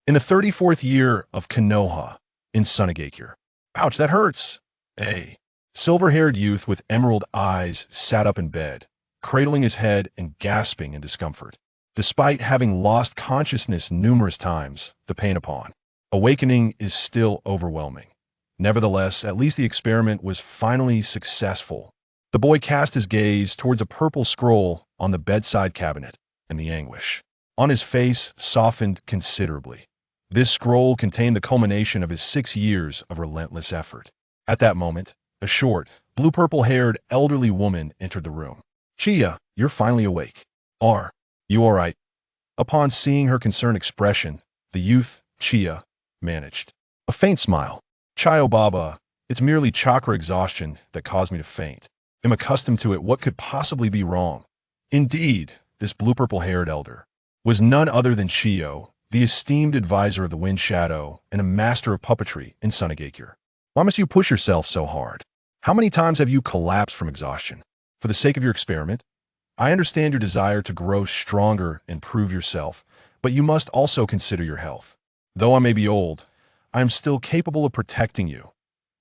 In the 34th year of Konoha, in Sunagakure. Ouch, that hurts. A silver-haired youth with emerald eyes sat up in bed, cradling his head and gasping in discomfort. Despite having lost consciousness numerous times, the pain upon awakening is still overwhelming. Nevertheless, at least the experiment was finally successful. The boy cast his gaze towards a purple scroll on the bedside cabinet, and the anguish on his face softened considerably. This scroll contained the culmination of his 6 years of relentless effort. At that moment, a short, blue-purple-haired elderly woman entered the room. "Chiyo, you're finally awake. Are you all right?" Upon seeing her concerned expression, the youth, Chiyo, managed a faint smile. "Chiyo Baba, it's merely chakra exhaustion that caused me to faint. I'm accustomed to it. What could possibly be wrong?" Indeed, this blue-purple-haired elder was none other than Chiyo, the esteemed advisor of the Wind Shadow and a master of puppetry in Sunagakure. "Why must you push yourself so hard? How many times have you collapsed from exhaustion? For the sake of your experiment, I understand your desire to grow stronger and prove yourself, but you must also consider your health. Though I may be old, I am still capable of protecting you.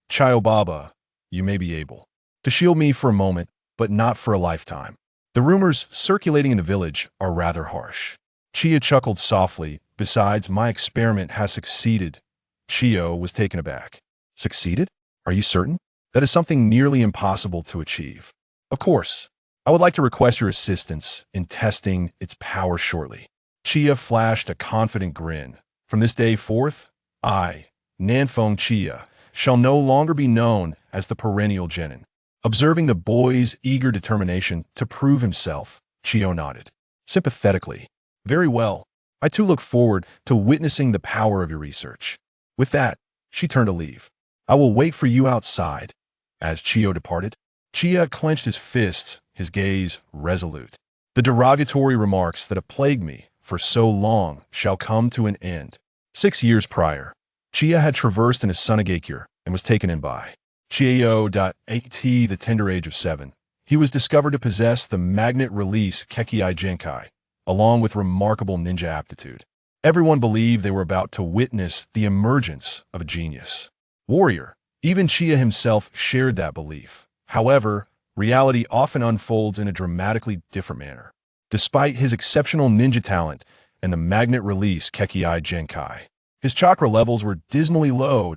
Chiyo Baba, you may be able to shield me for a moment, but not for a lifetime. The rumors circulating in the village are rather harsh." Chiyo chuckled softly. "Besides, my experiment has succeeded." Chiyo was taken aback. "Succeeded? Are you certain? That is something nearly impossible to achieve." "Of course. I would like to request your assistance in testing its power shortly." Chiyo flashed a confident grin. "From this day forth, I, Nanfeng Chiyo, shall no longer be known as the perennial genin." Observing the boy's eager determination to prove himself, Chiyo nodded sympathetically. "Very well. I too look forward to witnessing the power of your research." With that, she turned to leave. "I will wait for you outside." As Chiyo departed, Chiyo clenched his fists, his gaze resolute. "The derogatory remarks that have plagued me for so long shall come to an end." 6 years prior, Chiyo had traversed in his Sunagakure and was taken in by Chiyo. At the tender age of 7, he was discovered to possess the magnet release kekkei genkai, along with remarkable ninja aptitude. Everyone believed they were about to witness the emergence of a genius warrior. Even Chiyo himself shared that belief. However, reality often unfolds in a dramatically different manner. Despite his exceptional ninja talent and the magnet release kekkei genkai, his chakra levels were dismally low.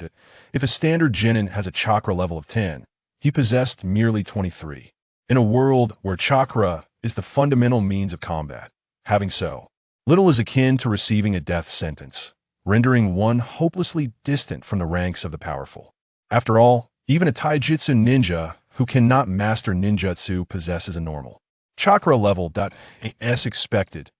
If a standard genin has a chakra level of 10, he possessed merely 23. In a world where chakra is the fundamental means of combat, having so little is akin to receiving a death sentence, rendering one hopelessly distant from the ranks of the powerful. After all, even a taijutsu ninja who cannot master ninjutsu possesses a normal chakra level. As expected,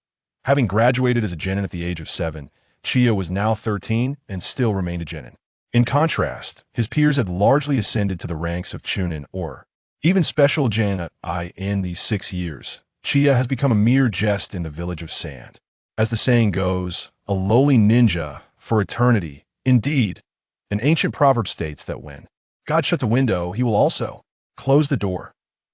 having graduated as a genin at the age of 7, Chiyo was now 13 and still remained a genin. In contrast, his peers had largely ascended to the ranks of chūnin or even special genin. In these 6 years, Chiyo has become a mere jest in the village of sand. As the saying goes, a lowly ninja for eternity. Indeed, an ancient proverb states that when God shuts a window, he will also close the door.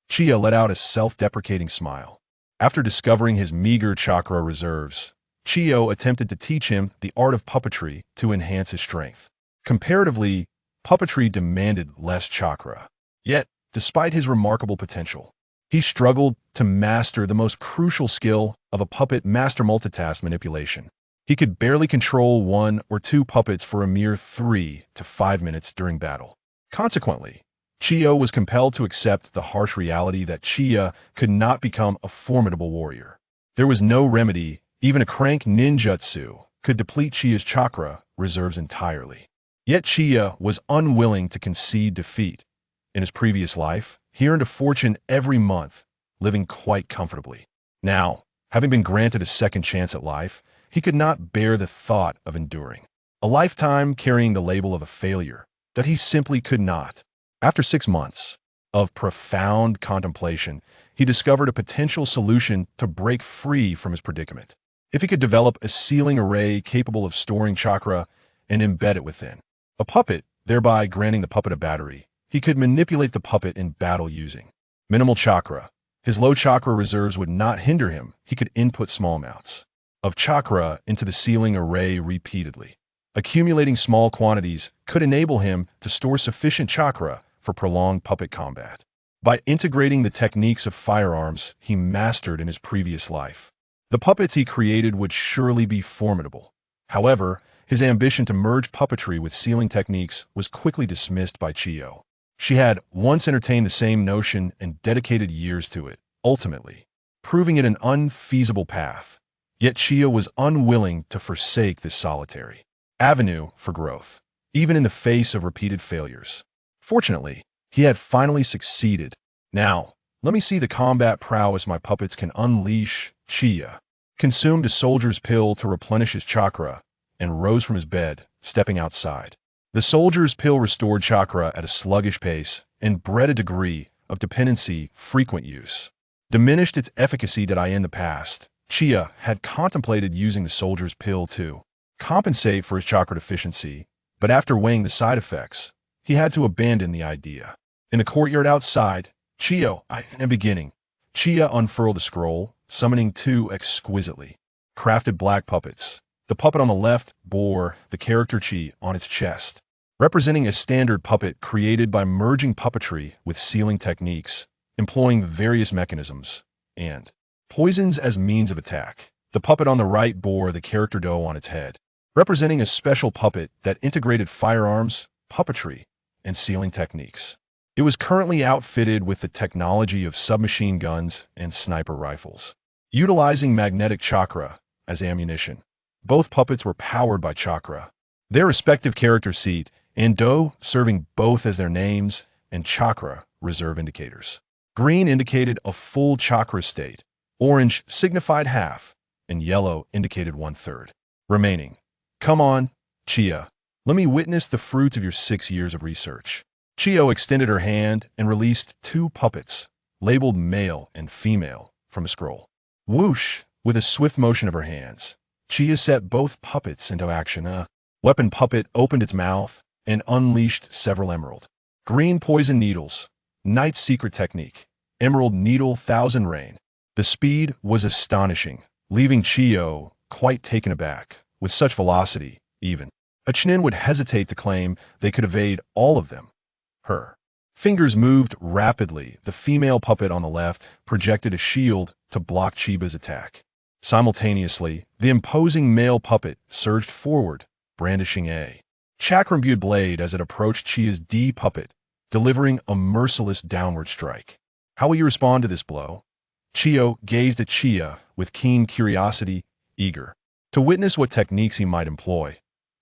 Chiyo let out a self-deprecating smile. After discovering his meager chakra reserves, Chiyo attempted to teach him the art of puppetry to enhance his strength. Comparatively, puppetry demanded less chakra. Yet, despite his remarkable potential, he struggled to master the most crucial skill of a puppet master: multitask manipulation. He could barely control 1 or 2 puppets for a mere 3 to 5 minutes during battle. Consequently, Chiyo was compelled to accept the harsh reality that Chiyo could not become a formidable warrior. There was no remedy. Even a crank ninjutsu could deplete Chiyo's chakra reserves entirely. Yet Chiyo was unwilling to concede defeat. In his previous life, he earned a fortune every month, living quite comfortably. Now, having been granted a second chance at life, he could not bear the thought of enduring a lifetime carrying the label of a failure that he simply could not. After 6 months of profound contemplation, he discovered a potential solution to break free from his predicament. If he could develop a sealing array capable of storing chakra and embed it within a puppet, thereby granting the puppet a battery, he could manipulate the puppet in battle using minimal chakra. His low chakra reserves would not hinder him. He could input small amounts of chakra into the ceiling array repeatedly. Accumulating small quantities could enable him to store sufficient chakra for prolonged puppet combat. By integrating the techniques of firearms he mastered in his previous life, the puppets he created would surely be formidable. However, his ambition to merge puppetry with sealing techniques was quickly dismissed by Chiyo. She had once entertained the same notion and dedicated years to it, ultimately proving it an unfeasible path. Yet Chiyo was unwilling to forsake this solitary avenue for growth, even in the face of repeated failures. Fortunately, he had finally succeeded. Now, let me see the combat prowess my puppets can unleash. Chiyo consumed a soldier's pill to replenish his chakra and rose from his bed, stepping outside. The soldier's pill restored chakra at a sluggish pace and bred a degree of dependency frequent use diminished its efficacy that in the past. Chiyo had contemplated using the soldier's pill to compensate for his chakra deficiency, but after weighing the side effects, he had to abandon the idea. In the courtyard outside, Chiyo unfurled a scroll, summoning two exquisitely crafted black puppets. The puppet on the left bore the character Chi on its chest, representing a standard puppet created by merging puppetry with sealing techniques, employing various mechanisms and poisons as means of attack. The puppet on the right bore the character Do on its head, representing a special puppet that integrated firearms, puppetry, and sealing techniques. It was currently outfitted with the technology of submachine guns and sniper rifles, utilizing magnetic chakra as ammunition. Both puppets were powered by chakra, their respective character seat, and Do serving both as their names and chakra reserve indicators. Green indicated a full chakra state, orange signified half, and yellow indicated 1/3 remaining. Come on, Chiyo. Let me witness the fruits of your 6 years of research. Chiyo extended her hand and released two puppets, labeled male and female, from a scroll. Whoosh! With a swift motion of her hands, Chiyo set both puppets into action. A weapon puppet opened its mouth and unleashed several emerald green poison needles. Knight's secret technique. Emerald needle thousand rain. The speed was astonishing, leaving Chiyo quite taken aback. With such velocity, even a chūnin would hesitate to claim they could evade all of them. Her fingers moved rapidly. The female puppet on the left projected a shield to block Chiba's attack. Simultaneously, the imposing male puppet surged forward, brandishing a chakra-imbued blade as it approached Chiya's D puppet, delivering a merciless downward strike. How will you respond to this blow? Chiyo gazed at Chiyo with keen curiosity, eager to witness what techniques he might employ.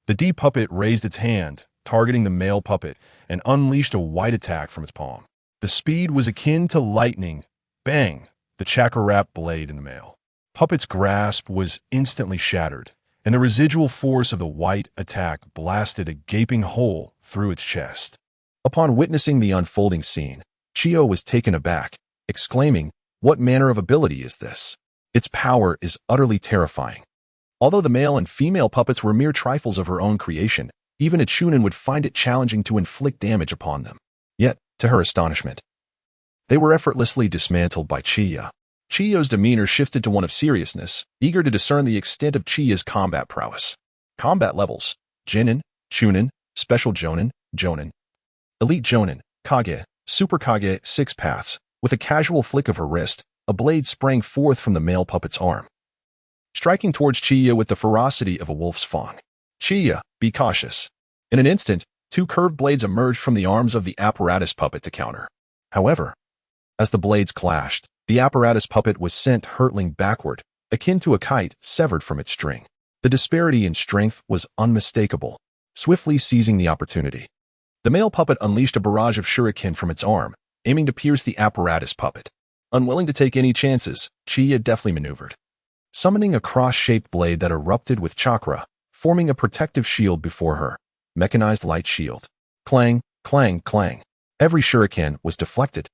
The D puppet raised its hand, targeting the male puppet, and unleashed a white attack from its palm. The speed was akin to lightning. Bang! The chakra-wrapped blade in the male puppet's grasp was instantly shattered, and the residual force of the white attack blasted a gaping hole through its chest. Upon witnessing the unfolding scene, Chiyo was taken aback, exclaiming, "What manner of ability is this? Its power is utterly terrifying." Although the male and female puppets were mere trifles of her own creation, even a chūnin would find it challenging to inflict damage upon them. Yet, to her astonishment, they were effortlessly dismantled by Chiyo. Chiyo's demeanor shifted to one of seriousness, eager to discern the extent of Chiyo's combat prowess. Combat levels: Jinin, Chūnin, Special Jonin, Jonin, Elite Jonin, Kage, Super Kage. 6 paths. With a casual flick of her wrist, a blade sprang forth from the male puppet's arm, striking towards Chiyo with the ferocity of a wolf's fang. Chiyo, be cautious. In an instant, 2 curved blades emerged from the arms of the apparatus puppet to counter. However, as the blades clashed, the apparatus puppet was sent hurtling backward, akin to a kite severed from its string. The disparity in strength was unmistakable. Swiftly seizing the opportunity, the male puppet unleashed a barrage of shuriken from its arm, aiming to pierce the apparatus puppet. Unwilling to take any chances, Chiyo deftly maneuvered, summoning a cross-shaped blade that erupted with chakra, forming a protective shield before her. Mechanized light shield. Clang, clang, clang. Every shuriken was deflected.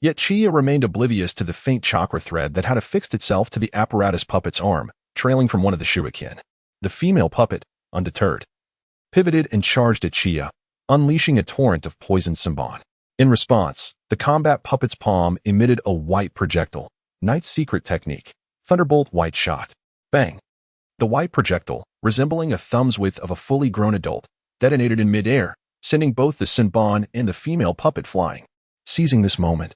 Yet Chiyo remained oblivious to the faint chakra thread that had affixed itself to the apparatus puppet's arm, trailing from one of the shuriken. The female puppet, undeterred, pivoted and charged at Chiyo, unleashing a torrent of poison simbon. In response, the combat puppet's palm emitted a white projectile. Knight's secret technique. Thunderbolt white shot. Bang! The white projectile, resembling a thumb's width of a fully grown adult, detonated in midair, sending both the Senbon and the female puppet flying. Seizing this moment,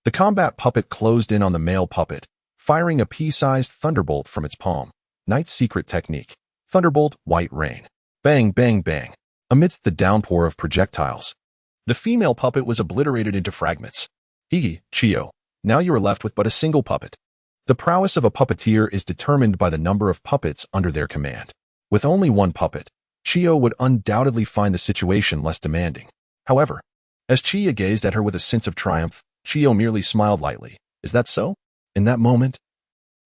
the combat puppet closed in on the male puppet, firing a pea-sized thunderbolt from its palm. Knight's secret technique. Thunderbolt, white rain. Bang, bang, bang. Amidst the downpour of projectiles, the female puppet was obliterated into fragments. Chiyo, now you are left with but a single puppet. The prowess of a puppeteer is determined by the number of puppets under their command. With only one puppet, Chiyo would undoubtedly find the situation less demanding. However, as Chiyo gazed at her with a sense of triumph, Chiyo merely smiled lightly. Is that so? In that moment,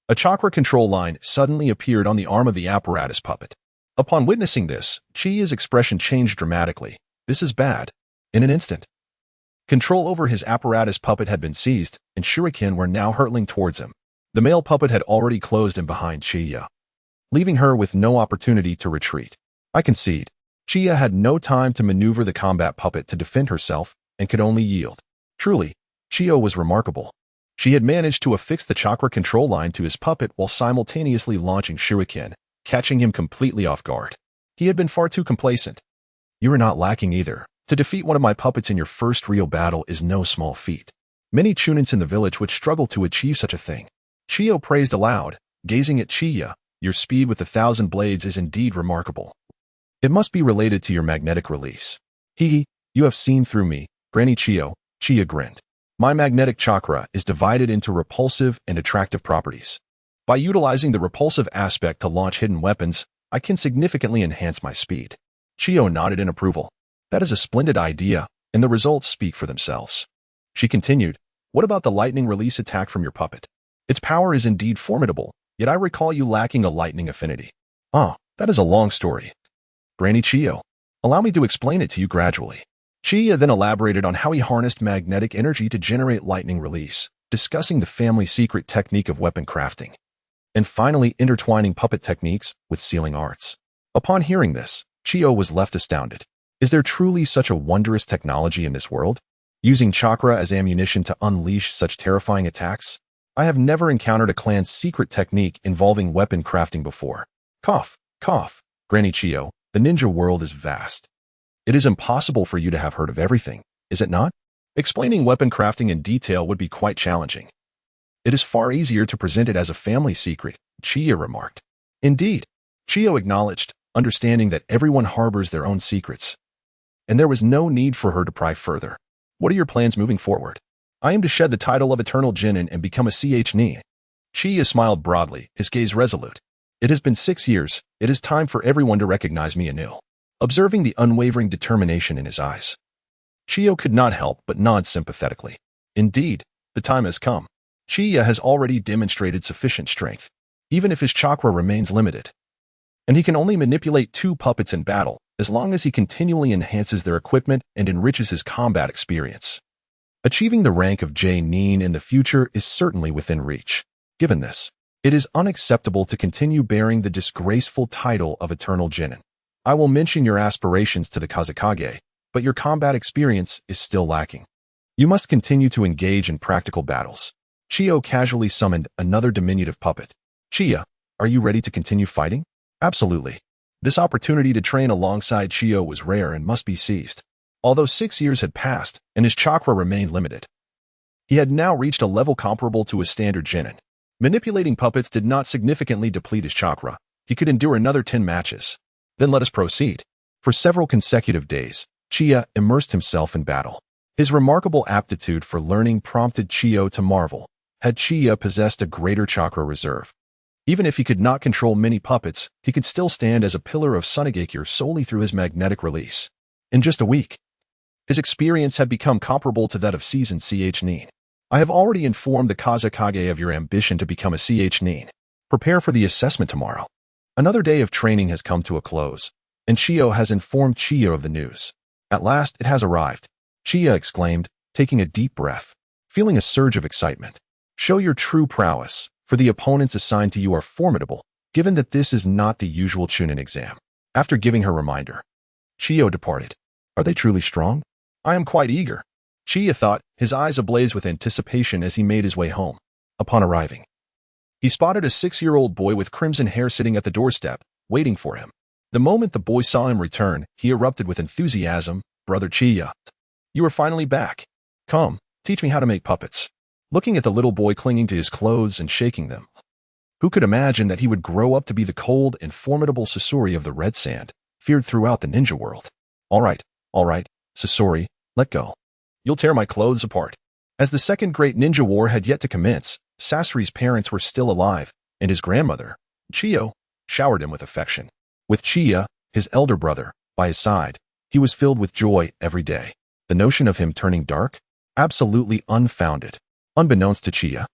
a chakra control line suddenly appeared on the arm of the apparatus puppet. Upon witnessing this, Chiyo's expression changed dramatically. This is bad. In an instant, control over his apparatus puppet had been seized, and shuriken were now hurtling towards him. The male puppet had already closed in behind Chiyo, leaving her with no opportunity to retreat. I concede, Chiyo had no time to maneuver the combat puppet to defend herself and could only yield. Truly, Chiyo was remarkable. She had managed to affix the chakra control line to his puppet while simultaneously launching shuriken, catching him completely off guard. He had been far too complacent. You are not lacking either. To defeat one of my puppets in your first real battle is no small feat. Many chūnins in the village would struggle to achieve such a thing. Chiyo praised aloud, gazing at Chiyo. Your speed with 1,000 blades is indeed remarkable. It must be related to your magnetic release. You have seen through me, Granny Chiyo. Chiyo grinned. My magnetic chakra is divided into repulsive and attractive properties. By utilizing the repulsive aspect to launch hidden weapons, I can significantly enhance my speed. Chiyo nodded in approval. That is a splendid idea, and the results speak for themselves. She continued, what about the lightning release attack from your puppet? Its power is indeed formidable, yet I recall you lacking a lightning affinity. That is a long story. Granny Chiyo, allow me to explain it to you gradually. Chiyo then elaborated on how he harnessed magnetic energy to generate lightning release, discussing the family secret technique of weapon crafting, and finally intertwining puppet techniques with sealing arts. Upon hearing this, Chiyo was left astounded. Is there truly such a wondrous technology in this world? Using chakra as ammunition to unleash such terrifying attacks? I have never encountered a clan's secret technique involving weapon crafting before. Cough, cough. Granny Chiyo, the ninja world is vast. It is impossible for you to have heard of everything, is it not? Explaining weapon crafting in detail would be quite challenging. It is far easier to present it as a family secret, Chiyo remarked. Indeed, Chiyo acknowledged, understanding that everyone harbors their own secrets, and there was no need for her to pry further. What are your plans moving forward? I am to shed the title of Eternal Genin and become a Chiyo. Chiyo smiled broadly, his gaze resolute. It has been 6 years. It is time for everyone to recognize me anew. Observing the unwavering determination in his eyes, Chiyo could not help but nod sympathetically. Indeed, the time has come. Chiyo has already demonstrated sufficient strength, even if his chakra remains limited, and he can only manipulate 2 puppets in battle as long as he continually enhances their equipment and enriches his combat experience. Achieving the rank of J-Nin in the future is certainly within reach. Given this, it is unacceptable to continue bearing the disgraceful title of Eternal Genin. I will mention your aspirations to the Kazekage, but your combat experience is still lacking. You must continue to engage in practical battles. Chiyo casually summoned another diminutive puppet. Chiyo, are you ready to continue fighting? Absolutely. This opportunity to train alongside Chiyo was rare and must be seized. Although 6 years had passed and his chakra remained limited, he had now reached a level comparable to a standard genin. Manipulating puppets did not significantly deplete his chakra. He could endure another 10 matches. Then let us proceed. For several consecutive days, Chiyo immersed himself in battle. His remarkable aptitude for learning prompted Chiyo to marvel. Had Chiyo possessed a greater chakra reserve, even if he could not control many puppets, he could still stand as a pillar of Sunagakure solely through his magnetic release. In just a week, his experience had become comparable to that of seasoned Nin. I have already informed the Kazekage of your ambition to become a Nin. Prepare for the assessment tomorrow. Another day of training has come to a close, and Chiyo has informed Chiyo of the news. At last it has arrived, Chiyo exclaimed, taking a deep breath, feeling a surge of excitement. Show your true prowess, for the opponents assigned to you are formidable, given that this is not the usual chūnin exam. After giving her reminder, Chiyo departed. Are they truly strong? I am quite eager, Chiyo thought, his eyes ablaze with anticipation as he made his way home. Upon arriving, He spotted a 6-year-old boy with crimson hair sitting at the doorstep, waiting for him. The moment the boy saw him return, he erupted with enthusiasm. "Brother Chiyo, you are finally back. Come, teach me how to make puppets." Looking at the little boy clinging to his clothes and shaking them, who could imagine that he would grow up to be the cold and formidable Sasori of the Red Sand, feared throughout the ninja world? All right, Sasori, let go. You'll tear my clothes apart." As the Second Great Ninja War had yet to commence, Sasori's parents were still alive, and his grandmother, Chiyo, showered him with affection. With Chiyo, his elder brother, by his side, he was filled with joy every day. The notion of him turning dark? Absolutely unfounded. Unbeknownst to Chiyo,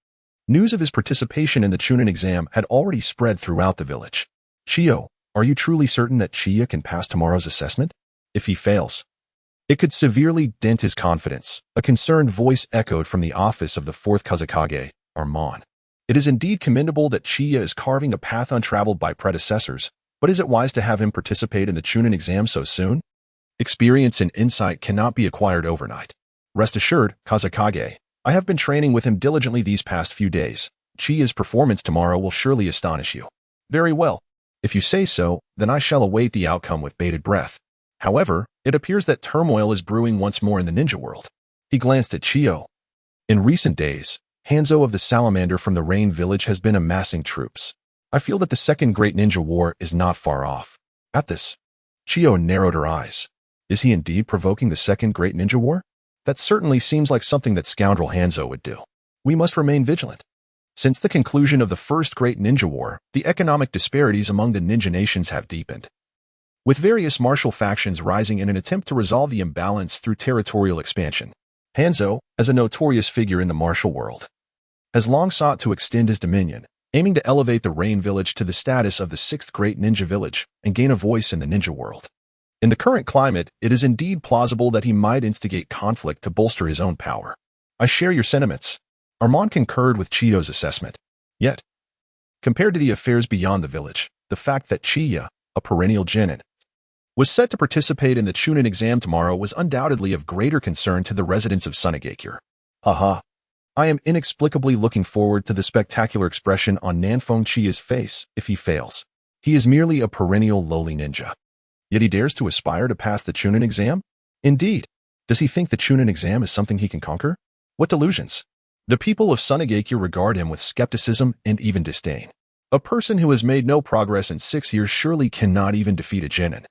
news of his participation in the chūnin exam had already spread throughout the village. "Chiyo, are you truly certain that Chiyo can pass tomorrow's assessment? If he fails, it could severely dent his confidence." A concerned voice echoed from the office of the fourth Kazekage, Armand. "It is indeed commendable that Chiyo is carving a path untraveled by predecessors, but is it wise to have him participate in the chūnin exam so soon? Experience and insight cannot be acquired overnight. Rest assured, Kazekage, I have been training with him diligently these past few days. Chiyo's performance tomorrow will surely astonish you." "Very well. If you say so, then I shall await the outcome with bated breath." However, it appears that turmoil is brewing once more in the ninja world. He glanced at Chiyo. In recent days, Hanzo of the Salamander from the Rain Village has been amassing troops. I feel that the Second Great Ninja War is not far off. At this, Chiyo narrowed her eyes. Is he indeed provoking the Second Great Ninja War? That certainly seems like something that scoundrel Hanzo would do. We must remain vigilant. Since the conclusion of the First Great Ninja War, the economic disparities among the ninja nations have deepened, with various martial factions rising in an attempt to resolve the imbalance through territorial expansion. Hanzo, as a notorious figure in the martial world, has long sought to extend his dominion, aiming to elevate the Rain Village to the status of the Sixth Great Ninja Village and gain a voice in the ninja world. In the current climate, it is indeed plausible that he might instigate conflict to bolster his own power. I share your sentiments. Armand concurred with Chiyo's assessment. Yet, compared to the affairs beyond the village, the fact that Chiyo, a perennial genin, was set to participate in the chūnin exam tomorrow was undoubtedly of greater concern to the residents of Sunagakure. Haha. I am inexplicably looking forward to the spectacular expression on Nanfeng Chiyo's face if he fails. He is merely a perennial lowly ninja. Yet he dares to aspire to pass the chūnin exam? Indeed. Does he think the chūnin exam is something he can conquer? What delusions! The people of Sunagakure regard him with skepticism and even disdain. A person who has made no progress in 6 years surely cannot even defeat a genin.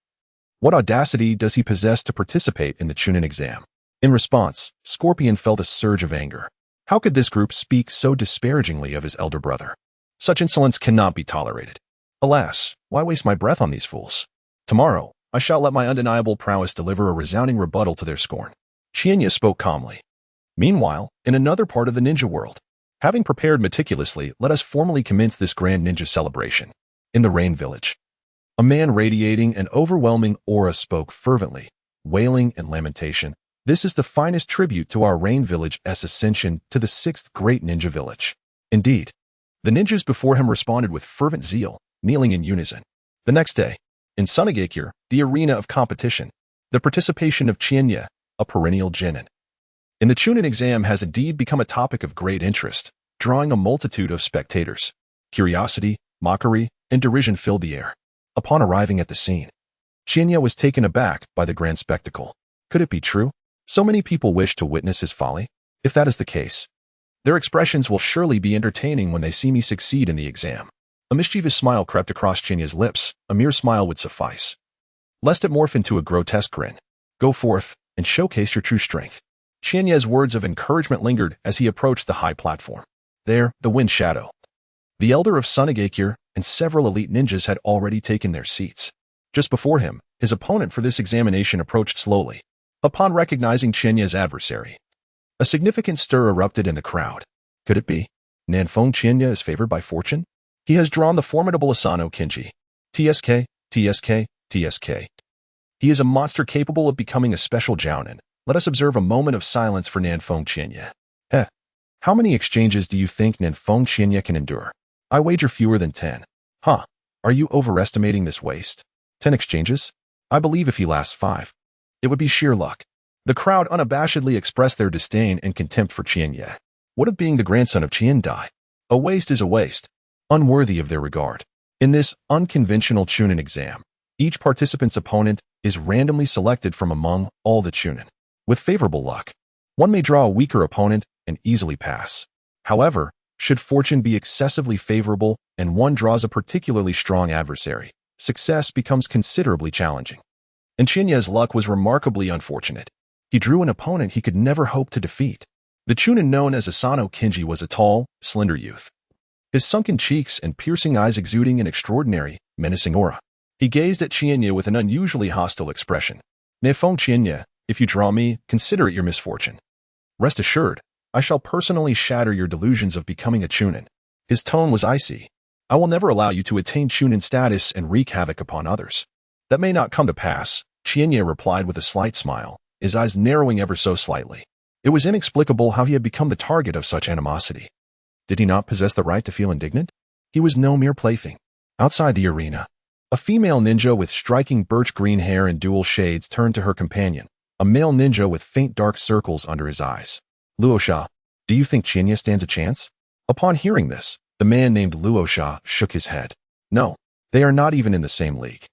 What audacity does he possess to participate in the chūnin exam? In response, Scorpion felt a surge of anger. How could this group speak so disparagingly of his elder brother? Such insolence cannot be tolerated. Alas, why waste my breath on these fools? Tomorrow, I shall let my undeniable prowess deliver a resounding rebuttal to their scorn. Chiyo spoke calmly. Meanwhile, in another part of the ninja world, having prepared meticulously, let us formally commence this grand ninja celebration. In the Rain Village, a man radiating an overwhelming aura spoke fervently, wailing and lamentation. This is the finest tribute to our Rain Village's ascension to the Sixth Great Ninja Village. Indeed, the ninjas before him responded with fervent zeal, kneeling in unison. The next day, in Sunagakure, the arena of competition, the participation of Chiyo, a perennial genin, in the chūnin exam has indeed become a topic of great interest, drawing a multitude of spectators. Curiosity, mockery, and derision filled the air. Upon arriving at the scene, Chiyo was taken aback by the grand spectacle. Could it be true? So many people wish to witness his folly? If that is the case, their expressions will surely be entertaining when they see me succeed in the exam. A mischievous smile crept across Chiyo's lips. A mere smile would suffice, lest it morph into a grotesque grin. Go forth and showcase your true strength. Chiyo's words of encouragement lingered as he approached the high platform. There, the wind shadow. The elder of Sunagakure and several elite ninjas had already taken their seats. Just before him, his opponent for this examination approached slowly. Upon recognizing Chiyo's adversary, a significant stir erupted in the crowd. Could it be? Nanfeng Chiyo is favored by fortune? He has drawn the formidable Asano Kinji. TSK, TSK, TSK. He is a monster capable of becoming a special jounin. Let us observe a moment of silence for Nanfeng Chiyo. How many exchanges do you think Nanfeng Chiyo can endure? I wager fewer than 10. Huh. Are you overestimating this waste? 10 exchanges? I believe if he lasts 5, it would be sheer luck. The crowd unabashedly expressed their disdain and contempt for Chiyo. What of being the grandson of Chiyo Dai? A waste is a waste. unworthy of their regard. In this unconventional chūnin exam, each participant's opponent is randomly selected from among all the chūnin. With favorable luck, one may draw a weaker opponent and easily pass. However, should fortune be excessively favorable and one draws a particularly strong adversary, success becomes considerably challenging. And Chinya's luck was remarkably unfortunate. He drew an opponent he could never hope to defeat. The chūnin known as Asano Kenji was a tall, slender youth. His sunken cheeks and piercing eyes exuding an extraordinary, menacing aura. He gazed at Chinya with an unusually hostile expression. "Nefong Chinya, if you draw me, consider it your misfortune. Rest assured, I shall personally shatter your delusions of becoming a chūnin." His tone was icy. "I will never allow you to attain chūnin status and wreak havoc upon others." "That may not come to pass," Chinya replied with a slight smile, his eyes narrowing ever so slightly. It was inexplicable how he had become the target of such animosity. Did he not possess the right to feel indignant? He was no mere plaything. Outside the arena, a female ninja with striking birch green hair and dual shades turned to her companion, a male ninja with faint dark circles under his eyes. "Luosha, do you think Chinya stands a chance?" Upon hearing this, the man named Luosha shook his head. "No, they are not even in the same league.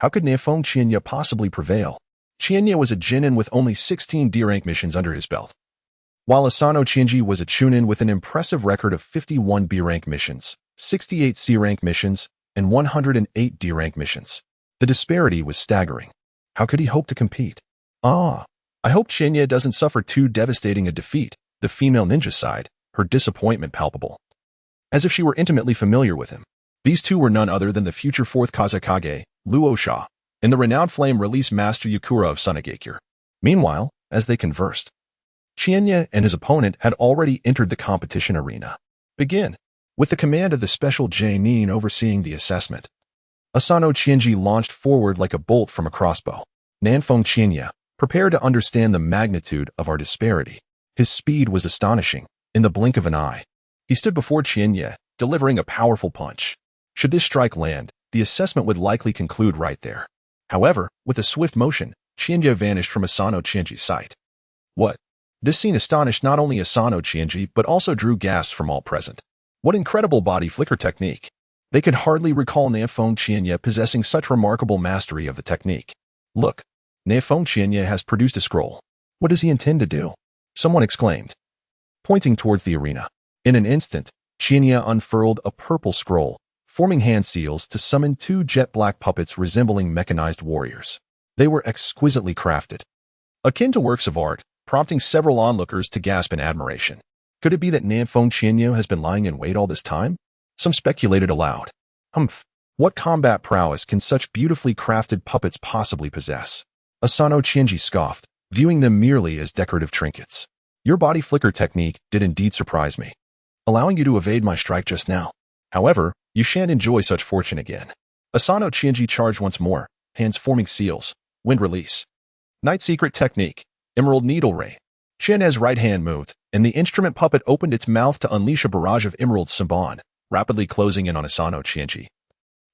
How could Nefong Chinya possibly prevail?" Chinya was a Jinin with only 16 D-rank missions under his belt, while Asano Chinji was a chūnin with an impressive record of 51 B-rank missions, 68 C-rank missions, and 108 D-rank missions. The disparity was staggering. How could he hope to compete? I hope Chinya doesn't suffer too devastating a defeat," the female ninja sighed, her disappointment palpable. As if she were intimately familiar with him. These two were none other than the future 4th Kazekage, Luosha, and the renowned flame release master Yakura of Sunagakure. Meanwhile, as they conversed, Chinya and his opponent had already entered the competition arena. Begin. With the command of the special Jinin overseeing the assessment, Asano Chinji launched forward like a bolt from a crossbow. Nefong Chinya, prepare to understand the magnitude of our disparity. His speed was astonishing. In the blink of an eye, he stood before Chinya, delivering a powerful punch. Should this strike land, the assessment would likely conclude right there. However, with a swift motion, Chinya vanished from Asano Chinji's sight. What? This scene astonished not only Asano Chinji but also drew gasps from all present. What incredible body flicker technique! They could hardly recall Nefong Chinya possessing such remarkable mastery of the technique. Look, Nefong Chinya has produced a scroll. What does he intend to do? Someone exclaimed, pointing towards the arena. In an instant, Chinya unfurled a purple scroll, forming hand seals to summon 2 jet-black puppets resembling mechanized warriors. They were exquisitely crafted, akin to works of art, prompting several onlookers to gasp in admiration. Could it be that Nefong Chinya has been lying in wait all this time? Some speculated aloud. What combat prowess can such beautifully crafted puppets possibly possess? Asano Chinji scoffed, viewing them merely as decorative trinkets. Your body flicker technique did indeed surprise me, allowing you to evade my strike just now. However, you shan't enjoy such fortune again. Asano Chinji charged once more, hands forming seals, wind release. Night secret technique, emerald needle ray. Chinya's right hand moved, and the instrument puppet opened its mouth to unleash a barrage of emerald sabon, rapidly closing in on Asano Chinji,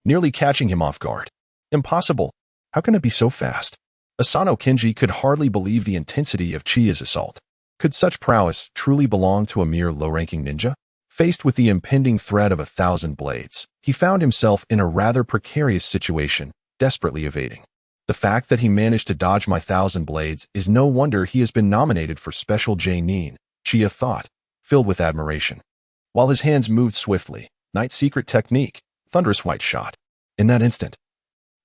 nearly catching him off guard. Impossible. How can it be so fast? Asano Chinji could hardly believe the intensity of Chiya's assault. Could such prowess truly belong to a mere low-ranking ninja? Faced with the impending threat of 1,000 blades, he found himself in a rather precarious situation, desperately evading. The fact that he managed to dodge my 1,000 blades is no wonder he has been nominated for Special Jinin, Chiyo thought, filled with admiration. While his hands moved swiftly, night secret technique, thunderous white shot. In that instant,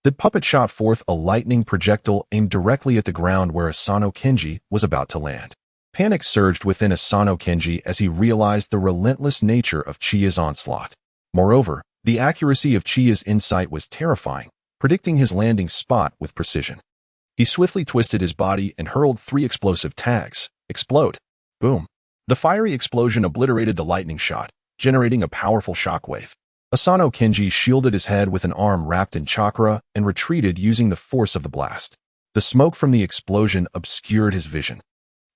the puppet shot forth a lightning projectile aimed directly at the ground where Asano Chinji was about to land. Panic surged within Asano Chinji as he realized the relentless nature of Chiya's onslaught. Moreover, the accuracy of Chiya's insight was terrifying, predicting his landing spot with precision. He swiftly twisted his body and hurled 3 explosive tags. Explode. Boom. The fiery explosion obliterated the lightning shot, generating a powerful shockwave. Asano Chinji shielded his head with an arm wrapped in chakra and retreated using the force of the blast. The smoke from the explosion obscured his vision,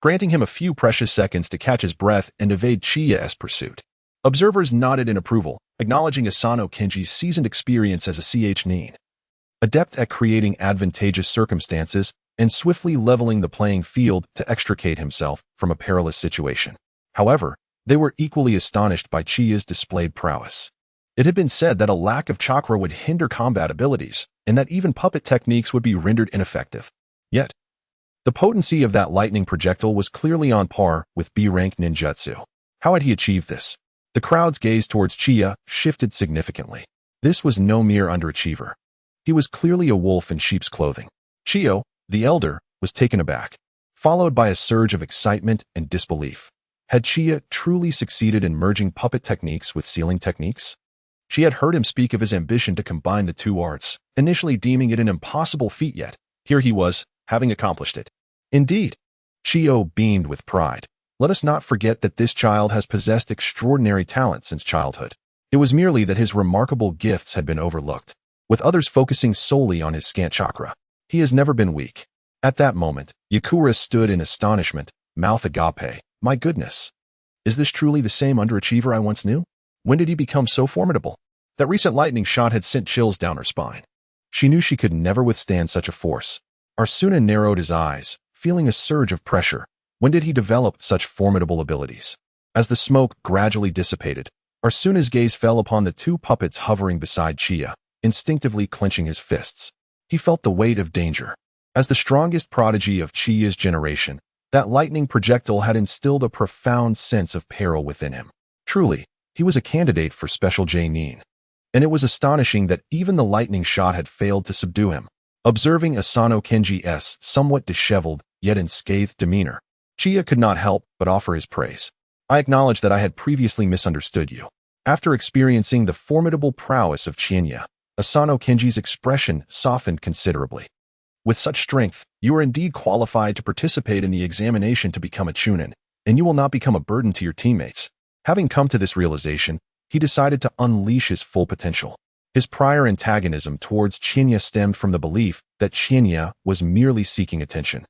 granting him a few precious seconds to catch his breath and evade Chiya's pursuit. Observers nodded in approval, acknowledging Asano Chinji's seasoned experience as a Nin, adept at creating advantageous circumstances and swiftly leveling the playing field to extricate himself from a perilous situation. However, they were equally astonished by Chiya's displayed prowess. It had been said that a lack of chakra would hinder combat abilities, and that even puppet techniques would be rendered ineffective. Yet, the potency of that lightning projectile was clearly on par with B-rank ninjutsu. How had he achieved this? The crowd's gaze towards Chiyo shifted significantly. This was no mere underachiever. He was clearly a wolf in sheep's clothing. Chiyo, the elder, was taken aback, followed by a surge of excitement and disbelief. Had Chiyo truly succeeded in merging puppet techniques with sealing techniques? She had heard him speak of his ambition to combine the two arts, initially deeming it an impossible feat, yet here he was, having accomplished it. Indeed, Chiyo beamed with pride. Let us not forget that this child has possessed extraordinary talent since childhood. It was merely that his remarkable gifts had been overlooked, with others focusing solely on his scant chakra. He has never been weak. At that moment, Yakura stood in astonishment, mouth agape. My goodness. Is this truly the same underachiever I once knew? When did he become so formidable? That recent lightning shot had sent chills down her spine. She knew she could never withstand such a force. Arsuna narrowed his eyes, feeling a surge of pressure. When did he develop such formidable abilities? As the smoke gradually dissipated, Arsuna's gaze fell upon the two puppets hovering beside Chiyo, instinctively clenching his fists. He felt the weight of danger. As the strongest prodigy of Chiyo's generation, that lightning projectile had instilled a profound sense of peril within him. Truly, he was a candidate for special J-nin. And it was astonishing that even the lightning shot had failed to subdue him. Observing Asano Kenji's somewhat disheveled, yet unscathed demeanor, Chiyo could not help but offer his praise. I acknowledge that I had previously misunderstood you. After experiencing the formidable prowess of Chiyo, Asano Kenji's expression softened considerably. With such strength, you are indeed qualified to participate in the examination to become a chūnin, and you will not become a burden to your teammates. Having come to this realization, he decided to unleash his full potential. His prior antagonism towards Chiyo stemmed from the belief that Chiyo was merely seeking attention,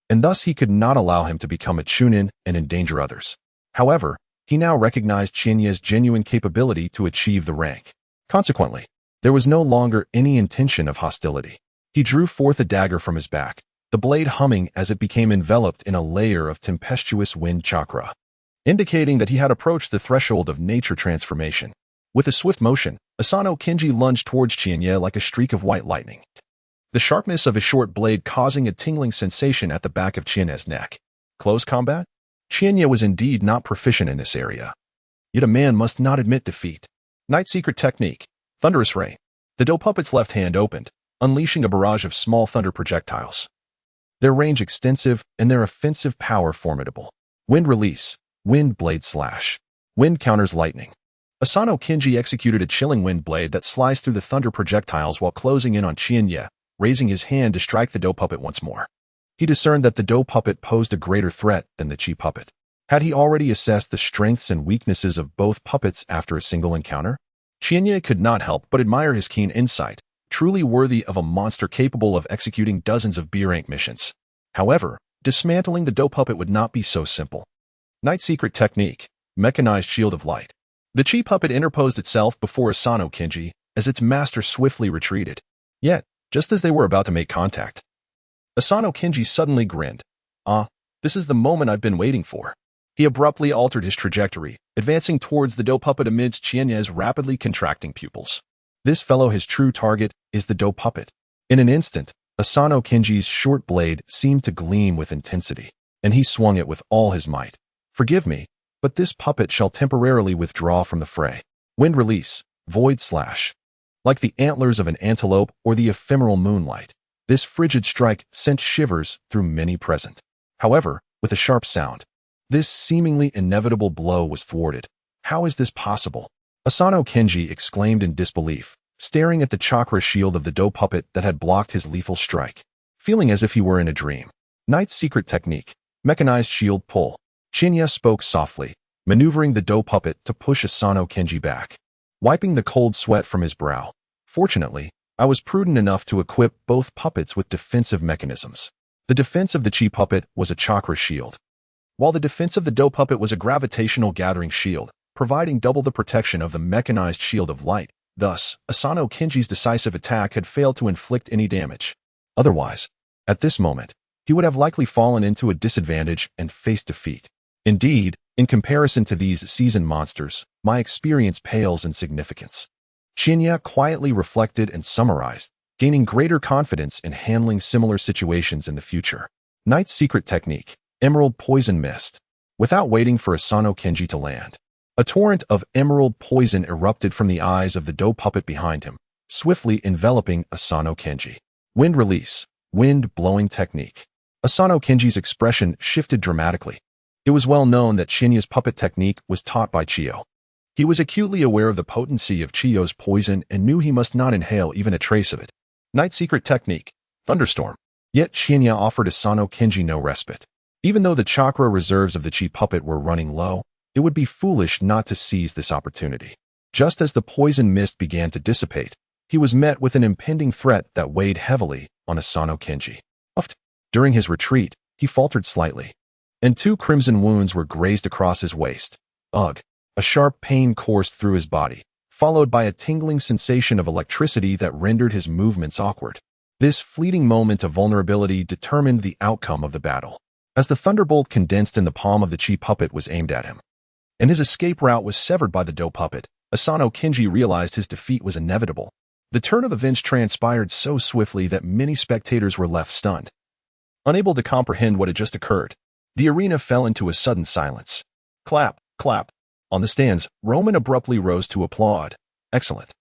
and thus he could not allow him to become a chūnin and endanger others. However, he now recognized Chiyo's genuine capability to achieve the rank. Consequently, there was no longer any intention of hostility. He drew forth a dagger from his back, the blade humming as it became enveloped in a layer of tempestuous wind chakra, indicating that he had approached the threshold of nature transformation. With a swift motion, Asano Kenji lunged towards Chiyo like a streak of white lightning, the sharpness of his short blade causing a tingling sensation at the back of Chiyo's neck. Close combat? Chiyo was indeed not proficient in this area. Yet a man must not admit defeat. Night Secret Technique, Thunderous Ray. The dough puppet's left hand opened, unleashing a barrage of small thunder projectiles. Their range extensive and their offensive power formidable. Wind release, wind blade slash. Wind counters lightning. Asano Kenji executed a chilling wind blade that sliced through the thunder projectiles while closing in on Chiyo, raising his hand to strike the dough puppet once more. He discerned that the dough puppet posed a greater threat than the chi puppet. Had he already assessed the strengths and weaknesses of both puppets after a single encounter? Chiyo could not help but admire his keen insight, truly worthy of a monster capable of executing dozens of B-rank missions. However, dismantling the dough puppet would not be so simple. Night Secret Technique, Mechanized Shield of Light. The chi puppet interposed itself before Asano Kenji as its master swiftly retreated. Yet, just as they were about to make contact, Asano Kenji suddenly grinned. This is the moment I've been waiting for. He abruptly altered his trajectory, advancing towards the dough puppet amidst Chiyo's rapidly contracting pupils. This fellow, his true target, is the dough puppet. In an instant, Asano Kenji's short blade seemed to gleam with intensity, and he swung it with all his might. Forgive me, but this puppet shall temporarily withdraw from the fray. Wind release, void slash. Like the antlers of an antelope or the ephemeral moonlight, this frigid strike sent shivers through many present. However, with a sharp sound, this seemingly inevitable blow was thwarted. How is this possible? Asano Kenji exclaimed in disbelief, staring at the chakra shield of the dough puppet that had blocked his lethal strike, feeling as if he were in a dream. Night Secret Technique, Mechanized Shield Pull. Chiyo spoke softly, maneuvering the dough puppet to push Asano Kenji back, wiping the cold sweat from his brow. Fortunately, I was prudent enough to equip both puppets with defensive mechanisms. The defense of the chi puppet was a chakra shield, while the defense of the dough puppet was a gravitational gathering shield, providing double the protection of the mechanized shield of light. Thus, Asano Kenji's decisive attack had failed to inflict any damage. Otherwise, at this moment, he would have likely fallen into a disadvantage and faced defeat. Indeed, in comparison to these seasoned monsters, my experience pales in significance. Chinya quietly reflected and summarized, gaining greater confidence in handling similar situations in the future. Knight's secret technique, Emerald Poison Mist. Without waiting for Asano Kenji to land, a torrent of emerald poison erupted from the eyes of the dough puppet behind him, swiftly enveloping Asano Kenji. Wind release, wind blowing technique. Asano Kenji's expression shifted dramatically. It was well known that Chinya's puppet technique was taught by Chiyo. He was acutely aware of the potency of Chiyo's poison and knew he must not inhale even a trace of it. Knight's secret technique, Thunderstorm. Yet Chinya offered Asano Kenji no respite. Even though the chakra reserves of the chi puppet were running low, it would be foolish not to seize this opportunity. Just as the poison mist began to dissipate, he was met with an impending threat that weighed heavily on Asano Kenji. During his retreat, he faltered slightly, and 2 crimson wounds were grazed across his waist. Ugh! A sharp pain coursed through his body, followed by a tingling sensation of electricity that rendered his movements awkward. This fleeting moment of vulnerability determined the outcome of the battle. As the thunderbolt condensed in the palm of the chi puppet was aimed at him, and his escape route was severed by the dough puppet, Asano Kenji realized his defeat was inevitable. The turn of events transpired so swiftly that many spectators were left stunned. Unable to comprehend what had just occurred, the arena fell into a sudden silence. Clap, clap. On the stands, Roman abruptly rose to applaud. Excellent.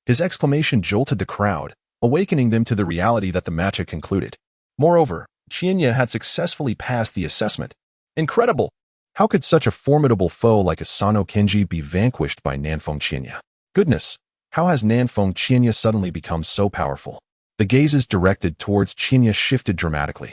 His exclamation jolted the crowd, awakening them to the reality that the match had concluded. Moreover, Chinya had successfully passed the assessment. Incredible! How could such a formidable foe like Asano Kenji be vanquished by Nanfeng Chinya? Goodness, how has Nanfeng Chinya suddenly become so powerful? The gazes directed towards Chinya shifted dramatically.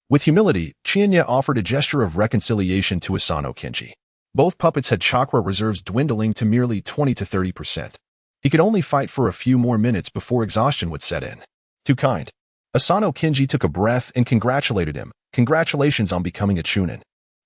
With humility, Chinya offered a gesture of reconciliation to Asano Kenji. Both puppets had chakra reserves dwindling to merely 20 to 30%. He could only fight for a few more minutes before exhaustion would set in. Too kind. Asano Kenji took a breath and congratulated him. Congratulations on becoming a chūnin.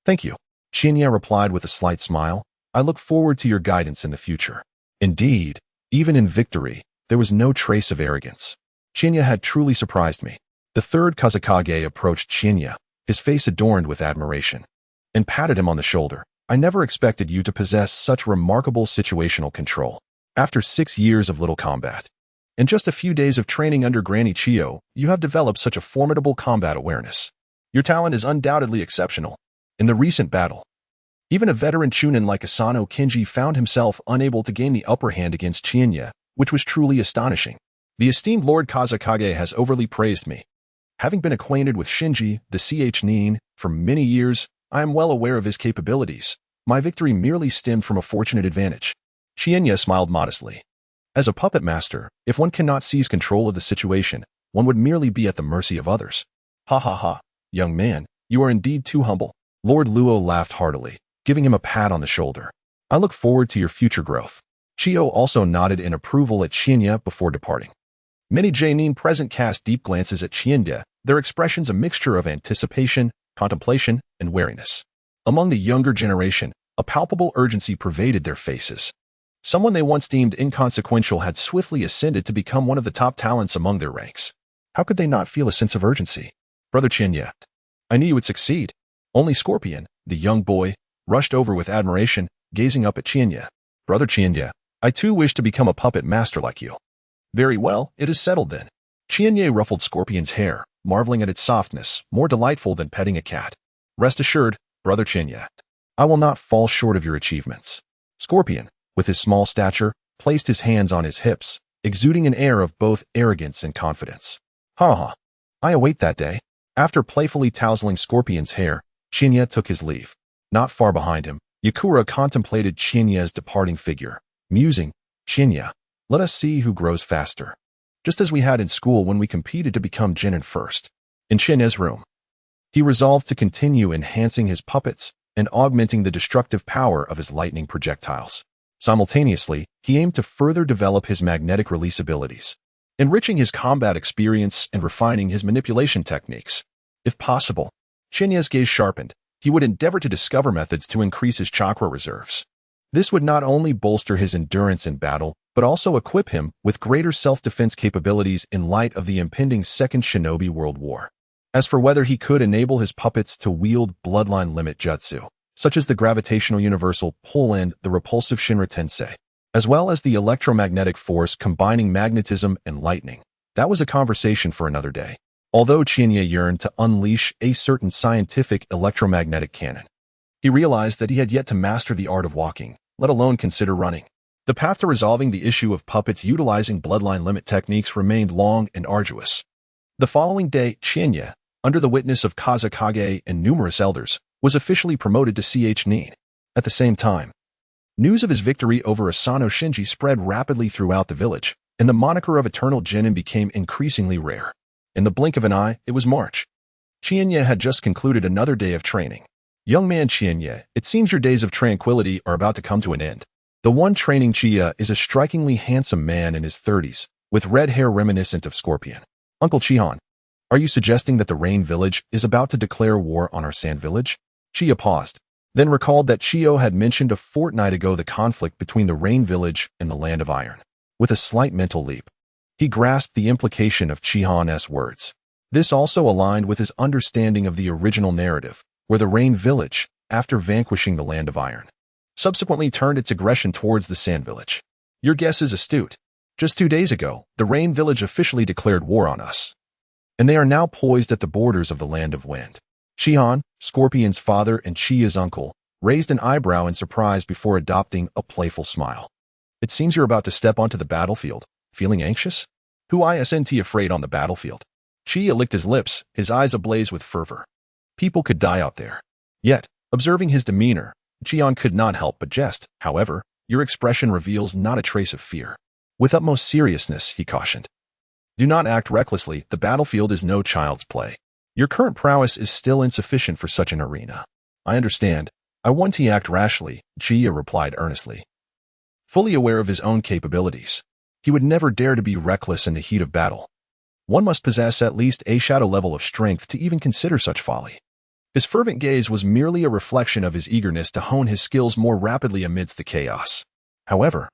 Thank you. Chinya replied with a slight smile. I look forward to your guidance in the future. Indeed, even in victory, there was no trace of arrogance. Chinya had truly surprised me. The 3rd Kazekage approached Chinya, his face adorned with admiration, and patted him on the shoulder. I never expected you to possess such remarkable situational control. After 6 years of little combat, in just a few days of training under Granny Chiyo, you have developed such a formidable combat awareness. Your talent is undoubtedly exceptional. In the recent battle, even a veteran chūnin like Asano Kenji found himself unable to gain the upper hand against Chinya, which was truly astonishing. The esteemed Lord Kazekage has overly praised me. Having been acquainted with Shinji, the chūnin, for many years, I am well aware of his capabilities. My victory merely stemmed from a fortunate advantage. Chinya smiled modestly. As a puppet master, if one cannot seize control of the situation, one would merely be at the mercy of others. Ha ha ha, young man, you are indeed too humble. Lord Luo laughed heartily, giving him a pat on the shoulder. I look forward to your future growth. Chiyo also nodded in approval at Chinya before departing. Many Jonin present cast deep glances at Chinya, their expressions a mixture of anticipation, contemplation, and wariness. Among the younger generation, a palpable urgency pervaded their faces. Someone they once deemed inconsequential had swiftly ascended to become one of the top talents among their ranks. How could they not feel a sense of urgency? Brother Chinya, I knew you would succeed. Only Scorpion, the young boy, rushed over with admiration, gazing up at Chinya. Brother Chinya, I too wish to become a puppet master like you. Very well, it is settled then. Chinya ruffled Scorpion's hair, marveling at its softness, more delightful than petting a cat. Rest assured, Brother Chinya, I will not fall short of your achievements. Scorpion, with his small stature, placed his hands on his hips, exuding an air of both arrogance and confidence. Ha ha, I await that day. After playfully tousling Scorpion's hair, Chinya took his leave. Not far behind him, Yakura contemplated Chinya's departing figure, musing, Chinya, let us see who grows faster. Just as we had in school when we competed to become genin first. In Chinya's room, he resolved to continue enhancing his puppets and augmenting the destructive power of his lightning projectiles. Simultaneously, he aimed to further develop his magnetic release abilities, enriching his combat experience and refining his manipulation techniques. If possible, Chinya's gaze sharpened. He would endeavor to discover methods to increase his chakra reserves. This would not only bolster his endurance in battle, but also equip him with greater self-defense capabilities in light of the impending Second Shinobi World War. As for whether he could enable his puppets to wield bloodline limit jutsu, such as the gravitational universal pull and the repulsive Shinra Tensei, as well as the electromagnetic force combining magnetism and lightning. That was a conversation for another day. Although Chiyo yearned to unleash a certain scientific electromagnetic cannon, he realized that he had yet to master the art of walking, let alone consider running. The path to resolving the issue of puppets utilizing bloodline limit techniques remained long and arduous. The following day, Chiyo, under the witness of Kazakage and numerous elders, was officially promoted to chūnin. At the same time, news of his victory over Asano Shinji spread rapidly throughout the village, and the moniker of Eternal Genin became increasingly rare. In the blink of an eye, it was March. Chiyo had just concluded another day of training. Young man Chiyo, it seems your days of tranquility are about to come to an end. The one training Chiyo is a strikingly handsome man in his 30s, with red hair reminiscent of Scorpion. Uncle Chihan, are you suggesting that the Rain Village is about to declare war on our Sand Village? Chiyo paused, then recalled that Chiyo had mentioned a fortnight ago the conflict between the Rain Village and the Land of Iron. With a slight mental leap, he grasped the implication of Chihan's words. This also aligned with his understanding of the original narrative, where the Rain Village, after vanquishing the Land of Iron, subsequently turned its aggression towards the Sand Village. Your guess is astute. Just 2 days ago, the Rain Village officially declared war on us, and they are now poised at the borders of the Land of Wind. Chihan, Scorpion's father and Chiyo's uncle, raised an eyebrow in surprise before adopting a playful smile. It seems you're about to step onto the battlefield. Feeling anxious? Who isn't afraid on the battlefield? Chiyo licked his lips, his eyes ablaze with fervor. People could die out there. Yet, observing his demeanor, Chihan could not help but jest. However, your expression reveals not a trace of fear. With utmost seriousness, he cautioned. Do not act recklessly. The battlefield is no child's play. Your current prowess is still insufficient for such an arena. I understand. I want to act rashly, Chiyo replied earnestly. Fully aware of his own capabilities, he would never dare to be reckless in the heat of battle. One must possess at least a shadow level of strength to even consider such folly. His fervent gaze was merely a reflection of his eagerness to hone his skills more rapidly amidst the chaos. However,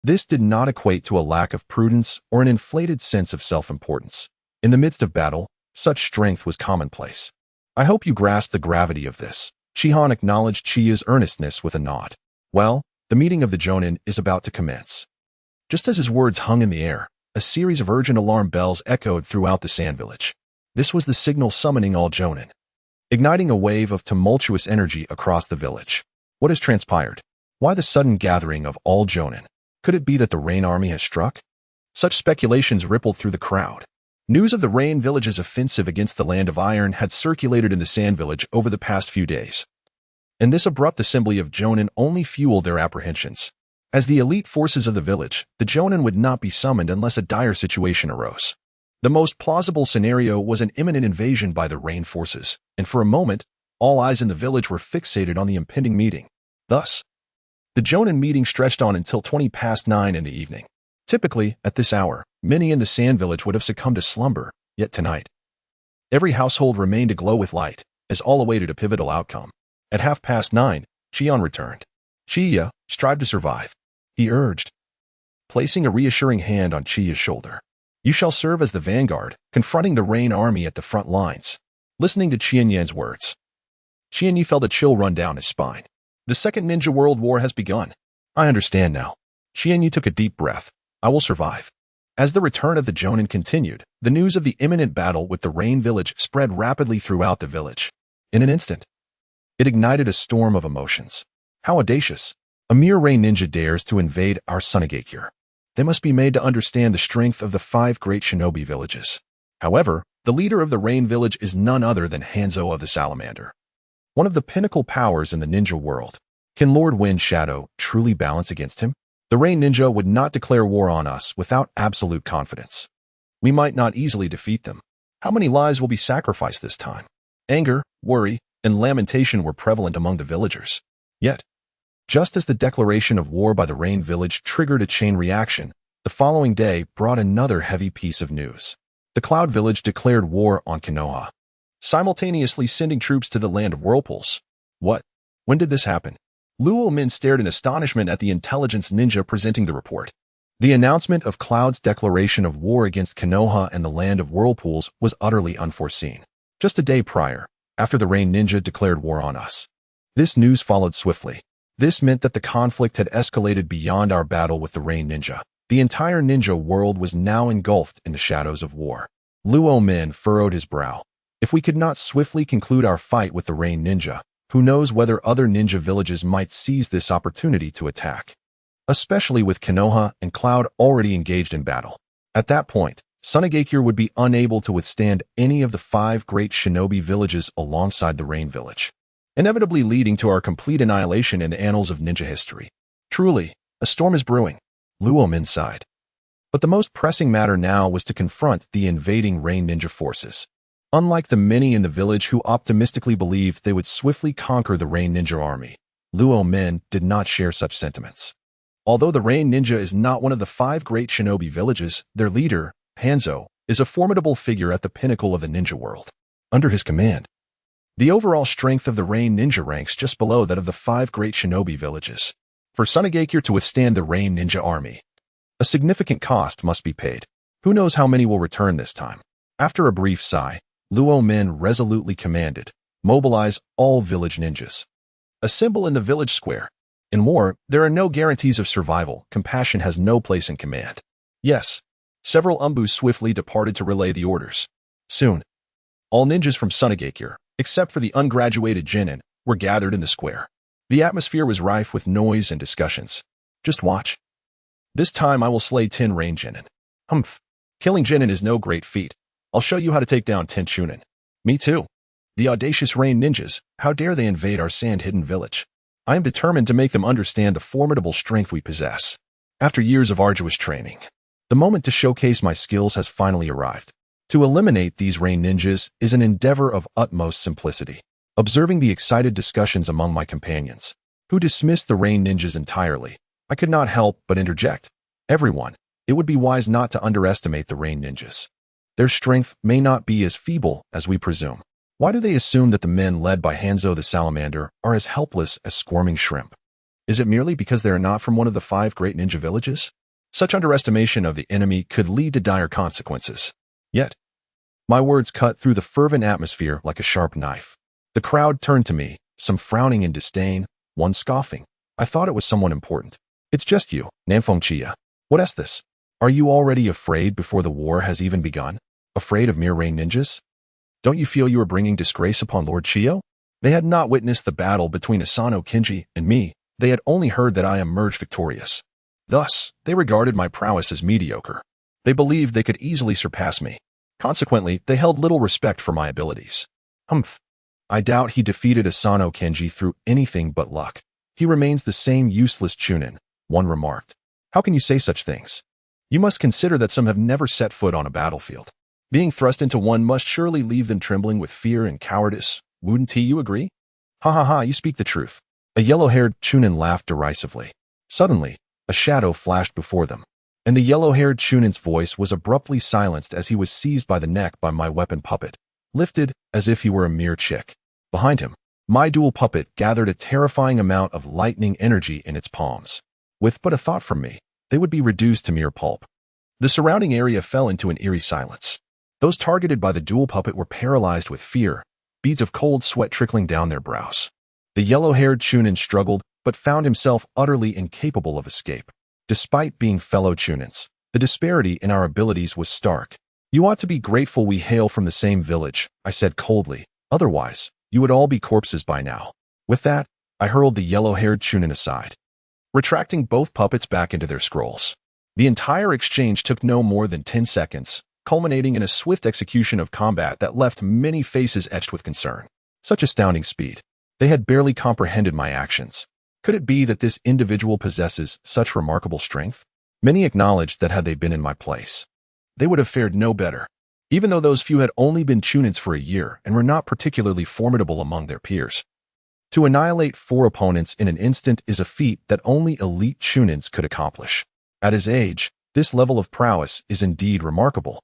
this did not equate to a lack of prudence or an inflated sense of self-importance. In the midst of battle, such strength was commonplace. I hope you grasp the gravity of this. Chihan acknowledged Chiyo's earnestness with a nod. Well, the meeting of the Jonin is about to commence. Just as his words hung in the air, a series of urgent alarm bells echoed throughout the Sand Village. This was the signal summoning all Jonin, igniting a wave of tumultuous energy across the village. What has transpired? Why the sudden gathering of all Jonin? Could it be that the Rain Army has struck? Such speculations rippled through the crowd. News of the Rain Village's offensive against the Land of Iron had circulated in the Sand Village over the past few days, and this abrupt assembly of Jonin only fueled their apprehensions. As the elite forces of the village, the Jonin would not be summoned unless a dire situation arose. The most plausible scenario was an imminent invasion by the Rain forces, and for a moment, all eyes in the village were fixated on the impending meeting. Thus, the Jonin meeting stretched on until 9:20 in the evening. Typically, at this hour, many in the Sand Village would have succumbed to slumber, yet tonight, every household remained aglow with light, as all awaited a pivotal outcome. At 9:30, Chiyo returned. Chiyo, strive to survive, he urged, placing a reassuring hand on Chiyo's shoulder. You shall serve as the vanguard, confronting the Rain Army at the front lines. Listening to Chiyo's words, Chiyo felt a chill run down his spine. The Second Ninja World War has begun. I understand now. Chiyo took a deep breath. I will survive. As the return of the Jonin continued, the news of the imminent battle with the Rain Village spread rapidly throughout the village. In an instant, it ignited a storm of emotions. How audacious! A mere Rain ninja dares to invade our Sunagakure. They must be made to understand the strength of the 5 great shinobi villages. However, the leader of the Rain Village is none other than Hanzo of the Salamander, one of the pinnacle powers in the ninja world. Can Lord Wind Shadow truly balance against him? The Rain Ninja would not declare war on us without absolute confidence. We might not easily defeat them. How many lives will be sacrificed this time? Anger, worry, and lamentation were prevalent among the villagers. Yet, just as the declaration of war by the Rain Village triggered a chain reaction, the following day brought another heavy piece of news. The Cloud Village declared war on Konoha, simultaneously sending troops to the Land of Whirlpools. What? When did this happen? Luo Min stared in astonishment at the intelligence ninja presenting the report. The announcement of Cloud's declaration of war against Konoha and the Land of Whirlpools was utterly unforeseen. Just a day prior, after the Rain Ninja declared war on us, this news followed swiftly. This meant that the conflict had escalated beyond our battle with the Rain Ninja. The entire ninja world was now engulfed in the shadows of war. Luo Min furrowed his brow. If we could not swiftly conclude our fight with the Rain Ninja, who knows whether other ninja villages might seize this opportunity to attack. Especially with Konoha and Cloud already engaged in battle. At that point, Sunagakure would be unable to withstand any of the 5 great shinobi villages alongside the Rain Village, inevitably leading to our complete annihilation in the annals of ninja history. Truly, a storm is brewing. Luo Min sighed. But the most pressing matter now was to confront the invading Rain Ninja forces. Unlike the many in the village who optimistically believed they would swiftly conquer the Rain Ninja army, Luo Min did not share such sentiments. Although the Rain Ninja is not one of the 5 great shinobi villages, their leader, Hanzo, is a formidable figure at the pinnacle of the ninja world. Under his command, the overall strength of the Rain Ninja ranks just below that of the 5 great shinobi villages. For Sunagakure to withstand the Rain Ninja army, a significant cost must be paid. Who knows how many will return this time? After a brief sigh, Luo Min resolutely commanded, mobilize all village ninjas. Assemble in the village square. In war, there are no guarantees of survival. Compassion has no place in command. Yes, several Umbus swiftly departed to relay the orders. Soon, all ninjas from Sunagakure, except for the ungraduated Genin, were gathered in the square. The atmosphere was rife with noise and discussions. Just watch. This time I will slay 10 Rain Genin. Humph. Killing Genin is no great feat. I'll show you how to take down 10 chūnin. Me too. The audacious Rain Ninjas, how dare they invade our sand-hidden village? I am determined to make them understand the formidable strength we possess. After years of arduous training, the moment to showcase my skills has finally arrived. To eliminate these Rain Ninjas is an endeavor of utmost simplicity. Observing the excited discussions among my companions, who dismissed the Rain Ninjas entirely, I could not help but interject. Everyone, it would be wise not to underestimate the Rain Ninjas. Their strength may not be as feeble as we presume. Why do they assume that the men led by Hanzo the Salamander are as helpless as squirming shrimp? Is it merely because they are not from one of the 5 great ninja villages? Such underestimation of the enemy could lead to dire consequences. Yet, my words cut through the fervent atmosphere like a sharp knife. The crowd turned to me, some frowning in disdain, one scoffing. I thought it was someone important. It's just you, Namfeng Chiyo. What is this? Are you already afraid before the war has even begun? Afraid of mere Rain Ninjas? Don't you feel you are bringing disgrace upon Lord Chiyo? They had not witnessed the battle between Asano Kinji and me. They had only heard that I emerged victorious. Thus, they regarded my prowess as mediocre. They believed they could easily surpass me. Consequently, they held little respect for my abilities. Humph. I doubt he defeated Asano Kinji through anything but luck. He remains the same useless chūnin, one remarked. How can you say such things? You must consider that some have never set foot on a battlefield. Being thrust into one must surely leave them trembling with fear and cowardice. Wouldn't you agree? Ha ha ha, you speak the truth. A yellow-haired chūnin laughed derisively. Suddenly, a shadow flashed before them, and the yellow-haired chūnin's voice was abruptly silenced as he was seized by the neck by my weapon puppet, lifted as if he were a mere chick. Behind him, my dual puppet gathered a terrifying amount of lightning energy in its palms. With but a thought from me, they would be reduced to mere pulp. The surrounding area fell into an eerie silence. Those targeted by the dual puppet were paralyzed with fear, beads of cold sweat trickling down their brows. The yellow-haired chūnin struggled, but found himself utterly incapable of escape. Despite being fellow chūnins, the disparity in our abilities was stark. You ought to be grateful we hail from the same village, I said coldly. Otherwise, you would all be corpses by now. With that, I hurled the yellow-haired chūnin aside, retracting both puppets back into their scrolls. The entire exchange took no more than 10 seconds, culminating in a swift execution of combat that left many faces etched with concern. Such astounding speed. They had barely comprehended my actions. Could it be that this individual possesses such remarkable strength? Many acknowledged that had they been in my place, they would have fared no better, even though those few had only been chūnins for a year and were not particularly formidable among their peers. To annihilate 4 opponents in an instant is a feat that only elite chūnins could accomplish. At his age, this level of prowess is indeed remarkable,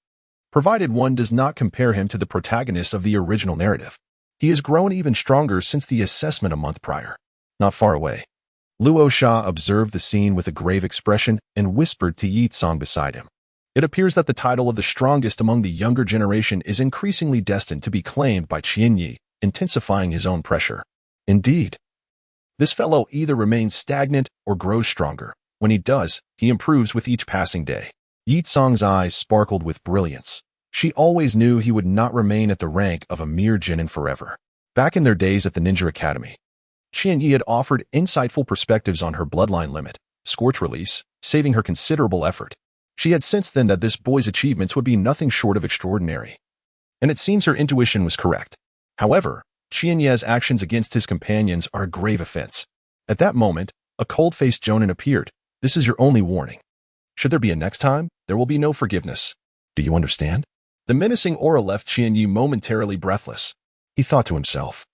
provided one does not compare him to the protagonist of the original narrative. He has grown even stronger since the assessment a month prior. Not far away, Luo Sha observed the scene with a grave expression and whispered to Yi Tsong beside him. It appears that the title of the strongest among the younger generation is increasingly destined to be claimed by Qian Yi, intensifying his own pressure. Indeed. This fellow either remains stagnant or grows stronger. When he does, he improves with each passing day. Yi Tsong's eyes sparkled with brilliance. She always knew he would not remain at the rank of a mere genin forever. Back in their days at the Ninja Academy, Qian Yi had offered insightful perspectives on her bloodline limit, scorch release, saving her considerable effort. She had sensed then that this boy's achievements would be nothing short of extraordinary. And it seems her intuition was correct. However, Qian Yi's actions against his companions are a grave offense. At that moment, a cold-faced jonin appeared. This is your only warning. Should there be a next time, there will be no forgiveness. Do you understand? The menacing aura left Qian Yi momentarily breathless. He thought to himself.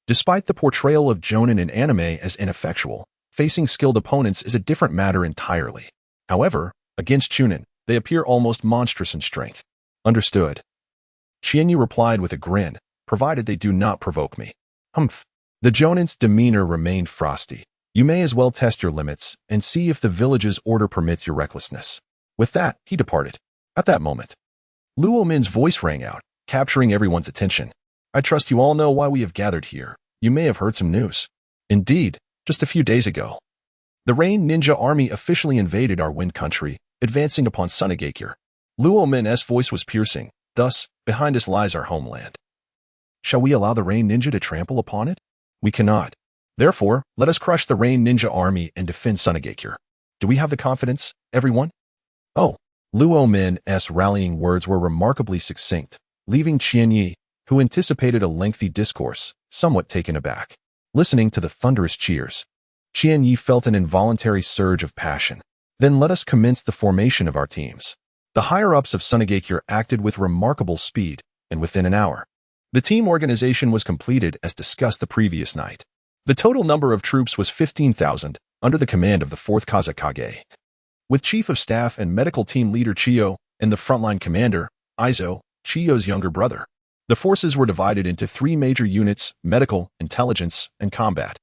Despite the portrayal of jonin in anime as ineffectual, facing skilled opponents is a different matter entirely. However, against chūnin, they appear almost monstrous in strength. Understood. Qian Yi replied with a grin, provided they do not provoke me. Humph. The jonin's demeanor remained frosty. You may as well test your limits and see if the village's order permits your recklessness. With that, he departed. At that moment, Luo Min's voice rang out, capturing everyone's attention. I trust you all know why we have gathered here. You may have heard some news. Indeed, just a few days ago, the Rain Ninja Army officially invaded our Wind Country, advancing upon Sunagakure. Luo Min's voice was piercing. Thus, behind us lies our homeland. Shall we allow the Rain Ninja to trample upon it? We cannot. Therefore, let us crush the Rain Ninja Army and defend Sunagakure. Do we have the confidence, everyone? Oh, Luo Min's rallying words were remarkably succinct, leaving Qian Yi, who anticipated a lengthy discourse, somewhat taken aback. Listening to the thunderous cheers, Qian Yi felt an involuntary surge of passion. Then let us commence the formation of our teams. The higher-ups of Sunagakure acted with remarkable speed, and within an hour, the team organization was completed as discussed the previous night. The total number of troops was 15,000, under the command of the 4th Kazakage. With Chief of Staff and Medical Team Leader Chiyo, and the frontline commander, Izo, Chiyo's younger brother. The forces were divided into 3 major units: medical, intelligence, and combat.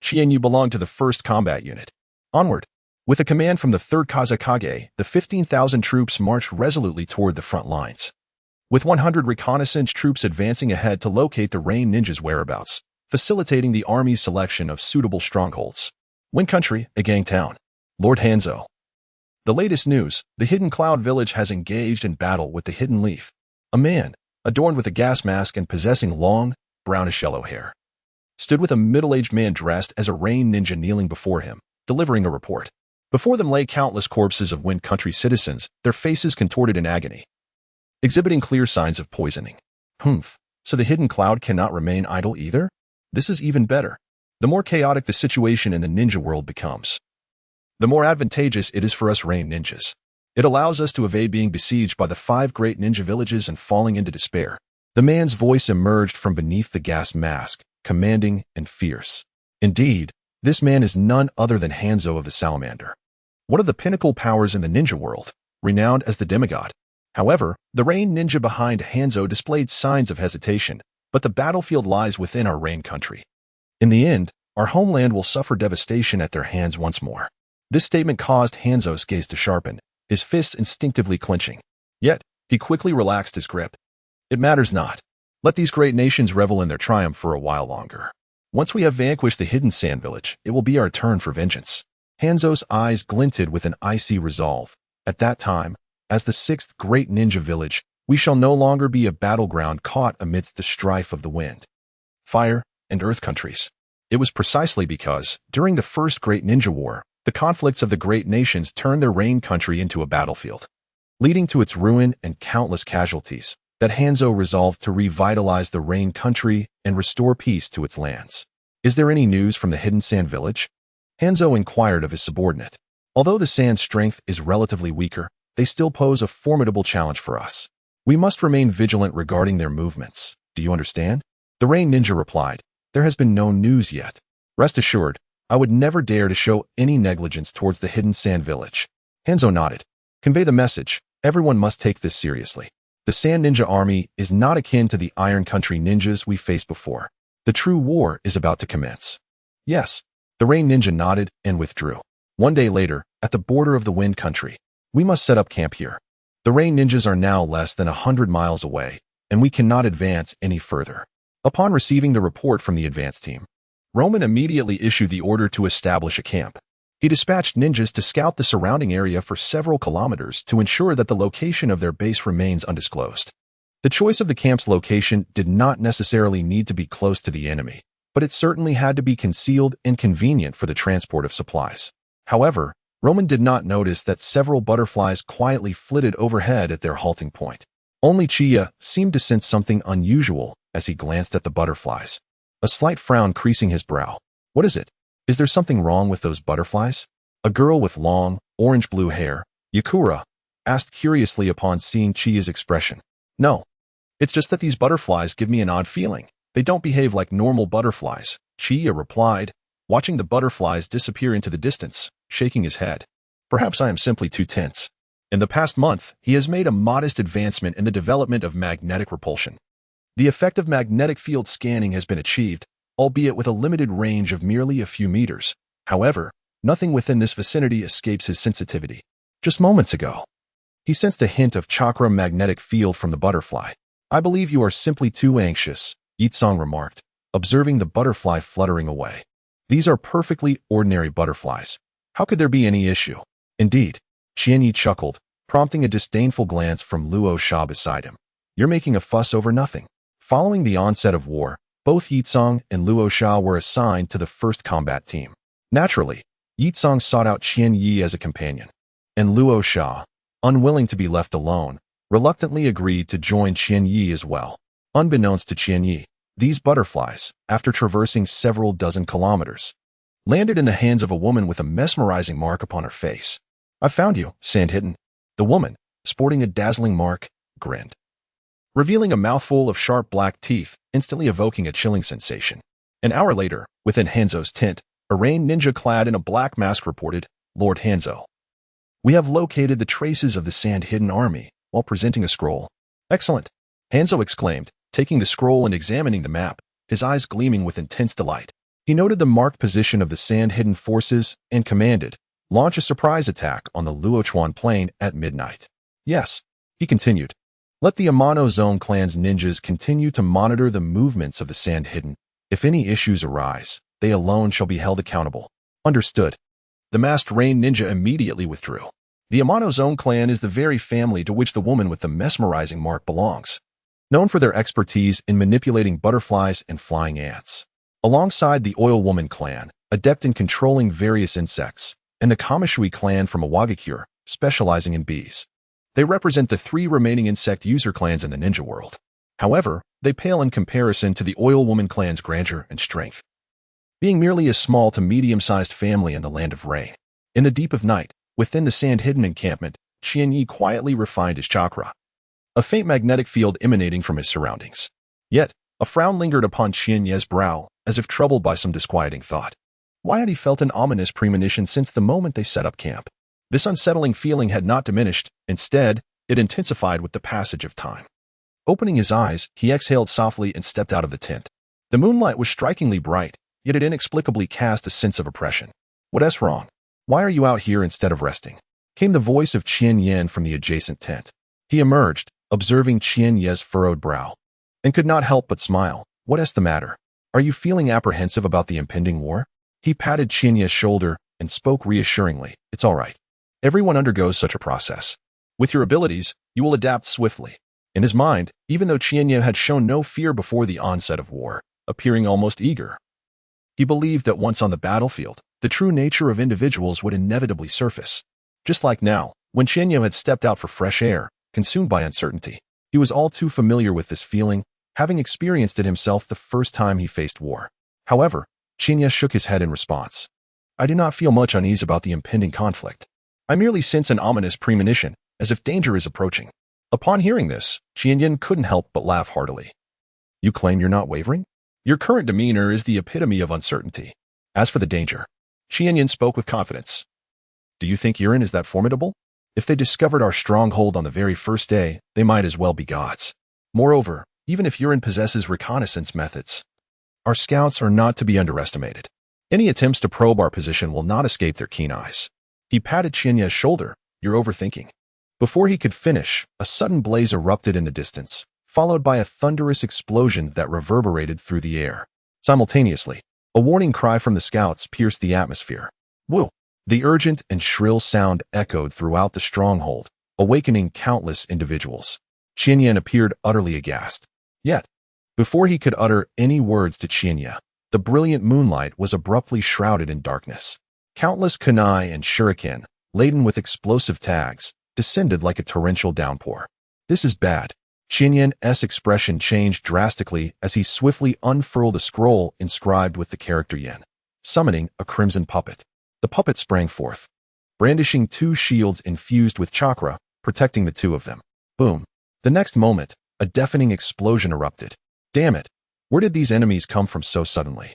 Qian Yi belonged to the 1st Combat Unit. Onward. With a command from the 3rd Kazakage, the 15,000 troops marched resolutely toward the front lines. With 100 reconnaissance troops advancing ahead to locate the Rain Ninja's whereabouts, facilitating the army's selection of suitable strongholds. Wind Country, a gang town. Lord Hanzo. The latest news, the Hidden Cloud Village has engaged in battle with the Hidden Leaf. A man, adorned with a gas mask and possessing long, brownish-yellow hair, stood with a middle-aged man dressed as a Rain Ninja kneeling before him, delivering a report. Before them lay countless corpses of Wind Country citizens, their faces contorted in agony, exhibiting clear signs of poisoning. Humph, so the Hidden Cloud cannot remain idle either? This is even better. The more chaotic the situation in the ninja world becomes, the more advantageous it is for us Rain Ninjas. It allows us to evade being besieged by the 5 great ninja villages and falling into despair. The man's voice emerged from beneath the gas mask, commanding and fierce. Indeed, this man is none other than Hanzo of the Salamander, one of the pinnacle powers in the ninja world, renowned as the demigod. However, the Rain Ninja behind Hanzo displayed signs of hesitation, but the battlefield lies within our Rain Country. In the end, our homeland will suffer devastation at their hands once more. This statement caused Hanzo's gaze to sharpen, his fists instinctively clenching. Yet, he quickly relaxed his grip. It matters not. Let these great nations revel in their triumph for a while longer. Once we have vanquished the Hidden Sand Village, it will be our turn for vengeance. Hanzo's eyes glinted with an icy resolve. At that time, as the 6th great ninja village, we shall no longer be a battleground caught amidst the strife of the wind, fire, and earth countries. It was precisely because, during the first great ninja war, the conflicts of the great nations turned their Rain Country into a battlefield, leading to its ruin and countless casualties, that Hanzo resolved to revitalize the Rain Country and restore peace to its lands. Is there any news from the Hidden Sand Village? Hanzo inquired of his subordinate. Although the sand's strength is relatively weaker, they still pose a formidable challenge for us. We must remain vigilant regarding their movements. Do you understand? The Rain Ninja replied, There has been no news yet. Rest assured, I would never dare to show any negligence towards the Hidden Sand Village. Hanzo nodded. Convey the message. Everyone must take this seriously. The Sand Ninja Army is not akin to the Iron Country ninjas we faced before. The true war is about to commence. Yes. The Rain Ninja nodded and withdrew. One day later, at the border of the Wind Country, we must set up camp here. The Rain Ninjas are now less than 100 miles away, and we cannot advance any further. Upon receiving the report from the advance team, Roman immediately issued the order to establish a camp. He dispatched ninjas to scout the surrounding area for several kilometers to ensure that the location of their base remains undisclosed. The choice of the camp's location did not necessarily need to be close to the enemy, but it certainly had to be concealed and convenient for the transport of supplies. However, Roman did not notice that several butterflies quietly flitted overhead at their halting point. Only Chiyo seemed to sense something unusual as he glanced at the butterflies, a slight frown creasing his brow. What is it? Is there something wrong with those butterflies? A girl with long, orange-blue hair, Yakura, asked curiously upon seeing Chiyo's expression. No. It's just that these butterflies give me an odd feeling. They don't behave like normal butterflies, Chiyo replied, watching the butterflies disappear into the distance, shaking his head. Perhaps I am simply too tense. In the past month, he has made a modest advancement in the development of magnetic repulsion. The effect of magnetic field scanning has been achieved, albeit with a limited range of merely a few meters. However, nothing within this vicinity escapes his sensitivity. Just moments ago, he sensed a hint of chakra magnetic field from the butterfly. I believe you are simply too anxious, Yitsong remarked, observing the butterfly fluttering away. These are perfectly ordinary butterflies. How could there be any issue? Indeed, Qianyi chuckled, prompting a disdainful glance from Luo Sha beside him. You're making a fuss over nothing. Following the onset of war, both Yitsong and Luo Sha were assigned to the first combat team. Naturally, Yitsong sought out Qianyi as a companion, and Luo Sha, unwilling to be left alone, reluctantly agreed to join Qianyi as well. Unbeknownst to Qianyi, these butterflies, after traversing several dozen kilometers, landed in the hands of a woman with a mesmerizing mark upon her face. I found you, Sandhitten. The woman, sporting a dazzling mark, grinned, revealing a mouthful of sharp black teeth, instantly evoking a chilling sensation. An hour later, within Hanzo's tent, a rain ninja clad in a black mask reported, Lord Hanzo. We have located the traces of the Sand-Hidden army, while presenting a scroll. Excellent, Hanzo exclaimed, taking the scroll and examining the map, his eyes gleaming with intense delight. He noted the marked position of the Sand-Hidden forces and commanded, launch a surprise attack on the Luochuan plain at midnight. Yes, he continued. Let the Amano Zone clan's ninjas continue to monitor the movements of the Sand-Hidden. If any issues arise, they alone shall be held accountable. Understood. The masked rain ninja immediately withdrew. The Amano Zone clan is the very family to which the woman with the mesmerizing mark belongs, known for their expertise in manipulating butterflies and flying ants. Alongside the Oil Woman clan, adept in controlling various insects, and the Kamashui clan from Awagakure, specializing in bees. They represent the three remaining insect user clans in the ninja world. However, they pale in comparison to the Oil Woman clan's grandeur and strength, being merely a small to medium-sized family in the land of rain. In the deep of night, within the Sand-Hidden encampment, Qianyi quietly refined his chakra, a faint magnetic field emanating from his surroundings. Yet, a frown lingered upon Qianyi's brow, as if troubled by some disquieting thought. Why had he felt an ominous premonition since the moment they set up camp? This unsettling feeling had not diminished. Instead, it intensified with the passage of time. Opening his eyes, he exhaled softly and stepped out of the tent. The moonlight was strikingly bright, yet it inexplicably cast a sense of oppression. What's wrong? Why are you out here instead of resting? Came the voice of Qian Yan from the adjacent tent. He emerged, observing Qian Ye's furrowed brow, and could not help but smile. What's the matter? Are you feeling apprehensive about the impending war? He patted Qian Ye's shoulder and spoke reassuringly. It's all right. Everyone undergoes such a process. With your abilities, you will adapt swiftly. In his mind, even though Qian Ye had shown no fear before the onset of war, appearing almost eager, he believed that once on the battlefield, the true nature of individuals would inevitably surface. Just like now, when Qian Ye had stepped out for fresh air, consumed by uncertainty. He was all too familiar with this feeling, having experienced it himself the first time he faced war. However, Qian Ye shook his head in response. I do not feel much unease about the impending conflict. I merely sense an ominous premonition, as if danger is approaching. Upon hearing this, Qian Yin couldn't help but laugh heartily. You claim you're not wavering? Your current demeanor is the epitome of uncertainty. As for the danger, Qian Yin spoke with confidence. Do you think Yurin is that formidable? If they discovered our stronghold on the very first day, they might as well be gods. Moreover, even if Yurin possesses reconnaissance methods, our scouts are not to be underestimated. Any attempts to probe our position will not escape their keen eyes. He patted Qianya's shoulder. You're overthinking. Before he could finish, a sudden blaze erupted in the distance, followed by a thunderous explosion that reverberated through the air. Simultaneously, A warning cry from the scouts pierced the atmosphere. Woo! The urgent and shrill sound echoed throughout the stronghold, awakening countless individuals. Chinya appeared utterly aghast. Yet, before he could utter any words to Chinya, the brilliant moonlight was abruptly shrouded in darkness. Countless kunai and shuriken, laden with explosive tags, descended like a torrential downpour. This is bad. Chinyan's expression changed drastically as he swiftly unfurled a scroll inscribed with the character yen, summoning a crimson puppet. The puppet sprang forth, brandishing two shields infused with chakra, protecting the two of them. Boom. The next moment, a deafening explosion erupted. Damn it. Where did these enemies come from so suddenly?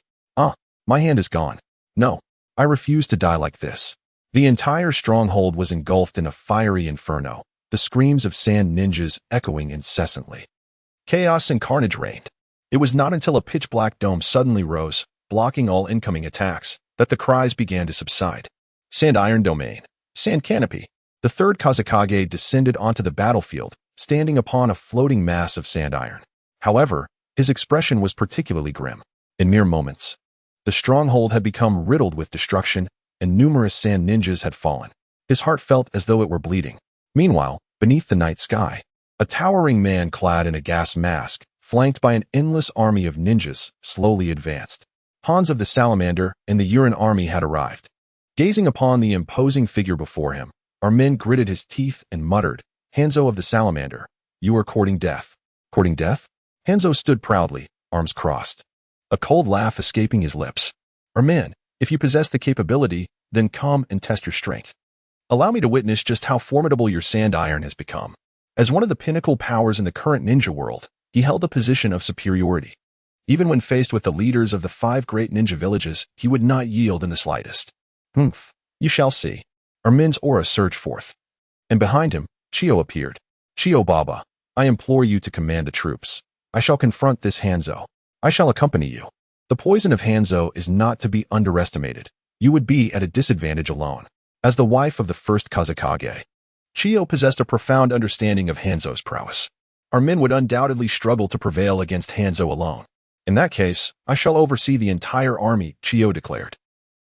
My hand is gone. No, I refuse to die like this. The entire stronghold was engulfed in a fiery inferno, the screams of sand ninjas echoing incessantly. Chaos and carnage reigned. It was not until a pitch-black dome suddenly rose, blocking all incoming attacks, that the cries began to subside. Sand Iron Domain. Sand Canopy. The third Kazekage descended onto the battlefield, standing upon a floating mass of sand iron. However, his expression was particularly grim. In mere moments, the stronghold had become riddled with destruction, and numerous sand ninjas had fallen. His heart felt as though it were bleeding. Meanwhile, beneath the night sky, a towering man clad in a gas mask, flanked by an endless army of ninjas, slowly advanced. Hans of the Salamander and the Urin army had arrived. Gazing upon the imposing figure before him, our men gritted his teeth and muttered, "Hanzo of the Salamander, you are courting death." Courting death? Hanzo stood proudly, arms crossed, a cold laugh escaping his lips. "Our men, if you possess the capability, then come and test your strength. Allow me to witness just how formidable your sand iron has become." As one of the pinnacle powers in the current ninja world, he held a position of superiority. Even when faced with the leaders of the 5 great ninja villages, he would not yield in the slightest. You shall see. Our men's aura surged forth. And behind him, Chiyo appeared. "Chiyo Baba, I implore you to command the troops. I shall confront this Hanzo. I shall accompany you. The poison of Hanzo is not to be underestimated. You would be at a disadvantage alone." As the wife of the first Kazekage, Chiyo possessed a profound understanding of Hanzo's prowess. Our men would undoubtedly struggle to prevail against Hanzo alone. "In that case, I shall oversee the entire army," Chiyo declared.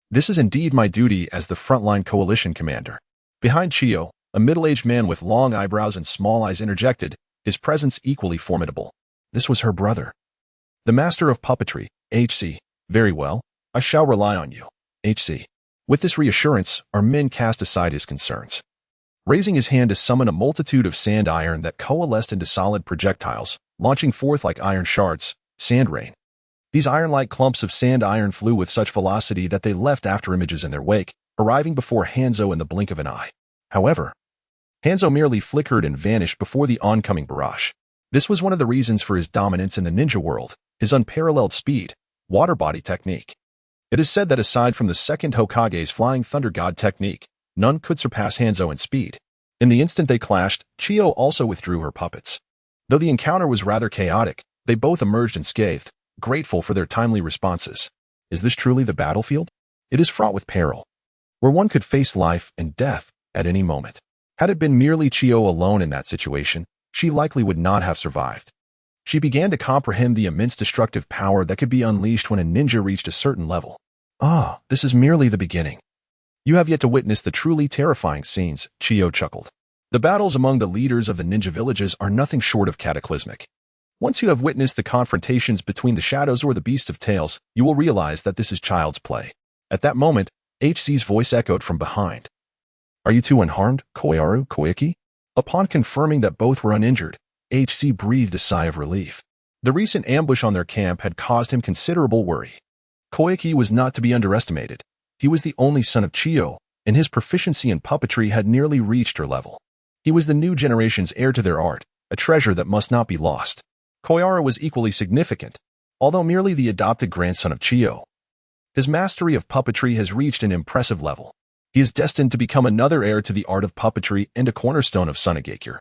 "This is indeed my duty as the frontline coalition commander." Behind Chiyo, a middle-aged man with long eyebrows and small eyes interjected, his presence equally formidable. This was her brother. "The master of puppetry, HC. Very well, I shall rely on you, HC." With this reassurance, our men cast aside his concerns. Raising his hand to summon a multitude of sand iron that coalesced into solid projectiles, launching forth like iron shards, sand rain. These iron-like clumps of sand iron flew with such velocity that they left afterimages in their wake, arriving before Hanzo in the blink of an eye. However, Hanzo merely flickered and vanished before the oncoming barrage. This was one of the reasons for his dominance in the ninja world, his unparalleled speed, water body technique. It is said that aside from the second Hokage's Flying Thunder God technique, none could surpass Hanzo in speed. In the instant they clashed, Chiyo also withdrew her puppets. Though the encounter was rather chaotic, they both emerged unscathed, grateful for their timely responses. Is this truly the battlefield? It is fraught with peril, where one could face life and death at any moment. Had it been merely Chiyo alone in that situation, she likely would not have survived. She began to comprehend the immense destructive power that could be unleashed when a ninja reached a certain level. This is merely the beginning. You have yet to witness the truly terrifying scenes, Chiyo chuckled. The battles among the leaders of the ninja villages are nothing short of cataclysmic. Once you have witnessed the confrontations between the shadows or the beasts of tales, you will realize that this is child's play. At that moment, HC's voice echoed from behind. "Are you two unharmed, Koyaru, Koyaki?" Upon confirming that both were uninjured, HC breathed a sigh of relief. The recent ambush on their camp had caused him considerable worry. Koyaki was not to be underestimated. He was the only son of Chiyo, and his proficiency in puppetry had nearly reached her level. He was the new generation's heir to their art, a treasure that must not be lost. Koyaru was equally significant, although merely the adopted grandson of Chiyo. His mastery of puppetry has reached an impressive level. He is destined to become another heir to the art of puppetry and a cornerstone of Sunagakure.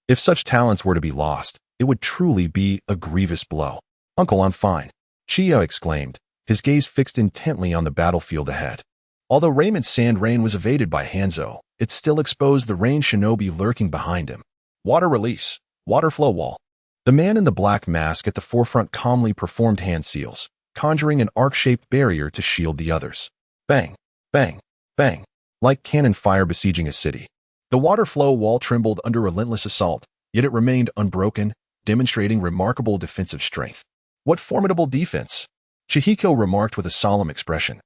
If such talents were to be lost, it would truly be a grievous blow. "Uncle, I'm fine," Chiyo exclaimed, his gaze fixed intently on the battlefield ahead. Although Raymond's sand rain was evaded by Hanzo, it still exposed the rain shinobi lurking behind him. "Water release, water flow wall." The man in the black mask at the forefront calmly performed hand seals, conjuring an arc-shaped barrier to shield the others. Bang, bang, bang, like cannon fire besieging a city. The water flow wall trembled under relentless assault, yet it remained unbroken, demonstrating remarkable defensive strength. What formidable defense! Chihiko remarked with a solemn expression.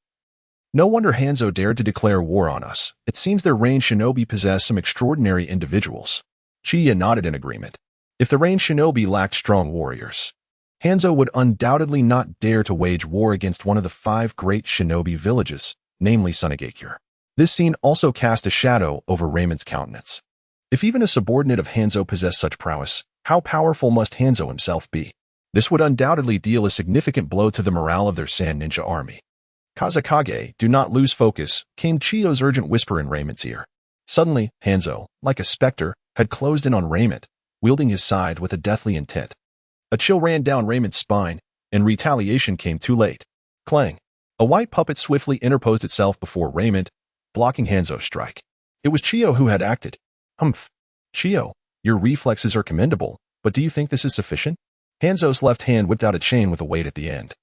No wonder Hanzo dared to declare war on us. It seems their ranged shinobi possess some extraordinary individuals. Chiyo nodded in agreement. If the ranged shinobi lacked strong warriors, Hanzo would undoubtedly not dare to wage war against one of the 5 great shinobi villages, namely Sunagakure. This scene also cast a shadow over Raymond's countenance. If even a subordinate of Hanzo possessed such prowess, how powerful must Hanzo himself be? This would undoubtedly deal a significant blow to the morale of their sand ninja army. Kazakage, do not lose focus, came Chiyo's urgent whisper in Raymond's ear. Suddenly, Hanzo, like a specter, had closed in on Raymond, wielding his scythe with a deathly intent. A chill ran down Raymond's spine, and retaliation came too late. Clang! A white puppet swiftly interposed itself before Raymond, blocking Hanzo's strike. It was Chiyo who had acted. Humph. Chiyo, your reflexes are commendable, but do you think this is sufficient? Hanzo's left hand whipped out a chain with a weight at the end,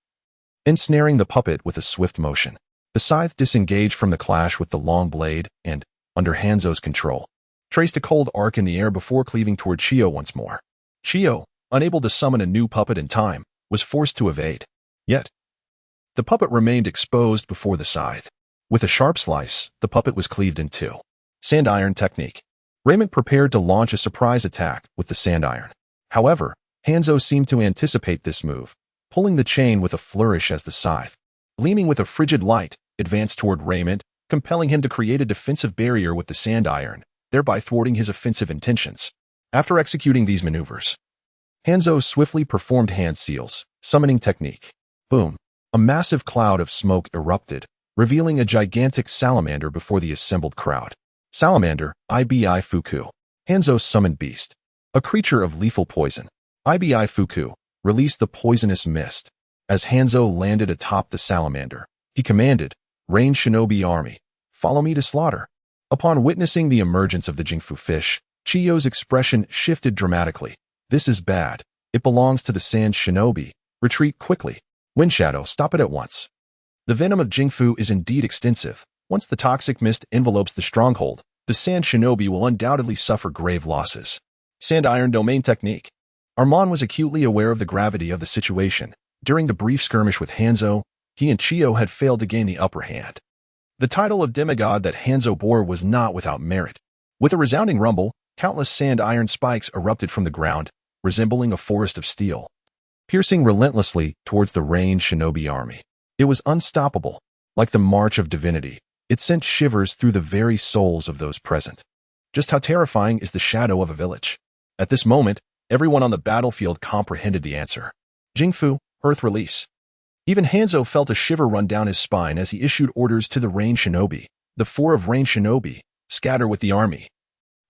ensnaring the puppet with a swift motion. The scythe disengaged from the clash with the long blade and, under Hanzo's control, traced a cold arc in the air before cleaving toward Chiyo once more. Chiyo, unable to summon a new puppet in time, was forced to evade. Yet, the puppet remained exposed before the scythe. With a sharp slice, the puppet was cleaved in two. Sand iron technique. Raymond prepared to launch a surprise attack with the sand iron. However, Hanzo seemed to anticipate this move, pulling the chain with a flourish as the scythe, gleaming with a frigid light, advanced toward Raymond, compelling him to create a defensive barrier with the sand iron, thereby thwarting his offensive intentions. After executing these maneuvers, Hanzo swiftly performed hand seals, summoning technique. Boom! A massive cloud of smoke erupted, revealing a gigantic salamander before the assembled crowd. Salamander, Ibi Fuku. Hanzo's summoned beast. A creature of lethal poison. Ibi Fuku released the poisonous mist. As Hanzo landed atop the salamander, he commanded, "Ranged shinobi army, follow me to slaughter." Upon witnessing the emergence of the Jingfu fish, Chiyo's expression shifted dramatically. This is bad. It belongs to the sand shinobi. Retreat quickly. Wind Shadow, stop it at once. The venom of Jingfu is indeed extensive. Once the toxic mist envelopes the stronghold, the sand shinobi will undoubtedly suffer grave losses. Sand iron domain technique. Armand was acutely aware of the gravity of the situation. During the brief skirmish with Hanzo, he and Chiyo had failed to gain the upper hand. The title of demigod that Hanzo bore was not without merit. With a resounding rumble, countless sand iron spikes erupted from the ground, resembling a forest of steel, piercing relentlessly towards the ranged shinobi army. It was unstoppable. Like the march of divinity, it sent shivers through the very souls of those present. Just how terrifying is the shadow of a village? At this moment, everyone on the battlefield comprehended the answer. Jingfu, Earth Release. Even Hanzo felt a shiver run down his spine as he issued orders to the ranged shinobi. The 4 of ranged shinobi, scatter with the army.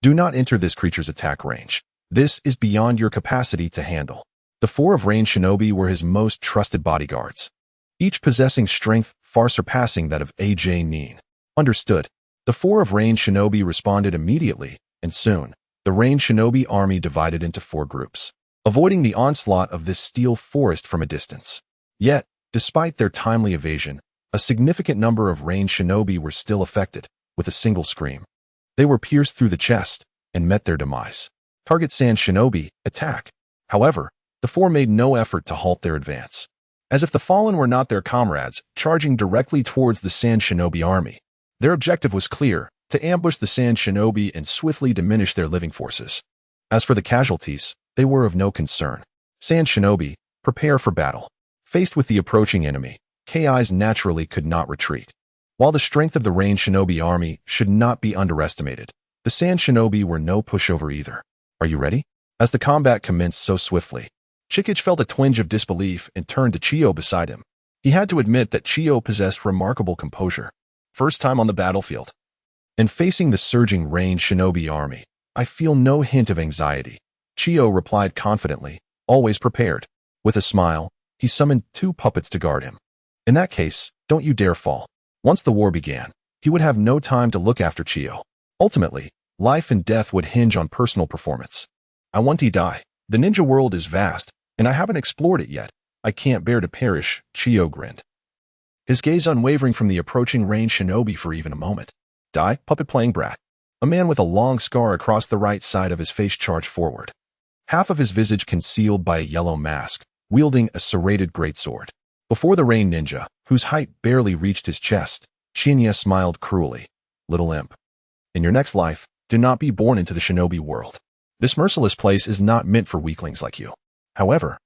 Do not enter this creature's attack range. This is beyond your capacity to handle. The 4 of ranged shinobi were his most trusted bodyguards, each possessing strength far surpassing that of AJ Nin. Understood. The 4 of ranged shinobi responded immediately, and soon, the ranged shinobi army divided into 4 groups, avoiding the onslaught of this steel forest from a distance. Yet, despite their timely evasion, a significant number of ranged shinobi were still affected. With a single scream, they were pierced through the chest and met their demise. Target sand shinobi, attack. However, the 4 made no effort to halt their advance. As if the fallen were not their comrades, charging directly towards the sand shinobi army. Their objective was clear, to ambush the sand shinobi and swiftly diminish their living forces. As for the casualties, they were of no concern. Sand shinobi, prepare for battle. Faced with the approaching enemy, KIs naturally could not retreat. While the strength of the ranged shinobi army should not be underestimated, the sand shinobi were no pushover either. Are you ready? As the combat commenced so swiftly, Chikich felt a twinge of disbelief and turned to Chiyo beside him. He had to admit that Chiyo possessed remarkable composure. First time on the battlefield, and facing the surging ranged shinobi army, I feel no hint of anxiety. Chiyo replied confidently, always prepared. With a smile, he summoned 2 puppets to guard him. In that case, don't you dare fall. Once the war began, he would have no time to look after Chiyo. Ultimately, life and death would hinge on personal performance. I want to die. The ninja world is vast, and I haven't explored it yet. I can't bear to perish, Chiyo grinned, his gaze unwavering from the approaching range shinobi for even a moment. Die, puppet-playing brat. A man with a long scar across the right side of his face charged forward, half of his visage concealed by a yellow mask, wielding a serrated greatsword. Before the rain ninja, whose height barely reached his chest, Chinya smiled cruelly. Little imp. In your next life, do not be born into the shinobi world. This merciless place is not meant for weaklings like you. However,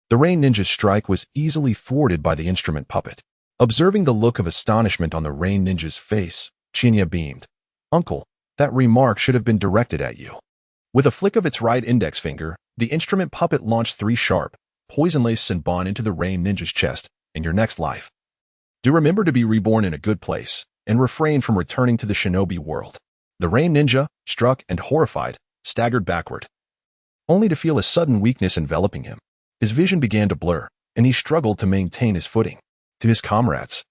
the rain ninja's strike was easily thwarted by the instrument puppet. Observing the look of astonishment on the rain ninja's face, Chinya beamed. Uncle, that remark should have been directed at you. With a flick of its right index finger, the instrument puppet launched 3 sharp, poison-laced senbon into the rain ninja's chest. In your next life, do remember to be reborn in a good place, and refrain from returning to the shinobi world. The rain ninja, struck and horrified, staggered backward, only to feel a sudden weakness enveloping him. His vision began to blur, and he struggled to maintain his footing. To his comrades,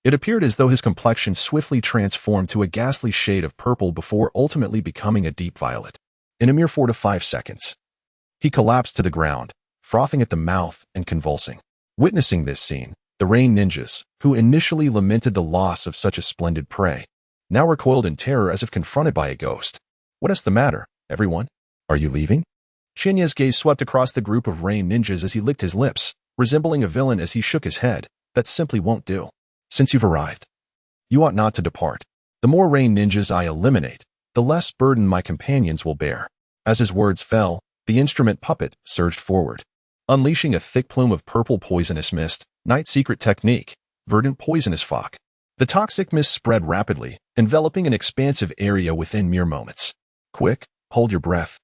it appeared as though his complexion swiftly transformed to a ghastly shade of purple before ultimately becoming a deep violet. In a mere 4 to 5 seconds, he collapsed to the ground, frothing at the mouth and convulsing. Witnessing this scene, the rain ninjas, who initially lamented the loss of such a splendid prey, now recoiled in terror as if confronted by a ghost. What is the matter, everyone? Are you leaving? Shinya's gaze swept across the group of rain ninjas as he licked his lips, resembling a villain as he shook his head. That simply won't do. Since you've arrived, you ought not to depart. The more rain ninjas I eliminate, the less burden my companions will bear. As his words fell, the instrument puppet surged forward, unleashing a thick plume of purple poisonous mist, night secret technique, verdant poisonous fog. The toxic mist spread rapidly, enveloping an expansive area within mere moments. Quick, hold your breath.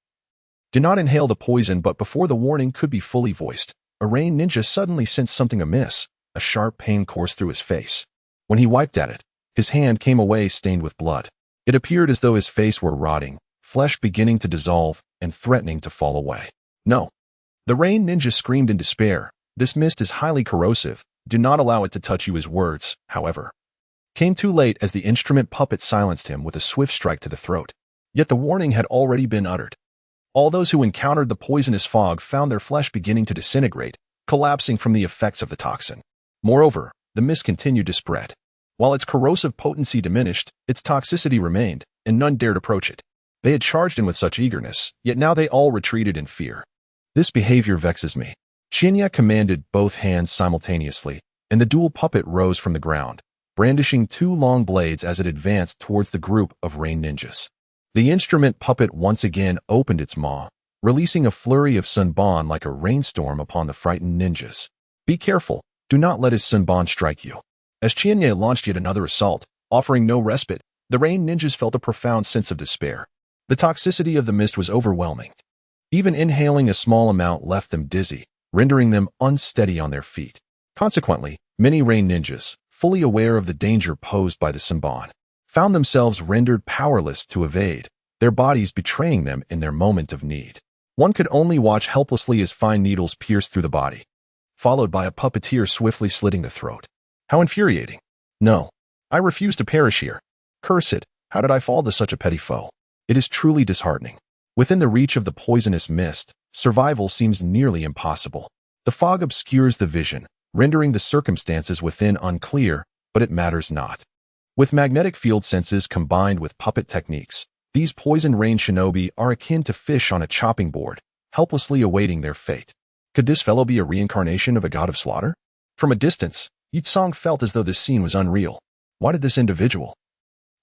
Do not inhale the poison, but before the warning could be fully voiced, a rain ninja suddenly sensed something amiss. A sharp pain coursed through his face. When he wiped at it, his hand came away stained with blood. It appeared as though his face were rotting, flesh beginning to dissolve and threatening to fall away. No. The rain ninja screamed in despair. This mist is highly corrosive. Do not allow it to touch you. His words, however, came too late as the instrument puppet silenced him with a swift strike to the throat. Yet the warning had already been uttered. All those who encountered the poisonous fog found their flesh beginning to disintegrate, collapsing from the effects of the toxin. Moreover, the mist continued to spread. While its corrosive potency diminished, its toxicity remained, and none dared approach it. They had charged in with such eagerness, yet now they all retreated in fear. This behavior vexes me. Shinya commanded both hands simultaneously, and the dual puppet rose from the ground, brandishing 2 long blades as it advanced towards the group of rain ninjas. The instrument puppet once again opened its maw, releasing a flurry of senbon like a rainstorm upon the frightened ninjas. Be careful. Do not let his senbon strike you. As Chinya launched yet another assault, offering no respite, the rain ninjas felt a profound sense of despair. The toxicity of the mist was overwhelming. Even inhaling a small amount left them dizzy, rendering them unsteady on their feet. Consequently, many rain ninjas, fully aware of the danger posed by the senbon, found themselves rendered powerless to evade, their bodies betraying them in their moment of need. One could only watch helplessly as fine needles pierced through the body, followed by a puppeteer swiftly slitting the throat. How infuriating. No, I refuse to perish here. Curse it, how did I fall to such a petty foe? It is truly disheartening. Within the reach of the poisonous mist, survival seems nearly impossible. The fog obscures the vision, rendering the circumstances within unclear, but it matters not. With magnetic field senses combined with puppet techniques, these poison rain shinobi are akin to fish on a chopping board, helplessly awaiting their fate. Could this fellow be a reincarnation of a god of slaughter? From a distance, Yutsong felt as though this scene was unreal. Why did this individual,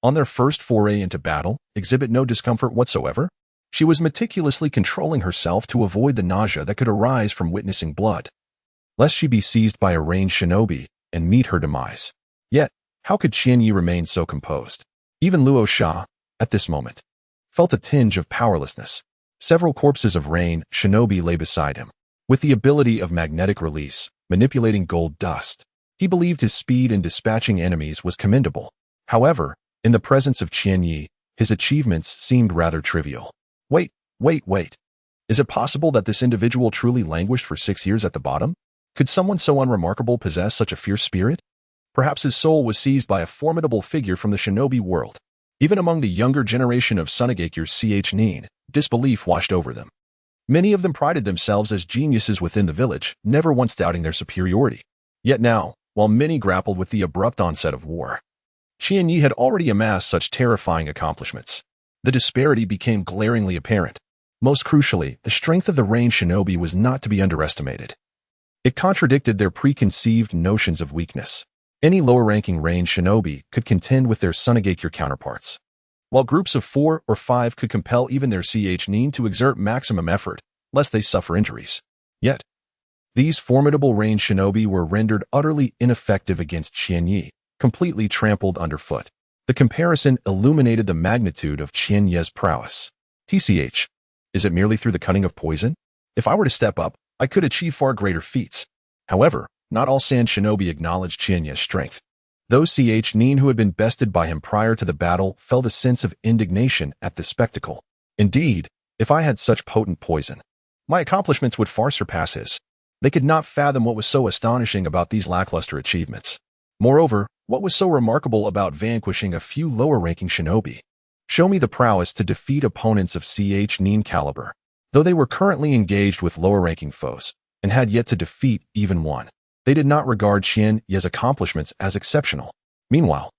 on their first foray into battle, exhibit no discomfort whatsoever? She was meticulously controlling herself to avoid the nausea that could arise from witnessing blood, lest she be seized by a rain shinobi and meet her demise. Yet, how could Qianyi remain so composed? Even Luo Sha, at this moment, felt a tinge of powerlessness. Several corpses of rain shinobi lay beside him. With the ability of magnetic release, manipulating gold dust, he believed his speed in dispatching enemies was commendable. However, in the presence of Qianyi, his achievements seemed rather trivial. Wait. Is it possible that this individual truly languished for 6 years at the bottom? Could someone so unremarkable possess such a fierce spirit? Perhaps his soul was seized by a formidable figure from the shinobi world. Even among the younger generation of Sunagakure's ch nin, disbelief washed over them. Many of them prided themselves as geniuses within the village, never once doubting their superiority. Yet now, while many grappled with the abrupt onset of war, Qianyi had already amassed such terrifying accomplishments. The disparity became glaringly apparent. Most crucially, the strength of the range shinobi was not to be underestimated. It contradicted their preconceived notions of weakness. Any lower-ranking range shinobi could contend with their Sunagakure counterparts, while groups of 4 or 5 could compel even their chūnin to exert maximum effort, lest they suffer injuries. Yet, these formidable range shinobi were rendered utterly ineffective against Qianyi, completely trampled underfoot. The comparison illuminated the magnitude of Qianyi's prowess. TCH. Is it merely through the cunning of poison? If I were to step up, I could achieve far greater feats. However, not all sand shinobi acknowledged Qianyi's strength. Those chūnin who had been bested by him prior to the battle felt a sense of indignation at the spectacle. Indeed, if I had such potent poison, my accomplishments would far surpass his. They could not fathom what was so astonishing about these lackluster achievements. Moreover, what was so remarkable about vanquishing a few lower-ranking shinobi? Show me the prowess to defeat opponents of chūnin caliber, though they were currently engaged with lower-ranking foes, and had yet to defeat even one. They did not regard Qianyi's accomplishments as exceptional. Meanwhile,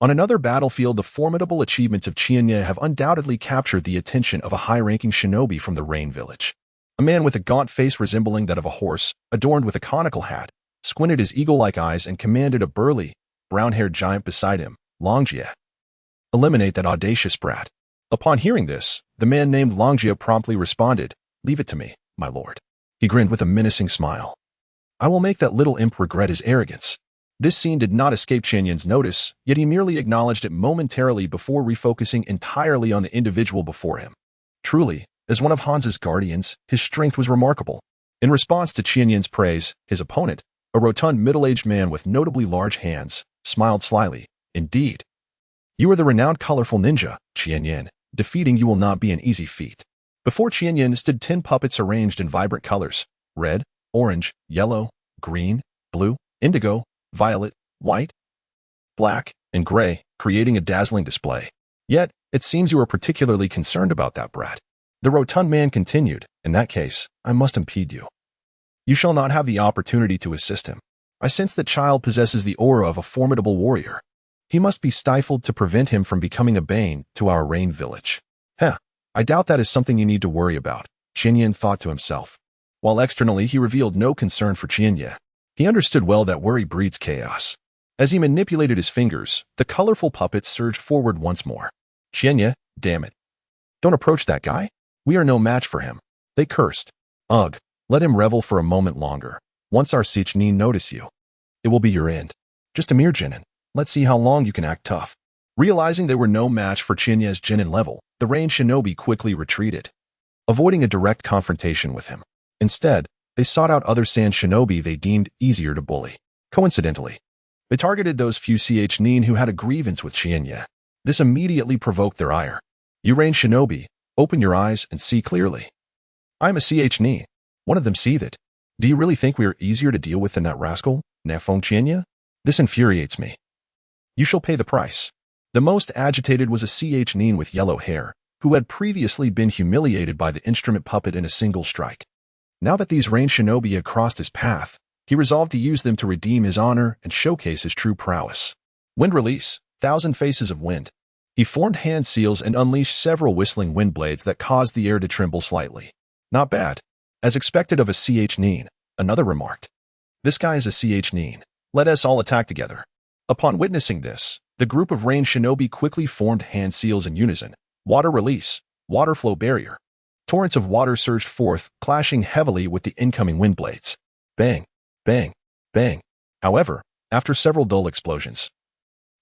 on another battlefield, the formidable achievements of Qianyi have undoubtedly captured the attention of a high-ranking shinobi from the Rain Village. A man with a gaunt face resembling that of a horse, adorned with a conical hat, squinted his eagle-like eyes and commanded a burly, brown-haired giant beside him, Longjie. Eliminate that audacious brat. Upon hearing this, the man named Longjie promptly responded, "Leave it to me, my lord." He grinned with a menacing smile. "I will make that little imp regret his arrogance." This scene did not escape Qianyin's notice, yet he merely acknowledged it momentarily before refocusing entirely on the individual before him. Truly, as one of Han's guardians, his strength was remarkable. In response to Qianyin's praise, his opponent, a rotund middle-aged man with notably large hands, smiled slyly. "Indeed. You are the renowned colorful ninja, Qianyin. Defeating you will not be an easy feat." Before Qianyin stood 10 puppets arranged in vibrant colors: red, orange, yellow, green, blue, indigo, violet, white, black, and gray, creating a dazzling display. "Yet, it seems you are particularly concerned about that brat." The rotund man continued, "In that case, I must impede you. You shall not have the opportunity to assist him. I sense that child possesses the aura of a formidable warrior. He must be stifled to prevent him from becoming a bane to our Rain Village." I doubt that is something you need to worry about, Qianyin thought to himself. While externally he revealed no concern for Qianyi, he understood well that worry breeds chaos. As he manipulated his fingers, the colorful puppets surged forward once more. "Qianyi, damn it. Don't approach that guy. We are no match for him," they cursed. "Ugh, let him revel for a moment longer. Once our chūnin notice you, it will be your end. Just a mere genin. Let's see how long you can act tough." Realizing they were no match for Qianyi's genin level, the range shinobi quickly retreated, avoiding a direct confrontation with him. Instead, they sought out other sand shinobi they deemed easier to bully. Coincidentally, they targeted those few chūnin who had a grievance with Qianyi. This immediately provoked their ire. "You range shinobi, open your eyes and see clearly." "I am a chūnin. One of them seethed. "Do you really think we are easier to deal with than that rascal, Nafeng Qianyi? This infuriates me. You shall pay the price." The most agitated was a chūnin with yellow hair, who had previously been humiliated by the instrument puppet in a single strike. Now that these range shinobi had crossed his path, he resolved to use them to redeem his honor and showcase his true prowess. Wind release, 1,000 faces of wind. He formed hand seals and unleashed several whistling wind blades that caused the air to tremble slightly. "Not bad. As expected of a chūnin," another remarked. "This guy is a chūnin. Let us all attack together." Upon witnessing this, the group of range shinobi quickly formed hand seals in unison. Water release, water flow barrier. Torrents of water surged forth, clashing heavily with the incoming wind blades. Bang, bang, bang. However, after several dull explosions,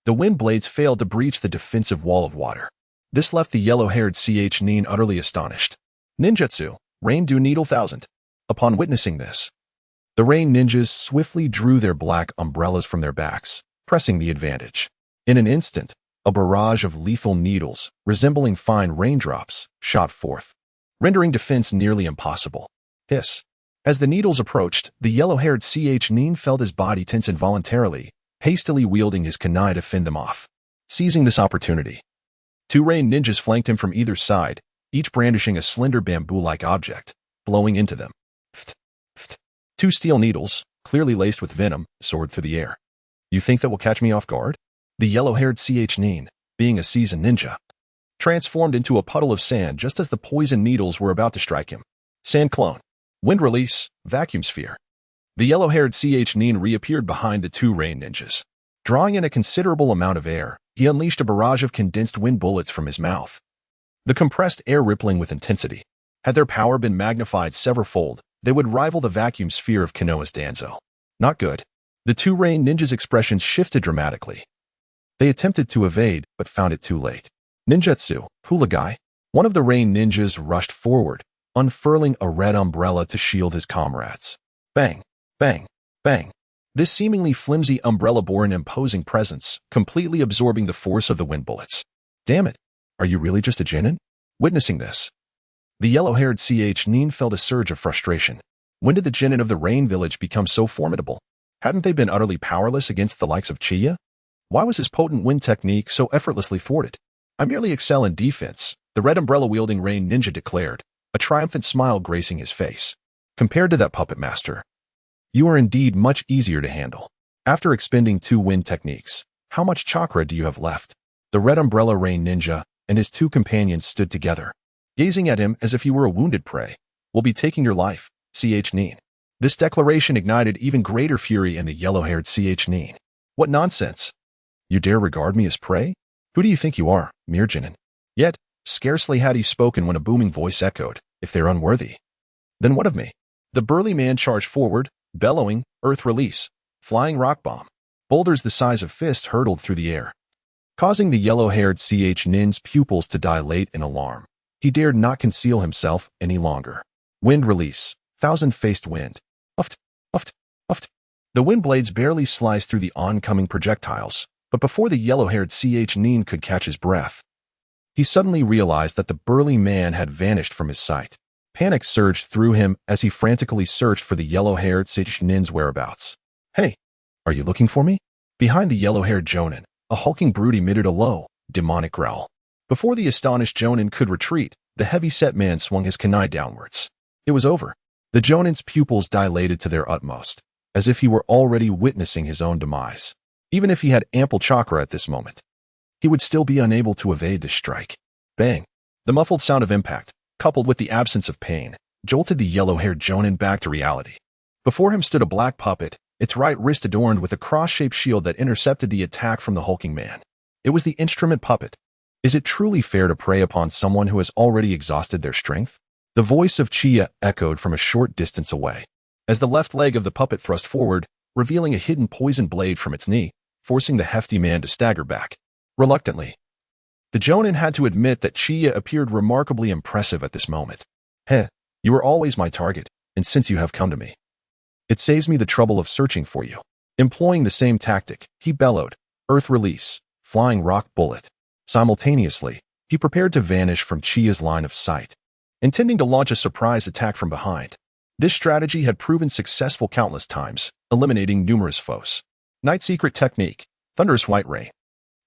the wind blades failed to breach the defensive wall of water. This left the yellow-haired chūnin utterly astonished. Ninjutsu, Rain Dew Needle 1000. Upon witnessing this, the rain ninjas swiftly drew their black umbrellas from their backs, pressing the advantage. In an instant, a barrage of lethal needles, resembling fine raindrops, shot forth, rendering defense nearly impossible. Hiss. As the needles approached, the yellow-haired chūnin felt his body tense involuntarily, hastily wielding his kunai to fend them off. Seizing this opportunity, 2 rain ninjas flanked him from either side, each brandishing a slender bamboo-like object. blowing into them. Ft, ft. Two steel needles, clearly laced with venom, soared through the air. You think that will catch me off guard? The yellow-haired chūnin, being a seasoned ninja, transformed into a puddle of sand just as the poison needles were about to strike him. Sand clone. Wind release, vacuum sphere. The yellow-haired chūnin reappeared behind the two rain ninjas. Drawing in a considerable amount of air, he unleashed a barrage of condensed wind bullets from his mouth. The compressed air rippling with intensity. Had their power been magnified severalfold, they would rival the vacuum sphere of Konoha's Danzo. Not good. The two rain ninjas' expressions shifted dramatically. They attempted to evade, but found it too late. Ninjutsu, Hulagai. One of the rain ninjas rushed forward, unfurling a red umbrella to shield his comrades. Bang, bang, bang. This seemingly flimsy umbrella bore an imposing presence, completely absorbing the force of the wind bullets. Damn it, are you really just a genin? Witnessing this, the yellow-haired chūnin felt a surge of frustration. When did the genin of the Rain Village become so formidable? Hadn't they been utterly powerless against the likes of Chiyo? Why was his potent wind technique so effortlessly thwarted? I merely excel in defense, the red umbrella-wielding rain ninja declared, a triumphant smile gracing his face. Compared to that puppet master, you are indeed much easier to handle. After expending two wind techniques, how much chakra do you have left? The red umbrella rain ninja and his two companions stood together, gazing at him as if he were a wounded prey. We'll be taking your life, chūnin. This declaration ignited even greater fury in the yellow-haired chūnin. What nonsense! You dare regard me as prey? Who do you think you are, mere genin? Yet, scarcely had he spoken when a booming voice echoed, if they're unworthy, then what of me? The burly man charged forward, bellowing, earth release, flying rock bomb. Boulders the size of fists hurtled through the air, causing the yellow-haired chūnin's pupils to dilate in alarm. He dared not conceal himself any longer. Wind release, thousand-faced wind. Uft, uft, uft. The wind blades barely sliced through the oncoming projectiles, but before the yellow-haired chūnin could catch his breath, he suddenly realized that the burly man had vanished from his sight. Panic surged through him as he frantically searched for the yellow-haired chūnin's whereabouts. Hey, are you looking for me? Behind the yellow-haired jonin, a hulking brute emitted a low, demonic growl. Before the astonished jonin could retreat, the heavy-set man swung his kunai downwards. It was over. The jonin's pupils dilated to their utmost, as if he were already witnessing his own demise. Even if he had ample chakra at this moment, he would still be unable to evade this strike. Bang! The muffled sound of impact, coupled with the absence of pain, jolted the yellow-haired jonin back to reality. Before him stood a black puppet, its right wrist adorned with a cross-shaped shield that intercepted the attack from the hulking man. It was the instrument puppet. Is it truly fair to prey upon someone who has already exhausted their strength? The voice of Chiyo echoed from a short distance away, as the left leg of the puppet thrust forward, revealing a hidden poison blade from its knee, forcing the hefty man to stagger back. Reluctantly, the jonin had to admit that Chiyo appeared remarkably impressive at this moment. Heh, you were always my target, and since you have come to me, it saves me the trouble of searching for you. Employing the same tactic, he bellowed, earth release, flying rock bullet. Simultaneously, he prepared to vanish from Chiyo's line of sight, intending to launch a surprise attack from behind. This strategy had proven successful countless times, eliminating numerous foes. Night secret technique, thunderous white ray.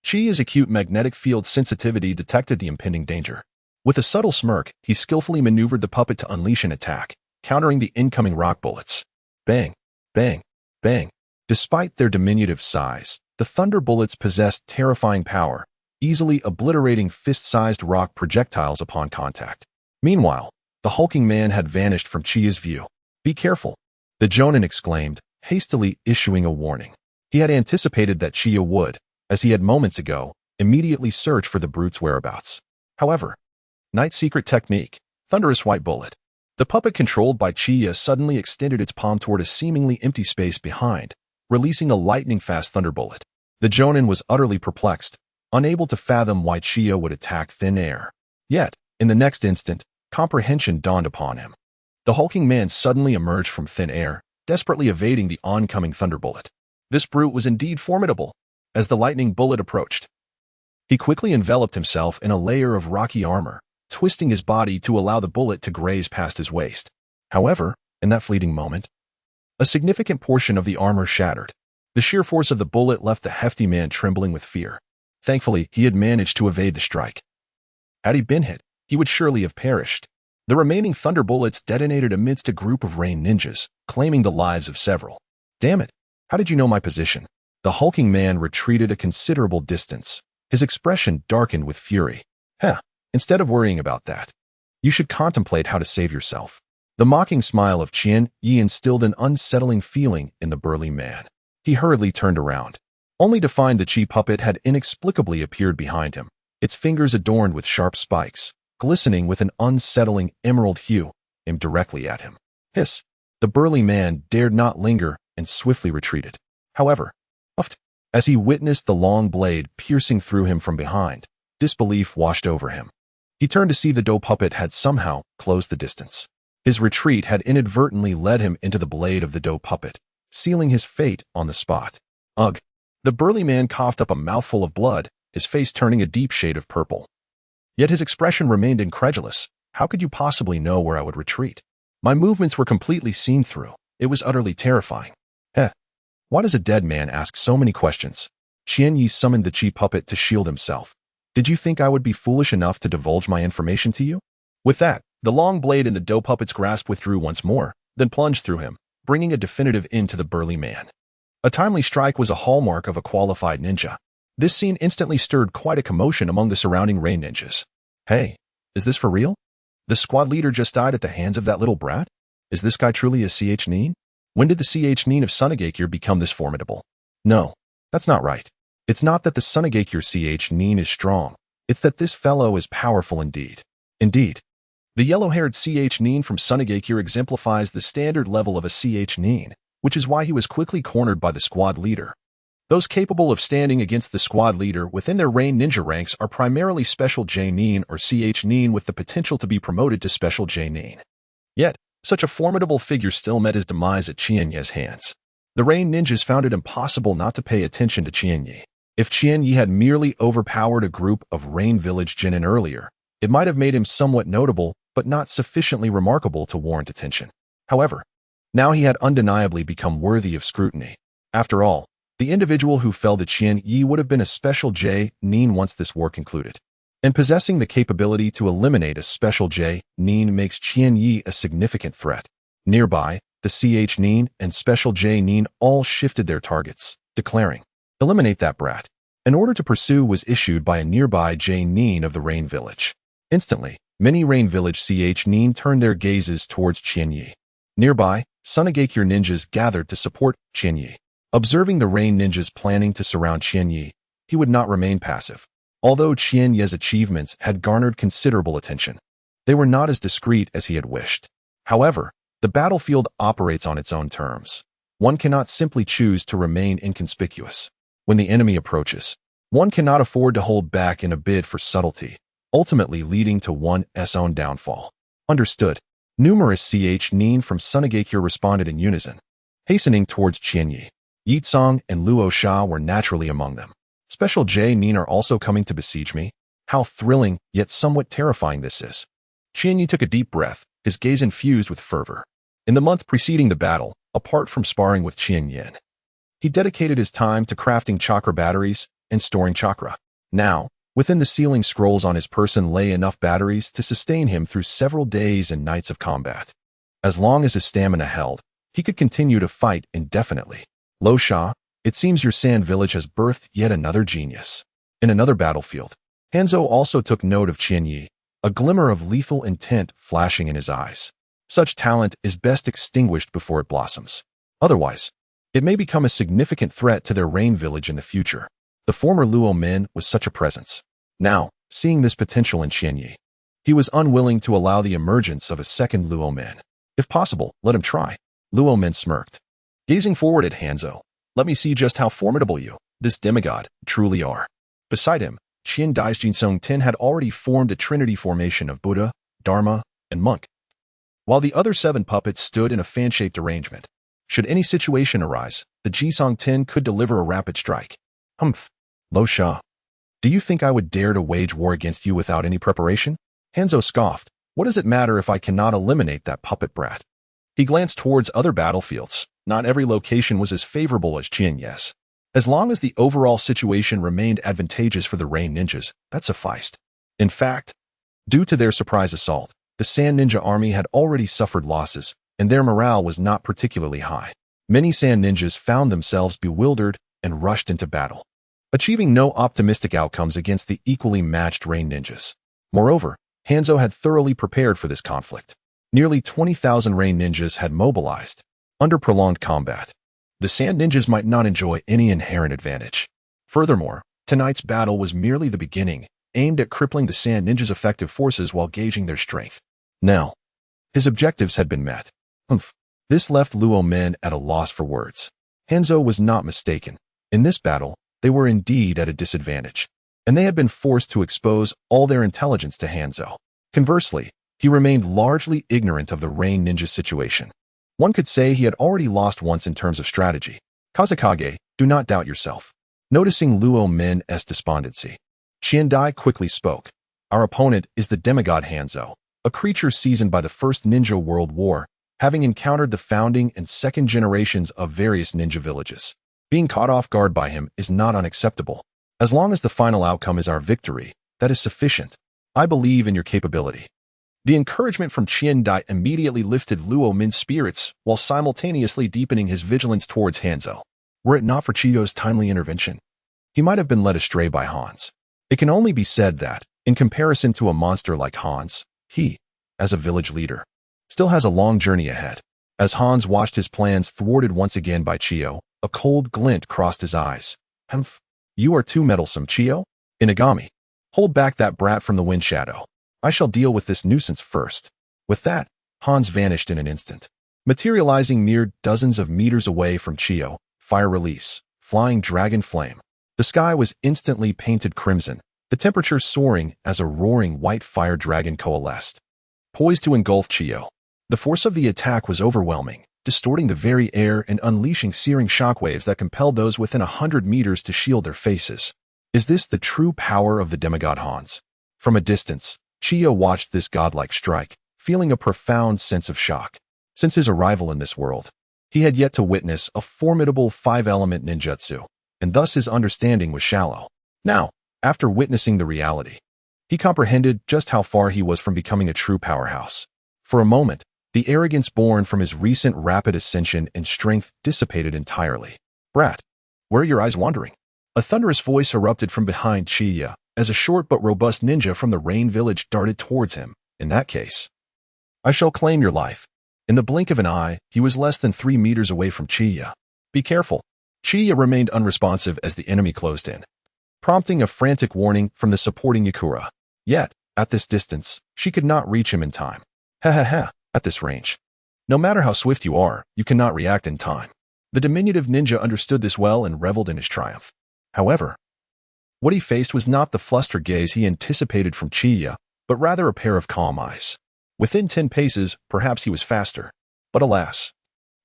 Chiyo's acute magnetic field sensitivity detected the impending danger. With a subtle smirk, he skillfully maneuvered the puppet to unleash an attack, countering the incoming rock bullets. Bang, bang, bang. Despite their diminutive size, the thunder bullets possessed terrifying power, easily obliterating fist-sized rock projectiles upon contact. Meanwhile, the hulking man had vanished from Chiyo's view. Be careful, the jonin exclaimed, hastily issuing a warning. He had anticipated that Chiyo would, as he had moments ago, immediately search for the brute's whereabouts. However, night secret technique, thunderous white bullet. The puppet controlled by Chiyo suddenly extended its palm toward a seemingly empty space behind, releasing a lightning-fast thunderbolt. The jonin was utterly perplexed, unable to fathom why Chiyo would attack thin air. Yet, in the next instant, comprehension dawned upon him. The hulking man suddenly emerged from thin air, desperately evading the oncoming thunderbolt. This brute was indeed formidable. As the lightning bullet approached, he quickly enveloped himself in a layer of rocky armor, twisting his body to allow the bullet to graze past his waist. However, in that fleeting moment, a significant portion of the armor shattered. The sheer force of the bullet left the hefty man trembling with fear. Thankfully, he had managed to evade the strike. Had he been hit, he would surely have perished. The remaining thunder bullets detonated amidst a group of rain ninjas, claiming the lives of several. Damn it! How did you know my position? The hulking man retreated a considerable distance. His expression darkened with fury. Instead of worrying about that, you should contemplate how to save yourself. The mocking smile of Qian Yi instilled an unsettling feeling in the burly man. He hurriedly turned around, only to find the Chi puppet had inexplicably appeared behind him, its fingers adorned with sharp spikes, glistening with an unsettling emerald hue, aimed directly at him. Hiss! The burly man dared not linger and swiftly retreated. However, as he witnessed the long blade piercing through him from behind, disbelief washed over him. He turned to see the dough puppet had somehow closed the distance. His retreat had inadvertently led him into the blade of the dough puppet, sealing his fate on the spot. Ugh! The burly man coughed up a mouthful of blood, his face turning a deep shade of purple. Yet his expression remained incredulous. How could you possibly know where I would retreat? My movements were completely seen through. It was utterly terrifying. Why does a dead man ask so many questions? Qian Yi summoned the Chi puppet to shield himself. Did you think I would be foolish enough to divulge my information to you? With that, the long blade in the dough puppet's grasp withdrew once more, then plunged through him, bringing a definitive end to the burly man. A timely strike was a hallmark of a qualified ninja. This scene instantly stirred quite a commotion among the surrounding rain ninjas. Hey, is this for real? The squad leader just died at the hands of that little brat? Is this guy truly a chūnin? When did the chūnin of Sunagakure become this formidable? No, that's not right. It's not that the Sunagakure chūnin is strong. It's that this fellow is powerful indeed. Indeed. The yellow-haired chūnin from Sunagakure exemplifies the standard level of a chūnin, which is why he was quickly cornered by the squad leader. Those capable of standing against the squad leader within their rain ninja ranks are primarily special J-nin or chūnin with the potential to be promoted to special J-nin. Yet, such a formidable figure still met his demise at Qian Yi's hands. The rain ninjas found it impossible not to pay attention to Qian Yi. If Qian Yi had merely overpowered a group of rain village genin earlier, it might have made him somewhat notable, but not sufficiently remarkable to warrant attention. However, now he had undeniably become worthy of scrutiny. After all, the individual who fell to Qian Yi would have been a special J-nin once this war concluded. And possessing the capability to eliminate a special J-nin makes Qian Yi a significant threat. Nearby, the chūnin and special J-nin all shifted their targets, declaring, "Eliminate that brat." An order to pursue was issued by a nearby J-nin of the Rain Village. Instantly, many Rain Village chūnin turned their gazes towards Qian Yi. Nearby, Sunagakure ninjas gathered to support Qian Yi. Observing the Rain ninjas planning to surround Qian Yi, he would not remain passive. Although Qian Yi's achievements had garnered considerable attention, they were not as discreet as he had wished. However, the battlefield operates on its own terms. One cannot simply choose to remain inconspicuous. When the enemy approaches, one cannot afford to hold back in a bid for subtlety, ultimately leading to one's own downfall. Understood. Numerous chūnin from Sunagakure responded in unison, hastening towards Qian Yi. Yitsong and Luo Sha were naturally among them. Special J-nin are also coming to besiege me? How thrilling, yet somewhat terrifying this is. Qian Yi took a deep breath, his gaze infused with fervor. In the month preceding the battle, apart from sparring with Qian Yin, he dedicated his time to crafting chakra batteries and storing chakra. Now, within the sealing scrolls on his person lay enough batteries to sustain him through several days and nights of combat. As long as his stamina held, he could continue to fight indefinitely. Lo Sha, it seems your sand village has birthed yet another genius. In another battlefield, Hanzo also took note of Qian Yi, a glimmer of lethal intent flashing in his eyes. Such talent is best extinguished before it blossoms. Otherwise, it may become a significant threat to their rain village in the future. The former Luo Min was such a presence. Now, seeing this potential in Qian Yi, he was unwilling to allow the emergence of a second Luo Min. If possible, let him try. Luo Min smirked. Gazing forward at Hanzo, let me see just how formidable you, this demigod, truly are. Beside him, Qin Daijin Ten had already formed a trinity formation of Buddha, Dharma, and Monk, while the other 7 puppets stood in a fan-shaped arrangement. Should any situation arise, the Jisong Ten could deliver a rapid strike. Humph. Lo Sha. Do you think I would dare to wage war against you without any preparation? Hanzo scoffed. What does it matter if I cannot eliminate that puppet brat? He glanced towards other battlefields. Not every location was as favorable as Qian Yi's. As long as the overall situation remained advantageous for the Rain Ninjas, that sufficed. In fact, due to their surprise assault, the The Sand Ninja army had already suffered losses, and their morale was not particularly high. Many Sand Ninjas found themselves bewildered and rushed into battle, achieving no optimistic outcomes against the equally matched Rain Ninjas. Moreover, Hanzo had thoroughly prepared for this conflict. Nearly 20,000 Rain Ninjas had mobilized. Under prolonged combat, the Sand Ninjas might not enjoy any inherent advantage. Furthermore, tonight's battle was merely the beginning, aimed at crippling the Sand Ninjas' effective forces while gauging their strength. Now, his objectives had been met. This left Luo men at a loss for words. Hanzo was not mistaken. In this battle, they were indeed at a disadvantage, and they had been forced to expose all their intelligence to Hanzo. Conversely, he remained largely ignorant of the Rain Ninja situation. One could say he had already lost once in terms of strategy. Kazekage, do not doubt yourself. Noticing Luo Men's despondency, Qiandai quickly spoke. Our opponent is the demigod Hanzo, a creature seasoned by the First Ninja World War, having encountered the founding and second generations of various ninja villages. Being caught off guard by him is not unacceptable. As long as the final outcome is our victory, that is sufficient. I believe in your capability. The encouragement from Qiandai immediately lifted Luo Min's spirits while simultaneously deepening his vigilance towards Hanzo. Were it not for Chiyo's timely intervention, he might have been led astray by Hans. It can only be said that, in comparison to a monster like Hans, he, as a village leader, still has a long journey ahead. As Hans watched his plans thwarted once again by Chiyo, a cold glint crossed his eyes. Humph. You are too meddlesome, Chiyo. Inagami, hold back that brat from the wind shadow. I shall deal with this nuisance first. With that, Hans vanished in an instant, materializing mere dozens of meters away from Chiyo. Fire release, flying dragon flame. The sky was instantly painted crimson, the temperature soaring as a roaring white fire dragon coalesced, poised to engulf Chiyo. The force of the attack was overwhelming, distorting the very air and unleashing searing shockwaves that compelled those within 100 meters to shield their faces. Is this the true power of the demigod Hans? From a distance, Chiyo watched this godlike strike, feeling a profound sense of shock. Since his arrival in this world, he had yet to witness a formidable 5-element ninjutsu, and thus his understanding was shallow. Now, after witnessing the reality, he comprehended just how far he was from becoming a true powerhouse. For a moment, the arrogance born from his recent rapid ascension in strength dissipated entirely. Brat, where are your eyes wandering? A thunderous voice erupted from behind Chiyo as a short but robust ninja from the Rain Village darted towards him. In that case, I shall claim your life. In the blink of an eye, he was less than 3 meters away from Chiyo. Be careful. Chiyo remained unresponsive as the enemy closed in, prompting a frantic warning from the supporting Yakura. Yet, at this distance, she could not reach him in time. At this range, no matter how swift you are, you cannot react in time. The diminutive ninja understood this well and reveled in his triumph. However, what he faced was not the flustered gaze he anticipated from Chiyo, but rather a pair of calm eyes. Within 10 paces, perhaps he was faster. But alas,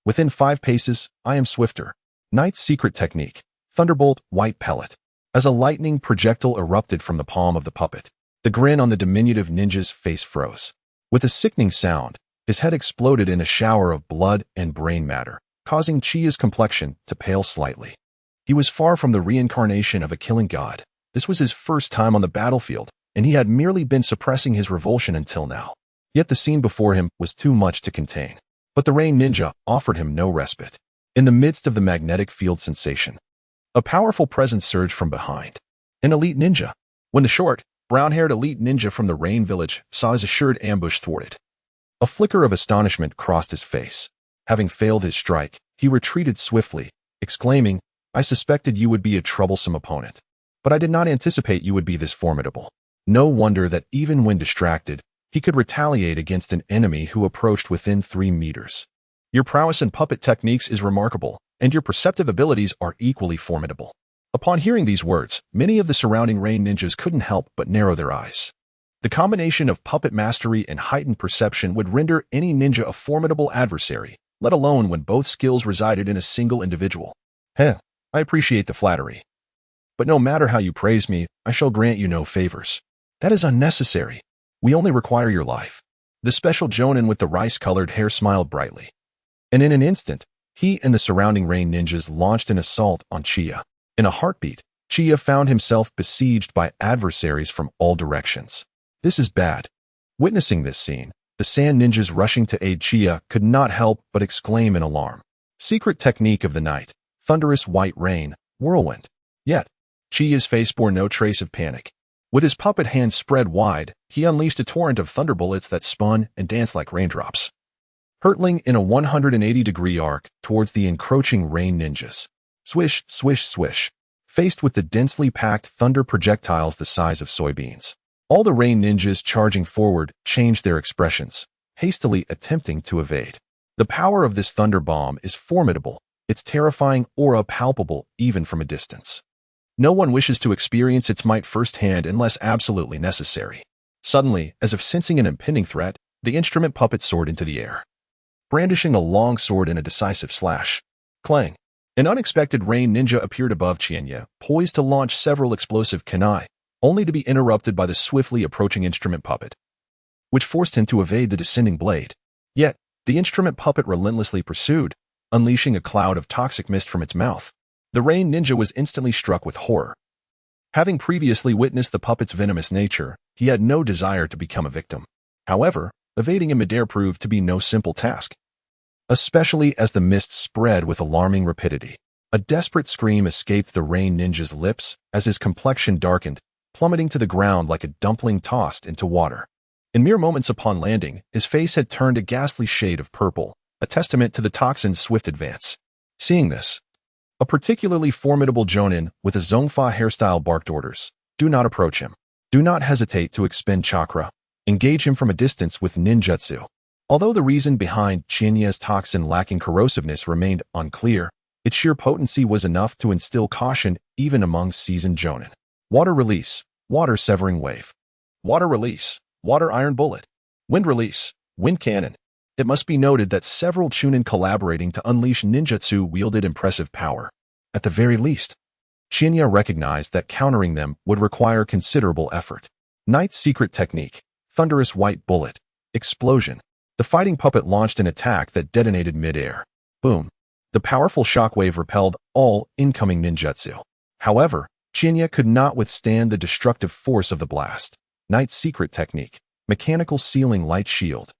within 5 paces, I am swifter. Knight's secret technique, Thunderbolt White Pellet. As a lightning projectile erupted from the palm of the puppet, the grin on the diminutive ninja's face froze. With a sickening sound, his head exploded in a shower of blood and brain matter, causing Chiyo's complexion to pale slightly. He was far from the reincarnation of a killing god. This was his first time on the battlefield, and he had merely been suppressing his revulsion until now. Yet the scene before him was too much to contain. But the Rain Ninja offered him no respite. In the midst of the magnetic field sensation, a powerful presence surged from behind. An elite ninja. When the short, brown-haired elite ninja from the Rain Village saw his assured ambush thwarted, a flicker of astonishment crossed his face. Having failed his strike, he retreated swiftly, exclaiming, I suspected you would be a troublesome opponent, but I did not anticipate you would be this formidable. No wonder that even when distracted, he could retaliate against an enemy who approached within 3 meters. Your prowess in puppet techniques is remarkable, and your perceptive abilities are equally formidable. Upon hearing these words, many of the surrounding Rain Ninjas couldn't help but narrow their eyes. The combination of puppet mastery and heightened perception would render any ninja a formidable adversary, let alone when both skills resided in a single individual. I appreciate the flattery. But no matter how you praise me, I shall grant you no favors. That is unnecessary. We only require your life. The special Jonin with the rice-colored hair smiled brightly. And in an instant, he and the surrounding Rain Ninjas launched an assault on Chiyo. In a heartbeat, Chiyo found himself besieged by adversaries from all directions. This is bad. Witnessing this scene, The sand ninjas rushing to aid Chiyo could not help but exclaim in alarm. Secret technique of the night, thunderous white rain, whirlwind. Yet, Chiyo's face bore no trace of panic. With his puppet hands spread wide, he unleashed a torrent of thunderbullets that spun and danced like raindrops, hurtling in a 180-degree arc towards the encroaching rain ninjas. Swish, swish, swish. Faced with the densely packed thunder projectiles the size of soybeans, all the rain ninjas charging forward changed their expressions, hastily attempting to evade. The power of this thunder bomb is formidable, its terrifying aura palpable even from a distance. No one wishes to experience its might firsthand unless absolutely necessary. Suddenly, as if sensing an impending threat, the instrument puppet soared into the air, brandishing a long sword in a decisive slash. Clang! An unexpected rain ninja appeared above Chiyo, poised to launch several explosive kekkei, only to be interrupted by the swiftly approaching instrument puppet, which forced him to evade the descending blade. Yet, the instrument puppet relentlessly pursued, unleashing a cloud of toxic mist from its mouth. The rain ninja was instantly struck with horror. Having previously witnessed the puppet's venomous nature, he had no desire to become a victim. However, evading in midair proved to be no simple task, especially as the mist spread with alarming rapidity. A desperate scream escaped the rain ninja's lips as his complexion darkened, plummeting to the ground like a dumpling tossed into water. In mere moments upon landing, his face had turned a ghastly shade of purple, a testament to the toxin's swift advance. Seeing this, a particularly formidable Jonin with a Zongfa hairstyle barked orders. Do not approach him. Do not hesitate to expend chakra. Engage him from a distance with ninjutsu. Although the reason behind Chiyo's toxin lacking corrosiveness remained unclear, its sheer potency was enough to instill caution even among seasoned Jonin. Water release, water severing wave. Water release, water iron bullet. Wind release, wind cannon. It must be noted that several chūnin collaborating to unleash ninjutsu wielded impressive power. At the very least, Chiyo recognized that countering them would require considerable effort. Knight's secret technique, thunderous white bullet, explosion. The fighting puppet launched an attack that detonated mid-air. Boom. The powerful shockwave repelled all incoming ninjutsu. However, Chiyo could not withstand the destructive force of the blast. Knight's secret technique, mechanical sealing light shield.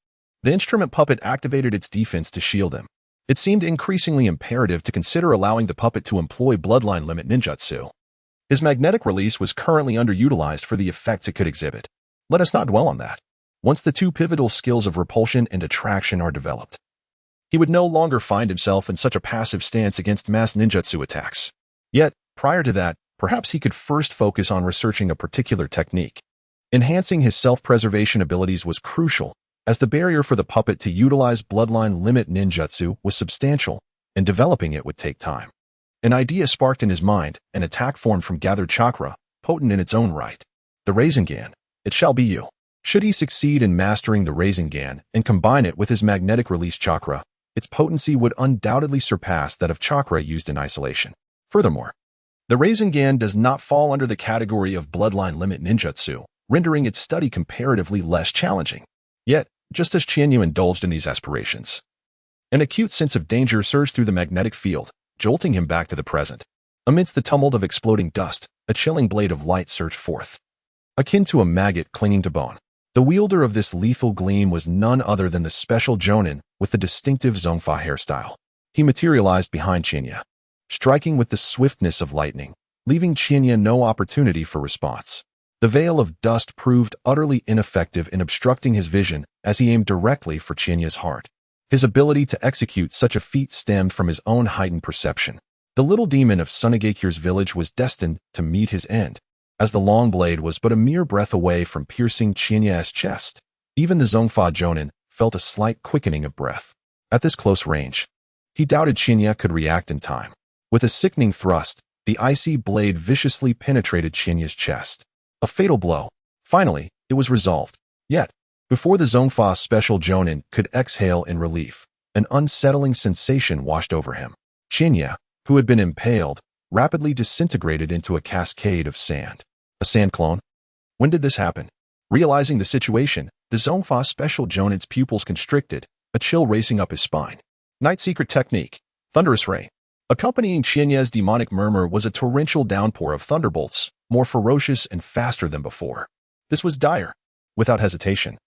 The instrument puppet activated its defense to shield him. It seemed increasingly imperative to consider allowing the puppet to employ bloodline limit ninjutsu. His magnetic release was currently underutilized for the effects it could exhibit. Let us not dwell on that. Once the two pivotal skills of repulsion and attraction are developed, he would no longer find himself in such a passive stance against mass ninjutsu attacks. Yet, prior to that, perhaps he could first focus on researching a particular technique. Enhancing his self-preservation abilities was crucial, as the barrier for the puppet to utilize bloodline limit ninjutsu was substantial, and developing it would take time. An idea sparked in his mind, an attack formed from gathered chakra, potent in its own right. The Rasengan. It shall be you. Should he succeed in mastering the Rasengan and combine it with his magnetic release chakra, its potency would undoubtedly surpass that of chakra used in isolation. Furthermore, the Rasengan does not fall under the category of bloodline limit ninjutsu, rendering its study comparatively less challenging. Yet, just as Chiyo indulged in these aspirations, an acute sense of danger surged through the magnetic field, jolting him back to the present. Amidst the tumult of exploding dust, a chilling blade of light surged forth, akin to a maggot clinging to bone. The wielder of this lethal gleam was none other than the special Jonin with the distinctive Zongfa hairstyle. He materialized behind Chiyo, striking with the swiftness of lightning, leaving Chiyo no opportunity for response. The veil of dust proved utterly ineffective in obstructing his vision as he aimed directly for Chiyo's heart. His ability to execute such a feat stemmed from his own heightened perception. The little demon of Sunagakure's village was destined to meet his end, as the long blade was but a mere breath away from piercing Chiyo's chest. Even the Zongfa Jonin felt a slight quickening of breath. At this close range, he doubted Chiyo could react in time. With a sickening thrust, the icy blade viciously penetrated Chiyo's chest. A fatal blow. Finally, it was resolved. Yet, before the Zongfa special Jonin could exhale in relief, an unsettling sensation washed over him. Chiyo, who had been impaled, rapidly disintegrated into a cascade of sand. A sand clone? When did this happen? Realizing the situation, the Zongfa special Jonin's pupils constricted, a chill racing up his spine. Night secret technique. Thunderous ray. Accompanying Chiyo's demonic murmur was a torrential downpour of thunderbolts, more ferocious and faster than before. This was dire. Without hesitation,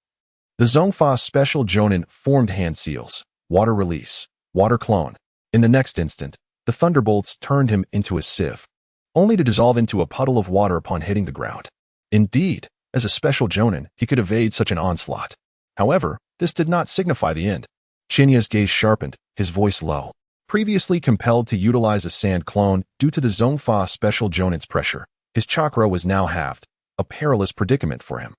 The Zongfa special Jonin formed hand seals, water release, water clone. In the next instant, the thunderbolts turned him into a sieve, only to dissolve into a puddle of water upon hitting the ground. Indeed, as a special Jonin, he could evade such an onslaught. However, this did not signify the end. Chinya's gaze sharpened, his voice low. Previously compelled to utilize a sand clone due to the Zongfa special Jonin's pressure, his chakra was now halved, a perilous predicament for him.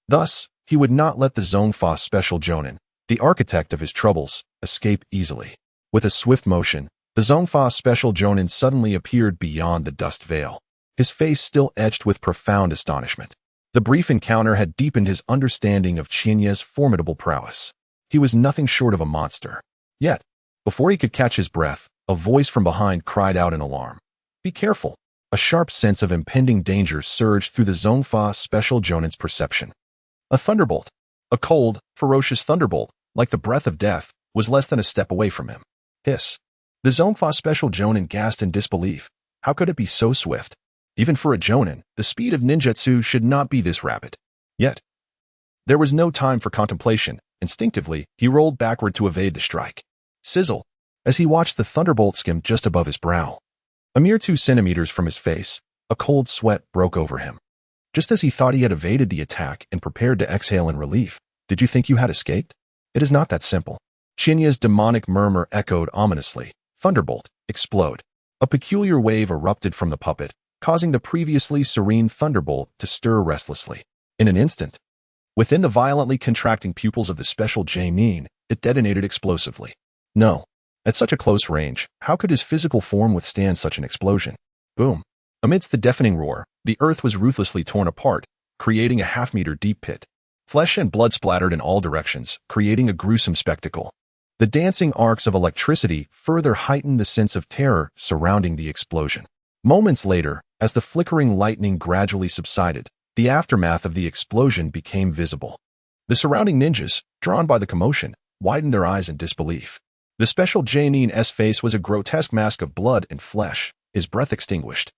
Thus, he would not let the Zongfa special Jonin, the architect of his troubles, escape easily. With a swift motion, the Zongfa special Jonin suddenly appeared beyond the dust veil, his face still etched with profound astonishment. The brief encounter had deepened his understanding of Chinya's formidable prowess. He was nothing short of a monster. Yet, before he could catch his breath, a voice from behind cried out in alarm. "Be careful!" A sharp sense of impending danger surged through the Zongfa special Jonin's perception. A thunderbolt, a cold, ferocious thunderbolt, like the breath of death, was less than a step away from him. Hiss! The Zongfa special Jonin gasped in disbelief. How could it be so swift? Even for a Jonin, the speed of ninjutsu should not be this rapid. Yet, there was no time for contemplation. Instinctively, he rolled backward to evade the strike. Sizzle! As he watched the thunderbolt skim just above his brow. A mere 2 centimeters from his face, a cold sweat broke over him. Just as he thought he had evaded the attack and prepared to exhale in relief, did you think you had escaped? It is not that simple. Chinya's demonic murmur echoed ominously. Thunderbolt, explode. A peculiar wave erupted from the puppet, causing the previously serene thunderbolt to stir restlessly. In an instant, within the violently contracting pupils of the special Jonin, it detonated explosively. No. At such a close range, how could his physical form withstand such an explosion? Boom. Amidst the deafening roar, the earth was ruthlessly torn apart, creating a half-meter deep pit. Flesh and blood splattered in all directions, creating a gruesome spectacle. The dancing arcs of electricity further heightened the sense of terror surrounding the explosion. Moments later, as the flickering lightning gradually subsided, the aftermath of the explosion became visible. The surrounding ninjas, drawn by the commotion, widened their eyes in disbelief. The special Jonin's face was a grotesque mask of blood and flesh, his breath extinguished.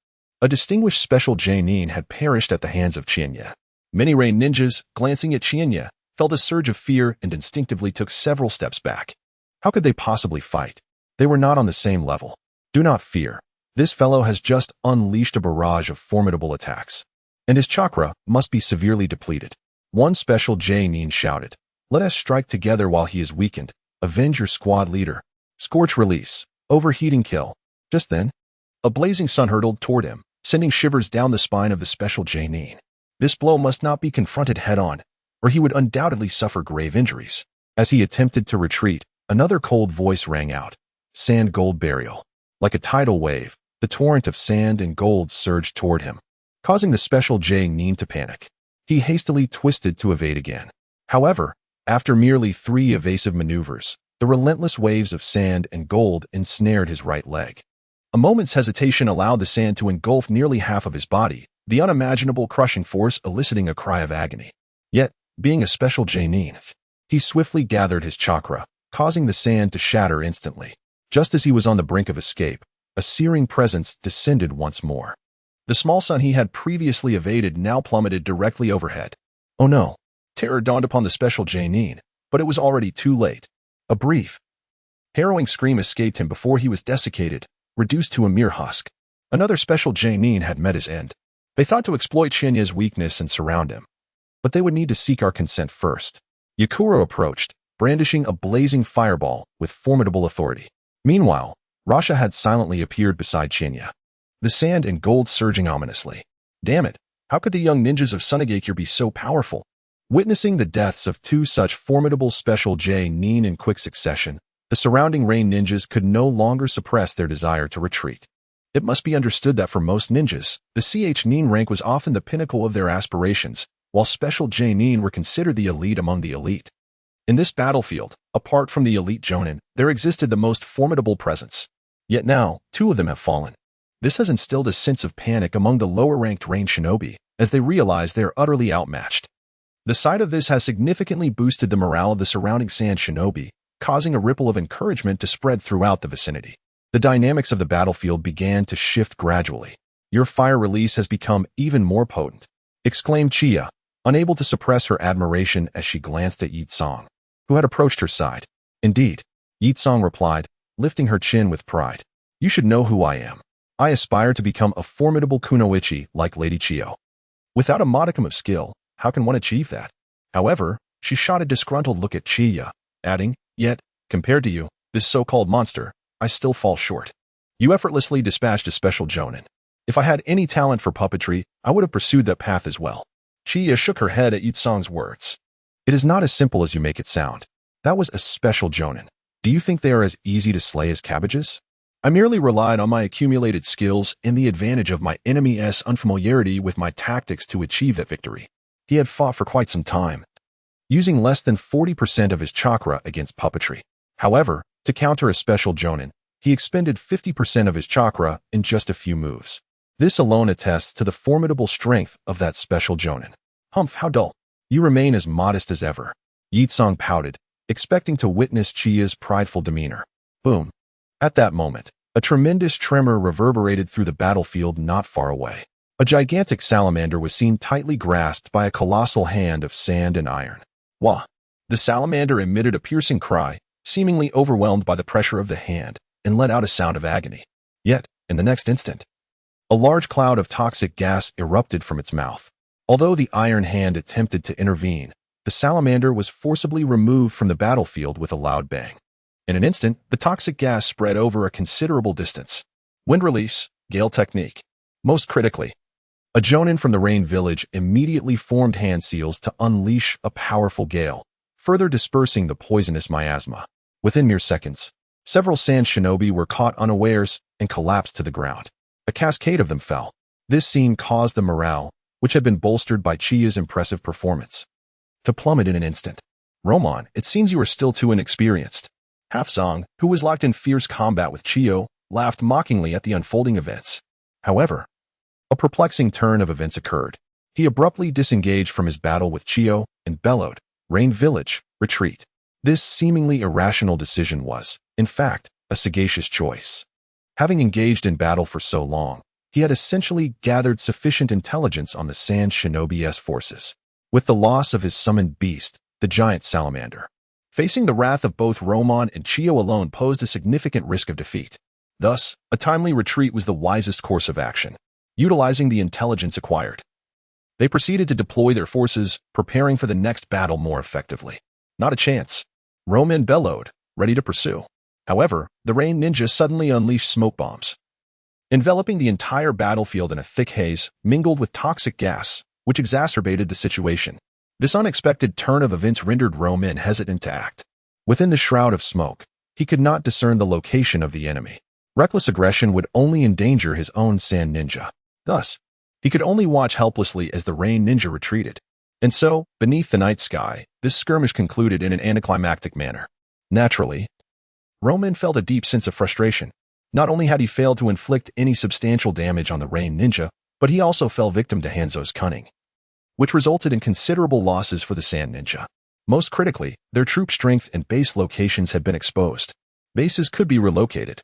A distinguished special Jonin had perished at the hands of Chinya. Many Rain ninjas, glancing at Chinya, felt a surge of fear and instinctively took several steps back. How could they possibly fight? They were not on the same level. Do not fear. This fellow has just unleashed a barrage of formidable attacks, and his chakra must be severely depleted. One special Jonin shouted, "Let us strike together while he is weakened. Avenge your squad leader. Scorch release. Overheating kill." Just then, a blazing sun hurtled toward him, sending shivers down the spine of the special Jonin. This blow must not be confronted head-on, or he would undoubtedly suffer grave injuries. As he attempted to retreat, another cold voice rang out. Sand gold burial. Like a tidal wave, the torrent of sand and gold surged toward him, causing the special Jonin to panic. He hastily twisted to evade again. However, after merely 3 evasive maneuvers, the relentless waves of sand and gold ensnared his right leg. A moment's hesitation allowed the sand to engulf nearly half of his body, the unimaginable crushing force eliciting a cry of agony. Yet, being a special Jonin, he swiftly gathered his chakra, causing the sand to shatter instantly. Just as he was on the brink of escape, a searing presence descended once more. The small sun he had previously evaded now plummeted directly overhead. Oh no! Terror dawned upon the special Jonin, but it was already too late. A brief, harrowing scream escaped him before he was desiccated, reduced to a mere husk. Another special Jonin had met his end. They thought to exploit Chinya's weakness and surround him. But they would need to seek our consent first. Yakuro approached, brandishing a blazing fireball with formidable authority. Meanwhile, Rasha had silently appeared beside Chinya, the sand and gold surging ominously. Damn it, how could the young ninjas of Sunagakure be so powerful? Witnessing the deaths of 2 such formidable special Jonin in quick succession, the surrounding Rain ninjas could no longer suppress their desire to retreat. It must be understood that for most ninjas, the Nin rank was often the pinnacle of their aspirations, while special Jonin were considered the elite among the elite. In this battlefield, apart from the elite Jonin, there existed the most formidable presence. Yet now, 2 of them have fallen. This has instilled a sense of panic among the lower-ranked Rain shinobi, as they realize they are utterly outmatched. The sight of this has significantly boosted the morale of the surrounding sand shinobi, causing a ripple of encouragement to spread throughout the vicinity. The dynamics of the battlefield began to shift gradually. Your fire release has become even more potent, exclaimed Chiyo, unable to suppress her admiration as she glanced at Yi Song, who had approached her side. Indeed, Yi Song replied, lifting her chin with pride. You should know who I am. I aspire to become a formidable kunoichi like Lady Chiyo. Without a modicum of skill, how can one achieve that? However, she shot a disgruntled look at Chiyo, adding, yet, compared to you, this so-called monster, I still fall short. You effortlessly dispatched a special jonin. If I had any talent for puppetry, I would have pursued that path as well. Chiyo shook her head at Yi Song's words. It is not as simple as you make it sound. That was a special jonin. Do you think they are as easy to slay as cabbages? I merely relied on my accumulated skills and the advantage of my enemy's unfamiliarity with my tactics to achieve that victory. He had fought for quite some time, using less than 40% of his chakra against puppetry. However, to counter a special jonin, he expended 50% of his chakra in just a few moves. This alone attests to the formidable strength of that special jonin. Humph, how dull. You remain as modest as ever. Yi Song pouted, expecting to witness Chiyo's prideful demeanor. Boom. At that moment, a tremendous tremor reverberated through the battlefield not far away. A gigantic salamander was seen tightly grasped by a colossal hand of sand and iron. Wah! The salamander emitted a piercing cry, seemingly overwhelmed by the pressure of the hand, and let out a sound of agony. Yet, in the next instant, a large cloud of toxic gas erupted from its mouth. Although the iron hand attempted to intervene, the salamander was forcibly removed from the battlefield with a loud bang. In an instant, the toxic gas spread over a considerable distance. Wind release, gale technique. Most critically, a jonin from the rain village immediately formed hand seals to unleash a powerful gale, further dispersing the poisonous miasma. Within mere seconds, several sand shinobi were caught unawares and collapsed to the ground. A cascade of them fell. This scene caused the morale, which had been bolstered by Chiyo's impressive performance, to plummet in an instant. Roman, it seems you are still too inexperienced. Half-Song, who was locked in fierce combat with Chiyo, laughed mockingly at the unfolding events. However, a perplexing turn of events occurred. He abruptly disengaged from his battle with Chiyo and bellowed, Rain Village, retreat. This seemingly irrational decision was, in fact, a sagacious choice. Having engaged in battle for so long, he had essentially gathered sufficient intelligence on the Sand Shinobi's forces. With the loss of his summoned beast, the giant salamander, facing the wrath of both Roman and Chiyo alone posed a significant risk of defeat. Thus, a timely retreat was the wisest course of action. Utilizing the intelligence acquired, they proceeded to deploy their forces, preparing for the next battle more effectively. Not a chance. Roman bellowed, ready to pursue. However, the rain ninja suddenly unleashed smoke bombs, enveloping the entire battlefield in a thick haze mingled with toxic gas, which exacerbated the situation. This unexpected turn of events rendered Roman hesitant to act. Within the shroud of smoke, he could not discern the location of the enemy. Reckless aggression would only endanger his own sand ninja. Thus, he could only watch helplessly as the rain ninja retreated. And so, beneath the night sky, this skirmish concluded in an anticlimactic manner. Naturally, Roman felt a deep sense of frustration. Not only had he failed to inflict any substantial damage on the rain ninja, but he also fell victim to Hanzo's cunning, which resulted in considerable losses for the sand ninja. Most critically, their troop strength and base locations had been exposed. Bases could be relocated,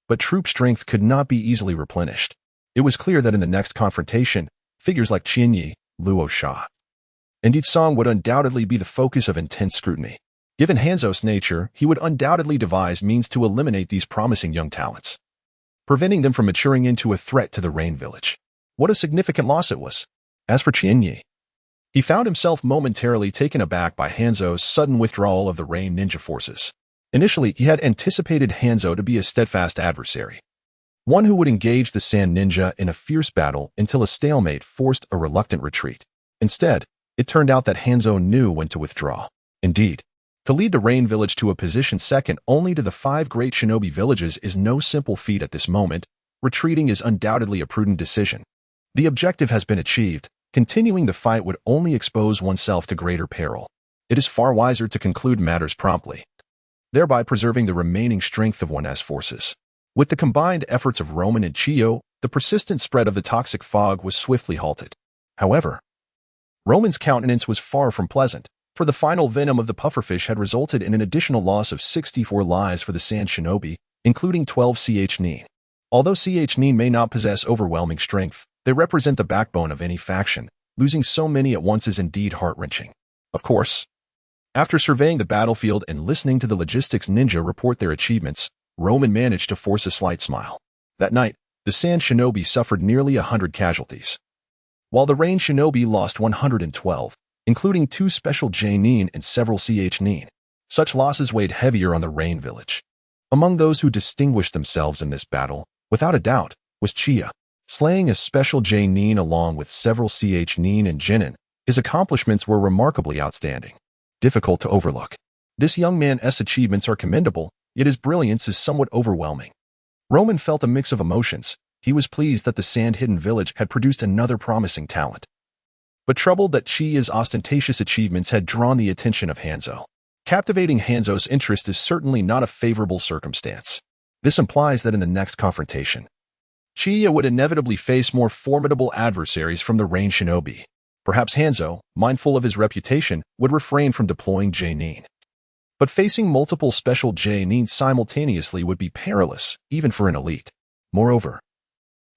but troop strength could not be easily replenished. It was clear that in the next confrontation, figures like Qianyi, Luo Sha, and Yi Song would undoubtedly be the focus of intense scrutiny. Given Hanzo's nature, he would undoubtedly devise means to eliminate these promising young talents, preventing them from maturing into a threat to the Rain Village. What a significant loss it was. As for Qianyi, he found himself momentarily taken aback by Hanzo's sudden withdrawal of the Rain Ninja forces. Initially, he had anticipated Hanzo to be a steadfast adversary, one who would engage the Sand Ninja in a fierce battle until a stalemate forced a reluctant retreat. Instead, it turned out that Hanzo knew when to withdraw. Indeed, to lead the Rain Village to a position second only to the 5 great shinobi villages is no simple feat at this moment. Retreating is undoubtedly a prudent decision. The objective has been achieved. Continuing the fight would only expose oneself to greater peril. It is far wiser to conclude matters promptly, thereby preserving the remaining strength of one's forces. With the combined efforts of Roman and Chiyo, the persistent spread of the toxic fog was swiftly halted. However, Roman's countenance was far from pleasant, for the final venom of the pufferfish had resulted in an additional loss of 64 lives for the Sand Shinobi, including 12 Ch-nin. Although Ch-nin may not possess overwhelming strength, they represent the backbone of any faction, Losing so many at once is indeed heart-wrenching. Of course. After surveying the battlefield and listening to the logistics ninja report their achievements, Roman managed to force a slight smile. That night, the Sand Shinobi suffered nearly 100 casualties, while the Rain Shinobi lost 112, including 2 special J-nin and several ch-nin. Such losses weighed heavier on the Rain village. Among those who distinguished themselves in this battle, without a doubt, was Chiyo. Slaying a special J-nin along with several ch-nin and genin, his accomplishments were remarkably outstanding. Difficult to overlook. This young man's achievements are commendable, yet his brilliance is somewhat overwhelming. Roman felt a mix of emotions. He was pleased that the Sand-Hidden Village had produced another promising talent, but troubled that Chiyo's ostentatious achievements had drawn the attention of Hanzo. Captivating Hanzo's interest is certainly not a favorable circumstance. This implies that in the next confrontation, Chiyo would inevitably face more formidable adversaries from the Rain Shinobi. Perhaps Hanzo, mindful of his reputation, would refrain from deploying J-nin. But facing multiple special J-nin simultaneously would be perilous, even for an elite. Moreover,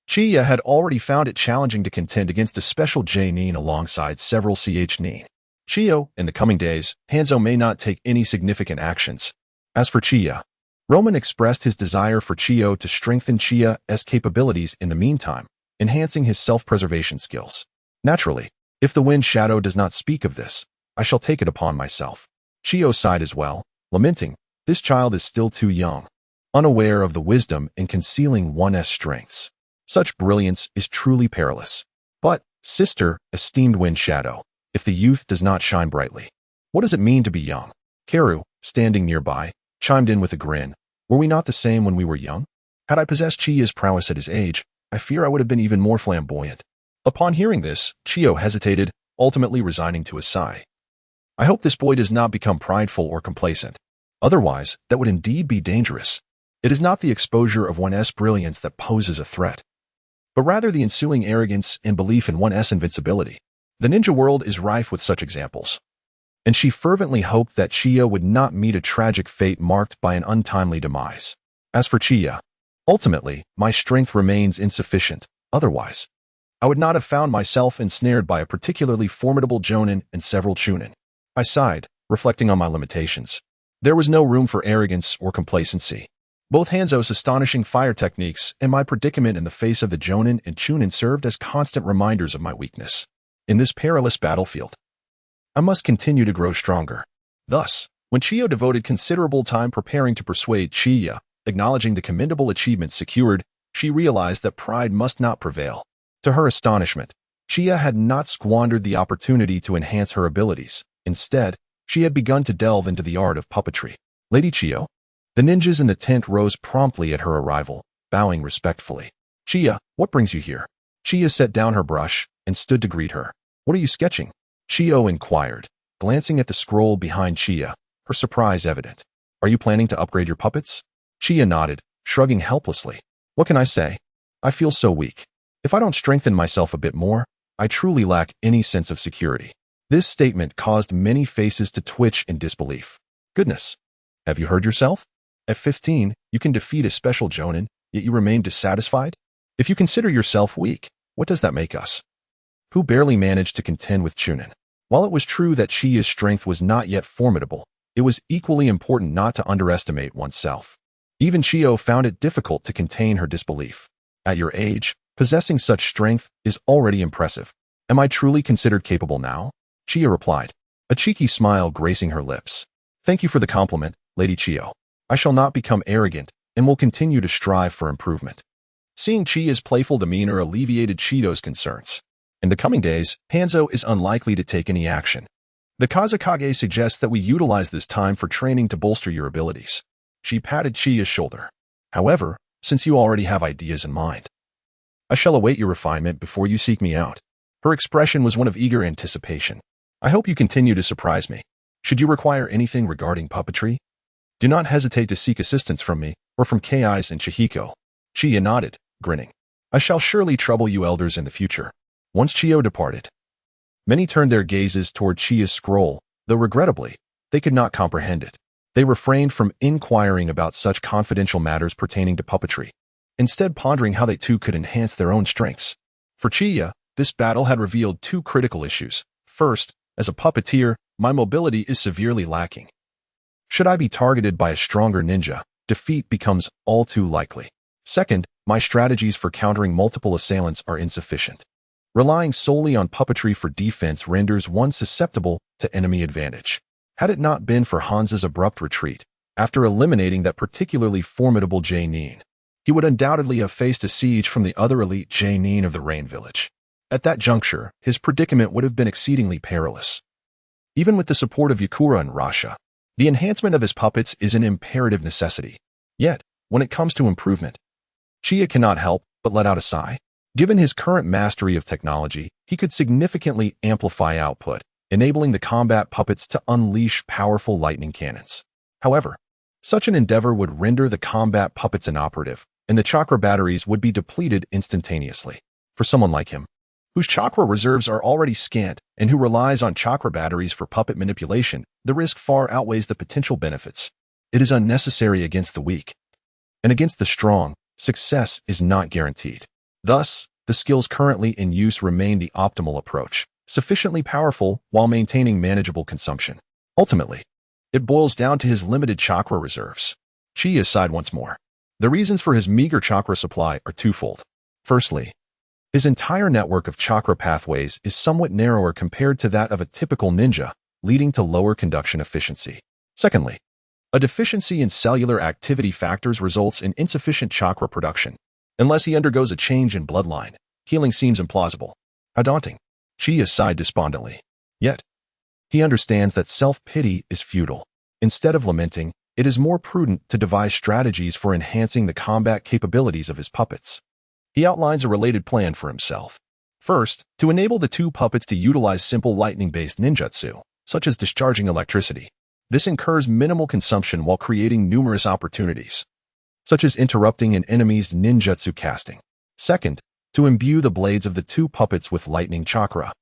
Chiyo had already found it challenging to contend against a special J-nin alongside several ch-nin. Chiyo, in the coming days, Hanzo may not take any significant actions. As for Chiyo, Roman expressed his desire for Chiyo to strengthen Chiyo's capabilities in the meantime, enhancing his self-preservation skills. Naturally, if the Wind Shadow does not speak of this, I shall take it upon myself. Chiyo sighed as well, lamenting, this child is still too young, unaware of the wisdom in concealing one's strengths. Such brilliance is truly perilous. But, sister, esteemed Wind Shadow, if the youth does not shine brightly, what does it mean to be young? Karu, standing nearby, chimed in with a grin. Were we not the same when we were young? Had I possessed Chiyo's prowess at his age, I fear I would have been even more flamboyant. Upon hearing this, Chiyo hesitated, ultimately resigning to a sigh. I hope this boy does not become prideful or complacent. Otherwise, that would indeed be dangerous. It is not the exposure of one's brilliance that poses a threat, but rather the ensuing arrogance and belief in one's invincibility. The ninja world is rife with such examples, and she fervently hoped that Chiyo would not meet a tragic fate marked by an untimely demise. As for Chiyo, ultimately, my strength remains insufficient. Otherwise, I would not have found myself ensnared by a particularly formidable jonin and several chūnin. I sighed, reflecting on my limitations. There was no room for arrogance or complacency. Both Hanzo's astonishing fire techniques and my predicament in the face of the jonin and chūnin served as constant reminders of my weakness. In this perilous battlefield, I must continue to grow stronger. Thus, when Chiyo devoted considerable time preparing to persuade Chiyo, acknowledging the commendable achievements secured, she realized that pride must not prevail. To her astonishment, Chiyo had not squandered the opportunity to enhance her abilities. Instead, she had begun to delve into the art of puppetry. Lady Chiyo? The ninjas in the tent rose promptly at her arrival, bowing respectfully. Chiyo, what brings you here? Chiyo set down her brush and stood to greet her. What are you sketching? Chiyo inquired, glancing at the scroll behind Chiyo, her surprise evident. Are you planning to upgrade your puppets? Chiyo nodded, shrugging helplessly. What can I say? I feel so weak. If I don't strengthen myself a bit more, I truly lack any sense of security. This statement caused many faces to twitch in disbelief. Goodness, have you heard yourself? At 15, you can defeat a special jonin, yet you remain dissatisfied? If you consider yourself weak, what does that make us? Who barely managed to contend with chūnin. While it was true that Chiyo's strength was not yet formidable, it was equally important not to underestimate oneself. Even Chiyo found it difficult to contain her disbelief. At your age, possessing such strength is already impressive. Am I truly considered capable now? Chiyo replied, a cheeky smile gracing her lips. Thank you for the compliment, Lady Chiyo. I shall not become arrogant and will continue to strive for improvement. Seeing Chiyo's playful demeanor alleviated Chiyo's concerns. In the coming days, Hanzo is unlikely to take any action. The Kazekage suggests that we utilize this time for training to bolster your abilities. She patted Chiyo's shoulder. However, since you already have ideas in mind, I shall await your refinement before you seek me out. Her expression was one of eager anticipation. I hope you continue to surprise me. Should you require anything regarding puppetry, do not hesitate to seek assistance from me or from Kais and Chihiko. Chiyo nodded, grinning. I shall surely trouble you elders in the future. Once Chiyo departed, many turned their gazes toward Chiyo's scroll, though regrettably, they could not comprehend it. They refrained from inquiring about such confidential matters pertaining to puppetry, instead pondering how they too could enhance their own strengths. For Chiyo, This battle had revealed two critical issues. First, as a puppeteer, my mobility is severely lacking. Should I be targeted by a stronger ninja, defeat becomes all too likely. Second, my strategies for countering multiple assailants are insufficient. Relying solely on puppetry for defense renders one susceptible to enemy advantage. Had it not been for Hansa's abrupt retreat, after eliminating that particularly formidable Chūnin, he would undoubtedly have faced a siege from the other elite Chūnin of the Rain Village. At that juncture, his predicament would have been exceedingly perilous. Even with the support of Yakura and Rasha, the enhancement of his puppets is an imperative necessity. Yet, when it comes to improvement, Chiyo cannot help but let out a sigh. Given his current mastery of technology, he could significantly amplify output, enabling the combat puppets to unleash powerful lightning cannons. However, such an endeavor would render the combat puppets inoperative, and the chakra batteries would be depleted instantaneously. For someone like him, whose chakra reserves are already scant and who relies on chakra batteries for puppet manipulation, the risk far outweighs the potential benefits. It is unnecessary against the weak. And against the strong, success is not guaranteed. Thus, the skills currently in use remain the optimal approach, sufficiently powerful while maintaining manageable consumption. Ultimately, it boils down to his limited chakra reserves. Chiyo sighed once more. The reasons for his meager chakra supply are twofold. Firstly, his entire network of chakra pathways is somewhat narrower compared to that of a typical ninja, leading to lower conduction efficiency. Secondly, a deficiency in cellular activity factors results in insufficient chakra production. Unless he undergoes a change in bloodline, healing seems implausible. How daunting. Chiyo sighed despondently. Yet, he understands that self-pity is futile. Instead of lamenting, it is more prudent to devise strategies for enhancing the combat capabilities of his puppets. He outlines a related plan for himself. First, to enable the two puppets to utilize simple lightning-based ninjutsu, such as discharging electricity. This incurs minimal consumption while creating numerous opportunities, such as interrupting an enemy's ninjutsu casting. Second, to imbue the blades of the two puppets with lightning chakra,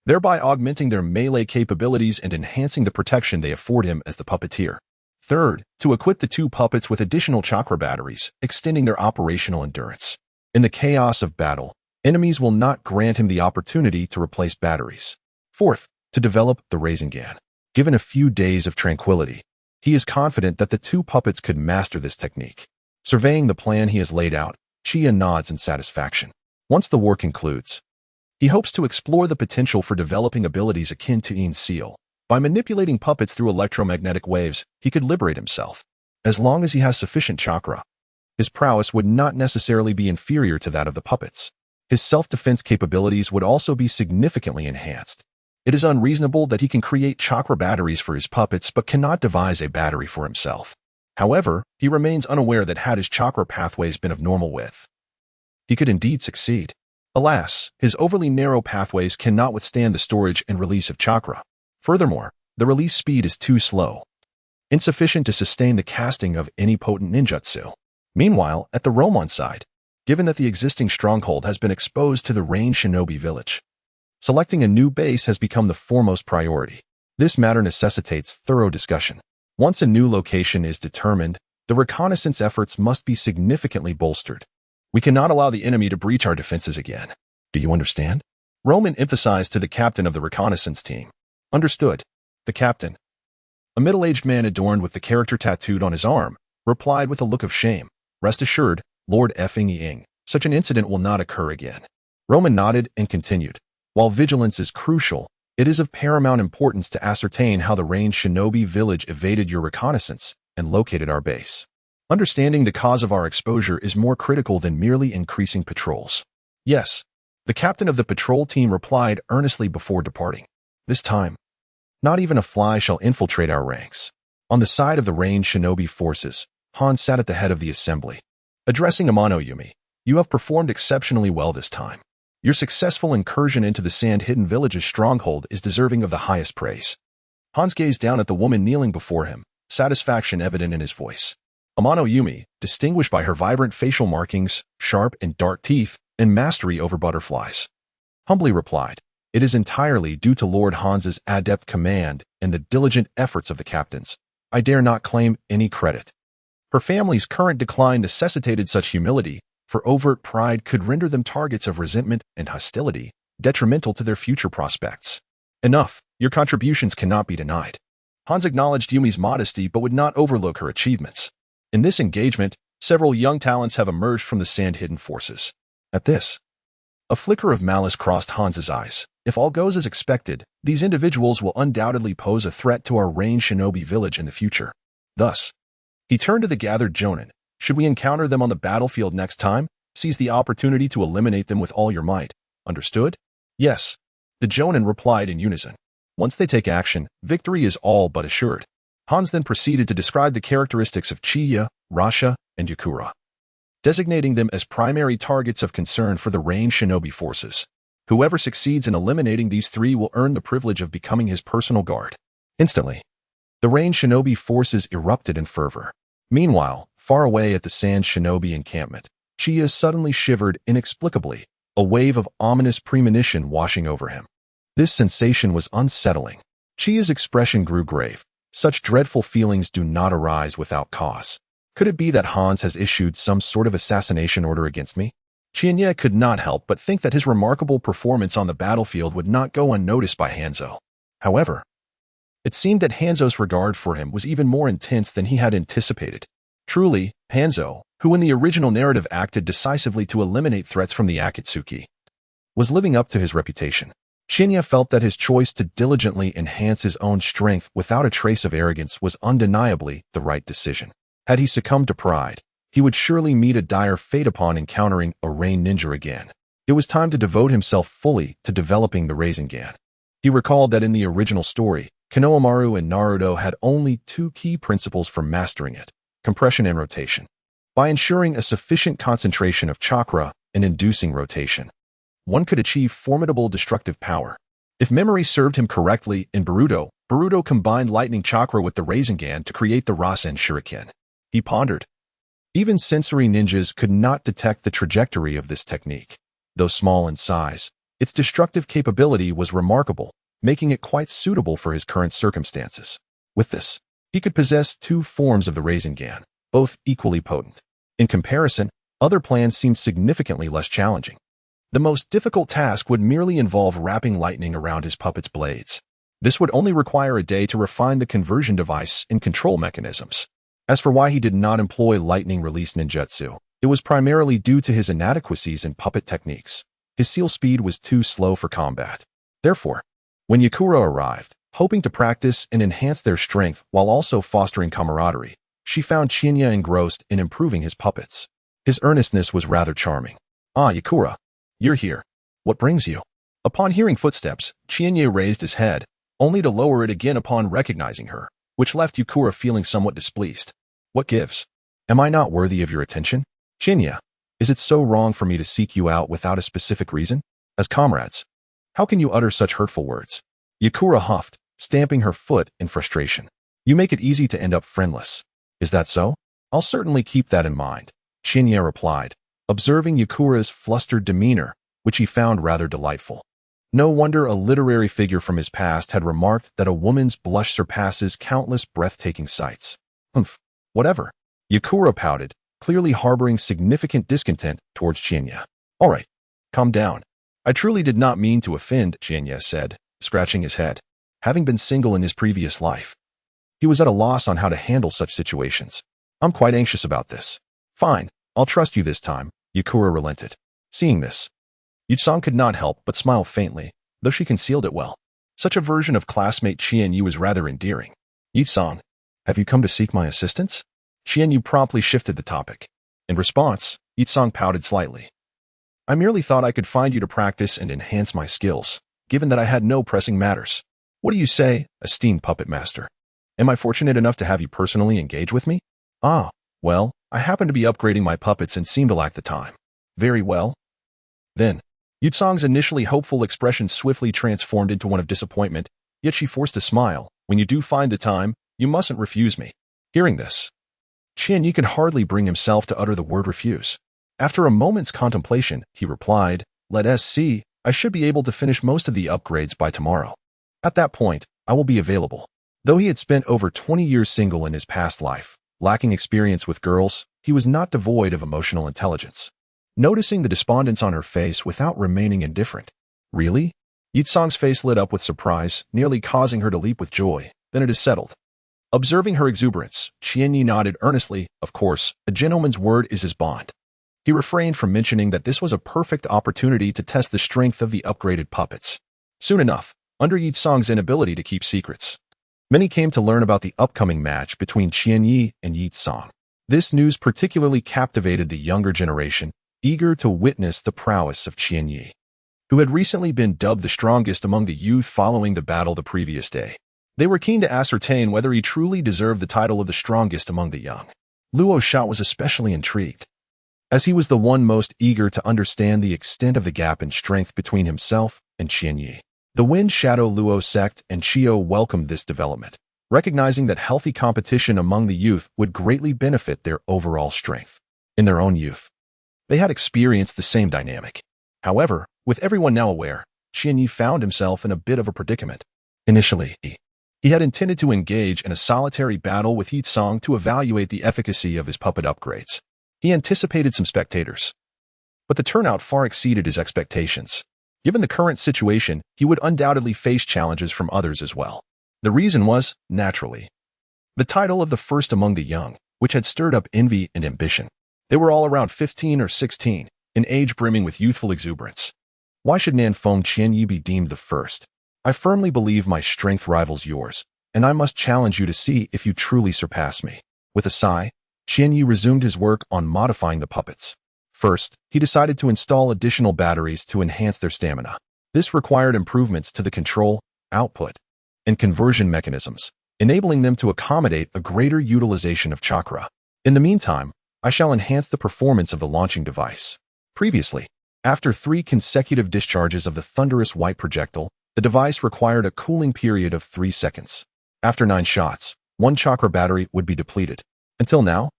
thereby augmenting their melee capabilities and enhancing the protection they afford him as the puppeteer. Third, to equip the two puppets with additional chakra batteries, extending their operational endurance. In the chaos of battle, enemies will not grant him the opportunity to replace batteries. Fourth, to develop the Rasengan. Given a few days of tranquility, he is confident that the two puppets could master this technique. Surveying the plan he has laid out, Chiyo nods in satisfaction. Once the war concludes, he hopes to explore the potential for developing abilities akin to Yin Seal. By manipulating puppets through electromagnetic waves, he could liberate himself. As long as he has sufficient chakra, his prowess would not necessarily be inferior to that of the puppets. His self-defense capabilities would also be significantly enhanced. It is unreasonable that he can create chakra batteries for his puppets but cannot devise a battery for himself. However, he remains unaware that had his chakra pathways been of normal width, he could indeed succeed. Alas, his overly narrow pathways cannot withstand the storage and release of chakra. Furthermore, the release speed is too slow, insufficient to sustain the casting of any potent ninjutsu. Meanwhile, at the Romon side, given that the existing stronghold has been exposed to the Rain Shinobi village, selecting a new base has become the foremost priority. This matter necessitates thorough discussion. Once a new location is determined, the reconnaissance efforts must be significantly bolstered. We cannot allow the enemy to breach our defenses again. Do you understand? Roman emphasized to the captain of the reconnaissance team. Understood. The captain, a middle-aged man adorned with the character tattooed on his arm, replied with a look of shame. Rest assured, Lord Effing Ying, such an incident will not occur again. Roman nodded and continued. While vigilance is crucial, it is of paramount importance to ascertain how the Rain Shinobi village evaded your reconnaissance and located our base. Understanding the cause of our exposure is more critical than merely increasing patrols. Yes, the captain of the patrol team replied earnestly before departing. This time, not even a fly shall infiltrate our ranks. On the side of the Rain Shinobi forces, Han sat at the head of the assembly. Addressing Amano Yumi, you have performed exceptionally well this time. Your successful incursion into the Sand-Hidden Village's stronghold is deserving of the highest praise. Hans gazed down at the woman kneeling before him, satisfaction evident in his voice. Amano Yumi, distinguished by her vibrant facial markings, sharp and dark teeth, and mastery over butterflies, humbly replied, "It is entirely due to Lord Hans's adept command and the diligent efforts of the captains. I dare not claim any credit." Her family's current decline necessitated such humility, for overt pride could render them targets of resentment and hostility, detrimental to their future prospects. Enough, your contributions cannot be denied. Hans acknowledged Yumi's modesty but would not overlook her achievements. In this engagement, several young talents have emerged from the sand-hidden forces. At this, a flicker of malice crossed Hans's eyes. If all goes as expected, these individuals will undoubtedly pose a threat to our ranged shinobi village in the future. Thus, he turned to the gathered jonin. Should we encounter them on the battlefield next time, seize the opportunity to eliminate them with all your might. Understood? Yes. The jonin replied in unison. Once they take action, victory is all but assured. Hans then proceeded to describe the characteristics of Chiyo, Rasha, and Yakura, designating them as primary targets of concern for the ranged shinobi forces. Whoever succeeds in eliminating these three will earn the privilege of becoming his personal guard. Instantly, the ranged shinobi forces erupted in fervor. Meanwhile, far away at the sand shinobi encampment, Chiyo suddenly shivered inexplicably, a wave of ominous premonition washing over him. This sensation was unsettling. Chiyo's expression grew grave. Such dreadful feelings do not arise without cause. Could it be that Hans has issued some sort of assassination order against me? Chiyo could not help but think that his remarkable performance on the battlefield would not go unnoticed by Hanzo. However, it seemed that Hanzo's regard for him was even more intense than he had anticipated. Truly, Hanzo, who in the original narrative acted decisively to eliminate threats from the Akatsuki, was living up to his reputation. Chiyo felt that his choice to diligently enhance his own strength without a trace of arrogance was undeniably the right decision. Had he succumbed to pride, he would surely meet a dire fate upon encountering a Rain Ninja again. It was time to devote himself fully to developing the Rasengan. He recalled that in the original story, Konohamaru and Naruto had only two key principles for mastering it: compression and rotation. By ensuring a sufficient concentration of chakra and inducing rotation, one could achieve formidable destructive power. If memory served him correctly in Boruto combined lightning chakra with the Rasengan to create the Rasen Shuriken. He pondered. Even sensory ninjas could not detect the trajectory of this technique. Though small in size, its destructive capability was remarkable, making it quite suitable for his current circumstances. With this, he could possess two forms of the Rasengan, both equally potent. In comparison, other plans seemed significantly less challenging. The most difficult task would merely involve wrapping lightning around his puppet's blades. This would only require a day to refine the conversion device and control mechanisms. As for why he did not employ lightning release ninjutsu, it was primarily due to his inadequacies in puppet techniques. His seal speed was too slow for combat. Therefore, when Yakura arrived, hoping to practice and enhance their strength while also fostering camaraderie, she found Chiyo engrossed in improving his puppets. His earnestness was rather charming. "Ah, Yakura, you're here. What brings you?" Upon hearing footsteps, Chiyo raised his head, only to lower it again upon recognizing her, which left Yakura feeling somewhat displeased. "What gives? Am I not worthy of your attention? Chiyo, is it so wrong for me to seek you out without a specific reason? As comrades, how can you utter such hurtful words?" Yakura huffed, stamping her foot in frustration. "You make it easy to end up friendless. Is that so? I'll certainly keep that in mind," Chiyo replied, observing Yakura's flustered demeanor, which he found rather delightful. No wonder a literary figure from his past had remarked that a woman's blush surpasses countless breathtaking sights. Whatever. Yakura pouted, clearly harboring significant discontent towards Chiyo. "All right, calm down. I truly did not mean to offend," Chiyo said, scratching his head. Having been single in his previous life, he was at a loss on how to handle such situations. "I'm quite anxious about this." "Fine, I'll trust you this time," Yakura relented. Seeing this, Yutsang could not help but smile faintly, though she concealed it well. Such a version of classmate Chiyo was rather endearing. "Yutsang, have you come to seek my assistance?" Chiyo promptly shifted the topic. In response, Yutsang pouted slightly. "I merely thought I could find you to practice and enhance my skills, given that I had no pressing matters. What do you say, esteemed puppet master? Am I fortunate enough to have you personally engage with me?" "Ah, well, I happen to be upgrading my puppets and seem to lack the time." "Very well." Then, Yutsang's initially hopeful expression swiftly transformed into one of disappointment, yet she forced a smile. "When you do find the time, you mustn't refuse me." Hearing this, Chiyo could hardly bring himself to utter the word refuse. After a moment's contemplation, he replied, "Let us see, I should be able to finish most of the upgrades by tomorrow. At that point, I will be available." Though he had spent over 20 years single in his past life, lacking experience with girls, he was not devoid of emotional intelligence. Noticing the despondence on her face without remaining indifferent, Really? Yitsong's face lit up with surprise, nearly causing her to leap with joy. Then it is settled. Observing her exuberance, Qianyi nodded earnestly. Of course, a gentleman's word is his bond. He refrained from mentioning that this was a perfect opportunity to test the strength of the upgraded puppets. Soon enough, under Yitsong's inability to keep secrets, many came to learn about the upcoming match between Qianyi and Yitsong. This news particularly captivated the younger generation, eager to witness the prowess of Qianyi, who had recently been dubbed the strongest among the youth following the battle the previous day. They were keen to ascertain whether he truly deserved the title of the strongest among the young. Luo Sha was especially intrigued, as he was the one most eager to understand the extent of the gap in strength between himself and Qianyi. The Wind Shadow Luo sect and Chiyo welcomed this development, recognizing that healthy competition among the youth would greatly benefit their overall strength. In their own youth, they had experienced the same dynamic. However, with everyone now aware, Qianyi found himself in a bit of a predicament. Initially, he had intended to engage in a solitary battle with Yitsong to evaluate the efficacy of his puppet upgrades. He anticipated some spectators, but the turnout far exceeded his expectations. Given the current situation, he would undoubtedly face challenges from others as well. The reason was, naturally, the title of the first among the young, which had stirred up envy and ambition. They were all around 15 or 16, an age brimming with youthful exuberance. Why should Nanfeng Qianyi be deemed the first? I firmly believe my strength rivals yours, and I must challenge you to see if you truly surpass me. With a sigh, Qianyi resumed his work on modifying the puppets. First, he decided to install additional batteries to enhance their stamina. This required improvements to the control, output, and conversion mechanisms, enabling them to accommodate a greater utilization of chakra. In the meantime, I shall enhance the performance of the launching device. Previously, after 3 consecutive discharges of the thunderous white projectile, the device required a cooling period of 3 seconds. After 9 shots, 1 chakra battery would be depleted. Until now,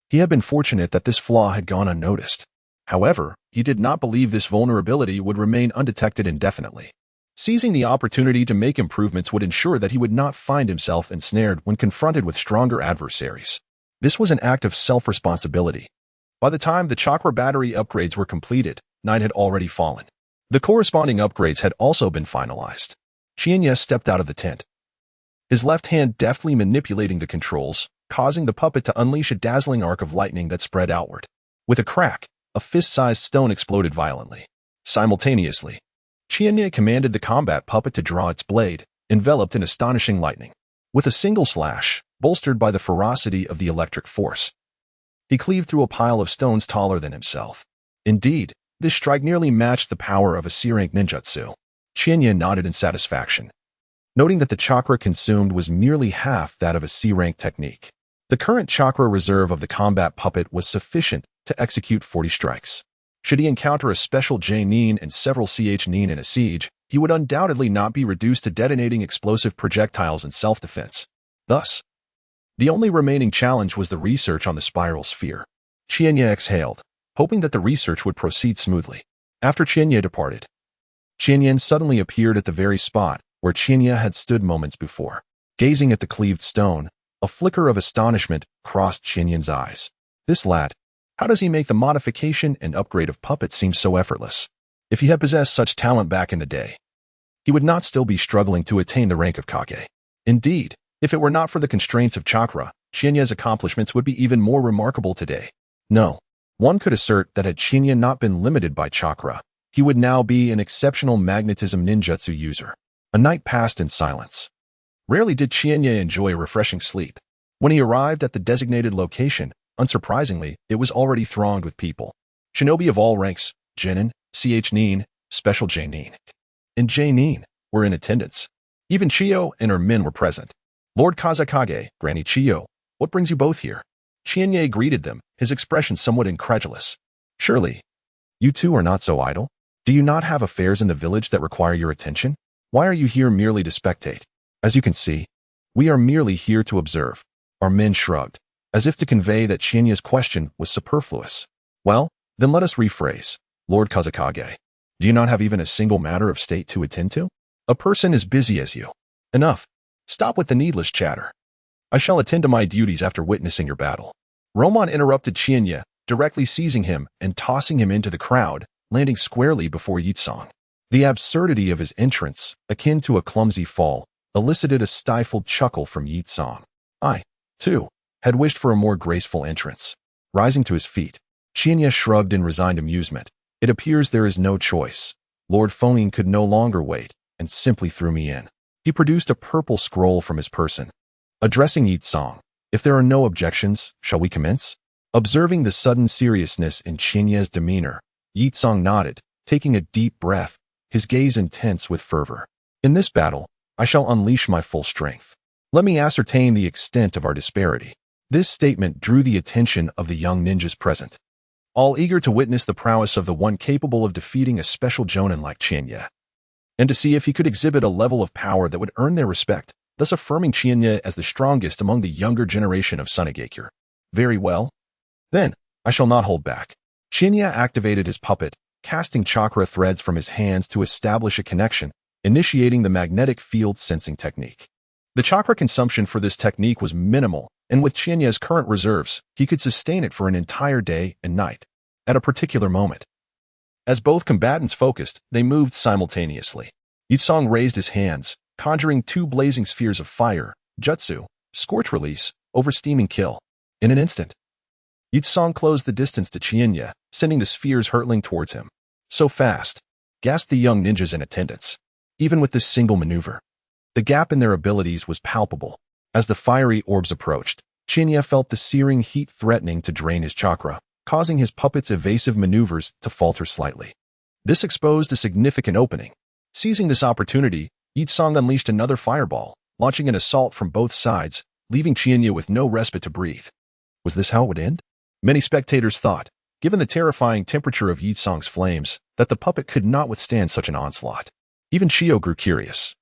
he had been fortunate that this flaw had gone unnoticed. However, he did not believe this vulnerability would remain undetected indefinitely. Seizing the opportunity to make improvements would ensure that he would not find himself ensnared when confronted with stronger adversaries. This was an act of self-responsibility. By the time the chakra battery upgrades were completed, night had already fallen. The corresponding upgrades had also been finalized. Qianyi stepped out of the tent, his left hand deftly manipulating the controls, causing the puppet to unleash a dazzling arc of lightning that spread outward. With a crack, a fist-sized stone exploded violently. Simultaneously, Qianyi commanded the combat puppet to draw its blade, enveloped in astonishing lightning. With a single slash, bolstered by the ferocity of the electric force, he cleaved through a pile of stones taller than himself. Indeed, this strike nearly matched the power of a C-rank ninjutsu. Qianyi nodded in satisfaction, noting that the chakra consumed was merely half that of a C-rank technique. The current chakra reserve of the combat puppet was sufficient to execute 40 strikes. Should he encounter a special J-nin and several CH-nin in a siege, he would undoubtedly not be reduced to detonating explosive projectiles in self-defense. Thus, the only remaining challenge was the research on the spiral sphere. Qianyi exhaled, hoping that the research would proceed smoothly. After Qianyi departed, Qianyin suddenly appeared at the very spot where Qianyi had stood moments before. Gazing at the cleaved stone, a flicker of astonishment crossed Qianyin's eyes. This lad, how does he make the modification and upgrade of puppets seem so effortless? If he had possessed such talent back in the day, he would not still be struggling to attain the rank of Kage. Indeed, if it were not for the constraints of chakra, Qianyi's accomplishments would be even more remarkable today. No, one could assert that had Qianyi not been limited by chakra, he would now be an exceptional magnetism ninjutsu user. A night passed in silence. Rarely did Qianyi enjoy refreshing sleep. When he arrived at the designated location, unsurprisingly, it was already thronged with people. Shinobi of all ranks, Genin, CH-nin, Special J-nin, and J-nin were in attendance. Even Chiyo and her men were present. Lord Kazakage, Granny Chiyo, what brings you both here? Qianyi greeted them, his expression somewhat incredulous. Surely, you two are not so idle? Do you not have affairs in the village that require your attention? Why are you here merely to spectate? As you can see, we are merely here to observe. Our men shrugged, as if to convey that Qianyi's question was superfluous. Well, then let us rephrase. Lord Kazakage, do you not have even a single matter of state to attend to? A person as busy as you. Enough. Stop with the needless chatter. I shall attend to my duties after witnessing your battle. Roman interrupted Qianyi, directly seizing him and tossing him into the crowd, landing squarely before Yitsong. The absurdity of his entrance, akin to a clumsy fall, elicited a stifled chuckle from Yi Tsong. I, too, had wished for a more graceful entrance. Rising to his feet, Chiyo shrugged in resigned amusement. It appears there is no choice. Lord Phonin could no longer wait, and simply threw me in. He produced a purple scroll from his person. Addressing Yi Tsong, if there are no objections, shall we commence? Observing the sudden seriousness in Chiyo's demeanor, Yi Tsong nodded, taking a deep breath, his gaze intense with fervor. In this battle, I shall unleash my full strength. Let me ascertain the extent of our disparity. This statement drew the attention of the young ninjas present, all eager to witness the prowess of the one capable of defeating a special jonin like Chiyo, and to see if he could exhibit a level of power that would earn their respect, thus affirming Chiyo as the strongest among the younger generation of Sunagakure. Very well. Then, I shall not hold back. Chiyo activated his puppet, casting chakra threads from his hands to establish a connection, initiating the magnetic field sensing technique. The chakra consumption for this technique was minimal, and with Chiyo's current reserves, he could sustain it for an entire day and night, at a particular moment. As both combatants focused, they moved simultaneously. Yi Tsong raised his hands, conjuring two blazing spheres of fire, jutsu, scorch release, over steaming kill. In an instant, Yi Tsong closed the distance to Chiyo, sending the spheres hurtling towards him. So fast, gasped the young ninjas in attendance. Even with this single maneuver, the gap in their abilities was palpable. As the fiery orbs approached, Chiyo felt the searing heat threatening to drain his chakra, causing his puppet's evasive maneuvers to falter slightly. This exposed a significant opening. Seizing this opportunity, Yi Tsong unleashed another fireball, launching an assault from both sides, leaving Chiyo with no respite to breathe. Was this how it would end? Many spectators thought, given the terrifying temperature of Yi Tsong's flames, that the puppet could not withstand such an onslaught. Even Chiyo grew curious.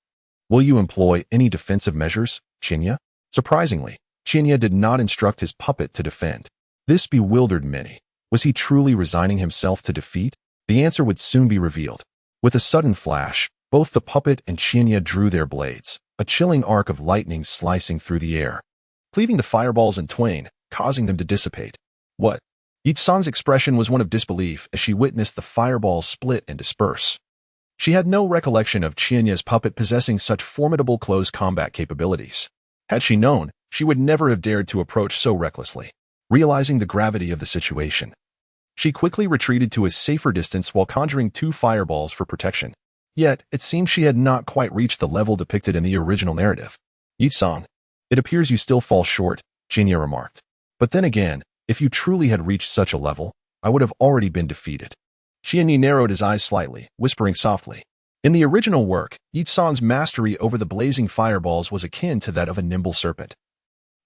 Will you employ any defensive measures, Chiyo? Surprisingly, Chiyo did not instruct his puppet to defend. This bewildered many. Was he truly resigning himself to defeat? The answer would soon be revealed. With a sudden flash, both the puppet and Chiyo drew their blades, a chilling arc of lightning slicing through the air, cleaving the fireballs in twain, causing them to dissipate. What? Yi Tsong's expression was one of disbelief as she witnessed the fireballs split and disperse. She had no recollection of Chiyo's puppet possessing such formidable close combat capabilities. Had she known, she would never have dared to approach so recklessly. Realizing the gravity of the situation, she quickly retreated to a safer distance while conjuring two fireballs for protection. Yet, it seemed she had not quite reached the level depicted in the original narrative. Yi Tsong, it appears you still fall short, Chiyo remarked. But then again, if you truly had reached such a level, I would have already been defeated. Chiyo narrowed his eyes slightly, whispering softly. In the original work, Yi Tsong's mastery over the blazing fireballs was akin to that of a nimble serpent,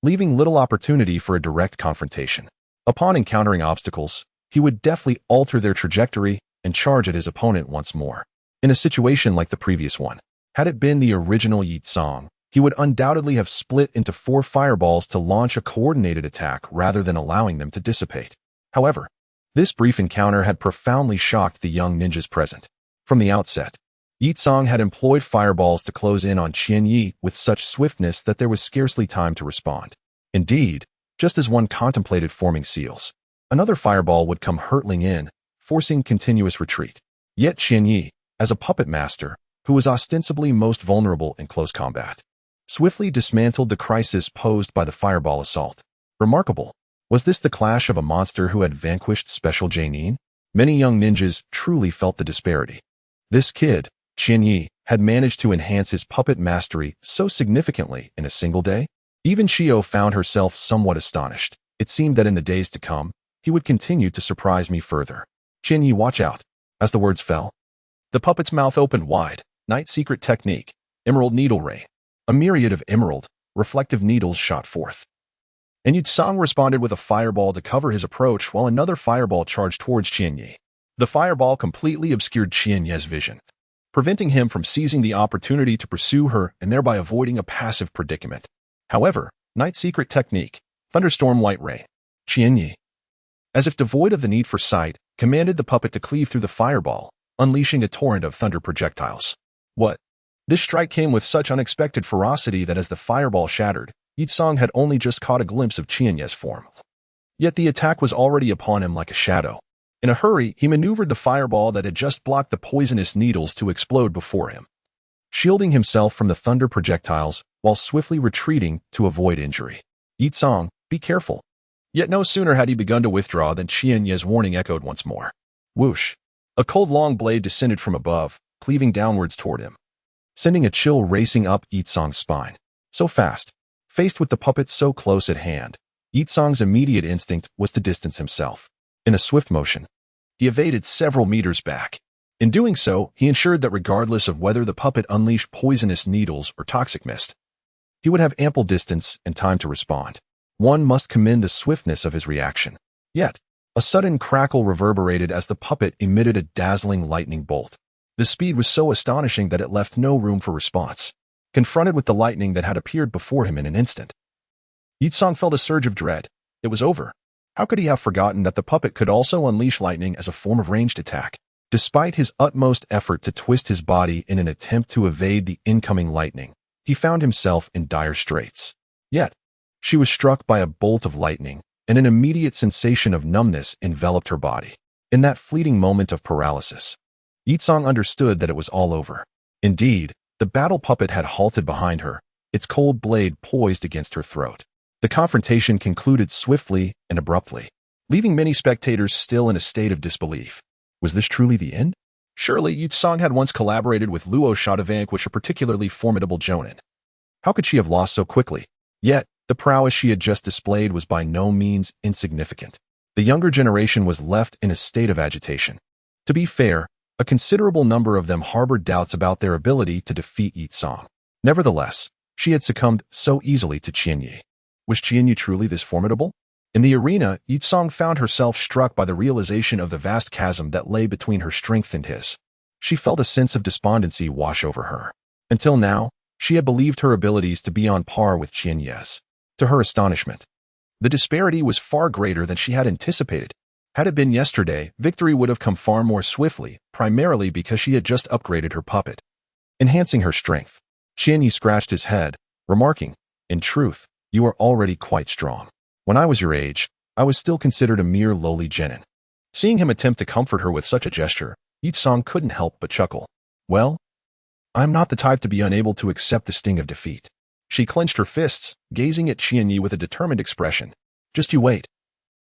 leaving little opportunity for a direct confrontation. Upon encountering obstacles, he would deftly alter their trajectory and charge at his opponent once more. In a situation like the previous one, had it been the original Yi Tsong, he would undoubtedly have split into 4 fireballs to launch a coordinated attack rather than allowing them to dissipate. However, this brief encounter had profoundly shocked the young ninjas present. From the outset, Yi Tsong had employed fireballs to close in on Chiyo with such swiftness that there was scarcely time to respond. Indeed, just as one contemplated forming seals, another fireball would come hurtling in, forcing continuous retreat. Yet Chiyo, as a puppet master, who was ostensibly most vulnerable in close combat, swiftly dismantled the crisis posed by the fireball assault. Remarkable. Was this the clash of a monster who had vanquished Special Jonin? Many young ninjas truly felt the disparity. This kid, Chiyo, had managed to enhance his puppet mastery so significantly in a single day. Even Chiyo found herself somewhat astonished. It seemed that in the days to come, he would continue to surprise me further. Chiyo, watch out. As the words fell, the puppet's mouth opened wide. Night secret technique. Emerald needle ray. A myriad of emerald, reflective needles shot forth. And Yi Tsong responded with a fireball to cover his approach while another fireball charged towards Chiyo. The fireball completely obscured Chiyo's vision, preventing him from seizing the opportunity to pursue her and thereby avoiding a passive predicament. However, night secret technique, thunderstorm light ray. Chiyo, as if devoid of the need for sight, commanded the puppet to cleave through the fireball, unleashing a torrent of thunder projectiles. What? This strike came with such unexpected ferocity that as the fireball shattered, Yi Tsong had only just caught a glimpse of Chiyo's form. Yet the attack was already upon him like a shadow. In a hurry, he maneuvered the fireball that had just blocked the poisonous needles to explode before him, shielding himself from the thunder projectiles while swiftly retreating to avoid injury. Yi-tsang, be careful. Yet no sooner had he begun to withdraw than Qianye's warning echoed once more. Whoosh! A cold long blade descended from above, cleaving downwards toward him, sending a chill racing up Yi-tsang's spine. So fast. Faced with the puppet so close at hand, Yi-tsang's immediate instinct was to distance himself. In a swift motion, he evaded several meters back. In doing so, he ensured that regardless of whether the puppet unleashed poisonous needles or toxic mist, he would have ample distance and time to respond. One must commend the swiftness of his reaction. Yet, a sudden crackle reverberated as the puppet emitted a dazzling lightning bolt. The speed was so astonishing that it left no room for response. Confronted with the lightning that had appeared before him in an instant, Yi-tsang felt a surge of dread. It was over. How could he have forgotten that the puppet could also unleash lightning as a form of ranged attack? Despite his utmost effort to twist his body in an attempt to evade the incoming lightning, he found himself in dire straits. Yet, she was struck by a bolt of lightning, and an immediate sensation of numbness enveloped her body. In that fleeting moment of paralysis, Yi-tsang understood that it was all over. Indeed, the battle puppet had halted behind her, its cold blade poised against her throat. The confrontation concluded swiftly and abruptly, leaving many spectators still in a state of disbelief. Was this truly the end? Surely Yi-tsang had once collaborated with Luo Sha to vanquish a particularly formidable jonin. How could she have lost so quickly? Yet, the prowess she had just displayed was by no means insignificant. The younger generation was left in a state of agitation. To be fair, a considerable number of them harbored doubts about their ability to defeat Yi-tsang. Nevertheless, she had succumbed so easily to Qianye. Was Qianye truly this formidable? In the arena, Yi-tsang found herself struck by the realization of the vast chasm that lay between her strength and his. She felt a sense of despondency wash over her. Until now, she had believed her abilities to be on par with Qianye's. To her astonishment, the disparity was far greater than she had anticipated. Had it been yesterday, victory would have come far more swiftly, primarily because she had just upgraded her puppet, enhancing her strength. Qianye scratched his head, remarking, "In truth, you are already quite strong. When I was your age, I was still considered a mere lowly genin." Seeing him attempt to comfort her with such a gesture, Yi-tsang couldn't help but chuckle. "Well, I'm not the type to be unable to accept the sting of defeat." She clenched her fists, gazing at Qianye with a determined expression. "Just you wait.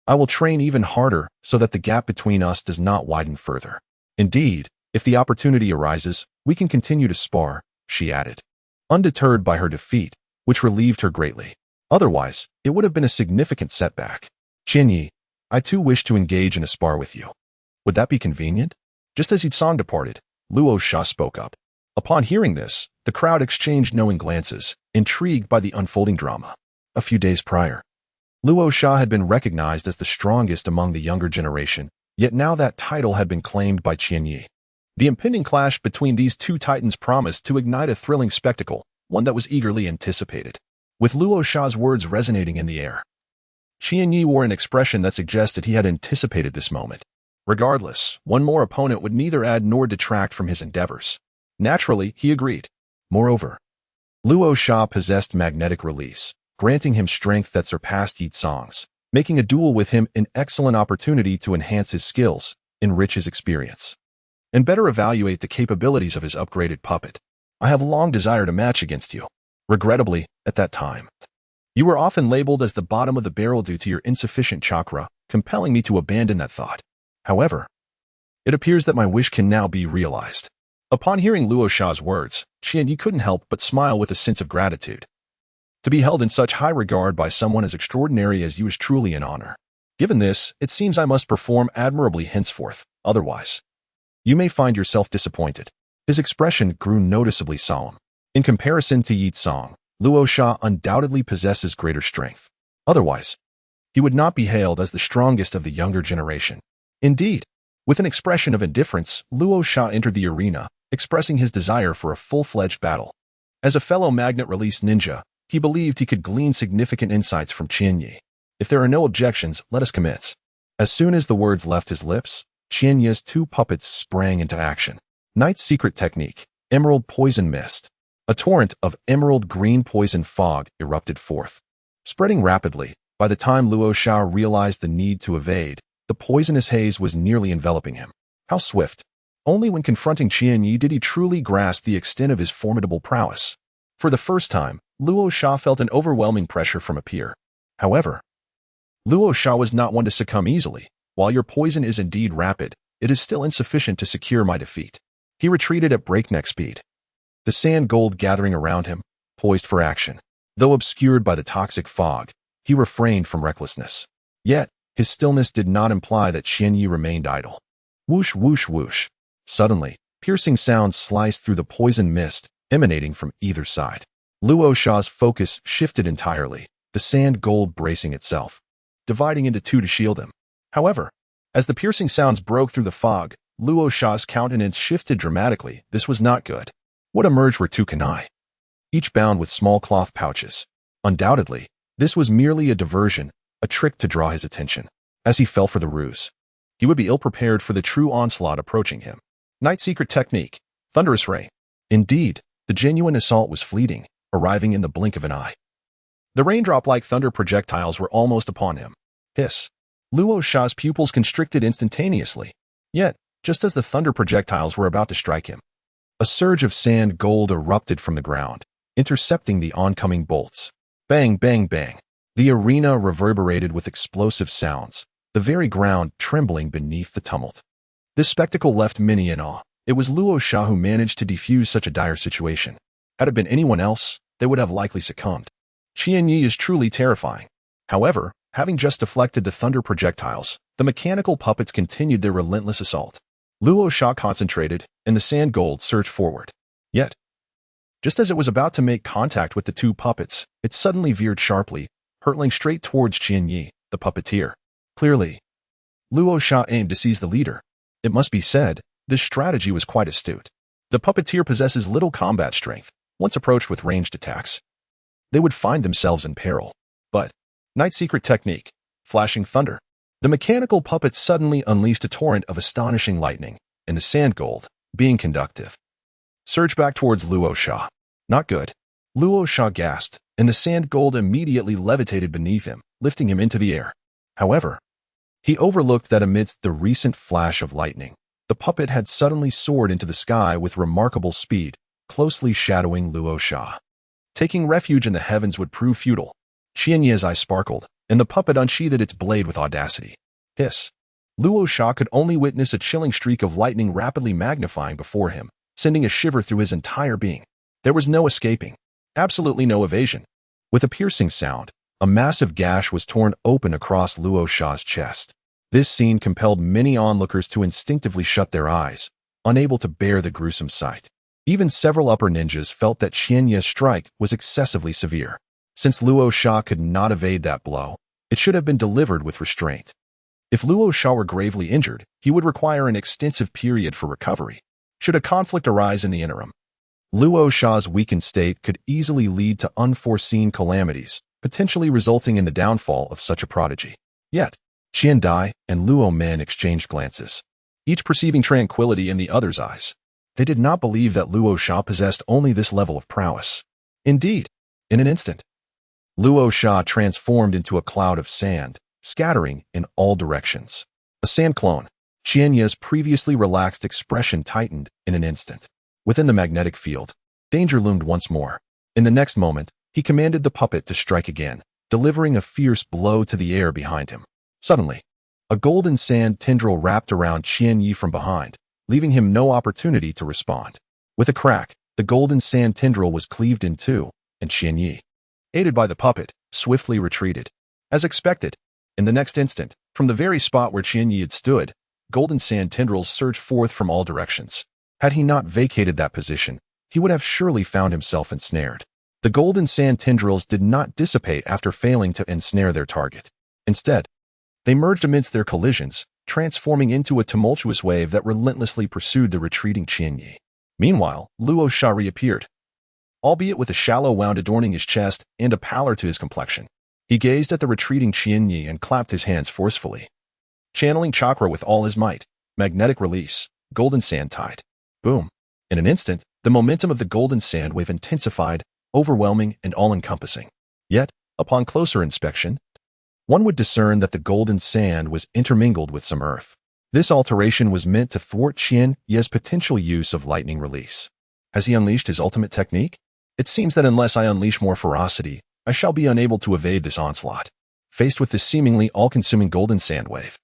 I will train even harder so that the gap between us does not widen further. Indeed, if the opportunity arises, we can continue to spar," she added, undeterred by her defeat, which relieved her greatly. Otherwise, it would have been a significant setback. "Qianye, I too wish to engage in a spar with you. Would that be convenient?" Just as Yi-tsang departed, Luo Sha spoke up. Upon hearing this, the crowd exchanged knowing glances, intrigued by the unfolding drama. A few days prior, Luo Sha had been recognized as the strongest among the younger generation, yet now that title had been claimed by Qianye. The impending clash between these two titans promised to ignite a thrilling spectacle, one that was eagerly anticipated. With Luo Sha's words resonating in the air, Qianye wore an expression that suggested he had anticipated this moment. Regardless, one more opponent would neither add nor detract from his endeavors. Naturally, he agreed. Moreover, Luo Sha possessed magnetic release, granting him strength that surpassed Yi-tsang's, making a duel with him an excellent opportunity to enhance his skills, enrich his experience, and better evaluate the capabilities of his upgraded puppet. "I have long desired a match against you. Regrettably, at that time, you were often labeled as the bottom of the barrel due to your insufficient chakra, compelling me to abandon that thought. However, it appears that my wish can now be realized." Upon hearing Luo Sha's words, Qianye couldn't help but smile with a sense of gratitude. To be held in such high regard by someone as extraordinary as you is truly an honor. Given this, it seems I must perform admirably henceforth, otherwise, you may find yourself disappointed. His expression grew noticeably solemn. In comparison to Yi-tsang, Luo Sha undoubtedly possesses greater strength. Otherwise, he would not be hailed as the strongest of the younger generation. Indeed, with an expression of indifference, Luo Sha entered the arena, expressing his desire for a full-fledged battle. As a fellow magnet-release ninja, he believed he could glean significant insights from Qianye. "If there are no objections, let us commence." As soon as the words left his lips, Qianye's two puppets sprang into action. Knight's secret technique, Emerald Poison Mist. A torrent of emerald green poison fog erupted forth. Spreading rapidly, by the time Luo Sha realized the need to evade, The poisonous haze was nearly enveloping him. How swift! Only when confronting Qianyi did he truly grasp the extent of his formidable prowess. For the first time, Luo Sha felt an overwhelming pressure from a peer. However, Luo Sha was not one to succumb easily. While your poison is indeed rapid, it is still insufficient to secure my defeat. He retreated at breakneck speed. The sand gold gathering around him, poised for action. Though obscured by the toxic fog, he refrained from recklessness. Yet, his stillness did not imply that Qianyi remained idle. Whoosh, whoosh, whoosh. Suddenly, piercing sounds sliced through the poison mist, emanating from either side. Luo Sha's focus shifted entirely, the sand gold bracing itself, dividing into two to shield him. However, as the piercing sounds broke through the fog, Luo Sha's countenance shifted dramatically. This was not good. What emerged were two kekkei, each bound with small cloth pouches. Undoubtedly, this was merely a diversion, a trick to draw his attention. As he fell for the ruse, he would be ill-prepared for the true onslaught approaching him. Night secret technique, thunderous ray. Indeed, the genuine assault was fleeting, arriving in the blink of an eye. The raindrop-like thunder projectiles were almost upon him. Hiss. Luo Sha's pupils constricted instantaneously. Yet, just as the thunder projectiles were about to strike him, a surge of sand gold erupted from the ground, intercepting the oncoming bolts. Bang, bang, bang. The arena reverberated with explosive sounds, the very ground trembling beneath the tumult. This spectacle left many in awe. It was Luo Sha who managed to defuse such a dire situation. Had it been anyone else, they would have likely succumbed. Qianyi is truly terrifying. However, having just deflected the thunder projectiles, the mechanical puppets continued their relentless assault. Luo Sha concentrated, and the sand gold surged forward. Yet, just as it was about to make contact with the two puppets, it suddenly veered sharply, hurtling straight towards Qianyi, the puppeteer. Clearly, Luo Sha aimed to seize the leader. It must be said, this strategy was quite astute. The puppeteer possesses little combat strength. Once approached with ranged attacks, they would find themselves in peril. But, night secret technique, flashing thunder. The mechanical puppet suddenly unleashed a torrent of astonishing lightning, and the sand gold, being conductive, surged back towards Luo Sha. Not good. Luo Sha gasped, and the sand gold immediately levitated beneath him, lifting him into the air. However, he overlooked that amidst the recent flash of lightning, the puppet had suddenly soared into the sky with remarkable speed, closely shadowing Luo Sha. Taking refuge in the heavens would prove futile. Qianyi's eyes sparkled, and the puppet unsheathed its blade with audacity. Hiss. Luo Sha could only witness a chilling streak of lightning rapidly magnifying before him, sending a shiver through his entire being. There was no escaping. Absolutely no evasion. With a piercing sound, a massive gash was torn open across Luo Sha's chest. This scene compelled many onlookers to instinctively shut their eyes, unable to bear the gruesome sight. Even several upper ninjas felt that Qianyi's strike was excessively severe. Since Luo Sha could not evade that blow, it should have been delivered with restraint. If Luo Sha were gravely injured, he would require an extensive period for recovery. Should a conflict arise in the interim, Luo Sha's weakened state could easily lead to unforeseen calamities, potentially resulting in the downfall of such a prodigy. Yet, Qian Dai and Luo Men exchanged glances, each perceiving tranquility in the other's eyes. They did not believe that Luo Sha possessed only this level of prowess. Indeed, in an instant, Luo Sha transformed into a cloud of sand, scattering in all directions. A sand clone. Qianyi's previously relaxed expression tightened in an instant. Within the magnetic field, danger loomed once more. In the next moment, he commanded the puppet to strike again, delivering a fierce blow to the air behind him. Suddenly, a golden sand tendril wrapped around Qianyi from behind, leaving him no opportunity to respond. With a crack, the golden sand tendril was cleaved in two, and Qianyi, aided by the puppet, swiftly retreated. As expected, in the next instant, from the very spot where Qianyi had stood, golden sand tendrils surged forth from all directions. Had he not vacated that position, he would have surely found himself ensnared. The golden sand tendrils did not dissipate after failing to ensnare their target. Instead, they merged amidst their collisions, transforming into a tumultuous wave that relentlessly pursued the retreating Qianyi. Meanwhile, Luo Sha reappeared, albeit with a shallow wound adorning his chest and a pallor to his complexion. He gazed at the retreating Qianyi and clapped his hands forcefully. Channeling chakra with all his might, magnetic release, golden sand tide. Boom. In an instant, the momentum of the golden sand wave intensified, overwhelming and all-encompassing. Yet, upon closer inspection, One would discern that the golden sand was intermingled with some earth. This alteration was meant to thwart Qian Ye's potential use of lightning release. Has he unleashed his ultimate technique? It seems that unless I unleash more ferocity, I shall be unable to evade this onslaught. Faced with this seemingly all-consuming golden sand wave,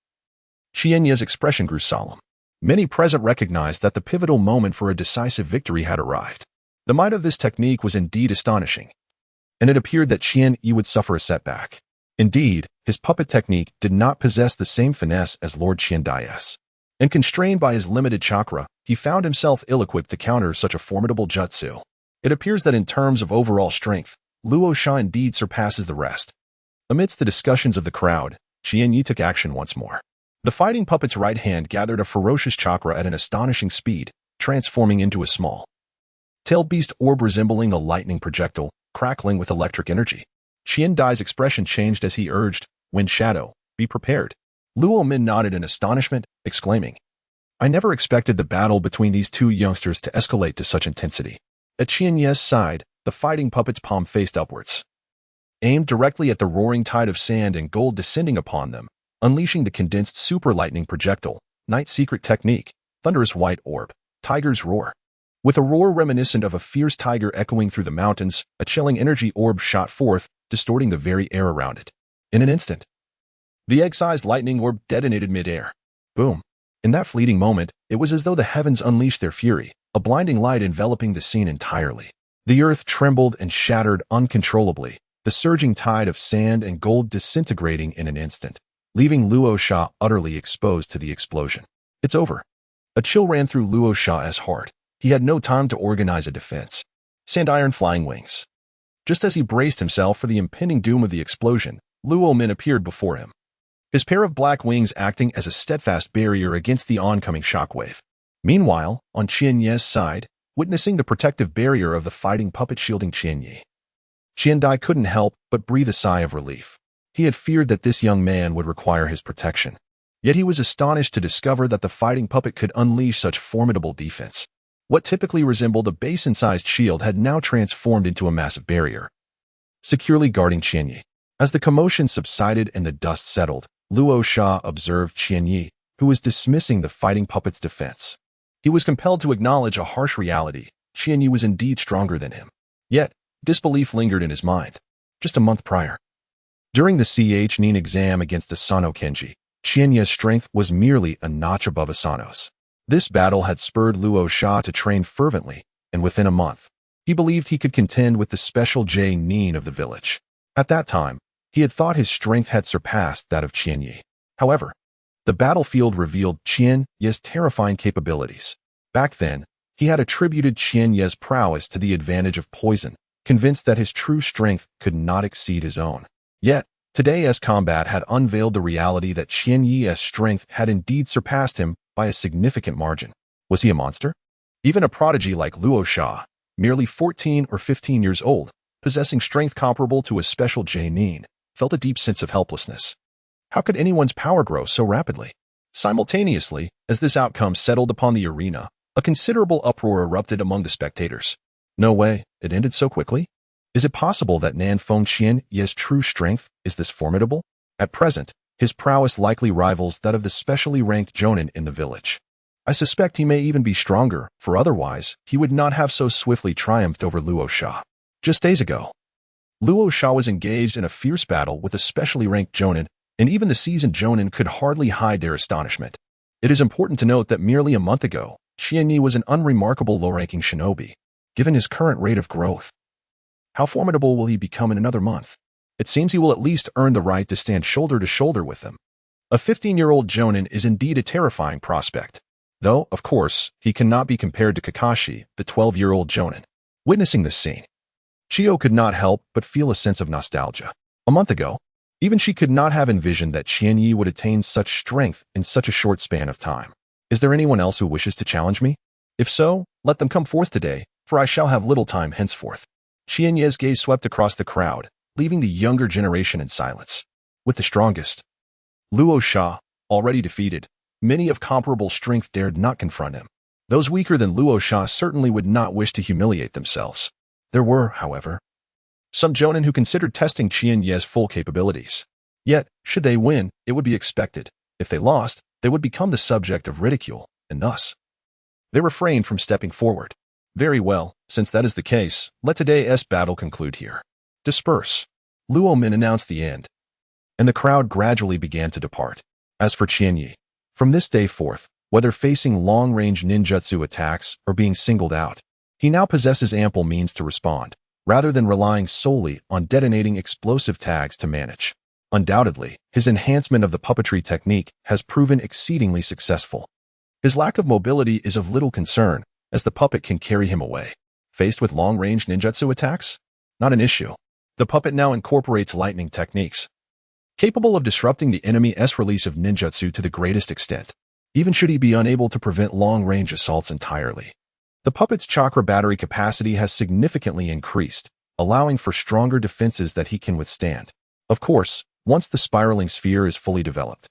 Qian Ye's expression grew solemn. Many present recognized that the pivotal moment for a decisive victory had arrived. The might of this technique was indeed astonishing, and it appeared that Qian Yi would suffer a setback. Indeed, his puppet technique did not possess the same finesse as Lord Qian Dai's, and constrained by his limited chakra, he found himself ill-equipped to counter such a formidable jutsu. It appears that in terms of overall strength, Luo Sha indeed surpasses the rest. Amidst the discussions of the crowd, Qian Yi took action once more. The fighting puppet's right hand gathered a ferocious chakra at an astonishing speed, transforming into a small, tailed beast orb resembling a lightning projectile, crackling with electric energy. Qian Dai's expression changed as he urged, "Wind Shadow, be prepared." Luo Min nodded in astonishment, exclaiming, "I never expected the battle between these two youngsters to escalate to such intensity." At Qian Ye's side, the fighting puppet's palm faced upwards, aimed directly at the roaring tide of sand and gold descending upon them, unleashing the condensed super lightning projectile, Night Secret Technique, Thunderous White Orb, Tiger's Roar. With a roar reminiscent of a fierce tiger echoing through the mountains, a chilling energy orb shot forth, distorting the very air around it. In an instant, the egg-sized lightning orb detonated mid-air. Boom. In that fleeting moment, it was as though the heavens unleashed their fury, a blinding light enveloping the scene entirely. The earth trembled and shattered uncontrollably, the surging tide of sand and gold disintegrating in an instant, leaving Luo Sha utterly exposed to the explosion. "It's over." A chill ran through Luo Sha's heart. He had no time to organize a defense. Sandiron flying wings. Just as he braced himself for the impending doom of the explosion, Luo Min appeared before him, his pair of black wings acting as a steadfast barrier against the oncoming shockwave. Meanwhile, on Qian Ye's side, witnessing the protective barrier of the fighting puppet shielding Qian Yi, Qian Dai couldn't help but breathe a sigh of relief. He had feared that this young man would require his protection. Yet he was astonished to discover that the fighting puppet could unleash such formidable defense. What typically resembled a basin-sized shield had now transformed into a massive barrier, securely guarding Qian Yi. As the commotion subsided and the dust settled, Luo Sha observed Qian Yi, who was dismissing the fighting puppet's defense. He was compelled to acknowledge a harsh reality. Qian Yi was indeed stronger than him. Yet, disbelief lingered in his mind. Just a month prior, during the chūnin exam against Asano Kenji, Qian Yi's strength was merely a notch above Asano's. This battle had spurred Luo Sha to train fervently, and within a month, he believed he could contend with the special Nin of the village. At that time, he had thought his strength had surpassed that of Qian Yi. However, the battlefield revealed Qian Ye's terrifying capabilities. Back then, he had attributed Qian Ye's prowess to the advantage of poison, convinced that his true strength could not exceed his own. Yet, today's combat had unveiled the reality that Qian Yi's strength had indeed surpassed him by a significant margin. Was he a monster? Even a prodigy like Luo Sha, merely 14 or 15 years old, possessing strength comparable to a special Nin, felt a deep sense of helplessness. How could anyone's power grow so rapidly? Simultaneously, as this outcome settled upon the arena, a considerable uproar erupted among the spectators. No way, it ended so quickly? Is it possible that Nan Feng Qian Ye's true strength is this formidable? At present, his prowess likely rivals that of the specially ranked Jonin in the village. I suspect he may even be stronger, for otherwise, he would not have so swiftly triumphed over Luo Sha. Just days ago, Luo Sha was engaged in a fierce battle with a specially ranked Jonin, and even the seasoned Jonin could hardly hide their astonishment. It is important to note that merely a month ago, Qian Yi was an unremarkable low-ranking shinobi. Given his current rate of growth, how formidable will he become in another month? It seems he will at least earn the right to stand shoulder to shoulder with them. A 15-year-old Jonin is indeed a terrifying prospect. Though, of course, he cannot be compared to Kakashi, the 12-year-old Jonin. Witnessing this scene, Chiyo could not help but feel a sense of nostalgia. A month ago, even she could not have envisioned that Qian Yi would attain such strength in such a short span of time. Is there anyone else who wishes to challenge me? If so, let them come forth today, for I shall have little time henceforth. Qian Yi's gaze swept across the crowd, leaving the younger generation in silence. With the strongest, Luo Sha, already defeated, many of comparable strength dared not confront him. Those weaker than Luo Sha certainly would not wish to humiliate themselves. There were, however, some Jonin who considered testing Qian Yi's full capabilities. Yet, should they win, it would be expected. If they lost, they would become the subject of ridicule, and thus, they refrained from stepping forward. Very well, since that is the case, let today's battle conclude here. Disperse. Luo Min announced the end, and the crowd gradually began to depart. As for Qianyi, from this day forth, whether facing long-range ninjutsu attacks or being singled out, he now possesses ample means to respond, rather than relying solely on detonating explosive tags to manage. Undoubtedly, his enhancement of the puppetry technique has proven exceedingly successful. His lack of mobility is of little concern, as the puppet can carry him away. Faced with long-range ninjutsu attacks? Not an issue. The puppet now incorporates lightning techniques, capable of disrupting the enemy's release of ninjutsu to the greatest extent, even should he be unable to prevent long-range assaults entirely. The puppet's chakra battery capacity has significantly increased, allowing for stronger defenses that he can withstand. Of course, once the spiraling sphere is fully developed,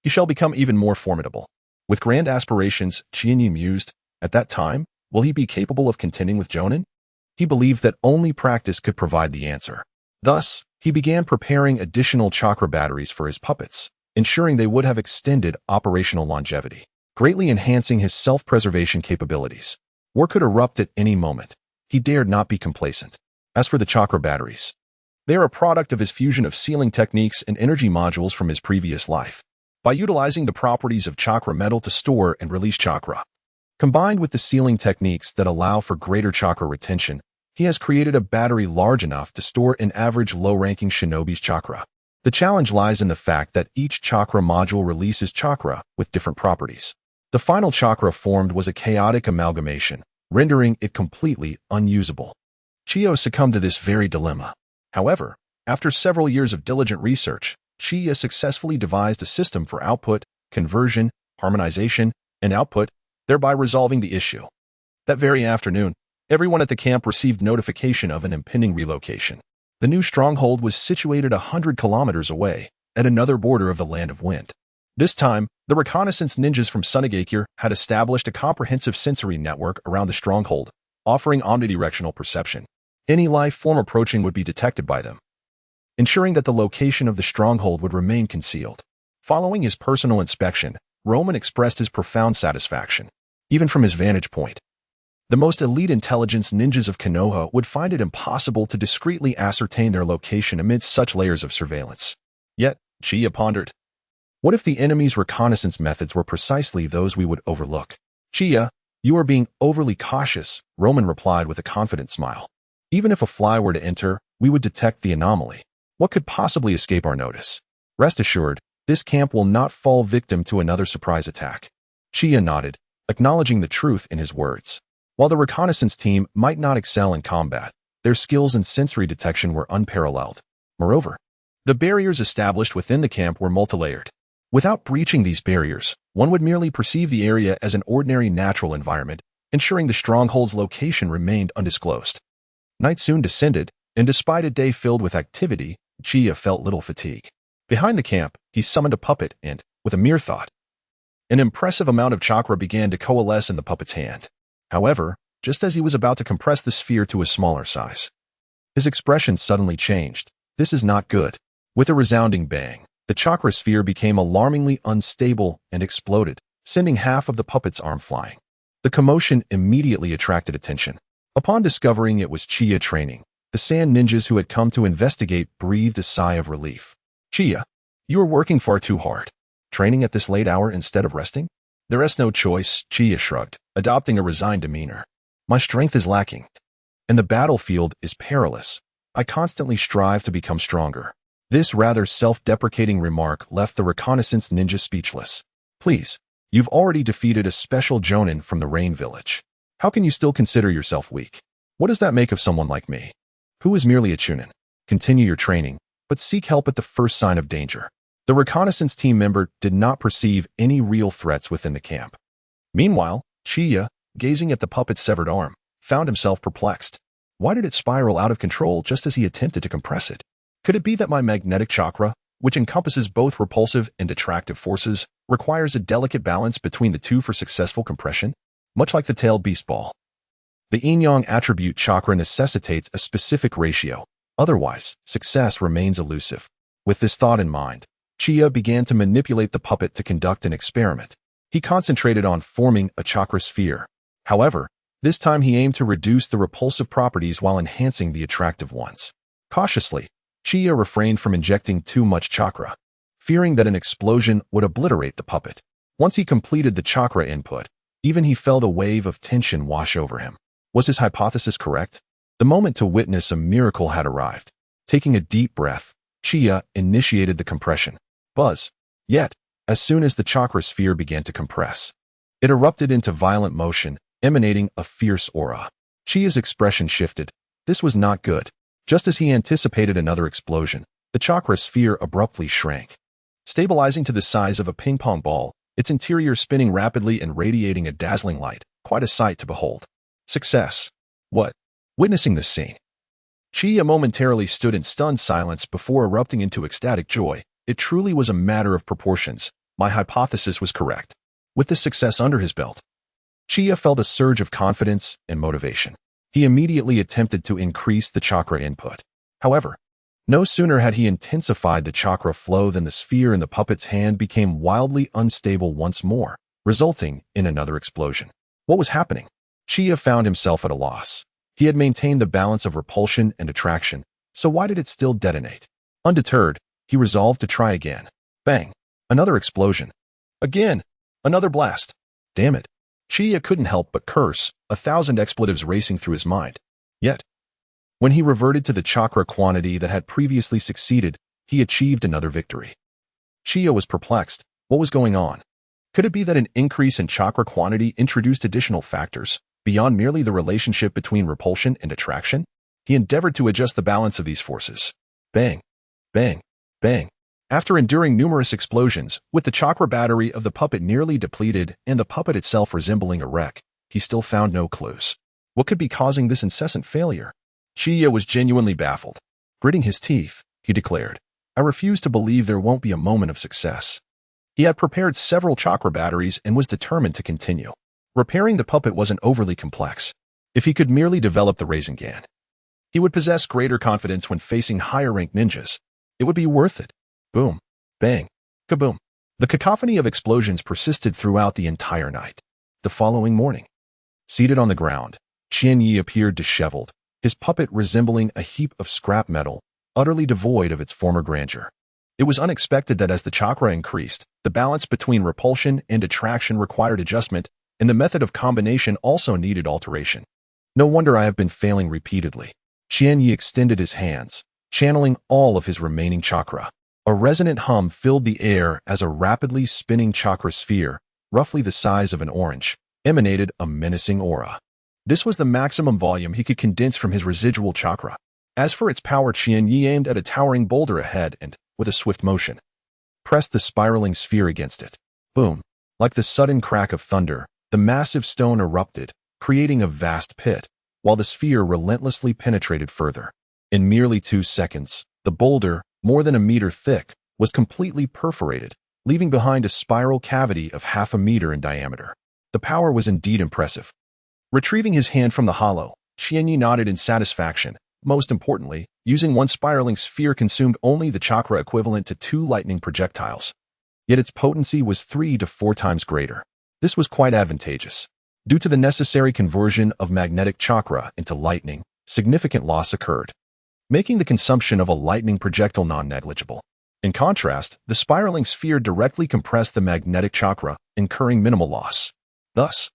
he shall become even more formidable. With grand aspirations, Qianyi mused, at that time, will he be capable of contending with Jonin? He believed that only practice could provide the answer. Thus, he began preparing additional chakra batteries for his puppets, ensuring they would have extended operational longevity, greatly enhancing his self-preservation capabilities. War could erupt at any moment. He dared not be complacent. As for the chakra batteries, they are a product of his fusion of sealing techniques and energy modules from his previous life. By utilizing the properties of chakra metal to store and release chakra, combined with the sealing techniques that allow for greater chakra retention, he has created a battery large enough to store an average low-ranking shinobi's chakra. The challenge lies in the fact that each chakra module releases chakra with different properties. The final chakra formed was a chaotic amalgamation, rendering it completely unusable. Chiyo succumbed to this very dilemma. However, after several years of diligent research, Chiyo successfully devised a system for output, conversion, harmonization, and output, thereby resolving the issue. That very afternoon, everyone at the camp received notification of an impending relocation. The new stronghold was situated 100 kilometers away, at another border of the Land of Wind. This time, the reconnaissance ninjas from Sunagakure had established a comprehensive sensory network around the stronghold, offering omnidirectional perception. Any life form approaching would be detected by them, ensuring that the location of the stronghold would remain concealed. Following his personal inspection, Roman expressed his profound satisfaction. Even from his vantage point, the most elite intelligence ninjas of Konoha would find it impossible to discreetly ascertain their location amidst such layers of surveillance. Yet, Chiyo pondered, what if the enemy's reconnaissance methods were precisely those we would overlook? Chiyo, you are being overly cautious, Roman replied with a confident smile. Even if a fly were to enter, we would detect the anomaly. What could possibly escape our notice? Rest assured, this camp will not fall victim to another surprise attack. Chiyo nodded, acknowledging the truth in his words. While the reconnaissance team might not excel in combat, their skills in sensory detection were unparalleled. Moreover, the barriers established within the camp were multilayered. Without breaching these barriers, one would merely perceive the area as an ordinary natural environment, ensuring the stronghold's location remained undisclosed. Night soon descended, and despite a day filled with activity, Chiyo felt little fatigue. Behind the camp, he summoned a puppet and, with a mere thought, an impressive amount of chakra began to coalesce in the puppet's hand. However, just as he was about to compress the sphere to a smaller size, his expression suddenly changed. This is not good. With a resounding bang, the chakra sphere became alarmingly unstable and exploded, sending half of the puppet's arm flying. The commotion immediately attracted attention. Upon discovering it was Chiyo training, the sand ninjas who had come to investigate breathed a sigh of relief. Chiyo, you are working far too hard. Training at this late hour instead of resting? There is no choice, Chiyo shrugged, adopting a resigned demeanor. My strength is lacking, and the battlefield is perilous. I constantly strive to become stronger. This rather self-deprecating remark left the reconnaissance ninja speechless. Please, you've already defeated a special Jonin from the Rain Village. How can you still consider yourself weak? What does that make of someone like me, who is merely a chūnin? Continue your training, but seek help at the first sign of danger. The reconnaissance team member did not perceive any real threats within the camp. Meanwhile, Chiyo, gazing at the puppet's severed arm, found himself perplexed. Why did it spiral out of control just as he attempted to compress it? Could it be that my magnetic chakra, which encompasses both repulsive and attractive forces, requires a delicate balance between the two for successful compression? Much like the tailed beast ball, the yin-yang attribute chakra necessitates a specific ratio. Otherwise, success remains elusive. With this thought in mind, Chiyo began to manipulate the puppet to conduct an experiment. He concentrated on forming a chakra sphere. However, this time he aimed to reduce the repulsive properties while enhancing the attractive ones. Cautiously, Chiyo refrained from injecting too much chakra, fearing that an explosion would obliterate the puppet. Once he completed the chakra input, even he felt a wave of tension wash over him. Was his hypothesis correct? The moment to witness a miracle had arrived. Taking a deep breath, Chiyo initiated the compression. Buzz. Yet, as soon as the chakra sphere began to compress, it erupted into violent motion, emanating a fierce aura. Chiyo's expression shifted. This was not good. Just as he anticipated another explosion, the chakra sphere abruptly shrank, stabilizing to the size of a ping-pong ball, its interior spinning rapidly and radiating a dazzling light, quite a sight to behold. Success. What? Witnessing this scene, Chiyo momentarily stood in stunned silence before erupting into ecstatic joy. It truly was a matter of proportions. My hypothesis was correct. With this success under his belt, Chiyo felt a surge of confidence and motivation. He immediately attempted to increase the chakra input. However, no sooner had he intensified the chakra flow than the sphere in the puppet's hand became wildly unstable once more, resulting in another explosion. What was happening? Chiyo found himself at a loss. He had maintained the balance of repulsion and attraction, so why did it still detonate? Undeterred, he resolved to try again. Bang! Another explosion. Again! Another blast. Damn it. Chiyo couldn't help but curse, 1,000 expletives racing through his mind. Yet, when he reverted to the chakra quantity that had previously succeeded, he achieved another victory. Chiyo was perplexed. What was going on? Could it be that an increase in chakra quantity introduced additional factors, beyond merely the relationship between repulsion and attraction? He endeavored to adjust the balance of these forces. Bang! Bang! Bang! After enduring numerous explosions, with the chakra battery of the puppet nearly depleted and the puppet itself resembling a wreck, he still found no clues. What could be causing this incessant failure? Chiyo was genuinely baffled. Gritting his teeth, he declared, I refuse to believe there won't be a moment of success. He had prepared several chakra batteries and was determined to continue. Repairing the puppet wasn't overly complex. If he could merely develop the Rasengan, he would possess greater confidence when facing higher-ranked ninjas. It would be worth it. Boom. Bang. Kaboom. The cacophony of explosions persisted throughout the entire night. The following morning, seated on the ground, Qianyi appeared disheveled, his puppet resembling a heap of scrap metal, utterly devoid of its former grandeur. It was unexpected that as the chakra increased, the balance between repulsion and attraction required adjustment, and the method of combination also needed alteration. No wonder I have been failing repeatedly. Qianyi extended his hands, channeling all of his remaining chakra. A resonant hum filled the air as a rapidly spinning chakra sphere, roughly the size of an orange, emanated a menacing aura. This was the maximum volume he could condense from his residual chakra. As for its power, Qianyi aimed at a towering boulder ahead and, with a swift motion, pressed the spiraling sphere against it. Boom! Like the sudden crack of thunder, the massive stone erupted, creating a vast pit, while the sphere relentlessly penetrated further. In merely 2 seconds, the boulder, more than a meter thick, was completely perforated, leaving behind a spiral cavity of half a meter in diameter. The power was indeed impressive. Retrieving his hand from the hollow, Qianyi nodded in satisfaction. Most importantly, using one spiraling sphere consumed only the chakra equivalent to 2 lightning projectiles. Yet its potency was 3 to 4 times greater. This was quite advantageous. Due to the necessary conversion of magnetic chakra into lightning, significant loss occurred, making the consumption of a lightning projectile non-negligible. In contrast, the spiraling sphere directly compressed the magnetic chakra, incurring minimal loss. Thus,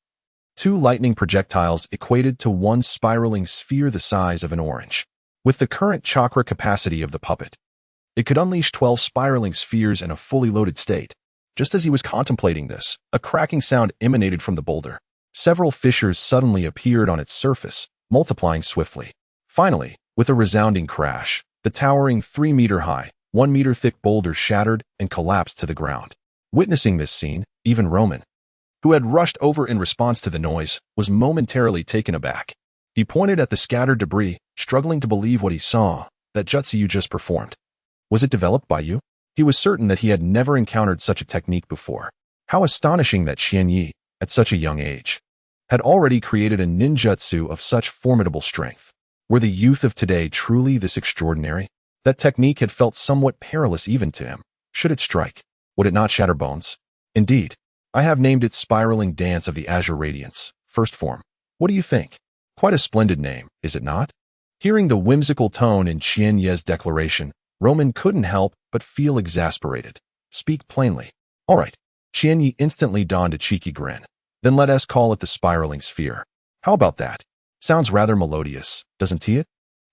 2 lightning projectiles equated to 1 spiraling sphere the size of an orange. With the current chakra capacity of the puppet, it could unleash 12 spiraling spheres in a fully loaded state. Just as he was contemplating this, a cracking sound emanated from the boulder. Several fissures suddenly appeared on its surface, multiplying swiftly. Finally, with a resounding crash, the towering 3-meter-high, 1-meter-thick boulder shattered and collapsed to the ground. Witnessing this scene, even Roman, who had rushed over in response to the noise, was momentarily taken aback. He pointed at the scattered debris, struggling to believe what he saw. That jutsu you just performed. Was it developed by you? He was certain that he had never encountered such a technique before. How astonishing that Qianyi, at such a young age, had already created a ninjutsu of such formidable strength. Were the youth of today truly this extraordinary? That technique had felt somewhat perilous even to him. Should it strike? Would it not shatter bones? Indeed. I have named it Spiraling Dance of the Azure Radiance, first form. What do you think? Quite a splendid name, is it not? Hearing the whimsical tone in Qian Ye's declaration, Roman couldn't help but feel exasperated. Speak plainly. All right. Qian Yi instantly donned a cheeky grin. Then let us call it the Spiraling Sphere. How about that? Sounds rather melodious, doesn't it?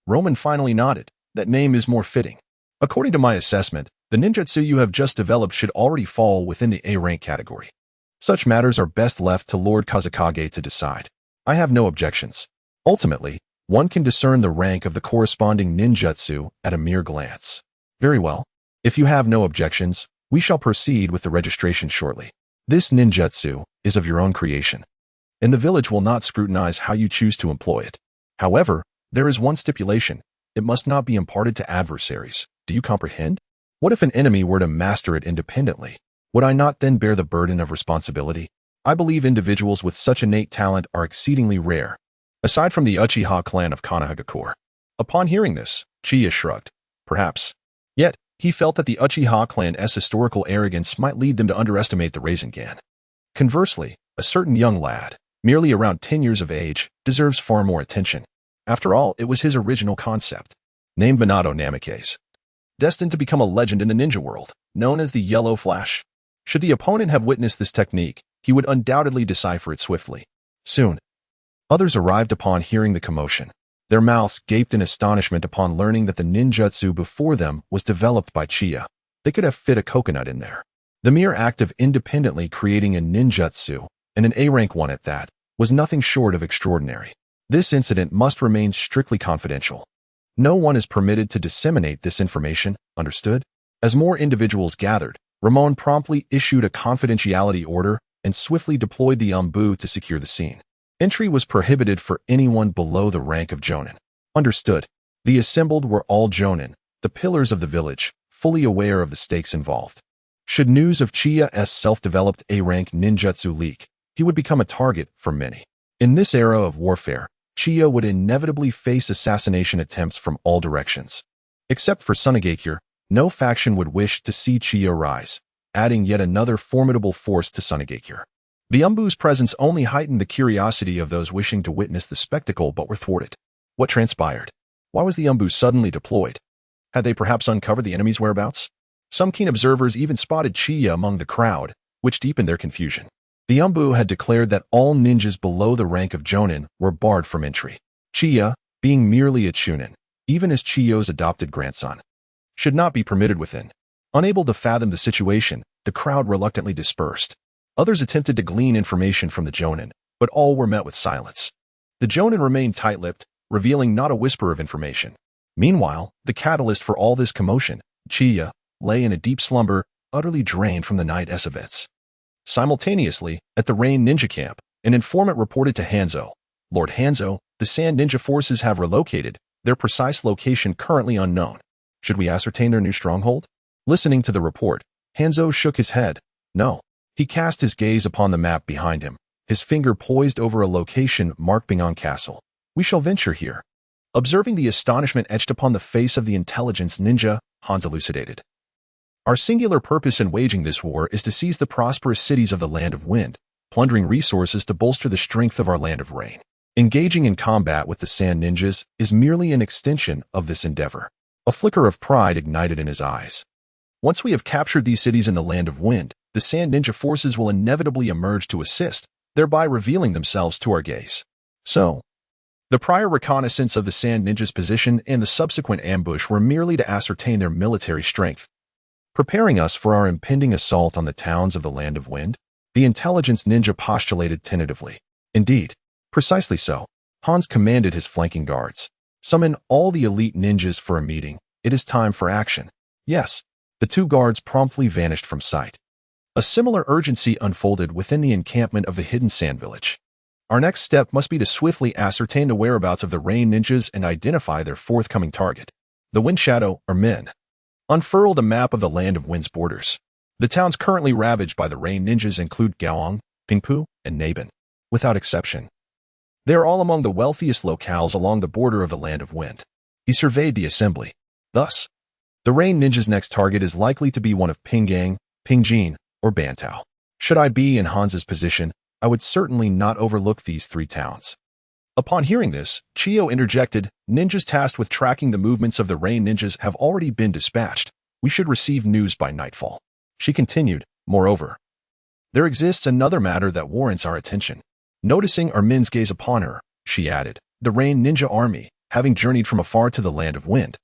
Roman finally nodded. That name is more fitting. According to my assessment, the ninjutsu you have just developed should already fall within the A-rank category. Such matters are best left to Lord Kazakage to decide. I have no objections. Ultimately, one can discern the rank of the corresponding ninjutsu at a mere glance. Very well. If you have no objections, we shall proceed with the registration shortly. This ninjutsu is of your own creation, and the village will not scrutinize how you choose to employ it. However, there is one stipulation. It must not be imparted to adversaries. Do you comprehend? What if an enemy were to master it independently? Would I not then bear the burden of responsibility? I believe individuals with such innate talent are exceedingly rare, aside from the Uchiha clan of Sunagakure. Upon hearing this, Chiyo shrugged. Perhaps. Yet, he felt that the Uchiha clan's historical arrogance might lead them to underestimate the Rasengan. Conversely, a certain young lad, merely around 10 years of age, deserves far more attention. After all, it was his original concept, named Minato Namikaze, destined to become a legend in the ninja world, known as the Yellow Flash. Should the opponent have witnessed this technique, he would undoubtedly decipher it swiftly. Soon, others arrived upon hearing the commotion. Their mouths gaped in astonishment upon learning that the ninjutsu before them was developed by Chiyo. They could have fit a coconut in there. The mere act of independently creating a ninjutsu, and an A-rank one at that, was nothing short of extraordinary. This incident must remain strictly confidential. No one is permitted to disseminate this information, understood? As more individuals gathered, Ramon promptly issued a confidentiality order and swiftly deployed the Umbu to secure the scene. Entry was prohibited for anyone below the rank of Jonin. Understood. The assembled were all Jonin, the pillars of the village, fully aware of the stakes involved. Should news of Chiyo's self-developed A-rank ninjutsu leak, he would become a target for many. In this era of warfare, Chiyo would inevitably face assassination attempts from all directions. Except for Sunagakure, no faction would wish to see Chiyo rise, adding yet another formidable force to Sunagakure. The Umbu's presence only heightened the curiosity of those wishing to witness the spectacle but were thwarted. What transpired? Why was the Umbu suddenly deployed? Had they perhaps uncovered the enemy's whereabouts? Some keen observers even spotted Chiyo among the crowd, which deepened their confusion. The Umbu had declared that all ninjas below the rank of Jonin were barred from entry. Chiyo, being merely a chūnin, even as Chiyo's adopted grandson, should not be permitted within. Unable to fathom the situation, the crowd reluctantly dispersed. Others attempted to glean information from the Jonin, but all were met with silence. The Jonin remained tight-lipped, revealing not a whisper of information. Meanwhile, the catalyst for all this commotion, Chiyo, lay in a deep slumber, utterly drained from the night's events. Simultaneously, at the Rain Ninja Camp, an informant reported to Hanzo, Lord Hanzo, the Sand Ninja forces have relocated, their precise location currently unknown. Should we ascertain their new stronghold? Listening to the report, Hanzo shook his head. No. He cast his gaze upon the map behind him, his finger poised over a location marked Bingon Castle. We shall venture here. Observing the astonishment etched upon the face of the intelligence ninja, Hans elucidated. Our singular purpose in waging this war is to seize the prosperous cities of the Land of Wind, plundering resources to bolster the strength of our Land of Rain. Engaging in combat with the Sand Ninjas is merely an extension of this endeavor. A flicker of pride ignited in his eyes. Once we have captured these cities in the Land of Wind, the Sand Ninja forces will inevitably emerge to assist, thereby revealing themselves to our gaze. So, the prior reconnaissance of the Sand Ninja's position and the subsequent ambush were merely to ascertain their military strength, preparing us for our impending assault on the towns of the Land of Wind, the intelligence ninja postulated tentatively. Indeed, precisely so. Hans commanded his flanking guards. Summon all the elite ninjas for a meeting. It is time for action. Yes, the two guards promptly vanished from sight. A similar urgency unfolded within the encampment of the hidden sand village. Our next step must be to swiftly ascertain the whereabouts of the Rain Ninjas and identify their forthcoming target. The Wind Shadow, or men. Unfurl the map of the Land of Wind's borders. The towns currently ravaged by the Rain Ninjas include Gaoang, Pingpu, and Nabin. Without exception, they are all among the wealthiest locales along the border of the Land of Wind. He surveyed the assembly. Thus, The Rain Ninja's next target is likely to be one of Pingang, Pingjin, or Bantao. Should I be in Hans's position, I would certainly not overlook these 3 towns. Upon hearing this, Chiyo interjected, ninjas tasked with tracking the movements of the Rain Ninjas have already been dispatched. We should receive news by nightfall. She continued, moreover, there exists another matter that warrants our attention. Noticing Armin's gaze upon her, she added, the Rain Ninja army, having journeyed from afar to the land of wind,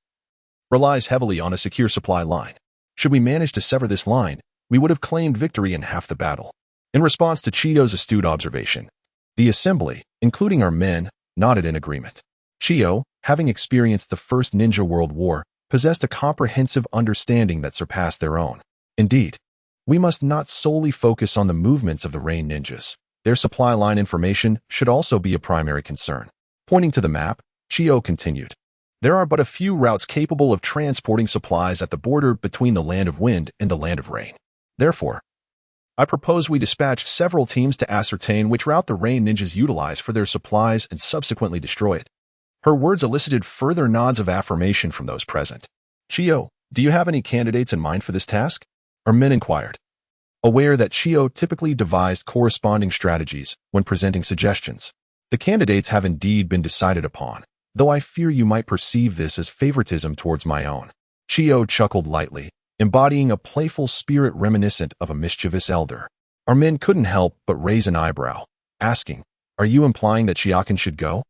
relies heavily on a secure supply line. Should we manage to sever this line, we would have claimed victory in half the battle. In response to Chiyo's astute observation, the assembly, including our men, nodded in agreement. Chiyo, having experienced the First Ninja World War, possessed a comprehensive understanding that surpassed their own. Indeed, we must not solely focus on the movements of the Rain Ninjas. Their supply line information should also be a primary concern. Pointing to the map, Chiyo continued, there are but a few routes capable of transporting supplies at the border between the Land of Wind and the Land of Rain. Therefore, I propose we dispatch several teams to ascertain which route the Rain Ninjas utilize for their supplies and subsequently destroy it. Her words elicited further nods of affirmation from those present. Chiyo, do you have any candidates in mind for this task? Armin inquired, aware that Chiyo typically devised corresponding strategies when presenting suggestions. The candidates have indeed been decided upon, though I fear you might perceive this as favoritism towards my own. Chiyo chuckled lightly, embodying a playful spirit reminiscent of a mischievous elder. Armin couldn't help but raise an eyebrow, asking, are you implying that Chiaken should go?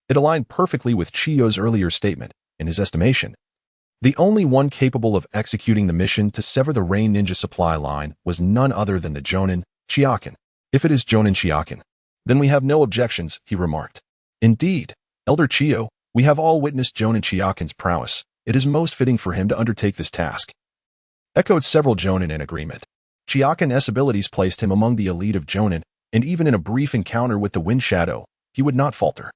It aligned perfectly with Chiyo's earlier statement. In his estimation, the only one capable of executing the mission to sever the Rain Ninja supply line was none other than the Jonin, Chiaken. If it is Jonin Chiaken, then we have no objections, he remarked. Indeed, Elder Chiyo, we have all witnessed Jonin Chiaken's prowess. It is most fitting for him to undertake this task. Echoed several Jonin in agreement. Chiaken's abilities placed him among the elite of Jonin, and even in a brief encounter with the Wind Shadow, he would not falter.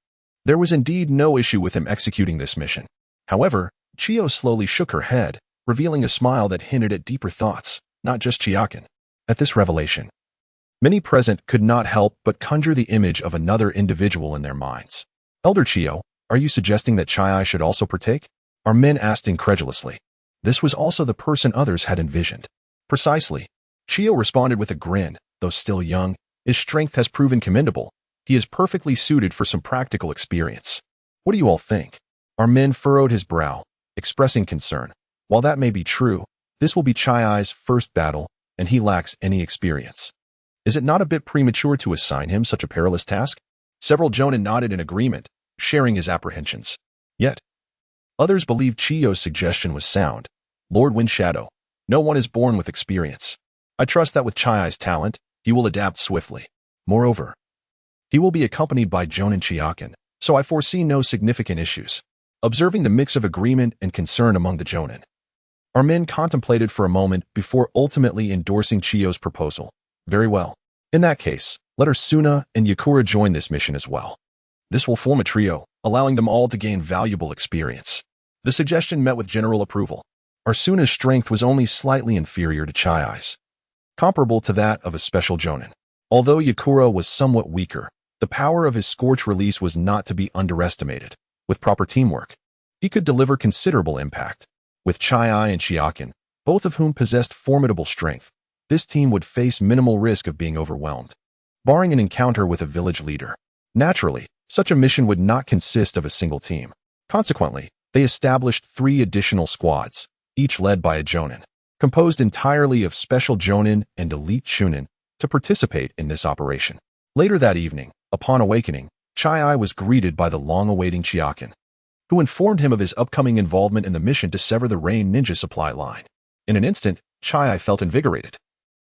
There was indeed no issue with him executing this mission. However, Chiyo slowly shook her head, revealing a smile that hinted at deeper thoughts, not just Chiaken. At this revelation, many present could not help but conjure the image of another individual in their minds. Elder Chiyo, are you suggesting that Chai should also partake? Armin asked incredulously. This was also the person others had envisioned. Precisely. Chiyo responded with a grin. Though still young, his strength has proven commendable. He is perfectly suited for some practical experience. What do you all think? Armin furrowed his brow, expressing concern. While that may be true, this will be Chai's first battle, and he lacks any experience. Is it not a bit premature to assign him such a perilous task? Several Jonin nodded in agreement, sharing his apprehensions. Yet, others believed Chiyo's suggestion was sound. Lord Wind Shadow, no one is born with experience. I trust that with Chai's talent, he will adapt swiftly. Moreover, he will be accompanied by Jonin Chiaken, so I foresee no significant issues. Observing the mix of agreement and concern among the Jonin, Armin contemplated for a moment before ultimately endorsing Chiyo's proposal. Very well. In that case, let Arsuna and Yakura join this mission as well. This will form a trio, allowing them all to gain valuable experience. The suggestion met with general approval. Arsuna's strength was only slightly inferior to Chai's, comparable to that of a special Jonin. Although Yakura was somewhat weaker, the power of his Scorch release was not to be underestimated. With proper teamwork, he could deliver considerable impact. With Chai and Chiaken, both of whom possessed formidable strength, this team would face minimal risk of being overwhelmed, barring an encounter with a village leader. Naturally, such a mission would not consist of a single team. Consequently, they established 3 additional squads, each led by a Jonin, composed entirely of special Jonin and elite Chūnin, to participate in this operation. Later that evening, upon awakening, Chai was greeted by the long-awaiting Chiaken, who informed him of his upcoming involvement in the mission to sever the Rain Ninja supply line. In an instant, Chai felt invigorated,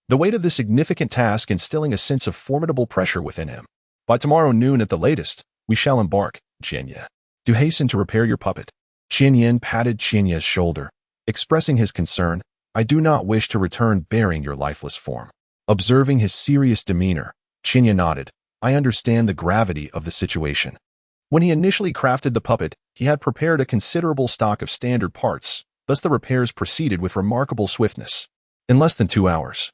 the weight of this significant task instilling a sense of formidable pressure within him. By tomorrow noon at the latest, we shall embark, Jianye. Do hasten to repair your puppet. Qianyan patted Qianye's shoulder, expressing his concern. I do not wish to return bearing your lifeless form. Observing his serious demeanor, Qianye nodded. I understand the gravity of the situation. When he initially crafted the puppet, he had prepared a considerable stock of standard parts, thus the repairs proceeded with remarkable swiftness. In less than 2 hours,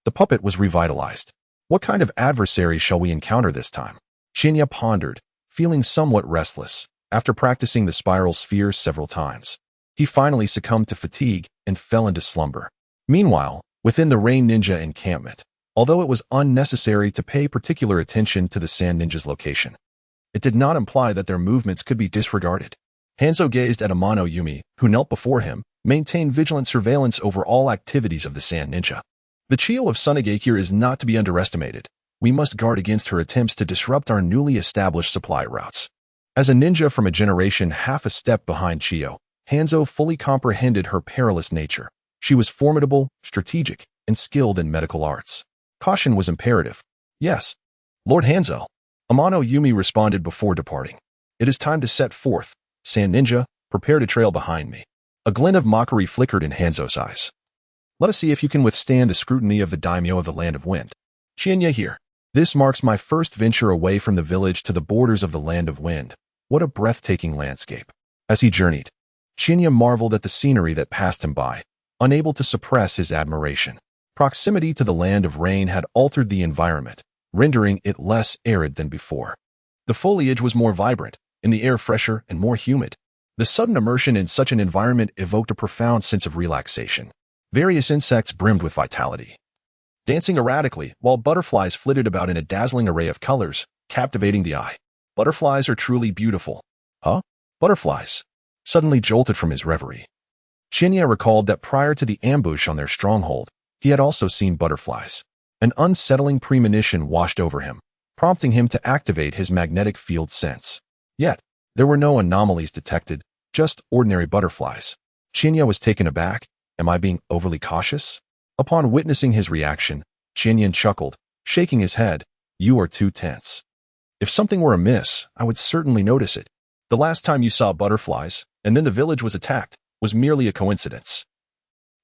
the puppet was revitalized. What kind of adversary shall we encounter this time? Qianye pondered, feeling somewhat restless, after practicing the spiral sphere several times. he finally succumbed to fatigue and fell into slumber. Meanwhile, within the Rain Ninja encampment, although it was unnecessary to pay particular attention to the Sand Ninja's location, it did not imply that their movements could be disregarded. Hanzo gazed at Amano Yumi, who knelt before him, maintained vigilant surveillance over all activities of the Sand Ninja. The Chiyo of Sunagakure is not to be underestimated. We must guard against her attempts to disrupt our newly established supply routes. As a ninja from a generation half a step behind Chiyo, Hanzo fully comprehended her perilous nature. She was formidable, strategic, and skilled in medical arts. Caution was imperative. Yes, Lord Hanzo. Amano Yumi responded before departing. It is time to set forth. Sand Ninja, prepare to trail behind me. A glint of mockery flickered in Hanzo's eyes. Let us see if you can withstand the scrutiny of the daimyo of the Land of Wind. Chinya here. This marks my first venture away from the village to the borders of the Land of Wind. What a breathtaking landscape. As he journeyed, Chinya marveled at the scenery that passed him by, unable to suppress his admiration. Proximity to the Land of Rain had altered the environment, rendering it less arid than before. The foliage was more vibrant, and the air fresher and more humid. The sudden immersion in such an environment evoked a profound sense of relaxation. Various insects brimmed with vitality, dancing erratically, while butterflies flitted about in a dazzling array of colors, captivating the eye. Butterflies are truly beautiful. Huh? Butterflies? Suddenly jolted from his reverie. Chinya recalled that prior to the ambush on their stronghold, he had also seen butterflies. An unsettling premonition washed over him, prompting him to activate his magnetic field sense. Yet, there were no anomalies detected, just ordinary butterflies. Chinya was taken aback. Am I being overly cautious? Upon witnessing his reaction, Chinyan chuckled, shaking his head. You are too tense. If something were amiss, I would certainly notice it. The last time you saw butterflies, and then the village was attacked, was merely a coincidence.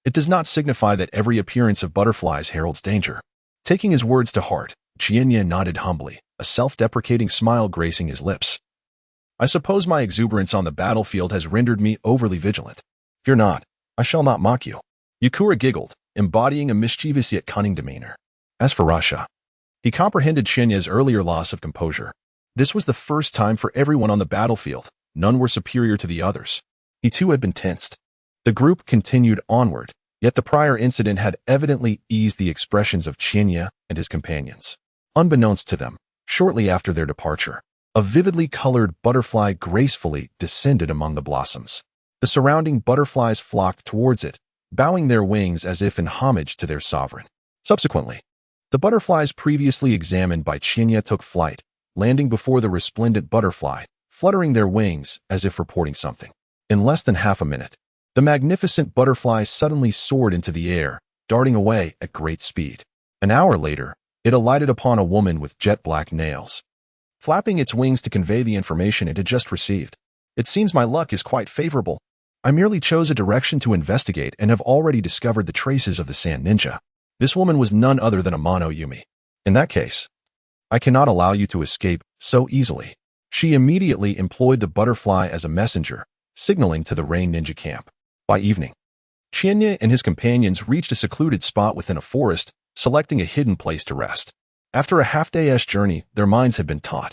It does not signify that every appearance of butterflies heralds danger. Taking his words to heart, Chinya nodded humbly, a self-deprecating smile gracing his lips. I suppose my exuberance on the battlefield has rendered me overly vigilant. Fear not, I shall not mock you. Yukura giggled, embodying a mischievous yet cunning demeanor. As for Rasha, he comprehended Chinya's earlier loss of composure. This was the first time for everyone on the battlefield. None were superior to the others. He too had been tensed. The group continued onward, yet the prior incident had evidently eased the expressions of Chinya and his companions. Unbeknownst to them, shortly after their departure, a vividly colored butterfly gracefully descended among the blossoms. The surrounding butterflies flocked towards it, bowing their wings as if in homage to their sovereign. Subsequently, the butterflies previously examined by Chinya took flight, landing before the resplendent butterfly, fluttering their wings as if reporting something. In less than half a minute, the magnificent butterfly suddenly soared into the air, darting away at great speed. An hour later, it alighted upon a woman with jet-black nails, flapping its wings to convey the information it had just received. It seems my luck is quite favorable. I merely chose a direction to investigate and have already discovered the traces of the Sand Ninja. This woman was none other than Amano Yumi. In that case, I cannot allow you to escape so easily. She immediately employed the butterfly as a messenger, signaling to the Rain Ninja camp. By evening, Chinya and his companions reached a secluded spot within a forest, selecting a hidden place to rest. After a half-day-ish journey, their minds had been taut.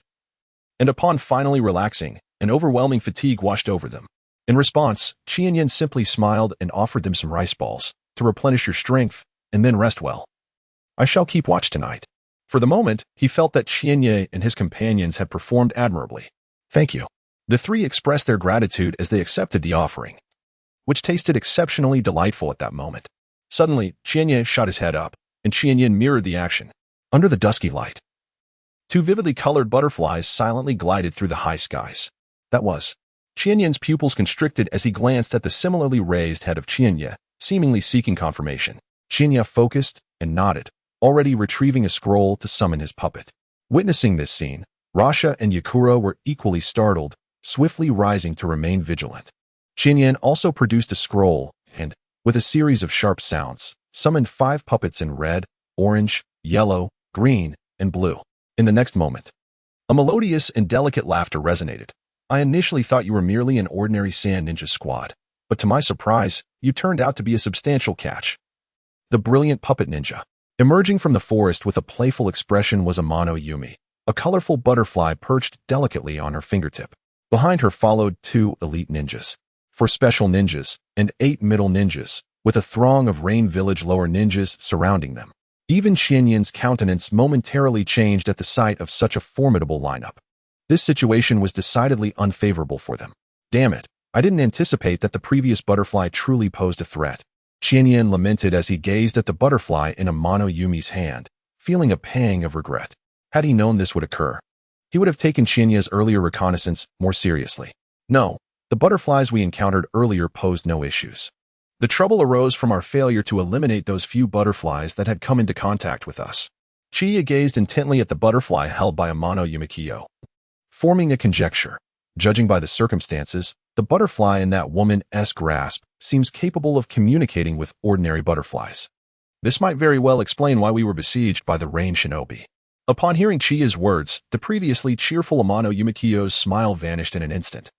And upon finally relaxing, an overwhelming fatigue washed over them. In response, Chinya simply smiled and offered them some rice balls to replenish your strength and then rest well. I shall keep watch tonight. For the moment, he felt that Chinya and his companions had performed admirably. Thank you. The three expressed their gratitude as they accepted the offering, which tasted exceptionally delightful at that moment. Suddenly, Chinya shot his head up, and Chinya mirrored the action. Under the dusky light, two vividly colored butterflies silently glided through the high skies. That was. Chinyan's pupils constricted as he glanced at the similarly raised head of Chinya, seemingly seeking confirmation. Chinya focused and nodded, already retrieving a scroll to summon his puppet. Witnessing this scene, Rasha and Yakura were equally startled, swiftly rising to remain vigilant. Chinyan also produced a scroll and, with a series of sharp sounds, summoned 5 puppets in red, orange, yellow, green, and blue. In the next moment, a melodious and delicate laughter resonated. I initially thought you were merely an ordinary Sand Ninja squad, but to my surprise, you turned out to be a substantial catch. The brilliant puppet ninja. Emerging from the forest with a playful expression was Amano Yumi, a colorful butterfly perched delicately on her fingertip. Behind her followed 2 elite ninjas, 4 special ninjas, and 8 middle ninjas, with a throng of Rain Village lower ninjas surrounding them. Even Xianyin's countenance momentarily changed at the sight of such a formidable lineup. This situation was decidedly unfavorable for them. Damn it, I didn't anticipate that the previous butterfly truly posed a threat. Xianyin lamented as he gazed at the butterfly in Amano Yumi's hand, feeling a pang of regret. Had he known this would occur, he would have taken Xianyin's earlier reconnaissance more seriously. No, the butterflies we encountered earlier posed no issues. The trouble arose from our failure to eliminate those few butterflies that had come into contact with us. Chiyo gazed intently at the butterfly held by Amano Yumikiyo, forming a conjecture. Judging by the circumstances, the butterfly in that woman's grasp seems capable of communicating with ordinary butterflies. This might very well explain why we were besieged by the rain shinobi. Upon hearing Chiyo's words, the previously cheerful Amano Yumikiyo's smile vanished in an instant,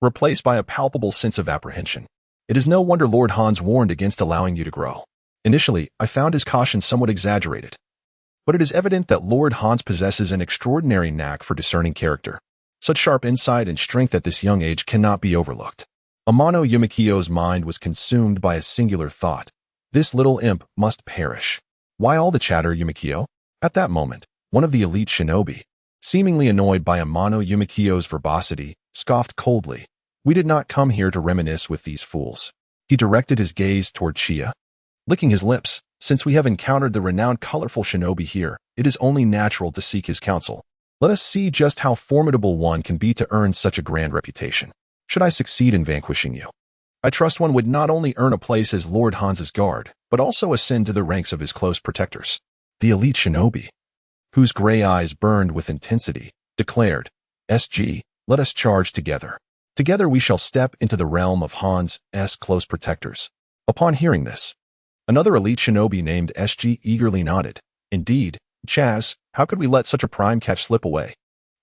replaced by a palpable sense of apprehension. It is no wonder Lord Hans warned against allowing you to grow. Initially, I found his caution somewhat exaggerated, but it is evident that Lord Hans possesses an extraordinary knack for discerning character. Such sharp insight and strength at this young age cannot be overlooked. Amano Yumikiyo's mind was consumed by a singular thought. This little imp must perish. Why all the chatter, Yumikiyo? At that moment, one of the elite shinobi, seemingly annoyed by Amano Yumikiyo's verbosity, scoffed coldly. We did not come here to reminisce with these fools. He directed his gaze toward Chiyo, licking his lips. Since we have encountered the renowned colorful shinobi here, it is only natural to seek his counsel. Let us see just how formidable one can be to earn such a grand reputation. Should I succeed in vanquishing you, I trust one would not only earn a place as Lord Hans's guard, but also ascend to the ranks of his close protectors. The elite shinobi, whose gray eyes burned with intensity, declared, "SG, let us charge together. Together we shall step into the realm of Hans's close protectors." Upon hearing this, another elite shinobi named SG eagerly nodded. Indeed, Chaz, how could we let such a prime catch slip away?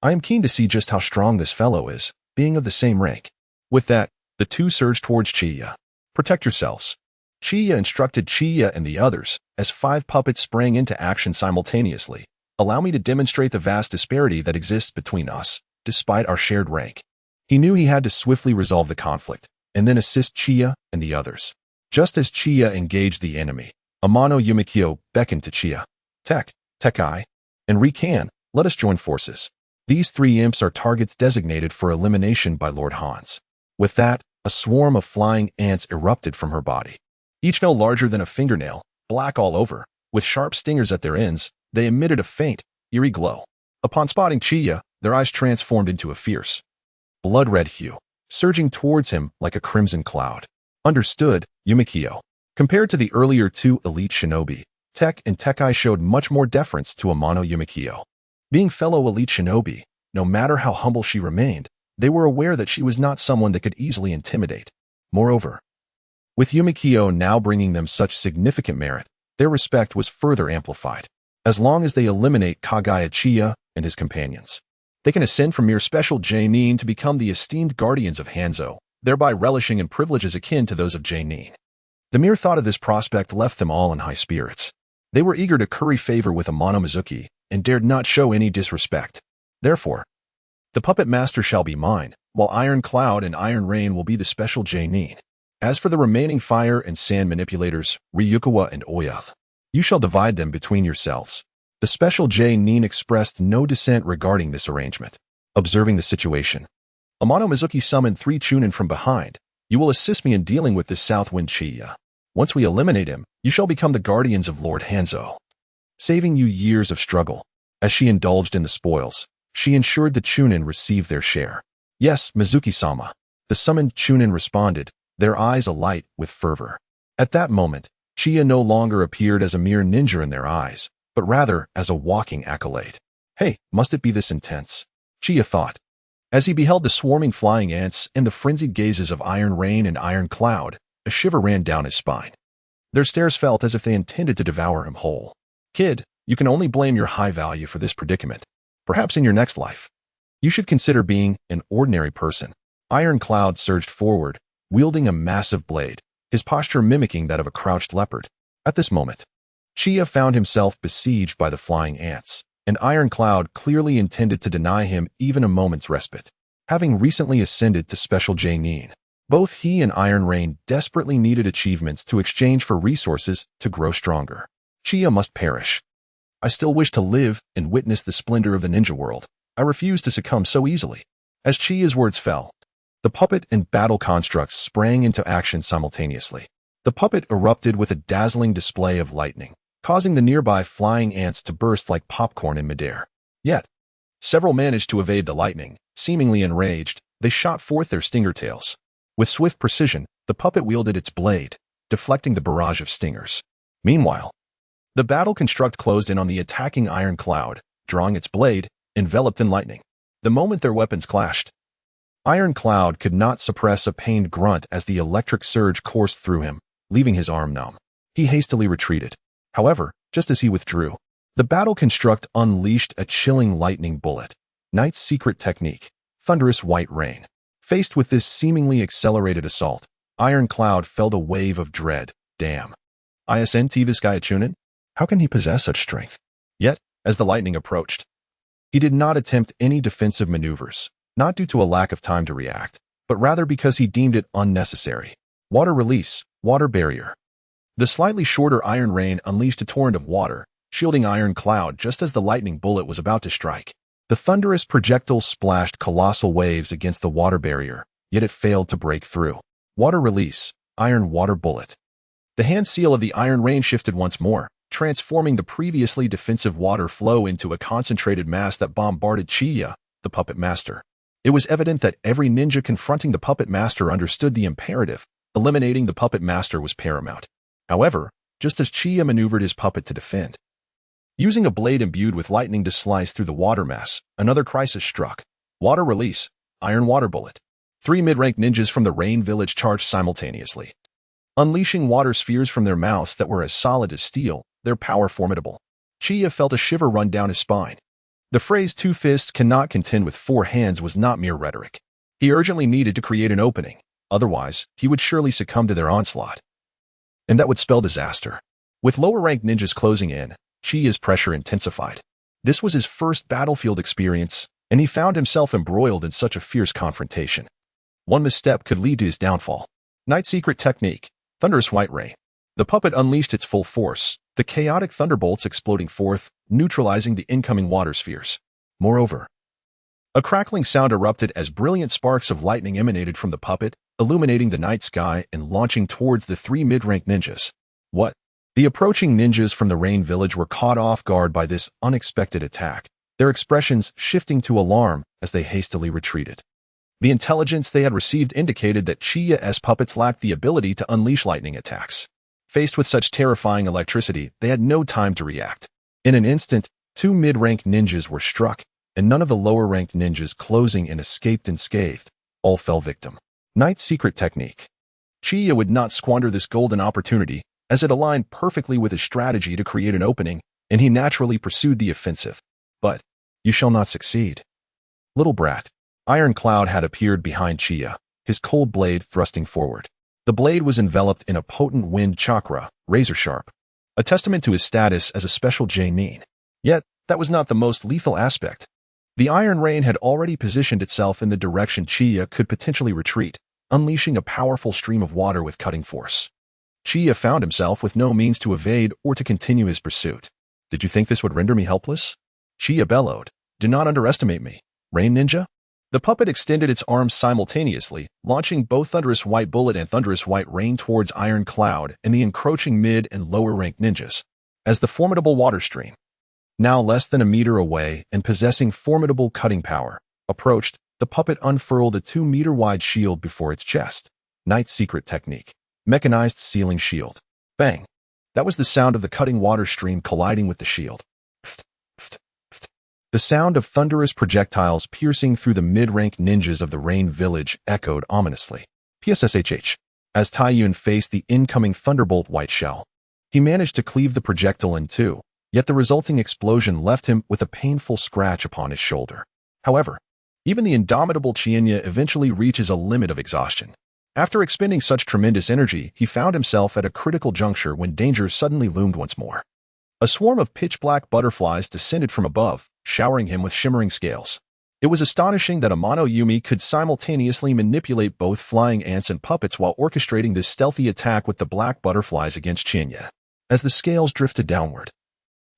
I am keen to see just how strong this fellow is, being of the same rank. With that, the two surged towards Chiyo. Protect yourselves. Chiyo instructed Chiyo and the others, as 5 puppets sprang into action simultaneously. Allow me to demonstrate the vast disparity that exists between us, despite our shared rank. He knew he had to swiftly resolve the conflict, and then assist Chiyo and the others. Just as Chiyo engaged the enemy, Amano Yumikiyo beckoned to Chiyo. Kekkei, and Rikan, let us join forces. These 3 imps are targets designated for elimination by Lord Hans. With that, a swarm of flying ants erupted from her body. Each no larger than a fingernail, black all over, with sharp stingers at their ends, they emitted a faint, eerie glow. Upon spotting Chiyo, their eyes transformed into a fierce, blood-red hue, surging towards him like a crimson cloud. Understood, Yumikiyo. Compared to the earlier 2 elite shinobi, Tek and Kekkei showed much more deference to Amano Yumikiyo. Being fellow elite shinobi, no matter how humble she remained, they were aware that she was not someone that could easily intimidate. Moreover, with Yumikiyo now bringing them such significant merit, their respect was further amplified. As long as they eliminate Kagaya Chiyo and his companions, they can ascend from mere special Chūnin to become the esteemed guardians of Hanzo, thereby relishing in privileges akin to those of Chūnin. The mere thought of this prospect left them all in high spirits. They were eager to curry favor with Amano Mizuki and dared not show any disrespect. Therefore, the puppet master shall be mine, while Iron Cloud and Iron Rain will be the special Chūnin. As for the remaining fire and sand manipulators, Ryukawa and Oyath, you shall divide them between yourselves. The special Chūnin expressed no dissent regarding this arrangement. Observing the situation, Amano Mizuki summoned 3 Chūnin from behind. You will assist me in dealing with this Southwind Chiyo. Once we eliminate him, you shall become the guardians of Lord Hanzo, saving you years of struggle. As she indulged in the spoils, she ensured the Chūnin received their share. Yes, Mizuki-sama. The summoned Chūnin responded, their eyes alight with fervor. At that moment, Chiyo no longer appeared as a mere ninja in their eyes, but rather as a walking accolade. Hey, must it be this intense? Chiyo thought. As he beheld the swarming flying ants and the frenzied gazes of Iron Rain and Iron Cloud, a shiver ran down his spine. Their stares felt as if they intended to devour him whole. Kid, you can only blame your high value for this predicament. Perhaps in your next life, you should consider being an ordinary person. Iron Cloud surged forward, wielding a massive blade, his posture mimicking that of a crouched leopard. At this moment, Chiyo found himself besieged by the flying ants, and Iron Cloud clearly intended to deny him even a moment's respite. Having recently ascended to special Chūnin, Both he and Iron Rain desperately needed achievements to exchange for resources to grow stronger. Chiyo must perish. I still wish to live and witness the splendor of the ninja world. I refuse to succumb so easily. As Chiyo's words fell, the puppet and battle constructs sprang into action simultaneously. The puppet erupted with a dazzling display of lightning, causing the nearby flying ants to burst like popcorn in midair. Yet, several managed to evade the lightning. Seemingly enraged, they shot forth their stinger tails. With swift precision, the puppet wielded its blade, deflecting the barrage of stingers. Meanwhile, the battle construct closed in on the attacking Iron Cloud, drawing its blade, enveloped in lightning. The moment their weapons clashed, Iron Cloud could not suppress a pained grunt as the electric surge coursed through him, leaving his arm numb. He hastily retreated. However, just as he withdrew, the battle construct unleashed a chilling lightning bullet. Knight's secret technique, thunderous white rain. Faced with this seemingly accelerated assault, Iron Cloud felt a wave of dread. Damn. Isn't this guy a chūnin? How can he possess such strength? Yet, as the lightning approached, he did not attempt any defensive maneuvers, not due to a lack of time to react, but rather because he deemed it unnecessary. Water release, water barrier. The slightly shorter Iron Rain unleashed a torrent of water, shielding Iron Cloud just as the lightning bullet was about to strike. The thunderous projectile splashed colossal waves against the water barrier, yet it failed to break through. Water release, Iron Water Bullet. The hand seal of the Iron Rain shifted once more, transforming the previously defensive water flow into a concentrated mass that bombarded Chiyo, the puppet master. It was evident that every ninja confronting the puppet master understood the imperative. Eliminating the puppet master was paramount. However, just as Chiyo maneuvered his puppet to defend, using a blade imbued with lightning to slice through the water mass, another crisis struck. Water release, Iron Water Bullet. 3 mid-rank ninjas from the Rain Village charged simultaneously. Unleashing water spheres from their mouths that were as solid as steel, their power formidable. Chiyo felt a shiver run down his spine. The phrase 2 fists cannot contend with 4 hands was not mere rhetoric. He urgently needed to create an opening, otherwise he would surely succumb to their onslaught. And that would spell disaster. With lower-ranked ninjas closing in, Chiyo's pressure intensified. This was his first battlefield experience, and he found himself embroiled in such a fierce confrontation. One misstep could lead to his downfall. Knight's secret technique, thunderous white rain. The puppet unleashed its full force, the chaotic thunderbolts exploding forth, neutralizing the incoming water spheres. Moreover, a crackling sound erupted as brilliant sparks of lightning emanated from the puppet, illuminating the night sky and launching towards the 3 mid-rank ninjas. What? The approaching ninjas from the Rain Village were caught off guard by this unexpected attack, their expressions shifting to alarm as they hastily retreated. The intelligence they had received indicated that Chiyo's puppets lacked the ability to unleash lightning attacks. Faced with such terrifying electricity, they had no time to react. In an instant, 2 mid-rank ninjas were struck, and none of the lower-ranked ninjas closing in escaped unscathed. All fell victim. Knight's secret technique. Chiyo would not squander this golden opportunity, as it aligned perfectly with his strategy to create an opening, and he naturally pursued the offensive. But, you shall not succeed. Little brat. Iron Cloud had appeared behind Chiyo, his cold blade thrusting forward. The blade was enveloped in a potent wind chakra, razor-sharp, a testament to his status as a special genin. Yet, that was not the most lethal aspect. The Iron Rain had already positioned itself in the direction Chiyo could potentially retreat, unleashing a powerful stream of water with cutting force. Chiyo found himself with no means to evade or to continue his pursuit. Did you think this would render me helpless? Chiyo bellowed. Do not underestimate me, Rain Ninja. The puppet extended its arms simultaneously, launching both Thunderous White Bullet and Thunderous White Rain towards Iron Cloud and the encroaching mid- and lower-ranked ninjas. As the formidable water stream, now less than a meter away and possessing formidable cutting power, approached, the puppet unfurled a 2-meter-wide shield before its chest. Knight's secret technique. Mechanized sealing shield. Bang. That was the sound of the cutting water stream colliding with the shield. The sound of thunderous projectiles piercing through the mid-rank ninjas of the Rain Village echoed ominously. PSSHH. As Taiyun faced the incoming thunderbolt white shell, he managed to cleave the projectile in two, yet the resulting explosion left him with a painful scratch upon his shoulder. However, even the indomitable Chiyo eventually reaches a limit of exhaustion. After expending such tremendous energy, he found himself at a critical juncture when danger suddenly loomed once more. A swarm of pitch-black butterflies descended from above, showering him with shimmering scales. It was astonishing that Amano Yumi could simultaneously manipulate both flying ants and puppets while orchestrating this stealthy attack with the black butterflies against Chinya. As the scales drifted downward,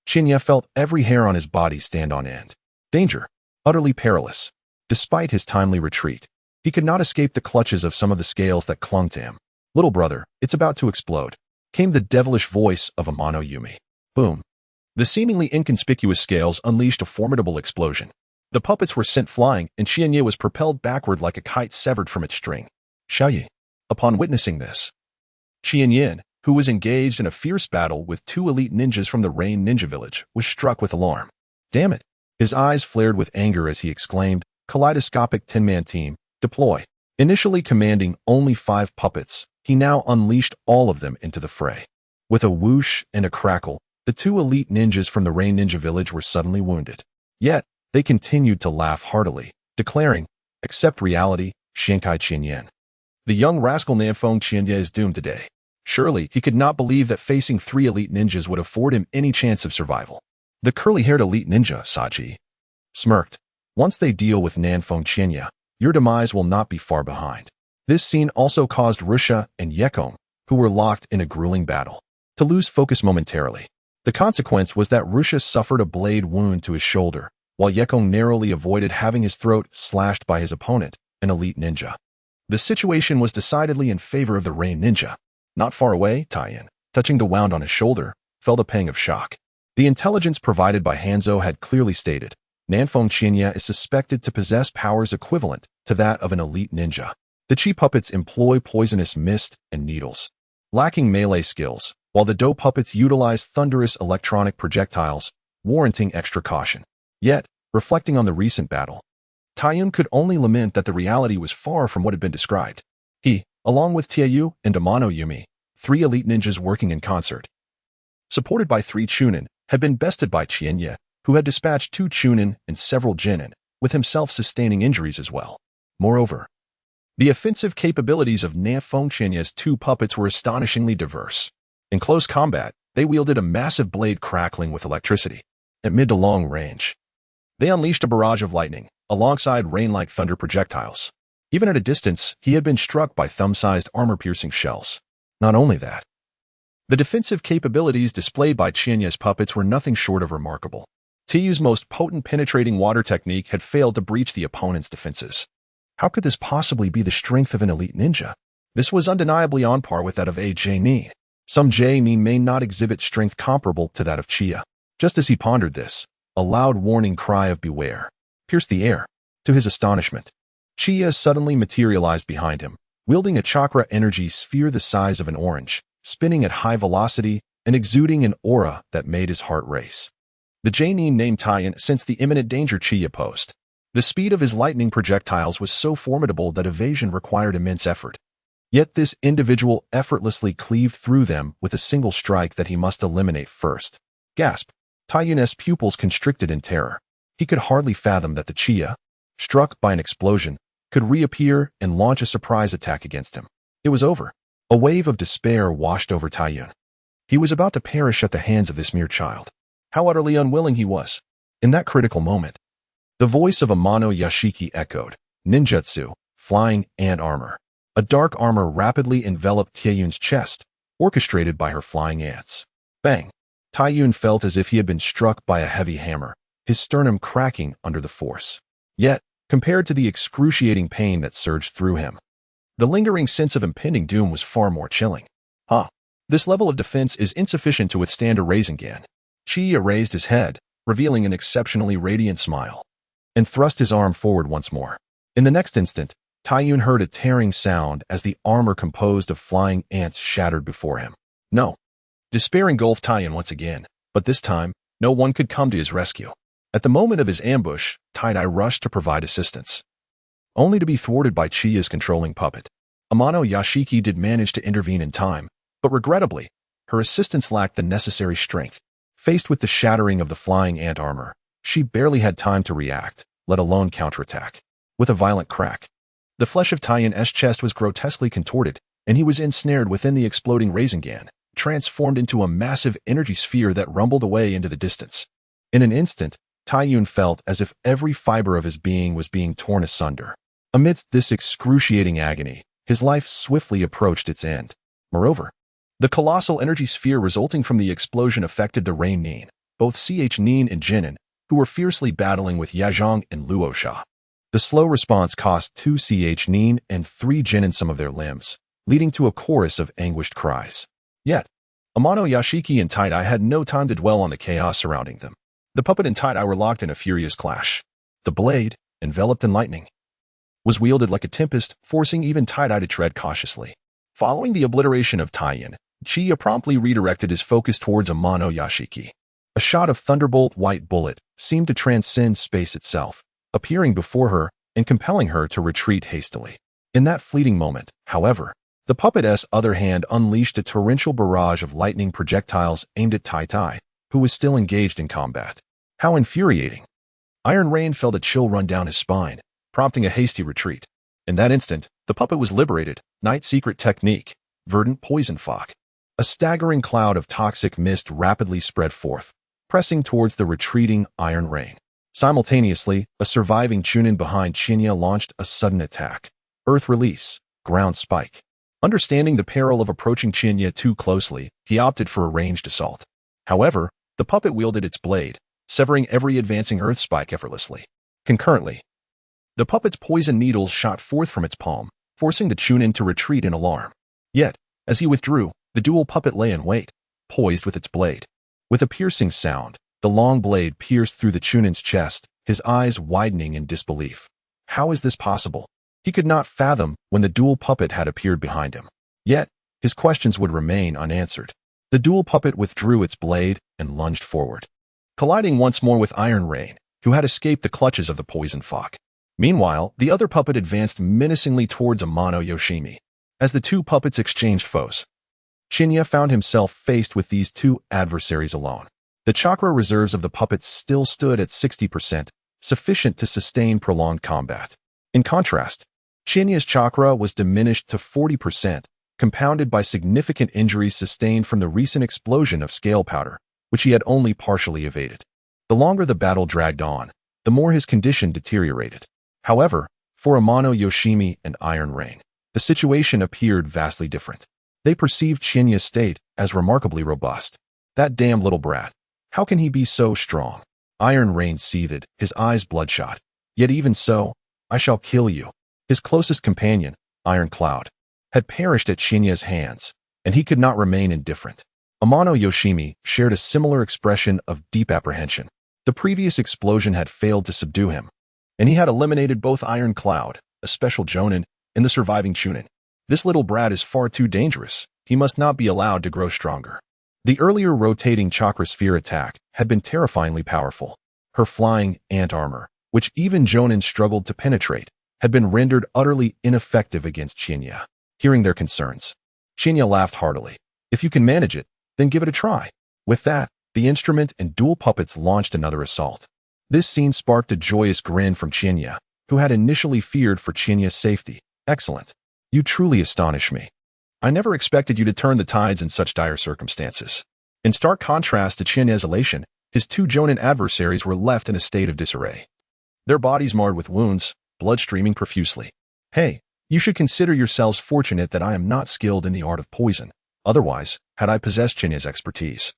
Chinya felt every hair on his body stand on end. Danger. Utterly perilous. Despite his timely retreat, he could not escape the clutches of some of the scales that clung to him. "Little brother, it's about to explode," came the devilish voice of Amano Yumi. Boom. The seemingly inconspicuous scales unleashed a formidable explosion. The puppets were sent flying, and Chinya was propelled backward like a kite severed from its string. Xiaoyi. Upon witnessing this, Qianyin, who was engaged in a fierce battle with two elite ninjas from the Rain Ninja Village, was struck with alarm. "Damn it." His eyes flared with anger as he exclaimed, "Kaleidoscopic 10-man team, deploy." Initially commanding only 5 puppets, he now unleashed all of them into the fray. With a whoosh and a crackle, the 2 elite ninjas from the Rain Ninja Village were suddenly wounded. Yet, they continued to laugh heartily, declaring, "Accept reality, Shankai Qianyan. The young rascal Nanfeng Qianya is doomed today." Surely, he could not believe that facing 3 elite ninjas would afford him any chance of survival. The curly-haired elite ninja, Saji, smirked. "Once they deal with Nanfeng Qianya, your demise will not be far behind." This scene also caused Rusha and Yekong, who were locked in a grueling battle, to lose focus momentarily. The consequence was that Rusha suffered a blade wound to his shoulder, while Yekong narrowly avoided having his throat slashed by his opponent, an elite ninja. The situation was decidedly in favor of the Rain Ninja. Not far away, Taiyin, touching the wound on his shoulder, felt a pang of shock. The intelligence provided by Hanzo had clearly stated, Nanfeng Qianya is suspected to possess powers equivalent to that of an elite ninja. The Chi puppets employ poisonous mist and needles, lacking melee skills, while the Do puppets utilize thunderous electronic projectiles, warranting extra caution. Yet, reflecting on the recent battle, Taiyun could only lament that the reality was far from what had been described. He, along with Tieyu and Amano Yumi, 3 elite ninjas working in concert, supported by 3 chūnin, had been bested by Qianya, who had dispatched 2 chūnin and several jinin, with himself sustaining injuries as well. Moreover, the offensive capabilities of Nanfeng Qianya's 2 puppets were astonishingly diverse. In close combat, they wielded a massive blade crackling with electricity. At mid to long range, they unleashed a barrage of lightning, alongside rain-like thunder projectiles. Even at a distance, he had been struck by thumb-sized armor-piercing shells. Not only that, the defensive capabilities displayed by Qianya's puppets were nothing short of remarkable. Tiyu's most potent penetrating water technique had failed to breach the opponent's defenses. How could this possibly be the strength of an elite ninja? This was undeniably on par with that of a J-Nin. Some J-Nin may not exhibit strength comparable to that of Chiyo. Just as he pondered this, a loud warning cry of beware pierced the air. To his astonishment, Chiyo suddenly materialized behind him, wielding a chakra energy sphere the size of an orange, spinning at high velocity and exuding an aura that made his heart race. The J-Nin named Taiyin sensed the imminent danger Chiyo posed. The speed of his lightning projectiles was so formidable that evasion required immense effort. Yet this individual effortlessly cleaved through them with a single strike that he must eliminate first. Gasp! Taiyun's pupils constricted in terror. He could hardly fathom that the Chiyo, struck by an explosion, could reappear and launch a surprise attack against him. It was over. A wave of despair washed over Taiyun. He was about to perish at the hands of this mere child. How utterly unwilling he was. In that critical moment, the voice of Amano Yashiki echoed, "Ninjutsu, flying ant armor." A dark armor rapidly enveloped Taiyun's chest, orchestrated by her flying ants. Bang! Taiyun felt as if he had been struck by a heavy hammer, his sternum cracking under the force. Yet, compared to the excruciating pain that surged through him, the lingering sense of impending doom was far more chilling. This level of defense is insufficient to withstand a Rasengan. Chiyo raised his head, revealing an exceptionally radiant smile, and thrust his arm forward once more. In the next instant, Taiyun heard a tearing sound as the armor composed of flying ants shattered before him. No. Despair engulfed Taiyun once again, but this time, no one could come to his rescue. At the moment of his ambush, Taidai rushed to provide assistance, only to be thwarted by Chiyo's controlling puppet. Amano Yashiki did manage to intervene in time, but regrettably, her assistance lacked the necessary strength. Faced with the shattering of the flying ant armor, she barely had time to react, let alone counterattack. With a violent crack, the flesh of Taiyun's chest was grotesquely contorted, and he was ensnared within the exploding Rasengan, transformed into a massive energy sphere that rumbled away into the distance. In an instant, Taiyun felt as if every fiber of his being was being torn asunder. Amidst this excruciating agony, his life swiftly approached its end. Moreover, the colossal energy sphere resulting from the explosion affected the Rain Nin, both Nin and Jinin, who were fiercely battling with Yajong and Luosha. The slow response cost 2 Nin and 3 Jinin some of their limbs, leading to a chorus of anguished cries. Yet, Amano Yashiki and Taidai had no time to dwell on the chaos surrounding them. The puppet and Taidai were locked in a furious clash. The blade, enveloped in lightning, was wielded like a tempest, forcing even Taidai to tread cautiously. Following the obliteration of Taiyun, Chiyo promptly redirected his focus towards Amano Yashiki. A shot of thunderbolt white bullet seemed to transcend space itself, appearing before her and compelling her to retreat hastily. In that fleeting moment, however, the puppet's other hand unleashed a torrential barrage of lightning projectiles aimed at Tai Tai, who was still engaged in combat. How infuriating! Iron Rain felt a chill run down his spine, prompting a hasty retreat. In that instant, the puppet was liberated. Night secret technique, verdant poison fog. A staggering cloud of toxic mist rapidly spread forth, pressing towards the retreating Iron Rain. Simultaneously, a surviving chūnin behind Chinya launched a sudden attack. Earth release, ground spike. Understanding the peril of approaching Chinya too closely, he opted for a ranged assault. However, the puppet wielded its blade, severing every advancing earth spike effortlessly. Concurrently, the puppet's poison needles shot forth from its palm, forcing the chūnin to retreat in alarm. Yet, as he withdrew, the dual puppet lay in wait, poised with its blade. With a piercing sound, the long blade pierced through the chūnin's chest, his eyes widening in disbelief. How is this possible? He could not fathom when the dual puppet had appeared behind him. Yet, his questions would remain unanswered. The dual puppet withdrew its blade and lunged forward, colliding once more with Iron Rain, who had escaped the clutches of the poison fog. Meanwhile, the other puppet advanced menacingly towards Amano Yoshimi. As the two puppets exchanged foes, Chinya found himself faced with these two adversaries alone. The chakra reserves of the puppets still stood at 60%, sufficient to sustain prolonged combat. In contrast, Chinya's chakra was diminished to 40%, compounded by significant injuries sustained from the recent explosion of scale powder, which he had only partially evaded. The longer the battle dragged on, the more his condition deteriorated. However, for Amano Yoshimi and Iron Rain, the situation appeared vastly different. They perceived Chinya's state as remarkably robust. That damn little brat. How can he be so strong? Iron Rain seethed, his eyes bloodshot. Yet even so, I shall kill you. His closest companion, Iron Cloud, had perished at Chinya's hands, and he could not remain indifferent. Amano Yoshimi shared a similar expression of deep apprehension. The previous explosion had failed to subdue him, and he had eliminated both Iron Cloud, a special Jonin, and the surviving chūnin. This little brat is far too dangerous. He must not be allowed to grow stronger. The earlier rotating chakra sphere attack had been terrifyingly powerful. Her flying ant armor, which even Jonin struggled to penetrate, had been rendered utterly ineffective against Chinya. Hearing their concerns, Chinya laughed heartily. If you can manage it, then give it a try. With that, the instrument and dual puppets launched another assault. This scene sparked a joyous grin from Chinya, who had initially feared for Chinya's safety. Excellent. You truly astonish me. I never expected you to turn the tides in such dire circumstances. In stark contrast to Chinya's elation, his two Jonin adversaries were left in a state of disarray. Their bodies marred with wounds, blood streaming profusely. Hey, you should consider yourselves fortunate that I am not skilled in the art of poison. Otherwise, had I possessed Chinya's expertise,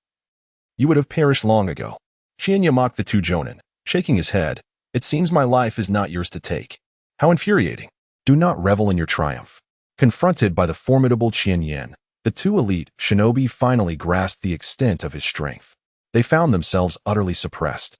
you would have perished long ago. Chinya mocked the two Jonin, shaking his head. It seems my life is not yours to take. How infuriating. Do not revel in your triumph. Confronted by the formidable Qian Yan, the two elite shinobi finally grasped the extent of his strength. They found themselves utterly suppressed,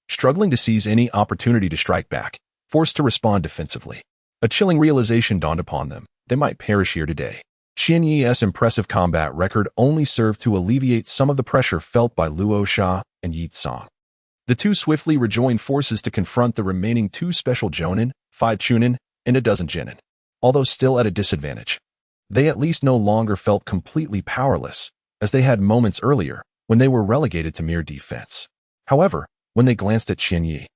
struggling to seize any opportunity to strike back, forced to respond defensively. A chilling realization dawned upon them. They might perish here today. Qian Yi's impressive combat record only served to alleviate some of the pressure felt by Luo Sha and Yi Tsang. The two swiftly rejoined forces to confront the remaining two special Jonin, 5 chūnin, and a dozen Jinin. Although still at a disadvantage, they at least no longer felt completely powerless, as they had moments earlier when they were relegated to mere defense. However, when they glanced at Qian Yi,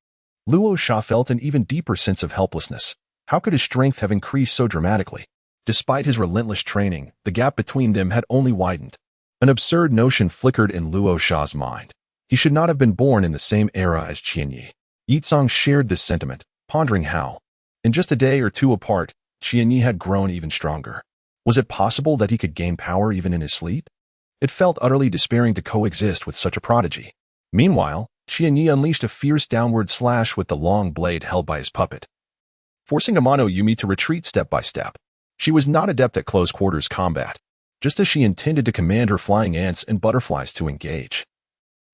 Luo Sha felt an even deeper sense of helplessness. How could his strength have increased so dramatically? Despite his relentless training, the gap between them had only widened. An absurd notion flickered in Luo Sha's mind. He should not have been born in the same era as Qianyi. Yizong shared this sentiment, pondering how, in just a day or two apart, Qianyi had grown even stronger. Was it possible that he could gain power even in his sleep? It felt utterly despairing to coexist with such a prodigy. Meanwhile, Qianyi unleashed a fierce downward slash with the long blade held by his puppet, forcing Amano Yumi to retreat step by step. She was not adept at close-quarters combat, just as she intended to command her flying ants and butterflies to engage.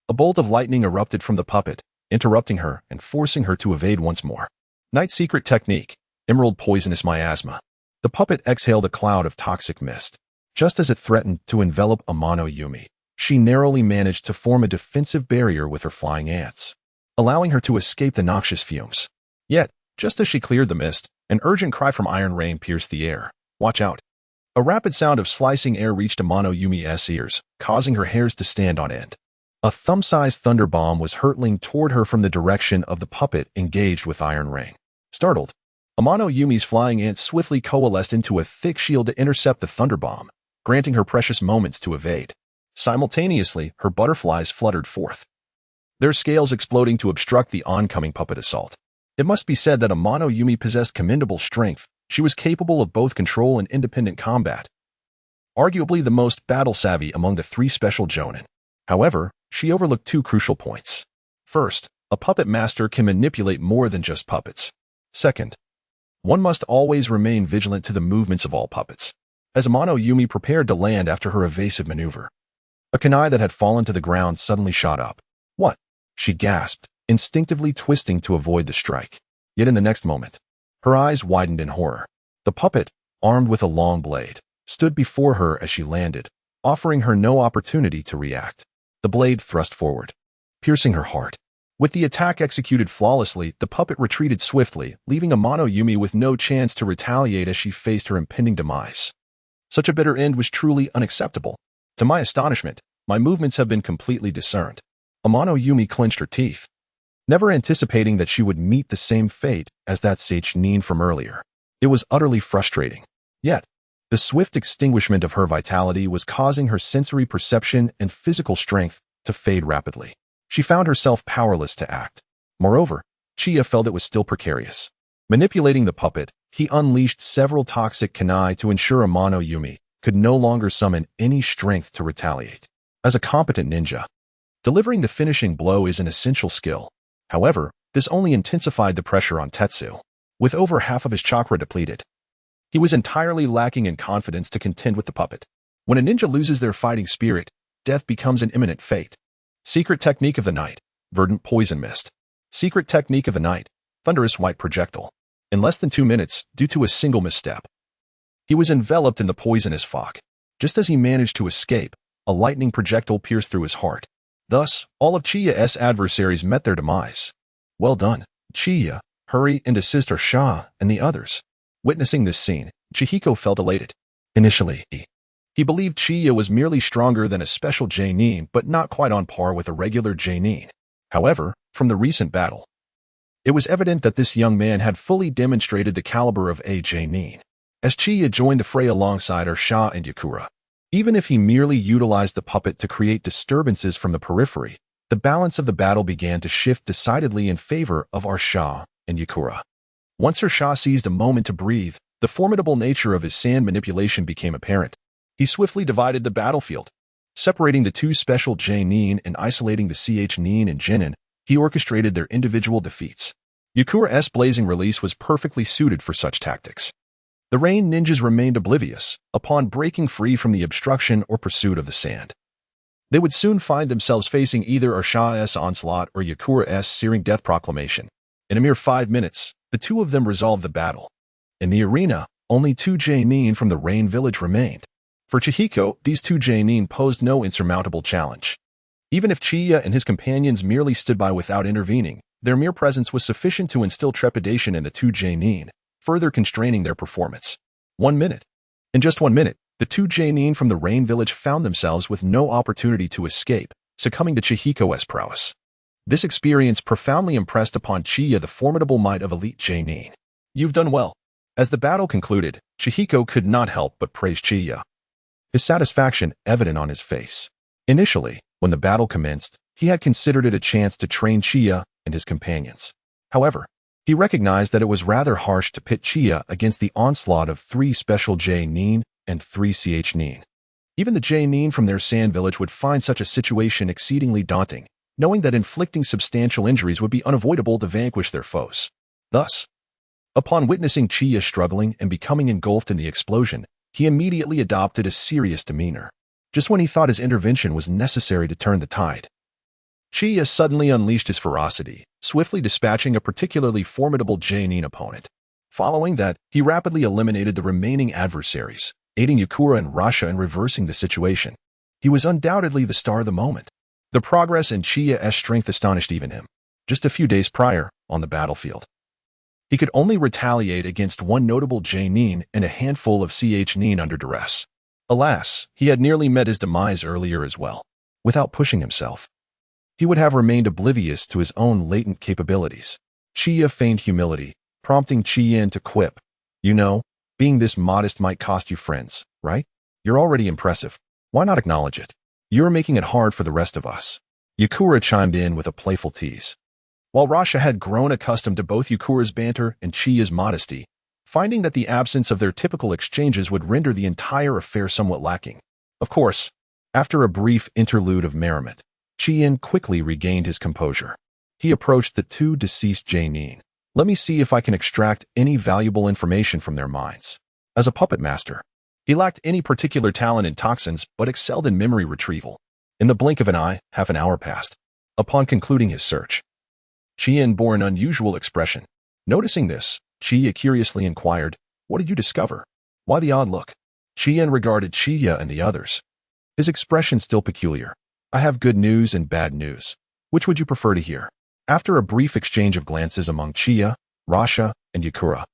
A bolt of lightning erupted from the puppet, interrupting her and forcing her to evade once more. Night secret technique, emerald poisonous miasma. The puppet exhaled a cloud of toxic mist. Just as it threatened to envelop Amano Yumi, she narrowly managed to form a defensive barrier with her flying ants, allowing her to escape the noxious fumes. Yet, just as she cleared the mist, an urgent cry from Iron Rain pierced the air. Watch out. A rapid sound of slicing air reached Amano Yumi's ears, causing her hairs to stand on end. A thumb-sized thunder bomb was hurtling toward her from the direction of the puppet engaged with Iron Rain. Startled, Amano Yumi's flying ants swiftly coalesced into a thick shield to intercept the thunder bomb, granting her precious moments to evade. Simultaneously, her butterflies fluttered forth, their scales exploding to obstruct the oncoming puppet assault. It must be said that Amano Yumi possessed commendable strength. She was capable of both control and independent combat, arguably the most battle-savvy among the three special Jonin. However, she overlooked two crucial points. First, a puppet master can manipulate more than just puppets. Second, one must always remain vigilant to the movements of all puppets. As Amano Yumi prepared to land after her evasive maneuver, a kunai that had fallen to the ground suddenly shot up. What? She gasped, instinctively twisting to avoid the strike. Yet in the next moment, her eyes widened in horror. The puppet, armed with a long blade, stood before her as she landed, offering her no opportunity to react. The blade thrust forward, piercing her heart. With the attack executed flawlessly, the puppet retreated swiftly, leaving Amano Yumi with no chance to retaliate as she faced her impending demise. Such a bitter end was truly unacceptable. To my astonishment, my movements have been completely discerned. Amano Yumi clenched her teeth, never anticipating that she would meet the same fate as that chūnin from earlier. It was utterly frustrating. Yet, the swift extinguishment of her vitality was causing her sensory perception and physical strength to fade rapidly. She found herself powerless to act. Moreover, Chiyo felt it was still precarious. Manipulating the puppet, he unleashed several toxic kunai to ensure Amano Yumi could no longer summon any strength to retaliate. As a competent ninja, delivering the finishing blow is an essential skill. However, this only intensified the pressure on Tetsu. With over half of his chakra depleted, he was entirely lacking in confidence to contend with the puppet. When a ninja loses their fighting spirit, death becomes an imminent fate. Secret technique of the night, verdant poison mist. Secret technique of the night, thunderous white projectile. In less than 2 minutes, due to a single misstep, he was enveloped in the poisonous fog. Just as he managed to escape, a lightning projectile pierced through his heart. Thus, all of Chiyo's adversaries met their demise. Well done, Chiyo. Hurry and assist her Sha and the others. Witnessing this scene, Chihiko felt elated. Initially, he believed Chiyo was merely stronger than a special Jonin, but not quite on par with a regular Jonin. However, from the recent battle, it was evident that this young man had fully demonstrated the caliber of a Jonin. As Chiyo joined the fray alongside her Sha and Yakura, even if he merely utilized the puppet to create disturbances from the periphery, the balance of the battle began to shift decidedly in favor of our Sha and Yakura. Once her Sha seized a moment to breathe, the formidable nature of his sand manipulation became apparent. He swiftly divided the battlefield. Separating the two special Jonin and isolating the chūnin and genin, he orchestrated their individual defeats. Yakura's blazing release was perfectly suited for such tactics. The rain ninjas remained oblivious upon breaking free from the obstruction or pursuit of the sand. They would soon find themselves facing either Ursha's onslaught or Yakura's searing death proclamation. In a mere 5 minutes, the two of them resolved the battle. In the arena, only 2 Jonin from the Rain Village remained. For Chihiko, these 2 Jonin posed no insurmountable challenge. Even if Chiyo and his companions merely stood by without intervening, their mere presence was sufficient to instill trepidation in the 2 Jonin, further constraining their performance. 1 minute. In just 1 minute, the 2 Jonin from the Rain Village found themselves with no opportunity to escape, succumbing to Chihiko's prowess. This experience profoundly impressed upon Chiyo the formidable might of elite Jonin. You've done well. As the battle concluded, Chihiko could not help but praise Chiyo, his satisfaction evident on his face. Initially, when the battle commenced, He had considered it a chance to train Chiyo and his companions. However, he recognized that it was rather harsh to pit Chiyo against the onslaught of 3 special J-nin and 3 ch-nin. Even the J-nin from their sand village would find such a situation exceedingly daunting, knowing that inflicting substantial injuries would be unavoidable to vanquish their foes. Thus, upon witnessing Chiyo struggling and becoming engulfed in the explosion, he immediately adopted a serious demeanor, just when he thought his intervention was necessary to turn the tide. Chiyo suddenly unleashed his ferocity, swiftly dispatching a particularly formidable J-nin opponent. Following that, he rapidly eliminated the remaining adversaries, aiding Yukura and Rasha in reversing the situation. He was undoubtedly the star of the moment. The progress in Chiyo's strength astonished even him. Just a few days prior, on the battlefield, he could only retaliate against 1 notable J-nin and a handful of ch-nin under duress. Alas, he had nearly met his demise earlier as well. Without pushing himself, he would have remained oblivious to his own latent capabilities. Chiyo feigned humility, prompting Chiyin to quip, "You know, being this modest might cost you friends, right? You're already impressive. Why not acknowledge it? You're making it hard for the rest of us." Yukura chimed in with a playful tease. While Rasha had grown accustomed to both Yukura's banter and Chiyo's modesty, finding that the absence of their typical exchanges would render the entire affair somewhat lacking. Of course, after a brief interlude of merriment, Chiyin quickly regained his composure. He approached the 2 deceased J-nin. "Let me see if I can extract any valuable information from their minds." As a puppet master, he lacked any particular talent in toxins but excelled in memory retrieval. In the blink of an eye, half an hour passed. Upon concluding his search, Chiyin bore an unusual expression. Noticing this, Chiyo curiously inquired, "What did you discover? Why the odd look?" Chiyin regarded Chiyo and the others, his expression still peculiar. "I have good news and bad news. Which would you prefer to hear?" After a brief exchange of glances among Chiyo, Rasha, and Yukura,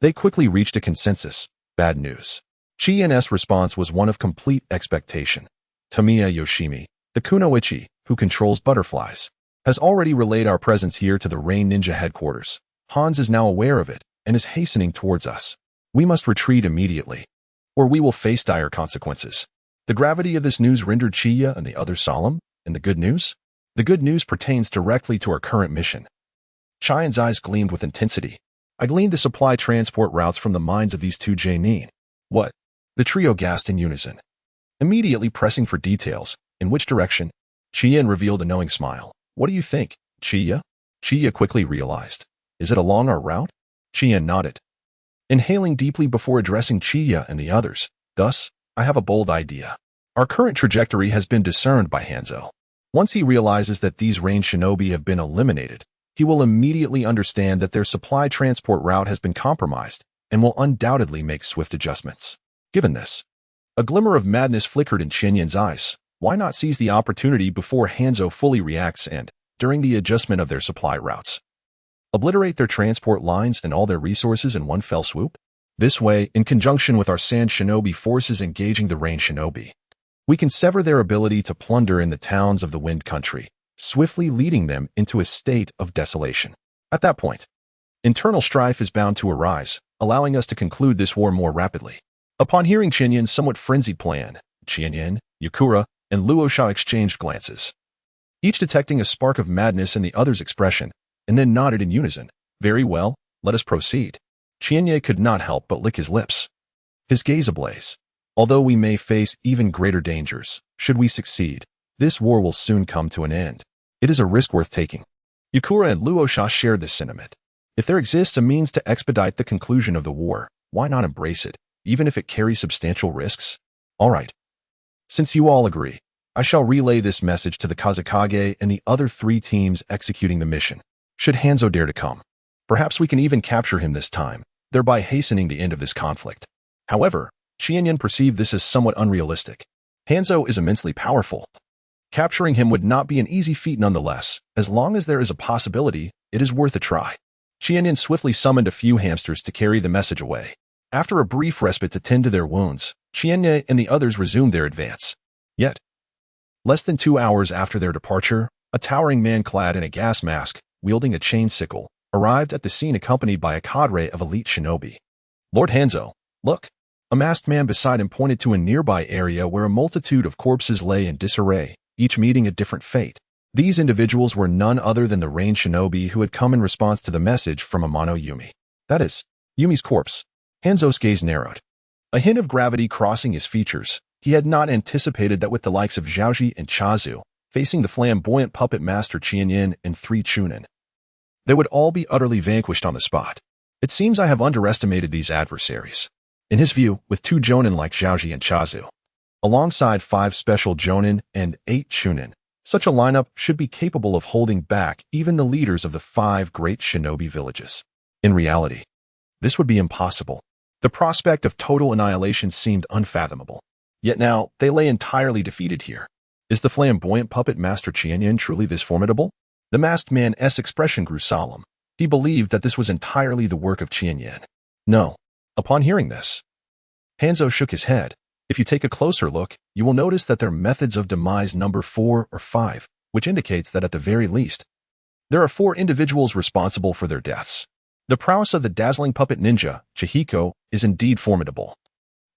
they quickly reached a consensus: bad news. Chiyin's response was one of complete expectation. Tamiya Yoshimi, the kunoichi, who controls butterflies, has already relayed our presence here to the Rain Ninja headquarters. Hans is now aware of it and is hastening towards us. We must retreat immediately, or we will face dire consequences. The gravity of this news rendered Chiyo and the others solemn. And the good news? The good news pertains directly to our current mission. Chiyin's eyes gleamed with intensity. "I gleaned the supply transport routes from the minds of these 2 J-nin." "What?" The trio gasped in unison, immediately pressing for details. "In which direction?" Chiyin revealed a knowing smile. "What do you think, Chiyo?" Chiyo quickly realized. "Is it along our route?" Chiyin nodded, inhaling deeply before addressing Chiyo and the others. "Thus, I have a bold idea. Our current trajectory has been discerned by Hanzo. Once he realizes that these range shinobi have been eliminated, he will immediately understand that their supply transport route has been compromised and will undoubtedly make swift adjustments. Given this, a glimmer of madness flickered in Chinyin's eyes. Why not seize the opportunity before Hanzo fully reacts and, during the adjustment of their supply routes, obliterate their transport lines and all their resources in one fell swoop? This way, in conjunction with our sand shinobi forces engaging the rain shinobi, we can sever their ability to plunder in the towns of the Wind Country, swiftly leading them into a state of desolation. At that point, internal strife is bound to arise, allowing us to conclude this war more rapidly." Upon hearing Chinyin's somewhat frenzied plan, Chinyin, Yukura, and Luosha exchanged glances, each detecting a spark of madness in the other's expression, and then nodded in unison. "Very well, let us proceed." Chinyin could not help but lick his lips, his gaze ablaze. "Although we may face even greater dangers, should we succeed, this war will soon come to an end. It is a risk worth taking." Yukura and Luosha shared this sentiment. If there exists a means to expedite the conclusion of the war, why not embrace it, even if it carries substantial risks? "All right. Since you all agree, I shall relay this message to the Kazekage and the other 3 teams executing the mission. Should Hanzo dare to come, perhaps we can even capture him this time, thereby hastening the end of this conflict." However, Chiyin perceived this as somewhat unrealistic. Hanzo is immensely powerful. Capturing him would not be an easy feat nonetheless. As long as there is a possibility, it is worth a try. Chiyin swiftly summoned a few hamsters to carry the message away. After a brief respite to tend to their wounds, Chiyin and the others resumed their advance. Yet, less than 2 hours after their departure, a towering man clad in a gas mask, wielding a chain sickle, arrived at the scene accompanied by a cadre of elite shinobi. "Lord Hanzo, look!" A masked man beside him pointed to a nearby area where a multitude of corpses lay in disarray, each meeting a different fate. These individuals were none other than the rain shinobi who had come in response to the message from Amano Yumi. That is, Yumi's corpse. Hanzo's gaze narrowed. A hint of gravity crossing his features. He had not anticipated that with the likes of Zhaoji and Chazu, facing the flamboyant puppet master Qianyin and 3 chūnin, they would all be utterly vanquished on the spot. It seems I have underestimated these adversaries. In his view, with 2 jonin like Zhaoji and Chazu, alongside 5 special jonin and 8 chūnin, such a lineup should be capable of holding back even the leaders of the 5 great shinobi villages. In reality, this would be impossible. The prospect of total annihilation seemed unfathomable. Yet now, they lay entirely defeated here. Is the flamboyant puppet master Qianyin truly this formidable? The masked man's expression grew solemn. He believed that this was entirely the work of Qianyin. No. Upon hearing this, Hanzo shook his head. If you take a closer look, you will notice that their methods of demise number 4 or 5, which indicates that at the very least, there are 4 individuals responsible for their deaths. The prowess of the dazzling puppet ninja, Chihiko, is indeed formidable.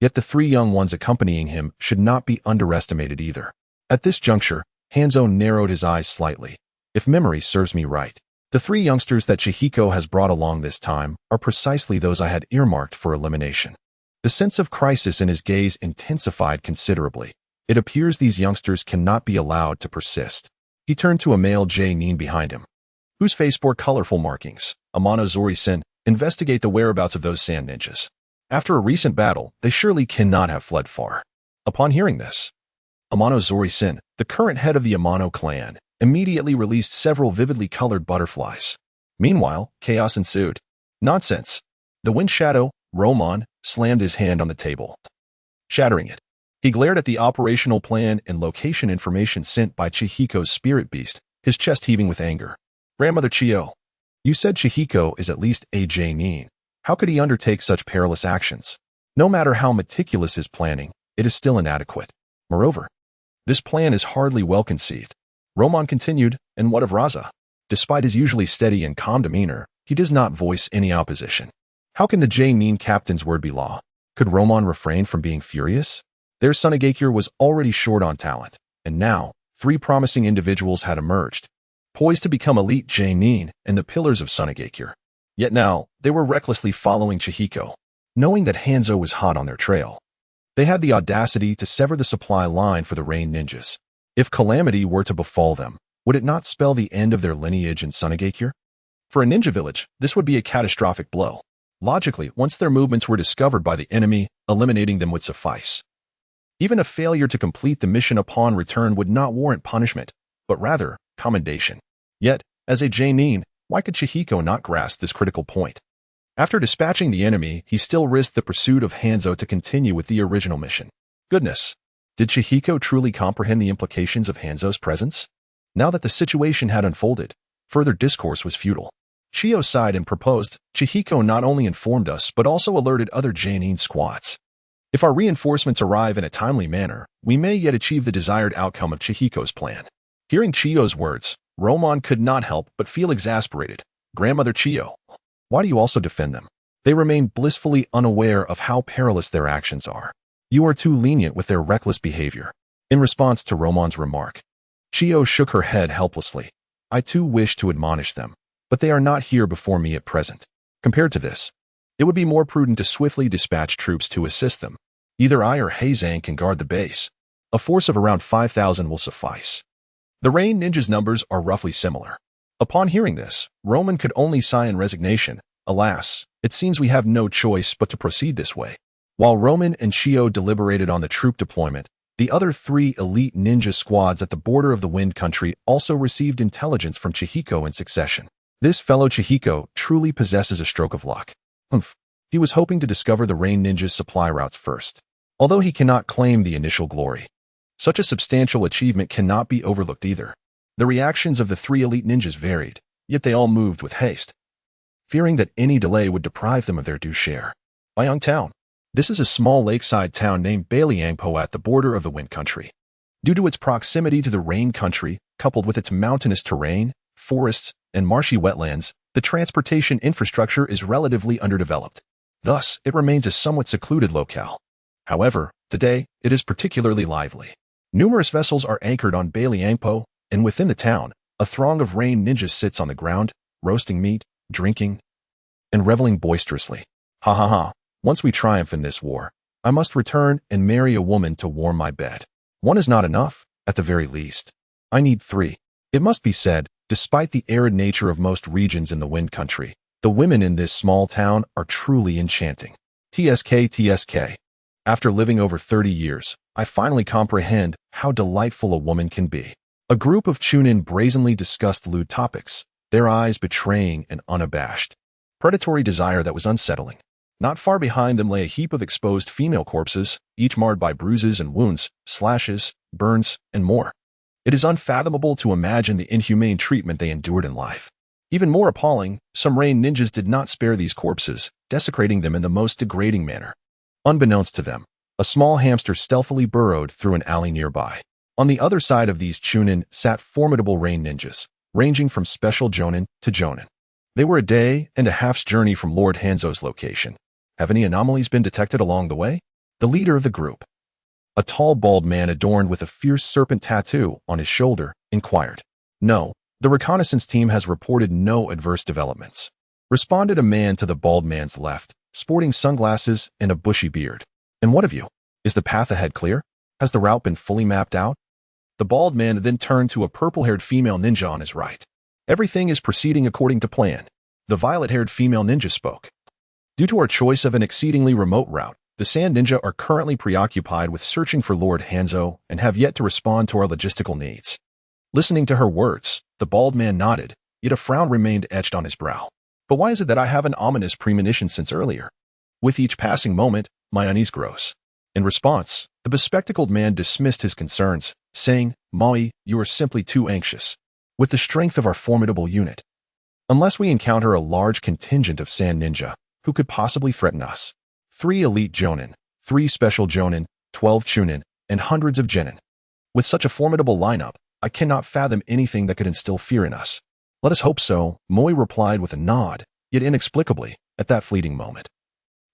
Yet the 3 young ones accompanying him should not be underestimated either. At this juncture, Hanzo narrowed his eyes slightly. If memory serves me right, the 3 youngsters that Chihiko has brought along this time are precisely those I had earmarked for elimination. The sense of crisis in his gaze intensified considerably. It appears these youngsters cannot be allowed to persist. He turned to a male J-nin behind him, whose face bore colorful markings. Amano Zori-sen, investigate the whereabouts of those sand ninjas. After a recent battle, they surely cannot have fled far. Upon hearing this, Amano Zori-sen, the current head of the Amano clan, immediately released several vividly colored butterflies. Meanwhile, chaos ensued. Nonsense. The wind shadow, Roman, slammed his hand on the table, shattering it. He glared at the operational plan and location information sent by Chihiko's spirit beast, his chest heaving with anger. Grandmother Chiyo, you said Chihiko is at least a J-nin. How could he undertake such perilous actions? No matter how meticulous his planning, it is still inadequate. Moreover, this plan is hardly well conceived. Roman continued, and what of Raza? Despite his usually steady and calm demeanor, he does not voice any opposition. How can the J-nin captain's word be law? Could Roman refrain from being furious? Their Sunagakure was already short on talent, and now 3 promising individuals had emerged, poised to become elite J-nin and the pillars of Sunagakure. Yet now, they were recklessly following Chihiko, knowing that Hanzo was hot on their trail. They had the audacity to sever the supply line for the rain ninjas. If calamity were to befall them, would it not spell the end of their lineage in Sunagakure? For a ninja village, this would be a catastrophic blow. Logically, once their movements were discovered by the enemy, eliminating them would suffice. Even a failure to complete the mission upon return would not warrant punishment, but rather commendation. Yet, as a J-nin, why could Chihiko not grasp this critical point? After dispatching the enemy, he still risked the pursuit of Hanzo to continue with the original mission. Goodness! Did Chihiko truly comprehend the implications of Hanzo's presence? Now that the situation had unfolded, further discourse was futile. Chiyo sighed and proposed, Chihiko not only informed us but also alerted other J-nin squads. If our reinforcements arrive in a timely manner, we may yet achieve the desired outcome of Chihiko's plan. Hearing Chiyo's words, Roman could not help but feel exasperated. Grandmother Chiyo, why do you also defend them? They remain blissfully unaware of how perilous their actions are. You are too lenient with their reckless behavior. In response to Roman's remark, Chiyo shook her head helplessly. I too wish to admonish them, but they are not here before me at present. Compared to this, it would be more prudent to swiftly dispatch troops to assist them. Either I or Heizang can guard the base. A force of around 5,000 will suffice. The rain ninjas' numbers are roughly similar. Upon hearing this, Roman could only sigh in resignation. Alas, it seems we have no choice but to proceed this way. While Roman and Chiyo deliberated on the troop deployment, the other 3 elite ninja squads at the border of the Wind Country also received intelligence from Chihiko in succession. This fellow Chihiko truly possesses a stroke of luck. He was hoping to discover the rain ninjas' supply routes first. Although he cannot claim the initial glory, such a substantial achievement cannot be overlooked either. The reactions of the 3 elite ninjas varied, yet they all moved with haste, fearing that any delay would deprive them of their due share. Bayang Town. This is a small lakeside town named Bailiangpo at the border of the Wind Country. Due to its proximity to the Rain Country, coupled with its mountainous terrain, forests, and marshy wetlands, the transportation infrastructure is relatively underdeveloped. Thus, it remains a somewhat secluded locale. However, today, it is particularly lively. Numerous vessels are anchored on Bailiangpo, And within the town, a throng of rain ninjas sits on the ground, roasting meat, drinking, and reveling boisterously. Ha ha ha. Once we triumph in this war, I must return and marry a woman to warm my bed. One is not enough, at the very least. I need 3. It must be said, despite the arid nature of most regions in the Wind Country, the women in this small town are truly enchanting. TSK. After living over 30 years, I finally comprehend how delightful a woman can be. A group of chūnin brazenly discussed lewd topics, their eyes betraying an unabashed, predatory desire that was unsettling. Not far behind them lay a heap of exposed female corpses, each marred by bruises and wounds, slashes, burns, and more. It is unfathomable to imagine the inhumane treatment they endured in life. Even more appalling, some rain ninjas did not spare these corpses, desecrating them in the most degrading manner. Unbeknownst to them, a small hamster stealthily burrowed through an alley nearby. On the other side of these chūnin sat formidable rain ninjas, ranging from special jonin to jonin. They were a day and a half's journey from Lord Hanzo's location. Have any anomalies been detected along the way? The leader of the group, a tall bald man adorned with a fierce serpent tattoo on his shoulder, inquired. No, the reconnaissance team has reported no adverse developments, responded a man to the bald man's left, sporting sunglasses and a bushy beard. And what of you? Is the path ahead clear? Has the route been fully mapped out? The bald man then turned to a purple-haired female ninja on his right. Everything is proceeding according to plan. The violet-haired female ninja spoke. Due to our choice of an exceedingly remote route, the Sand Ninja are currently preoccupied with searching for Lord Hanzo and have yet to respond to our logistical needs. Listening to her words, the bald man nodded, yet a frown remained etched on his brow. But why is it that I have an ominous premonition since earlier? With each passing moment, my unease grows. In response, the bespectacled man dismissed his concerns, saying, Maui, you are simply too anxious. With the strength of our formidable unit, unless we encounter a large contingent of Sand Ninja, who could possibly threaten us? 3 elite jonin, 3 special jonin, 12 chūnin, and hundreds of genin. With such a formidable lineup, I cannot fathom anything that could instill fear in us. Let us hope so, Maui replied with a nod, yet inexplicably, at that fleeting moment.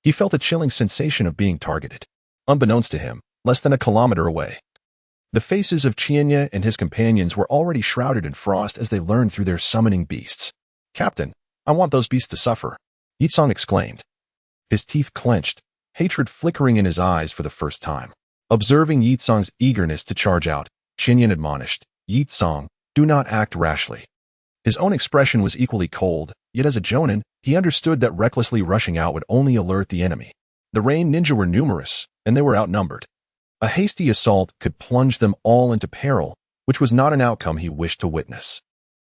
He felt a chilling sensation of being targeted. Unbeknownst to him, less than a kilometer away, the faces of Chiyo and his companions were already shrouded in frost as they learned through their summoning beasts. Captain, I want those beasts to suffer, Yitsong exclaimed. His teeth clenched, hatred flickering in his eyes for the first time. Observing Yitsong's eagerness to charge out, Chiyo admonished, Yitsong, do not act rashly. His own expression was equally cold, yet as a jonin, he understood that recklessly rushing out would only alert the enemy. The rain ninja were numerous, and they were outnumbered. A hasty assault could plunge them all into peril, which was not an outcome he wished to witness.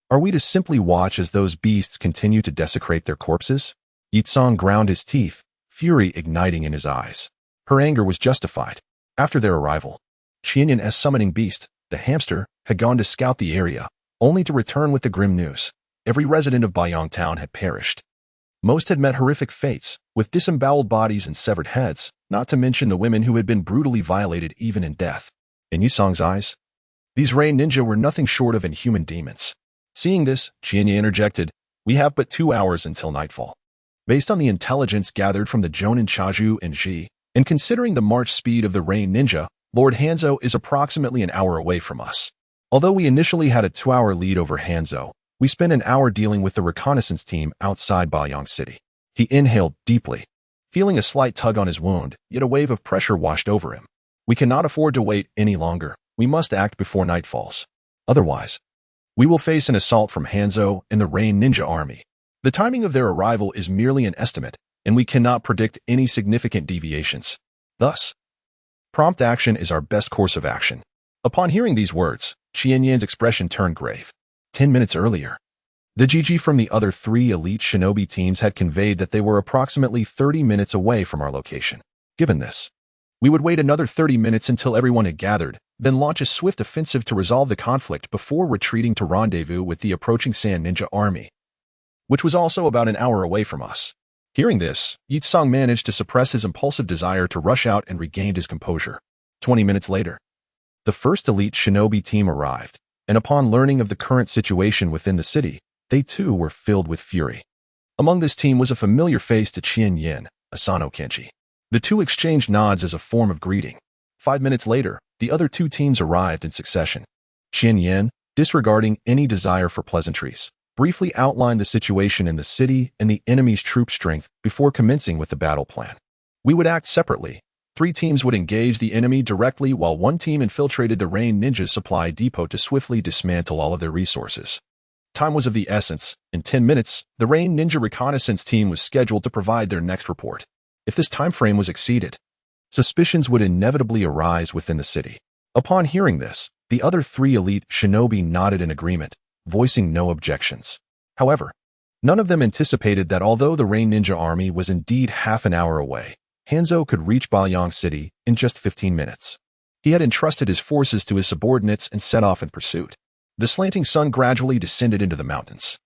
Are we to simply watch as those beasts continue to desecrate their corpses? Yitsong ground his teeth, fury igniting in his eyes. Her anger was justified. After their arrival, Chiyo's summoning beast, the hamster, had gone to scout the area, only to return with the grim news. Every resident of Bayong Town had perished. Most had met horrific fates, with disemboweled bodies and severed heads, not to mention the women who had been brutally violated even in death. In Yitsong's eyes, these rain ninja were nothing short of inhuman demons. Seeing this, Chiyo interjected, we have but 2 hours until nightfall. Based on the intelligence gathered from the Jonin Chaju and Ji, and considering the march speed of the rain ninja, Lord Hanzo is approximately an hour away from us. Although we initially had a 2-hour lead over Hanzo, we spent an hour dealing with the reconnaissance team outside Bayong City. He inhaled deeply, feeling a slight tug on his wound, yet a wave of pressure washed over him. We cannot afford to wait any longer. We must act before night falls. Otherwise, we will face an assault from Hanzo and the Rain Ninja Army. The timing of their arrival is merely an estimate, and we cannot predict any significant deviations. Thus, prompt action is our best course of action. Upon hearing these words, Chiyo's expression turned grave. 10 minutes earlier, the GG from the other 3 elite shinobi teams had conveyed that they were approximately 30 minutes away from our location. Given this, we would wait another 30 minutes until everyone had gathered, then launch a swift offensive to resolve the conflict before retreating to rendezvous with the approaching Sand Ninja army, which was also about an hour away from us. Hearing this, Yitsong managed to suppress his impulsive desire to rush out and regained his composure. 20 minutes later, the first elite shinobi team arrived, and upon learning of the current situation within the city, they too were filled with fury. Among this team was a familiar face to Chiyo, Asano Kenji. The two exchanged nods as a form of greeting. 5 minutes later, the other 2 teams arrived in succession. Chiyo, disregarding any desire for pleasantries, briefly outlined the situation in the city and the enemy's troop strength before commencing with the battle plan. We would act separately. 3 teams would engage the enemy directly while 1 team infiltrated the Rain Ninja's supply depot to swiftly dismantle all of their resources. Time was of the essence. In 10 minutes, the Rain Ninja reconnaissance team was scheduled to provide their next report. If this time frame was exceeded, suspicions would inevitably arise within the city. Upon hearing this, the other 3 elite shinobi nodded in agreement, voicing no objections. However, none of them anticipated that although the Rain Ninja army was indeed half an hour away, Hanzo could reach Baoyang City in just 15 minutes. He had entrusted his forces to his subordinates and set off in pursuit. The slanting sun gradually descended into the mountains,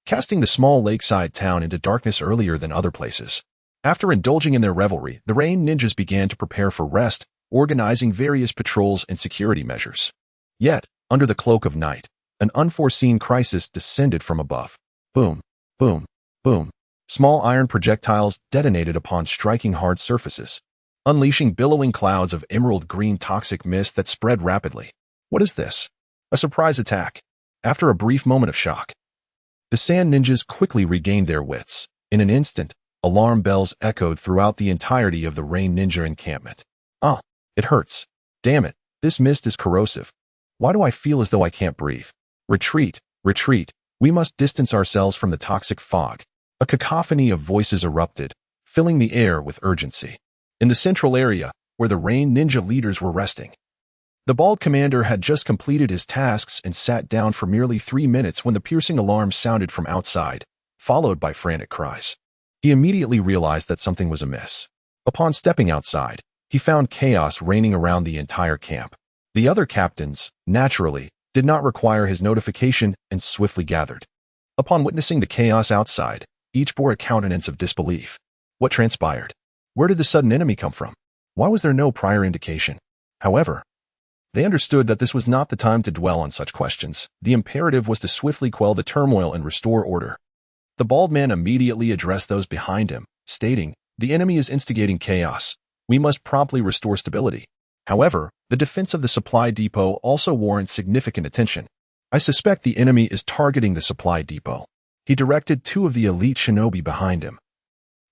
casting the small lakeside town into darkness earlier than other places. After indulging in their revelry, the Rain Ninjas began to prepare for rest, organizing various patrols and security measures. Yet, under the cloak of night, an unforeseen crisis descended from above. Boom, boom, boom. Small iron projectiles detonated upon striking hard surfaces, unleashing billowing clouds of emerald-green toxic mist that spread rapidly. What is this? A surprise attack. After a brief moment of shock, the Sand Ninjas quickly regained their wits. In an instant, alarm bells echoed throughout the entirety of the Rain Ninja encampment. Ah, it hurts. Damn it, this mist is corrosive. Why do I feel as though I can't breathe? Retreat, retreat. We must distance ourselves from the toxic fog. A cacophony of voices erupted, filling the air with urgency. In the central area, where the Rain Ninja leaders were resting, the bald commander had just completed his tasks and sat down for merely 3 minutes when the piercing alarm sounded from outside, followed by frantic cries. He immediately realized that something was amiss. Upon stepping outside, he found chaos reigning around the entire camp. The other captains, naturally, did not require his notification and swiftly gathered. Upon witnessing the chaos outside, each bore a countenance of disbelief. What transpired? Where did the sudden enemy come from? Why was there no prior indication? However, they understood that this was not the time to dwell on such questions. The imperative was to swiftly quell the turmoil and restore order. The bald man immediately addressed those behind him, stating, "The enemy is instigating chaos. We must promptly restore stability." However, the defense of the supply depot also warrants significant attention. I suspect the enemy is targeting the supply depot. He directed 2 of the elite shinobi behind him.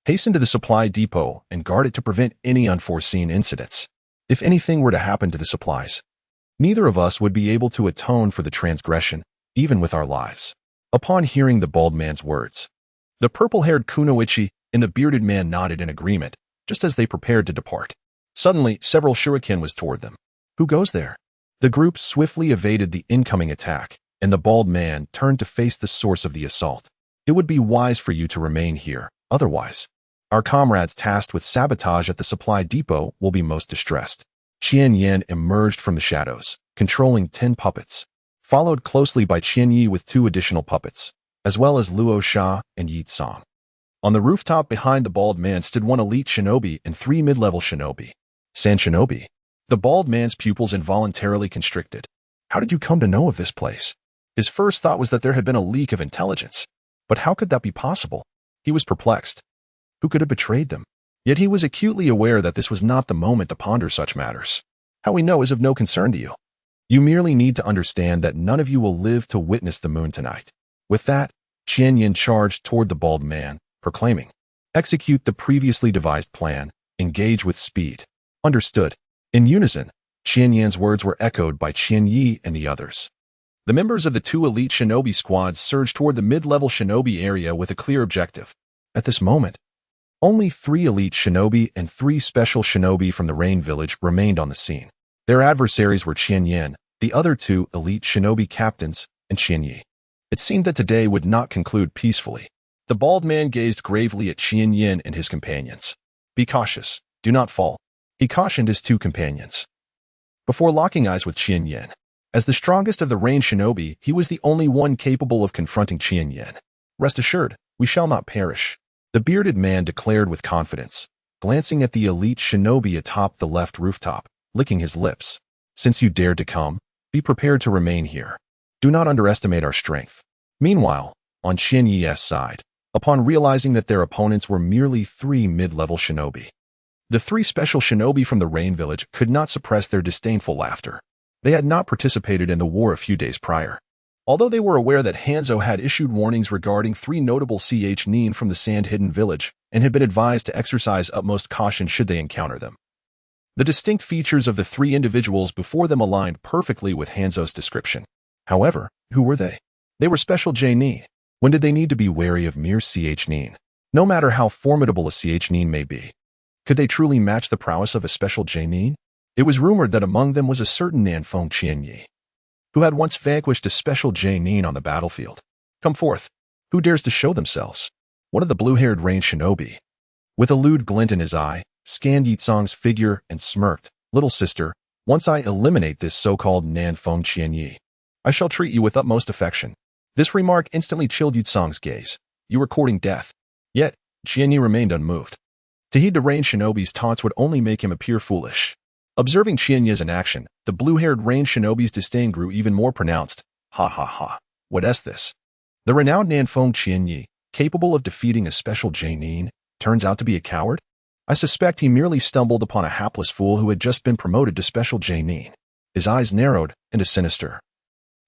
Hasten to the supply depot and guard it to prevent any unforeseen incidents. If anything were to happen to the supplies, neither of us would be able to atone for the transgression, even with our lives. Upon hearing the bald man's words, the purple-haired kunoichi and the bearded man nodded in agreement, just as they prepared to depart. Suddenly, several shuriken was toward them. Who goes there? The group swiftly evaded the incoming attack, and the bald man turned to face the source of the assault. It would be wise for you to remain here, otherwise, our comrades tasked with sabotage at the supply depot will be most distressed. Qian Yan emerged from the shadows, controlling 10 puppets, followed closely by Qian Yi with 2 additional puppets, as well as Luo Sha and Yi Tsang. On the rooftop behind the bald man stood 1 elite shinobi and 3 mid-level shinobi. Sand shinobi. The bald man's pupils involuntarily constricted. How did you come to know of this place? His first thought was that there had been a leak of intelligence. But how could that be possible? He was perplexed. Who could have betrayed them? Yet he was acutely aware that this was not the moment to ponder such matters. How we know is of no concern to you. You merely need to understand that none of you will live to witness the moon tonight. With that, Qian Yin charged toward the bald man, proclaiming, "Execute the previously devised plan. Engage with speed." Understood. In unison, Qian Yan's words were echoed by Qian Yi and the others. The members of the 2 elite shinobi squads surged toward the mid-level shinobi area with a clear objective. At this moment, only 3 elite shinobi and 3 special shinobi from the Rain Village remained on the scene. Their adversaries were Qian Yan, the other 2 elite shinobi captains, and Qian Yi. It seemed that today would not conclude peacefully. The bald man gazed gravely at Qian Yin and his companions. "Be cautious. Do not fall," he cautioned his 2 companions. Before locking eyes with Qian Yin, as the strongest of the Rain shinobi, he was the only one capable of confronting Qian Yin. "Rest assured, we shall not perish," the bearded man declared with confidence, glancing at the elite shinobi atop the left rooftop, licking his lips. "Since you dared to come, be prepared to remain here. Do not underestimate our strength." Meanwhile, on Qian Yi's side, upon realizing that their opponents were merely 3 mid-level shinobi, the 3 special shinobi from the Rain Village could not suppress their disdainful laughter. They had not participated in the war a few days prior. Although they were aware that Hanzo had issued warnings regarding 3 notable chūnin from the sand-hidden village and had been advised to exercise utmost caution should they encounter them. The distinct features of the 3 individuals before them aligned perfectly with Hanzo's description. However, who were they? They were special chūnin. When did they need to be wary of mere chūnin? No matter how formidable a chūnin may be, could they truly match the prowess of a special chūnin? It was rumored that among them was a certain Nanfeng Qianyi, who had once vanquished a special chūnin on the battlefield. Come forth. Who dares to show themselves? One of the blue-haired range shinobi, with a lewd glint in his eye, scanned Yitsong's figure and smirked. Little sister, once I eliminate this so-called Nanfeng Qianyi, I shall treat you with utmost affection. This remark instantly chilled Yitsong's gaze. You were courting death. Yet, Qianyi remained unmoved. To heed the range shinobi's taunts would only make him appear foolish. Observing Qianyi's in action, the blue-haired range shinobi's disdain grew even more pronounced. Ha ha ha. What is this? The renowned Nanfeng Qianyi, capable of defeating a special chūnin, turns out to be a coward? I suspect he merely stumbled upon a hapless fool who had just been promoted to special chūnin. His eyes narrowed, and a sinister,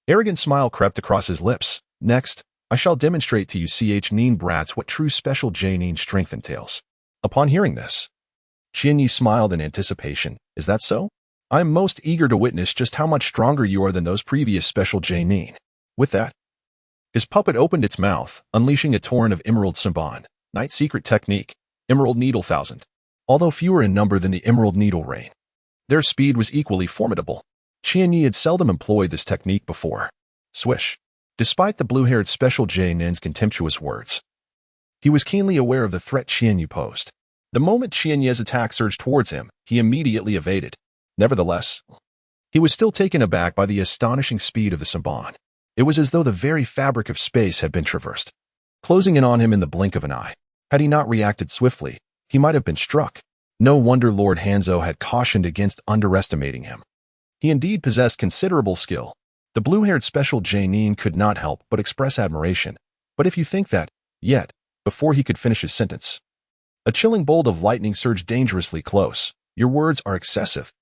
arrogant smile crept across his lips. Next, I shall demonstrate to you chūnin brats what true special chūnin strength entails. Upon hearing this, Qianyi smiled in anticipation. Is that so? I am most eager to witness just how much stronger you are than those previous special chūnin. With that, his puppet opened its mouth, unleashing a torrent of emerald samban, night secret technique, emerald needle thousand. Although fewer in number than the emerald needle rain, their speed was equally formidable. Qianyi had seldom employed this technique before. Swish. Despite the blue-haired special chūnin's contemptuous words, he was keenly aware of the threat Qianyi posed. The moment Qianyi's attack surged towards him, he immediately evaded. Nevertheless, he was still taken aback by the astonishing speed of the samban. It was as though the very fabric of space had been traversed, closing in on him in the blink of an eye. Had he not reacted swiftly, he might have been struck. No wonder Lord Hanzo had cautioned against underestimating him. He indeed possessed considerable skill. The blue-haired special chūnin could not help but express admiration. But if you think that, yet, before he could finish his sentence, a chilling bolt of lightning surged dangerously close. Your words are excessive.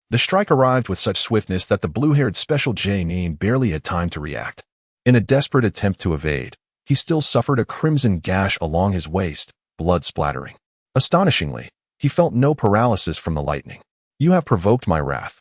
The strike arrived with such swiftness that the blue-haired special chūnin barely had time to react. In a desperate attempt to evade, he still suffered a crimson gash along his waist, blood splattering. Astonishingly, he felt no paralysis from the lightning. You have provoked my wrath.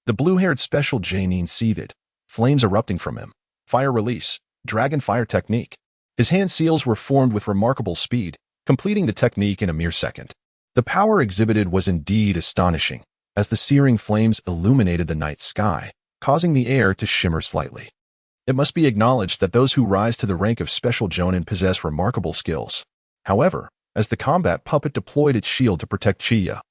The blue-haired special chūnin seethed, flames erupting from him. Fire release, dragon fire technique. His hand seals were formed with remarkable speed, completing the technique in a mere second. The power exhibited was indeed astonishing, as the searing flames illuminated the night sky, causing the air to shimmer slightly. It must be acknowledged that those who rise to the rank of special chūnin possess remarkable skills. However, as the combat puppet deployed its shield to protect Chiyo,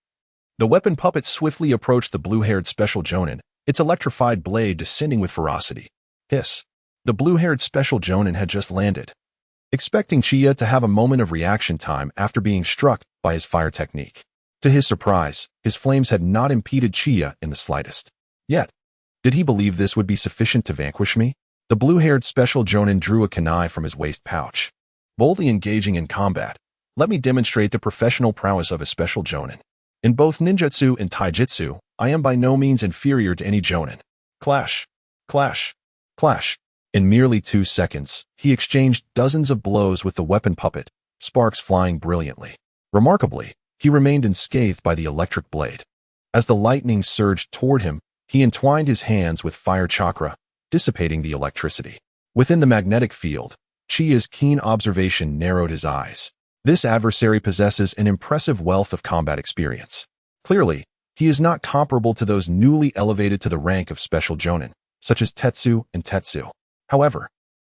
the weapon puppet swiftly approached the blue-haired special chūnin, its electrified blade descending with ferocity. Hiss. The blue-haired special chūnin had just landed, expecting Chiyo to have a moment of reaction time after being struck by his fire technique. To his surprise, his flames had not impeded Chiyo in the slightest. Yet, did he believe this would be sufficient to vanquish me? The blue-haired special chūnin drew a kunai from his waist pouch. Boldly engaging in combat, let me demonstrate the professional prowess of a special chūnin. In both ninjutsu and taijutsu, I am by no means inferior to any chūnin. Clash, clash, clash. In merely 2 seconds, he exchanged dozens of blows with the weapon puppet, sparks flying brilliantly. Remarkably, he remained unscathed by the electric blade. As the lightning surged toward him, he entwined his hands with fire chakra, dissipating the electricity. Within the magnetic field, Chiyo's keen observation narrowed his eyes. This adversary possesses an impressive wealth of combat experience. Clearly, he is not comparable to those newly elevated to the rank of special chūnin, such as Tetsu and Tetsu. However,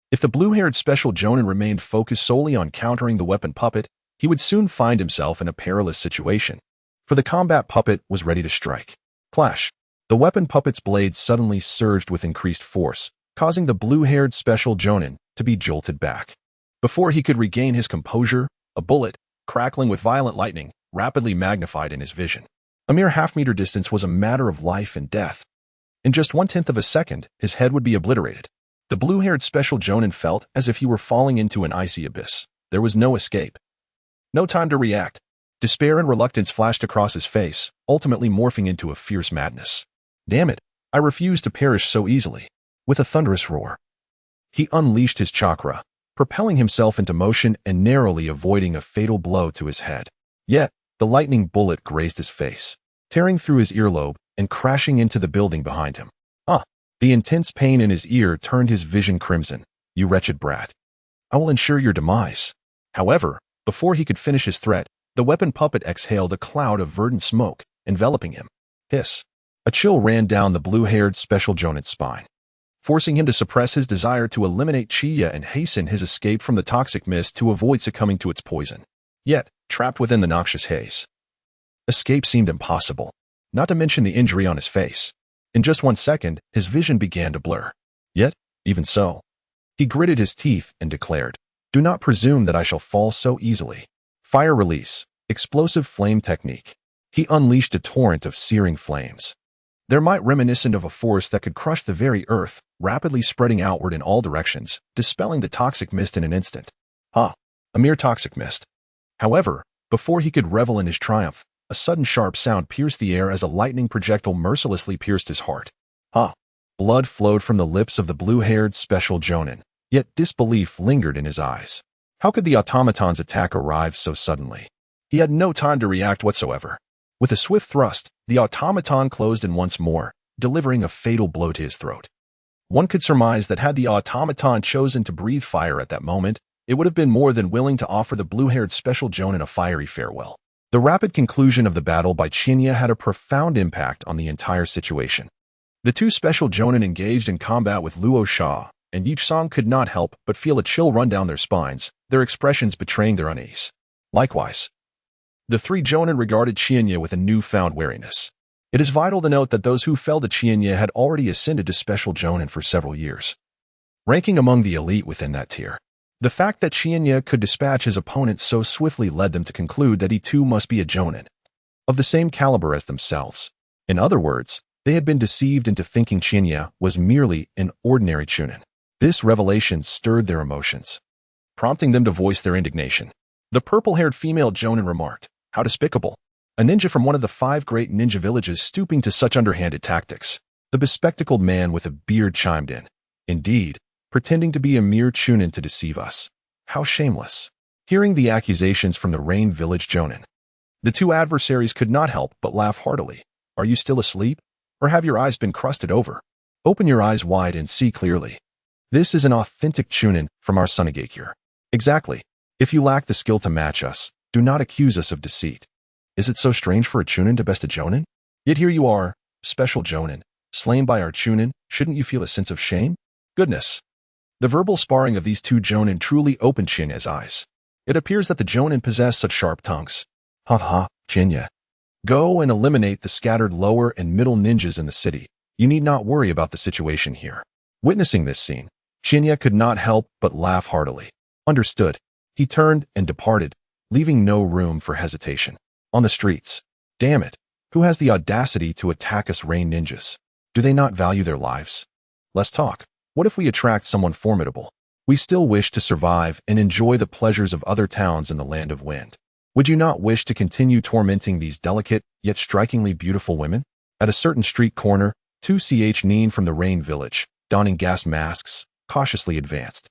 if the blue-haired special chūnin remained focused solely on countering the weapon puppet, he would soon find himself in a perilous situation. For the combat puppet was ready to strike. Clash. The weapon puppet's blade suddenly surged with increased force, causing the blue-haired special chūnin to be jolted back. Before he could regain his composure, a bullet, crackling with violent lightning, rapidly magnified in his vision. A mere half-meter distance was a matter of life and death. In just 1/10 of a second, his head would be obliterated. The blue-haired special chūnin felt as if he were falling into an icy abyss. There was no escape. No time to react. Despair and reluctance flashed across his face, ultimately morphing into a fierce madness. Damn it, I refuse to perish so easily. With a thunderous roar, he unleashed his chakra, propelling himself into motion and narrowly avoiding a fatal blow to his head. Yet, the lightning bullet grazed his face, tearing through his earlobe and crashing into the building behind him. The intense pain in his ear turned his vision crimson. You wretched brat. I will ensure your demise. However, before he could finish his threat, the weapon puppet exhaled a cloud of verdant smoke, enveloping him. Hiss. A chill ran down the blue-haired special Jonin's spine, forcing him to suppress his desire to eliminate Chiyo and hasten his escape from the toxic mist to avoid succumbing to its poison. Yet, trapped within the noxious haze, escape seemed impossible, not to mention the injury on his face. In just 1 second, his vision began to blur. Yet, even so, he gritted his teeth and declared, "Do not presume that I shall fall so easily." Fire release, explosive flame technique. He unleashed a torrent of searing flames. They're reminiscent of a force that could crush the very earth, rapidly spreading outward in all directions, dispelling the toxic mist in an instant. A mere toxic mist. However, before he could revel in his triumph, a sudden sharp sound pierced the air as a lightning projectile mercilessly pierced his heart. Blood flowed from the lips of the blue-haired special Jonin, yet disbelief lingered in his eyes. How could the automaton's attack arrive so suddenly? He had no time to react whatsoever. With a swift thrust, the automaton closed in once more, delivering a fatal blow to his throat. One could surmise that had the automaton chosen to breathe fire at that moment, it would have been more than willing to offer the blue-haired special Jonin a fiery farewell. The rapid conclusion of the battle by Chiyo had a profound impact on the entire situation. The two special Jonin engaged in combat with Luo Sha, and each song could not help but feel a chill run down their spines, their expressions betraying their unease. Likewise, the three Jonin regarded Chiyo with a newfound wariness. It is vital to note that those who fell to Chiyo had already ascended to special Jonin for several years, ranking among the elite within that tier. The fact that Chiyo could dispatch his opponent so swiftly led them to conclude that he too must be a Jonin, of the same caliber as themselves. In other words, they had been deceived into thinking Chiyo was merely an ordinary chūnin. This revelation stirred their emotions, prompting them to voice their indignation. The purple-haired female Jonin remarked, "How despicable! A ninja from one of the 5 great ninja villages stooping to such underhanded tactics." The bespectacled man with a beard chimed in, "Indeed, pretending to be a mere chūnin to deceive us. How shameless." Hearing the accusations from the Rain Village Jonin, the two adversaries could not help but laugh heartily. "Are you still asleep? Or have your eyes been crusted over? Open your eyes wide and see clearly. This is an authentic chūnin from our Sunagakure. Exactly. If you lack the skill to match us, do not accuse us of deceit. Is it so strange for a chūnin to best a Jonin? Yet here you are, special Jonin, slain by our chūnin. Shouldn't you feel a sense of shame? Goodness." The verbal sparring of these two Jonin truly opened Chiyo's eyes. It appears that the Jonin possess such sharp tongues. Chiyo. Go and eliminate the scattered lower and middle ninjas in the city. You need not worry about the situation here. Witnessing this scene, Chiyo could not help but laugh heartily. Understood. He turned and departed, leaving no room for hesitation. On the streets. Damn it. Who has the audacity to attack us Rain ninjas? Do they not value their lives? Let's talk. What if we attract someone formidable? We still wish to survive and enjoy the pleasures of other towns in the land of wind. Would you not wish to continue tormenting these delicate, yet strikingly beautiful women? At a certain street corner, 2ch Nin from the Rain Village, donning gas masks, cautiously advanced.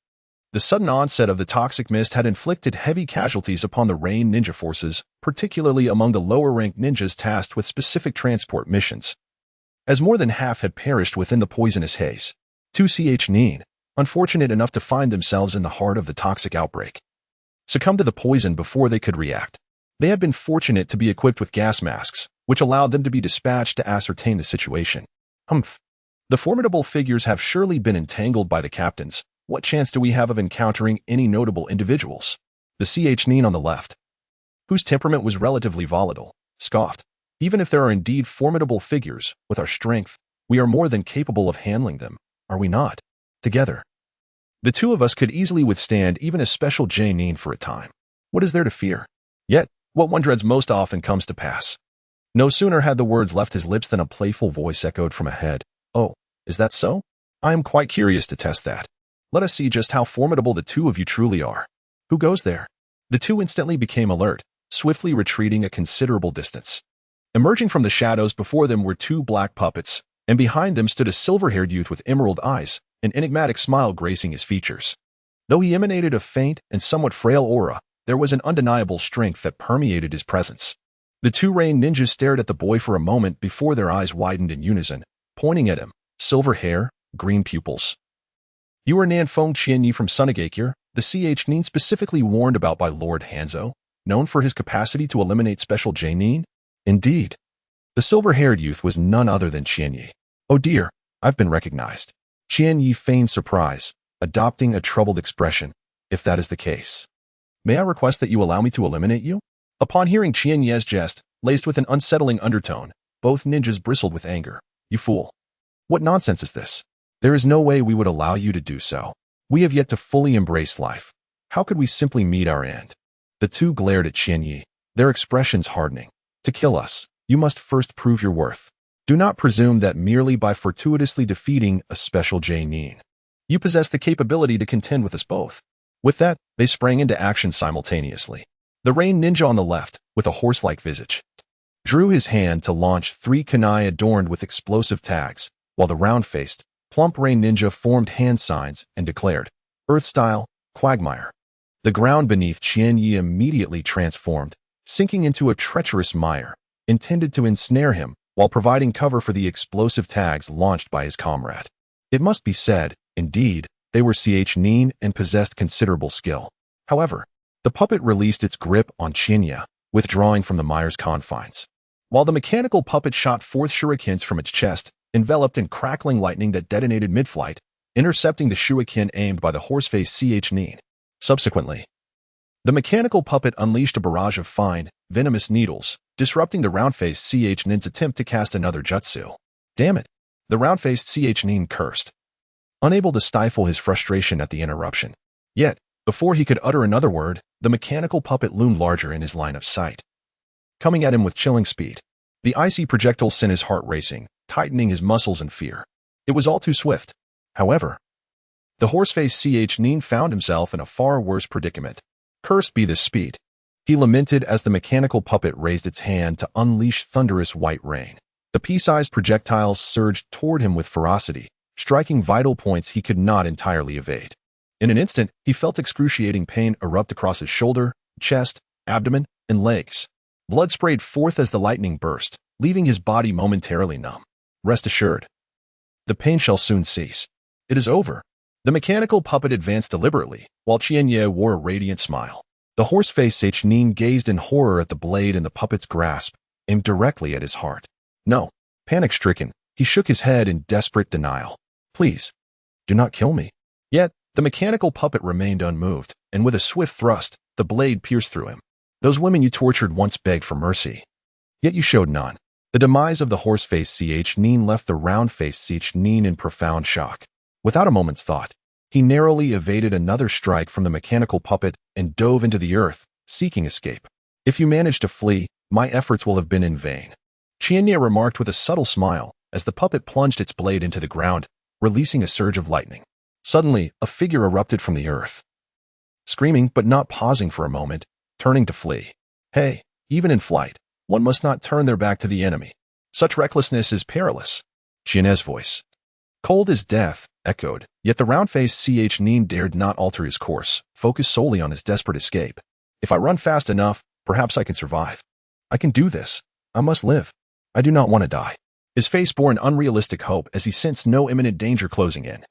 The sudden onset of the toxic mist had inflicted heavy casualties upon the Rain ninja forces, particularly among the lower-ranked ninjas tasked with specific transport missions, as more than half had perished within the poisonous haze. 2ch Nin, unfortunate enough to find themselves in the heart of the toxic outbreak, succumbed to the poison before they could react. They had been fortunate to be equipped with gas masks, which allowed them to be dispatched to ascertain the situation. The formidable figures have surely been entangled by the captains. What chance do we have of encountering any notable individuals? The ch Nin on the left, whose temperament was relatively volatile, scoffed. Even if there are indeed formidable figures, with our strength, we are more than capable of handling them, are we not? Together, the two of us could easily withstand even a special Nin for a time. What is there to fear? Yet, what one dreads most often comes to pass. No sooner had the words left his lips than a playful voice echoed from ahead. "Oh, is that so? I am quite curious to test that. Let us see just how formidable the two of you truly are. Who goes there?" The two instantly became alert, swiftly retreating a considerable distance. Emerging from the shadows before them were two black puppets, and behind them stood a silver-haired youth with emerald eyes, an enigmatic smile gracing his features. Though he emanated a faint and somewhat frail aura, there was an undeniable strength that permeated his presence. The two rain ninjas stared at the boy for a moment before their eyes widened in unison, pointing at him, silver hair, green pupils. You are Nanfeng Qianyi from Sunagakure, the chūnin specifically warned about by Lord Hanzo, known for his capacity to eliminate special chūnin? Indeed. The silver-haired youth was none other than Qianyi. Oh dear, I've been recognized. Qianyi feigned surprise, adopting a troubled expression, if that is the case. May I request that you allow me to eliminate you? Upon hearing Qianyi's jest, laced with an unsettling undertone, both ninjas bristled with anger. You fool. What nonsense is this? There is no way we would allow you to do so. We have yet to fully embrace life. How could we simply meet our end? The two glared at Qianyi, their expressions hardening. To kill us, you must first prove your worth. Do not presume that merely by fortuitously defeating a special chūnin, you possess the capability to contend with us both. With that, they sprang into action simultaneously. The rain ninja on the left, with a horse-like visage, drew his hand to launch 3 kunai adorned with explosive tags, while the round-faced, plump rain ninja formed hand signs and declared, Earth-style, quagmire. The ground beneath Qianyi immediately transformed, sinking into a treacherous mire, intended to ensnare him while providing cover for the explosive tags launched by his comrade. It must be said, indeed, they were chūnin and possessed considerable skill. However, the puppet released its grip on Qianyi, withdrawing from the mire's confines. While the mechanical puppet shot forth shurikens from its chest, enveloped in crackling lightning that detonated mid-flight, intercepting the shuriken aimed by the horse-faced chūnin. Subsequently, the mechanical puppet unleashed a barrage of fine, venomous needles, disrupting the round-faced chūnin's attempt to cast another jutsu. Damn it! The round-faced chūnin cursed, unable to stifle his frustration at the interruption. Yet, before he could utter another word, the mechanical puppet loomed larger in his line of sight, coming at him with chilling speed. The icy projectile sent his heart racing, tightening his muscles in fear. It was all too swift. However, the horse-faced chūnin found himself in a far worse predicament. Cursed be this speed, he lamented as the mechanical puppet raised its hand to unleash thunderous white rain. The pea-sized projectiles surged toward him with ferocity, striking vital points he could not entirely evade. In an instant, he felt excruciating pain erupt across his shoulder, chest, abdomen, and legs. Blood sprayed forth as the lightning burst, leaving his body momentarily numb. Rest assured, the pain shall soon cease. It is over. The mechanical puppet advanced deliberately, while Qianyi wore a radiant smile. The horse-faced chūnin gazed in horror at the blade in the puppet's grasp, aimed directly at his heart. No. Panic-stricken, he shook his head in desperate denial. Please, do not kill me. Yet, the mechanical puppet remained unmoved, and with a swift thrust, the blade pierced through him. Those women you tortured once begged for mercy. Yet you showed none. The demise of the horse-faced chūnin left the round-faced chūnin in profound shock. Without a moment's thought, he narrowly evaded another strike from the mechanical puppet and dove into the earth, seeking escape. If you manage to flee, my efforts will have been in vain. Qianyi remarked with a subtle smile as the puppet plunged its blade into the ground, releasing a surge of lightning. Suddenly, a figure erupted from the earth, screaming but not pausing for a moment, turning to flee. Hey, even in flight, one must not turn their back to the enemy. Such recklessness is perilous. Qianyi's voice, cold as death, echoed, yet the round-faced chūnin dared not alter his course, focused solely on his desperate escape. If I run fast enough, perhaps I can survive. I can do this. I must live. I do not want to die. His face bore an unrealistic hope as he sensed no imminent danger closing in,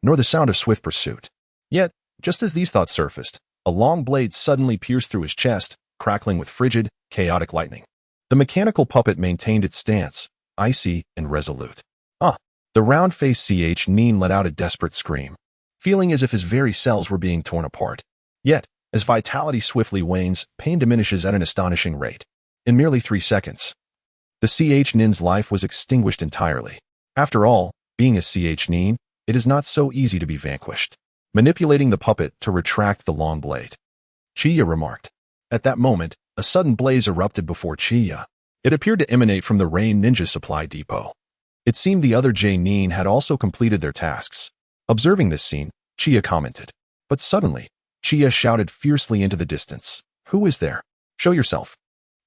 nor the sound of swift pursuit. Yet, just as these thoughts surfaced, a long blade suddenly pierced through his chest, crackling with frigid, chaotic lightning. The mechanical puppet maintained its stance, icy and resolute. The round-faced chūnin let out a desperate scream, feeling as if his very cells were being torn apart. Yet, as vitality swiftly wanes, pain diminishes at an astonishing rate. In merely 3 seconds, the chūnin's life was extinguished entirely. After all, being a chūnin, it is not so easy to be vanquished. Manipulating the puppet to retract the long blade, Chiyo remarked. At that moment, a sudden blaze erupted before Chiyo. It appeared to emanate from the Rain Ninja supply depot. It seemed the other chūnin had also completed their tasks. Observing this scene, Chiyo commented. But suddenly, Chiyo shouted fiercely into the distance. Who is there? Show yourself.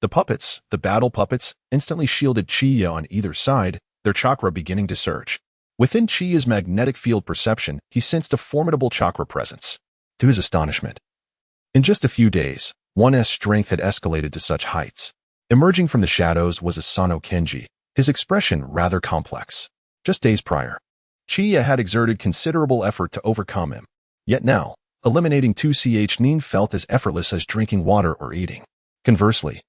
The puppets, the battle puppets, instantly shielded Chiyo on either side, their chakra beginning to surge. Within Chiyo's magnetic field perception, he sensed a formidable chakra presence. To his astonishment, in just a few days, one's strength had escalated to such heights. Emerging from the shadows was Asano Kenji, his expression rather complex. Just days prior, Chiyo had exerted considerable effort to overcome him. Yet now, eliminating 2 chūnin felt as effortless as drinking water or eating. Conversely,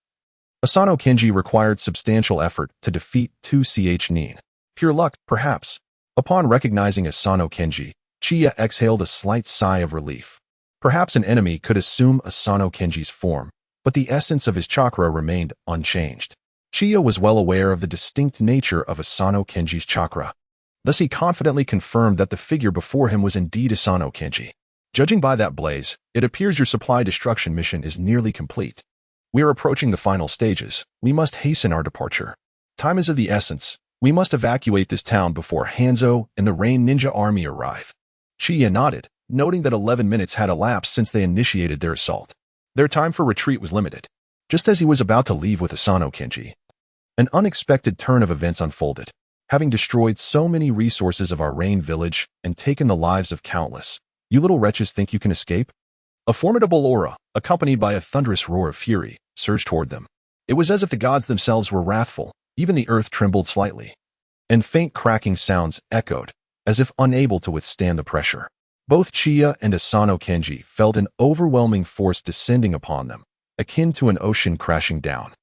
Asano Kenji required substantial effort to defeat 2 chūnin. Pure luck, perhaps. Upon recognizing Asano Kenji, Chiyo exhaled a slight sigh of relief. Perhaps an enemy could assume Asano Kenji's form, but the essence of his chakra remained unchanged. Chiyo was well aware of the distinct nature of Asano Kenji's chakra. Thus he confidently confirmed that the figure before him was indeed Asano Kenji. Judging by that blaze, it appears your supply destruction mission is nearly complete. We are approaching the final stages. We must hasten our departure. Time is of the essence. We must evacuate this town before Hanzo and the Rain Ninja Army arrive. Chiyo nodded, noting that 11 minutes had elapsed since they initiated their assault. Their time for retreat was limited. Just as he was about to leave with Asano Kenji, an unexpected turn of events unfolded. Having destroyed so many resources of our Rain village and taken the lives of countless, you little wretches think you can escape? A formidable aura, accompanied by a thunderous roar of fury, surged toward them. It was as if the gods themselves were wrathful. Even the earth trembled slightly, and faint cracking sounds echoed, as if unable to withstand the pressure. Both Chiyo and Asano Kenji felt an overwhelming force descending upon them, akin to an ocean crashing down,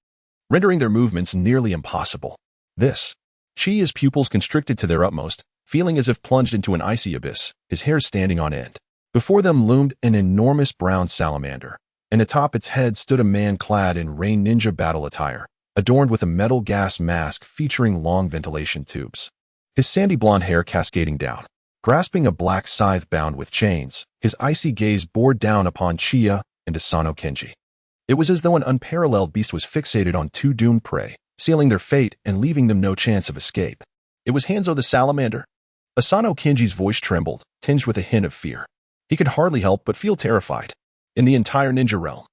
rendering their movements nearly impossible. Chiyo's pupils constricted to their utmost, feeling as if plunged into an icy abyss, his hair standing on end. Before them loomed an enormous brown salamander, and atop its head stood a man clad in Rain Ninja battle attire, adorned with a metal gas mask featuring long ventilation tubes. His sandy blonde hair cascading down. Grasping a black scythe bound with chains, his icy gaze bored down upon Chiyo and Asano Kenji. It was as though an unparalleled beast was fixated on 2 doomed prey, sealing their fate and leaving them no chance of escape. It was Hanzo the salamander. Asano Kenji's voice trembled, tinged with a hint of fear. He could hardly help but feel terrified. In the entire ninja realm,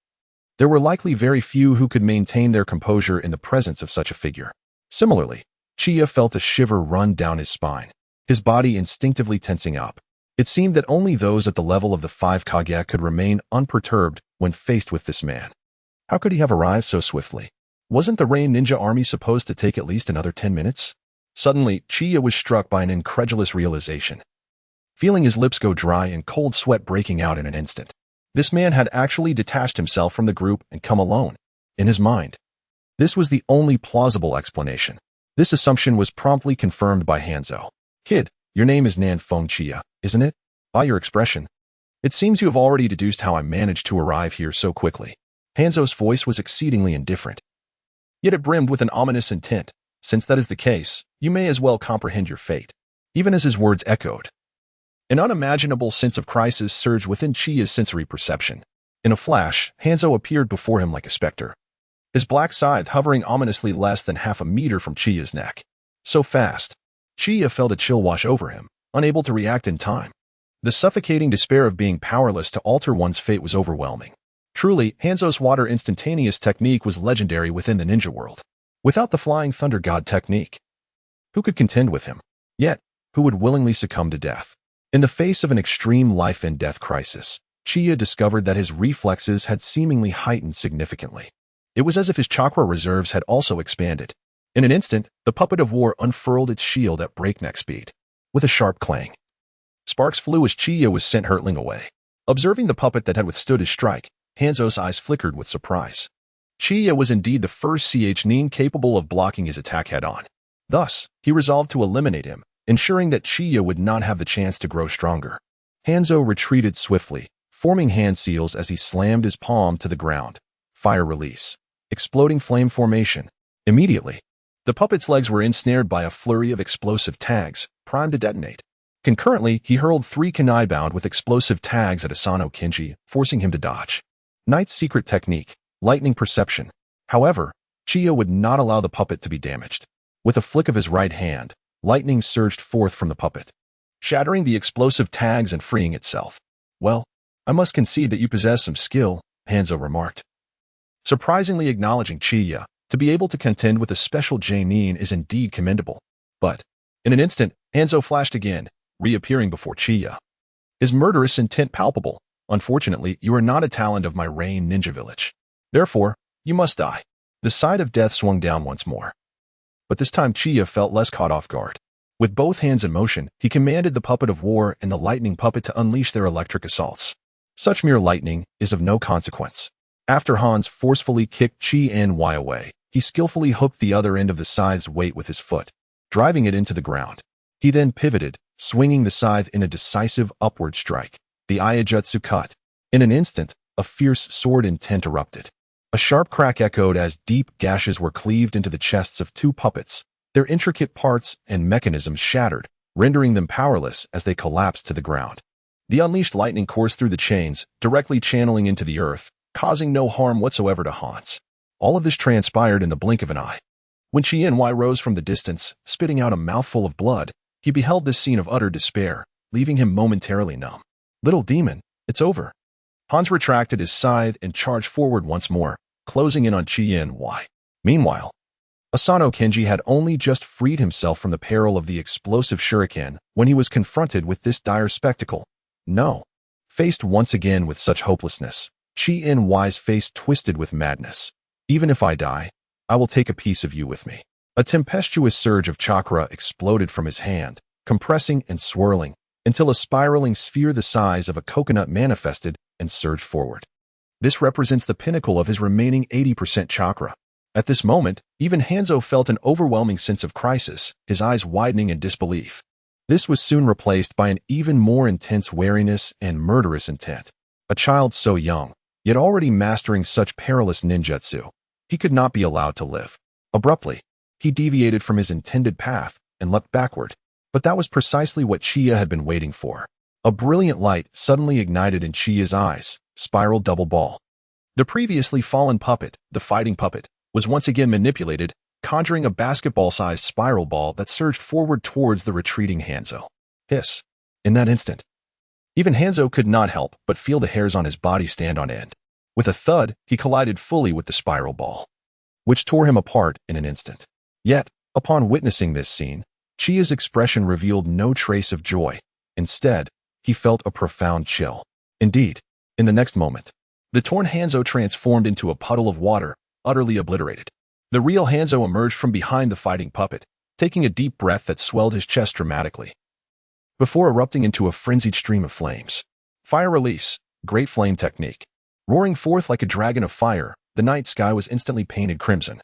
there were likely very few who could maintain their composure in the presence of such a figure. Similarly, Chiyo felt a shiver run down his spine, his body instinctively tensing up. It seemed that only those at the level of the 5 Kage could remain unperturbed when faced with this man. How could he have arrived so swiftly? Wasn't the Rain Ninja Army supposed to take at least another 10 minutes? Suddenly, Chiyo was struck by an incredulous realization. Feeling his lips go dry and cold sweat breaking out in an instant. This man had actually detached himself from the group and come alone. In his mind, this was the only plausible explanation. This assumption was promptly confirmed by Hanzo. Kid, your name is Nanfeng Chiyo, isn't it? By your expression, it seems you have already deduced how I managed to arrive here so quickly. Hanzo's voice was exceedingly indifferent, yet it brimmed with an ominous intent. Since that is the case, you may as well comprehend your fate. Even as his words echoed, an unimaginable sense of crisis surged within Chiyo's sensory perception. In a flash, Hanzo appeared before him like a specter, his black scythe hovering ominously less than half a meter from Chiyo's neck. So fast, Chiyo felt a chill wash over him, unable to react in time. The suffocating despair of being powerless to alter one's fate was overwhelming. Truly, Hanzo's water instantaneous technique was legendary within the ninja world. Without the Flying Thunder God technique, who could contend with him? Yet, who would willingly succumb to death? In the face of an extreme life and death crisis, Chiyo discovered that his reflexes had seemingly heightened significantly. It was as if his chakra reserves had also expanded. In an instant, the puppet of war unfurled its shield at breakneck speed. With a sharp clang, sparks flew as Chiyo was sent hurtling away. Observing the puppet that had withstood his strike, Hanzo's eyes flickered with surprise. Chiyo was indeed the first chūnin capable of blocking his attack head-on. Thus, he resolved to eliminate him, ensuring that Chiyo would not have the chance to grow stronger. Hanzo retreated swiftly, forming hand seals as he slammed his palm to the ground. Fire release. Exploding flame formation. Immediately, the puppet's legs were ensnared by a flurry of explosive tags, primed to detonate. Concurrently, he hurled 3 kunai bound with explosive tags at Asano Kenji, forcing him to dodge. Knight's secret technique, lightning perception. However, Chiyo would not allow the puppet to be damaged. With a flick of his right hand, lightning surged forth from the puppet, shattering the explosive tags and freeing itself. Well, I must concede that you possess some skill, Hanzo remarked. Surprisingly acknowledging Chiyo, to be able to contend with a special chūnin is indeed commendable. But, in an instant, Hanzo flashed again, reappearing before Chiyo. His murderous intent palpable. Unfortunately, you are not a talent of my Rain Ninja Village. Therefore, you must die. The side of death swung down once more. But this time Chiyo felt less caught off guard. With both hands in motion, he commanded the puppet of war and the lightning puppet to unleash their electric assaults. Such mere lightning is of no consequence. After Hans forcefully kicked Chi-ny away, he skillfully hooked the other end of the scythe's weight with his foot, driving it into the ground. He then pivoted, swinging the scythe in a decisive upward strike. The Iajutsu cut. In an instant, a fierce sword intent erupted. A sharp crack echoed as deep gashes were cleaved into the chests of two puppets, their intricate parts and mechanisms shattered, rendering them powerless as they collapsed to the ground. The unleashed lightning coursed through the chains, directly channeling into the earth, causing no harm whatsoever to Hans. All of this transpired in the blink of an eye. When Chi-ny rose from the distance, spitting out a mouthful of blood, he beheld this scene of utter despair, leaving him momentarily numb. Little demon, it's over. Hans retracted his scythe and charged forward once more, closing in on Chi-ny. Meanwhile, Asano Kenji had only just freed himself from the peril of the explosive shuriken when he was confronted with this dire spectacle. No. Faced once again with such hopelessness, Chi-ny's face twisted with madness. Even if I die, I will take a piece of you with me. A tempestuous surge of chakra exploded from his hand, compressing and swirling, until a spiraling sphere the size of a coconut manifested and surged forward. This represents the pinnacle of his remaining 80% chakra. At this moment, even Hanzo felt an overwhelming sense of crisis, his eyes widening in disbelief. This was soon replaced by an even more intense wariness and murderous intent. A child so young, yet already mastering such perilous ninjutsu, he could not be allowed to live. Abruptly, he deviated from his intended path and leapt backward. But that was precisely what Chiyo had been waiting for. A brilliant light suddenly ignited in Chiyo's eyes, spiral double ball. The previously fallen puppet, the fighting puppet, was once again manipulated, conjuring a basketball-sized spiral ball that surged forward towards the retreating Hanzo. Hiss. In that instant, even Hanzo could not help but feel the hairs on his body stand on end. With a thud, he collided fully with the spiral ball, which tore him apart in an instant. Yet, upon witnessing this scene, Chiyo's expression revealed no trace of joy. Instead, he felt a profound chill. Indeed, in the next moment, the torn Hanzo transformed into a puddle of water, utterly obliterated. The real Hanzo emerged from behind the fighting puppet, taking a deep breath that swelled his chest dramatically, before erupting into a frenzied stream of flames. Fire release, great flame technique. Roaring forth like a dragon of fire, the night sky was instantly painted crimson,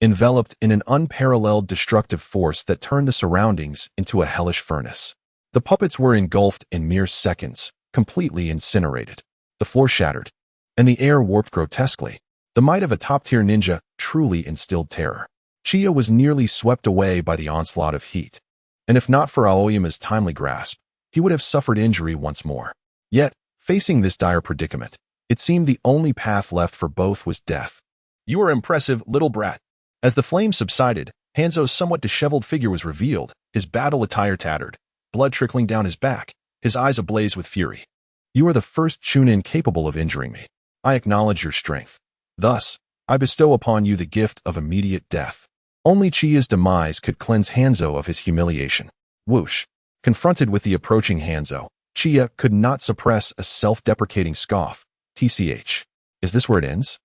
enveloped in an unparalleled destructive force that turned the surroundings into a hellish furnace. The puppets were engulfed in mere seconds, completely incinerated. The floor shattered, and the air warped grotesquely. The might of a top-tier ninja truly instilled terror. Chiyo was nearly swept away by the onslaught of heat, and if not for Aoyama's timely grasp, he would have suffered injury once more. Yet, facing this dire predicament, it seemed the only path left for both was death. You are impressive, little brat. As the flames subsided, Hanzo's somewhat disheveled figure was revealed, his battle attire tattered, blood trickling down his back, his eyes ablaze with fury. You are the first chūnin capable of injuring me. I acknowledge your strength. Thus, I bestow upon you the gift of immediate death. Only Chiyo's demise could cleanse Hanzo of his humiliation. Whoosh. Confronted with the approaching Hanzo, Chiyo could not suppress a self-deprecating scoff. TCH. Is this where it ends?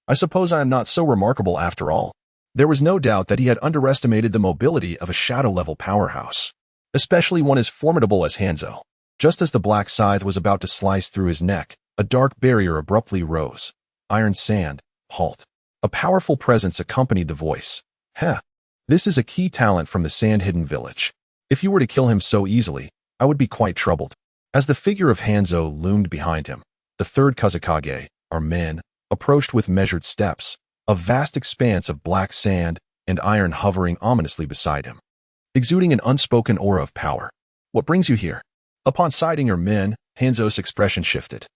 I suppose I am not so remarkable after all. There was no doubt that he had underestimated the mobility of a shadow-level powerhouse, especially one as formidable as Hanzo. Just as the black scythe was about to slice through his neck, a dark barrier abruptly rose. Iron Sand, halt. A powerful presence accompanied the voice. Heh. This is a key talent from the Sand-Hidden Village. If you were to kill him so easily, I would be quite troubled. As the figure of Hanzo loomed behind him, the third Kazekage, or men, approached with measured steps, a vast expanse of black sand and iron hovering ominously beside him, exuding an unspoken aura of power. What brings you here? Upon sighting her men, Hanzo's expression shifted,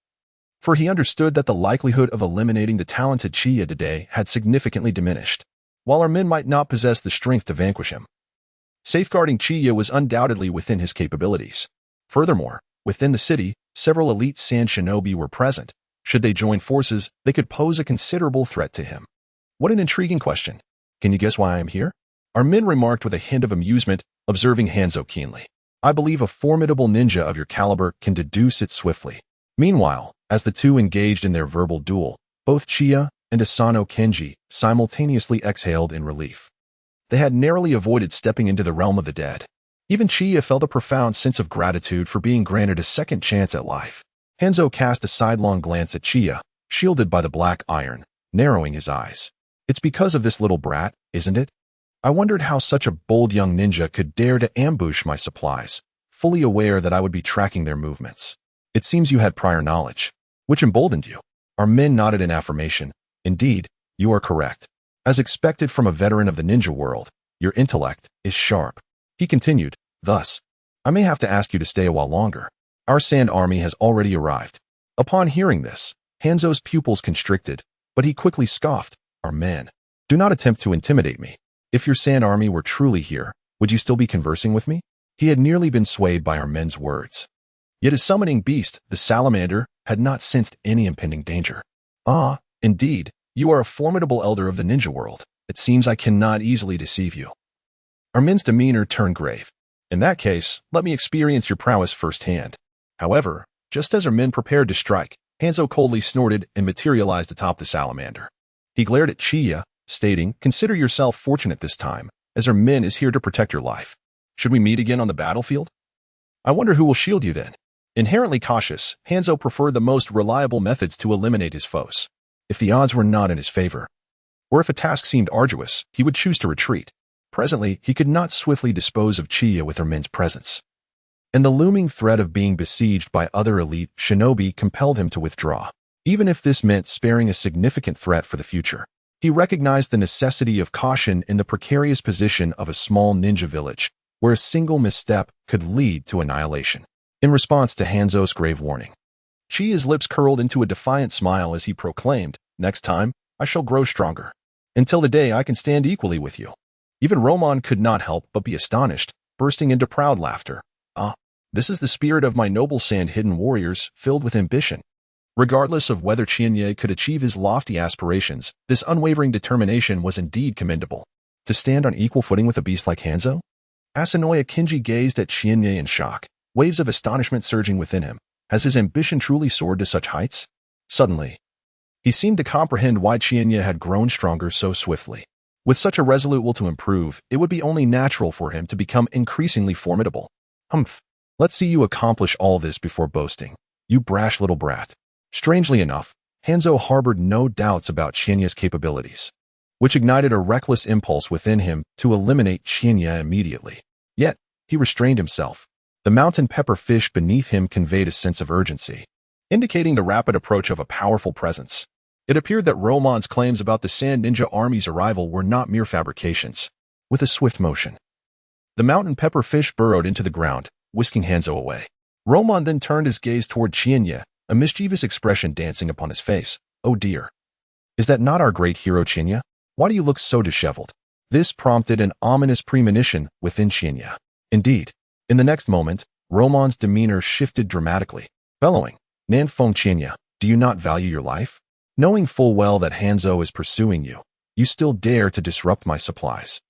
for he understood that the likelihood of eliminating the talented Chiyo today had significantly diminished, while our men might not possess the strength to vanquish him. Safeguarding Chiyo was undoubtedly within his capabilities. Furthermore, within the city, several elite sand shinobi were present. Should they join forces, they could pose a considerable threat to him. What an intriguing question. Can you guess why I am here? Armin remarked with a hint of amusement, observing Hanzo keenly. I believe a formidable ninja of your caliber can deduce it swiftly. Meanwhile, as the two engaged in their verbal duel, both Chiyo and Asano Kenji simultaneously exhaled in relief. They had narrowly avoided stepping into the realm of the dead. Even Chiyo felt a profound sense of gratitude for being granted a second chance at life. Hanzo cast a sidelong glance at Chiyo, shielded by the black iron, narrowing his eyes. It's because of this little brat, isn't it? I wondered how such a bold young ninja could dare to ambush my supplies, fully aware that I would be tracking their movements. It seems you had prior knowledge, which emboldened you. Armin nodded in affirmation. Indeed, you are correct. As expected from a veteran of the ninja world, your intellect is sharp. He continued, thus, I may have to ask you to stay a while longer. Our sand army has already arrived. Upon hearing this, Hanzo's pupils constricted, but he quickly scoffed, Armin, do not attempt to intimidate me. If your sand army were truly here, would you still be conversing with me? He had nearly been swayed by Armin's words. Yet his summoning beast, the salamander, had not sensed any impending danger. Ah, indeed, you are a formidable elder of the ninja world. It seems I cannot easily deceive you. Armin's demeanor turned grave. In that case, let me experience your prowess firsthand. However, just as Armin prepared to strike, Hanzo coldly snorted and materialized atop the salamander. He glared at Chiyo, stating, consider yourself fortunate this time, as Armin is here to protect your life. Should we meet again on the battlefield? I wonder who will shield you then. Inherently cautious, Hanzo preferred the most reliable methods to eliminate his foes. If the odds were not in his favor, or if a task seemed arduous, he would choose to retreat. Presently, he could not swiftly dispose of Chiyo with Armin's presence. And the looming threat of being besieged by other elite shinobi compelled him to withdraw, even if this meant sparing a significant threat for the future. He recognized the necessity of caution in the precarious position of a small ninja village, where a single misstep could lead to annihilation. In response to Hanzo's grave warning, Chiyo's lips curled into a defiant smile as he proclaimed, next time, I shall grow stronger. Until the day I can stand equally with you. Even Roman could not help but be astonished, bursting into proud laughter. Ah, this is the spirit of my noble sand-hidden warriors, filled with ambition. Regardless of whether Chiyo could achieve his lofty aspirations, this unwavering determination was indeed commendable. To stand on equal footing with a beast like Hanzo? Asanoya Kenji gazed at Chiyo in shock, waves of astonishment surging within him. Has his ambition truly soared to such heights? Suddenly, he seemed to comprehend why Chiyo had grown stronger so swiftly. With such a resolute will to improve, it would be only natural for him to become increasingly formidable. Humph. Let's see you accomplish all this before boasting. You brash little brat. Strangely enough, Hanzo harbored no doubts about Chiyo's capabilities, which ignited a reckless impulse within him to eliminate Chiyo immediately. Yet, he restrained himself. The mountain pepper fish beneath him conveyed a sense of urgency, indicating the rapid approach of a powerful presence. It appeared that Roman's claims about the Sand Ninja Army's arrival were not mere fabrications. With a swift motion, the mountain pepper fish burrowed into the ground, whisking Hanzo away. Roman then turned his gaze toward Chiyo, a mischievous expression dancing upon his face. Oh dear. Is that not our great hero Chiyo? Why do you look so disheveled? This prompted an ominous premonition within Chiyo. Indeed, in the next moment, Roman's demeanor shifted dramatically, bellowing, Nanfeng Chiyo, do you not value your life? Knowing full well that Hanzo is pursuing you, you still dare to disrupt my supplies.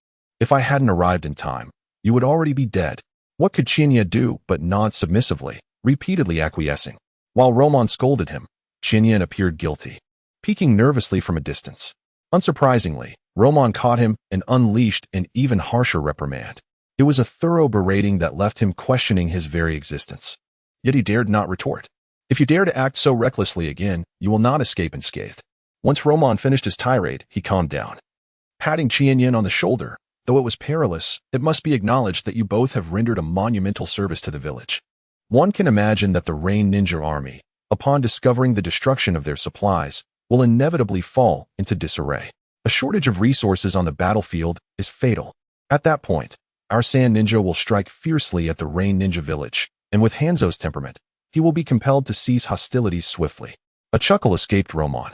If I hadn't arrived in time, you would already be dead. What could Chiyo do but nod submissively, repeatedly acquiescing? While Roman scolded him, Chiyo appeared guilty, peeking nervously from a distance. Unsurprisingly, Roman caught him and unleashed an even harsher reprimand. It was a thorough berating that left him questioning his very existence. Yet he dared not retort. If you dare to act so recklessly again, you will not escape unscathed. Once Roman finished his tirade, he calmed down. Patting Chiyo on the shoulder, though it was perilous, it must be acknowledged that you both have rendered a monumental service to the village. One can imagine that the Rain Ninja Army, upon discovering the destruction of their supplies, will inevitably fall into disarray. A shortage of resources on the battlefield is fatal. At that point, our Sand Ninja will strike fiercely at the Rain Ninja village, and with Hanzo's temperament, he will be compelled to cease hostilities swiftly. A chuckle escaped Roman.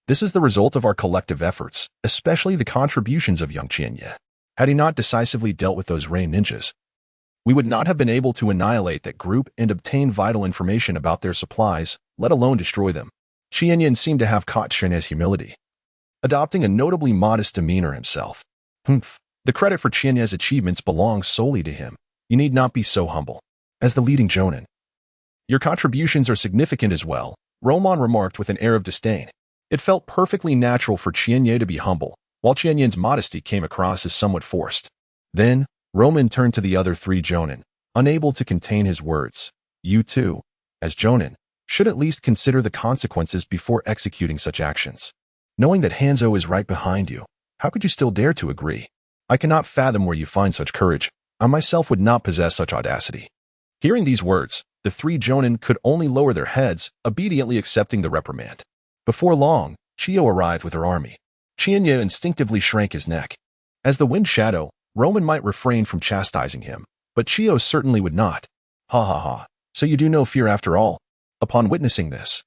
This is the result of our collective efforts, especially the contributions of young Chiyo. Had he not decisively dealt with those Rain Ninjas, we would not have been able to annihilate that group and obtain vital information about their supplies, let alone destroy them. Chiyo seemed to have caught Shin's humility, adopting a notably modest demeanor himself. Humph. The credit for Chienye's achievements belongs solely to him. You need not be so humble. As the leading jonin, your contributions are significant as well, Roman remarked with an air of disdain. It felt perfectly natural for Chienye to be humble, while Chienyen's modesty came across as somewhat forced. Then, Roman turned to the other three jonin, unable to contain his words. You too, as jonin, should at least consider the consequences before executing such actions. Knowing that Hanzo is right behind you, how could you still dare to agree? I cannot fathom where you find such courage. I myself would not possess such audacity. Hearing these words, the three jonin could only lower their heads, obediently accepting the reprimand. Before long, Chiyo arrived with her army. Chienye instinctively shrank his neck. As the wind shadow, Roman might refrain from chastising him, but Chiyo certainly would not. Ha ha ha, so you do no fear after all. Upon witnessing this,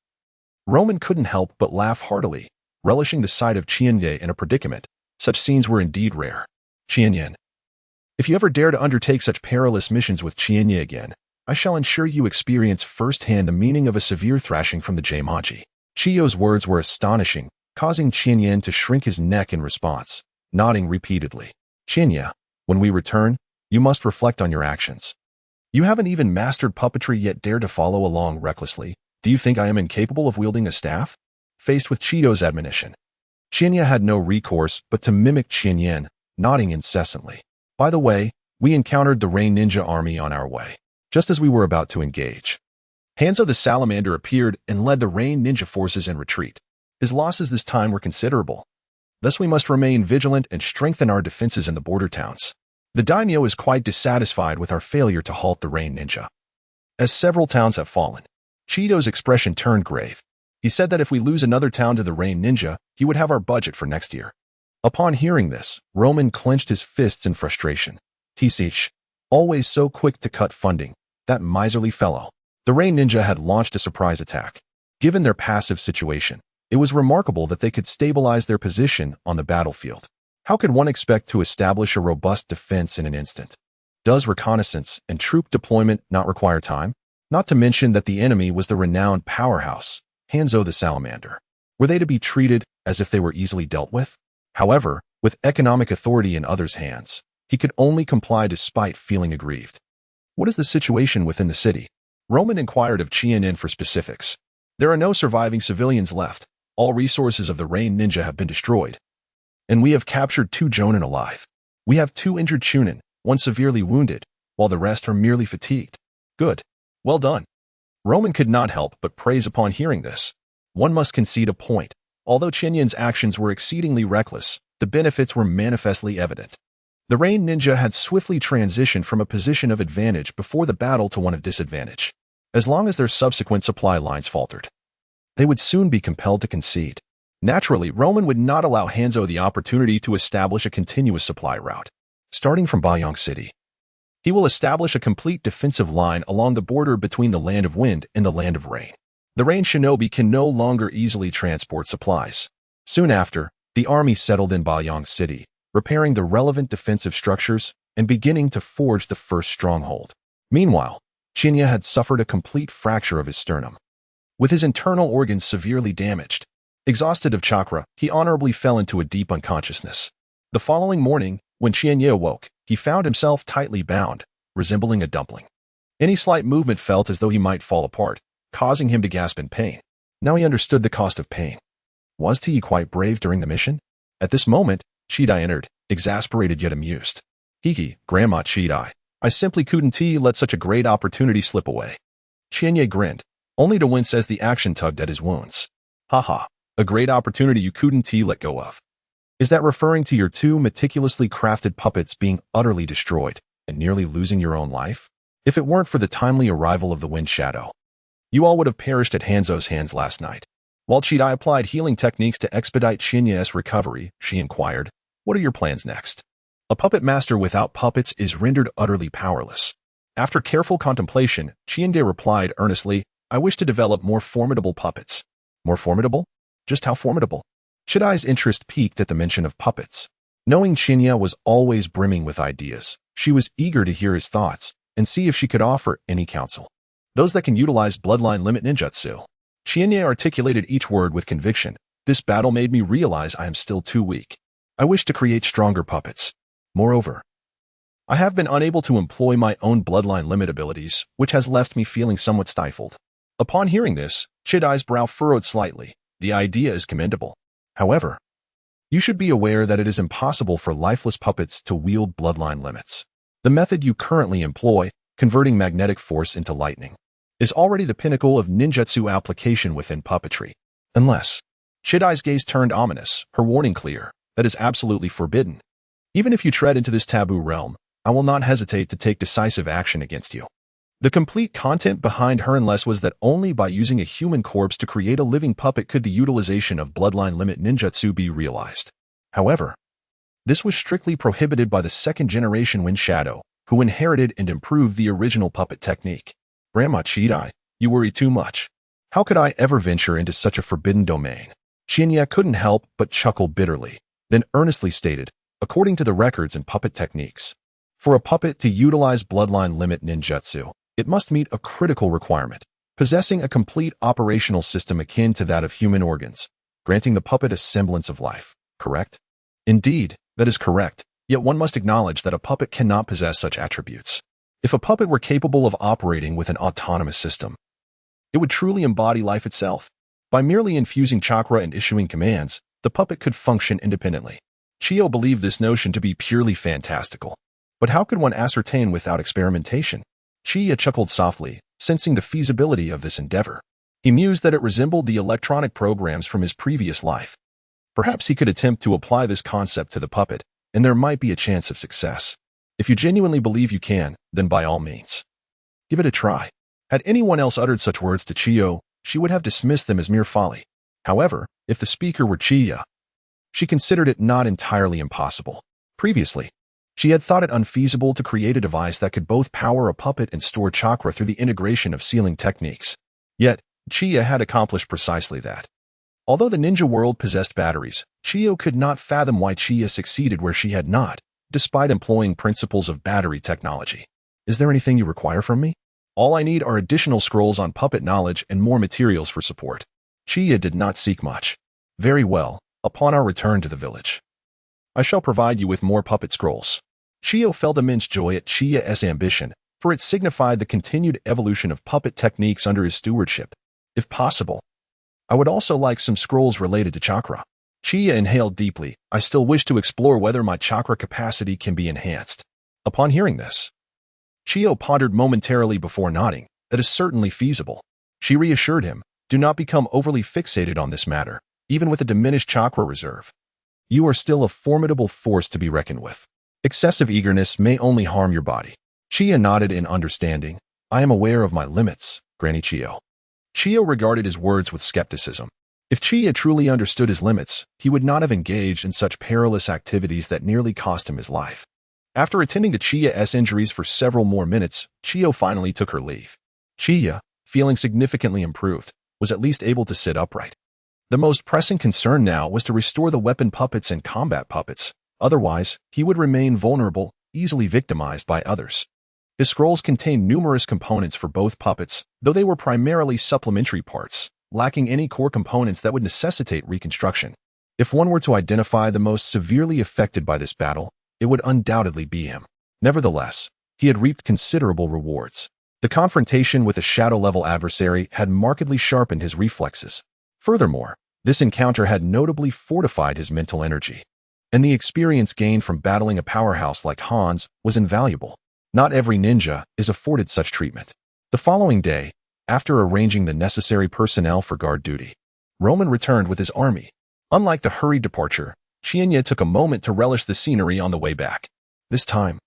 Roman couldn't help but laugh heartily, relishing the sight of Chienye in a predicament. Such scenes were indeed rare. Chienye, if you ever dare to undertake such perilous missions with Chienye again, I shall ensure you experience firsthand the meaning of a severe thrashing from the Jamaji. Chiyo's words were astonishing, causing Chienye to shrink his neck in response, nodding repeatedly. Chienye, when we return, you must reflect on your actions. You haven't even mastered puppetry yet dare to follow along recklessly. Do you think I am incapable of wielding a staff? Faced with Chiyo's admonition, Chienye had no recourse but to mimic Chienye, nodding incessantly. By the way, we encountered the Rain Ninja army on our way, just as we were about to engage. Hanzo the Salamander appeared and led the Rain Ninja forces in retreat. His losses this time were considerable. Thus we must remain vigilant and strengthen our defenses in the border towns. The daimyo is quite dissatisfied with our failure to halt the Rain Ninja. As several towns have fallen, Chiyo's expression turned grave. He said that if we lose another town to the Rain Ninja, he would have our budget for next year. Upon hearing this, Roman clenched his fists in frustration. Tsh, always so quick to cut funding, that miserly fellow. The Rain Ninja had launched a surprise attack. Given their passive situation, it was remarkable that they could stabilize their position on the battlefield. How could one expect to establish a robust defense in an instant? Does reconnaissance and troop deployment not require time? Not to mention that the enemy was the renowned powerhouse, Hanzo the Salamander. Were they to be treated as if they were easily dealt with? However, with economic authority in others' hands, he could only comply despite feeling aggrieved. What is the situation within the city? Roman inquired of Chienye for specifics. There are no surviving civilians left. All resources of the Rain Ninja have been destroyed. And we have captured 2 jonin alive. We have 2 injured chūnin, 1 severely wounded, while the rest are merely fatigued. Good. Well done. Roman could not help but praise upon hearing this. One must concede a point. Although Chienye's actions were exceedingly reckless, the benefits were manifestly evident. The Rain Ninja had swiftly transitioned from a position of advantage before the battle to one of disadvantage. As long as their subsequent supply lines faltered, they would soon be compelled to concede. Naturally, Roman would not allow Hanzo the opportunity to establish a continuous supply route. Starting from Bayong City, he will establish a complete defensive line along the border between the Land of Wind and the Land of Rain. The Rain Shinobi can no longer easily transport supplies. Soon after, the army settled in Bayong City, repairing the relevant defensive structures and beginning to forge the first stronghold. Meanwhile, Chienye had suffered a complete fracture of his sternum. With his internal organs severely damaged, exhausted of chakra, he honorably fell into a deep unconsciousness. The following morning, when Chienye awoke, he found himself tightly bound, resembling a dumpling. Any slight movement felt as though he might fall apart, causing him to gasp in pain. Now he understood the cost of pain. Was he quite brave during the mission? At this moment, Chidai entered, exasperated yet amused. Hee, Grandma Chidai, I simply couldn't let such a great opportunity slip away. Chienye grinned, only to wince as the action tugged at his wounds. Haha, a great opportunity you couldn't let go of. Is that referring to your 2 meticulously crafted puppets being utterly destroyed and nearly losing your own life? If it weren't for the timely arrival of the Wind Shadow, you all would have perished at Hanzo's hands last night. While Chidai applied healing techniques to expedite Chienye's recovery, she inquired, what are your plans next? A puppet master without puppets is rendered utterly powerless. After careful contemplation, Chienye replied earnestly, I wish to develop more formidable puppets. More formidable? Just how formidable? Chidai's interest piqued at the mention of puppets. Knowing Chienye was always brimming with ideas, she was eager to hear his thoughts and see if she could offer any counsel. Those that can utilize bloodline limit ninjutsu. Chienye articulated each word with conviction. This battle made me realize I am still too weak. I wish to create stronger puppets. Moreover, I have been unable to employ my own bloodline limit abilities, which has left me feeling somewhat stifled. Upon hearing this, Chidai's brow furrowed slightly. The idea is commendable. However, you should be aware that it is impossible for lifeless puppets to wield bloodline limits. The method you currently employ, converting magnetic force into lightning, is already the pinnacle of ninjutsu application within puppetry. Unless... Chidai's gaze turned ominous, her warning clear. That is absolutely forbidden. Even if you tread into this taboo realm, I will not hesitate to take decisive action against you. The complete content behind her unless was that only by using a human corpse to create a living puppet could the utilization of bloodline limit ninjutsu be realized. However, this was strictly prohibited by the second-generation Wind Shadow, who inherited and improved the original puppet technique. Grandma Chidai, you worry too much. How could I ever venture into such a forbidden domain? Shinya couldn't help but chuckle bitterly, then earnestly stated, according to the records and puppet techniques, for a puppet to utilize bloodline limit ninjutsu, it must meet a critical requirement, possessing a complete operational system akin to that of human organs, granting the puppet a semblance of life, correct? Indeed, that is correct, yet one must acknowledge that a puppet cannot possess such attributes. If a puppet were capable of operating with an autonomous system, it would truly embody life itself. By merely infusing chakra and issuing commands, the puppet could function independently. Chiyo believed this notion to be purely fantastical. But how could one ascertain without experimentation? Chiyo chuckled softly, sensing the feasibility of this endeavor. He mused that it resembled the electronic programs from his previous life. Perhaps he could attempt to apply this concept to the puppet, and there might be a chance of success. If you genuinely believe you can, then by all means, give it a try. Had anyone else uttered such words to Chiyo, she would have dismissed them as mere folly. However, if the speaker were Chiyo, she considered it not entirely impossible. Previously, she had thought it unfeasible to create a device that could both power a puppet and store chakra through the integration of sealing techniques. Yet, Chiyo had accomplished precisely that. Although the ninja world possessed batteries, Chiyo could not fathom why Chiyo succeeded where she had not, despite employing principles of battery technology. Is there anything you require from me? All I need are additional scrolls on puppet knowledge and more materials for support. Chiyo did not seek much. Very well, upon our return to the village, I shall provide you with more puppet scrolls. Chiyo felt immense joy at Chiyo's ambition, for it signified the continued evolution of puppet techniques under his stewardship. If possible, I would also like some scrolls related to chakra. Chiyo inhaled deeply. I still wish to explore whether my chakra capacity can be enhanced. Upon hearing this, Chiyo pondered momentarily before nodding. That is certainly feasible. She reassured him, do not become overly fixated on this matter, even with a diminished chakra reserve. You are still a formidable force to be reckoned with. Excessive eagerness may only harm your body. Chiyo nodded in understanding. I am aware of my limits, Granny Chiyo. Chiyo regarded his words with skepticism. If Chiyo truly understood his limits, he would not have engaged in such perilous activities that nearly cost him his life. After attending to Chiyo's injuries for several more minutes, Chiyo finally took her leave. Chiyo, feeling significantly improved, was at least able to sit upright. The most pressing concern now was to restore the weapon puppets and combat puppets. Otherwise, he would remain vulnerable, easily victimized by others. His scrolls contained numerous components for both puppets, though they were primarily supplementary parts, lacking any core components that would necessitate reconstruction. If one were to identify the most severely affected by this battle, it would undoubtedly be him. Nevertheless, he had reaped considerable rewards. The confrontation with a shadow-level adversary had markedly sharpened his reflexes. Furthermore, this encounter had notably fortified his mental energy. And the experience gained from battling a powerhouse like Hans was invaluable. Not every ninja is afforded such treatment. The following day, after arranging the necessary personnel for guard duty, Roman returned with his army. Unlike the hurried departure, Chiyo took a moment to relish the scenery on the way back. This time,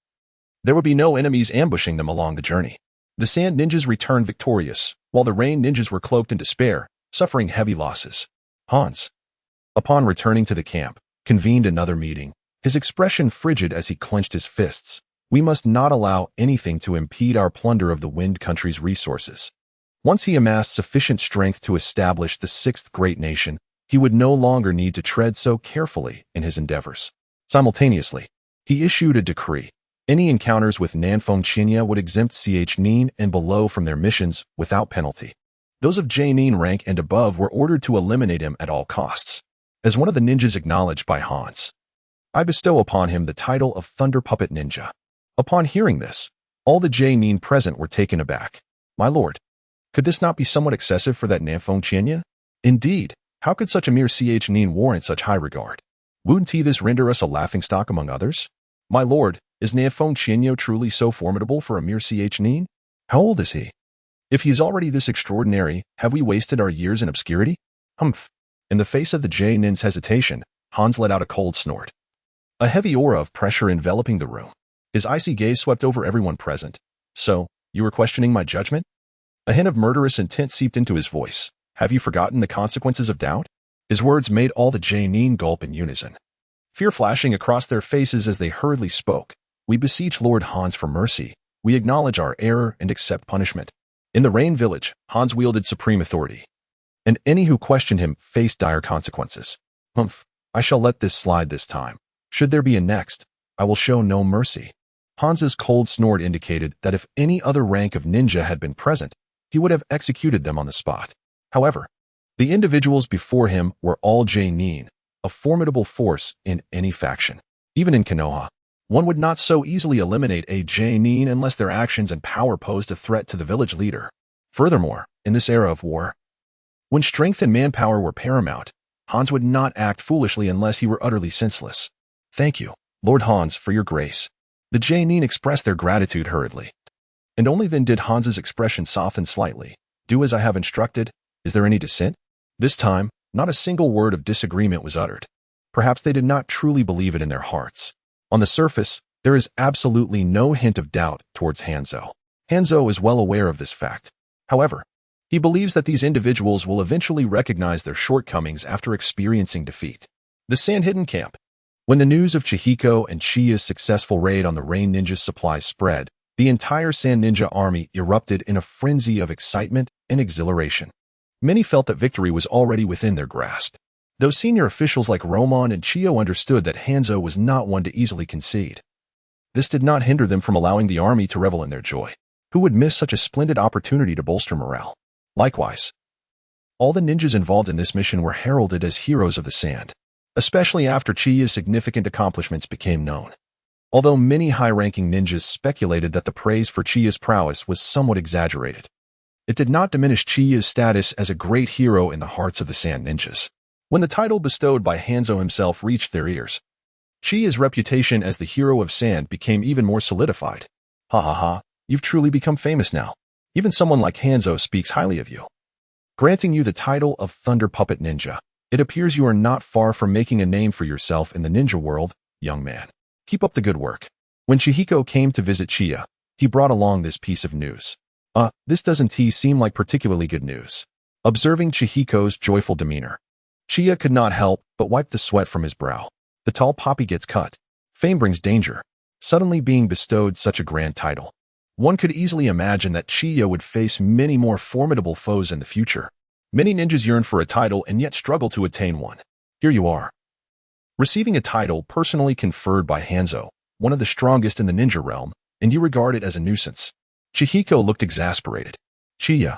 there would be no enemies ambushing them along the journey. The sand ninjas returned victorious, while the rain ninjas were cloaked in despair, suffering heavy losses. Hans, upon returning to the camp, convened another meeting, his expression frigid as he clenched his fists. We must not allow anything to impede our plunder of the Wind Country's resources. Once he amassed sufficient strength to establish the sixth great nation, he would no longer need to tread so carefully in his endeavors. Simultaneously, he issued a decree. Any encounters with Nanfeng Chinya would exempt Ch-Nin and below from their missions without penalty. Those of J-Nin rank and above were ordered to eliminate him at all costs. As one of the ninjas acknowledged by Hans, I bestow upon him the title of Thunder Puppet Ninja." Upon hearing this, all the genin present were taken aback. "My lord, could this not be somewhat excessive for that Nanfeng Qianya? Indeed, how could such a mere nin warrant such high regard? Wouldn't he this render us a laughingstock among others? My lord, is Nanfeng Qianya truly so formidable for a mere nin? How old is he? If he is already this extraordinary, have we wasted our years in obscurity?" Humph. In the face of the genin's hesitation, Hans let out a cold snort. A heavy aura of pressure enveloping the room. His icy gaze swept over everyone present. "So, you were questioning my judgment?" A hint of murderous intent seeped into his voice. "Have you forgotten the consequences of doubt?" His words made all the genin gulp in unison, fear flashing across their faces as they hurriedly spoke. "We beseech Lord Hans for mercy. We acknowledge our error and accept punishment." In the Rain Village, Hans wielded supreme authority, and any who questioned him faced dire consequences. "Humph, I shall let this slide this time. Should there be a next, I will show no mercy." Hans's cold snort indicated that if any other rank of ninja had been present, he would have executed them on the spot. However, the individuals before him were all genin, a formidable force in any faction. Even in Konoha, one would not so easily eliminate a genin unless their actions and power posed a threat to the village leader. Furthermore, in this era of war, when strength and manpower were paramount, Hans would not act foolishly unless he were utterly senseless. "Thank you, Lord Hans, for your grace." The genin expressed their gratitude hurriedly. And only then did Hans's expression soften slightly. "Do as I have instructed. Is there any dissent?" This time, not a single word of disagreement was uttered. Perhaps they did not truly believe it in their hearts. On the surface, there is absolutely no hint of doubt towards Hanzo. Hanzo is well aware of this fact. However, he believes that these individuals will eventually recognize their shortcomings after experiencing defeat. The Sand Hidden Camp. When the news of Chihiko and Chiya's successful raid on the Rain Ninja's supplies spread, the entire Sand Ninja army erupted in a frenzy of excitement and exhilaration. Many felt that victory was already within their grasp. Those senior officials like Roman and Chiyo understood that Hanzo was not one to easily concede. This did not hinder them from allowing the army to revel in their joy. Who would miss such a splendid opportunity to bolster morale? Likewise, all the ninjas involved in this mission were heralded as heroes of the sand, especially after Chiya's significant accomplishments became known. Although many high-ranking ninjas speculated that the praise for Chiya's prowess was somewhat exaggerated, it did not diminish Chiya's status as a great hero in the hearts of the Sand Ninjas. When the title bestowed by Hanzo himself reached their ears, Chiya's reputation as the hero of sand became even more solidified. "Ha ha ha, you've truly become famous now. Even someone like Hanzo speaks highly of you, granting you the title of Thunder Puppet Ninja. It appears you are not far from making a name for yourself in the ninja world, young man. Keep up the good work." When Chihiko came to visit Chiya, he brought along this piece of news. This doesn't seem like particularly good news." Observing Chihiko's joyful demeanor, Chiya could not help but wipe the sweat from his brow. The tall poppy gets cut. Fame brings danger. Suddenly being bestowed such a grand title, one could easily imagine that Chiyo would face many more formidable foes in the future. Many ninjas yearn for a title and yet struggle to attain one. Here you are, receiving a title personally conferred by Hanzo, one of the strongest in the ninja realm, and you regard it as a nuisance. Chihiko looked exasperated. "Chiya,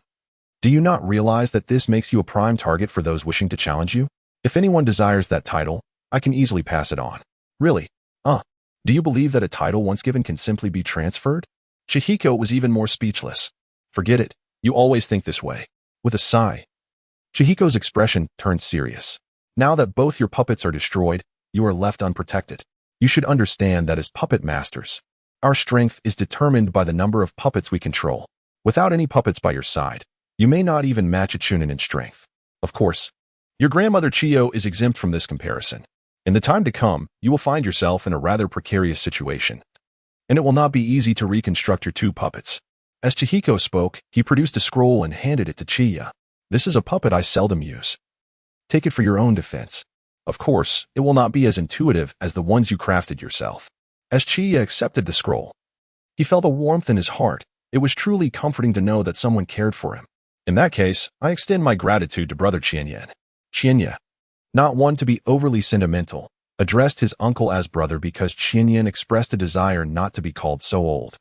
do you not realize that this makes you a prime target for those wishing to challenge you? If anyone desires that title, I can easily pass it on." "Really? Do you believe that a title once given can simply be transferred?" Chihiko was even more speechless. "Forget it. You always think this way." With a sigh, Chihiko's expression turned serious. "Now that both your puppets are destroyed, you are left unprotected. You should understand that as puppet masters, our strength is determined by the number of puppets we control. Without any puppets by your side, you may not even match a chūnin in strength. Of course, your grandmother Chiyo is exempt from this comparison. In the time to come, you will find yourself in a rather precarious situation, and it will not be easy to reconstruct your two puppets." As Chihiko spoke, he produced a scroll and handed it to Chiya. "This is a puppet I seldom use. Take it for your own defense. Of course, it will not be as intuitive as the ones you crafted yourself." As Chiya accepted the scroll, he felt a warmth in his heart. It was truly comforting to know that someone cared for him. "In that case, I extend my gratitude to Brother Qianyan." Qianyan, not one to be overly sentimental, addressed his uncle as brother because Qianyan expressed a desire not to be called so old.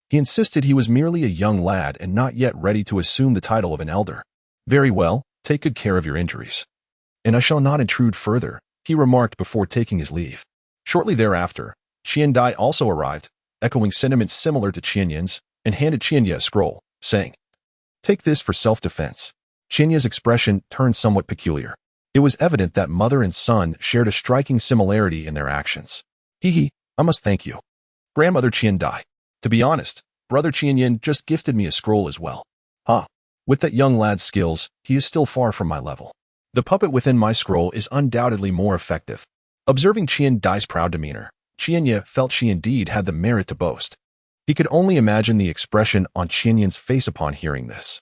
He insisted he was merely a young lad and not yet ready to assume the title of an elder. "Very well, take good care of your injuries. And I shall not intrude further," he remarked before taking his leave. Shortly thereafter, Qiandai also arrived, echoing sentiments similar to Qianyan's, and handed Qianya a scroll, saying, "Take this for self-defense." Qianya's expression turned somewhat peculiar. It was evident that mother and son shared a striking similarity in their actions. "Hee, I must thank you, Grandmother Qiandai. To be honest, Brother Qianyan just gifted me a scroll as well. Huh. With that young lad's skills, he is still far from my level. The puppet within my scroll is undoubtedly more effective." Observing Qiandai's proud demeanor, Qianya felt she indeed had the merit to boast. He could only imagine the expression on Qianyan's face upon hearing this.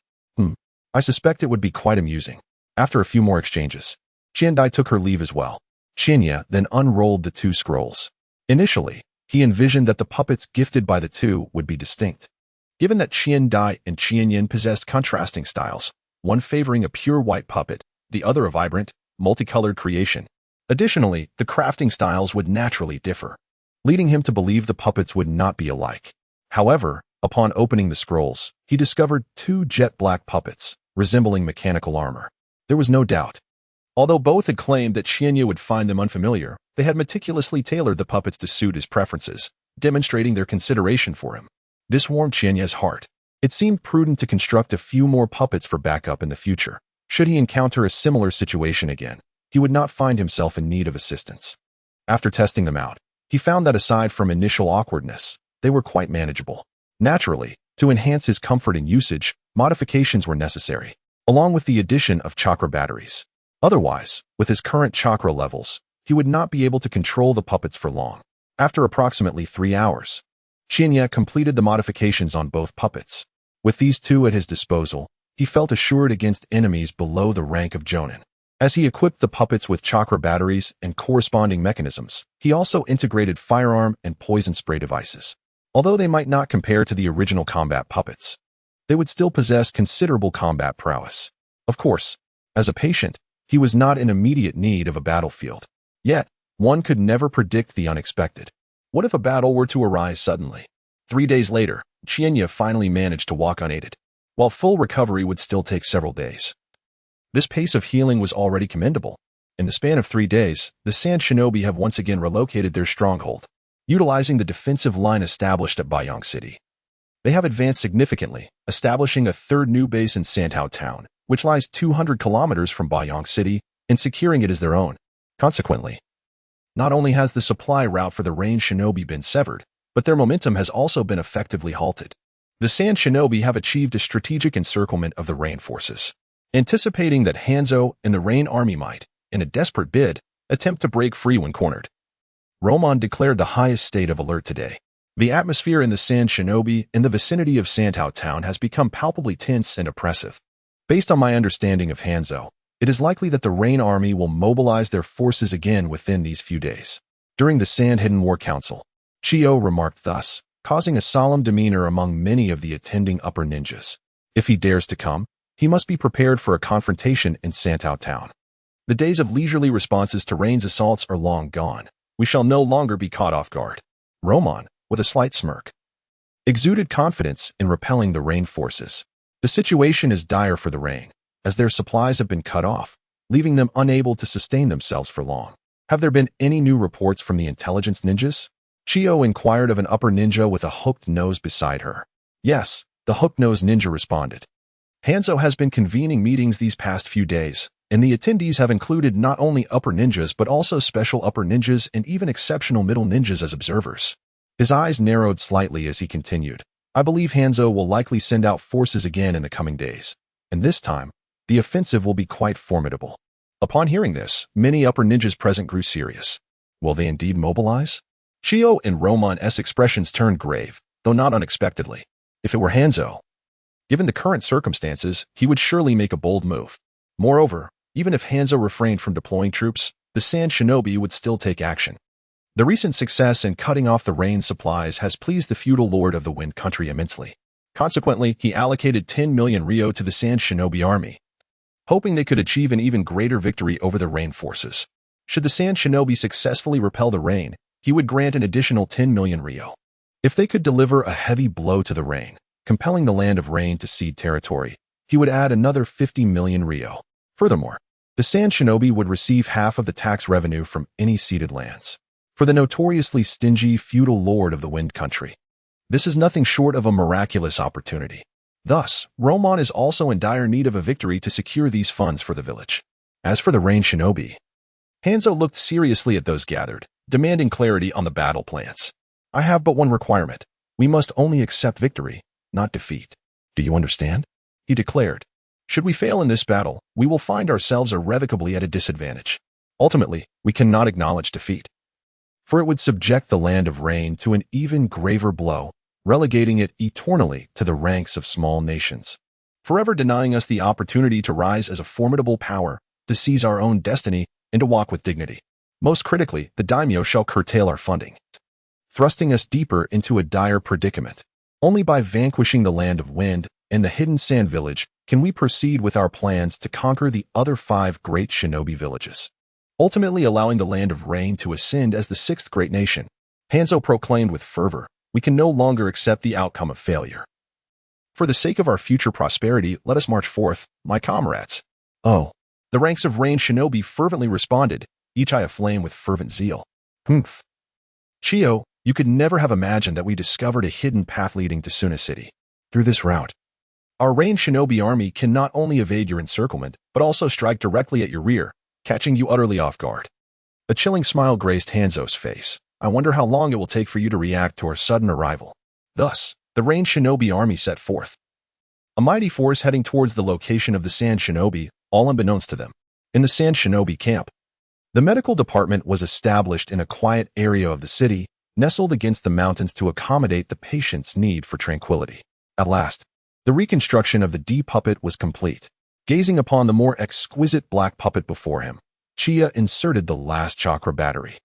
I suspect it would be quite amusing. After a few more exchanges, Qiandai took her leave as well. Qianya then unrolled the two scrolls. Initially, he envisioned that the puppets gifted by the two would be distinct. Given that Qiandai and Qianyan possessed contrasting styles, one favoring a pure white puppet, the other a vibrant, multicolored creation. Additionally, the crafting styles would naturally differ, leading him to believe the puppets would not be alike. However, upon opening the scrolls, he discovered two jet-black puppets, resembling mechanical armor. There was no doubt. Although both had claimed that Qianya would find them unfamiliar, they had meticulously tailored the puppets to suit his preferences, demonstrating their consideration for him. This warmed Qianya's heart. It seemed prudent to construct a few more puppets for backup in the future. Should he encounter a similar situation again, he would not find himself in need of assistance. After testing them out, he found that aside from initial awkwardness, they were quite manageable. Naturally, to enhance his comfort and usage, modifications were necessary, along with the addition of chakra batteries. Otherwise, with his current chakra levels, he would not be able to control the puppets for long. After approximately 3 hours, Qianya completed the modifications on both puppets. With these two at his disposal, he felt assured against enemies below the rank of Jonin. As he equipped the puppets with chakra batteries and corresponding mechanisms, he also integrated firearm and poison spray devices. Although they might not compare to the original combat puppets, they would still possess considerable combat prowess. Of course, as a patient, he was not in immediate need of a battlefield. Yet, one could never predict the unexpected. What if a battle were to arise suddenly? 3 days later, Qianya finally managed to walk unaided, while full recovery would still take several days. This pace of healing was already commendable. In the span of 3 days, the Sand Shinobi have once again relocated their stronghold, utilizing the defensive line established at Bayong City. They have advanced significantly, establishing a third new base in Sandhao Town, which lies 200 kilometers from Bayong City, and securing it as their own. Consequently, not only has the supply route for the Rain Shinobi been severed, but their momentum has also been effectively halted. The Sand Shinobi have achieved a strategic encirclement of the Rain forces, anticipating that Hanzo and the Rain army might, in a desperate bid, attempt to break free when cornered. Roman declared the highest state of alert today. The atmosphere in the Sand Shinobi in the vicinity of Sandhao Town has become palpably tense and oppressive. Based on my understanding of Hanzo, it is likely that the Rain army will mobilize their forces again within these few days. During the Sand Hidden War Council, Chiyo remarked thus, causing a solemn demeanor among many of the attending upper ninjas. If he dares to come, he must be prepared for a confrontation in Sandhao Town. The days of leisurely responses to Rain's assaults are long gone. We shall no longer be caught off guard. Roman, with a slight smirk, exuded confidence in repelling the Rain forces. The situation is dire for the Rain, as their supplies have been cut off, leaving them unable to sustain themselves for long. Have there been any new reports from the intelligence ninjas? Chiyo inquired of an upper ninja with a hooked nose beside her. Yes, the hooked-nosed ninja responded. Hanzo has been convening meetings these past few days, and the attendees have included not only upper ninjas but also special upper ninjas and even exceptional middle ninjas as observers. His eyes narrowed slightly as he continued. I believe Hanzo will likely send out forces again in the coming days, and this time, the offensive will be quite formidable. Upon hearing this, many upper ninjas present grew serious. Will they indeed mobilize? Chiyo and Roman's expressions turned grave, though not unexpectedly. If it were Hanzo, given the current circumstances, he would surely make a bold move. Moreover, even if Hanzo refrained from deploying troops, the Sand Shinobi would still take action. The recent success in cutting off the Rain supplies has pleased the feudal lord of the Wind Country immensely. Consequently, he allocated 10 million ryo to the Sand Shinobi army, hoping they could achieve an even greater victory over the Rain forces. Should the Sand Shinobi successfully repel the Rain, he would grant an additional 10 million ryo. If they could deliver a heavy blow to the Rain, compelling the land of Rain to cede territory, he would add another 50 million ryo. Furthermore, the Sand Shinobi would receive half of the tax revenue from any ceded lands. for the notoriously stingy feudal lord of the Wind Country. This is nothing short of a miraculous opportunity. Thus, Roman is also in dire need of a victory to secure these funds for the village. As for the Rain Shinobi, Hanzo looked seriously at those gathered, demanding clarity on the battle plans. I have but one requirement. We must only accept victory, not defeat. Do you understand? He declared. Should we fail in this battle, we will find ourselves irrevocably at a disadvantage. Ultimately, we cannot acknowledge defeat, for it would subject the Land of Rain to an even graver blow, relegating it eternally to the ranks of small nations, forever denying us the opportunity to rise as a formidable power, to seize our own destiny, and to walk with dignity. Most critically, the daimyo shall curtail our funding, thrusting us deeper into a dire predicament. Only by vanquishing the Land of Wind and the hidden sand village can we proceed with our plans to conquer the other 5 great shinobi villages, ultimately allowing the Land of Rain to ascend as the 6th great nation. Hanzo proclaimed with fervor, we can no longer accept the outcome of failure. For the sake of our future prosperity, let us march forth, my comrades. Oh, the ranks of Rain Shinobi fervently responded, each eye aflame with fervent zeal. Humph. Chiyo, you could never have imagined that we discovered a hidden path leading to Suna City. Through this route, our Rain Shinobi army can not only evade your encirclement, but also strike directly at your rear, catching you utterly off guard. A chilling smile graced Hanzo's face. I wonder how long it will take for you to react to our sudden arrival. Thus, the Rain Shinobi army set forth, a mighty force heading towards the location of the Sand Shinobi, all unbeknownst to them. In the Sand Shinobi camp, the medical department was established in a quiet area of the city, nestled against the mountains to accommodate the patient's need for tranquility. At last, the reconstruction of the D puppet was complete. Gazing upon the more exquisite black puppet before him, Chiyo inserted the last chakra battery.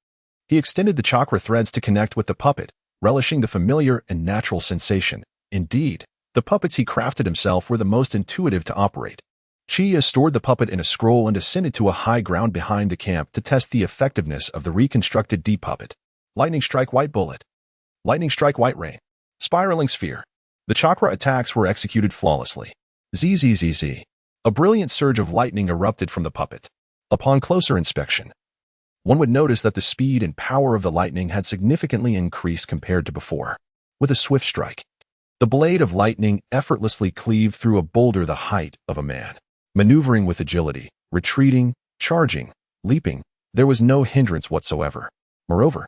He extended the chakra threads to connect with the puppet, relishing the familiar and natural sensation. Indeed, the puppets he crafted himself were the most intuitive to operate. Chiyo stored the puppet in a scroll and ascended to a high ground behind the camp to test the effectiveness of the reconstructed D puppet. Lightning strike white bullet. Lightning strike white rain. Spiraling sphere. The chakra attacks were executed flawlessly. Zzz. A brilliant surge of lightning erupted from the puppet. Upon closer inspection, one would notice that the speed and power of the lightning had significantly increased compared to before. With a swift strike, the blade of lightning effortlessly cleaved through a boulder the height of a man. Maneuvering with agility, retreating, charging, leaping, there was no hindrance whatsoever. Moreover,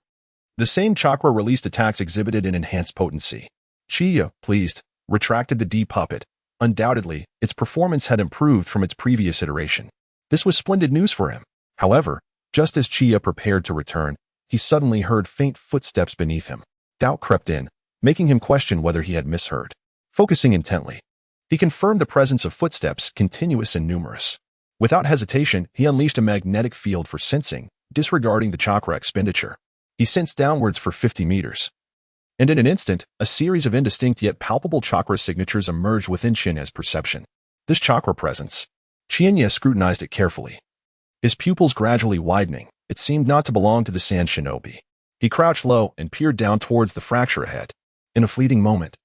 the same chakra-released attacks exhibited an enhanced potency. Chiyo, pleased, retracted the D puppet. Undoubtedly, its performance had improved from its previous iteration. This was splendid news for him. However, just as Chiyo prepared to return, he suddenly heard faint footsteps beneath him. Doubt crept in, making him question whether he had misheard. Focusing intently, he confirmed the presence of footsteps, continuous and numerous. Without hesitation, he unleashed a magnetic field for sensing, disregarding the chakra expenditure. He sensed downwards for 50 meters. And in an instant, a series of indistinct yet palpable chakra signatures emerged within Chiyo's perception. This chakra presence. Chiyo scrutinized it carefully. His pupils gradually widening, it seemed not to belong to the Sand Shinobi. He crouched low and peered down towards the fracture ahead. In a fleeting moment,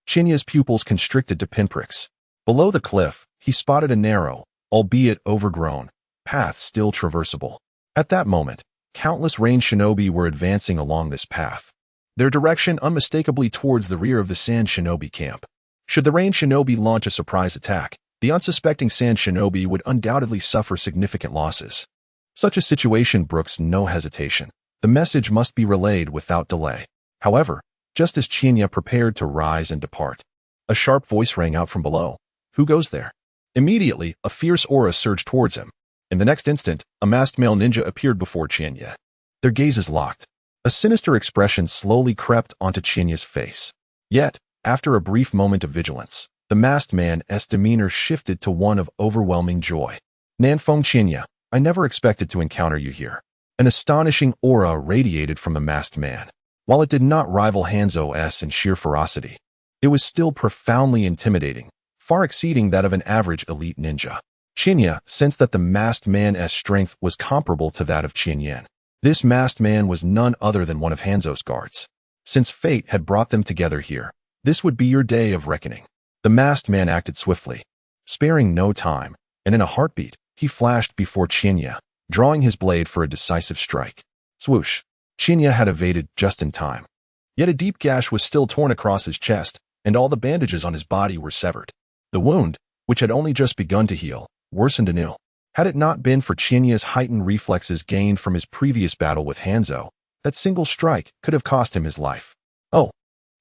Chiyo's pupils constricted to pinpricks. Below the cliff, he spotted a narrow, albeit overgrown, path still traversable. At that moment, countless Rain Shinobi were advancing along this path, their direction unmistakably towards the rear of the Sand Shinobi camp. Should the Rain Shinobi launch a surprise attack, the unsuspecting Sand Shinobi would undoubtedly suffer significant losses. Such a situation brooks no hesitation. The message must be relayed without delay. However, just as Chiyo prepared to rise and depart, a sharp voice rang out from below. Who goes there? Immediately, a fierce aura surged towards him. In the next instant, a masked male ninja appeared before Chiyo. Their gazes locked. A sinister expression slowly crept onto Chiyo's face. Yet, after a brief moment of vigilance, the masked man's demeanor shifted to one of overwhelming joy. Nanfeng Chiyo, I never expected to encounter you here. An astonishing aura radiated from the masked man. While it did not rival Hanzo's in sheer ferocity, it was still profoundly intimidating, far exceeding that of an average elite ninja. Chiyo sensed that the masked man's strength was comparable to that of Chiyo. This masked man was none other than one of Hanzo's guards. Since fate had brought them together here, this would be your day of reckoning. The masked man acted swiftly, sparing no time, and in a heartbeat, he flashed before Chiyo, drawing his blade for a decisive strike. Swoosh! Chiyo had evaded just in time. Yet a deep gash was still torn across his chest, and all the bandages on his body were severed. The wound, which had only just begun to heal, worsened anew. Had it not been for Chiyo's heightened reflexes gained from his previous battle with Hanzo, that single strike could have cost him his life. Oh,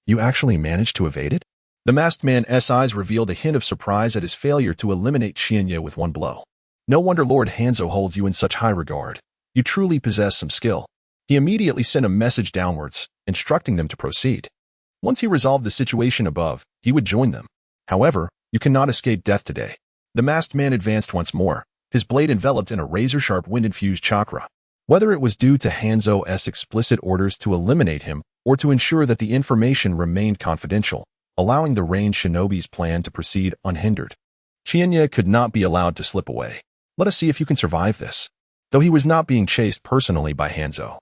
you actually managed to evade it? The masked man's eyes revealed a hint of surprise at his failure to eliminate Chiyo with one blow. No wonder Lord Hanzo holds you in such high regard. You truly possess some skill. He immediately sent a message downwards, instructing them to proceed. Once he resolved the situation above, he would join them. However, you cannot escape death today. The masked man advanced once more, his blade enveloped in a razor-sharp wind-infused chakra. Whether it was due to Hanzo's explicit orders to eliminate him or to ensure that the information remained confidential, allowing the ranged shinobi's plan to proceed unhindered, Chiyo could not be allowed to slip away. Let us see if you can survive this. Though he was not being chased personally by Hanzo,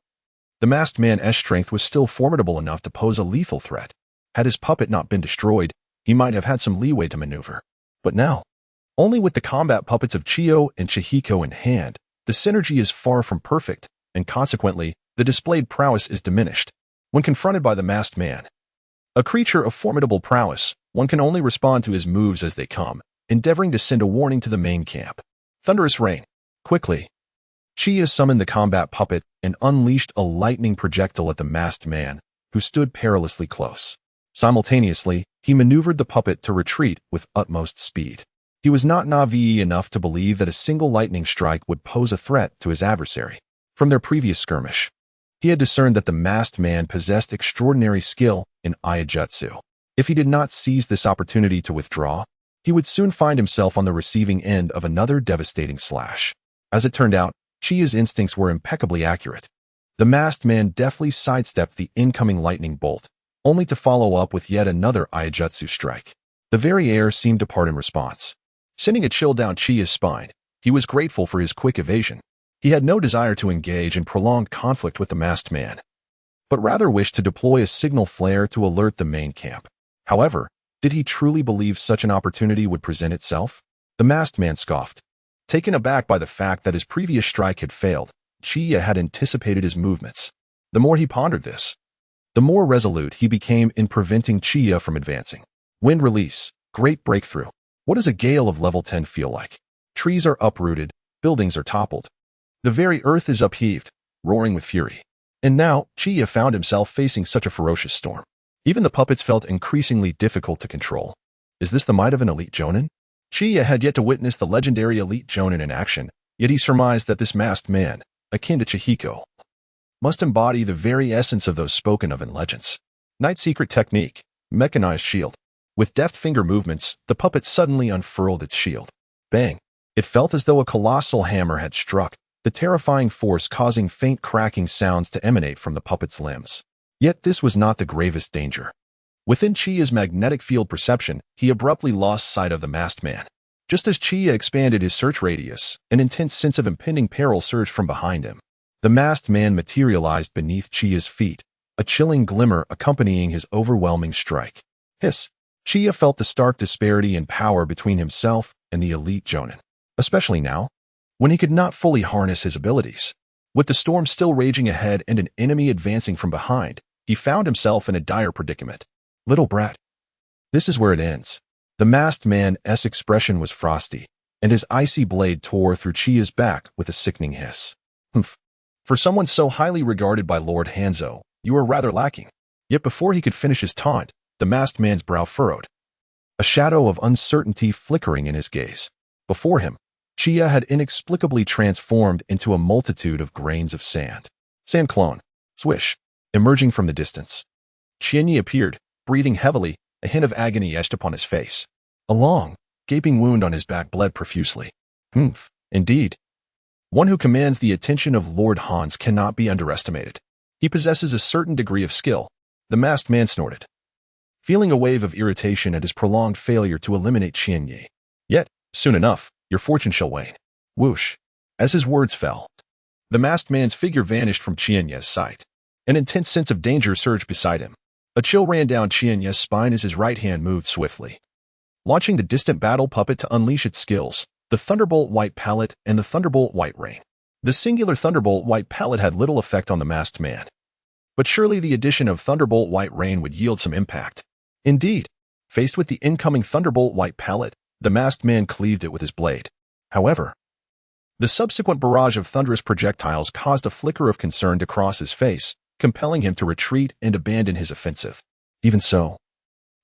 the masked man's strength was still formidable enough to pose a lethal threat. Had his puppet not been destroyed, he might have had some leeway to maneuver. But now, only with the combat puppets of Chiyo and Chihiko in hand, the synergy is far from perfect, and consequently, the displayed prowess is diminished. When confronted by the masked man, a creature of formidable prowess, one can only respond to his moves as they come, endeavoring to send a warning to the main camp. Thunderous rain. Quickly, Chiyo summoned the combat puppet and unleashed a lightning projectile at the masked man, who stood perilously close. Simultaneously, he maneuvered the puppet to retreat with utmost speed. He was not naive enough to believe that a single lightning strike would pose a threat to his adversary. From their previous skirmish, he had discerned that the masked man possessed extraordinary skill in Iajutsu. If he did not seize this opportunity to withdraw, he would soon find himself on the receiving end of another devastating slash. As it turned out, Chiyo's instincts were impeccably accurate. The masked man deftly sidestepped the incoming lightning bolt, only to follow up with yet another Iajutsu strike. The very air seemed to part in response, sending a chill down Chiyo's spine. He was grateful for his quick evasion. He had no desire to engage in prolonged conflict with the masked man, but rather wished to deploy a signal flare to alert the main camp. However, did he truly believe such an opportunity would present itself? The masked man scoffed. Taken aback by the fact that his previous strike had failed, Chiyo had anticipated his movements. The more he pondered this, the more resolute he became in preventing Chiyo from advancing. Wind release. Great breakthrough. What does a gale of level 10 feel like? Trees are uprooted, buildings are toppled. The very earth is upheaved, roaring with fury. And now, Chiyo found himself facing such a ferocious storm. Even the puppets felt increasingly difficult to control. Is this the might of an elite jonin? Chiyo had yet to witness the legendary elite jonin in action, yet he surmised that this masked man, akin to Chihiko, must embody the very essence of those spoken of in legends. Night secret technique, mechanized shield. With deft finger movements, the puppet suddenly unfurled its shield. Bang! It felt as though a colossal hammer had struck, the terrifying force causing faint cracking sounds to emanate from the puppet's limbs. Yet this was not the gravest danger. Within Chiyo's magnetic field perception, he abruptly lost sight of the masked man. Just as Chiyo expanded his search radius, an intense sense of impending peril surged from behind him. The masked man materialized beneath Chiyo's feet, a chilling glimmer accompanying his overwhelming strike. Hiss! Chiyo felt the stark disparity in power between himself and the elite jonin, especially now, when he could not fully harness his abilities. With the storm still raging ahead and an enemy advancing from behind, he found himself in a dire predicament. Little brat. This is where it ends. The masked man's expression was frosty, and his icy blade tore through Chiyo's back with a sickening hiss. Humph. For someone so highly regarded by Lord Hanzo, you are rather lacking. Yet before he could finish his taunt, the masked man's brow furrowed, a shadow of uncertainty flickering in his gaze. Before him, Chiyo had inexplicably transformed into a multitude of grains of sand. Sand clone. Swish. Emerging from the distance, Chiyo appeared, breathing heavily, a hint of agony etched upon his face. A long, gaping wound on his back bled profusely. Humph, indeed. One who commands the attention of Lord Hans cannot be underestimated. He possesses a certain degree of skill. The masked man snorted, feeling a wave of irritation at his prolonged failure to eliminate Chiyo. Yet, soon enough, your fortune shall wane. Whoosh. As his words fell, the masked man's figure vanished from Chiyo's sight. An intense sense of danger surged beside him. A chill ran down Chiyo's spine as his right hand moved swiftly, launching the distant battle puppet to unleash its skills, the Thunderbolt White Palette and the Thunderbolt White Rain. The singular Thunderbolt White Palette had little effect on the masked man. but surely the addition of Thunderbolt White Rain would yield some impact. Indeed, faced with the incoming Thunderbolt White pellet, the masked man cleaved it with his blade. However, the subsequent barrage of thunderous projectiles caused a flicker of concern to cross his face, compelling him to retreat and abandon his offensive. Even so,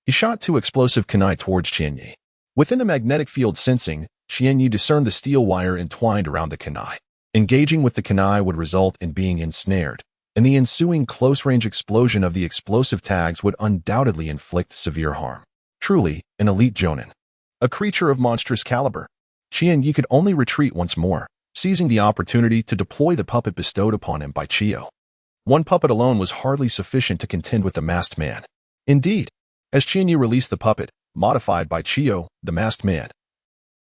he shot two explosive kunai towards Qianyi. Within the magnetic field sensing, Qianyi discerned the steel wire entwined around the kunai. Engaging with the kunai would result in being ensnared, and the ensuing close-range explosion of the explosive tags would undoubtedly inflict severe harm. Truly, an elite jonin. A creature of monstrous caliber. Qianyi could only retreat once more, seizing the opportunity to deploy the puppet bestowed upon him by Chiyo. One puppet alone was hardly sufficient to contend with the masked man. Indeed, as Qianyi released the puppet, modified by Chiyo, the masked man,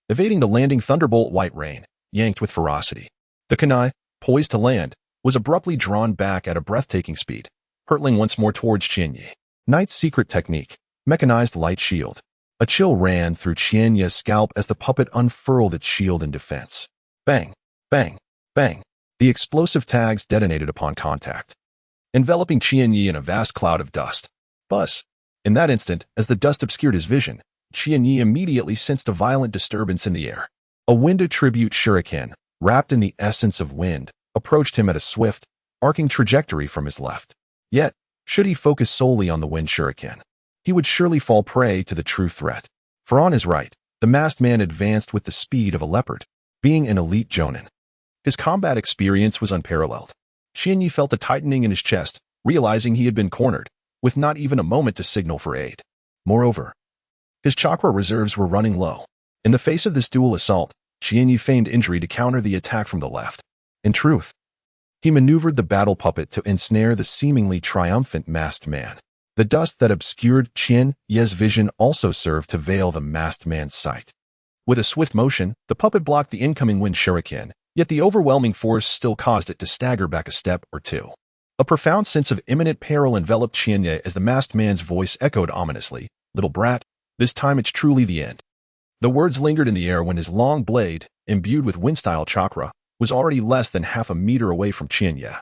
evading the landing Thunderbolt White Rain, yanked with ferocity. The kunai, poised to land, was abruptly drawn back at a breathtaking speed, hurtling once more towards Qianyi. Knight's secret technique, mechanized light shield. A chill ran through Qianyi's scalp as the puppet unfurled its shield in defense. Bang, bang, bang. The explosive tags detonated upon contact, enveloping Qianyi in a vast cloud of dust. Buzz. In that instant, as the dust obscured his vision, Qianyi immediately sensed a violent disturbance in the air. A wind-attribute shuriken, wrapped in the essence of wind, approached him at a swift, arcing trajectory from his left. Yet, should he focus solely on the wind shuriken, he would surely fall prey to the true threat. For on his right, the masked man advanced with the speed of a leopard, being an elite jonin. His combat experience was unparalleled. Qianyi felt a tightening in his chest, realizing he had been cornered, with not even a moment to signal for aid. Moreover, his chakra reserves were running low. In the face of this dual assault, Qianyi feigned injury to counter the attack from the left. In truth, he maneuvered the battle puppet to ensnare the seemingly triumphant masked man. The dust that obscured Qianyi's vision also served to veil the masked man's sight. With a swift motion, the puppet blocked the incoming wind shuriken, yet the overwhelming force still caused it to stagger back a step or two. A profound sense of imminent peril enveloped Qianyi as the masked man's voice echoed ominously, "Little brat, this time it's truly the end." The words lingered in the air when his long blade, imbued with wind-style chakra, was already less than half a meter away from Qianyi,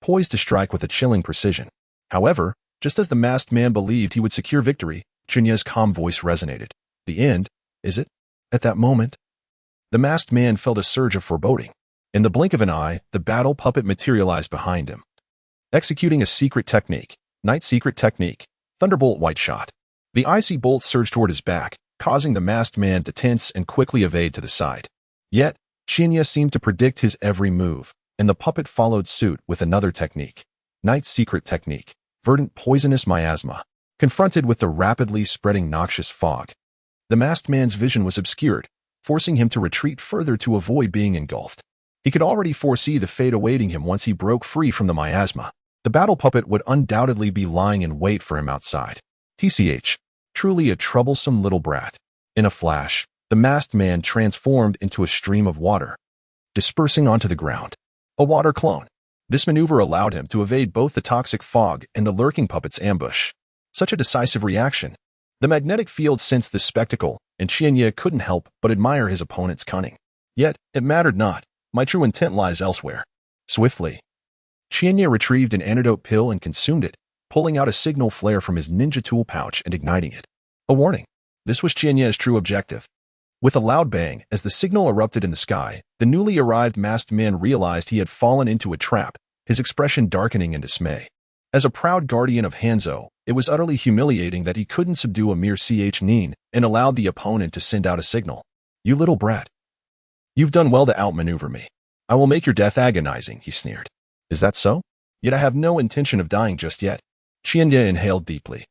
poised to strike with a chilling precision. However, just as the masked man believed he would secure victory, Qianyi's calm voice resonated. "The end, is it?" At that moment, the masked man felt a surge of foreboding. In the blink of an eye, the battle puppet materialized behind him, executing a secret technique, Knight's secret technique, Thunderbolt White Shot. The icy bolt surged toward his back, causing the masked man to tense and quickly evade to the side. Yet, Qianyi seemed to predict his every move, and the puppet followed suit with another technique, Knight's secret technique, Verdant Poisonous Miasma. Confronted with the rapidly spreading noxious fog, the masked man's vision was obscured, forcing him to retreat further to avoid being engulfed. He could already foresee the fate awaiting him once he broke free from the miasma. The battle puppet would undoubtedly be lying in wait for him outside. TCH, truly a troublesome little brat. In a flash, the masked man transformed into a stream of water, dispersing onto the ground. A water clone. This maneuver allowed him to evade both the toxic fog and the lurking puppet's ambush. Such a decisive reaction. The magnetic field sensed this spectacle, and Qianyi couldn't help but admire his opponent's cunning. Yet, it mattered not. My true intent lies elsewhere. Swiftly, Qianyi retrieved an antidote pill and consumed it, pulling out a signal flare from his ninja tool pouch and igniting it. A warning. This was Qianyi's true objective. With a loud bang, as the signal erupted in the sky, the newly arrived masked man realized he had fallen into a trap, his expression darkening in dismay. As a proud guardian of Hanzo, it was utterly humiliating that he couldn't subdue a mere nin and allowed the opponent to send out a signal. "You little brat. You've done well to outmaneuver me. I will make your death agonizing," he sneered. "Is that so? Yet I have no intention of dying just yet." Qianyi inhaled deeply,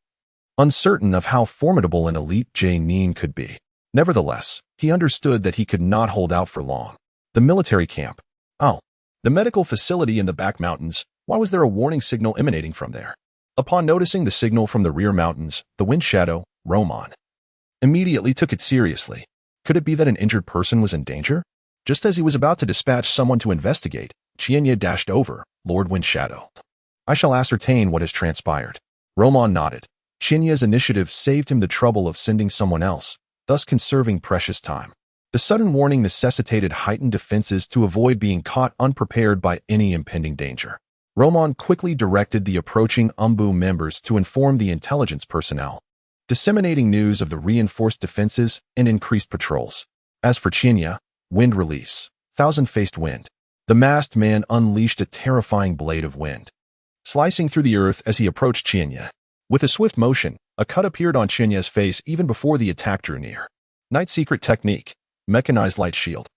uncertain of how formidable an elite nin could be. Nevertheless, he understood that he could not hold out for long. The military camp. Oh, the medical facility in the back mountains. Why was there a warning signal emanating from there? Upon noticing the signal from the rear mountains, the wind shadow, Roman, immediately took it seriously. Could it be that an injured person was in danger? Just as he was about to dispatch someone to investigate, Qianyi dashed over, "Lord Windshadow, I shall ascertain what has transpired." Roman nodded. Qianyi's initiative saved him the trouble of sending someone else, thus conserving precious time. The sudden warning necessitated heightened defenses to avoid being caught unprepared by any impending danger. Roman quickly directed the approaching Umbu members to inform the intelligence personnel, disseminating news of the reinforced defenses and increased patrols. As for Chinya, wind release, thousand-faced wind. The masked man unleashed a terrifying blade of wind, slicing through the earth as he approached Chinya. With a swift motion, a cut appeared on Chinya's face even before the attack drew near. Night Secret Technique, Mechanized Light Shield.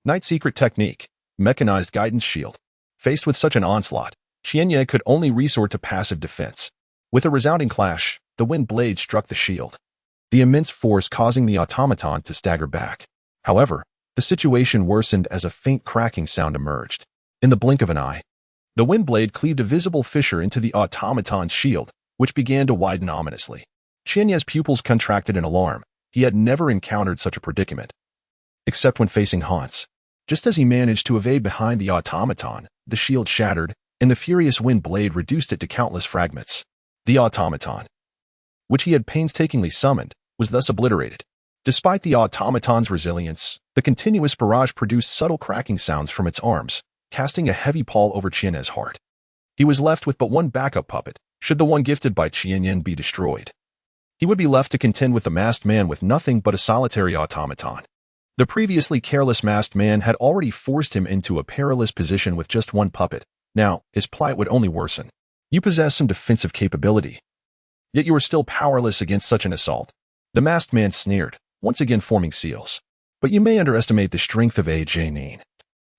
Night Secret Technique, Mechanized Guidance Shield. Faced with such an onslaught, Chinya could only resort to passive defense. With a resounding clash, the wind blade struck the shield, the immense force causing the automaton to stagger back. However, the situation worsened as a faint cracking sound emerged. In the blink of an eye, the wind blade cleaved a visible fissure into the automaton's shield, which began to widen ominously. Chinya's pupils contracted in alarm. He had never encountered such a predicament, except when facing Hans. Just as he managed to evade behind the automaton, the shield shattered, and the furious wind blade reduced it to countless fragments. The automaton, which he had painstakingly summoned, was thus obliterated. Despite the automaton's resilience, the continuous barrage produced subtle cracking sounds from its arms, casting a heavy pall over Chinya's heart. He was left with but one backup puppet, should the one gifted by Chiyin be destroyed. He would be left to contend with the masked man with nothing but a solitary automaton. The previously careless masked man had already forced him into a perilous position with just one puppet. Now, his plight would only worsen. You possess some defensive capability, yet you are still powerless against such an assault. The masked man sneered, once again forming seals. But you may underestimate the strength of a Janin,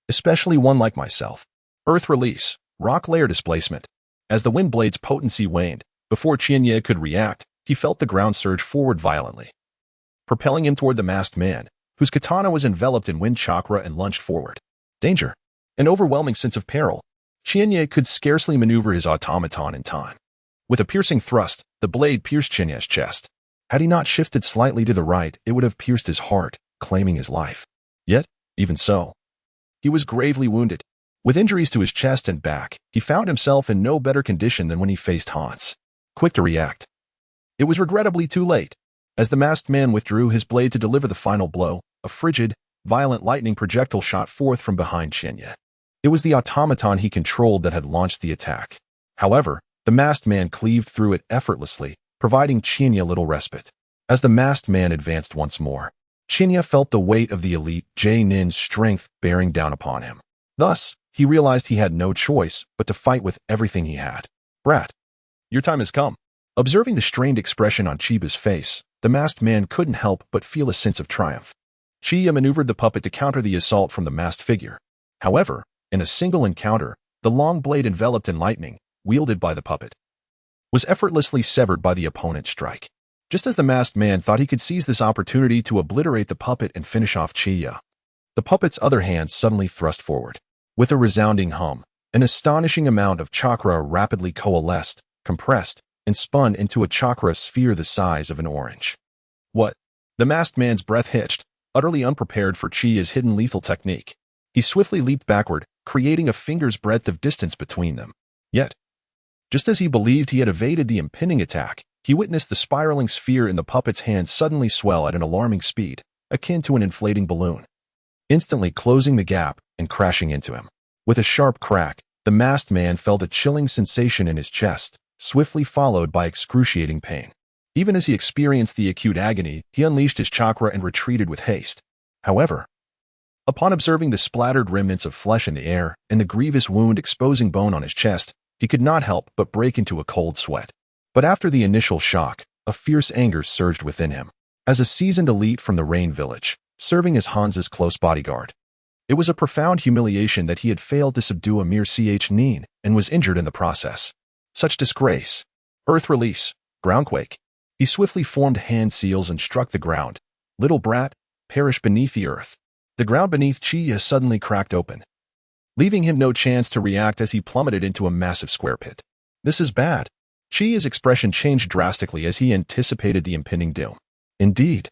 especially one like myself. Earth release, rock layer displacement. As the wind blade's potency waned, before Chinya could react, he felt the ground surge forward violently, propelling him toward the masked man, whose katana was enveloped in wind chakra and lunged forward. Danger. An overwhelming sense of peril. Chinya could scarcely maneuver his automaton in time. With a piercing thrust, the blade pierced Chinya's chest. Had he not shifted slightly to the right, it would have pierced his heart, claiming his life. Yet, even so, he was gravely wounded. With injuries to his chest and back, he found himself in no better condition than when he faced Hans. Quick to react, it was regrettably too late. As the masked man withdrew his blade to deliver the final blow, a frigid, violent lightning projectile shot forth from behind Chinya. It was the automaton he controlled that had launched the attack. However, the masked man cleaved through it effortlessly, providing Chinya little respite. As the masked man advanced once more, Chinya felt the weight of the elite Janin's strength bearing down upon him. Thus, he realized he had no choice but to fight with everything he had. Brat, your time has come. Observing the strained expression on Chiba's face, the masked man couldn't help but feel a sense of triumph. Chiya maneuvered the puppet to counter the assault from the masked figure. However, in a single encounter, the long blade enveloped in lightning, wielded by the puppet, was effortlessly severed by the opponent's strike. Just as the masked man thought he could seize this opportunity to obliterate the puppet and finish off Chiya, the puppet's other hand suddenly thrust forward. With a resounding hum, an astonishing amount of chakra rapidly coalesced, compressed, and spun into a chakra sphere the size of an orange. What? The masked man's breath hitched, utterly unprepared for Chiya's hidden lethal technique. He swiftly leaped backward, creating a finger's breadth of distance between them. Yet, just as he believed he had evaded the impending attack, he witnessed the spiraling sphere in the puppet's hand suddenly swell at an alarming speed, akin to an inflating balloon, instantly closing the gap and crashing into him. With a sharp crack, the masked man felt a chilling sensation in his chest, swiftly followed by excruciating pain. Even as he experienced the acute agony, he unleashed his chakra and retreated with haste. However, upon observing the splattered remnants of flesh in the air and the grievous wound exposing bone on his chest, he could not help but break into a cold sweat. But after the initial shock, a fierce anger surged within him. As a seasoned elite from the Rain Village, serving as Hans's close bodyguard, it was a profound humiliation that he had failed to subdue a mere Nin and was injured in the process. Such disgrace. Earth release. Groundquake. He swiftly formed hand seals and struck the ground. Little brat, perish beneath the earth. The ground beneath Chiya suddenly cracked open, leaving him no chance to react as he plummeted into a massive square pit. This is bad. Chiya's expression changed drastically as he anticipated the impending doom. Indeed,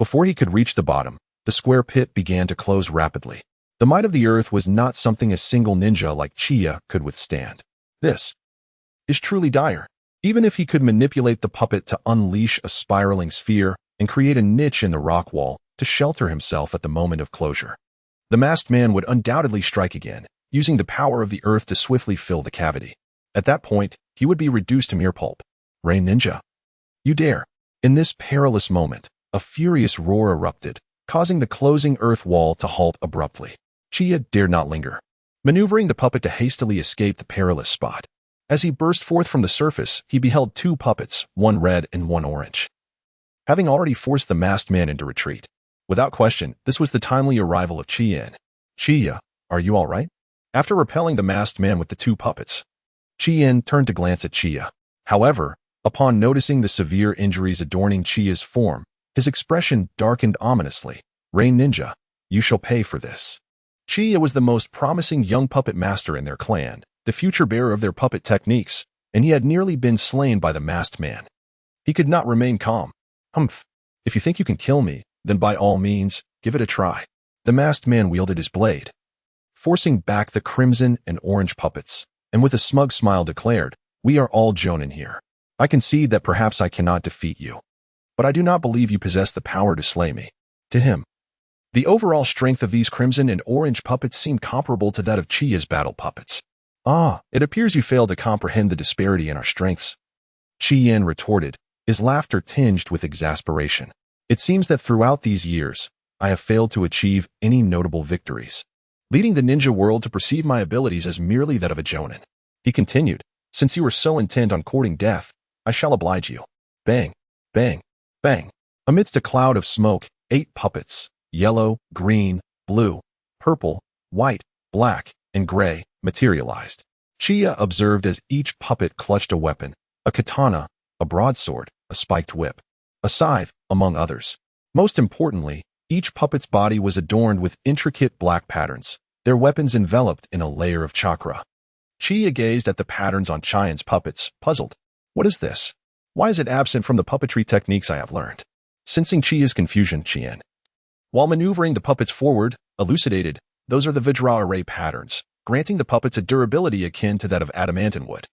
before he could reach the bottom, the square pit began to close rapidly. The might of the earth was not something a single ninja like Chiya could withstand. This is truly dire. Even if he could manipulate the puppet to unleash a spiraling sphere and create a niche in the rock wall to shelter himself at the moment of closure, the masked man would undoubtedly strike again, using the power of the earth to swiftly fill the cavity. At that point, he would be reduced to mere pulp. Rain Ninja. You dare. In this perilous moment, a furious roar erupted, causing the closing earth wall to halt abruptly. Chiyo dared not linger, maneuvering the puppet to hastily escape the perilous spot. As he burst forth from the surface, he beheld two puppets, one red and one orange. Having already forced the masked man into retreat, without question, this was the timely arrival of Chiyo. Chiyo, are you all right? After repelling the masked man with the two puppets, Chiyo turned to glance at Chiyo. However, upon noticing the severe injuries adorning Chiyo's form, his expression darkened ominously. Rain Ninja, you shall pay for this. Chiyo was the most promising young puppet master in their clan, the future bearer of their puppet techniques, and he had nearly been slain by the masked man. He could not remain calm. Humph. If you think you can kill me, then by all means, give it a try. The masked man wielded his blade, forcing back the crimson and orange puppets, and with a smug smile declared, we are all Jonin here. I concede that perhaps I cannot defeat you, but I do not believe you possess the power to slay me. To him, the overall strength of these crimson and orange puppets seemed comparable to that of Chiyo's battle puppets. Ah, it appears you fail to comprehend the disparity in our strengths. Chiyo retorted, his laughter tinged with exasperation. It seems that throughout these years, I have failed to achieve any notable victories, leading the ninja world to perceive my abilities as merely that of a Jonin. He continued, since you are so intent on courting death, I shall oblige you. Bang, bang, bang. Amidst a cloud of smoke, 8 puppets, yellow, green, blue, purple, white, black, and gray, materialized. Chiyo observed as each puppet clutched a weapon, a katana, a broadsword, a spiked whip, a scythe, among others. Most importantly, each puppet's body was adorned with intricate black patterns, their weapons enveloped in a layer of chakra. Chiyo gazed at the patterns on Chiyon's puppets, puzzled. What is this? Why is it absent from the puppetry techniques I have learned? Sensing Chiyo's confusion, Chiyo, while maneuvering the puppets forward, elucidated, those are the Vajra array patterns, granting the puppets a durability akin to that of adamantine wood,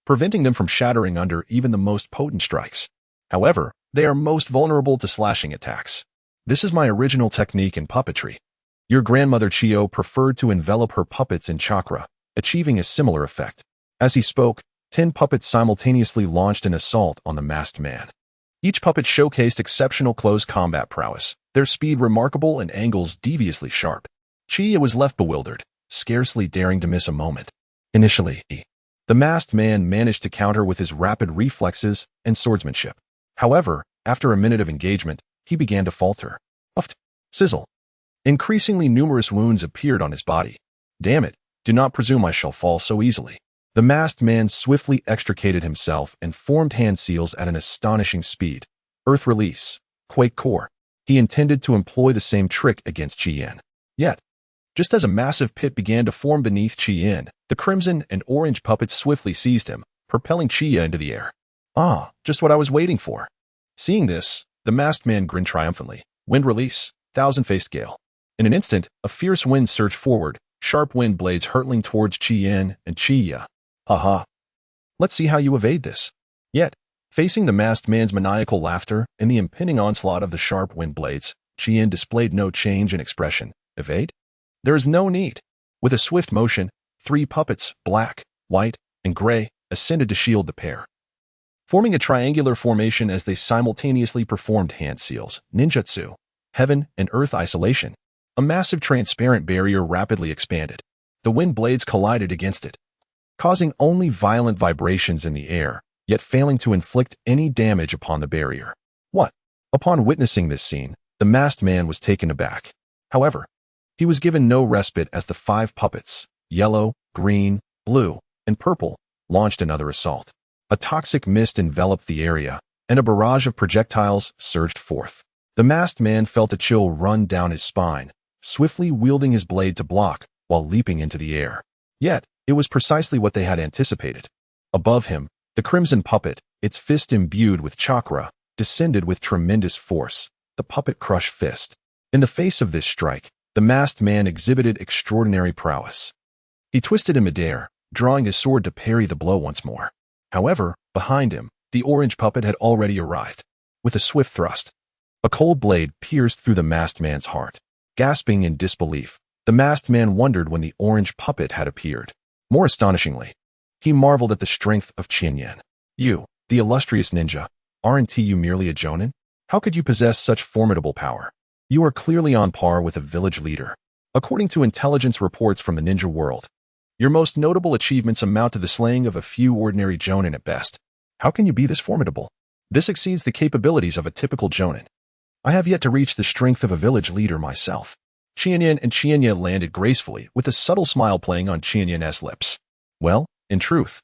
preventing them from shattering under even the most potent strikes. However, they are most vulnerable to slashing attacks. This is my original technique in puppetry. Your grandmother Chiyo preferred to envelop her puppets in chakra, achieving a similar effect. As he spoke, 10 puppets simultaneously launched an assault on the masked man. Each puppet showcased exceptional close combat prowess, their speed remarkable and angles deviously sharp. Chiyo was left bewildered, scarcely daring to miss a moment. Initially, the masked man managed to counter with his rapid reflexes and swordsmanship. However, after a minute of engagement, he began to falter. Puffed. Sizzle. Increasingly numerous wounds appeared on his body. Damn it, do not presume I shall fall so easily. The masked man swiftly extricated himself and formed hand seals at an astonishing speed. Earth release. Quake core. He intended to employ the same trick against Chiyo. Yet, just as a massive pit began to form beneath Chiyo, the crimson and orange puppets swiftly seized him, propelling Chiyo into the air. Ah, just what I was waiting for. Seeing this, the masked man grinned triumphantly. Wind release. Thousand-faced gale. In an instant, a fierce wind surged forward, sharp wind blades hurtling towards Chiyo and Chiyo. Haha. Let's see how you evade this. Yet, facing the masked man's maniacal laughter and the impending onslaught of the sharp wind blades, Chiyo displayed no change in expression. Evade? There is no need. With a swift motion, 3 puppets, black, white, and gray, ascended to shield the pair, forming a triangular formation as they simultaneously performed hand seals, ninjutsu, heaven and earth isolation. A massive transparent barrier rapidly expanded. The wind blades collided against it, causing only violent vibrations in the air, yet failing to inflict any damage upon the barrier. What? Upon witnessing this scene, the masked man was taken aback. However, he was given no respite as the 5 puppets, yellow, green, blue, and purple, launched another assault. A toxic mist enveloped the area, and a barrage of projectiles surged forth. The masked man felt a chill run down his spine, swiftly wielding his blade to block while leaping into the air. Yet, it was precisely what they had anticipated. Above him, the crimson puppet, its fist imbued with chakra, descended with tremendous force, the puppet crushed fist. In the face of this strike, the masked man exhibited extraordinary prowess. He twisted in midair, drawing his sword to parry the blow once more. However, behind him, the orange puppet had already arrived. With a swift thrust, a cold blade pierced through the masked man's heart. Gasping in disbelief, The masked man wondered when the orange puppet had appeared. More astonishingly, he marveled at the strength of Chiyo. You, the illustrious ninja, aren't you merely a jonin? How could you possess such formidable power? You are clearly on par with a village leader. According to intelligence reports from the ninja world, your most notable achievements amount to the slaying of a few ordinary jonin at best. How can you be this formidable? This exceeds the capabilities of a typical jonin. I have yet to reach the strength of a village leader myself. Chiyo and Chiyo landed gracefully, with a subtle smile playing on Chiyo's lips. Well, in truth,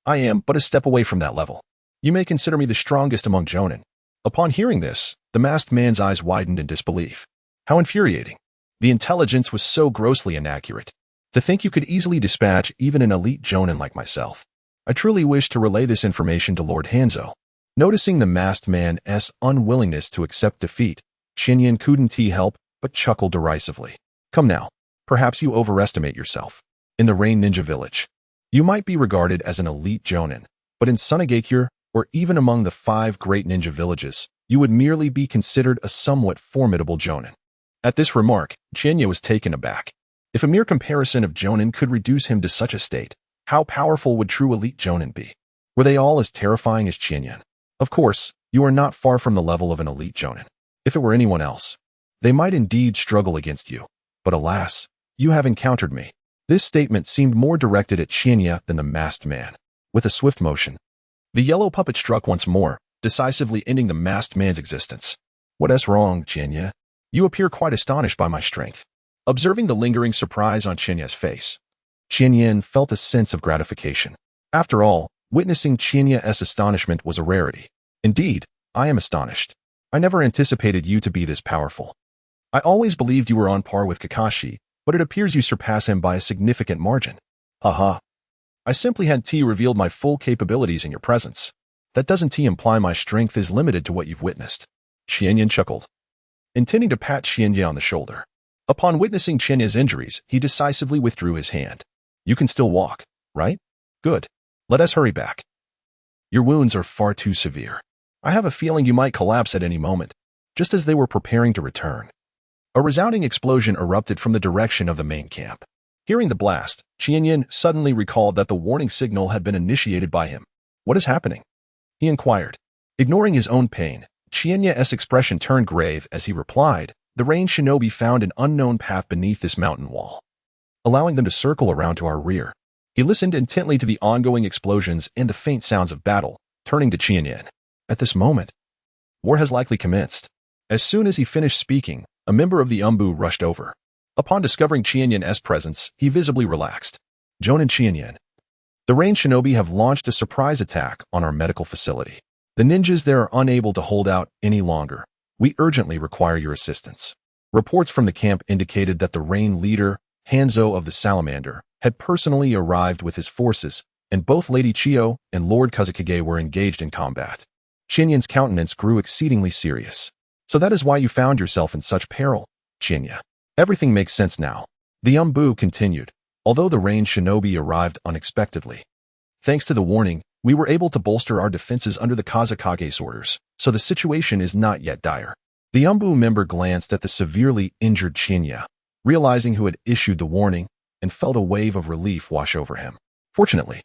I am but a step away from that level. You may consider me the strongest among jonin. Upon hearing this, the masked man's eyes widened in disbelief. How infuriating. The intelligence was so grossly inaccurate. To think you could easily dispatch even an elite jonin like myself. I truly wish to relay this information to Lord Hanzo. Noticing the masked man's unwillingness to accept defeat, Chiyo couldn't help but chuckle derisively. Come now, perhaps you overestimate yourself. In the Rain Ninja Village, you might be regarded as an elite jonin, but in Sunagakure, or even among the 5 great ninja villages, you would merely be considered a somewhat formidable jonin. At this remark, Chiyo was taken aback. If a mere comparison of jonin could reduce him to such a state, how powerful would true elite jonin be? Were they all as terrifying as Chiyo? Of course, you are not far from the level of an elite jonin. If it were anyone else, they might indeed struggle against you. But alas, you have encountered me. This statement seemed more directed at Chiyo than the masked man. With a swift motion, the yellow puppet struck once more, decisively ending the masked man's existence. What is wrong, Chiyo? You appear quite astonished by my strength. Observing the lingering surprise on Chiyo's face, Chiyo felt a sense of gratification. After all, witnessing Chiyo's astonishment was a rarity. Indeed, I am astonished. I never anticipated you to be this powerful. I always believed you were on par with Kakashi, but it appears you surpass him by a significant margin. Haha. I simply had revealed my full capabilities in your presence. That doesn't imply my strength is limited to what you've witnessed. Chiyo chuckled, intending to pat Chiyo on the shoulder. Upon witnessing Chiyo's injuries, he decisively withdrew his hand. You can still walk, right? Good. Let us hurry back. Your wounds are far too severe. I have a feeling you might collapse at any moment, just as they were preparing to return. A resounding explosion erupted from the direction of the main camp. Hearing the blast, Chiyo suddenly recalled that the warning signal had been initiated by him. What is happening? He inquired. Ignoring his own pain, Chiyo's expression turned grave as he replied, the Rain Shinobi found an unknown path beneath this mountain wall, allowing them to circle around to our rear. He listened intently to the ongoing explosions and the faint sounds of battle, turning to Chiyo. At this moment, war has likely commenced. As soon as he finished speaking, a member of the Umbu rushed over. Upon discovering Chiyo's presence, he visibly relaxed. Jonin Chiyo, the Rain Shinobi have launched a surprise attack on our medical facility. The ninjas there are unable to hold out any longer. We urgently require your assistance. Reports from the camp indicated that the Rain leader, Hanzo of the Salamander, had personally arrived with his forces, and both Lady Chiyo and Lord Kazekage were engaged in combat. Chiyo's countenance grew exceedingly serious. So that is why you found yourself in such peril, Chiyo. Everything makes sense now. The Umbu continued, although the Rain Shinobi arrived unexpectedly. Thanks to the warning, we were able to bolster our defenses under the Kazekage's orders, so the situation is not yet dire. The Umbu member glanced at the severely injured Chiyo, realizing who had issued the warning, and felt a wave of relief wash over him. Fortunately,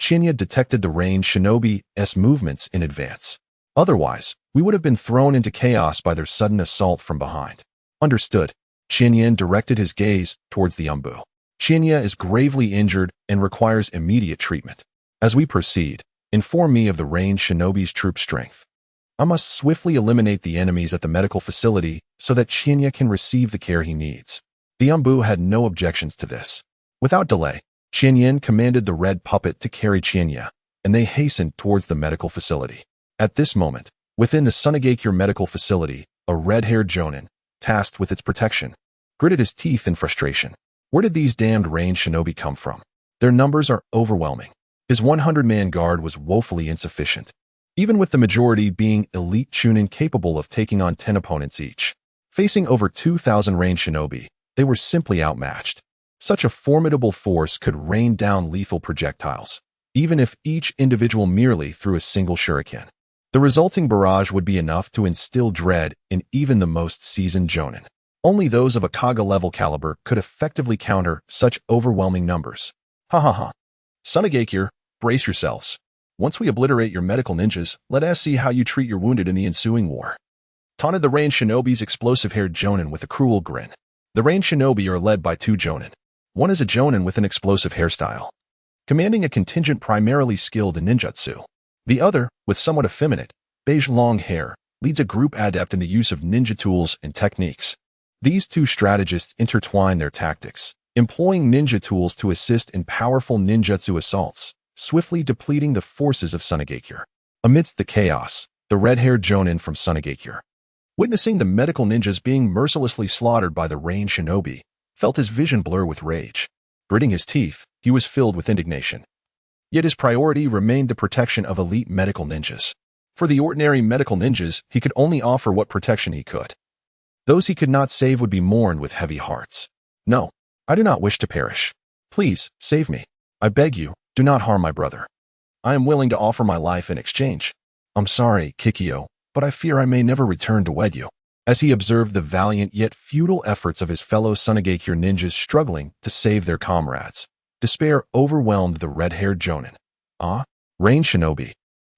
Chiyo detected the Rain Shinobi's movements in advance. Otherwise, we would have been thrown into chaos by their sudden assault from behind. Understood. Chiyo directed his gaze towards the Umbu. Chiyo is gravely injured and requires immediate treatment. As we proceed, inform me of the Rain Shinobi's troop strength. I must swiftly eliminate the enemies at the medical facility so that Chiyo can receive the care he needs. The Umbu had no objections to this. Without delay, Chiyo commanded the red puppet to carry Chiyo, and they hastened towards the medical facility. At this moment, within the Sunagakure medical facility, a red-haired jonin, tasked with its protection, gritted his teeth in frustration. Where did these damned Rain Shinobi come from? Their numbers are overwhelming. His 100-man guard was woefully insufficient, even with the majority being elite chūnin capable of taking on 10 opponents each. Facing over 2,000 Rain Shinobi, they were simply outmatched. Such a formidable force could rain down lethal projectiles, even if each individual merely threw a single shuriken. The resulting barrage would be enough to instill dread in even the most seasoned jonin. Only those of a Kaga-level caliber could effectively counter such overwhelming numbers. Ha ha ha. Sunagakure, brace yourselves. Once we obliterate your medical ninjas, let us see how you treat your wounded in the ensuing war. Taunted the Rain Shinobi's explosive-haired Jonin with a cruel grin. The Rain Shinobi are led by two Jonin. One is a Jonin with an explosive hairstyle, commanding a contingent primarily skilled in ninjutsu. The other, with somewhat effeminate, beige long hair, leads a group adept in the use of ninja tools and techniques. These two strategists intertwine their tactics, employing ninja tools to assist in powerful ninjutsu assaults, swiftly depleting the forces of Sunagakure. Amidst the chaos, the red-haired Jonin from Sunagakure, witnessing the medical ninjas being mercilessly slaughtered by the Rain Shinobi, felt his vision blur with rage. Gritting his teeth, he was filled with indignation. Yet his priority remained the protection of elite medical ninjas. For the ordinary medical ninjas, he could only offer what protection he could. Those he could not save would be mourned with heavy hearts. No, I do not wish to perish. Please, save me. I beg you, do not harm my brother. I am willing to offer my life in exchange. I'm sorry, Chiyo, but I fear I may never return to wed you. As he observed the valiant yet futile efforts of his fellow Sunagakure ninjas struggling to save their comrades, despair overwhelmed the red-haired Jonin. Ah, Rain Shinobi.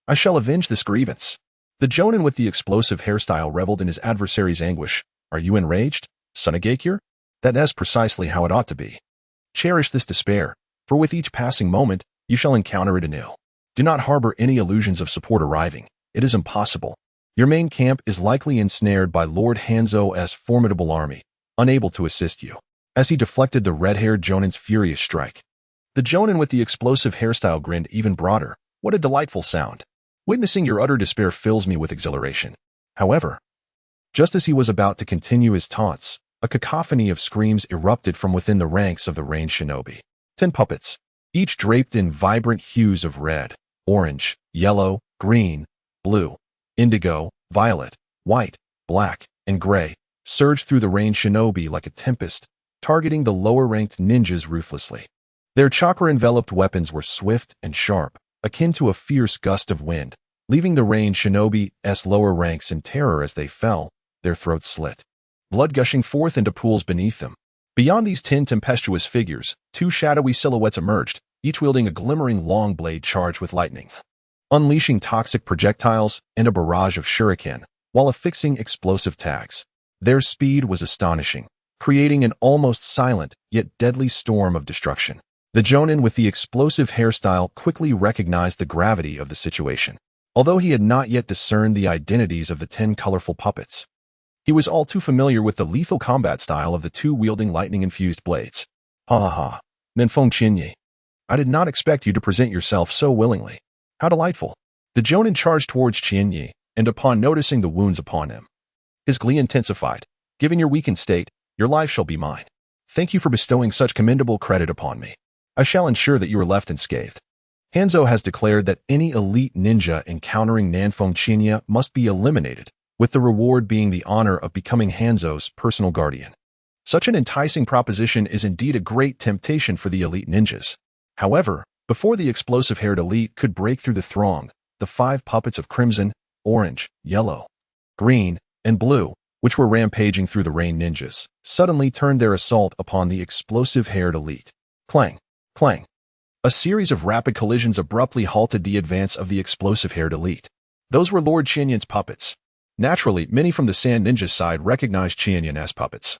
I shall avenge this grievance. The Jonin with the explosive hairstyle reveled in his adversary's anguish. Are you enraged, Sunagakure? That is precisely how it ought to be. Cherish this despair, for with each passing moment, you shall encounter it anew. Do not harbor any illusions of support arriving. It is impossible. Your main camp is likely ensnared by Lord Hanzo's formidable army, unable to assist you. As he deflected the red-haired Jonin's furious strike, the Jonin with the explosive hairstyle grinned even broader. What a delightful sound. Witnessing your utter despair fills me with exhilaration. However, just as he was about to continue his taunts, a cacophony of screams erupted from within the ranks of the Rain Shinobi. 10 puppets, each draped in vibrant hues of red, orange, yellow, green, blue, indigo, violet, white, black, and gray, surged through the Rain Shinobi like a tempest, targeting the lower-ranked ninjas ruthlessly. Their chakra-enveloped weapons were swift and sharp, akin to a fierce gust of wind, leaving the Rain Shinobi's lower ranks in terror as they fell, their throats slit, blood gushing forth into pools beneath them. Beyond these 10 tempestuous figures, 2 shadowy silhouettes emerged, each wielding a glimmering long blade charged with lightning, unleashing toxic projectiles and a barrage of shuriken, while affixing explosive tags. Their speed was astonishing, creating an almost silent yet deadly storm of destruction. The Jonin with the explosive hairstyle quickly recognized the gravity of the situation. Although he had not yet discerned the identities of the 10 colorful puppets, he was all too familiar with the lethal combat style of the 2 wielding lightning-infused blades. Ha ha ha. Nenfeng Chinyi. I did not expect you to present yourself so willingly. How delightful. The Jonin charged towards Chinyi, and upon noticing the wounds upon him, his glee intensified. Given your weakened state, your life shall be mine. Thank you for bestowing such commendable credit upon me. I shall ensure that you are left unscathed. Hanzo has declared that any elite ninja encountering Nanfeng Chinya must be eliminated, with the reward being the honor of becoming Hanzo's personal guardian. Such an enticing proposition is indeed a great temptation for the elite ninjas. However, before the explosive-haired elite could break through the throng, the 5 puppets of crimson, orange, yellow, green, and blue, which were rampaging through the Rain ninjas, suddenly turned their assault upon the explosive-haired elite. Clang! Clang! A series of rapid collisions abruptly halted the advance of the explosive-haired elite. Those were Lord Chinyan's puppets. Naturally, many from the Sand Ninja's side recognized Chinyan as puppets,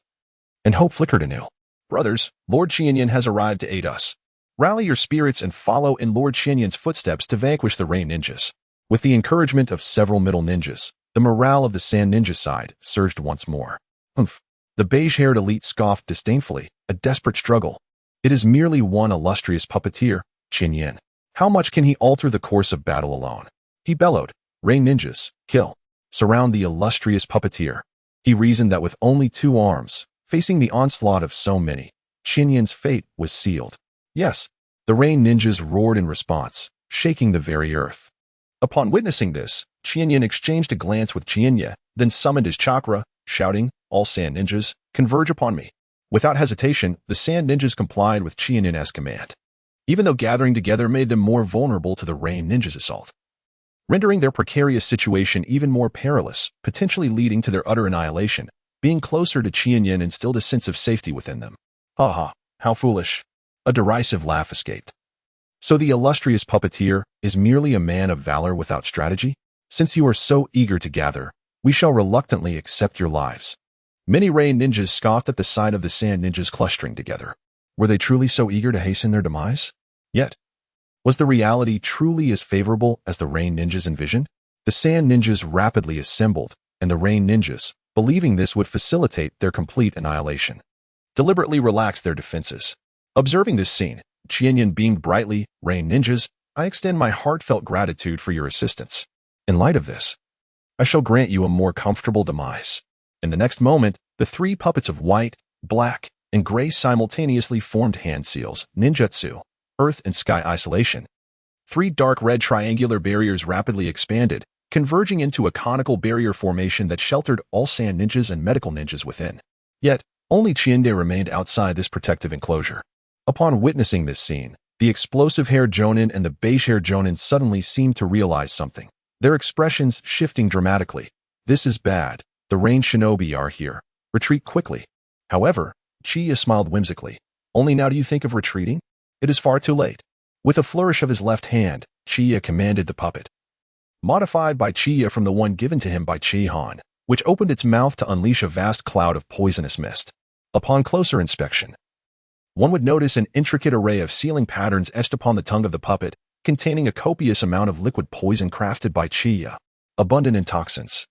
and hope flickered anew. Brothers, Lord Chinyan has arrived to aid us. Rally your spirits and follow in Lord Chinyan's footsteps to vanquish the Rain ninjas. With the encouragement of several middle ninjas, the morale of the Sand Ninja side surged once more. Humph! The beige-haired elite scoffed disdainfully, a desperate struggle. It is merely one illustrious puppeteer, Chinyan. How much can he alter the course of battle alone? He bellowed, Rain ninjas, kill. Surround the illustrious puppeteer. He reasoned that with only 2 arms, facing the onslaught of so many, Chinyan's fate was sealed. Yes, the Rain ninjas roared in response, shaking the very earth. Upon witnessing this, Chinyan exchanged a glance with Chinya, then summoned his chakra, shouting, all Sand Ninjas, converge upon me. Without hesitation, the Sand Ninjas complied with Chinyan's command, even though gathering together made them more vulnerable to the Rain ninjas' assault, rendering their precarious situation even more perilous, potentially leading to their utter annihilation. Being closer to Qian Yin instilled a sense of safety within them. Ha ha, how foolish. A derisive laugh escaped. So the illustrious puppeteer is merely a man of valor without strategy? Since you are so eager to gather, we shall reluctantly accept your lives. Many rain ninjas scoffed at the sight of the sand ninjas clustering together. Were they truly so eager to hasten their demise? Yet, was the reality truly as favorable as the rain ninjas envisioned? The sand ninjas rapidly assembled, and the rain ninjas, believing this would facilitate their complete annihilation, deliberately relaxed their defenses. Observing this scene, Qianyin beamed brightly. Rain ninjas, I extend my heartfelt gratitude for your assistance. In light of this, I shall grant you a more comfortable demise. In the next moment, the three puppets of white, black, and gray simultaneously formed hand seals, ninjutsu, earth and sky isolation. Three dark red triangular barriers rapidly expanded, converging into a conical barrier formation that sheltered all sand ninjas and medical ninjas within. Yet, only Qiande remained outside this protective enclosure. Upon witnessing this scene, the explosive-haired Jonin and the beige-haired Jonin suddenly seemed to realize something, their expressions shifting dramatically. This is bad. The rain shinobi are here. Retreat quickly. However, Chiyo smiled whimsically. Only now do you think of retreating? It is far too late. With a flourish of his left hand, Chiyo commanded the puppet, modified by Chiyo from the one given to him by Chi-Han, which opened its mouth to unleash a vast cloud of poisonous mist. Upon closer inspection, one would notice an intricate array of sealing patterns etched upon the tongue of the puppet, containing a copious amount of liquid poison crafted by Chiyo, abundant in toxins.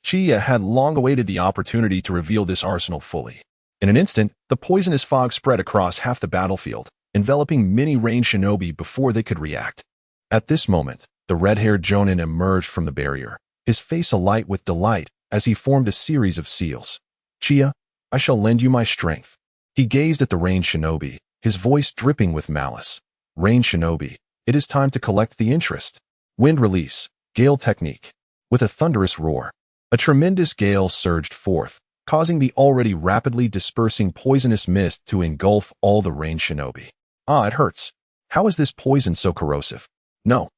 Chiyo had long awaited the opportunity to reveal this arsenal fully. In an instant, the poisonous fog spread across half the battlefield, enveloping many rain shinobi before they could react. At this moment, the red-haired Jonin emerged from the barrier, his face alight with delight as he formed a series of seals. Chiyo, I shall lend you my strength. He gazed at the rain shinobi, his voice dripping with malice. Rain shinobi, it is time to collect the interest. Wind release, gale technique. With a thunderous roar, a tremendous gale surged forth, causing the already rapidly dispersing poisonous mist to engulf all the rain shinobi. Ah, it hurts. How is this poison so corrosive? No.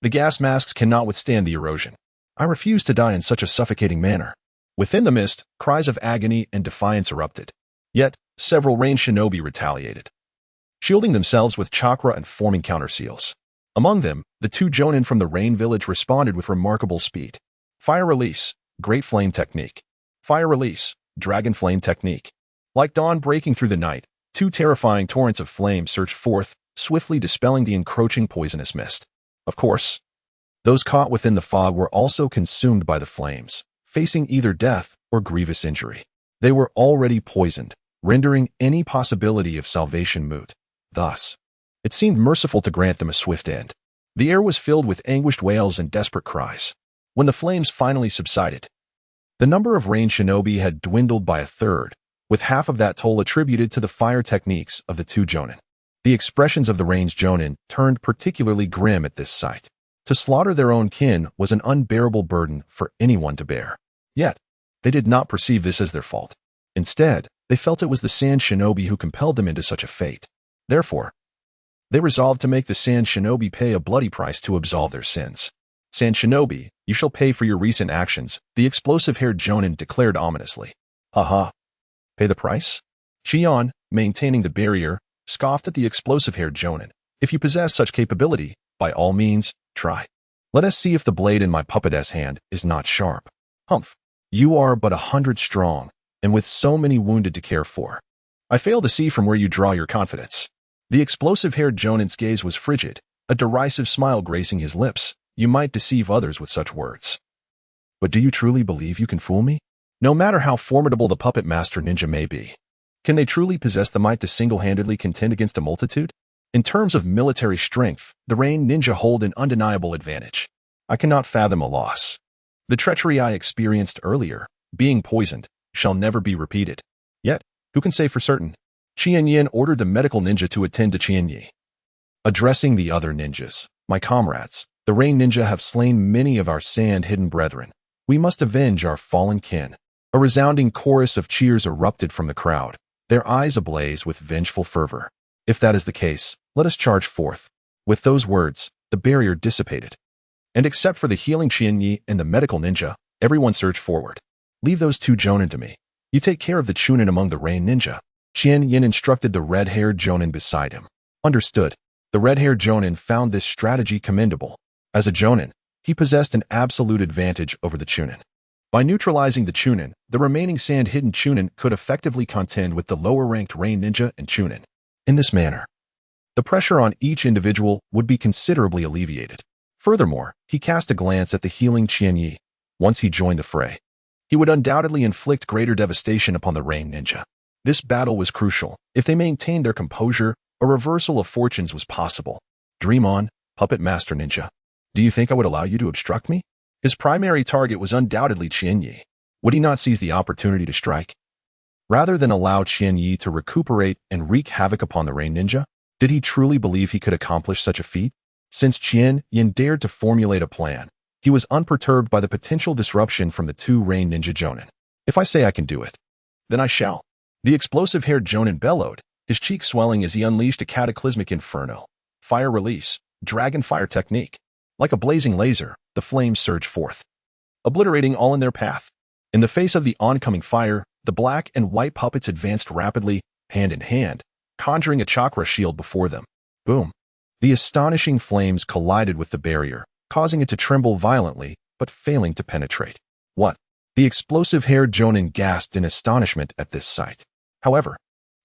The gas masks cannot withstand the erosion. I refuse to die in such a suffocating manner. Within the mist, cries of agony and defiance erupted. Yet, several rain shinobi retaliated, shielding themselves with chakra and forming counter-seals. Among them, the two Jonin from the rain village responded with remarkable speed. Fire release, great flame technique. Fire release, dragon flame technique. Like dawn breaking through the night, two terrifying torrents of flame surged forth, swiftly dispelling the encroaching poisonous mist. Of course, those caught within the fog were also consumed by the flames, facing either death or grievous injury. They were already poisoned, rendering any possibility of salvation moot. Thus, it seemed merciful to grant them a swift end. The air was filled with anguished wails and desperate cries. When the flames finally subsided, the number of rain shinobi had dwindled by a third, with half of that toll attributed to the fire techniques of the two Jonin. The expressions of the rain's Jonin turned particularly grim at this sight. To slaughter their own kin was an unbearable burden for anyone to bear. Yet, they did not perceive this as their fault. Instead, they felt it was the sand shinobi who compelled them into such a fate. Therefore, they resolved to make the sand shinobi pay a bloody price to absolve their sins. Sand shinobi, you shall pay for your recent actions, the explosive-haired Jonin declared ominously. Ha. Pay the price? Shion, maintaining the barrier, scoffed at the explosive-haired Jonin. If you possess such capability, by all means, try. Let us see if the blade in my puppet's hand is not sharp. Humph. You are but 100 strong, and with so many wounded to care for. I fail to see from where you draw your confidence. The explosive-haired Jonin's gaze was frigid, a derisive smile gracing his lips. You might deceive others with such words. But do you truly believe you can fool me? No matter how formidable the puppet master ninja may be, can they truly possess the might to single-handedly contend against a multitude? In terms of military strength, the rain ninja hold an undeniable advantage. I cannot fathom a loss. The treachery I experienced earlier, being poisoned, shall never be repeated. Yet, who can say for certain? Qian Yin ordered the medical ninja to attend to Qian Yi. Addressing the other ninjas, my comrades, the rain ninja have slain many of our sand-hidden brethren. We must avenge our fallen kin. A resounding chorus of cheers erupted from the crowd, their eyes ablaze with vengeful fervor. If that is the case, let us charge forth. With those words, the barrier dissipated. And except for the healing Qian Yi and the medical ninja, everyone surged forward. Leave those two Jonin to me. You take care of the chūnin among the rain ninja. Qian Yin instructed the red-haired jonin beside him. Understood. The red-haired jonin found this strategy commendable. As a jonin, he possessed an absolute advantage over the chūnin. By neutralizing the chūnin, the remaining sand-hidden chūnin could effectively contend with the lower-ranked rain ninja and chūnin. In this manner, the pressure on each individual would be considerably alleviated. Furthermore, he cast a glance at the healing Qian Yi. Once he joined the fray, he would undoubtedly inflict greater devastation upon the rain ninja. This battle was crucial. If they maintained their composure, a reversal of fortunes was possible. Dream on, puppet master ninja. Do you think I would allow you to obstruct me? His primary target was undoubtedly Qian Yi. Would he not seize the opportunity to strike? Rather than allow Qian Yi to recuperate and wreak havoc upon the rain ninja, did he truly believe he could accomplish such a feat? Since Qian Yin dared to formulate a plan, he was unperturbed by the potential disruption from the two rain ninja jonin. If I say I can do it, then I shall. The explosive-haired jonin bellowed, his cheeks swelling as he unleashed a cataclysmic inferno. Fire release, dragon fire technique. Like a blazing laser, the flames surged forth, obliterating all in their path. In the face of the oncoming fire, the black and white puppets advanced rapidly, hand in hand, conjuring a chakra shield before them. Boom. The astonishing flames collided with the barrier, causing it to tremble violently, but failing to penetrate. What? The explosive-haired jonin gasped in astonishment at this sight. However,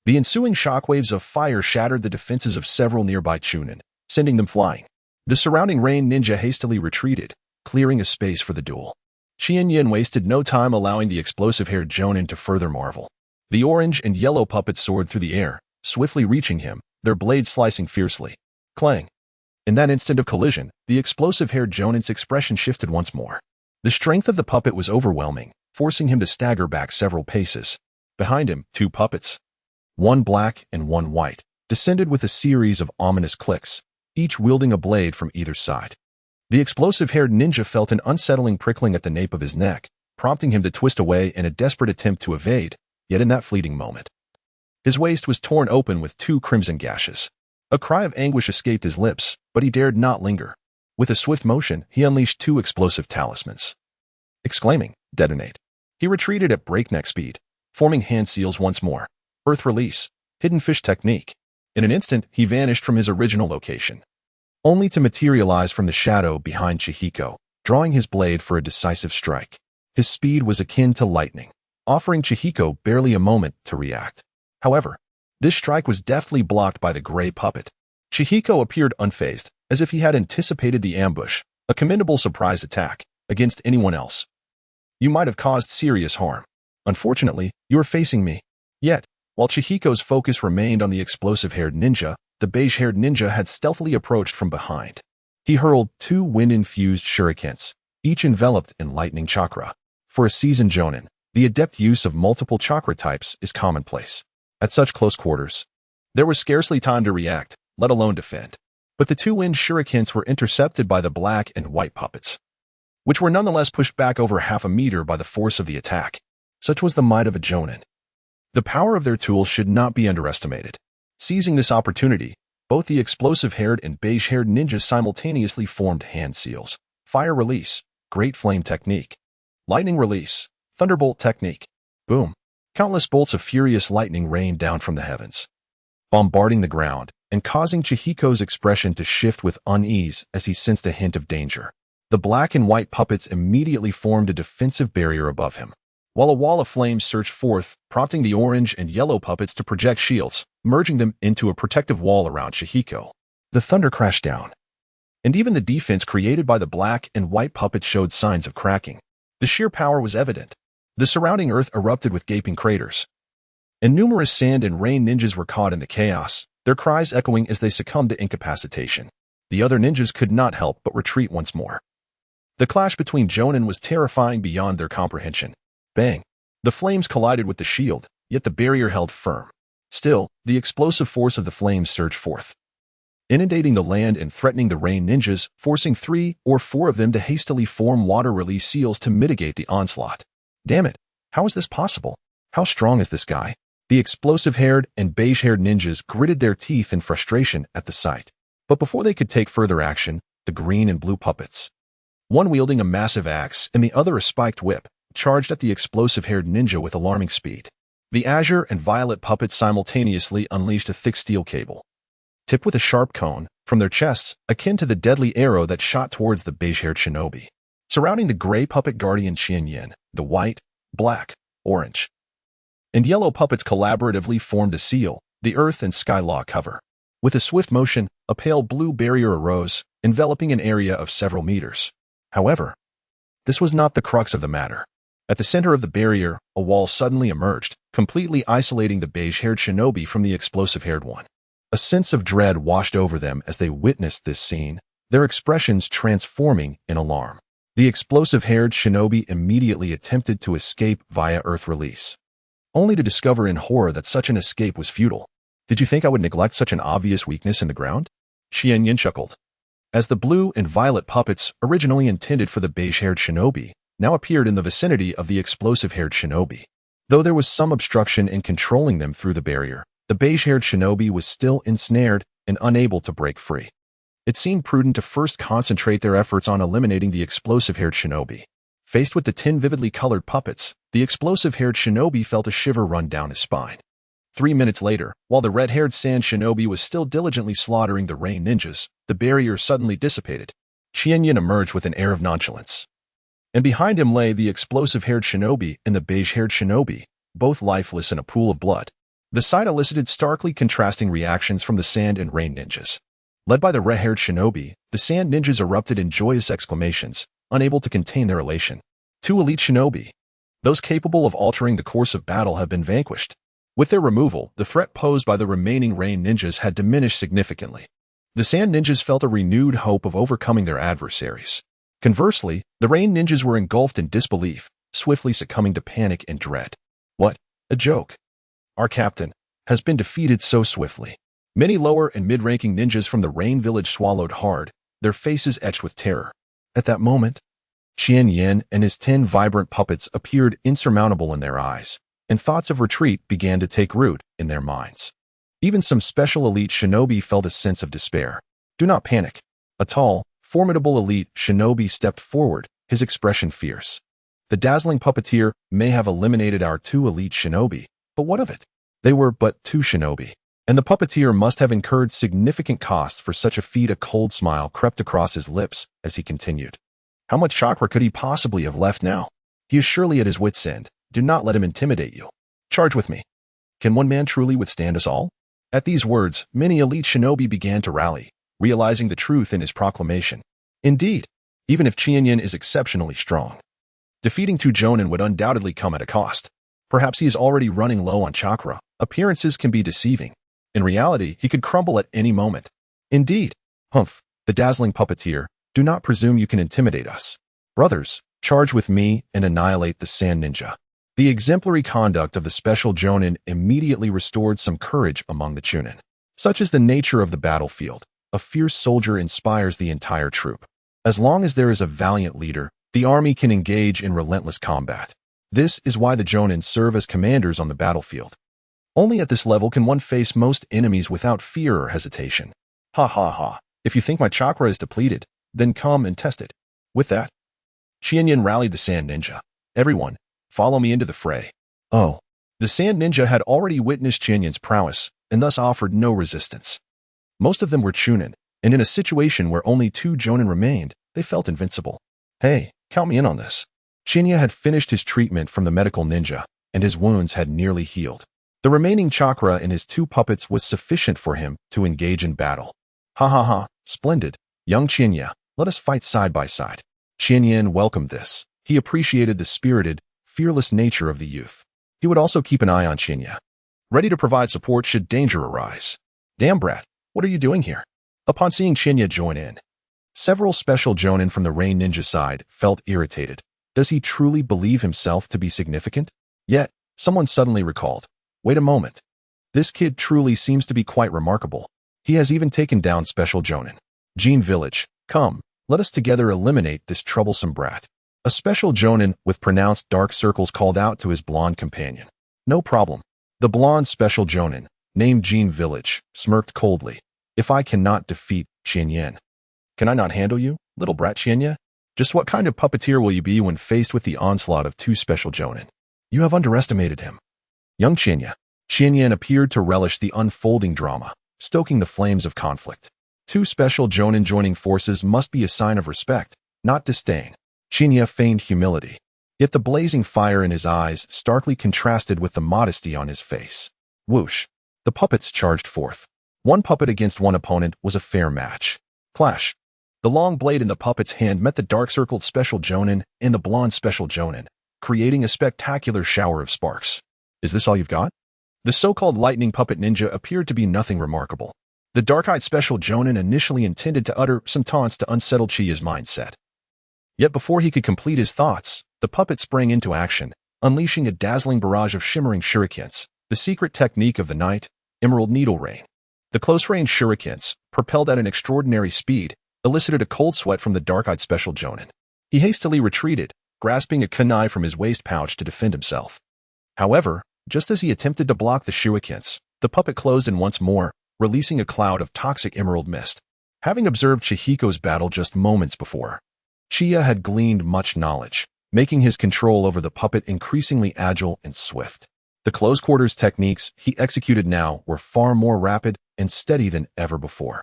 the ensuing shockwaves of fire shattered the defenses of several nearby chūnin, sending them flying. The surrounding rain ninja hastily retreated, clearing a space for the duel. Qian Yin wasted no time allowing the explosive-haired jonin to further marvel. The orange and yellow puppets soared through the air, swiftly reaching him, their blades slicing fiercely. Clang. In that instant of collision, the explosive-haired jonin's expression shifted once more. The strength of the puppet was overwhelming, forcing him to stagger back several paces. Behind him, two puppets, one black and one white, descended with a series of ominous clicks, each wielding a blade from either side. The explosive-haired ninja felt an unsettling prickling at the nape of his neck, prompting him to twist away in a desperate attempt to evade, yet in that fleeting moment, his waist was torn open with two crimson gashes. A cry of anguish escaped his lips, but he dared not linger. With a swift motion, he unleashed two explosive talismans. Exclaiming, "Detonate!" He retreated at breakneck speed, forming hand seals once more. Earth release, hidden fish technique. In an instant, he vanished from his original location, only to materialize from the shadow behind Chihiko, drawing his blade for a decisive strike. His speed was akin to lightning, offering Chihiko barely a moment to react. However, this strike was deftly blocked by the gray puppet. Chihiko appeared unfazed, as if he had anticipated the ambush, a commendable surprise attack, against anyone else. You might have caused serious harm. Unfortunately, you are facing me. Yet, while Chihiko's focus remained on the explosive-haired ninja, the beige-haired ninja had stealthily approached from behind. He hurled two wind-infused shurikens, each enveloped in lightning chakra. For a seasoned jonin, the adept use of multiple chakra types is commonplace. At such close quarters, there was scarcely time to react, let alone defend. But the two wind shurikens were intercepted by the black and white puppets, which were nonetheless pushed back over half a meter by the force of the attack. Such was the might of a jonin. The power of their tools should not be underestimated. Seizing this opportunity, both the explosive-haired and beige-haired ninjas simultaneously formed hand seals. Fire release, great flame technique. Lightning release, thunderbolt technique. Boom. Countless bolts of furious lightning rained down from the heavens, bombarding the ground and causing Chihiko's expression to shift with unease as he sensed a hint of danger. The black and white puppets immediately formed a defensive barrier above him, while a wall of flames surged forth, prompting the orange and yellow puppets to project shields, merging them into a protective wall around Chihiko. The thunder crashed down, and even the defense created by the black and white puppets showed signs of cracking. The sheer power was evident. The surrounding earth erupted with gaping craters, and numerous sand and rain ninjas were caught in the chaos, their cries echoing as they succumbed to incapacitation. The other ninjas could not help but retreat once more. The clash between jonin was terrifying beyond their comprehension. Bang! The flames collided with the shield, yet the barrier held firm. Still, the explosive force of the flames surged forth, inundating the land and threatening the rain ninjas, forcing 3 or 4 of them to hastily form water release seals to mitigate the onslaught. Damn it! How is this possible? How strong is this guy? The explosive-haired and beige-haired ninjas gritted their teeth in frustration at the sight. But before they could take further action, the green and blue puppets, one wielding a massive axe and the other a spiked whip, charged at the explosive-haired ninja with alarming speed. The azure and violet puppets simultaneously unleashed a thick steel cable, tipped with a sharp cone, from their chests, akin to the deadly arrow that shot towards the beige-haired shinobi. Surrounding the gray puppet guardian Qianyan, the white, black, orange, and yellow puppets collaboratively formed a seal, the earth and sky law cover. With a swift motion, a pale blue barrier arose, enveloping an area of several meters. However, this was not the crux of the matter. At the center of the barrier, a wall suddenly emerged, completely isolating the beige-haired shinobi from the explosive-haired one. A sense of dread washed over them as they witnessed this scene, their expressions transforming in alarm. The explosive-haired shinobi immediately attempted to escape via earth release, only to discover in horror that such an escape was futile. Did you think I would neglect such an obvious weakness in the ground? Qianyan chuckled. As the blue and violet puppets, originally intended for the beige-haired shinobi, now appeared in the vicinity of the explosive-haired shinobi. Though there was some obstruction in controlling them through the barrier, the beige-haired shinobi was still ensnared and unable to break free. It seemed prudent to first concentrate their efforts on eliminating the explosive-haired shinobi. Faced with the 10 vividly colored puppets, the explosive-haired shinobi felt a shiver run down his spine. 3 minutes later, while the red-haired sand shinobi was still diligently slaughtering the rain ninjas, the barrier suddenly dissipated. Qianyan emerged with an air of nonchalance. And behind him lay the explosive-haired shinobi and the beige-haired shinobi, both lifeless in a pool of blood. The sight elicited starkly contrasting reactions from the sand and rain ninjas. Led by the red-haired shinobi, the sand ninjas erupted in joyous exclamations, unable to contain their elation. 2 elite shinobi, those capable of altering the course of battle, have been vanquished. With their removal, the threat posed by the remaining rain ninjas had diminished significantly. The sand ninjas felt a renewed hope of overcoming their adversaries. Conversely, the rain ninjas were engulfed in disbelief, swiftly succumbing to panic and dread. What a joke! Our captain has been defeated so swiftly. Many lower and mid-ranking ninjas from the rain village swallowed hard, their faces etched with terror. At that moment, Qianyan and his 10 vibrant puppets appeared insurmountable in their eyes, and thoughts of retreat began to take root in their minds. Even some special elite shinobi felt a sense of despair. Do not panic. A tall, formidable elite shinobi stepped forward, his expression fierce. The dazzling puppeteer may have eliminated our 2 elite shinobi, but what of it? They were but 2 shinobi, and the puppeteer must have incurred significant costs for such a feat. A cold smile crept across his lips as he continued. How much chakra could he possibly have left now? He is surely at his wit's end. Do not let him intimidate you. Charge with me. Can one man truly withstand us all? At these words, many elite shinobi began to rally, realizing the truth in his proclamation. Indeed, even if Qianyan is exceptionally strong, defeating 2 jonin would undoubtedly come at a cost. Perhaps he is already running low on chakra. Appearances can be deceiving. In reality, he could crumble at any moment. Indeed. Humph, the dazzling puppeteer, do not presume you can intimidate us. Brothers, charge with me and annihilate the sand ninja. The exemplary conduct of the special jonin immediately restored some courage among the chūnin. Such is the nature of the battlefield. A fierce soldier inspires the entire troop. As long as there is a valiant leader, the army can engage in relentless combat. This is why the jonin serve as commanders on the battlefield. Only at this level can one face most enemies without fear or hesitation. Ha ha ha. If you think my chakra is depleted, then come and test it. With that, Qianyan rallied the sand ninja. Everyone, follow me into the fray. Oh, the sand ninja had already witnessed Qianyan's prowess, and thus offered no resistance. Most of them were chūnin, and in a situation where only 2 jonin remained, they felt invincible. Hey, count me in on this. Qianyan had finished his treatment from the medical ninja, and his wounds had nearly healed. The remaining chakra in his 2 puppets was sufficient for him to engage in battle. Ha ha ha, splendid. Young Qianyan, let us fight side by side. Qianyan welcomed this. He appreciated the spirited, fearless nature of the youth. He would also keep an eye on Qianyan, ready to provide support should danger arise. Damn brat, what are you doing here? Upon seeing Qianyan join in, several special jonin from the rain ninja side felt irritated. Does he truly believe himself to be significant? Yet, someone suddenly recalled. Wait a moment. This kid truly seems to be quite remarkable. He has even taken down special jonin. Jean Village, come, let us together eliminate this troublesome brat. A special jonin with pronounced dark circles called out to his blonde companion. No problem. The blonde special jonin, named Jean Village, smirked coldly. If I cannot defeat Qianyan, can I not handle you, little brat Qianyan? Just what kind of puppeteer will you be when faced with the onslaught of two special Jonin? You have underestimated him. Young Xianyan appeared to relish the unfolding drama, stoking the flames of conflict. Two special Jonin joining forces must be a sign of respect, not disdain. Xinya feigned humility, yet the blazing fire in his eyes starkly contrasted with the modesty on his face. Whoosh! The puppets charged forth. One puppet against one opponent was a fair match. Clash! The long blade in the puppet's hand met the dark-circled special Jonin and the blonde special Jonin, creating a spectacular shower of sparks. Is this all you've got? The so-called lightning puppet ninja appeared to be nothing remarkable. The dark-eyed special Jonin initially intended to utter some taunts to unsettle Chiya's mindset. Yet before he could complete his thoughts, the puppet sprang into action, unleashing a dazzling barrage of shimmering shurikens, the secret technique of the night, Emerald Needle Rain. The close-range shurikens, propelled at an extraordinary speed, elicited a cold sweat from the dark-eyed special Jonin. He hastily retreated, grasping a kunai from his waist pouch to defend himself. However, just as he attempted to block the shurikens, the puppet closed in once more, releasing a cloud of toxic emerald mist. Having observed Chihiko's battle just moments before, Chiyo had gleaned much knowledge, making his control over the puppet increasingly agile and swift. The close-quarters techniques he executed now were far more rapid and steady than ever before.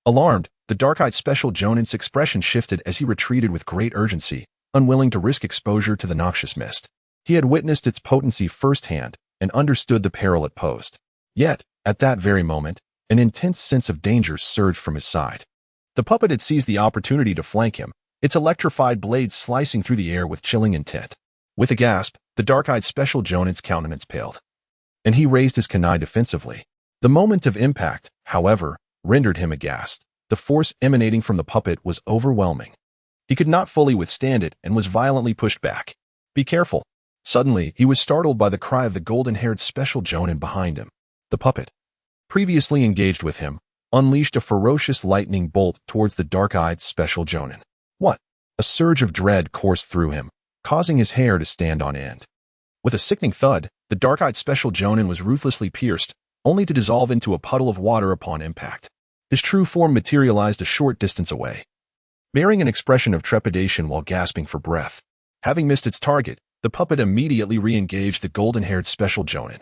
Alarmed, the dark-eyed special Jonin's expression shifted as he retreated with great urgency, unwilling to risk exposure to the noxious mist. He had witnessed its potency firsthand and understood the peril it posed. Yet, at that very moment, an intense sense of danger surged from his side. The puppet had seized the opportunity to flank him, its electrified blade slicing through the air with chilling intent. With a gasp, the dark-eyed special Jonin's countenance paled, and he raised his kunai defensively. The moment of impact, however, rendered him aghast. The force emanating from the puppet was overwhelming. He could not fully withstand it and was violently pushed back. Be careful! Suddenly, he was startled by the cry of the golden-haired special Jonin behind him. The puppet, previously engaged with him, unleashed a ferocious lightning bolt towards the dark-eyed special Jonin. What? A surge of dread coursed through him, causing his hair to stand on end. With a sickening thud, the dark-eyed special Jonin was ruthlessly pierced, only to dissolve into a puddle of water upon impact. His true form materialized a short distance away, bearing an expression of trepidation while gasping for breath. Having missed its target, the puppet immediately re-engaged the golden-haired special Jonin,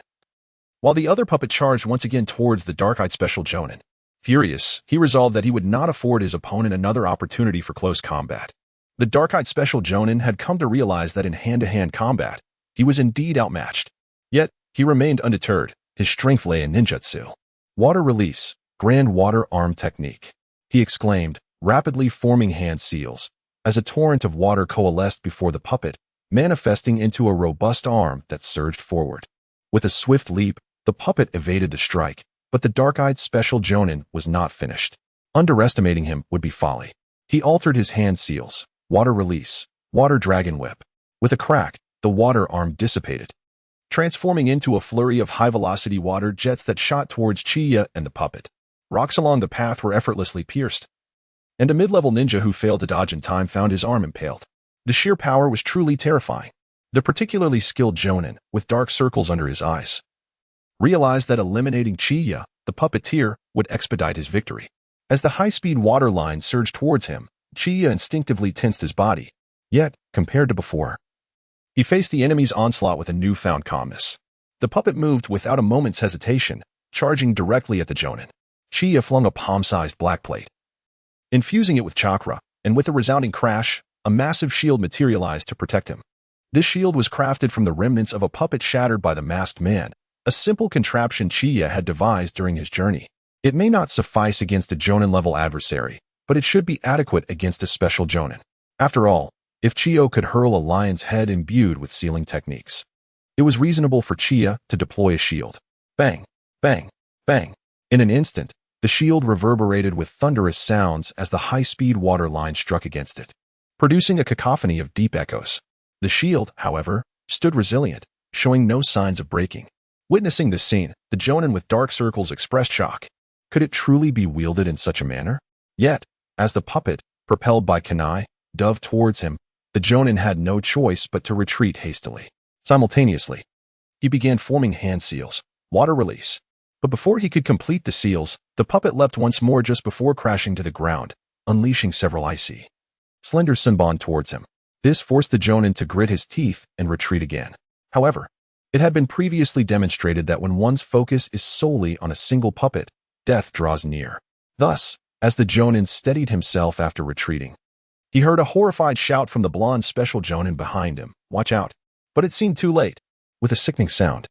while the other puppet charged once again towards the dark-eyed special Jonin. Furious, he resolved that he would not afford his opponent another opportunity for close combat. The dark-eyed special Jonin had come to realize that in hand-to-hand combat, he was indeed outmatched. Yet, he remained undeterred. His strength lay in ninjutsu. Water release, grand water arm technique, he exclaimed, rapidly forming hand seals, as a torrent of water coalesced before the puppet, manifesting into a robust arm that surged forward. With a swift leap, the puppet evaded the strike, but the dark-eyed special Jonin was not finished. Underestimating him would be folly. He altered his hand seals, water release, water dragon whip. With a crack, the water arm dissipated, transforming into a flurry of high-velocity water jets that shot towards Chiyo and the puppet. Rocks along the path were effortlessly pierced, and a mid-level ninja who failed to dodge in time found his arm impaled. The sheer power was truly terrifying. The particularly skilled Jonin, with dark circles under his eyes, realized that eliminating Chiyo, the puppeteer, would expedite his victory. As the high-speed water line surged towards him, Chiyo instinctively tensed his body. Yet, compared to before, he faced the enemy's onslaught with a newfound calmness. The puppet moved without a moment's hesitation, charging directly at the Jonin. Chiyo flung a palm-sized black plate, infusing it with chakra, and with a resounding crash, a massive shield materialized to protect him. This shield was crafted from the remnants of a puppet shattered by the masked man, a simple contraption Chiyo had devised during his journey. It may not suffice against a Jonin-level adversary, but it should be adequate against a special Jonin. After all, if Chiyo could hurl a lion's head imbued with sealing techniques, it was reasonable for Chiyo to deploy a shield. Bang, bang, bang. In an instant, the shield reverberated with thunderous sounds as the high-speed water line struck against it, producing a cacophony of deep echoes. The shield, however, stood resilient, showing no signs of breaking. Witnessing this scene, the Jonin with dark circles expressed shock. Could it truly be wielded in such a manner? Yet, as the puppet, propelled by kunai, dove towards him, the Jonin had no choice but to retreat hastily. Simultaneously, he began forming hand seals, water release. But before he could complete the seals, the puppet leapt once more just before crashing to the ground, unleashing several icy slender Senbon towards him. This forced the Jonin to grit his teeth and retreat again. However, it had been previously demonstrated that when one's focus is solely on a single puppet, death draws near. Thus, as the Jonin steadied himself after retreating, he heard a horrified shout from the blonde special Jonin behind him, "Watch out." But it seemed too late. With a sickening sound,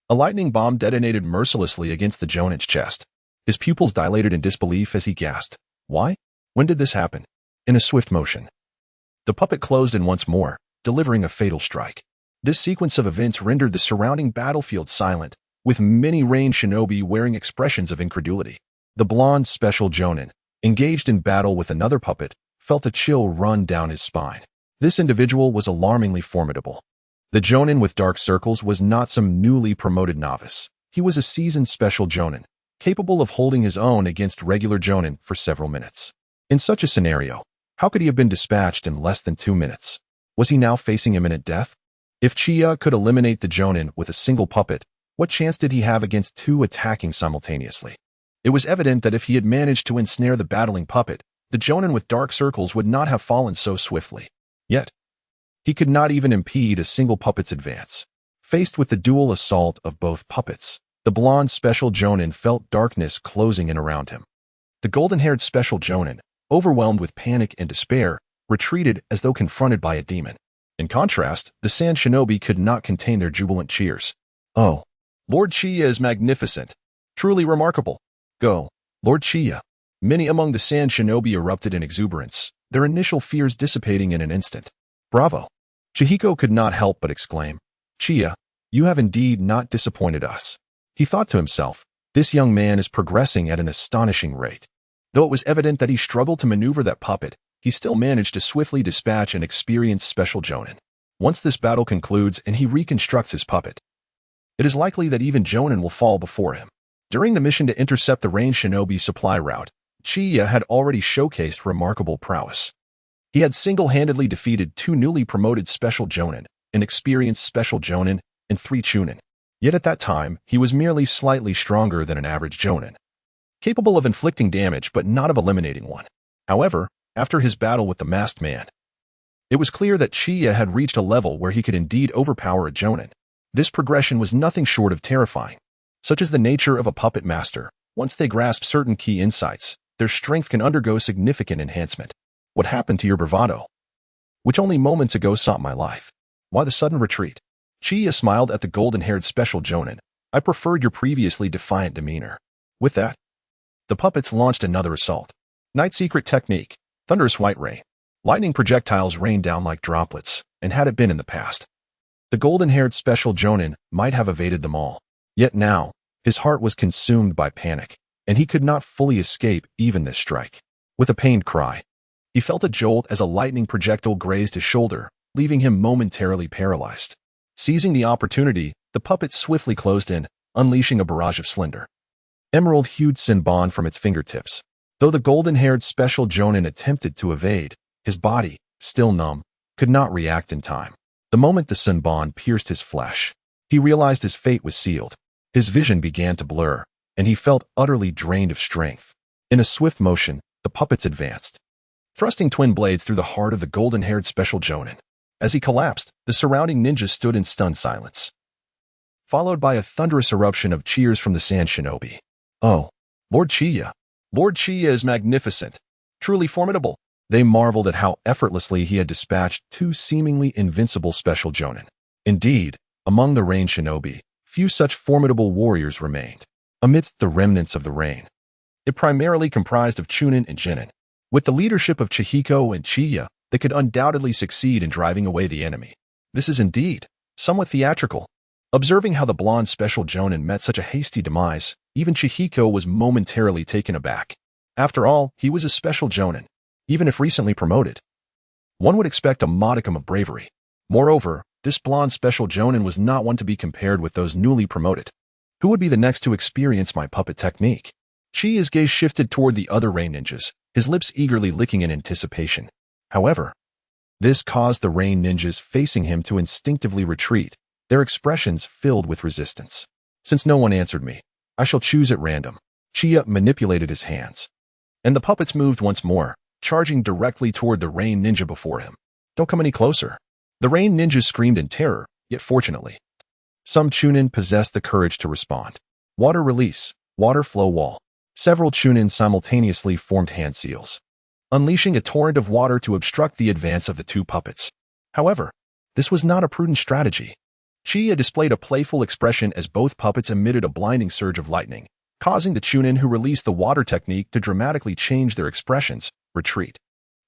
a lightning bomb detonated mercilessly against the Jonin's chest. His pupils dilated in disbelief as he gasped. Why? When did this happen? In a swift motion, the puppet closed in once more, delivering a fatal strike. This sequence of events rendered the surrounding battlefield silent, with many range shinobi wearing expressions of incredulity. The blonde special Jonin, engaged in battle with another puppet, felt a chill run down his spine. This individual was alarmingly formidable. The Jonin with dark circles was not some newly promoted novice. He was a seasoned special Jonin, capable of holding his own against regular Jonin for several minutes. In such a scenario, how could he have been dispatched in less than 2 minutes? Was he now facing imminent death? If Chiyo could eliminate the Jonin with a single puppet, what chance did he have against 2 attacking simultaneously? It was evident that if he had managed to ensnare the battling puppet, the Jonin with dark circles would not have fallen so swiftly. Yet, he could not even impede a single puppet's advance. Faced with the dual assault of both puppets, the blonde special Jonin felt darkness closing in around him. The golden-haired special Jonin, overwhelmed with panic and despair, retreated as though confronted by a demon. In contrast, the Sand Shinobi could not contain their jubilant cheers. "Oh, Lord Chiyo is magnificent. Truly remarkable. Go, Lord Chiyo." Many among the Sand Shinobi erupted in exuberance, their initial fears dissipating in an instant. "Bravo." Chihiko could not help but exclaim. "Chiyo, you have indeed not disappointed us." He thought to himself, this young man is progressing at an astonishing rate. Though it was evident that he struggled to maneuver that puppet, he still managed to swiftly dispatch an experienced special Jonin. Once this battle concludes and he reconstructs his puppet, it is likely that even Jonin will fall before him. During the mission to intercept the range shinobi supply route, Chiyo had already showcased remarkable prowess. He had single-handedly defeated 2 newly promoted special Jonin, an experienced special Jonin, and 3 chūnin. Yet at that time, he was merely slightly stronger than an average Jonin, capable of inflicting damage but not of eliminating one. However, after his battle with the masked man, it was clear that Chiyo had reached a level where he could indeed overpower a Jonin. This progression was nothing short of terrifying. Such is the nature of a puppet master. Once they grasp certain key insights, their strength can undergo significant enhancement. What happened to your bravado, which only moments ago sought my life? Why the sudden retreat? Chiyo smiled at the golden-haired special Jonin. I preferred your previously defiant demeanor. With that, the puppets launched another assault. Night secret technique, thunderous white ray. Lightning projectiles rained down like droplets, and had it been in the past, the golden-haired special Jonin might have evaded them all. Yet now, his heart was consumed by panic, and he could not fully escape even this strike. With a pained cry, he felt a jolt as a lightning projectile grazed his shoulder, leaving him momentarily paralyzed. Seizing the opportunity, the puppet swiftly closed in, unleashing a barrage of slender, emerald-hued Senbon from its fingertips. Though the golden-haired special Jonin attempted to evade, his body, still numb, could not react in time. The moment the Senbon pierced his flesh, he realized his fate was sealed. His vision began to blur, and he felt utterly drained of strength. In a swift motion, the puppets advanced, thrusting twin blades through the heart of the golden-haired special Jonin. As he collapsed, the surrounding ninjas stood in stunned silence, followed by a thunderous eruption of cheers from the Sand Shinobi. "Oh, Lord Chiyo. Lord Chiyo is magnificent. Truly formidable." They marveled at how effortlessly he had dispatched 2 seemingly invincible special Jonin. Indeed, among the Rain Shinobi, few such formidable warriors remained. Amidst the remnants of the Rain, it primarily comprised of chūnin and genin. With the leadership of Chihiko and Chiyo, they could undoubtedly succeed in driving away the enemy. This is indeed somewhat theatrical. Observing how the blonde special Jonin met such a hasty demise, even Chihiko was momentarily taken aback. After all, he was a special Jonin, even if recently promoted. One would expect a modicum of bravery. Moreover, this blonde special Jonin was not one to be compared with those newly promoted. Who would be the next to experience my puppet technique? Chiyo's gaze shifted toward the other Rain ninjas, his lips eagerly licking in anticipation. However, this caused the Rain ninjas facing him to instinctively retreat, their expressions filled with resistance. Since no one answered me, I shall choose at random. Chiyo manipulated his hands, and the puppets moved once more, charging directly toward the rain ninja before him. Don't come any closer. The rain ninja screamed in terror, yet fortunately, some chūnin possessed the courage to respond. Water release, water flow wall. Several chūnin simultaneously formed hand seals, unleashing a torrent of water to obstruct the advance of the two puppets. However, this was not a prudent strategy. Chiyo displayed a playful expression as both puppets emitted a blinding surge of lightning, causing the chūnin who released the water technique to dramatically change their expressions, retreat.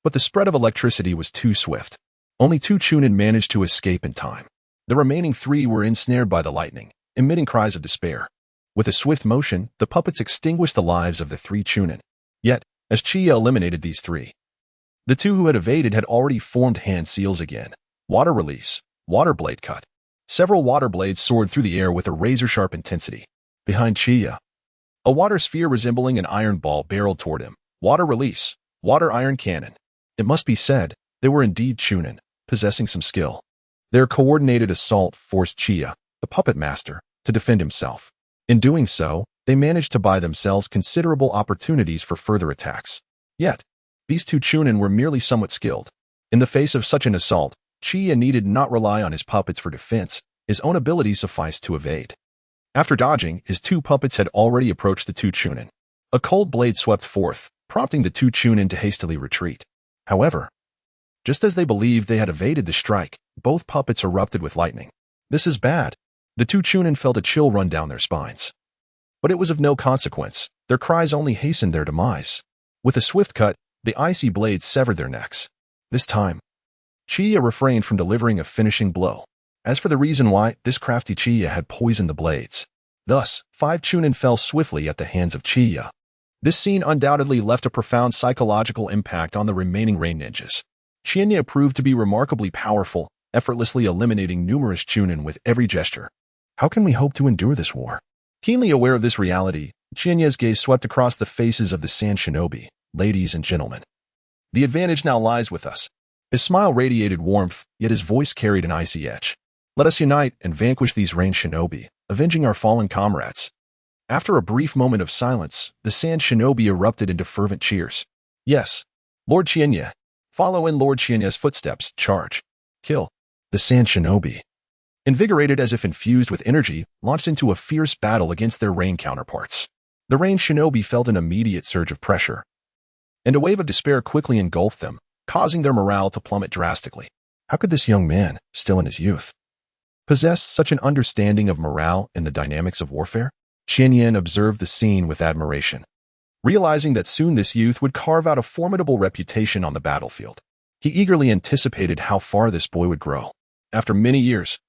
But the spread of electricity was too swift. Only 2 chūnin managed to escape in time. The remaining 3 were ensnared by the lightning, emitting cries of despair. With a swift motion, the puppets extinguished the lives of the 3 chūnin. Yet, as Chiyo eliminated these 3, the 2 who had evaded had already formed hand seals again. Water release, water blade cut. Several water blades soared through the air with a razor-sharp intensity. Behind Chiyo, a water sphere resembling an iron ball barreled toward him. Water release, water iron cannon. It must be said, they were indeed chūnin, possessing some skill. Their coordinated assault forced Chiyo, the puppet master, to defend himself. In doing so, they managed to buy themselves considerable opportunities for further attacks. Yet, these 2 chūnin were merely somewhat skilled. In the face of such an assault, Chiyo needed not rely on his puppets for defense, his own abilities sufficed to evade. After dodging, his 2 puppets had already approached the 2 chūnin. A cold blade swept forth, prompting the 2 chūnin to hastily retreat. However, just as they believed they had evaded the strike, both puppets erupted with lightning. This is bad. The 2 chūnin felt a chill run down their spines. But it was of no consequence. Their cries only hastened their demise. With a swift cut, the icy blades severed their necks. This time, Chiyo refrained from delivering a finishing blow. As for the reason why, this crafty Chiyo had poisoned the blades. Thus, 5 chūnin fell swiftly at the hands of Chiyo. This scene undoubtedly left a profound psychological impact on the remaining rain ninjas. Chiyo proved to be remarkably powerful, effortlessly eliminating numerous chūnin with every gesture. How can we hope to endure this war? Keenly aware of this reality, Chiyo's gaze swept across the faces of the sand shinobi. Ladies and gentlemen, the advantage now lies with us. His smile radiated warmth, yet his voice carried an icy edge. Let us unite and vanquish these rain shinobi, avenging our fallen comrades. After a brief moment of silence, the sand shinobi erupted into fervent cheers. Yes, Lord Chiyo. Follow in Lord Chiyo's footsteps, charge. Kill. The sand shinobi, invigorated as if infused with energy, launched into a fierce battle against their rain counterparts. The rain shinobi felt an immediate surge of pressure, and a wave of despair quickly engulfed them, causing their morale to plummet drastically. How could this young man, still in his youth, possess such an understanding of morale and the dynamics of warfare? Chiyo observed the scene with admiration, realizing that soon this youth would carve out a formidable reputation on the battlefield. He eagerly anticipated how far this boy would grow. After many years,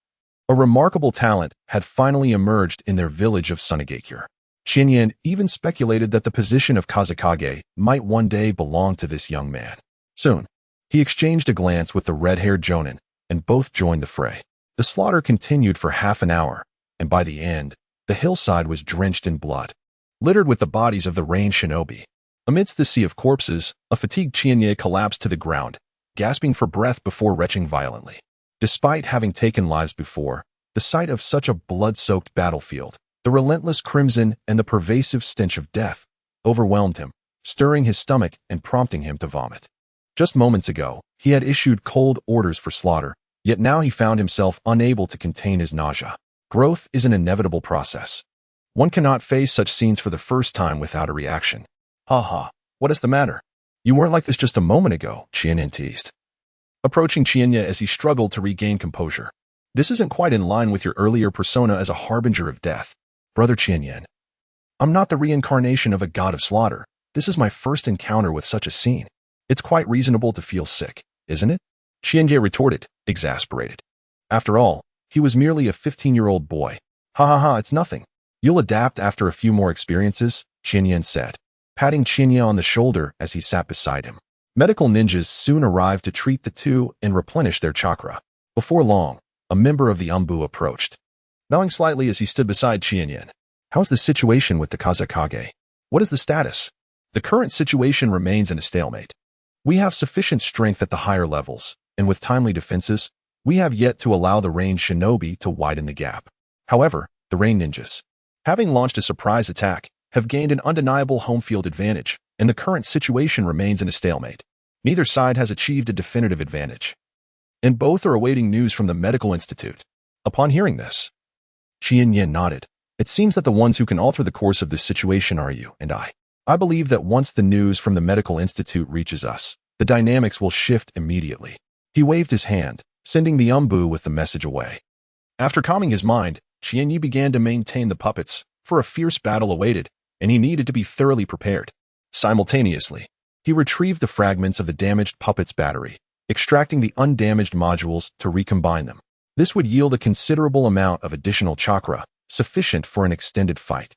a remarkable talent had finally emerged in their village of Sunagakure. Chiyo even speculated that the position of Kazekage might one day belong to this young man. Soon, he exchanged a glance with the red-haired jonin, and both joined the fray. The slaughter continued for half an hour, and by the end, the hillside was drenched in blood, littered with the bodies of the rain shinobi. Amidst the sea of corpses, a fatigued Chiyo collapsed to the ground, gasping for breath before retching violently. Despite having taken lives before, the sight of such a blood-soaked battlefield, the relentless crimson and the pervasive stench of death, overwhelmed him, stirring his stomach and prompting him to vomit. Just moments ago, he had issued cold orders for slaughter, yet now he found himself unable to contain his nausea. Growth is an inevitable process. One cannot face such scenes for the first time without a reaction. Ha ha, what is the matter? You weren't like this just a moment ago, Chiyo teased, approaching Chiyo as he struggled to regain composure. This isn't quite in line with your earlier persona as a harbinger of death. Brother Chiyo, I'm not the reincarnation of a god of slaughter. This is my first encounter with such a scene. It's quite reasonable to feel sick, isn't it? Chiyo retorted, exasperated. After all, he was merely a 15-year-old boy. Ha ha ha, it's nothing. You'll adapt after a few more experiences, Chiyo said, patting Chiyo on the shoulder as he sat beside him. Medical ninjas soon arrived to treat the two and replenish their chakra. Before long, a member of the Umbu approached, bowing slightly as he stood beside Chiyo. How's the situation with the Kazekage? What is the status? The current situation remains in a stalemate. We have sufficient strength at the higher levels, and with timely defenses, we have yet to allow the rain shinobi to widen the gap. However, the rain ninjas, having launched a surprise attack, have gained an undeniable home field advantage, and the current situation remains in a stalemate. Neither side has achieved a definitive advantage, and both are awaiting news from the medical institute. Upon hearing this, Chiyo nodded. It seems that the ones who can alter the course of this situation are you and I. I believe that once the news from the medical institute reaches us, the dynamics will shift immediately. He waved his hand, sending the umbu with the message away. After calming his mind, Chiyo began to maintain the puppets, for a fierce battle awaited, and he needed to be thoroughly prepared. Simultaneously, he retrieved the fragments of the damaged puppet's battery, extracting the undamaged modules to recombine them. This would yield a considerable amount of additional chakra, sufficient for an extended fight.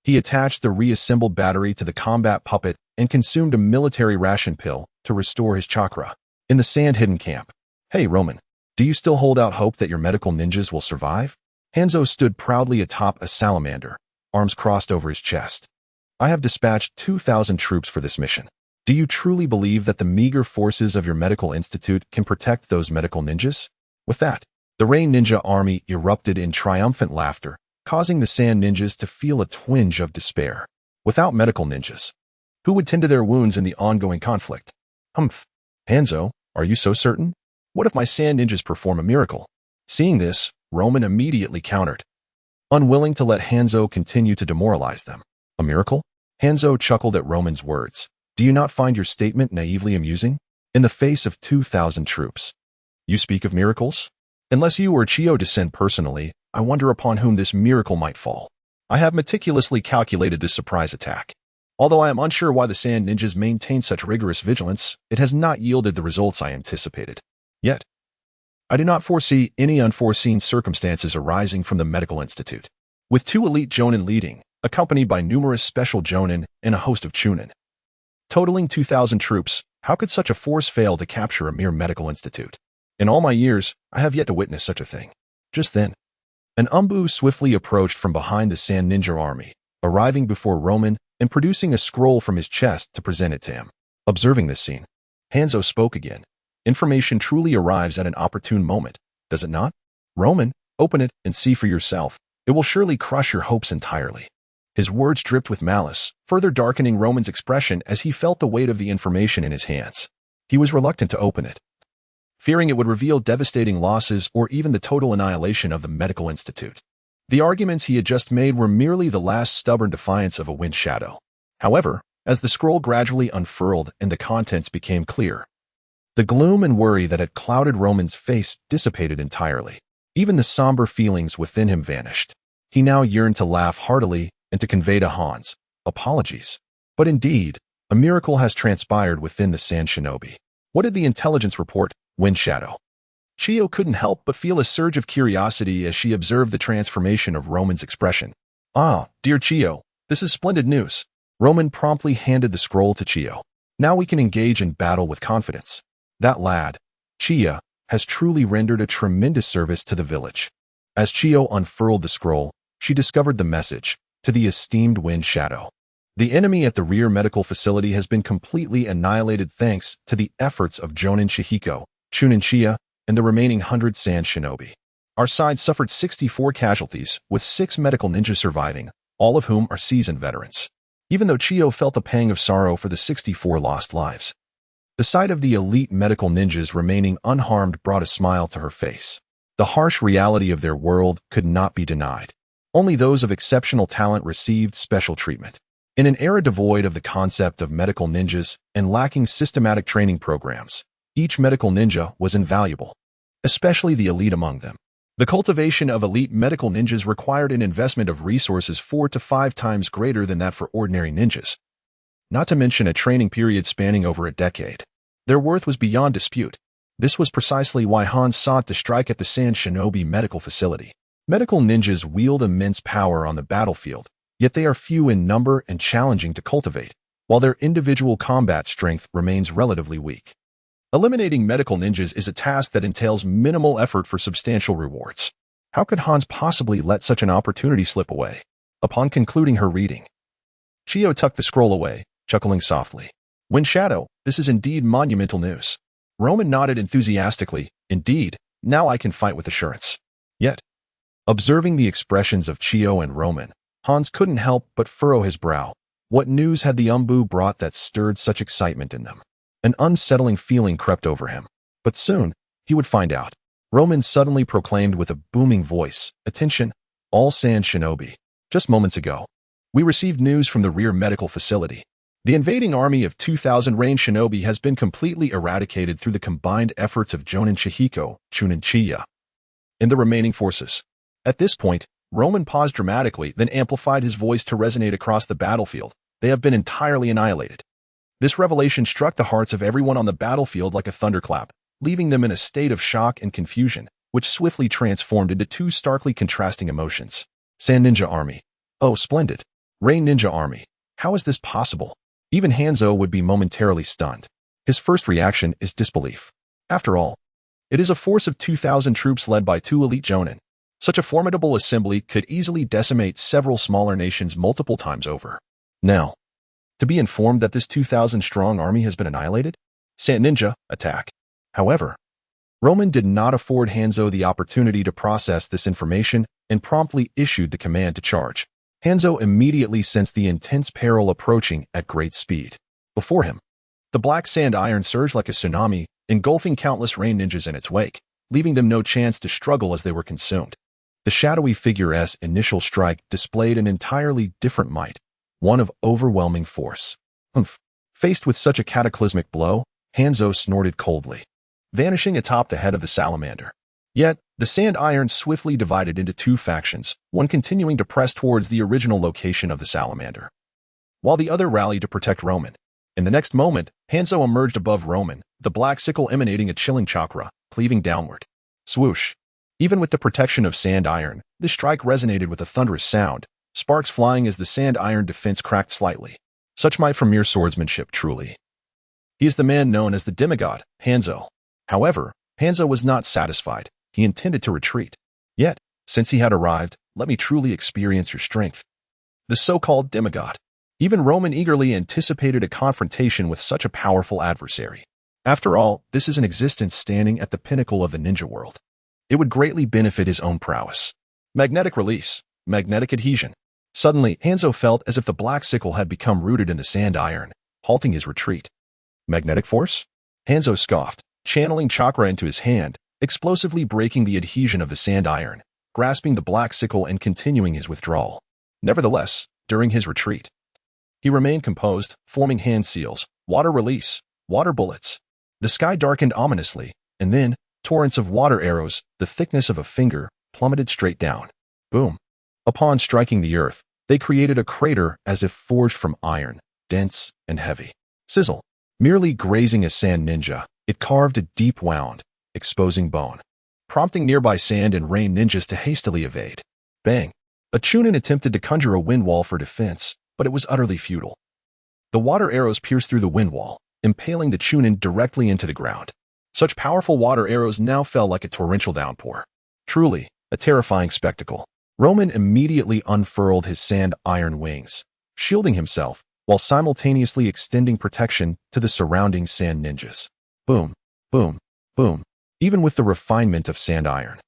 He attached the reassembled battery to the combat puppet and consumed a military ration pill to restore his chakra. In the sand-hidden camp. Hey, Roman, do you still hold out hope that your medical ninjas will survive? Hanzo stood proudly atop a salamander, arms crossed over his chest. I have dispatched 2,000 troops for this mission. Do you truly believe that the meager forces of your medical institute can protect those medical ninjas? With that, the Rain Ninja army erupted in triumphant laughter, causing the Sand Ninjas to feel a twinge of despair. Without medical ninjas, who would tend to their wounds in the ongoing conflict? Humph. Hanzo, are you so certain? What if my Sand Ninjas perform a miracle? Seeing this, Roman immediately countered, unwilling to let Hanzo continue to demoralize them. A miracle? Hanzo chuckled at Roman's words. Do you not find your statement naively amusing? In the face of 2,000 troops, you speak of miracles? Unless you or Chiyo descend personally, I wonder upon whom this miracle might fall. I have meticulously calculated this surprise attack. Although I am unsure why the Sand Ninjas maintain such rigorous vigilance, it has not yielded the results I anticipated. Yet, I do not foresee any unforeseen circumstances arising from the Medical Institute. With 2 elite Jonin leading, accompanied by numerous special Jonin and a host of chūnin, totaling 2,000 troops, how could such a force fail to capture a mere medical institute? In all my years, I have yet to witness such a thing. Just then, an umbu swiftly approached from behind the Sand Ninja army, arriving before Roman and producing a scroll from his chest to present it to him. Observing this scene, Hanzo spoke again. Information truly arrives at an opportune moment, does it not? Roman, open it and see for yourself. It will surely crush your hopes entirely. His words dripped with malice, further darkening Roman's expression as he felt the weight of the information in his hands. He was reluctant to open it, fearing it would reveal devastating losses or even the total annihilation of the Medical Institute. The arguments he had just made were merely the last stubborn defiance of a wind shadow. However, as the scroll gradually unfurled and the contents became clear, the gloom and worry that had clouded Roman's face dissipated entirely. Even the somber feelings within him vanished. He now yearned to laugh heartily and to convey to Hans, apologies. But indeed, a miracle has transpired within the Sand Shinobi. What did the intelligence report, Wind Shadow? Chiyo couldn't help but feel a surge of curiosity as she observed the transformation of Roman's expression. Ah, dear Chiyo, this is splendid news. Roman promptly handed the scroll to Chiyo. Now we can engage in battle with confidence. That lad, Chiyo, has truly rendered a tremendous service to the village. As Chiyo unfurled the scroll, she discovered the message, to the esteemed Wind Shadow. The enemy at the rear medical facility has been completely annihilated thanks to the efforts of Jonin Chihiko, Chūnin Chiyo, and the remaining 100 Sand Shinobi. Our side suffered 64 casualties, with 6 medical ninjas surviving, all of whom are seasoned veterans. Even though Chiyo felt a pang of sorrow for the 64 lost lives, the sight of the elite medical ninjas remaining unharmed brought a smile to her face. The harsh reality of their world could not be denied. Only those of exceptional talent received special treatment. In an era devoid of the concept of medical ninjas and lacking systematic training programs, each medical ninja was invaluable, especially the elite among them. The cultivation of elite medical ninjas required an investment of resources 4 to 5 times greater than that for ordinary ninjas, not to mention a training period spanning over a decade. Their worth was beyond dispute. This was precisely why Hans sought to strike at the Sand Shinobi medical facility. Medical ninjas wield immense power on the battlefield, yet they are few in number and challenging to cultivate, while their individual combat strength remains relatively weak. Eliminating medical ninjas is a task that entails minimal effort for substantial rewards. How could Hans possibly let such an opportunity slip away? Upon concluding her reading, Chiyo tucked the scroll away, chuckling softly. Wind Shadow, this is indeed monumental news. Roman nodded enthusiastically. Indeed, now I can fight with assurance. Yet, observing the expressions of Chiyo and Roman, Hans couldn't help but furrow his brow. What news had the umbu brought that stirred such excitement in them? An unsettling feeling crept over him. But soon, he would find out. Roman suddenly proclaimed with a booming voice, "Attention, all Sand Shinobi. Just moments ago, we received news from the rear medical facility. The invading army of 2,000 range shinobi has been completely eradicated through the combined efforts of Jonin Chihiko, Chūnin Chiyo, and the remaining forces." At this point, Roman paused dramatically, then amplified his voice to resonate across the battlefield. "They have been entirely annihilated." This revelation struck the hearts of everyone on the battlefield like a thunderclap, leaving them in a state of shock and confusion, which swiftly transformed into two starkly contrasting emotions. Sand Ninja Army. Oh, splendid. Rain Ninja Army. How is this possible? Even Hanzo would be momentarily stunned. His first reaction is disbelief. After all, it is a force of 2,000 troops led by 2 elite Jonin. Such a formidable assembly could easily decimate several smaller nations multiple times over. Now, to be informed that this 2,000-strong army has been annihilated? Sand Ninja, attack. However, Roman did not afford Hanzo the opportunity to process this information and promptly issued the command to charge. Hanzo immediately sensed the intense peril approaching at great speed. Before him, the black sand iron surged like a tsunami, engulfing countless rain ninjas in its wake, leaving them no chance to struggle as they were consumed. The shadowy figure's initial strike displayed an entirely different might, one of overwhelming force. Faced with such a cataclysmic blow, Hanzo snorted coldly, vanishing atop the head of the salamander. Yet, the sand iron swiftly divided into 2 factions, one continuing to press towards the original location of the salamander, while the other rallied to protect Roman. In the next moment, Hanzo emerged above Roman, the black sickle emanating a chilling chakra, cleaving downward. Swoosh! Even with the protection of sand iron, this strike resonated with a thunderous sound, sparks flying as the sand iron defense cracked slightly. Such might from mere swordsmanship, truly. He is the man known as the demigod, Hanzo. However, Hanzo was not satisfied. He intended to retreat. Yet, since he had arrived, let me truly experience your strength. The so-called demigod. Even Roman eagerly anticipated a confrontation with such a powerful adversary. After all, this is an existence standing at the pinnacle of the ninja world. It would greatly benefit his own prowess. Magnetic release. Magnetic adhesion. Suddenly, Hanzo felt as if the black sickle had become rooted in the sand iron, halting his retreat. Magnetic force? Hanzo scoffed, channeling chakra into his hand, explosively breaking the adhesion of the sand iron, grasping the black sickle and continuing his withdrawal. Nevertheless, during his retreat, he remained composed, forming hand seals, water release, water bullets. The sky darkened ominously, and then, torrents of water arrows, the thickness of a finger, plummeted straight down. Boom. Upon striking the earth, they created a crater as if forged from iron, dense and heavy. Sizzle. Merely grazing a sand ninja, it carved a deep wound, exposing bone, prompting nearby sand and rain ninjas to hastily evade. Bang! A chūnin attempted to conjure a wind wall for defense, but it was utterly futile. The water arrows pierced through the wind wall, impaling the chūnin directly into the ground. Such powerful water arrows now fell like a torrential downpour. Truly, a terrifying spectacle. Roman immediately unfurled his sand iron wings, shielding himself, while simultaneously extending protection to the surrounding sand ninjas. Boom, boom, boom. Even with the refinement of sand iron,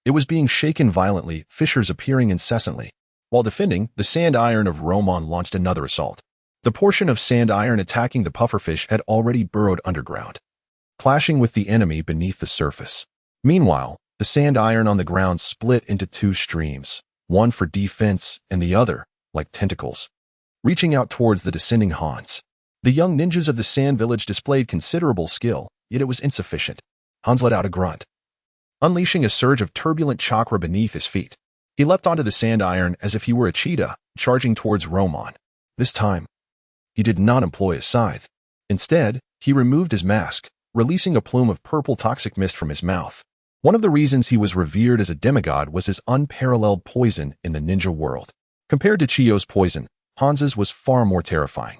it was being shaken violently, fissures appearing incessantly. While defending, the sand iron of Roman launched another assault. The portion of sand iron attacking the pufferfish had already burrowed underground, clashing with the enemy beneath the surface. Meanwhile, the sand iron on the ground split into 2 streams, one for defense and the other, like tentacles, reaching out towards the descending Hans. The young ninjas of the sand village displayed considerable skill, yet it was insufficient. Hans let out a grunt, unleashing a surge of turbulent chakra beneath his feet. He leapt onto the sand iron as if he were a cheetah, charging towards Roman. This time, he did not employ a scythe. Instead, he removed his mask, releasing a plume of purple toxic mist from his mouth. One of the reasons he was revered as a demigod was his unparalleled poison in the ninja world. Compared to Chiyo's poison, Hans's was far more terrifying.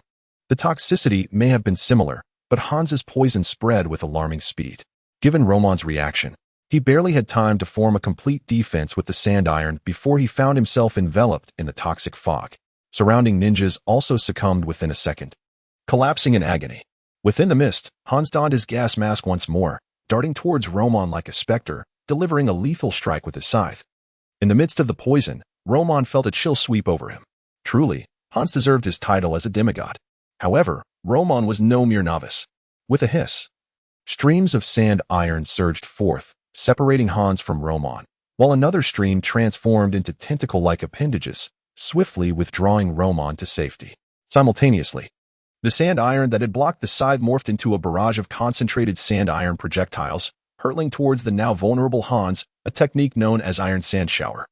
The toxicity may have been similar, but Hans's poison spread with alarming speed. Given Roman's reaction, he barely had time to form a complete defense with the sand iron before he found himself enveloped in the toxic fog. Surrounding ninjas also succumbed within a second, collapsing in agony. Within the mist, Hans donned his gas mask once more, darting towards Roman like a specter, delivering a lethal strike with his scythe. In the midst of the poison, Roman felt a chill sweep over him. Truly, Hans deserved his title as a demigod. However, Roman was no mere novice. With a hiss, streams of sand iron surged forth, separating Hans from Roman, while another stream transformed into tentacle-like appendages, swiftly withdrawing Roman to safety. Simultaneously, the sand iron that had blocked the scythe morphed into a barrage of concentrated sand iron projectiles, hurtling towards the now vulnerable Hans, a technique known as iron sand shower.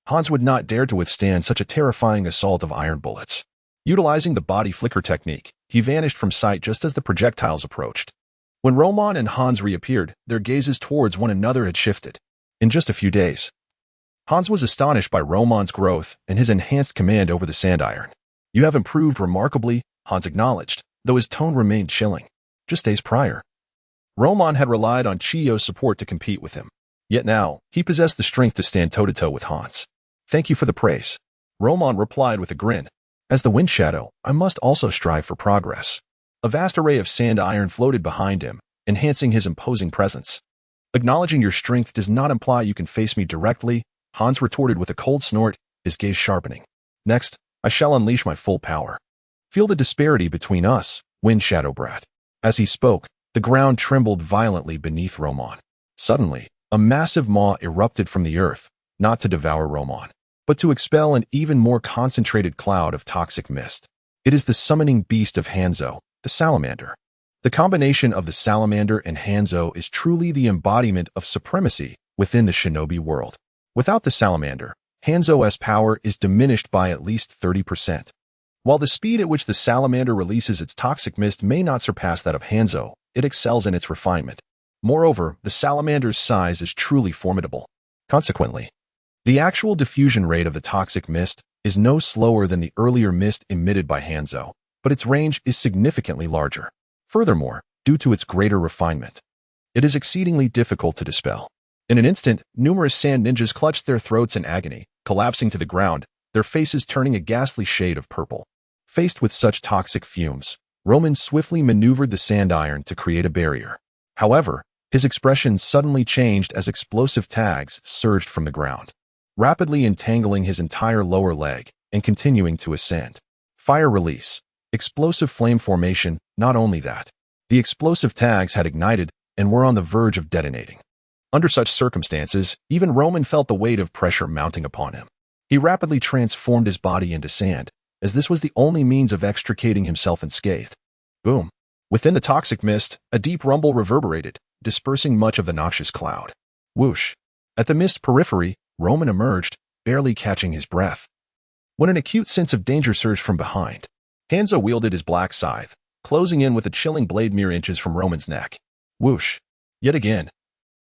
Hans would not dare to withstand such a terrifying assault of iron bullets. Utilizing the body flicker technique, he vanished from sight just as the projectiles approached. When Roman and Hans reappeared, their gazes towards one another had shifted. In just a few days, Hans was astonished by Roman's growth and his enhanced command over the sand iron. "You have improved remarkably," Hans acknowledged, though his tone remained chilling. Just days prior, Roman had relied on Chiyo's support to compete with him. Yet now, he possessed the strength to stand toe-to-toe with Hans. "Thank you for the praise," Roman replied with a grin. "As the wind shadow, I must also strive for progress." A vast array of sand iron floated behind him, enhancing his imposing presence. "Acknowledging your strength does not imply you can face me directly," Hans retorted with a cold snort, his gaze sharpening. "Next, I shall unleash my full power. Feel the disparity between us, Wind Shadow Brat." As he spoke, the ground trembled violently beneath Roman. Suddenly, a massive maw erupted from the earth, not to devour Roman, but to expel an even more concentrated cloud of toxic mist. It is the summoning beast of Hanzo, the salamander. The combination of the salamander and Hanzo is truly the embodiment of supremacy within the shinobi world. Without the salamander, Hanzo's power is diminished by at least 30%. While the speed at which the salamander releases its toxic mist may not surpass that of Hanzo, it excels in its refinement. Moreover, the salamander's size is truly formidable. Consequently, the actual diffusion rate of the toxic mist is no slower than the earlier mist emitted by Hanzo, but its range is significantly larger. Furthermore, due to its greater refinement, it is exceedingly difficult to dispel. In an instant, numerous sand ninjas clutched their throats in agony, collapsing to the ground, their faces turning a ghastly shade of purple. Faced with such toxic fumes, Roman swiftly maneuvered the sand iron to create a barrier. However, his expression suddenly changed as explosive tags surged from the ground, rapidly entangling his entire lower leg and continuing to ascend. Fire release. Explosive flame formation. Not only that, the explosive tags had ignited and were on the verge of detonating. Under such circumstances, even Roman felt the weight of pressure mounting upon him. He rapidly transformed his body into sand, as this was the only means of extricating himself unscathed. Boom. Within the toxic mist, a deep rumble reverberated, dispersing much of the noxious cloud. Whoosh. At the mist periphery, Roman emerged, barely catching his breath, when an acute sense of danger surged from behind. Hanzo wielded his black scythe, closing in with a chilling blade mere inches from Roman's neck. Whoosh. Yet again.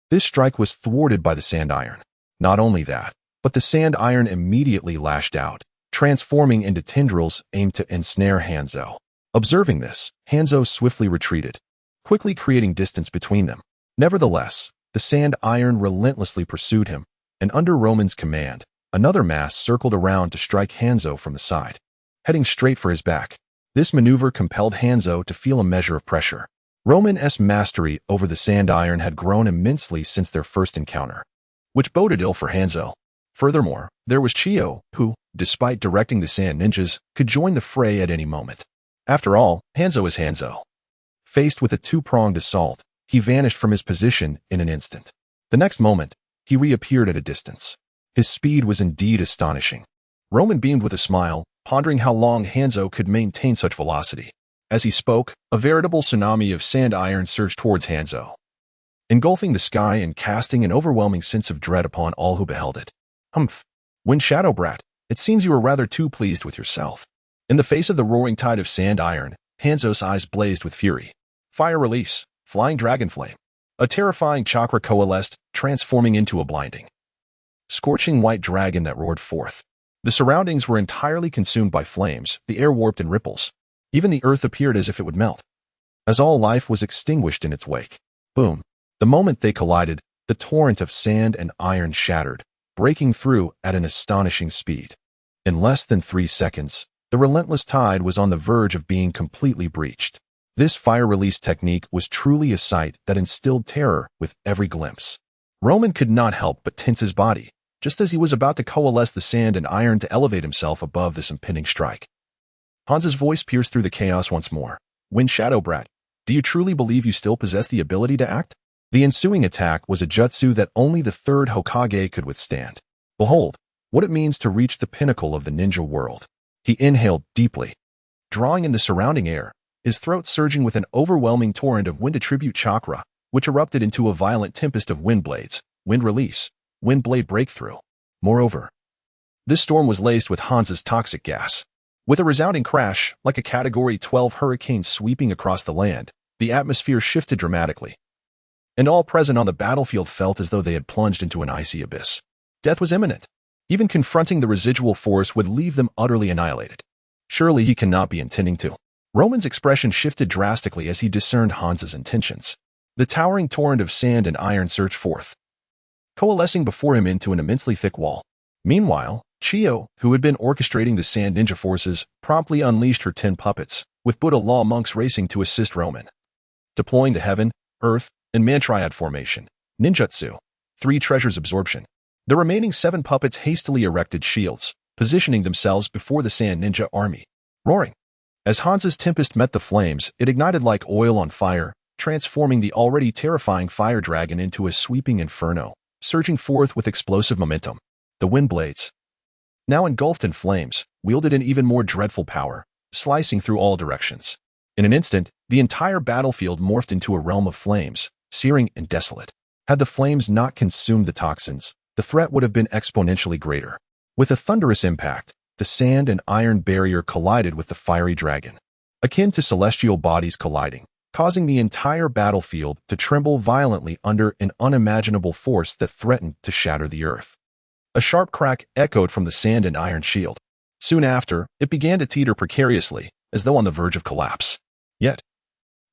This strike was thwarted by the sand iron. Not only that, but the sand iron immediately lashed out, transforming into tendrils aimed to ensnare Hanzo. Observing this, Hanzo swiftly retreated, quickly creating distance between them. Nevertheless, the sand iron relentlessly pursued him, and under Roman's command, another mass circled around to strike Hanzo from the side, heading straight for his back. This maneuver compelled Hanzo to feel a measure of pressure. Roman's mastery over the sand iron had grown immensely since their first encounter, which boded ill for Hanzo. Furthermore, there was Chiyo, who, despite directing the sand ninjas, could join the fray at any moment. After all, Hanzo is Hanzo. Faced with a two-pronged assault, he vanished from his position in an instant. The next moment, he reappeared at a distance. His speed was indeed astonishing. Roman beamed with a smile, pondering how long Hanzo could maintain such velocity. As he spoke, a veritable tsunami of sand iron surged towards Hanzo, engulfing the sky and casting an overwhelming sense of dread upon all who beheld it. Humph. Wind Shadow Brat, it seems you were rather too pleased with yourself. In the face of the roaring tide of sand iron, Hanzo's eyes blazed with fury. Fire release. Flying dragon flame. A terrifying chakra coalesced, transforming into a blinding, scorching white dragon that roared forth. The surroundings were entirely consumed by flames, the air warped in ripples. Even the earth appeared as if it would melt, as all life was extinguished in its wake. Boom. The moment they collided, the torrent of sand and iron shattered, breaking through at an astonishing speed. In less than 3 seconds, the relentless tide was on the verge of being completely breached. This fire release technique was truly a sight that instilled terror with every glimpse. Roman could not help but tense his body, just as he was about to coalesce the sand and iron to elevate himself above this impending strike. Hans's voice pierced through the chaos once more. Wind Shadow Brat, Do you truly believe you still possess the ability to act? The ensuing attack was a jutsu that only the third Hokage could withstand. Behold, what it means to reach the pinnacle of the ninja world. He inhaled deeply, drawing in the surrounding air, his throat surging with an overwhelming torrent of wind attribute chakra, which erupted into a violent tempest of wind blades, wind release, wind blade breakthrough. Moreover, this storm was laced with Hansa's toxic gas. With a resounding crash, like a Category 12 hurricane sweeping across the land, the atmosphere shifted dramatically, and all present on the battlefield felt as though they had plunged into an icy abyss. Death was imminent. Even confronting the residual force would leave them utterly annihilated. Surely he cannot be intending to. Roman's expression shifted drastically as he discerned Hansa's intentions. The towering torrent of sand and iron surged forth, coalescing before him into an immensely thick wall. Meanwhile, Chiyo, who had been orchestrating the sand ninja forces, promptly unleashed her 10 puppets, with Buddha law monks racing to assist Roman. Deploying the heaven, earth, and man-triad formation, ninjutsu, 3 treasures absorption. The remaining 7 puppets hastily erected shields, positioning themselves before the sand ninja army. Roaring. As Hansa's tempest met the flames, it ignited like oil on fire, transforming the already terrifying fire dragon into a sweeping inferno, surging forth with explosive momentum. The wind blades, now engulfed in flames, wielded an even more dreadful power, slicing through all directions. In an instant, the entire battlefield morphed into a realm of flames, searing and desolate. Had the flames not consumed the toxins, the threat would have been exponentially greater. With a thunderous impact, the sand and iron barrier collided with the fiery dragon, akin to celestial bodies colliding, causing the entire battlefield to tremble violently under an unimaginable force that threatened to shatter the earth. A sharp crack echoed from the sand and iron shield. Soon after, it began to teeter precariously, as though on the verge of collapse. Yet,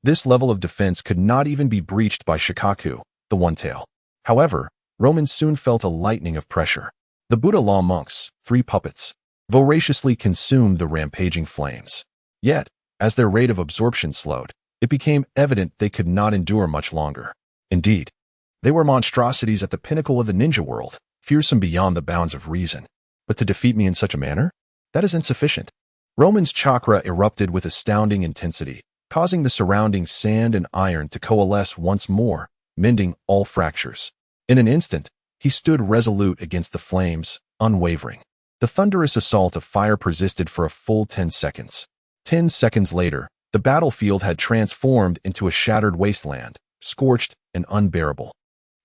this level of defense could not even be breached by Shikaku, the One-Tail. However, Roman soon felt a lightning of pressure. The Buddha law monks, 3 puppets, voraciously consumed the rampaging flames. Yet, as their rate of absorption slowed, it became evident they could not endure much longer. Indeed, they were monstrosities at the pinnacle of the ninja world, fearsome beyond the bounds of reason. But to defeat me in such a manner? That is insufficient. Roman's chakra erupted with astounding intensity, causing the surrounding sand and iron to coalesce once more, mending all fractures. In an instant, he stood resolute against the flames, unwavering. The thunderous assault of fire persisted for a full 10 seconds. 10 seconds later, the battlefield had transformed into a shattered wasteland, scorched and unbearable.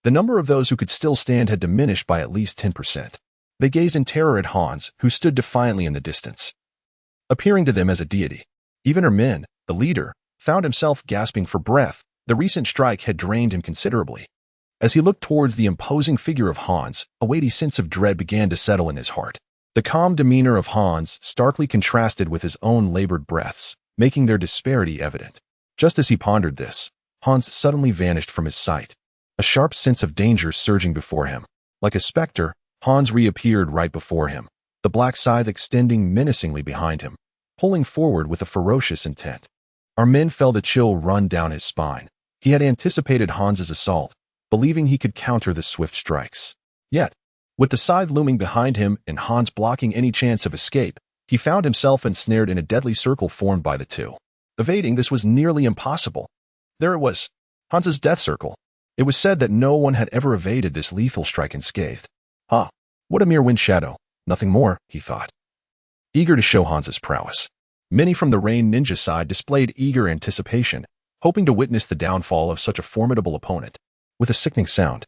The number of those who could still stand had diminished by at least 10%. They gazed in terror at Hans, who stood defiantly in the distance, appearing to them as a deity. Even Ermin, the leader, found himself gasping for breath. The recent strike had drained him considerably. As he looked towards the imposing figure of Hans, a weighty sense of dread began to settle in his heart. The calm demeanor of Hans starkly contrasted with his own labored breaths, making their disparity evident. Just as he pondered this, Hans suddenly vanished from his sight, a sharp sense of danger surging before him. Like a specter, Hans reappeared right before him, the black scythe extending menacingly behind him, pulling forward with a ferocious intent. Armin felt a chill run down his spine. He had anticipated Hans's assault, believing he could counter the swift strikes. Yet, with the scythe looming behind him and Hans blocking any chance of escape, he found himself ensnared in a deadly circle formed by the two. Evading this was nearly impossible. There it was, Hans's death circle. It was said that no one had ever evaded this lethal strike unscathed. What a mere wind shadow, nothing more, he thought, eager to show Hans's prowess. Many from the Rain Ninja side displayed eager anticipation, hoping to witness the downfall of such a formidable opponent. With a sickening sound,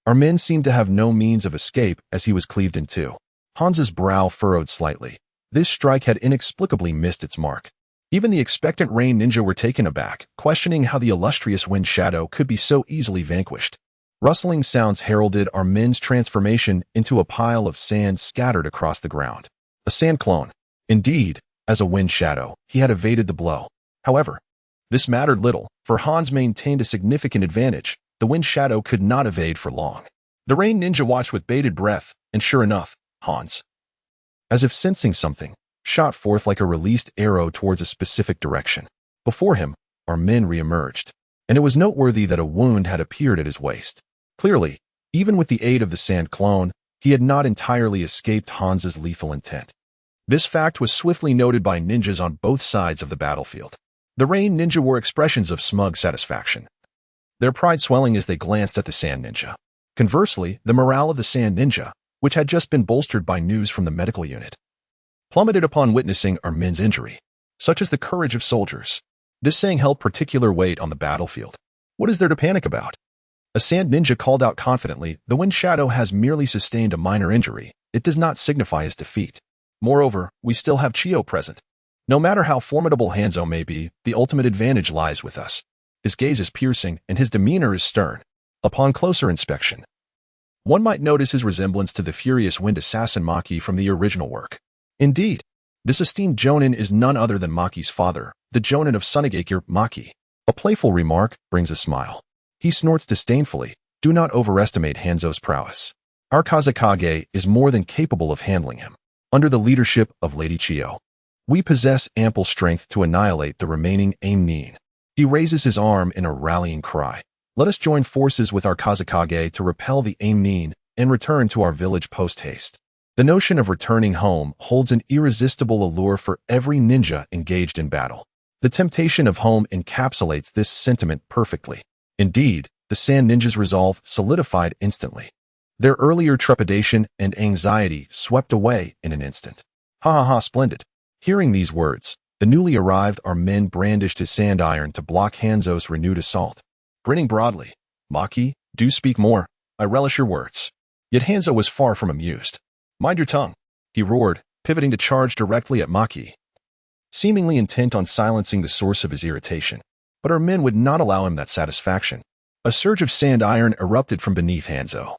Armin seemed to have no means of escape as he was cleaved in two. Hans's brow furrowed slightly. This strike had inexplicably missed its mark. Even the expectant Rain Ninja were taken aback, questioning how the illustrious Wind Shadow could be so easily vanquished. Rustling sounds heralded Armin's transformation into a pile of sand scattered across the ground. A sand clone. Indeed, as a Wind Shadow, he had evaded the blow. However, this mattered little, for Hans maintained a significant advantage. The Wind Shadow could not evade for long. The Rain Ninja watched with bated breath, and sure enough, Hans, as if sensing something, shot forth like a released arrow towards a specific direction. Before him, Armin re-emerged, and it was noteworthy that a wound had appeared at his waist. Clearly, even with the aid of the sand clone, he had not entirely escaped Hans's lethal intent. This fact was swiftly noted by ninjas on both sides of the battlefield. The rain ninja wore expressions of smug satisfaction, their pride swelling as they glanced at the sand ninja. Conversely, the morale of the sand ninja, which had just been bolstered by news from the medical unit, plummeted upon witnessing our men's injury. Such is the courage of soldiers. This saying held particular weight on the battlefield. What is there to panic about? A sand ninja called out confidently, the Wind Shadow has merely sustained a minor injury. It does not signify his defeat. Moreover, we still have Chiyo present. No matter how formidable Hanzo may be, the ultimate advantage lies with us. His gaze is piercing, and his demeanor is stern. Upon closer inspection, one might notice his resemblance to the furious wind assassin Maki from the original work. Indeed, this esteemed Jonin is none other than Maki's father, the Jonin of Sunagakure, Maki. A playful remark brings a smile. He snorts disdainfully, do not overestimate Hanzo's prowess. Our Kazekage is more than capable of handling him. Under the leadership of Lady Chiyo, we possess ample strength to annihilate the remaining Aim-nin. He raises his arm in a rallying cry. Let us join forces with our Kazekage to repel the Aim-nin and return to our village post-haste. The notion of returning home holds an irresistible allure for every ninja engaged in battle. The temptation of home encapsulates this sentiment perfectly. Indeed, the sand ninja's resolve solidified instantly. Their earlier trepidation and anxiety swept away in an instant. Ha ha ha, splendid. Hearing these words, the newly arrived men brandished his sand iron to block Hanzo's renewed assault. Grinning broadly, Maki, do speak more. I relish your words. Yet Hanzo was far from amused. Mind your tongue, he roared, pivoting to charge directly at Maki, seemingly intent on silencing the source of his irritation. But our men would not allow him that satisfaction. A surge of sand iron erupted from beneath Hanzo,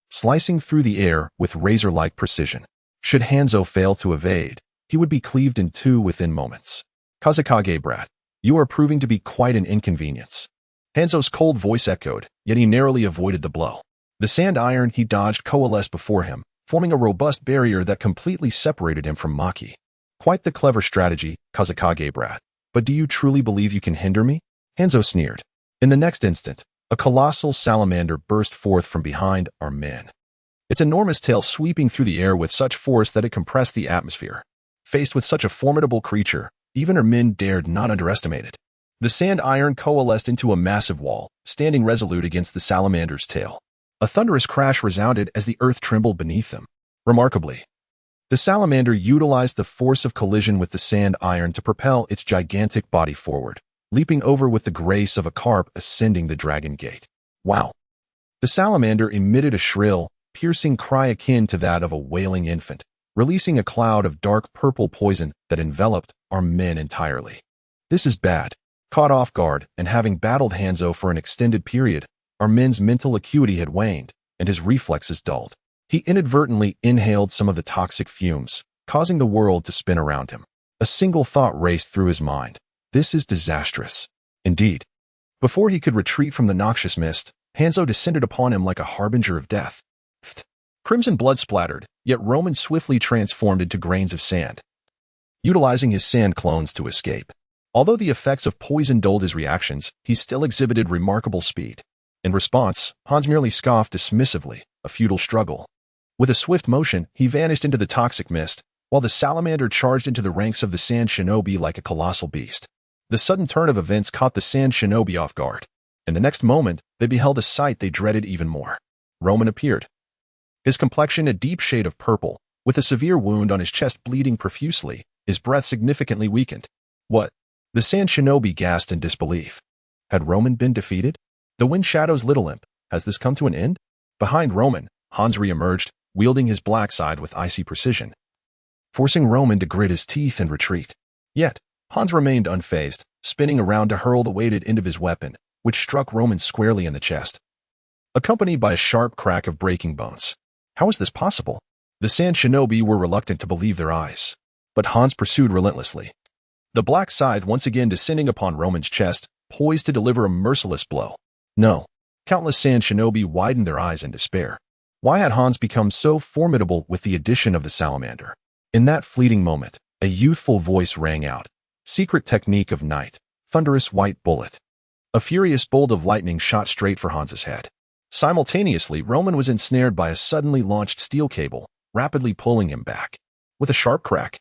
slicing through the air with razor-like precision. Should Hanzo fail to evade, he would be cleaved in two within moments. Kazekage brat, you are proving to be quite an inconvenience. Hanzo's cold voice echoed, yet he narrowly avoided the blow. The sand iron he dodged coalesced before him, forming a robust barrier that completely separated him from Maki. Quite the clever strategy, Kazekage brat. But do you truly believe you can hinder me? Hanzo sneered. In the next instant, a colossal salamander burst forth from behind our men, its enormous tail sweeping through the air with such force that it compressed the atmosphere. Faced with such a formidable creature, even our men dared not underestimate it. The sand iron coalesced into a massive wall, standing resolute against the salamander's tail. A thunderous crash resounded as the earth trembled beneath them. Remarkably, the salamander utilized the force of collision with the sand iron to propel its gigantic body forward, leaping over with the grace of a carp ascending the dragon gate. Wow! The salamander emitted a shrill, piercing cry akin to that of a wailing infant, releasing a cloud of dark purple poison that enveloped our men entirely. This is bad. Caught off guard and having battled Hanzo for an extended period, our men's mental acuity had waned and his reflexes dulled. He inadvertently inhaled some of the toxic fumes, causing the world to spin around him. A single thought raced through his mind. This is disastrous. Indeed. Before he could retreat from the noxious mist, Hanzo descended upon him like a harbinger of death. Crimson blood splattered, yet Roman swiftly transformed into grains of sand, utilizing his sand clones to escape. Although the effects of poison dulled his reactions, he still exhibited remarkable speed. In response, Hans merely scoffed dismissively, a futile struggle. With a swift motion, he vanished into the toxic mist, while the salamander charged into the ranks of the sand shinobi like a colossal beast. The sudden turn of events caught the sand shinobi off guard. In the next moment, they beheld a sight they dreaded even more. Roman appeared, his complexion a deep shade of purple, with a severe wound on his chest bleeding profusely, his breath significantly weakened. What? The sand shinobi gasped in disbelief. Had Roman been defeated? The Wind Shadow's little imp, has this come to an end? Behind Roman, Hans re-emerged, wielding his black side with icy precision, forcing Roman to grit his teeth and retreat. Yet, Hans remained unfazed, spinning around to hurl the weighted end of his weapon, which struck Roman squarely in the chest, accompanied by a sharp crack of breaking bones. How was this possible? The sand shinobi were reluctant to believe their eyes. But Hans pursued relentlessly, the black scythe once again descending upon Roman's chest, poised to deliver a merciless blow. No. Countless sand shinobi widened their eyes in despair. Why had Hans become so formidable with the addition of the salamander? In that fleeting moment, a youthful voice rang out. Secret technique of night. Thunderous white bullet. A furious bolt of lightning shot straight for Hans's head. Simultaneously, Roman was ensnared by a suddenly launched steel cable, rapidly pulling him back. With a sharp crack,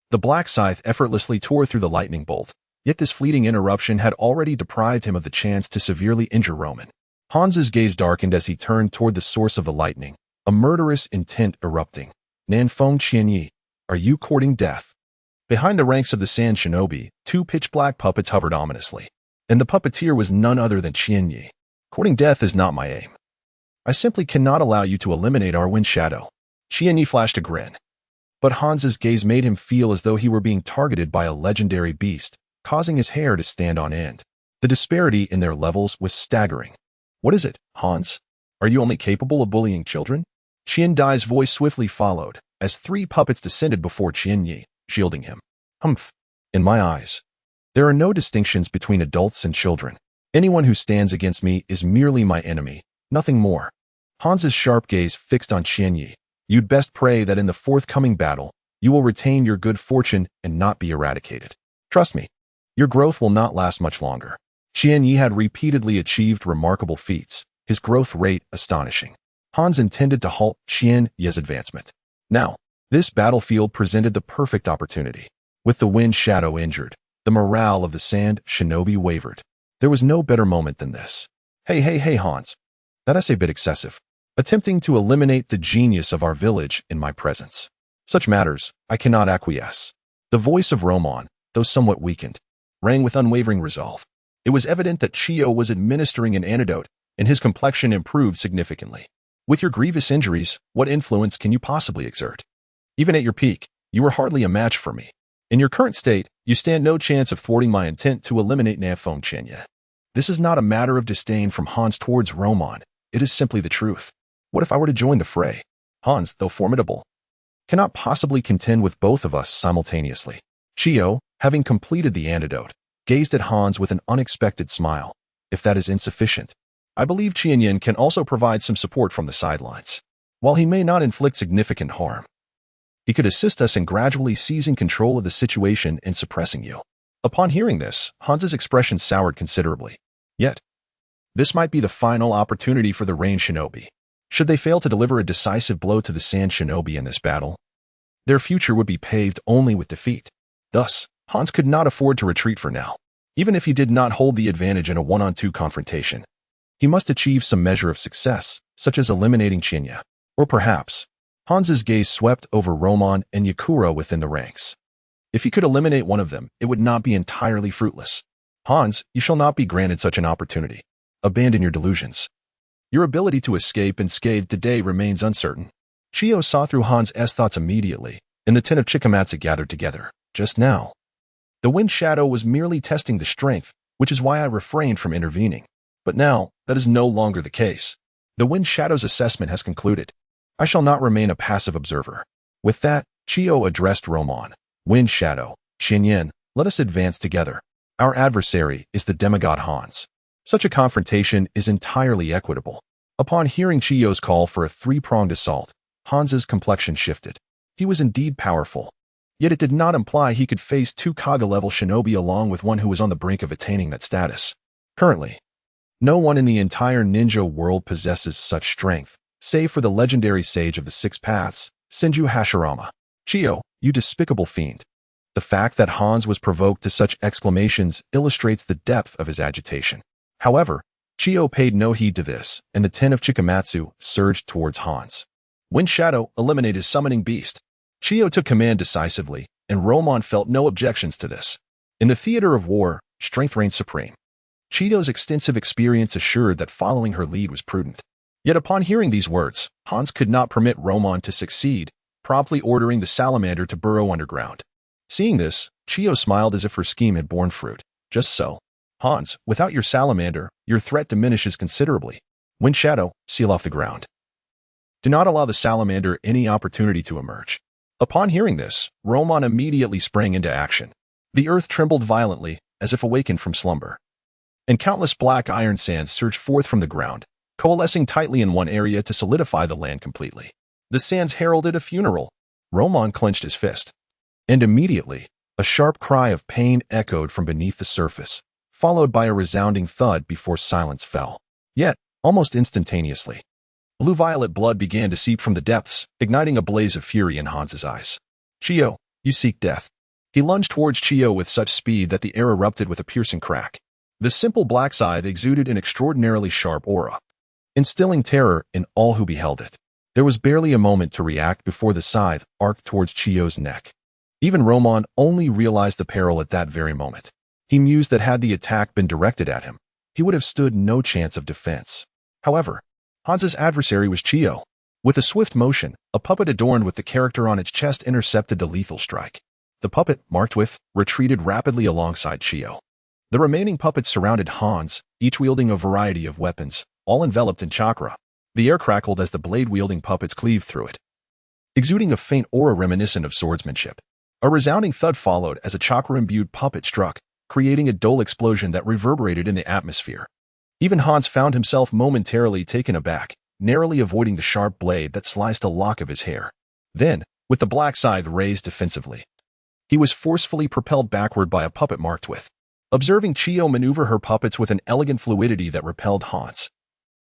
the black scythe effortlessly tore through the lightning bolt, Yet this fleeting interruption had already deprived him of the chance to severely injure Roman. Hans's gaze darkened as he turned toward the source of the lightning, a murderous intent erupting. Nanfeng Qianyi, are you courting death? Behind the ranks of the Sand Shinobi, two pitch-black puppets hovered ominously, and the puppeteer was none other than Qianyi. Courting death is not my aim. I simply cannot allow you to eliminate our wind shadow. Qianyi flashed a grin. But Hans's gaze made him feel as though he were being targeted by a legendary beast, causing his hair to stand on end. The disparity in their levels was staggering. What is it, Hans? Are you only capable of bullying children? Qian Dai's voice swiftly followed, as three puppets descended before Qianyi, shielding him. Humph. In my eyes, there are no distinctions between adults and children. Anyone who stands against me is merely my enemy, nothing more. Hans's sharp gaze fixed on Qianyi. You'd best pray that in the forthcoming battle, you will retain your good fortune and not be eradicated. Trust me, your growth will not last much longer. Qianyi had repeatedly achieved remarkable feats, his growth rate astonishing. Hans intended to halt Qianyi's advancement. Now, this battlefield presented the perfect opportunity. With the wind shadow injured, the morale of the Sand Shinobi wavered. There was no better moment than this. Hey, Hans. That is a bit excessive. Attempting to eliminate the genius of our village in my presence. Such matters, I cannot acquiesce. The voice of Roman, though somewhat weakened, rang with unwavering resolve. It was evident that Chiyo was administering an antidote, and his complexion improved significantly. With your grievous injuries, what influence can you possibly exert? Even at your peak, you were hardly a match for me. In your current state, you stand no chance of thwarting my intent to eliminate Nanfeng Qianyi. This is not a matter of disdain from Hans towards Roman. It is simply the truth. What if I were to join the fray? Hans, though formidable, cannot possibly contend with both of us simultaneously. Chiyo, having completed the antidote, gazed at Hans with an unexpected smile. If that is insufficient, I believe Qianyin can also provide some support from the sidelines. While he may not inflict significant harm, he could assist us in gradually seizing control of the situation and suppressing you. Upon hearing this, Hans's expression soured considerably. Yet, this might be the final opportunity for the Rain Shinobi. Should they fail to deliver a decisive blow to the Sand Shinobi in this battle, their future would be paved only with defeat. Thus, Hans could not afford to retreat for now. Even if he did not hold the advantage in a one-on-two confrontation, he must achieve some measure of success, such as eliminating Qianyi. Or perhaps, Hans's gaze swept over Roman and Yakura within the ranks. If he could eliminate one of them, it would not be entirely fruitless. Hans, you shall not be granted such an opportunity. Abandon your delusions. Your ability to escape unscathed today remains uncertain. Chiyo saw through Hans' thoughts immediately, and the 10 of Chikamatsu gathered together. Just now, the wind shadow was merely testing the strength, which is why I refrained from intervening. But now, that is no longer the case. The wind shadow's assessment has concluded. I shall not remain a passive observer. With that, Chiyo addressed Roman. Wind shadow, Qianyin, let us advance together. Our adversary is the demigod Hans. Such a confrontation is entirely equitable. Upon hearing Chiyo's call for a three-pronged assault, Hans's complexion shifted. He was indeed powerful, yet it did not imply he could face two Kaga-level shinobi along with one who was on the brink of attaining that status. Currently, no one in the entire ninja world possesses such strength, save for the legendary sage of the Six Paths, Senju Hashirama. Chiyo, you despicable fiend. The fact that Hans was provoked to such exclamations illustrates the depth of his agitation. However, Chiyo paid no heed to this, and the 10 of Chikamatsu surged towards Hans. Wind Shadow, eliminate his summoning beast. Chiyo took command decisively, and Roman felt no objections to this. In the theater of war, strength reigned supreme. Chiyo's extensive experience assured that following her lead was prudent. Yet upon hearing these words, Hans could not permit Roman to succeed, promptly ordering the salamander to burrow underground. Seeing this, Chiyo smiled as if her scheme had borne fruit. Just so. Hans, without your salamander, your threat diminishes considerably. Wind Shadow, seal off the ground. Do not allow the salamander any opportunity to emerge. Upon hearing this, Roman immediately sprang into action. The earth trembled violently, as if awakened from slumber. And countless black iron sands surged forth from the ground, coalescing tightly in one area to solidify the land completely. The sands heralded a funeral. Roman clenched his fist. And immediately, a sharp cry of pain echoed from beneath the surface, followed by a resounding thud before silence fell. Yet, almost instantaneously, blue-violet blood began to seep from the depths, igniting a blaze of fury in Hans's eyes. Chiyo, you seek death. He lunged towards Chiyo with such speed that the air erupted with a piercing crack. The simple black scythe exuded an extraordinarily sharp aura, instilling terror in all who beheld it. There was barely a moment to react before the scythe arced towards Chiyo's neck. Even Roman only realized the peril at that very moment. He mused that had the attack been directed at him, he would have stood no chance of defense. However, Hans's adversary was Chiyo. With a swift motion, a puppet adorned with the character on its chest intercepted the lethal strike. The puppet, marked with, retreated rapidly alongside Chiyo. The remaining puppets surrounded Hans, each wielding a variety of weapons, all enveloped in chakra. The air crackled as the blade-wielding puppets cleaved through it, exuding a faint aura reminiscent of swordsmanship. A resounding thud followed as a chakra-imbued puppet struck, creating a dull explosion that reverberated in the atmosphere. Even Hans found himself momentarily taken aback, narrowly avoiding the sharp blade that sliced a lock of his hair. Then, with the black scythe raised defensively, he was forcefully propelled backward by a puppet marked with. Observing Chiyo maneuver her puppets with an elegant fluidity that repelled Hans,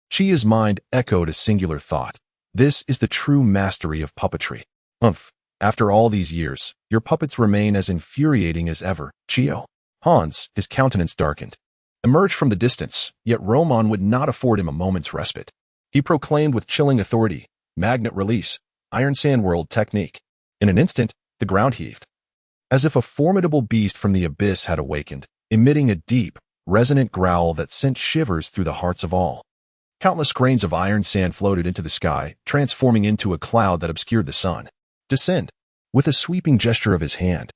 Chiyo's mind echoed a singular thought. This is the true mastery of puppetry. After all these years, your puppets remain as infuriating as ever, Chiyo. Hans, his countenance darkened, emerged from the distance, yet Roman would not afford him a moment's respite. He proclaimed with chilling authority, "Magnet release, Iron Sand World technique." In an instant, the ground heaved, as if a formidable beast from the abyss had awakened, emitting a deep, resonant growl that sent shivers through the hearts of all. Countless grains of iron sand floated into the sky, transforming into a cloud that obscured the sun. Descend. With a sweeping gesture of his hand,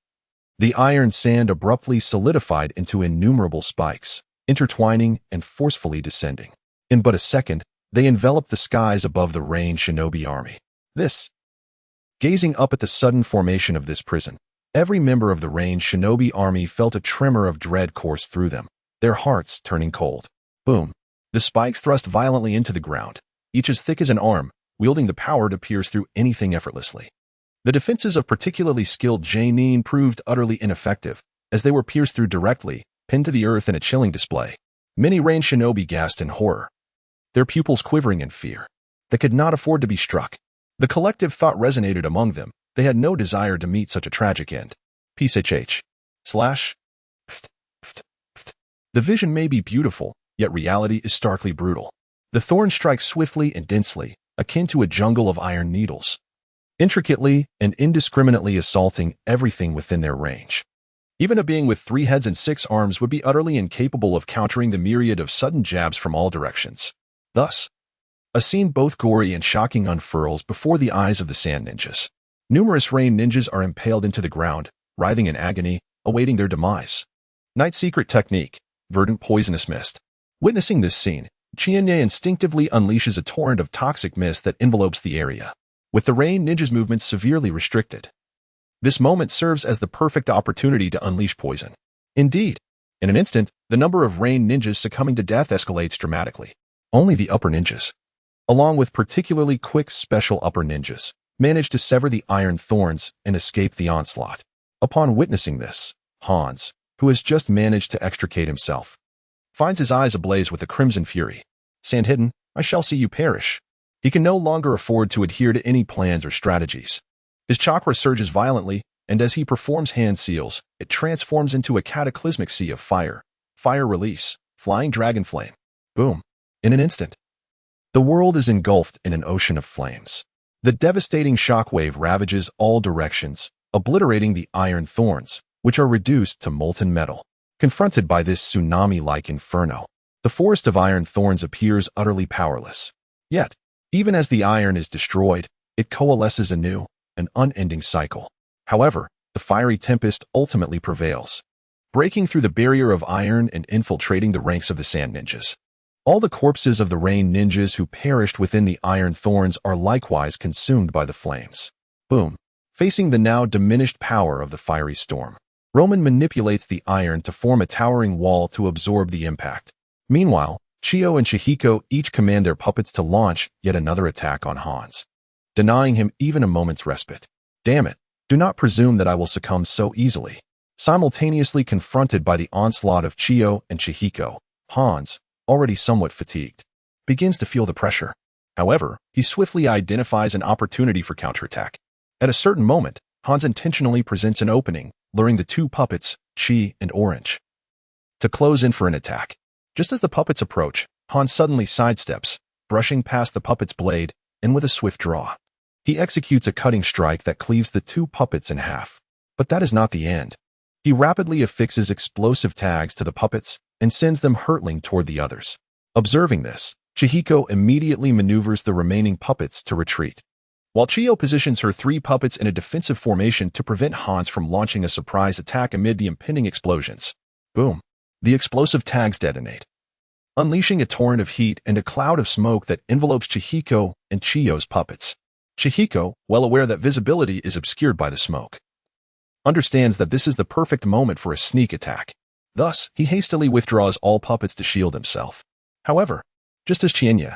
the iron sand abruptly solidified into innumerable spikes, intertwining and forcefully descending. In but a second, they enveloped the skies above the Rain Shinobi army. Gazing up at the sudden formation of this prison, every member of the Rain Shinobi army felt a tremor of dread course through them, their hearts turning cold. Boom! The spikes thrust violently into the ground, each as thick as an arm, wielding the power to pierce through anything effortlessly. The defenses of particularly skilled chūnin proved utterly ineffective, as they were pierced through directly, pinned to the earth in a chilling display. Many Rain Shinobi gasped in horror, their pupils quivering in fear. They could not afford to be struck. The collective thought resonated among them. They had no desire to meet such a tragic end. The vision may be beautiful, yet reality is starkly brutal. The thorns strike swiftly and densely, akin to a jungle of iron needles, intricately and indiscriminately assaulting everything within their range. Even a being with 3 heads and 6 arms would be utterly incapable of countering the myriad of sudden jabs from all directions. Thus, a scene both gory and shocking unfurls before the eyes of the sand ninjas. Numerous rain ninjas are impaled into the ground, writhing in agony, awaiting their demise. Night Secret Technique, Verdant Poisonous Mist. Witnessing this scene, Chiyo instinctively unleashes a torrent of toxic mist that envelopes the area, with the rain ninja's movements severely restricted. This moment serves as the perfect opportunity to unleash poison. Indeed, in an instant, the number of rain ninjas succumbing to death escalates dramatically. Only the upper ninjas, along with particularly quick special upper ninjas, manage to sever the iron thorns and escape the onslaught. Upon witnessing this, Hans, who has just managed to extricate himself, finds his eyes ablaze with a crimson fury. Sandhidden, I shall see you perish. He can no longer afford to adhere to any plans or strategies. His chakra surges violently, and as he performs hand seals, it transforms into a cataclysmic sea of fire. Fire release, flying dragon flame. Boom. In an instant, the world is engulfed in an ocean of flames. The devastating shockwave ravages all directions, obliterating the iron thorns, which are reduced to molten metal. Confronted by this tsunami-like inferno, the forest of iron thorns appears utterly powerless. Yet, even as the iron is destroyed, it coalesces anew, an unending cycle. However, the fiery tempest ultimately prevails, breaking through the barrier of iron and infiltrating the ranks of the sand ninjas. All the corpses of the rain ninjas who perished within the iron thorns are likewise consumed by the flames. Boom. Facing the now diminished power of the fiery storm, Roman manipulates the iron to form a towering wall to absorb the impact. Meanwhile, Chiyo and Chihiko each command their puppets to launch yet another attack on Hans, denying him even a moment's respite. Damn it, do not presume that I will succumb so easily. Simultaneously confronted by the onslaught of Chiyo and Chihiko, Hans, already somewhat fatigued, begins to feel the pressure. However, he swiftly identifies an opportunity for counterattack. At a certain moment, Hans intentionally presents an opening, luring the two puppets, Chi and Orange, to close in for an attack. Just as the puppets approach, Hans suddenly sidesteps, brushing past the puppet's blade, and with a swift draw, he executes a cutting strike that cleaves the two puppets in half. But that is not the end. He rapidly affixes explosive tags to the puppets and sends them hurtling toward the others. Observing this, Chihiko immediately maneuvers the remaining puppets to retreat, while Chiyo positions her three puppets in a defensive formation to prevent Hans from launching a surprise attack amid the impending explosions. Boom! The explosive tags detonate, unleashing a torrent of heat and a cloud of smoke that envelopes Chihiko and Chiyo's puppets. Chihiko, well aware that visibility is obscured by the smoke, understands that this is the perfect moment for a sneak attack. Thus, he hastily withdraws all puppets to shield himself. However, just as Chienya,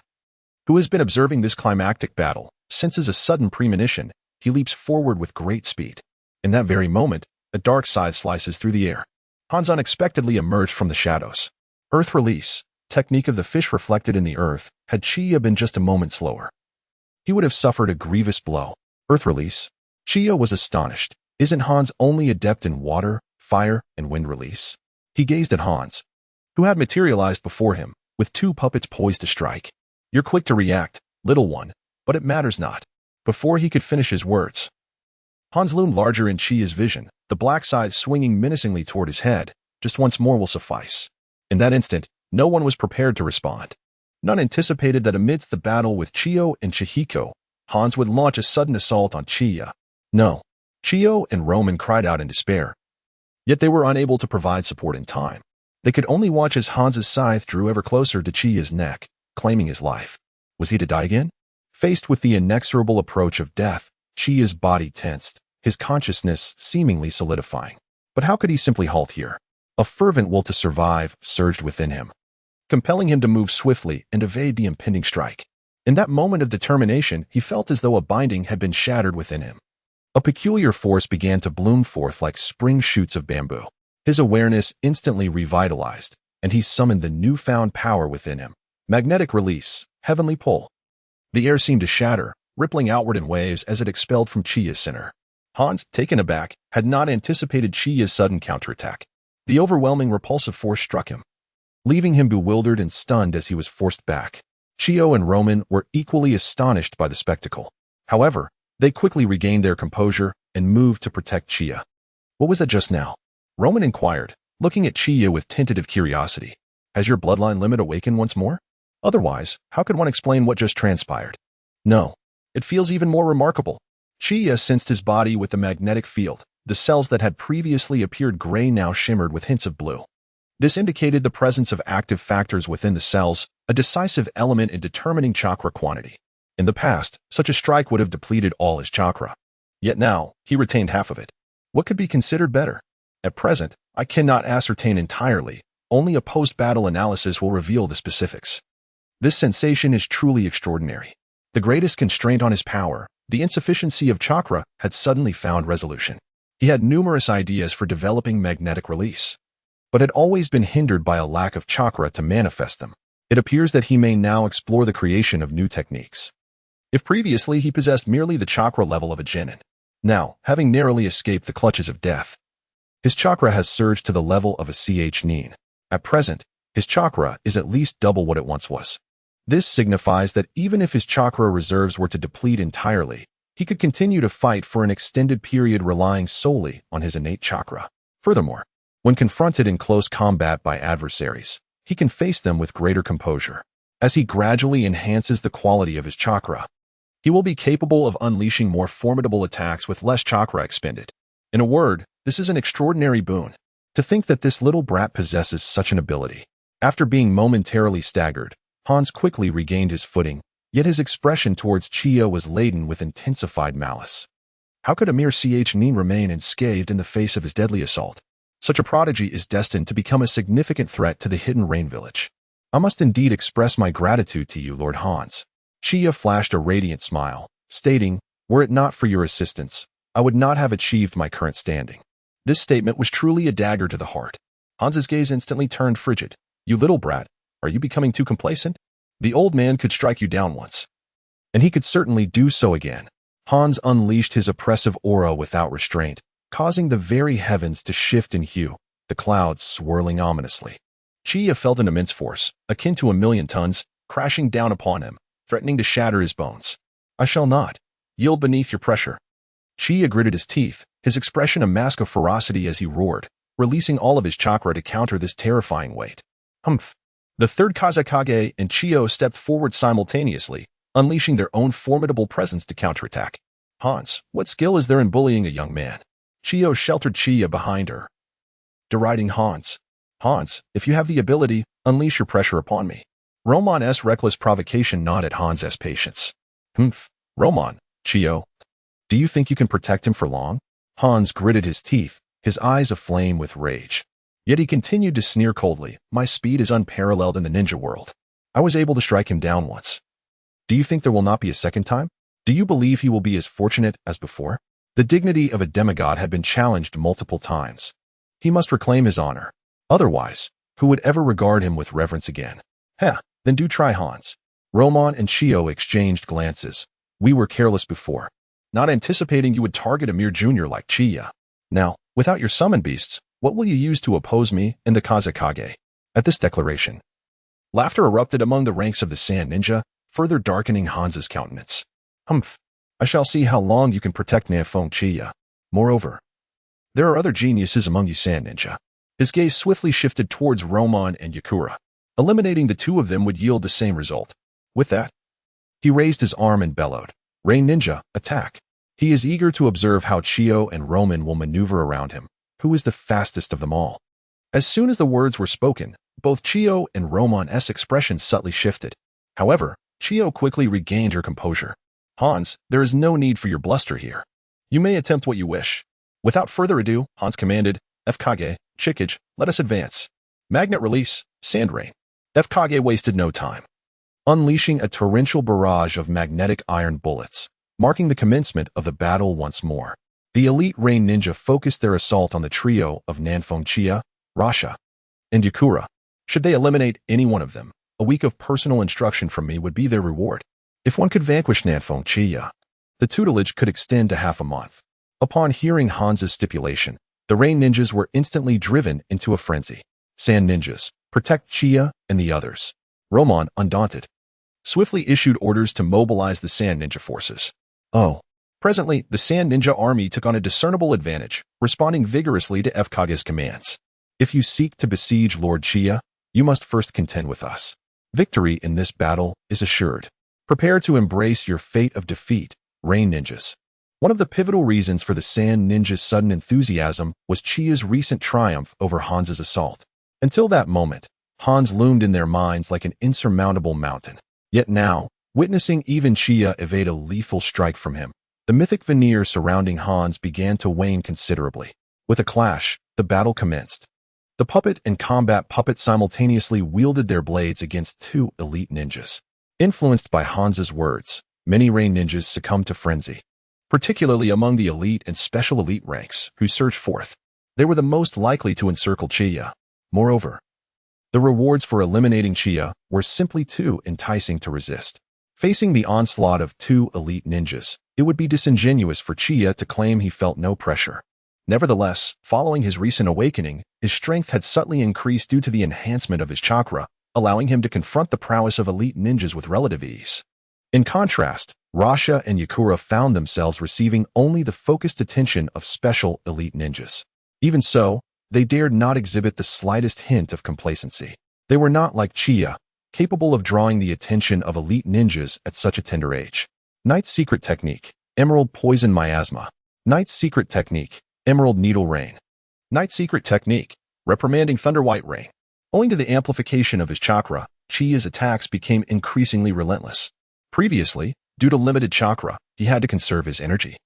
who has been observing this climactic battle, senses a sudden premonition, he leaps forward with great speed. In that very moment, a dark side slices through the air. Hans unexpectedly emerged from the shadows. Earth release, technique of the fish reflected in the earth, had Chiyo been just a moment slower, he would have suffered a grievous blow. Earth release? Chiyo was astonished. Isn't Hans only adept in water, fire, and wind release? He gazed at Hans, who had materialized before him, with two puppets poised to strike. You're quick to react, little one, but it matters not. Before he could finish his words, Hans loomed larger in Chiya's vision, the black side swinging menacingly toward his head. Just once more will suffice. In that instant, no one was prepared to respond. None anticipated that amidst the battle with Chiyo and Chihiko, Hans would launch a sudden assault on Chiya. No. Chiyo and Roman cried out in despair. Yet they were unable to provide support in time. They could only watch as Hans's scythe drew ever closer to Chiya's neck, claiming his life. Was he to die again? Faced with the inexorable approach of death, Chiya's body tensed, his consciousness seemingly solidifying. But how could he simply halt here? A fervent will to survive surged within him, compelling him to move swiftly and evade the impending strike. In that moment of determination, he felt as though a binding had been shattered within him. A peculiar force began to bloom forth like spring shoots of bamboo. His awareness instantly revitalized, and he summoned the newfound power within him. Magnetic release, heavenly pull. The air seemed to shatter, rippling outward in waves as it expelled from Chiya's center. Hans, taken aback, had not anticipated Chiya's sudden counterattack. The overwhelming repulsive force struck him, leaving him bewildered and stunned as he was forced back. Chiyo and Roman were equally astonished by the spectacle. However, they quickly regained their composure and moved to protect Chiya. What was that just now? Roman inquired, looking at Chiya with tentative curiosity. Has your bloodline limit awakened once more? Otherwise, how could one explain what just transpired? No. It feels even more remarkable. Chiya sensed his body with the magnetic field. The cells that had previously appeared gray now shimmered with hints of blue. This indicated the presence of active factors within the cells, a decisive element in determining chakra quantity. In the past, such a strike would have depleted all his chakra. Yet now, he retained half of it. What could be considered better? At present, I cannot ascertain entirely. Only a post-battle analysis will reveal the specifics. This sensation is truly extraordinary. The greatest constraint on his power, the insufficiency of chakra, had suddenly found resolution. He had numerous ideas for developing magnetic release, but had always been hindered by a lack of chakra to manifest them. It appears that he may now explore the creation of new techniques. If previously he possessed merely the chakra level of a genin, now, having narrowly escaped the clutches of death, his chakra has surged to the level of a nin. At present, his chakra is at least double what it once was. This signifies that even if his chakra reserves were to deplete entirely, he could continue to fight for an extended period relying solely on his innate chakra. Furthermore, when confronted in close combat by adversaries, he can face them with greater composure. As he gradually enhances the quality of his chakra, he will be capable of unleashing more formidable attacks with less chakra expended. In a word, this is an extraordinary boon. To think that this little brat possesses such an ability. After being momentarily staggered, Hans quickly regained his footing, yet his expression towards Chiyo was laden with intensified malice. How could a mere nin remain unscathed in the face of his deadly assault? Such a prodigy is destined to become a significant threat to the hidden rain village. I must indeed express my gratitude to you, Lord Hans. Chiyo flashed a radiant smile, stating, were it not for your assistance, I would not have achieved my current standing. This statement was truly a dagger to the heart. Hans's gaze instantly turned frigid. You little brat, are you becoming too complacent? The old man could strike you down once, and he could certainly do so again. Hans unleashed his oppressive aura without restraint, causing the very heavens to shift in hue, the clouds swirling ominously. Chiyo felt an immense force, akin to 1,000,000 tons, crashing down upon him, threatening to shatter his bones. I shall not yield beneath your pressure. Chiyo gritted his teeth, his expression a mask of ferocity as he roared, releasing all of his chakra to counter this terrifying weight. Humph! The third Kazekage and Chiyo stepped forward simultaneously, unleashing their own formidable presence to counterattack. Hans, what skill is there in bullying a young man? Chiyo sheltered Chiyo behind her, deriding Hans. Hans, if you have the ability, unleash your pressure upon me. Roman's reckless provocation gnawed at Hans's patience. Humph, Roman, Chiyo, do you think you can protect him for long? Hans gritted his teeth, his eyes aflame with rage. Yet he continued to sneer coldly. My speed is unparalleled in the ninja world. I was able to strike him down once. Do you think there will not be a second time? Do you believe he will be as fortunate as before? The dignity of a demigod had been challenged multiple times. He must reclaim his honor. Otherwise, who would ever regard him with reverence again? Heh, then do try, Hans. Roman and Chiyo exchanged glances. We were careless before, not anticipating you would target a mere junior like Chiyo. Now, without your summon beasts, what will you use to oppose me and the Kazekage? At this declaration, laughter erupted among the ranks of the Sand Ninja, further darkening Hans's countenance. Humph, I shall see how long you can protect Nafong Chiyo. Moreover, there are other geniuses among you Sand Ninja. His gaze swiftly shifted towards Roman and Yakura. Eliminating the two of them would yield the same result. With that, he raised his arm and bellowed, Rain Ninja, attack. He is eager to observe how Chiyo and Roman will maneuver around him, who is the fastest of them all. As soon as the words were spoken, both Chiyo and Roman's expressions subtly shifted. However, Chiyo quickly regained her composure. Hans, there is no need for your bluster here. You may attempt what you wish. Without further ado, Hans commanded, FKage, Chickage, let us advance. Magnet release, Sand Rain. FKage wasted no time, unleashing a torrential barrage of magnetic iron bullets, marking the commencement of the battle once more. The elite Rain Ninja focused their assault on the trio of Nafong Chiyo, Rasha, and Yakura. Should they eliminate any one of them, a week of personal instruction from me would be their reward. If one could vanquish Nafong Chiyo, the tutelage could extend to half a month. Upon hearing Hans's stipulation, the Rain Ninjas were instantly driven into a frenzy. Sand Ninjas, protect Chiyo and the others. Roman, undaunted, swiftly issued orders to mobilize the Sand Ninja forces. Presently, the Sand Ninja army took on a discernible advantage, responding vigorously to FKage's commands. If you seek to besiege Lord Chiyo, you must first contend with us. Victory in this battle is assured. Prepare to embrace your fate of defeat, Rain Ninjas. One of the pivotal reasons for the Sand Ninjas' sudden enthusiasm was Chiyo's recent triumph over Hans's assault. Until that moment, Hans loomed in their minds like an insurmountable mountain. Yet now, witnessing even Chiyo evade a lethal strike from him, the mythic veneer surrounding Hans began to wane considerably. With a clash, the battle commenced. The puppet and combat puppet simultaneously wielded their blades against two elite ninjas. Influenced by Hans's words, many Rain Ninjas succumbed to frenzy, particularly among the elite and special elite ranks who surged forth. They were the most likely to encircle Chiyo. Moreover, the rewards for eliminating Chiyo were simply too enticing to resist. Facing the onslaught of two elite ninjas, it would be disingenuous for Chiyo to claim he felt no pressure. Nevertheless, following his recent awakening, his strength had subtly increased due to the enhancement of his chakra, allowing him to confront the prowess of elite ninjas with relative ease. In contrast, Rasha and Yakura found themselves receiving only the focused attention of special elite ninjas. Even so, they dared not exhibit the slightest hint of complacency. They were not like Chiyo, capable of drawing the attention of elite ninjas at such a tender age. Knight's Secret Technique, Emerald Poison Miasma. Knight's Secret Technique, Emerald Needle Rain. Knight's Secret Technique, Reprimanding Thunder White Rain. Owing to the amplification of his chakra, Chiyo's attacks became increasingly relentless. Previously, due to limited chakra, he had to conserve his energy,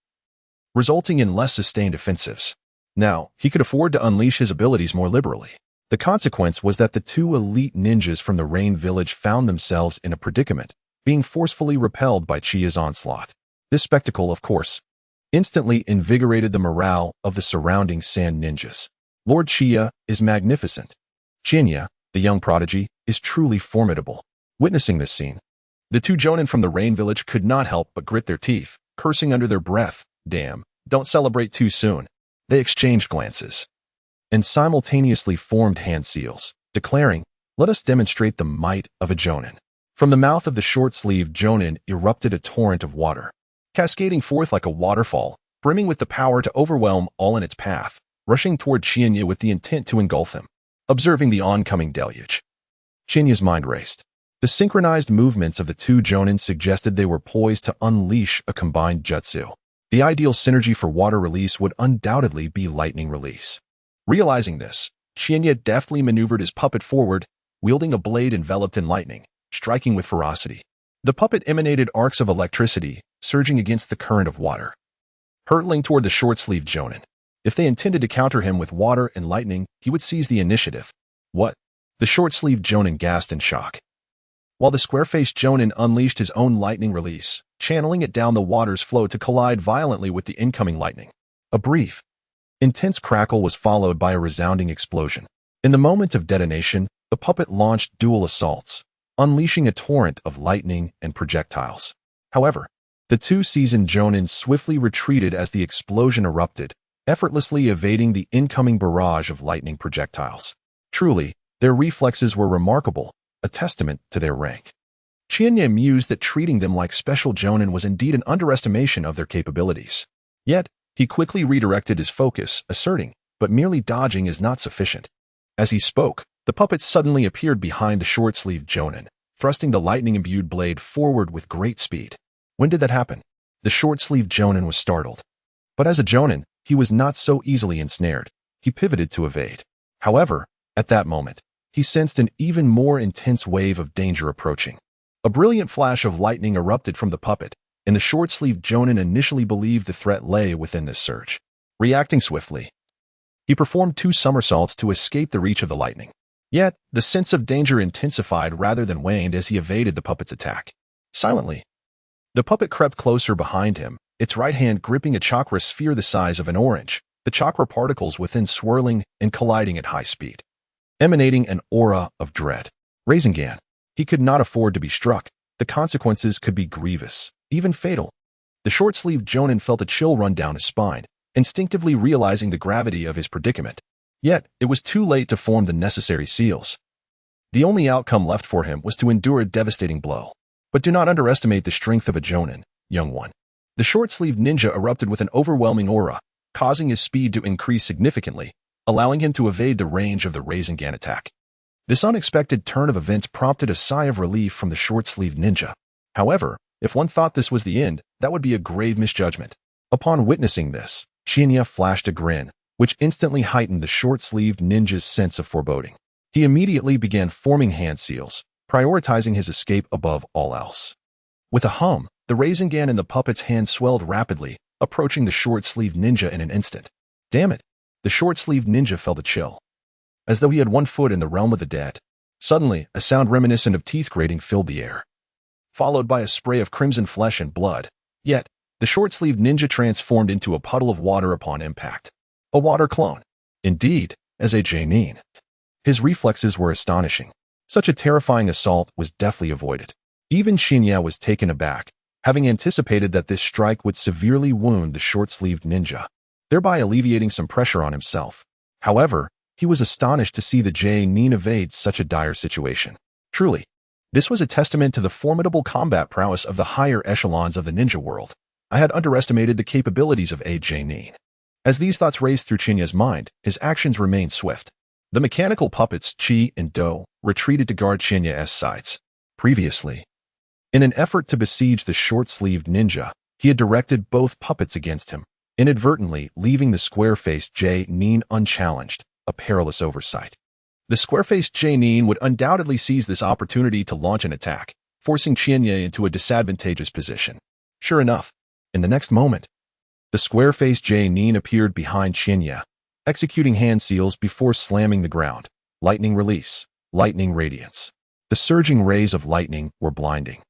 resulting in less sustained offensives. Now, he could afford to unleash his abilities more liberally. The consequence was that the two elite ninjas from the Rain Village found themselves in a predicament, being forcefully repelled by Chiyo's onslaught. This spectacle, of course, instantly invigorated the morale of the surrounding Sand Ninjas. Lord Chiyo is magnificent. Chinya, the young prodigy, is truly formidable. Witnessing this scene, the two jonin from the Rain Village could not help but grit their teeth, cursing under their breath. Damn, don't celebrate too soon. They exchanged glances and simultaneously formed hand seals, declaring, "Let us demonstrate the might of a Jonin." From the mouth of the short-sleeved Jonin erupted a torrent of water, cascading forth like a waterfall, brimming with the power to overwhelm all in its path, rushing toward Chiyo with the intent to engulf him. Observing the oncoming deluge, Chiyo's mind raced. The synchronized movements of the two Jonin suggested they were poised to unleash a combined jutsu. The ideal synergy for water release would undoubtedly be lightning release. Realizing this, Chiyo deftly maneuvered his puppet forward, wielding a blade enveloped in lightning, striking with ferocity. The puppet emanated arcs of electricity, surging against the current of water, hurtling toward the short-sleeved Jonin. If they intended to counter him with water and lightning, he would seize the initiative. What? The short-sleeved Jonin gasped in shock, while the square-faced Jonin unleashed his own lightning release, channeling it down the water's flow to collide violently with the incoming lightning. A brief, intense crackle was followed by a resounding explosion. In the moment of detonation, the puppet launched dual assaults, unleashing a torrent of lightning and projectiles. However, the two seasoned Jonin swiftly retreated as the explosion erupted, effortlessly evading the incoming barrage of lightning projectiles. Truly, their reflexes were remarkable, a testament to their rank. Chiyo mused that treating them like special Jonin was indeed an underestimation of their capabilities. Yet, he quickly redirected his focus, asserting, "But merely dodging is not sufficient." As he spoke, the puppet suddenly appeared behind the short-sleeved Jonin, thrusting the lightning-imbued blade forward with great speed. When did that happen? The short-sleeved Jonin was startled. But as a Jonin, he was not so easily ensnared. He pivoted to evade. However, at that moment, he sensed an even more intense wave of danger approaching. A brilliant flash of lightning erupted from the puppet, and the short-sleeved Jonin initially believed the threat lay within this surge. Reacting swiftly, he performed 2 somersaults to escape the reach of the lightning. Yet, the sense of danger intensified rather than waned as he evaded the puppet's attack. Silently, the puppet crept closer behind him, its right hand gripping a chakra sphere the size of an orange, the chakra particles within swirling and colliding at high speed, emanating an aura of dread. Rasengan. He could not afford to be struck. The consequences could be grievous, even fatal. The short-sleeved Jonin felt a chill run down his spine, instinctively realizing the gravity of his predicament. Yet, it was too late to form the necessary seals. The only outcome left for him was to endure a devastating blow. But do not underestimate the strength of a Jonin, young one. The short-sleeved ninja erupted with an overwhelming aura, causing his speed to increase significantly, allowing him to evade the range of the Rasengan attack. This unexpected turn of events prompted a sigh of relief from the short-sleeved ninja. However, if one thought this was the end, that would be a grave misjudgment. Upon witnessing this, Chiyo flashed a grin, which instantly heightened the short-sleeved ninja's sense of foreboding. He immediately began forming hand seals, prioritizing his escape above all else. With a hum, the Rasengan in the puppet's hand swelled rapidly, approaching the short-sleeved ninja in an instant. Damn it! The short-sleeved ninja felt a chill, as though he had one foot in the realm of the dead. Suddenly, a sound reminiscent of teeth grating filled the air, followed by a spray of crimson flesh and blood. Yet, the short-sleeved ninja transformed into a puddle of water upon impact. A water clone. Indeed, as a Jonin. His reflexes were astonishing. Such a terrifying assault was deftly avoided. Even Chiyo was taken aback, having anticipated that this strike would severely wound the short-sleeved ninja, thereby alleviating some pressure on himself. However, he was astonished to see the Jonin evade such a dire situation. Truly, this was a testament to the formidable combat prowess of the higher echelons of the ninja world. I had underestimated the capabilities of a Jonin. As these thoughts raced through Chiyo's mind, his actions remained swift. The mechanical puppets Chi and Do retreated to guard Chiyo's sides. Previously, in an effort to besiege the short-sleeved ninja, he had directed both puppets against him, inadvertently leaving the square-faced Jonin unchallenged, a perilous oversight. The square-faced Jonin would undoubtedly seize this opportunity to launch an attack, forcing Chiyo into a disadvantageous position. Sure enough, in the next moment, the square-faced Jonin appeared behind Chiyo, executing hand seals before slamming the ground. Lightning release, lightning radiance. The surging rays of lightning were blinding,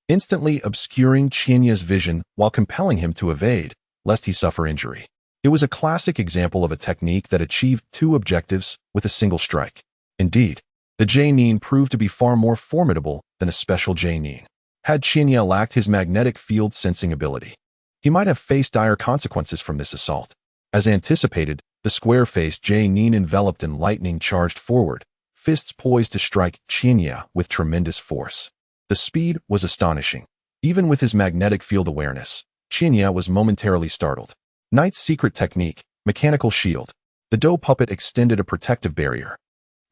instantly obscuring Chiyo's vision while compelling him to evade, lest he suffer injury. It was a classic example of a technique that achieved 2 objectives with a single strike. Indeed, the Jonin proved to be far more formidable than a special Jonin, had Chiyo lacked his magnetic field sensing ability. He might have faced dire consequences from this assault. As anticipated, the square-faced Chūnin enveloped in lightning charged forward, fists poised to strike Chiyo with tremendous force. The speed was astonishing. Even with his magnetic field awareness, Chiyo was momentarily startled. Knight's secret technique, mechanical shield. The dough puppet extended a protective barrier.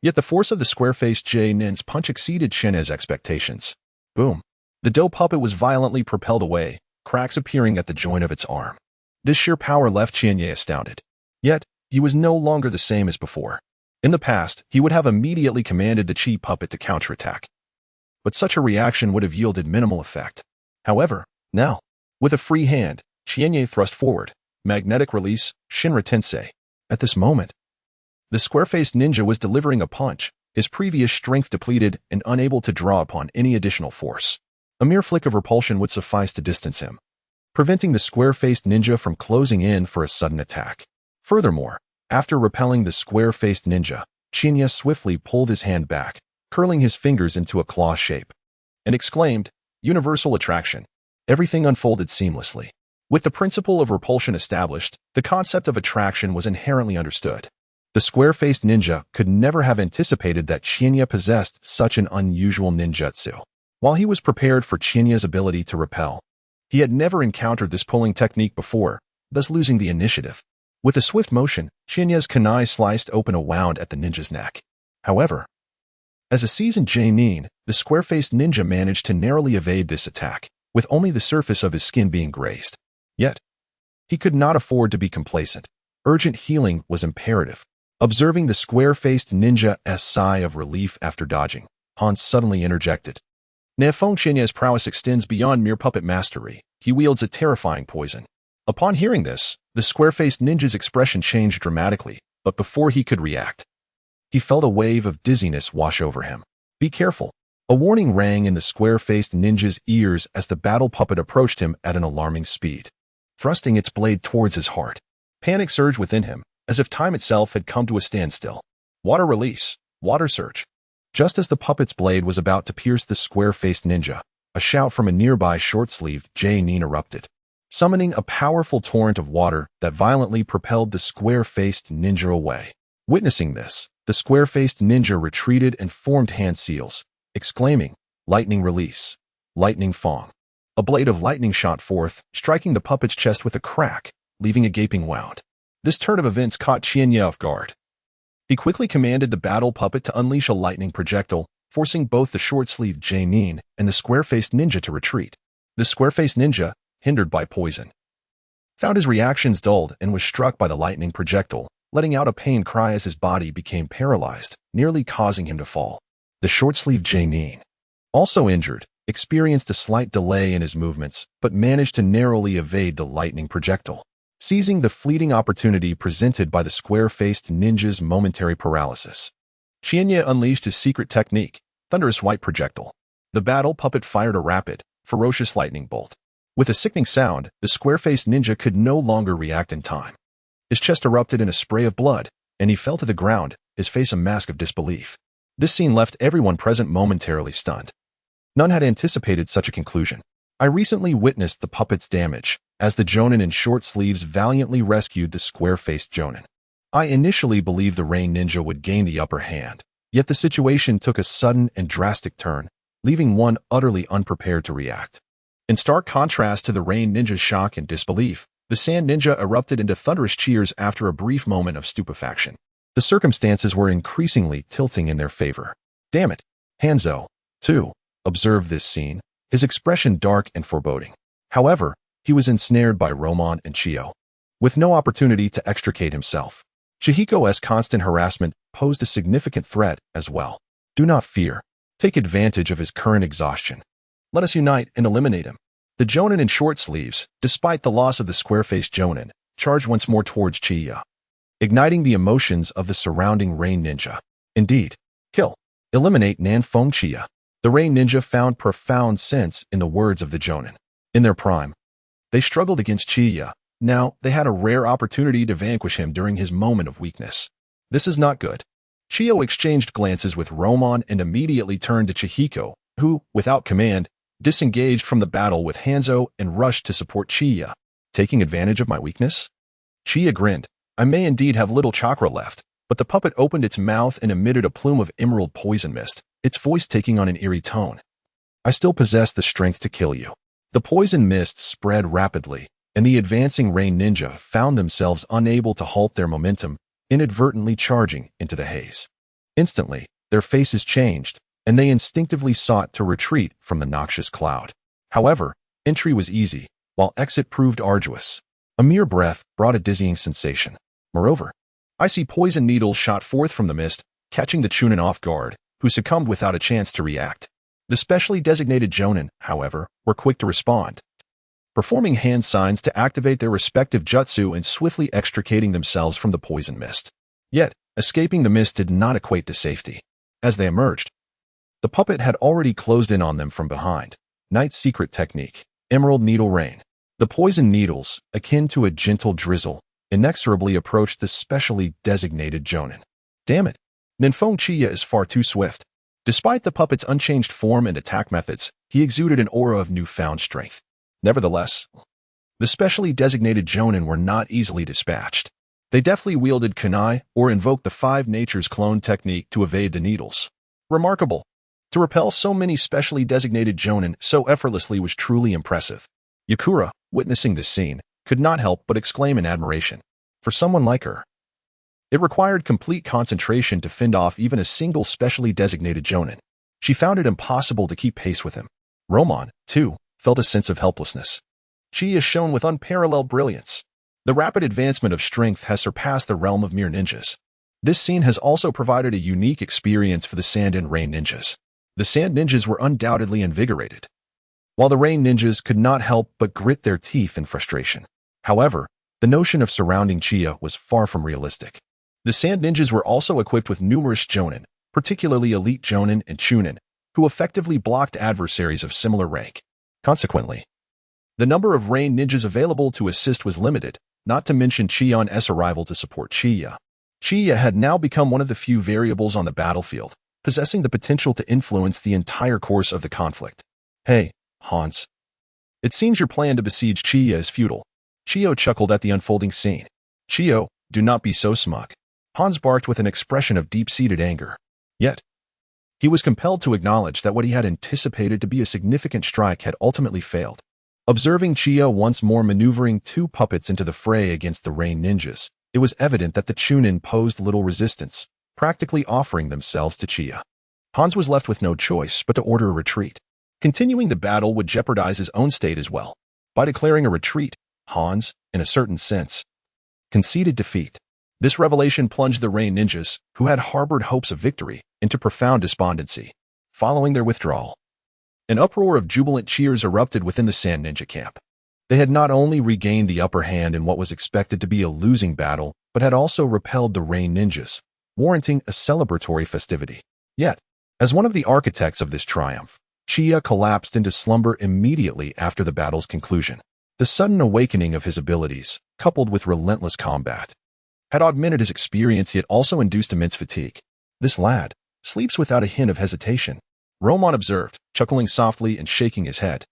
Yet the force of the square-faced Chūnin's punch exceeded Chiyo's expectations. Boom. The dough puppet was violently propelled away, cracks appearing at the joint of its arm. This sheer power left Chiyo astounded. Yet, he was no longer the same as before. In the past, he would have immediately commanded the chi puppet to counterattack. But such a reaction would have yielded minimal effect. However, now, with a free hand, Chiyo thrust forward. Magnetic release, Shinra Tensei. At this moment, the square-faced ninja was delivering a punch, his previous strength depleted and unable to draw upon any additional force. A mere flick of repulsion would suffice to distance him, preventing the square-faced ninja from closing in for a sudden attack. Furthermore, after repelling the square-faced ninja, Chiyo swiftly pulled his hand back, curling his fingers into a claw shape, and exclaimed, "Universal attraction." Everything unfolded seamlessly. With the principle of repulsion established, the concept of attraction was inherently understood. The square-faced ninja could never have anticipated that Chiyo possessed such an unusual ninjutsu. While he was prepared for Chiyo's ability to repel, he had never encountered this pulling technique before, thus losing the initiative. With a swift motion, Chiyo's kunai sliced open a wound at the ninja's neck. However, as a seasoned Chūnin, the square-faced ninja managed to narrowly evade this attack, with only the surface of his skin being grazed. Yet, he could not afford to be complacent. Urgent healing was imperative. Observing the square-faced ninja's sigh of relief after dodging, Hans suddenly interjected. Nafeng Chiyo's prowess extends beyond mere puppet mastery. He wields a terrifying poison. Upon hearing this, the square-faced ninja's expression changed dramatically, but before he could react, he felt a wave of dizziness wash over him. Be careful. A warning rang in the square-faced ninja's ears as the battle puppet approached him at an alarming speed, thrusting its blade towards his heart. Panic surged within him, as if time itself had come to a standstill. Water release, water surge. Just as the puppet's blade was about to pierce the square-faced ninja, a shout from a nearby short-sleeved Chūnin erupted, summoning a powerful torrent of water that violently propelled the square-faced ninja away. Witnessing this, the square-faced ninja retreated and formed hand seals, exclaiming, "Lightning release, lightning fong." A blade of lightning shot forth, striking the puppet's chest with a crack, leaving a gaping wound. This turn of events caught Chiyo off guard. He quickly commanded the battle puppet to unleash a lightning projectile, forcing both the short-sleeved Chūnin and the square-faced ninja to retreat. The square-faced ninja, hindered by poison, found his reactions dulled and was struck by the lightning projectile, letting out a pained cry as his body became paralyzed, nearly causing him to fall. The short-sleeved Chūnin, also injured, experienced a slight delay in his movements, but managed to narrowly evade the lightning projectile. Seizing the fleeting opportunity presented by the square-faced ninja's momentary paralysis, Chiyo unleashed his secret technique, thunderous white projectile. The battle puppet fired a rapid, ferocious lightning bolt. With a sickening sound, the square-faced ninja could no longer react in time. His chest erupted in a spray of blood, and he fell to the ground, his face a mask of disbelief. This scene left everyone present momentarily stunned. None had anticipated such a conclusion. I recently witnessed the puppet's damage, as the Jonin in short sleeves valiantly rescued the square-faced Jonin. I initially believed the Rain Ninja would gain the upper hand, yet the situation took a sudden and drastic turn, leaving one utterly unprepared to react. In stark contrast to the Rain Ninja's shock and disbelief, the Sand Ninja erupted into thunderous cheers after a brief moment of stupefaction. The circumstances were increasingly tilting in their favor. Damn it! Hanzo, too, observed this scene, his expression dark and foreboding. However, he was ensnared by Romon and Chiyo, with no opportunity to extricate himself. Chihiko's constant harassment posed a significant threat as well. Do not fear. Take advantage of his current exhaustion. Let us unite and eliminate him. The Jonin in short sleeves, despite the loss of the square-faced Jonin, charged once more towards Chiyo, igniting the emotions of the surrounding Rain Ninja. Indeed, kill, eliminate Nanfeng Chiyo. The Rain Ninja found profound sense in the words of the Jonin. In their prime, they struggled against Chiyo. Now, they had a rare opportunity to vanquish him during his moment of weakness. This is not good. Chiyo exchanged glances with Romon and immediately turned to Chihiko, who, without command, disengaged from the battle with Hanzo and rushed to support Chiyo. Taking advantage of my weakness? Chiyo grinned. I may indeed have little chakra left, but the puppet opened its mouth and emitted a plume of emerald poison mist, its voice taking on an eerie tone. I still possess the strength to kill you. The poison mist spread rapidly, and the advancing rain ninja found themselves unable to halt their momentum, inadvertently charging into the haze. Instantly, their faces changed, and they instinctively sought to retreat from the noxious cloud. However, entry was easy, while exit proved arduous. A mere breath brought a dizzying sensation. Moreover, icy poison needles shot forth from the mist, catching the chūnin off guard, who succumbed without a chance to react. The specially designated jonin, however, were quick to respond, performing hand signs to activate their respective jutsu and swiftly extricating themselves from the poison mist. Yet, escaping the mist did not equate to safety. As they emerged, the puppet had already closed in on them from behind. Knight's secret technique, Emerald Needle Rain. The poison needles, akin to a gentle drizzle, inexorably approached the specially designated jonin. Damn it, Ninfeng Chiyo is far too swift. Despite the puppet's unchanged form and attack methods, he exuded an aura of newfound strength. Nevertheless, the specially designated jonin were not easily dispatched. They deftly wielded kunai or invoked the Five Natures clone technique to evade the needles. Remarkable. To repel so many specially designated jonin so effortlessly was truly impressive. Yakura, witnessing this scene, could not help but exclaim in admiration. For someone like her, it required complete concentration to fend off even a single specially designated jonin. She found it impossible to keep pace with him. Roman, too, felt a sense of helplessness. Chiyo shone with unparalleled brilliance. The rapid advancement of strength has surpassed the realm of mere ninjas. This scene has also provided a unique experience for the Sand and Rain ninjas. The Sand ninjas were undoubtedly invigorated, while the Rain ninjas could not help but grit their teeth in frustration. However, the notion of surrounding Chiyo was far from realistic. The Sand ninjas were also equipped with numerous jonin, particularly elite jonin and chūnin, who effectively blocked adversaries of similar rank. Consequently, the number of Rain ninjas available to assist was limited, not to mention Chion's arrival to support Chiyo. Chiyo had now become one of the few variables on the battlefield, possessing the potential to influence the entire course of the conflict. Hey, Hans. It seems your plan to besiege Chiyo is futile. Chiyo chuckled at the unfolding scene. Chiyo, do not be so smug. Hans barked with an expression of deep-seated anger. Yet, he was compelled to acknowledge that what he had anticipated to be a significant strike had ultimately failed. Observing Chiyo once more maneuvering two puppets into the fray against the Rain ninjas, it was evident that the chūnin posed little resistance, practically offering themselves to Chiyo. Hans was left with no choice but to order a retreat. Continuing the battle would jeopardize his own state as well. By declaring a retreat, Hans, in a certain sense, conceded defeat. This revelation plunged the Rain ninjas, who had harbored hopes of victory, into profound despondency. Following their withdrawal, an uproar of jubilant cheers erupted within the Sand Ninja camp. They had not only regained the upper hand in what was expected to be a losing battle, but had also repelled the Rain ninjas, warranting a celebratory festivity. Yet, as one of the architects of this triumph, Chiyo collapsed into slumber immediately after the battle's conclusion. The sudden awakening of his abilities, coupled with relentless combat, had augmented his experience yet also induced immense fatigue. This lad sleeps without a hint of hesitation, Roman observed, chuckling softly and shaking his head.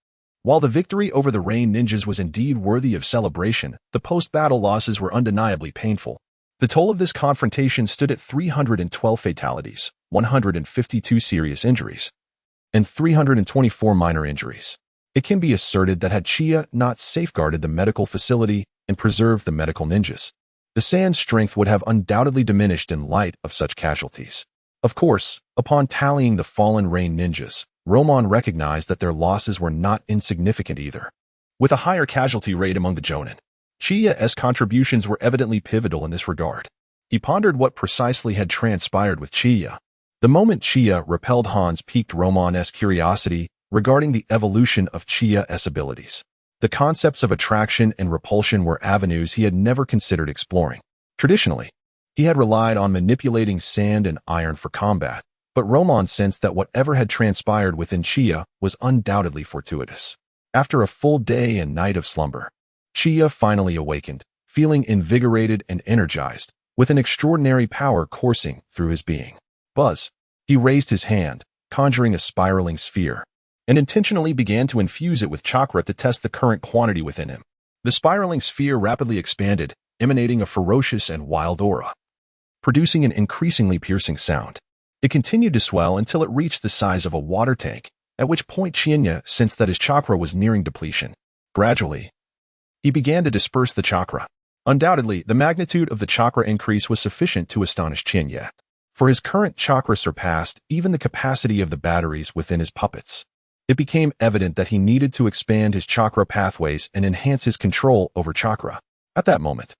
While the victory over the Rain ninjas was indeed worthy of celebration, the post-battle losses were undeniably painful. The toll of this confrontation stood at 312 fatalities, 152 serious injuries, and 324 minor injuries. It can be asserted that had Chiyo not safeguarded the medical facility and preserved the medical ninjas, the Sand's strength would have undoubtedly diminished in light of such casualties. Of course, upon tallying the fallen Rain ninjas, Roman recognized that their losses were not insignificant either. With a higher casualty rate among the jonin, Chiyo's contributions were evidently pivotal in this regard. He pondered what precisely had transpired with Chiyo. The moment Chiyo repelled Hans piqued Roman's curiosity regarding the evolution of Chiyo's abilities. The concepts of attraction and repulsion were avenues he had never considered exploring. Traditionally, he had relied on manipulating sand and iron for combat, but Roman sensed that whatever had transpired within Chiyo was undoubtedly fortuitous. After a full day and night of slumber, Chiyo finally awakened, feeling invigorated and energized, with an extraordinary power coursing through his being. Buzz. He raised his hand, conjuring a spiraling sphere, and intentionally began to infuse it with chakra to test the current quantity within him. The spiraling sphere rapidly expanded, emanating a ferocious and wild aura, producing an increasingly piercing sound. It continued to swell until it reached the size of a water tank, at which point Chiyo sensed that his chakra was nearing depletion. Gradually, he began to disperse the chakra. Undoubtedly, the magnitude of the chakra increase was sufficient to astonish Chiyo, for his current chakra surpassed even the capacity of the batteries within his puppets. It became evident that he needed to expand his chakra pathways and enhance his control over chakra. At that moment,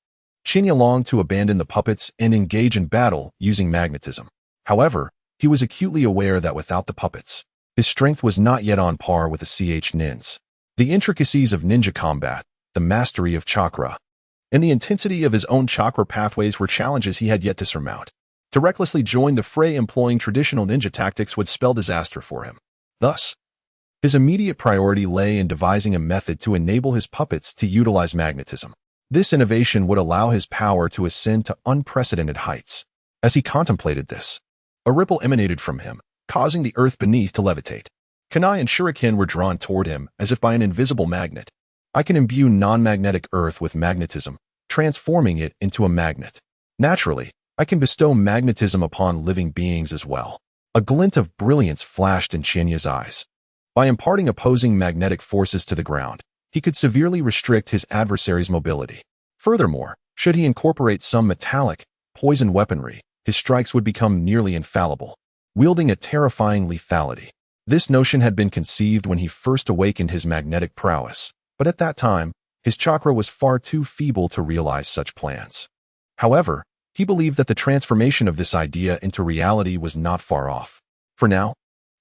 Chiyo longed to abandon the puppets and engage in battle using magnetism. However, he was acutely aware that without the puppets, his strength was not yet on par with the nins. The intricacies of ninja combat, the mastery of chakra, and the intensity of his own chakra pathways were challenges he had yet to surmount. To recklessly join the fray employing traditional ninja tactics would spell disaster for him. Thus, his immediate priority lay in devising a method to enable his puppets to utilize magnetism. This innovation would allow his power to ascend to unprecedented heights. As he contemplated this, a ripple emanated from him, causing the earth beneath to levitate. Kunai and shuriken were drawn toward him as if by an invisible magnet. I can imbue non-magnetic earth with magnetism, transforming it into a magnet. Naturally, I can bestow magnetism upon living beings as well. A glint of brilliance flashed in Chiyo's eyes. By imparting opposing magnetic forces to the ground, he could severely restrict his adversary's mobility. Furthermore, should he incorporate some metallic, poison weaponry, his strikes would become nearly infallible, wielding a terrifying lethality. This notion had been conceived when he first awakened his magnetic prowess, but at that time, his chakra was far too feeble to realize such plans. However, he believed that the transformation of this idea into reality was not far off. For now,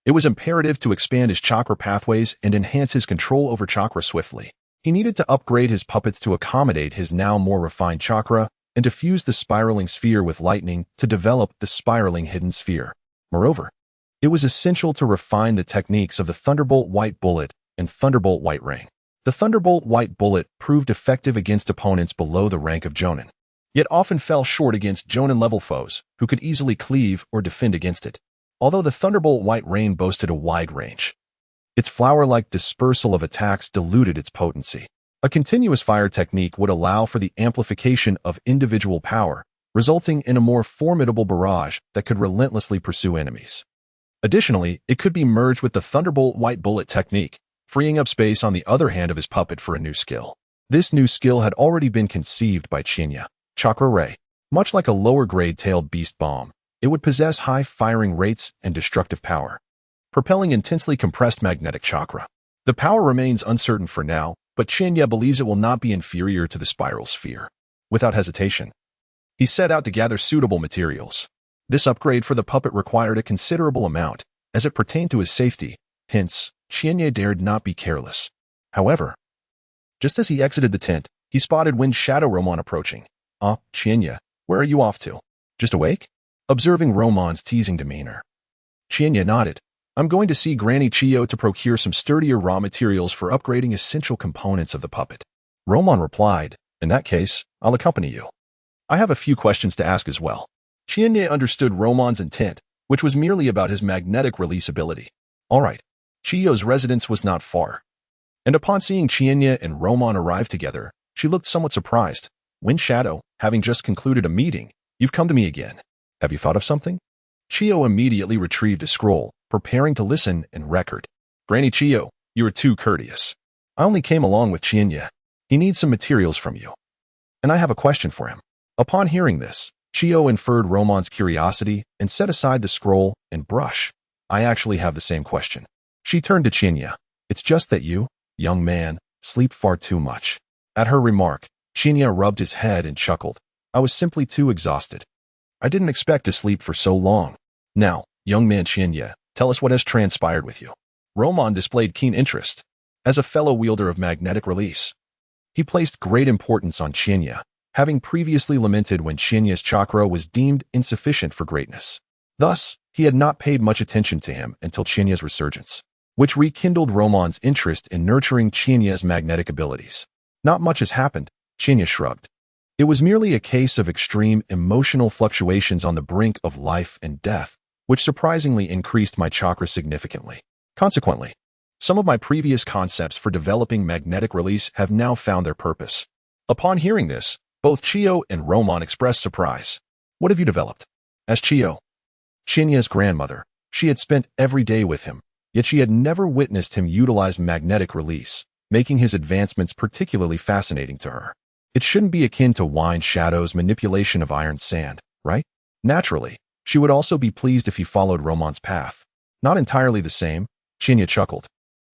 it was imperative to expand his chakra pathways and enhance his control over chakra swiftly. He needed to upgrade his puppets to accommodate his now more refined chakra and to fuse the spiraling sphere with lightning to develop the spiraling hidden sphere. Moreover, it was essential to refine the techniques of the Thunderbolt White Bullet and Thunderbolt White Ring. The Thunderbolt White Bullet proved effective against opponents below the rank of Jonin, yet often fell short against Jonin-level foes who could easily cleave or defend against it. Although the Thunderbolt White Rain boasted a wide range, its flower-like dispersal of attacks diluted its potency. A continuous fire technique would allow for the amplification of individual power, resulting in a more formidable barrage that could relentlessly pursue enemies. Additionally, it could be merged with the Thunderbolt White Bullet technique, freeing up space on the other hand of his puppet for a new skill. This new skill had already been conceived by Chiyo. Chakra Ray. Much like a lower-grade tailed beast bomb, it would possess high firing rates and destructive power, propelling intensely compressed magnetic chakra. The power remains uncertain for now, but Chiyo believes it will not be inferior to the spiral sphere. Without hesitation, he set out to gather suitable materials. This upgrade for the puppet required a considerable amount, as it pertained to his safety, hence, Chiyo dared not be careless. However, just as he exited the tent, he spotted Wind Shadow Romon approaching. Chiyo, where are you off to? Just awake? Observing Romon's teasing demeanor, Chiyo nodded. I'm going to see Granny Chiyo to procure some sturdier raw materials for upgrading essential components of the puppet. Romon replied, in that case, I'll accompany you. I have a few questions to ask as well. Chiyo understood Romon's intent, which was merely about his magnetic release ability. All right. Chiyo's residence was not far, and upon seeing Chiyo and Romon arrive together, she looked somewhat surprised. Wind Shadow, having just concluded a meeting, you've come to me again. Have you thought of something? Chiyo immediately retrieved a scroll, preparing to listen and record. Granny Chiyo, you are too courteous. I only came along with Chiyo. He needs some materials from you, and I have a question for him. Upon hearing this, Chiyo inferred Romon's curiosity and set aside the scroll and brush. I actually have the same question. She turned to Chiyo. It's just that you, young man, sleep far too much. At her remark, Chiyo rubbed his head and chuckled. I was simply too exhausted. I didn't expect to sleep for so long. Now, young man Chiyo, tell us what has transpired with you. Romon displayed keen interest. As a fellow wielder of magnetic release, he placed great importance on Chiyo, having previously lamented when Chiyo's chakra was deemed insufficient for greatness. Thus, he had not paid much attention to him until Chiyo's resurgence, which rekindled Romon's interest in nurturing Chiyo's magnetic abilities. Not much has happened, Chiyo shrugged. It was merely a case of extreme emotional fluctuations on the brink of life and death, which surprisingly increased my chakra significantly. Consequently, Some of my previous concepts for developing magnetic release have now found their purpose. Upon hearing this, both Chiyo and Roman expressed surprise. What have you developed? Asked Chiyo. Shinya's grandmother. She had spent every day with him, yet she had never witnessed him utilize magnetic release, making his advancements particularly fascinating to her. It shouldn't be akin to Wind Shadow's manipulation of iron sand, right? Naturally, she would also be pleased if he followed Roman's path. Not entirely the same, Shinya chuckled.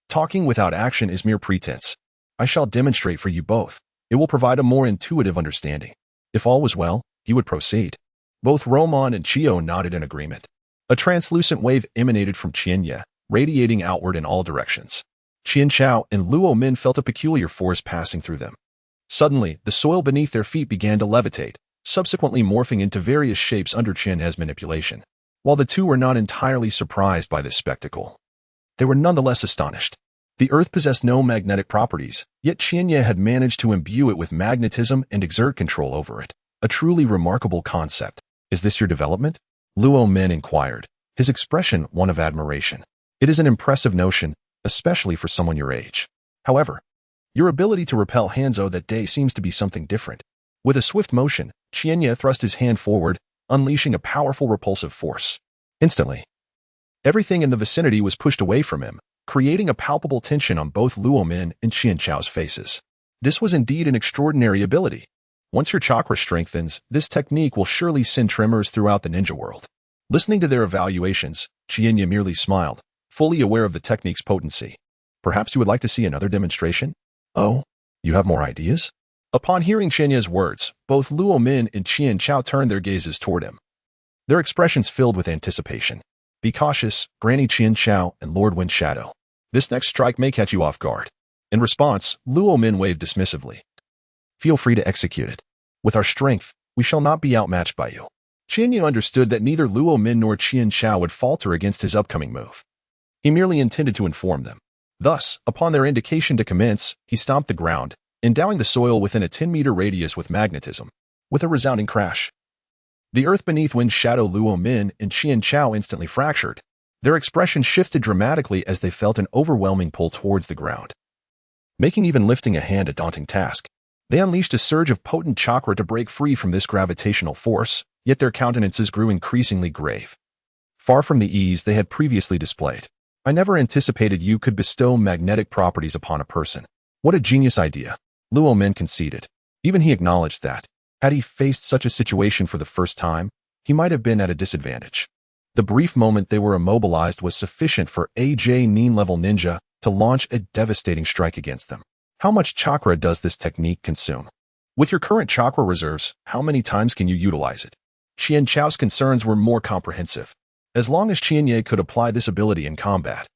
Talking without action is mere pretense. I shall demonstrate for you both. It will provide a more intuitive understanding. If all was well, he would proceed. Both Roman and Chiyo nodded in agreement. A translucent wave emanated from Chinya, radiating outward in all directions. Qianchao and Luo Min felt a peculiar force passing through them. Suddenly, the soil beneath their feet began to levitate, subsequently morphing into various shapes under Qian's manipulation. While the two were not entirely surprised by this spectacle, they were nonetheless astonished. The earth possessed no magnetic properties, yet Qianya had managed to imbue it with magnetism and exert control over it. A truly remarkable concept. Is this your development? Luo Min inquired, his expression one of admiration. It is an impressive notion, especially for someone your age. However, your ability to repel Hanzo that day seems to be something different. With a swift motion, Qianya thrust his hand forward, unleashing a powerful repulsive force. Instantly, everything in the vicinity was pushed away from him, creating a palpable tension on both Luo Min and Qianchao's faces. This was indeed an extraordinary ability. Once your chakra strengthens, this technique will surely send tremors throughout the ninja world. Listening to their evaluations, Qianya merely smiled, fully aware of the technique's potency. Perhaps you would like to see another demonstration? Oh, you have more ideas? Upon hearing Qianya's words, both Luo Min and Qianchao turned their gazes toward him. Their expressions filled with anticipation. Be cautious, Granny Qianchao and Lord Wind Shadow. This next strike may catch you off guard. In response, Luo Min waved dismissively. Feel free to execute it. With our strength, we shall not be outmatched by you. Qianya understood that neither Luo Min nor Qianchao would falter against his upcoming move. He merely intended to inform them. Thus, upon their indication to commence, he stomped the ground, endowing the soil within a 10-meter radius with magnetism. With a resounding crash, the earth beneath Wind Shadow Luo Min and Qianchao instantly fractured. Their expressions shifted dramatically as they felt an overwhelming pull towards the ground, making even lifting a hand a daunting task. They unleashed a surge of potent chakra to break free from this gravitational force, yet their countenances grew increasingly grave, far from the ease they had previously displayed. I never anticipated you could bestow magnetic properties upon a person. What a genius idea, Luo Min conceded. Even he acknowledged that, had he faced such a situation for the first time, he might have been at a disadvantage. The brief moment they were immobilized was sufficient for a Nin-level ninja to launch a devastating strike against them. How much chakra does this technique consume? With your current chakra reserves, how many times can you utilize it? Qianchao's concerns were more comprehensive. As long as Qianya could apply this ability in combat,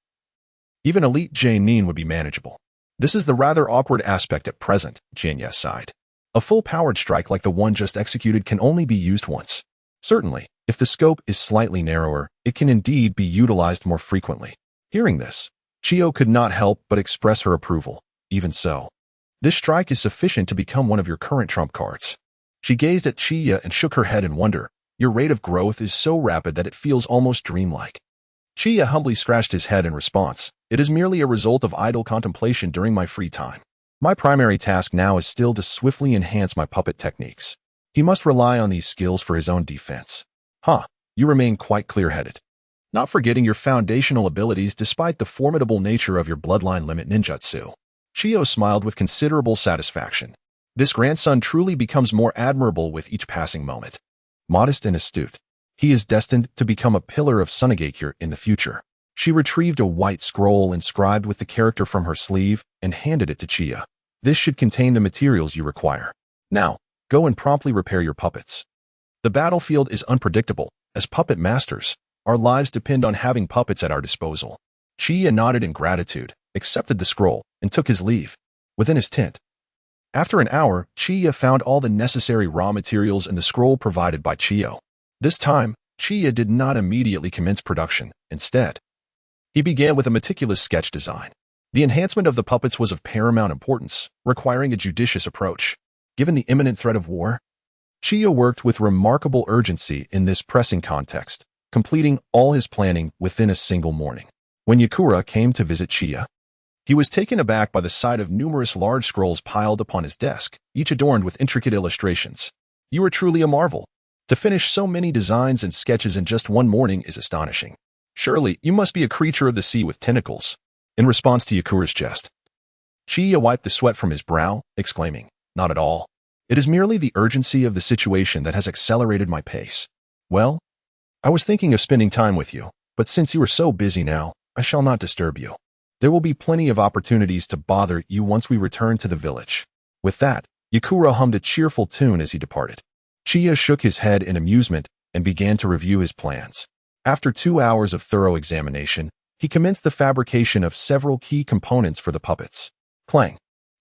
even elite Nin would be manageable. This is the rather awkward aspect at present, Qianya sighed. A full-powered strike like the one just executed can only be used once. Certainly, if the scope is slightly narrower, it can indeed be utilized more frequently. Hearing this, Chiyo could not help but express her approval. Even so, this strike is sufficient to become one of your current trump cards. She gazed at Chiya and shook her head in wonder. Your rate of growth is so rapid that it feels almost dreamlike. Chiya humbly scratched his head in response. It is merely a result of idle contemplation during my free time. My primary task now is still to swiftly enhance my puppet techniques. He must rely on these skills for his own defense. You remain quite clear-headed, not forgetting your foundational abilities despite the formidable nature of your bloodline limit ninjutsu. Chiyo smiled with considerable satisfaction. This grandson truly becomes more admirable with each passing moment. Modest and astute, he is destined to become a pillar of Sunagakure in the future. She retrieved a white scroll inscribed with the character from her sleeve and handed it to Chiya. This should contain the materials you require. Now, go and promptly repair your puppets. The battlefield is unpredictable. As puppet masters, our lives depend on having puppets at our disposal. Chiya nodded in gratitude, accepted the scroll, and took his leave. Within his tent, after an hour, Chiya found all the necessary raw materials in the scroll provided by Chiyo. This time, Chiya did not immediately commence production. Instead, he began with a meticulous sketch design. The enhancement of the puppets was of paramount importance, requiring a judicious approach. Given the imminent threat of war, Chiyo worked with remarkable urgency in this pressing context, completing all his planning within a single morning. When Yakura came to visit Chiya, He was taken aback by the sight of numerous large scrolls piled upon his desk, each adorned with intricate illustrations. "You are truly a marvel. To finish so many designs and sketches in just one morning is astonishing. Surely, you must be a creature of the sea with tentacles." In response to Yakura's jest, Chiyo wiped the sweat from his brow, exclaiming, "Not at all. It is merely the urgency of the situation that has accelerated my pace. Well, I was thinking of spending time with you, but since you are so busy now, I shall not disturb you. There will be plenty of opportunities to bother you once we return to the village." With that, Yakura hummed a cheerful tune as he departed. Chiyo shook his head in amusement and began to review his plans. After 2 hours of thorough examination, he commenced the fabrication of several key components for the puppets. Clang!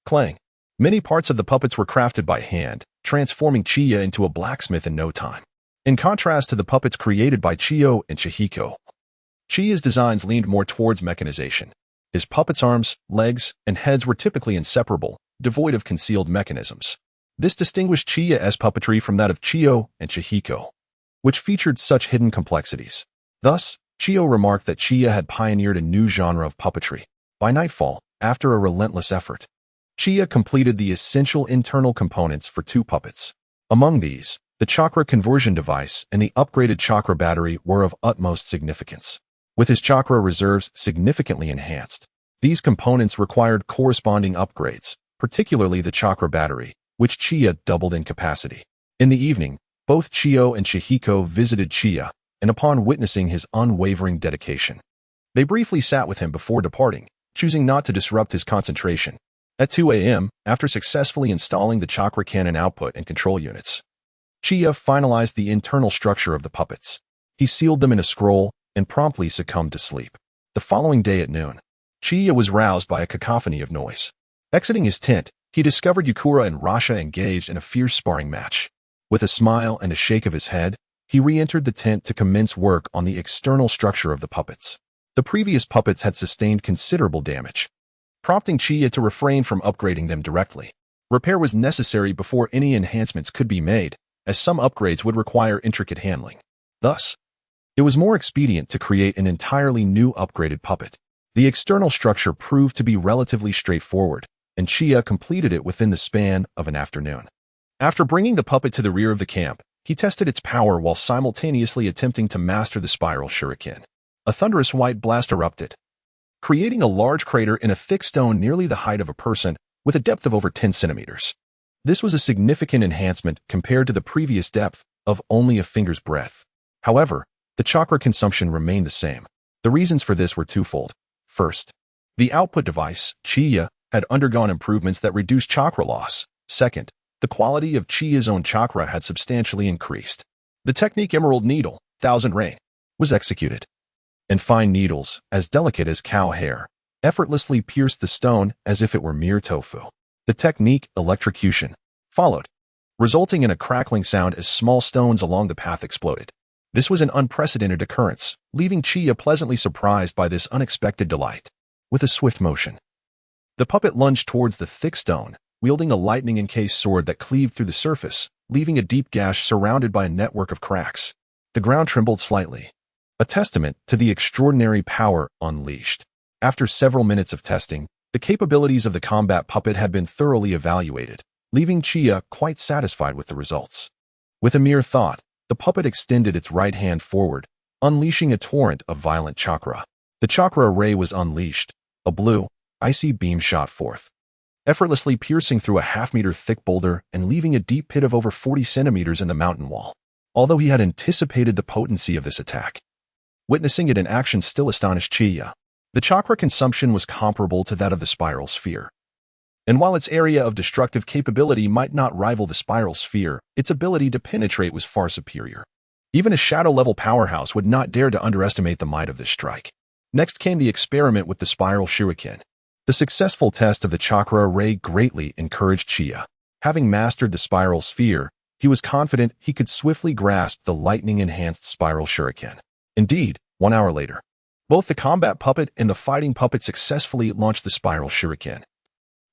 Clang! Many parts of the puppets were crafted by hand, transforming Chiyo into a blacksmith in no time. In contrast to the puppets created by Chiyo and Chihiko, Chiyo's designs leaned more towards mechanization. His puppets' arms, legs, and heads were typically inseparable, devoid of concealed mechanisms. This distinguished Chiyo's puppetry from that of Chiyo and Chihiko, which featured such hidden complexities. Thus, Chiyo remarked that Chiyo had pioneered a new genre of puppetry. By nightfall, after a relentless effort, Chiyo completed the essential internal components for 2 puppets. Among these, the chakra conversion device and the upgraded chakra battery were of utmost significance. With his chakra reserves significantly enhanced, these components required corresponding upgrades, particularly the chakra battery, which Chiyo doubled in capacity. In the evening, both Chiyo and Chihiko visited Chiyo, and upon witnessing his unwavering dedication, they briefly sat with him before departing, choosing not to disrupt his concentration. At 2 a.m., after successfully installing the chakra cannon output and control units, Chiyo finalized the internal structure of the puppets. He sealed them in a scroll and promptly succumbed to sleep. The following day at noon, Chiyo was roused by a cacophony of noise. Exiting his tent, he discovered Yakura and Rasha engaged in a fierce sparring match. With a smile and a shake of his head, he re-entered the tent to commence work on the external structure of the puppets. The previous puppets had sustained considerable damage, prompting Chiyo to refrain from upgrading them directly. Repair was necessary before any enhancements could be made, as some upgrades would require intricate handling. Thus, it was more expedient to create an entirely new upgraded puppet. The external structure proved to be relatively straightforward, and Chiyo completed it within the span of an afternoon. After bringing the puppet to the rear of the camp, he tested its power while simultaneously attempting to master the spiral shuriken. A thunderous white blast erupted, creating a large crater in a thick stone nearly the height of a person with a depth of over 10 centimeters. This was a significant enhancement compared to the previous depth of only a finger's breadth. However, the chakra consumption remained the same. The reasons for this were twofold. First, the output device, Chiyo, had undergone improvements that reduced chakra loss. Second, the quality of Chiyo's own chakra had substantially increased. The technique Emerald Needle, Thousand Rain, was executed, and fine needles, as delicate as cow hair, effortlessly pierced the stone as if it were mere tofu. The technique Electrocution followed, resulting in a crackling sound as small stones along the path exploded. This was an unprecedented occurrence, leaving Chiyo pleasantly surprised by this unexpected delight. With a swift motion, the puppet lunged towards the thick stone, wielding a lightning-encased sword that cleaved through the surface, leaving a deep gash surrounded by a network of cracks. The ground trembled slightly, a testament to the extraordinary power unleashed. After several minutes of testing, the capabilities of the combat puppet had been thoroughly evaluated, leaving Chiyo quite satisfied with the results. With a mere thought, the puppet extended its right hand forward, unleashing a torrent of violent chakra. The chakra ray was unleashed. A blue, icy beam shot forth, effortlessly piercing through a half-meter thick boulder and leaving a deep pit of over 40 centimeters in the mountain wall. Although he had anticipated the potency of this attack, witnessing it in action still astonished Chiyo. The chakra consumption was comparable to that of the spiral sphere. And while its area of destructive capability might not rival the spiral sphere, its ability to penetrate was far superior. Even a shadow-level powerhouse would not dare to underestimate the might of this strike. Next came the experiment with the spiral shuriken. The successful test of the chakra ray greatly encouraged Chiyo. Having mastered the spiral sphere, he was confident he could swiftly grasp the lightning-enhanced spiral shuriken. Indeed, 1 hour later, both the combat puppet and the fighting puppet successfully launched the spiral shuriken,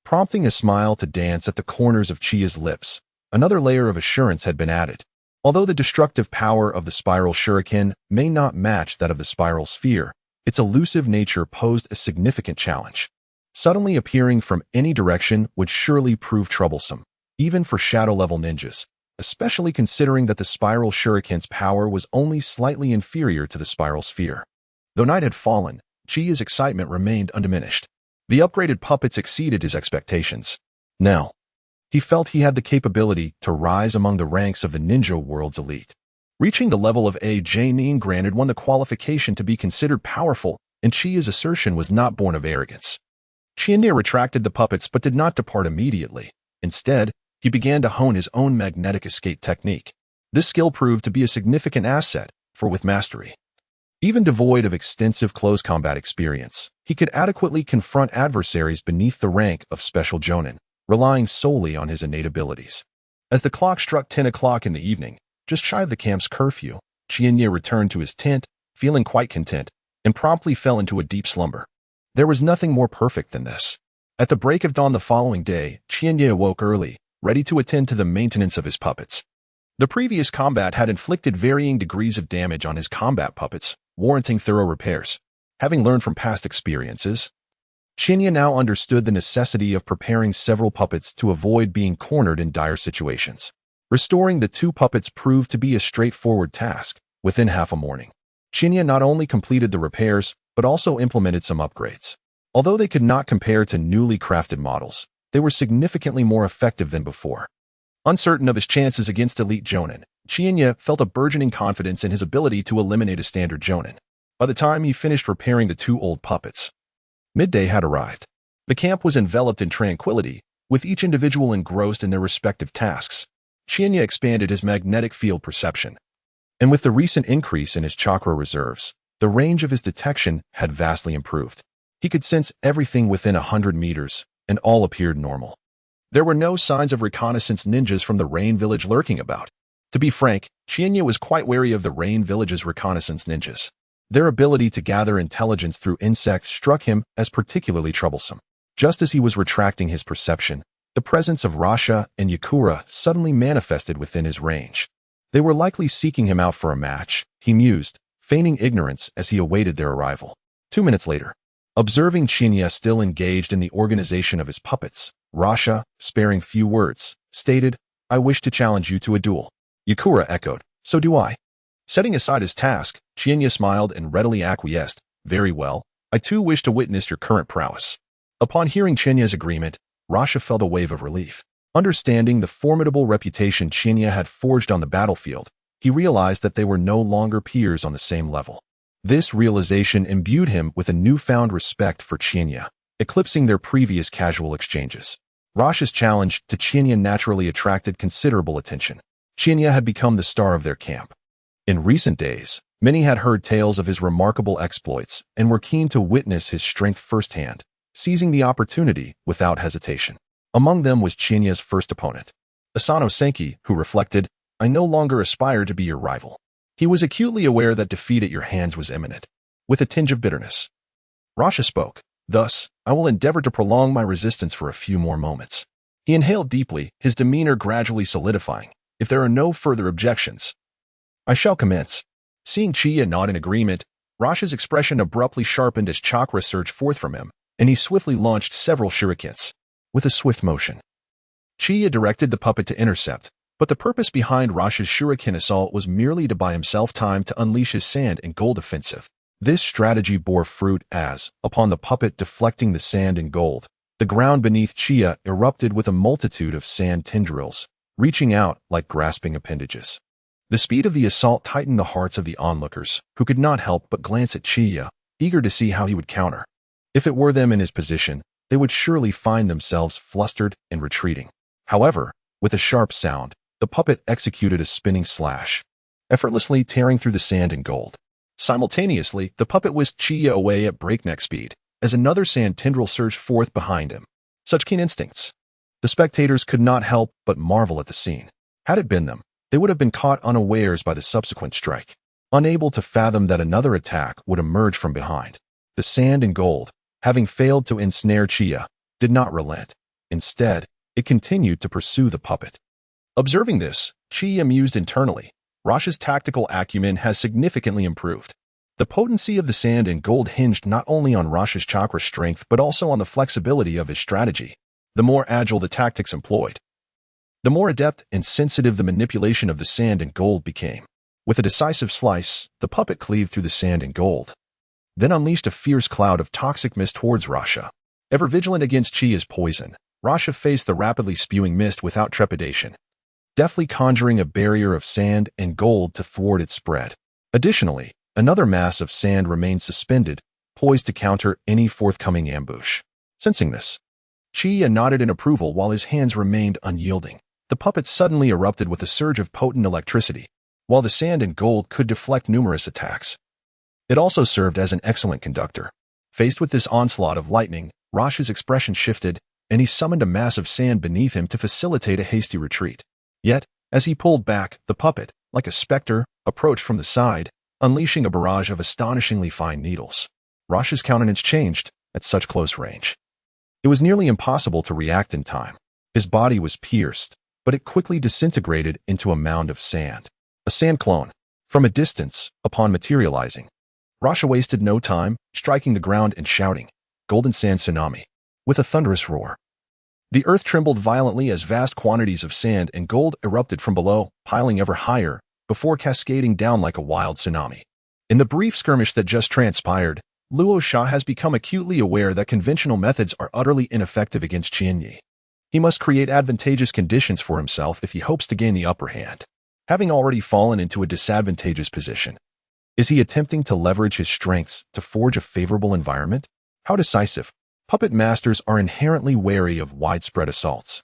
prompting a smile to dance at the corners of Chiyo's lips. Another layer of assurance had been added. Although the destructive power of the spiral shuriken may not match that of the spiral sphere, its elusive nature posed a significant challenge. Suddenly appearing from any direction would surely prove troublesome, even for shadow-level ninjas, especially considering that the spiral shuriken's power was only slightly inferior to the spiral sphere. Though night had fallen, Chiyo's excitement remained undiminished. The upgraded puppets exceeded his expectations. Now, he felt he had the capability to rise among the ranks of the ninja world's elite. Reaching the level of a genin granted one the qualification to be considered powerful, and Chiyo's assertion was not born of arrogance. Chiyo retracted the puppets but did not depart immediately. Instead, he began to hone his own magnetic escape technique. This skill proved to be a significant asset, for with mastery, even devoid of extensive close combat experience, he could adequately confront adversaries beneath the rank of special jonin, relying solely on his innate abilities. As the clock struck 10 o'clock in the evening, just shy of the camp's curfew, Chiyo returned to his tent, feeling quite content, and promptly fell into a deep slumber. There was nothing more perfect than this. At the break of dawn the following day, Chiyo awoke early, ready to attend to the maintenance of his puppets. The previous combat had inflicted varying degrees of damage on his combat puppets, warranting thorough repairs. Having learned from past experiences, Chiyo now understood the necessity of preparing several puppets to avoid being cornered in dire situations. Restoring the 2 puppets proved to be a straightforward task. Within half a morning, Chiyo not only completed the repairs, but also implemented some upgrades. Although they could not compare to newly crafted models, they were significantly more effective than before. Uncertain of his chances against elite jonin, Chiyo felt a burgeoning confidence in his ability to eliminate a standard jonin. By the time he finished repairing the 2 old puppets, midday had arrived. The camp was enveloped in tranquility, with each individual engrossed in their respective tasks. Chiyo expanded his magnetic field perception, and with the recent increase in his chakra reserves, the range of his detection had vastly improved. He could sense everything within 100 meters, and all appeared normal. There were no signs of reconnaissance ninjas from the Rain Village lurking about. To be frank, Chiyo was quite wary of the Rain Village's reconnaissance ninjas. Their ability to gather intelligence through insects struck him as particularly troublesome. Just as he was retracting his perception, the presence of Rasha and Yakura suddenly manifested within his range. They were likely seeking him out for a match, he mused, feigning ignorance as he awaited their arrival. 2 minutes later, observing Chiyo still engaged in the organization of his puppets, Rasha, sparing few words, stated, "I wish to challenge you to a duel." Yakura echoed, "So do I." Setting aside his task, Chiyo smiled and readily acquiesced, "Very well, I too wish to witness your current prowess." Upon hearing Chiyo's agreement, Rasha felt a wave of relief. Understanding the formidable reputation Chiyo had forged on the battlefield, he realized that they were no longer peers on the same level. This realization imbued him with a newfound respect for Chiyo, eclipsing their previous casual exchanges. Rasha's challenge to Chiyo naturally attracted considerable attention. Chiyo had become the star of their camp. In recent days, many had heard tales of his remarkable exploits and were keen to witness his strength firsthand, seizing the opportunity without hesitation. Among them was Chiyo's first opponent, Asano Senki, who reflected, "I no longer aspire to be your rival." He was acutely aware that defeat at your hands was imminent. With a tinge of bitterness, Rasha spoke, "Thus, I will endeavor to prolong my resistance for a few more moments." He inhaled deeply, his demeanor gradually solidifying. "If there are no further objections, I shall commence." Seeing Chiyo nod in agreement, Rasha's expression abruptly sharpened as chakra surged forth from him, and he swiftly launched several shurikens. With a swift motion, Chiyo directed the puppet to intercept, but the purpose behind Rasha's shuriken assault was merely to buy himself time to unleash his sand and gold offensive. This strategy bore fruit as, upon the puppet deflecting the sand and gold, the ground beneath Chiyo erupted with a multitude of sand tendrils, reaching out like grasping appendages. The speed of the assault tightened the hearts of the onlookers, who could not help but glance at Chiyo, eager to see how he would counter. If it were them in his position, they would surely find themselves flustered and retreating. However, with a sharp sound, the puppet executed a spinning slash, effortlessly tearing through the sand and gold. Simultaneously, the puppet whisked Chiyo away at breakneck speed, as another sand tendril surged forth behind him. Such keen instincts. The spectators could not help but marvel at the scene. Had it been them, they would have been caught unawares by the subsequent strike, unable to fathom that another attack would emerge from behind. The sand and gold, having failed to ensnare Chiyo, did not relent. Instead, it continued to pursue the puppet. Observing this, Chiyo mused internally, Rasha's tactical acumen has significantly improved. The potency of the sand and gold hinged not only on Rasha's chakra strength but also on the flexibility of his strategy. The more agile the tactics employed, the more adept and sensitive the manipulation of the sand and gold became. With a decisive slice, the puppet cleaved through the sand and gold, then unleashed a fierce cloud of toxic mist towards Rasha. Ever vigilant against Chiyo's poison, Rasha faced the rapidly spewing mist without trepidation, deftly conjuring a barrier of sand and gold to thwart its spread. Additionally, another mass of sand remained suspended, poised to counter any forthcoming ambush. Sensing this, Chiyo nodded in approval while his hands remained unyielding. The puppet suddenly erupted with a surge of potent electricity, while the sand and gold could deflect numerous attacks. It also served as an excellent conductor. Faced with this onslaught of lightning, Rasha's expression shifted, and he summoned a mass of sand beneath him to facilitate a hasty retreat. Yet, as he pulled back, the puppet, like a specter, approached from the side, unleashing a barrage of astonishingly fine needles. Rasha's countenance changed at such close range. It was nearly impossible to react in time. His body was pierced, but it quickly disintegrated into a mound of sand. A sand clone. From a distance, upon materializing, Rasha wasted no time, striking the ground and shouting, "Golden sand tsunami!" with a thunderous roar. The earth trembled violently as vast quantities of sand and gold erupted from below, piling ever higher, before cascading down like a wild tsunami. In the brief skirmish that just transpired, Luo Sha has become acutely aware that conventional methods are utterly ineffective against Qianyi. He must create advantageous conditions for himself if he hopes to gain the upper hand. Having already fallen into a disadvantageous position, is he attempting to leverage his strengths to forge a favorable environment? How decisive? Puppet masters are inherently wary of widespread assaults.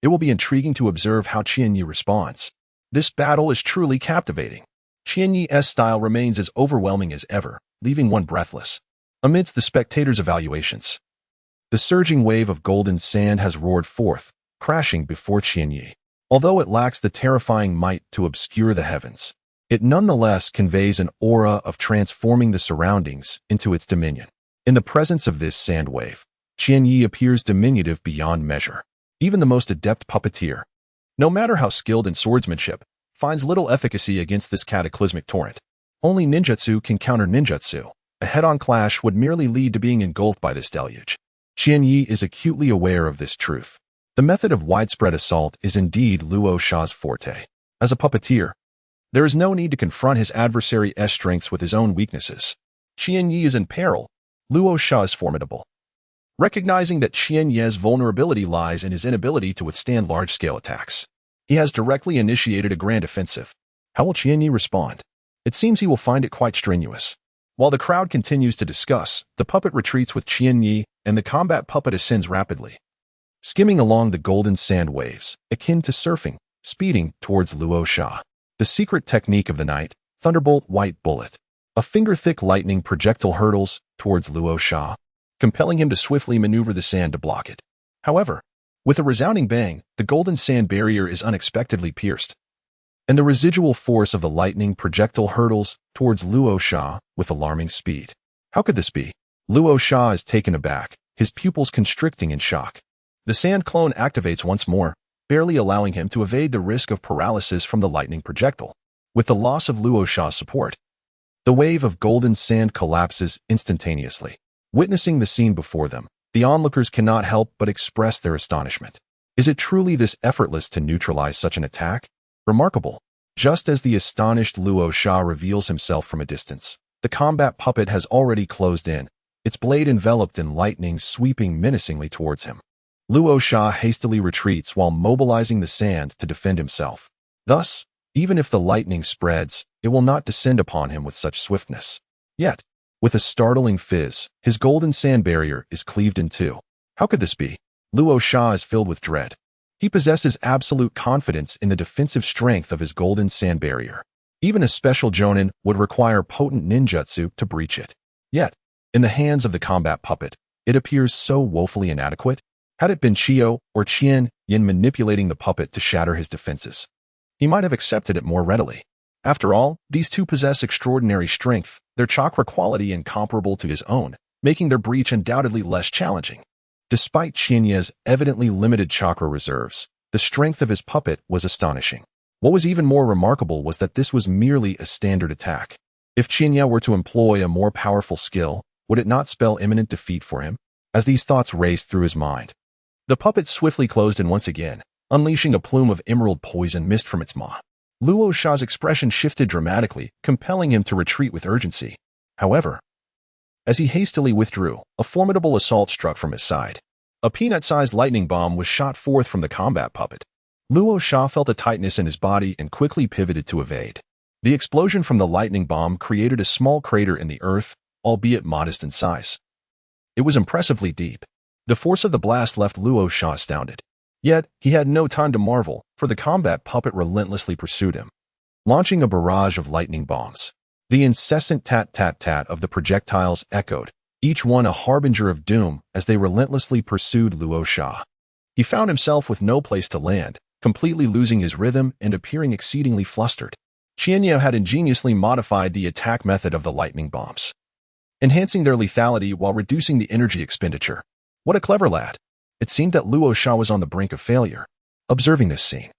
It will be intriguing to observe how Qianyi responds. This battle is truly captivating. Qianyi's style remains as overwhelming as ever, leaving one breathless. Amidst the spectators' evaluations, the surging wave of golden sand has roared forth, crashing before Qianyi. Although it lacks the terrifying might to obscure the heavens, it nonetheless conveys an aura of transforming the surroundings into its dominion. In the presence of this sand wave, Qianyi appears diminutive beyond measure. Even the most adept puppeteer, no matter how skilled in swordsmanship, finds little efficacy against this cataclysmic torrent. Only ninjutsu can counter ninjutsu. A head-on clash would merely lead to being engulfed by this deluge. Qianyi is acutely aware of this truth. The method of widespread assault is indeed Luo Sha's forte. As a puppeteer, there is no need to confront his adversary's strengths with his own weaknesses. Qianyi is in peril. Luo Sha is formidable. Recognizing that Qianyi's vulnerability lies in his inability to withstand large-scale attacks, he has directly initiated a grand offensive. How will Qianyi respond? It seems he will find it quite strenuous. While the crowd continues to discuss, the puppet retreats with Qianyi, and the combat puppet ascends rapidly, skimming along the golden sand waves, akin to surfing, speeding towards Luo Sha. The secret technique of the night, Thunderbolt White Bullet. A finger-thick lightning projectile hurtles towards Luo Sha, compelling him to swiftly maneuver the sand to block it. However, with a resounding bang, the golden sand barrier is unexpectedly pierced, and the residual force of the lightning projectile hurtles towards Luo Sha with alarming speed. How could this be? Luo Sha is taken aback, his pupils constricting in shock. The sand clone activates once more, barely allowing him to evade the risk of paralysis from the lightning projectile. With the loss of Luo Sha's support, the wave of golden sand collapses instantaneously. Witnessing the scene before them, the onlookers cannot help but express their astonishment. Is it truly this effortless to neutralize such an attack? Remarkable. Just as the astonished Luo Sha reveals himself from a distance, the combat puppet has already closed in, its blade enveloped in lightning sweeping menacingly towards him. Luo Sha hastily retreats while mobilizing the sand to defend himself. Thus, even if the lightning spreads, it will not descend upon him with such swiftness. Yet, with a startling fizz, his golden sand barrier is cleaved in two. How could this be? Luo Sha is filled with dread. He possesses absolute confidence in the defensive strength of his golden sand barrier. Even a special jonin would require potent ninjutsu to breach it. Yet, in the hands of the combat puppet, it appears so woefully inadequate. Had it been Chiyo or Yin manipulating the puppet to shatter his defenses, he might have accepted it more readily. After all, these two possess extraordinary strength, their chakra quality incomparable to his own, making their breach undoubtedly less challenging. Despite Qianyi's evidently limited chakra reserves, the strength of his puppet was astonishing. What was even more remarkable was that this was merely a standard attack. If Chiyo were to employ a more powerful skill, would it not spell imminent defeat for him? As these thoughts raced through his mind, the puppet swiftly closed in once again, unleashing a plume of emerald poison mist from its maw. Luo Sha's expression shifted dramatically, compelling him to retreat with urgency. However, as he hastily withdrew, a formidable assault struck from his side. A peanut-sized lightning bomb was shot forth from the combat puppet. Luo Sha felt a tightness in his body and quickly pivoted to evade. The explosion from the lightning bomb created a small crater in the earth, albeit modest in size. It was impressively deep. The force of the blast left Luo Sha astounded. Yet, he had no time to marvel, for the combat puppet relentlessly pursued him, launching a barrage of lightning bombs. The incessant tat-tat-tat of the projectiles echoed, each one a harbinger of doom as they relentlessly pursued Luo Sha. He found himself with no place to land, completely losing his rhythm and appearing exceedingly flustered. Chiyo had ingeniously modified the attack method of the lightning bombs, enhancing their lethality while reducing the energy expenditure. What a clever lad! It seemed that Luo Sha was on the brink of failure. Observing this scene,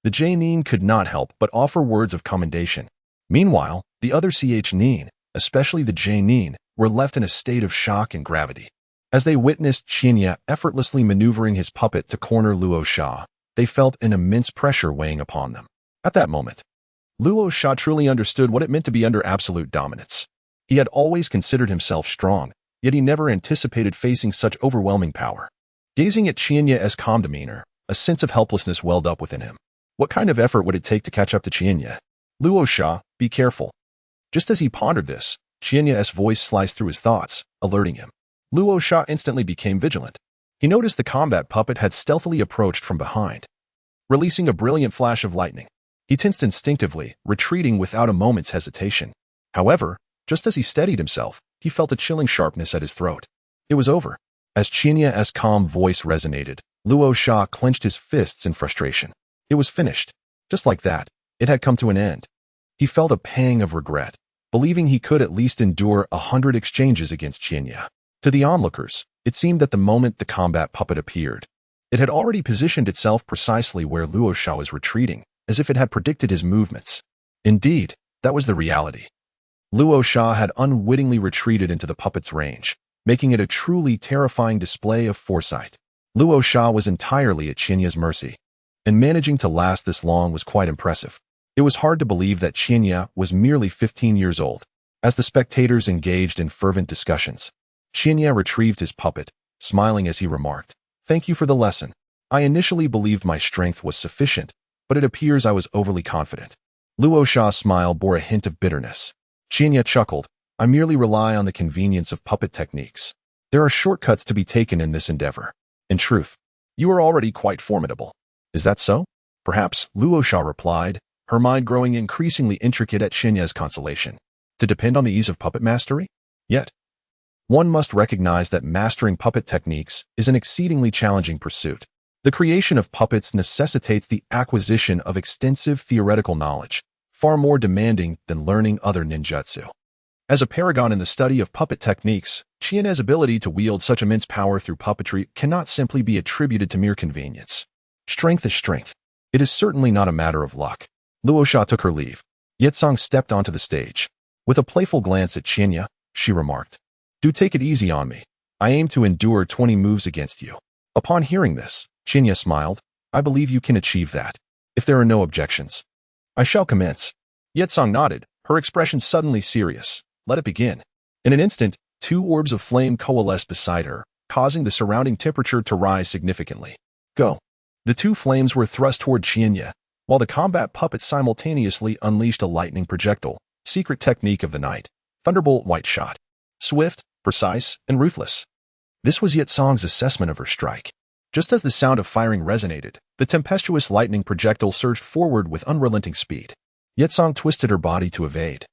the J-nin could not help but offer words of commendation. Meanwhile, the other ch-nin, especially the J-nin, were left in a state of shock and gravity. As they witnessed Chiyo effortlessly maneuvering his puppet to corner Luo Sha, they felt an immense pressure weighing upon them. At that moment, Luo Sha truly understood what it meant to be under absolute dominance. He had always considered himself strong, yet he never anticipated facing such overwhelming power. Gazing at Chiyo's calm demeanor, a sense of helplessness welled up within him. What kind of effort would it take to catch up to Chiyo? Luo Sha, be careful. Just as he pondered this, Chiyo's voice sliced through his thoughts, alerting him. Luo Sha instantly became vigilant. He noticed the combat puppet had stealthily approached from behind, releasing a brilliant flash of lightning. He tensed instinctively, retreating without a moment's hesitation. However, just as he steadied himself, he felt a chilling sharpness at his throat. It was over. As Chiyo's calm voice resonated, Luo Sha clenched his fists in frustration. It was finished. Just like that, it had come to an end. He felt a pang of regret, believing he could at least endure 100 exchanges against Chiyo. To the onlookers, it seemed that the moment the combat puppet appeared, it had already positioned itself precisely where Luo Sha was retreating, as if it had predicted his movements. Indeed, that was the reality. Luo Sha had unwittingly retreated into the puppet's range, making it a truly terrifying display of foresight. Luo Sha was entirely at Chiyo's mercy, and managing to last this long was quite impressive. It was hard to believe that Chiyo was merely 15 years old. As the spectators engaged in fervent discussions, Chiyo retrieved his puppet, smiling as he remarked, "Thank you for the lesson. I initially believed my strength was sufficient, but it appears I was overly confident." Luo Sha's smile bore a hint of bitterness. Chiyo chuckled, "I merely rely on the convenience of puppet techniques. There are shortcuts to be taken in this endeavor. In truth, you are already quite formidable." "Is that so?" "Perhaps," Luo Sha replied, her mind growing increasingly intricate at Chiyo's consolation. "To depend on the ease of puppet mastery? Yet, one must recognize that mastering puppet techniques is an exceedingly challenging pursuit. The creation of puppets necessitates the acquisition of extensive theoretical knowledge, far more demanding than learning other ninjutsu. As a paragon in the study of puppet techniques, Chiyo's ability to wield such immense power through puppetry cannot simply be attributed to mere convenience. Strength is strength. It is certainly not a matter of luck." Luo Sha took her leave. Yetsong stepped onto the stage. With a playful glance at Chiyo, she remarked, "Do take it easy on me. I aim to endure 20 moves against you." Upon hearing this, Chiyo smiled. "I believe you can achieve that. If there are no objections, I shall commence." Yetsong nodded, her expression suddenly serious. "Let it begin." In an instant, 2 orbs of flame coalesced beside her, causing the surrounding temperature to rise significantly. "Go." The 2 flames were thrust toward Chiyo, while the combat puppet simultaneously unleashed a lightning projectile, secret technique of the night. Thunderbolt white shot. Swift, precise, and ruthless. This was Yetsong's assessment of her strike. Just as the sound of firing resonated, the tempestuous lightning projectile surged forward with unrelenting speed. Yetsong twisted her body to evade.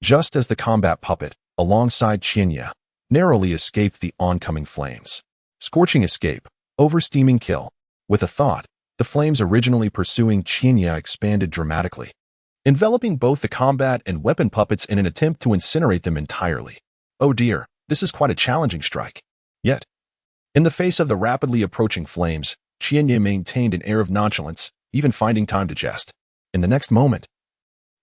Just as the combat puppet, alongside Chiyo, narrowly escaped the oncoming flames. Scorching escape, oversteaming kill. With a thought, the flames originally pursuing Chiyo expanded dramatically, enveloping both the combat and weapon puppets in an attempt to incinerate them entirely. Oh dear, this is quite a challenging strike. Yet, in the face of the rapidly approaching flames, Chiyo maintained an air of nonchalance, even finding time to jest. In the next moment,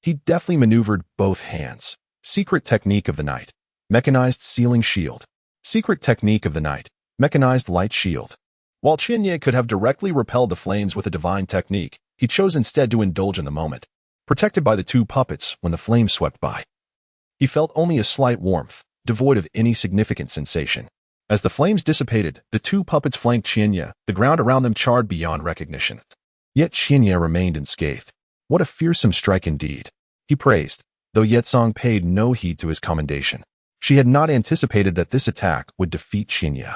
he deftly maneuvered both hands, Secret technique of the night. Mechanized sealing shield. Secret technique of the night. Mechanized light shield. While Chiyo could have directly repelled the flames with a divine technique, he chose instead to indulge in the moment. Protected by the two puppets when the flames swept by, he felt only a slight warmth, devoid of any significant sensation. As the flames dissipated, the two puppets flanked Chiyo, the ground around them charred beyond recognition. Yet Chiyo remained unscathed. What a fearsome strike indeed, he praised, though Yetsong paid no heed to his commendation. She had not anticipated that this attack would defeat Chiyo.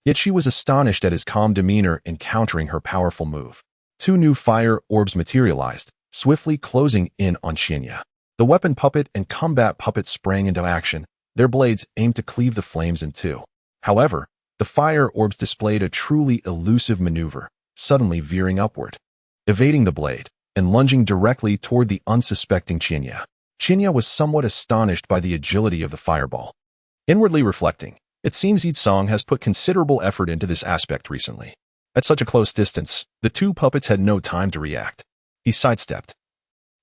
Yet she was astonished at his calm demeanor in countering her powerful move. Two new fire orbs materialized, swiftly closing in on Chiyo. The weapon puppet and combat puppet sprang into action, their blades aimed to cleave the flames in two. However, the fire orbs displayed a truly elusive maneuver, suddenly veering upward, evading the blade, and lunging directly toward the unsuspecting Chiyo. Chiyo was somewhat astonished by the agility of the fireball. Inwardly reflecting, it seems Yitsong has put considerable effort into this aspect recently. At such a close distance, the two puppets had no time to react. He sidestepped.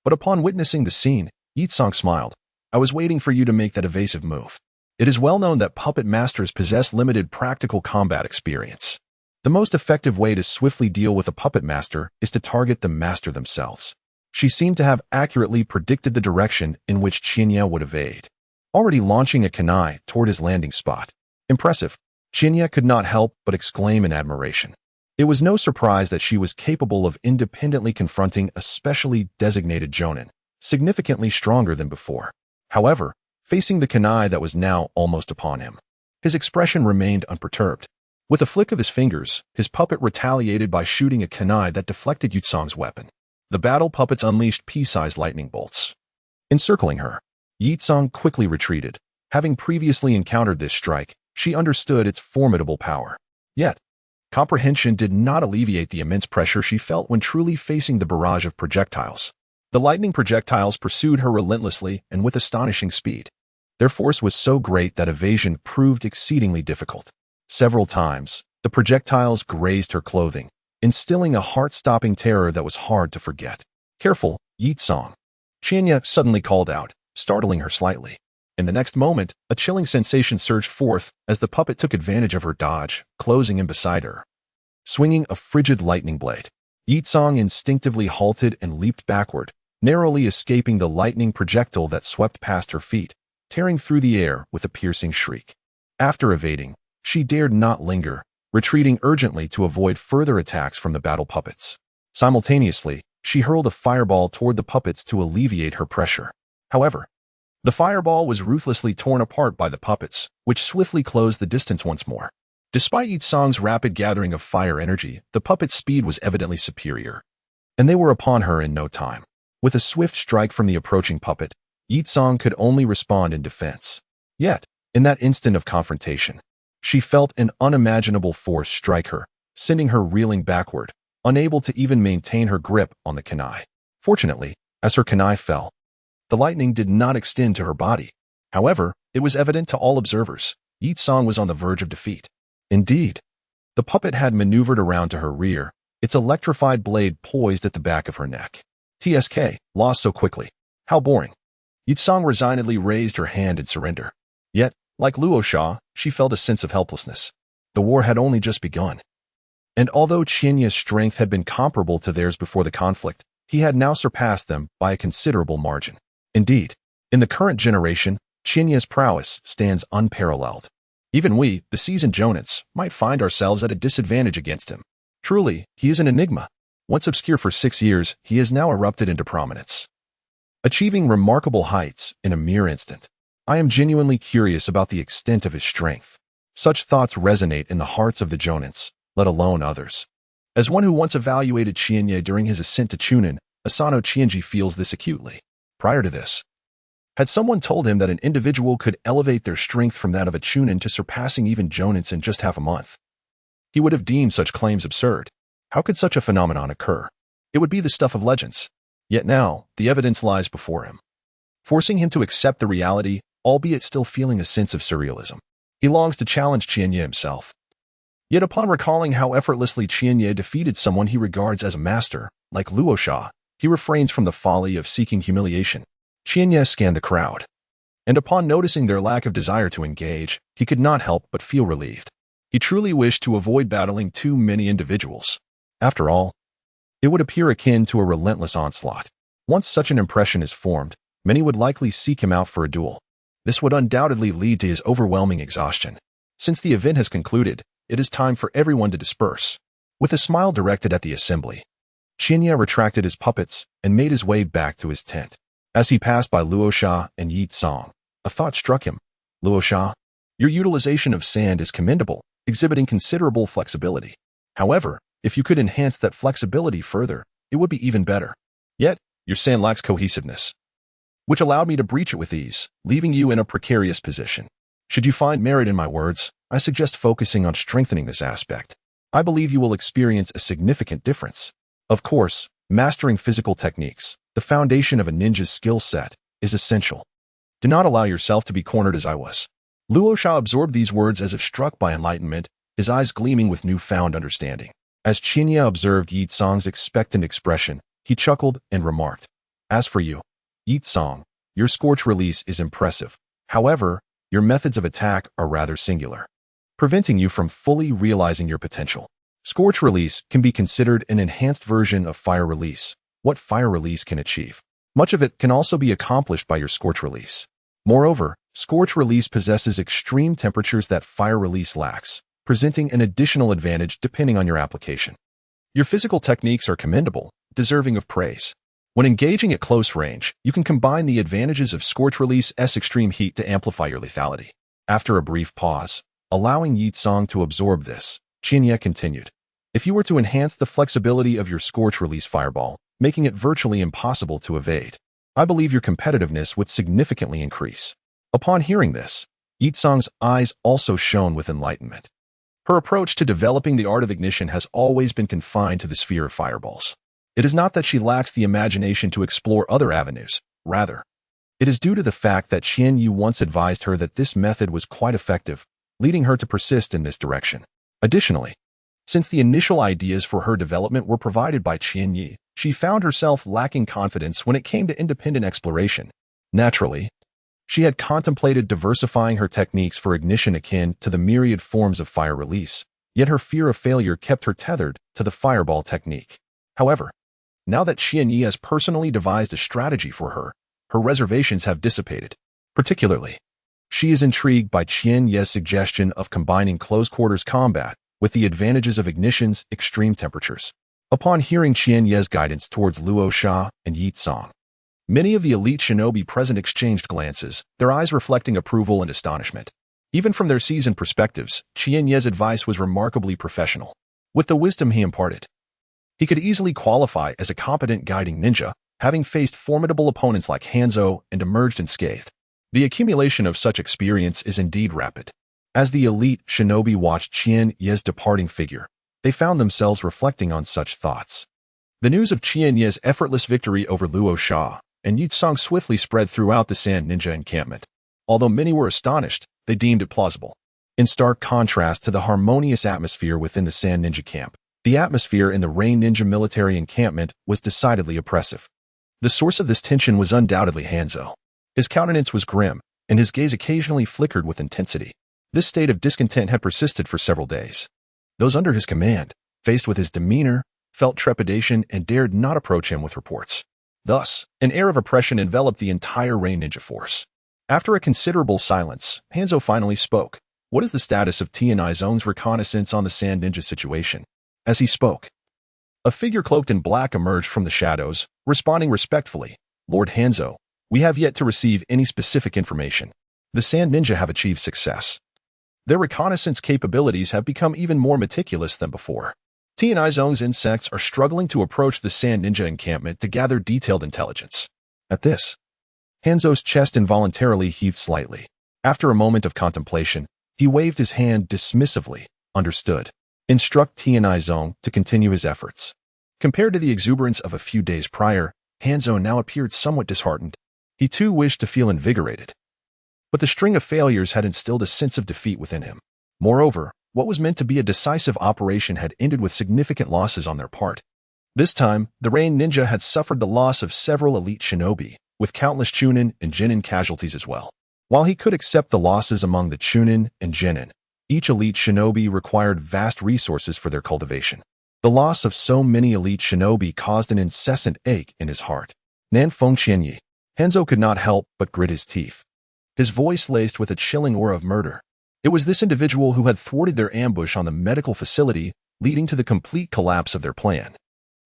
But upon witnessing the scene, Yitsong smiled. I was waiting for you to make that evasive move. It is well known that puppet masters possess limited practical combat experience. The most effective way to swiftly deal with a puppet master is to target the master themselves. She seemed to have accurately predicted the direction in which Chiyo would evade, already launching a kunai toward his landing spot. Impressive. Chiyo could not help but exclaim in admiration. It was no surprise that she was capable of independently confronting a specially designated jonin, significantly stronger than before. However, facing the kunai that was now almost upon him, his expression remained unperturbed. With a flick of his fingers, his puppet retaliated by shooting a kunai that deflected Yitsong's weapon. The battle puppets unleashed pea-sized lightning bolts, encircling her. Yitsong quickly retreated. Having previously encountered this strike, she understood its formidable power. Yet, comprehension did not alleviate the immense pressure she felt when truly facing the barrage of projectiles. The lightning projectiles pursued her relentlessly and with astonishing speed. Their force was so great that evasion proved exceedingly difficult. Several times, the projectiles grazed her clothing, instilling a heart-stopping terror that was hard to forget. Careful, Yitsong. Chiyo suddenly called out, startling her slightly. In the next moment, a chilling sensation surged forth as the puppet took advantage of her dodge, closing in beside her. Swinging a frigid lightning blade, Yitsong instinctively halted and leaped backward, narrowly escaping the lightning projectile that swept past her feet, tearing through the air with a piercing shriek. After evading, she dared not linger, retreating urgently to avoid further attacks from the battle puppets. Simultaneously, she hurled a fireball toward the puppets to alleviate her pressure. However, the fireball was ruthlessly torn apart by the puppets, which swiftly closed the distance once more. Despite Yitsong's rapid gathering of fire energy, the puppet's speed was evidently superior, and they were upon her in no time. With a swift strike from the approaching puppet, Yitsong could only respond in defense. Yet, in that instant of confrontation, she felt an unimaginable force strike her, sending her reeling backward, unable to even maintain her grip on the kunai. Fortunately, as her kunai fell, the lightning did not extend to her body. However, it was evident to all observers, Yitsong was on the verge of defeat. Indeed, the puppet had maneuvered around to her rear, its electrified blade poised at the back of her neck. TSK, lost so quickly. How boring. Yitsong resignedly raised her hand in surrender. Yet, like Luosha, she felt a sense of helplessness. The war had only just begun. And although Chiyo's strength had been comparable to theirs before the conflict, he had now surpassed them by a considerable margin. Indeed, in the current generation, Chiyo's prowess stands unparalleled. Even we, the seasoned jonins, might find ourselves at a disadvantage against him. Truly, he is an enigma. Once obscure for 6 years, he has now erupted into prominence, achieving remarkable heights in a mere instant. I am genuinely curious about the extent of his strength. Such thoughts resonate in the hearts of the jonins, let alone others. As one who once evaluated Chiyo during his ascent to chūnin, Asano Chienji feels this acutely. Prior to this, had someone told him that an individual could elevate their strength from that of a chūnin to surpassing even jonins in just half a month, he would have deemed such claims absurd. How could such a phenomenon occur? It would be the stuff of legends. Yet now, the evidence lies before him, forcing him to accept the reality, albeit still feeling a sense of surrealism. He longs to challenge Chiyo himself. Yet upon recalling how effortlessly Chiyo defeated someone he regards as a master, like Luosha, he refrains from the folly of seeking humiliation. Chiyo scanned the crowd. and upon noticing their lack of desire to engage, he could not help but feel relieved. He truly wished to avoid battling too many individuals. After all, it would appear akin to a relentless onslaught. Once such an impression is formed, many would likely seek him out for a duel. This would undoubtedly lead to his overwhelming exhaustion. Since the event has concluded, it is time for everyone to disperse. With a smile directed at the assembly, Chiyo retracted his puppets and made his way back to his tent. As he passed by Luosha and Yi Tsang, a thought struck him. Luosha, your utilization of sand is commendable, exhibiting considerable flexibility. However, if you could enhance that flexibility further, it would be even better. Yet, your sand lacks cohesiveness, which allowed me to breach it with ease, leaving you in a precarious position. Should you find merit in my words, I suggest focusing on strengthening this aspect. I believe you will experience a significant difference. Of course, mastering physical techniques, the foundation of a ninja's skill set, is essential. Do not allow yourself to be cornered as I was. Luosha absorbed these words as if struck by enlightenment, his eyes gleaming with newfound understanding. As Chiyo observed Yi Tsang's expectant expression, he chuckled and remarked, "As for you, Yi Tsang, your scorch release is impressive. However, your methods of attack are rather singular, preventing you from fully realizing your potential. Scorch release can be considered an enhanced version of fire release. What fire release can achieve? Much of it can also be accomplished by your scorch release. Moreover, scorch release possesses extreme temperatures that fire release lacks, presenting an additional advantage depending on your application. Your physical techniques are commendable, deserving of praise. When engaging at close range, you can combine the advantages of scorch release's extreme heat to amplify your lethality." After a brief pause, allowing Yi Tsang to absorb this, Chiyo continued, "If you were to enhance the flexibility of your scorch release fireball, making it virtually impossible to evade, I believe your competitiveness would significantly increase." Upon hearing this, Yi Tsang's eyes also shone with enlightenment. Her approach to developing the art of ignition has always been confined to the sphere of fireballs. It is not that she lacks the imagination to explore other avenues. Rather, it is due to the fact that Chiyo once advised her that this method was quite effective, leading her to persist in this direction. Additionally, since the initial ideas for her development were provided by Chiyo, she found herself lacking confidence when it came to independent exploration. Naturally, she had contemplated diversifying her techniques for ignition akin to the myriad forms of fire release, yet her fear of failure kept her tethered to the fireball technique. However, now that Chiyo has personally devised a strategy for her, her reservations have dissipated. Particularly, she is intrigued by Chiyo's suggestion of combining close-quarters combat with the advantages of ignition's extreme temperatures. Upon hearing Chiyo's guidance towards Luosha and Yi Tsang, many of the elite shinobi present exchanged glances, their eyes reflecting approval and astonishment. Even from their seasoned perspectives, Chiyo's advice was remarkably professional. With the wisdom he imparted, he could easily qualify as a competent guiding ninja, having faced formidable opponents like Hanzo and emerged unscathed. The accumulation of such experience is indeed rapid. As the elite shinobi watched Chiyo's departing figure, they found themselves reflecting on such thoughts. The news of Chiyo's effortless victory over Luosha and Yi Tsang swiftly spread throughout the Sand Ninja encampment. Although many were astonished, they deemed it plausible. In stark contrast to the harmonious atmosphere within the Sand Ninja camp, the atmosphere in the Rain Ninja military encampment was decidedly oppressive. The source of this tension was undoubtedly Hanzo. His countenance was grim, and his gaze occasionally flickered with intensity. This state of discontent had persisted for several days. Those under his command, faced with his demeanor, felt trepidation and dared not approach him with reports. Thus, an air of oppression enveloped the entire Rain Ninja force. After a considerable silence, Hanzo finally spoke. "What is the status of Tien-Izong's reconnaissance on the Sand Ninja situation?" As he spoke, a figure cloaked in black emerged from the shadows, responding respectfully, "Lord Hanzo, we have yet to receive any specific information. The Sand Ninja have achieved success. Their reconnaissance capabilities have become even more meticulous than before. Tien-Izong's insects are struggling to approach the Sand Ninja encampment to gather detailed intelligence." At this, Hanzo's chest involuntarily heaved slightly. After a moment of contemplation, he waved his hand dismissively. "Understood. Instruct Tien-Izong to continue his efforts." Compared to the exuberance of a few days prior, Hanzo now appeared somewhat disheartened. He too wished to feel invigorated, but the string of failures had instilled a sense of defeat within him. Moreover, what was meant to be a decisive operation had ended with significant losses on their part. This time, the Rain Ninja had suffered the loss of several elite shinobi, with countless chūnin and genin casualties as well. While he could accept the losses among the chūnin and genin, each elite shinobi required vast resources for their cultivation. The loss of so many elite shinobi caused an incessant ache in his heart. Nanfeng Qianyi. Hanzo could not help but grit his teeth. His voice laced with a chilling aura of murder. It was this individual who had thwarted their ambush on the medical facility, leading to the complete collapse of their plan.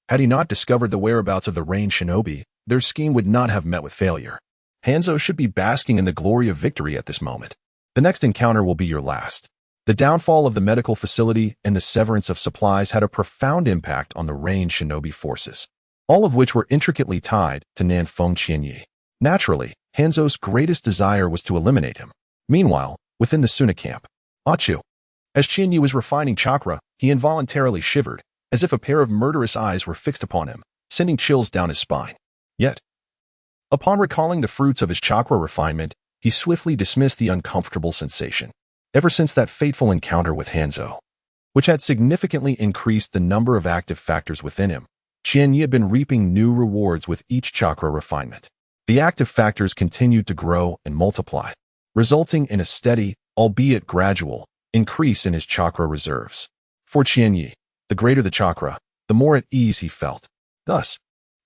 Had he not discovered the whereabouts of the range shinobi, their scheme would not have met with failure. Hanzo should be basking in the glory of victory at this moment. The next encounter will be your last. The downfall of the medical facility and the severance of supplies had a profound impact on the range shinobi forces, all of which were intricately tied to Nanfeng Qianyi. Naturally, Hanzo's greatest desire was to eliminate him. Meanwhile, within the Suna camp, Achu. As Qianyi was refining chakra, he involuntarily shivered, as if a pair of murderous eyes were fixed upon him, sending chills down his spine. Yet, upon recalling the fruits of his chakra refinement, he swiftly dismissed the uncomfortable sensation. Ever since that fateful encounter with Hanzo, which had significantly increased the number of active factors within him, Qianyi had been reaping new rewards with each chakra refinement. The active factors continued to grow and multiply, resulting in a steady, albeit gradual, increase in his chakra reserves. For Qianyi, the greater the chakra, the more at ease he felt. Thus,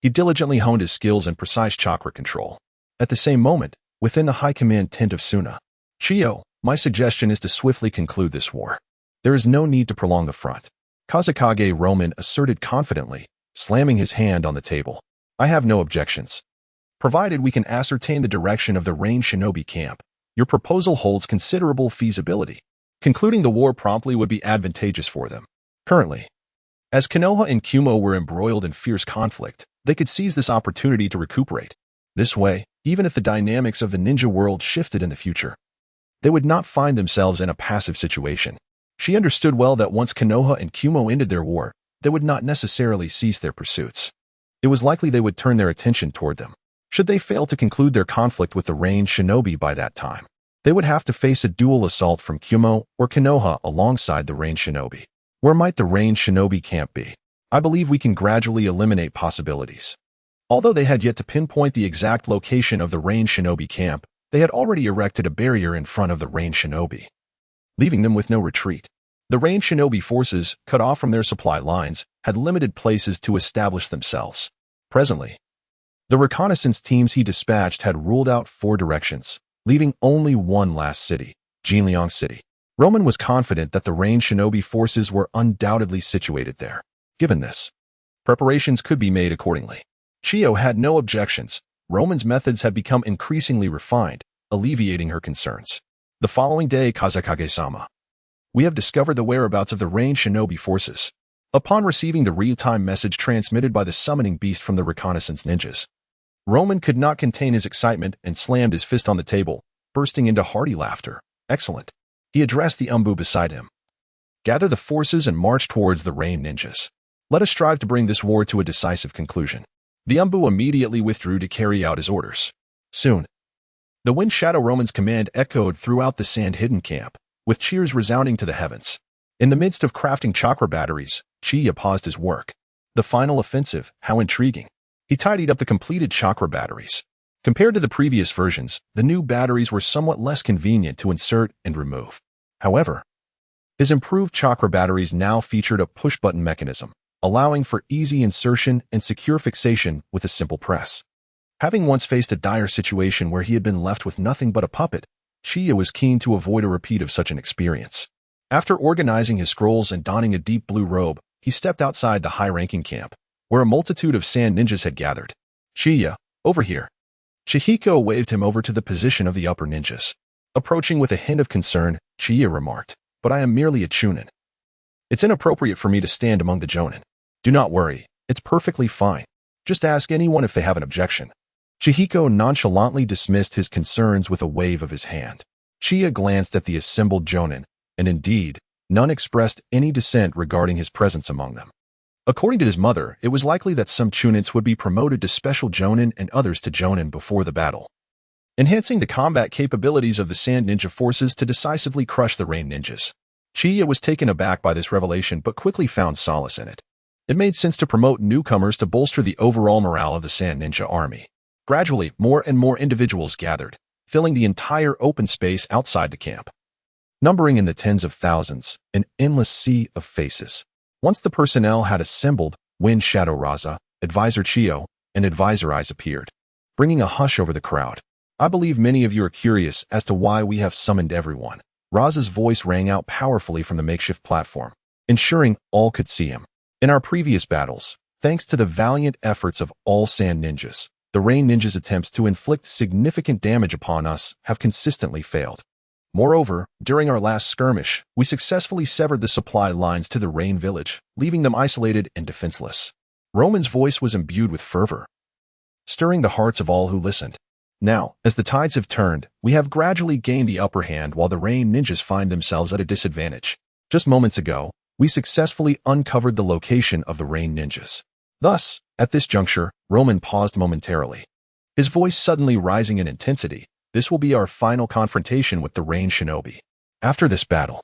he diligently honed his skills in precise chakra control. At the same moment, within the high command tent of Suna, Chiyo, my suggestion is to swiftly conclude this war. There is no need to prolong the front. Kazekage Roman asserted confidently, slamming his hand on the table. I have no objections. Provided we can ascertain the direction of the range shinobi camp, your proposal holds considerable feasibility. Concluding the war promptly would be advantageous for them. Currently, as Konoha and Kumo were embroiled in fierce conflict, they could seize this opportunity to recuperate. This way, even if the dynamics of the ninja world shifted in the future, they would not find themselves in a passive situation. She understood well that once Konoha and Kumo ended their war, they would not necessarily cease their pursuits. It was likely they would turn their attention toward them. Should they fail to conclude their conflict with the range shinobi by that time, they would have to face a dual assault from Kumo or Konoha alongside the range shinobi. Where might the range shinobi camp be? I believe we can gradually eliminate possibilities. Although they had yet to pinpoint the exact location of the range shinobi camp, they had already erected a barrier in front of the range shinobi, leaving them with no retreat. The range shinobi forces, cut off from their supply lines, had limited places to establish themselves. Presently, the reconnaissance teams he dispatched had ruled out 4 directions, leaving only one last city, Jinliang City. Roman was confident that the range shinobi forces were undoubtedly situated there. Given this, preparations could be made accordingly. Chiyo had no objections. Roman's methods had become increasingly refined, alleviating her concerns. The following day, Kazekage-sama. We have discovered the whereabouts of the range shinobi forces. Upon receiving the real-time message transmitted by the summoning beast from the reconnaissance ninjas, Roman could not contain his excitement and slammed his fist on the table, bursting into hearty laughter. Excellent. He addressed the umbu beside him. Gather the forces and march towards the rain ninjas. Let us strive to bring this war to a decisive conclusion. The umbu immediately withdrew to carry out his orders. Soon, the wind shadow Roman's command echoed throughout the sand-hidden camp, with cheers resounding to the heavens. In the midst of crafting chakra batteries, Chiyo paused his work. The final offensive, how intriguing. He tidied up the completed chakra batteries. Compared to the previous versions, the new batteries were somewhat less convenient to insert and remove. However, his improved chakra batteries now featured a push-button mechanism, allowing for easy insertion and secure fixation with a simple press. Having once faced a dire situation where he had been left with nothing but a puppet, Chiyo was keen to avoid a repeat of such an experience. After organizing his scrolls and donning a deep blue robe, he stepped outside the high-ranking camp, where a multitude of sand ninjas had gathered. Chiyo, over here. Chihiko waved him over to the position of the upper ninjas. Approaching with a hint of concern, Chiyo remarked, but I am merely a chūnin. It's inappropriate for me to stand among the jonin. Do not worry, it's perfectly fine. Just ask anyone if they have an objection. Chihiko nonchalantly dismissed his concerns with a wave of his hand. Chiyo glanced at the assembled jonin, and indeed, none expressed any dissent regarding his presence among them. According to his mother, it was likely that some chūnins would be promoted to special jonin and others to jonin before the battle, enhancing the combat capabilities of the sand ninja forces to decisively crush the rain ninjas. Chiyo was taken aback by this revelation but quickly found solace in it. It made sense to promote newcomers to bolster the overall morale of the sand ninja army. Gradually, more and more individuals gathered, filling the entire open space outside the camp. Numbering in the tens of thousands, an endless sea of faces. Once the personnel had assembled, Wind Shadow Raza, Advisor Chiyo, and Advisor Eyes appeared, bringing a hush over the crowd. I believe many of you are curious as to why we have summoned everyone. Raza's voice rang out powerfully from the makeshift platform, ensuring all could see him. In our previous battles, thanks to the valiant efforts of all Sand Ninjas, the Rain Ninjas' attempts to inflict significant damage upon us have consistently failed. Moreover, during our last skirmish, we successfully severed the supply lines to the Rain Village, leaving them isolated and defenseless. Roman's voice was imbued with fervor, stirring the hearts of all who listened. Now, as the tides have turned, we have gradually gained the upper hand while the Rain Ninjas find themselves at a disadvantage. Just moments ago, we successfully uncovered the location of the Rain Ninjas. Thus, at this juncture, Roman paused momentarily, his voice suddenly rising in intensity. This will be our final confrontation with the Rain Shinobi. After this battle,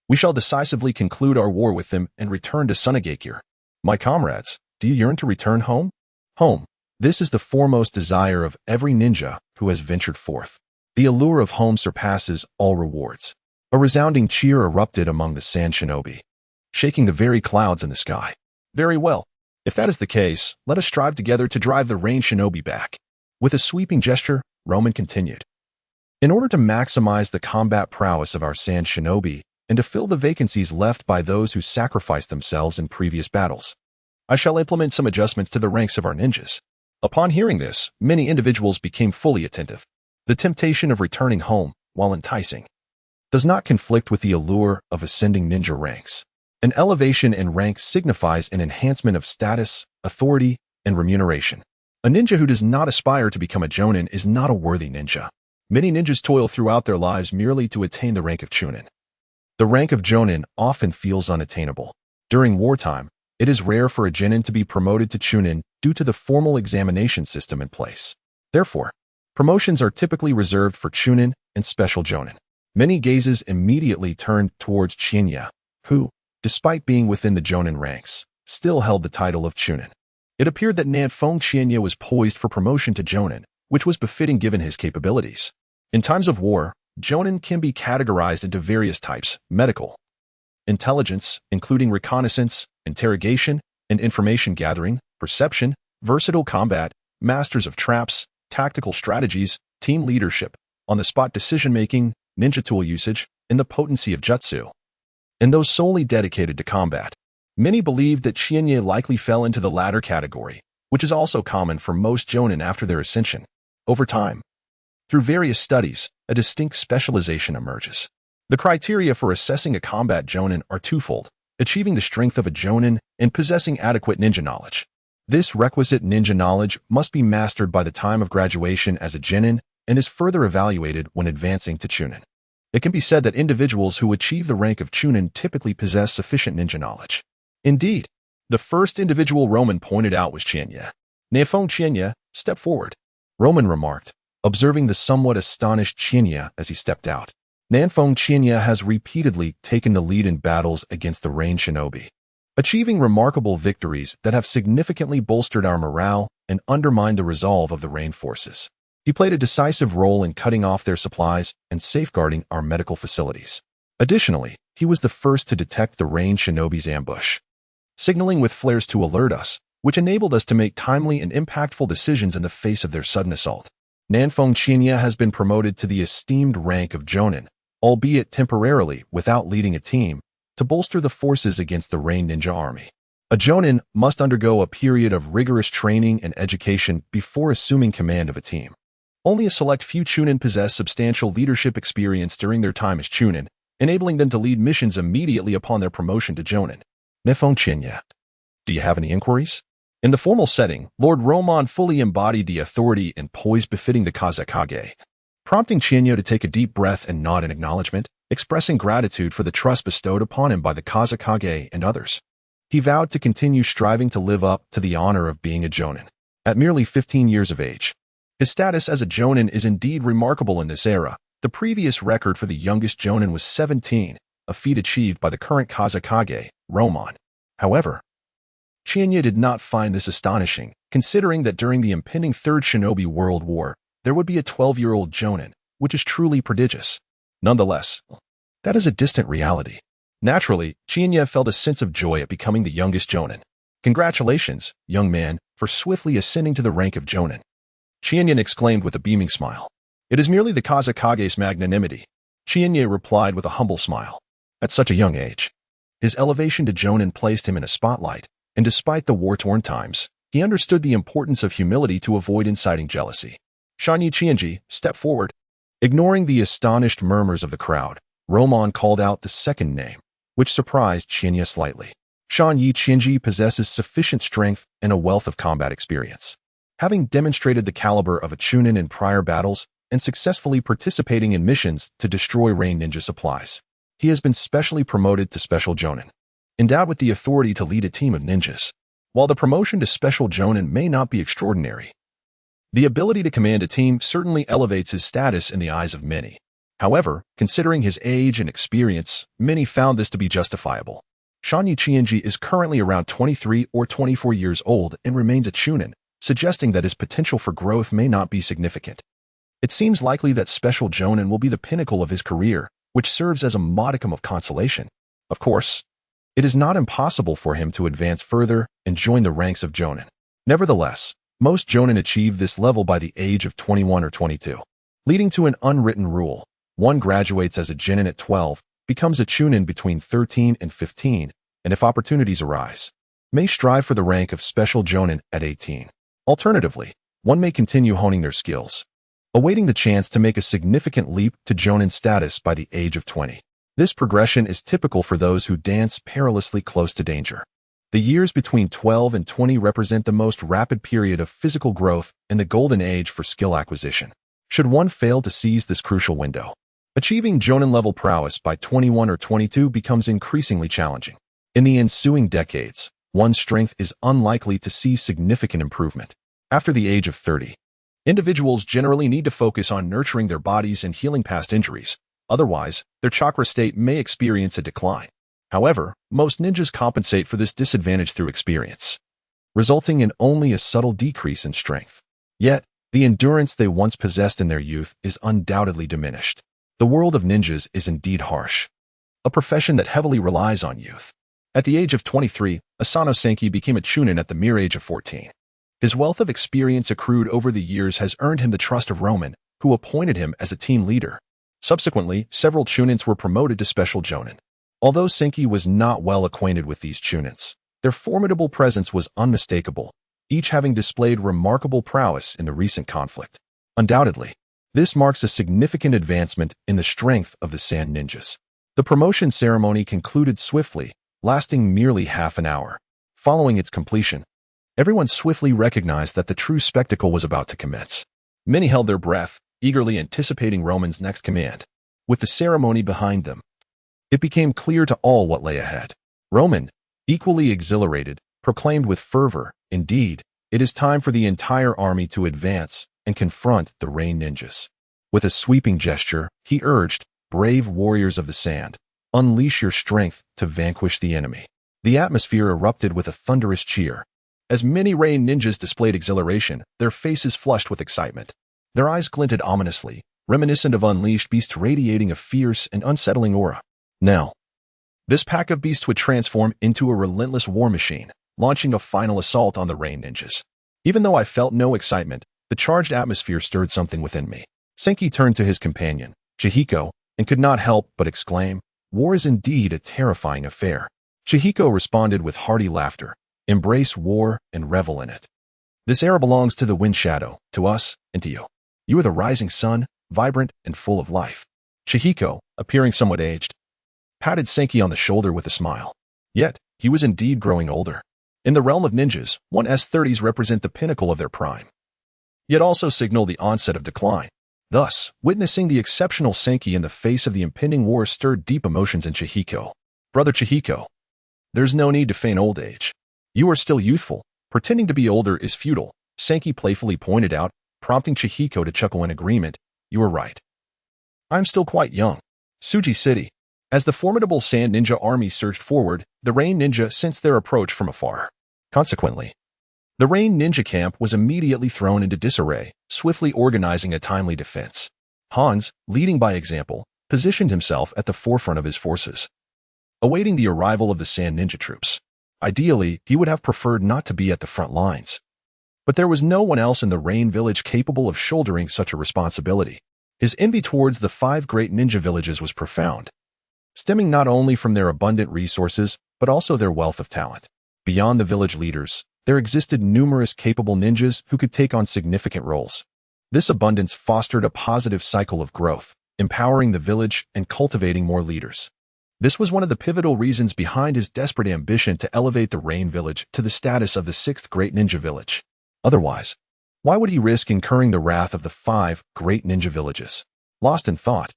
we shall decisively conclude our war with them and return to Sunagakure. My comrades, do you yearn to return home? Home. This is the foremost desire of every ninja who has ventured forth. The allure of home surpasses all rewards. A resounding cheer erupted among the Sand Shinobi, shaking the very clouds in the sky. Very well. If that is the case, let us strive together to drive the Rain Shinobi back. With a sweeping gesture, Roman continued. In order to maximize the combat prowess of our Sand Shinobi and to fill the vacancies left by those who sacrificed themselves in previous battles, I shall implement some adjustments to the ranks of our ninjas. Upon hearing this, many individuals became fully attentive. The temptation of returning home, while enticing, does not conflict with the allure of ascending ninja ranks. An elevation in rank signifies an enhancement of status, authority, and remuneration. A ninja who does not aspire to become a Jonin is not a worthy ninja. Many ninjas toil throughout their lives merely to attain the rank of Chūnin. The rank of Jonin often feels unattainable. During wartime, it is rare for a genin to be promoted to Chūnin due to the formal examination system in place. Therefore, promotions are typically reserved for Chūnin and special Jonin. Many gazes immediately turned towards Chiyo, who, despite being within the Jonin ranks, still held the title of Chūnin. It appeared that Nanfeng Chiyo was poised for promotion to Jonin, which was befitting given his capabilities. In times of war, Jonin can be categorized into various types: medical, intelligence, including reconnaissance, interrogation, and information gathering, perception, versatile combat, masters of traps, tactical strategies, team leadership, on-the-spot decision-making, ninja tool usage, and the potency of jutsu. And those solely dedicated to combat. Many believe that Chiyo likely fell into the latter category, which is also common for most Jonin after their ascension. Over time, through various studies, a distinct specialization emerges. The criteria for assessing a combat Jonin are twofold: achieving the strength of a Jonin and possessing adequate ninja knowledge. This requisite ninja knowledge must be mastered by the time of graduation as a genin and is further evaluated when advancing to Chūnin. It can be said that individuals who achieve the rank of Chūnin typically possess sufficient ninja knowledge. Indeed, the first individual Roman pointed out was Chiyo. Nanfeng Chiyo, step forward, Roman remarked, observing the somewhat astonished Chiyo as he stepped out. Nanfeng Chiyo has repeatedly taken the lead in battles against the Rain Shinobi, achieving remarkable victories that have significantly bolstered our morale and undermined the resolve of the Rain forces. He played a decisive role in cutting off their supplies and safeguarding our medical facilities. Additionally, he was the first to detect the Rain Shinobi's ambush, signaling with flares to alert us, which enabled us to make timely and impactful decisions in the face of their sudden assault. Nanfeng Chiyo has been promoted to the esteemed rank of Jonin, albeit temporarily without leading a team, to bolster the forces against the Rain Ninja Army. A Jonin must undergo a period of rigorous training and education before assuming command of a team. Only a select few Chūnin possess substantial leadership experience during their time as Chūnin, enabling them to lead missions immediately upon their promotion to Jonin. Nanfeng Chiyo, do you have any inquiries? In the formal setting, Lord Roman fully embodied the authority and poise befitting the Kazekage, prompting Chiyo to take a deep breath and nod in acknowledgement, expressing gratitude for the trust bestowed upon him by the Kazekage and others. He vowed to continue striving to live up to the honor of being a Jonin. At merely 15 years of age, his status as a Jonin is indeed remarkable in this era. The previous record for the youngest Jonin was 17, a feat achieved by the current Kazekage, Roman. However, Chiyo did not find this astonishing, considering that during the impending Third Shinobi World War, there would be a 12-year-old Jonin, which is truly prodigious. Nonetheless, that is a distant reality. Naturally, Chiyo felt a sense of joy at becoming the youngest Jonin. Congratulations, young man, for swiftly ascending to the rank of Jonin. Chiyo exclaimed with a beaming smile. It is merely the Kazakage's magnanimity. Chiyo replied with a humble smile. At such a young age, his elevation to Jonin placed him in a spotlight, and despite the war-torn times, he understood the importance of humility to avoid inciting jealousy. Shanyi Qianji, step forward. Ignoring the astonished murmurs of the crowd, Roman called out the second name, which surprised Chiyo slightly. Shanyi Qianji possesses sufficient strength and a wealth of combat experience. Having demonstrated the caliber of a chūnin in prior battles and successfully participating in missions to destroy rain ninja supplies, he has been specially promoted to Special Jonin, endowed with the authority to lead a team of ninjas. While the promotion to Special Jonin may not be extraordinary, the ability to command a team certainly elevates his status in the eyes of many. However, considering his age and experience, many found this to be justifiable. Shanyi Qianji is currently around 23 or 24 years old and remains a chūnin, suggesting that his potential for growth may not be significant. It seems likely that Special Jonin will be the pinnacle of his career, which serves as a modicum of consolation. Of course, it is not impossible for him to advance further and join the ranks of Jonin. Nevertheless, most Jonin achieve this level by the age of 21 or 22, leading to an unwritten rule. One graduates as a genin at 12, becomes a chūnin between 13 and 15, and if opportunities arise, may strive for the rank of Special Jonin at 18. Alternatively, one may continue honing their skills, awaiting the chance to make a significant leap to Jonin status by the age of 20. This progression is typical for those who dance perilously close to danger. The years between 12 and 20 represent the most rapid period of physical growth and the golden age for skill acquisition. Should one fail to seize this crucial window, achieving Jonin-level prowess by 21 or 22 becomes increasingly challenging. In the ensuing decades, one's strength is unlikely to see significant improvement. After the age of 30, individuals generally need to focus on nurturing their bodies and healing past injuries. Otherwise, their chakra state may experience a decline. However, most ninjas compensate for this disadvantage through experience, resulting in only a subtle decrease in strength. Yet, the endurance they once possessed in their youth is undoubtedly diminished. The world of ninjas is indeed harsh, a profession that heavily relies on youth. At the age of 23, Asano Senki became a chūnin at the mere age of 14. His wealth of experience accrued over the years has earned him the trust of Roman, who appointed him as a team leader. Subsequently, several chūnins were promoted to Special Jonin. Although Senki was not well acquainted with these chūnins, their formidable presence was unmistakable, each having displayed remarkable prowess in the recent conflict. Undoubtedly, this marks a significant advancement in the strength of the Sand Ninjas. The promotion ceremony concluded swiftly, lasting merely half an hour. Following its completion, everyone swiftly recognized that the true spectacle was about to commence. Many held their breath, eagerly anticipating Roman's next command. With the ceremony behind them, it became clear to all what lay ahead. Roman, equally exhilarated, proclaimed with fervor, "Indeed, it is time for the entire army to advance and confront the Rain Ninjas." With a sweeping gesture, he urged, "Brave warriors of the sand, unleash your strength to vanquish the enemy." The atmosphere erupted with a thunderous cheer. As many Rain Ninjas displayed exhilaration, their faces flushed with excitement. Their eyes glinted ominously, reminiscent of unleashed beasts radiating a fierce and unsettling aura. Now, this pack of beasts would transform into a relentless war machine, launching a final assault on the Rain Ninjas. Even though I felt no excitement, the charged atmosphere stirred something within me. Senki turned to his companion, Chihiko, and could not help but exclaim, "War is indeed a terrifying affair." Chihiko responded with hearty laughter, "Embrace war and revel in it. This era belongs to the wind shadow, to us, and to you. You are the rising sun, vibrant and full of life." Chihiko, appearing somewhat aged, patted Senki on the shoulder with a smile. Yet, he was indeed growing older. In the realm of ninjas, one's 30s represent the pinnacle of their prime, yet also signal the onset of decline. Thus, witnessing the exceptional Senki in the face of the impending war stirred deep emotions in Chihiko. "Brother Chihiko, there's no need to feign old age. You are still youthful. Pretending to be older is futile," Senki playfully pointed out, prompting Chihiko to chuckle in agreement. "You are right. I'm still quite young." Tsuji City. As the formidable Sand Ninja army surged forward, the Rain Ninja sensed their approach from afar. Consequently, the Rain Ninja camp was immediately thrown into disarray, swiftly organizing a timely defense. Hans, leading by example, positioned himself at the forefront of his forces, awaiting the arrival of the sand ninja troops. Ideally, he would have preferred not to be at the front lines. But there was no one else in the Rain village capable of shouldering such a responsibility. His envy towards the 5 great ninja villages was profound, stemming not only from their abundant resources, but also their wealth of talent. Beyond the village leaders, there existed numerous capable ninjas who could take on significant roles. This abundance fostered a positive cycle of growth, empowering the village and cultivating more leaders. This was one of the pivotal reasons behind his desperate ambition to elevate the Rain village to the status of the 6th great ninja village. Otherwise, why would he risk incurring the wrath of the 5 great ninja villages? Lost in thought,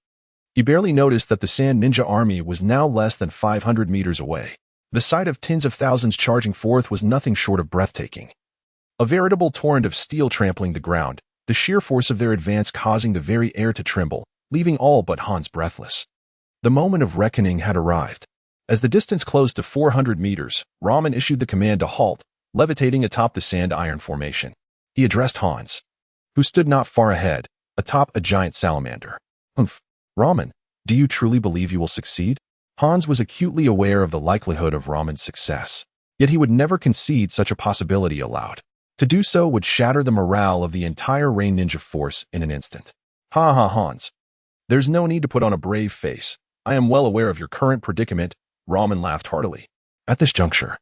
he barely noticed that the Sand Ninja army was now less than 500 meters away. The sight of tens of thousands charging forth was nothing short of breathtaking. A veritable torrent of steel trampling the ground, the sheer force of their advance causing the very air to tremble, leaving all but Hans breathless. The moment of reckoning had arrived. As the distance closed to 400 meters, Ramen issued the command to halt, levitating atop the sand iron formation. He addressed Hans, who stood not far ahead, atop a giant salamander. "Humph, Ramen, do you truly believe you will succeed?" Hans was acutely aware of the likelihood of Ramen's success, yet he would never concede such a possibility aloud. To do so would shatter the morale of the entire Rain Ninja force in an instant. "Ha ha, Hans. There's no need to put on a brave face. I am well aware of your current predicament," Ramen laughed heartily. "At this juncture,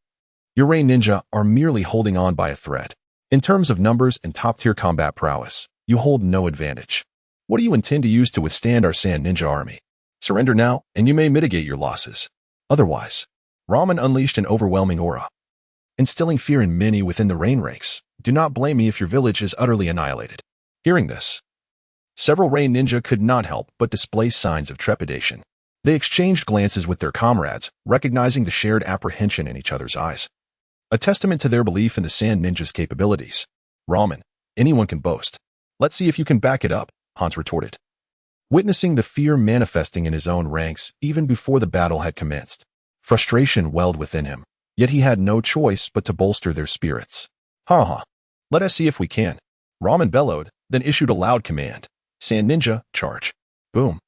your Rain Ninja are merely holding on by a thread. In terms of numbers and top-tier combat prowess, you hold no advantage. What do you intend to use to withstand our Sand Ninja army? Surrender now, and you may mitigate your losses. Otherwise," Ramen unleashed an overwhelming aura, instilling fear in many within the Rain ranks. "Do not blame me if your village is utterly annihilated." Hearing this, several Rain Ninja could not help but display signs of trepidation. They exchanged glances with their comrades, recognizing the shared apprehension in each other's eyes. A testament to their belief in the Sand Ninja's capabilities. "Ramen, anyone can boast. Let's see if you can back it up," Hans retorted, witnessing the fear manifesting in his own ranks even before the battle had commenced. Frustration welled within him, yet he had no choice but to bolster their spirits. "Ha ha, let us see if we can." Ramen bellowed, then issued a loud command. "Sand Ninja, charge." Boom.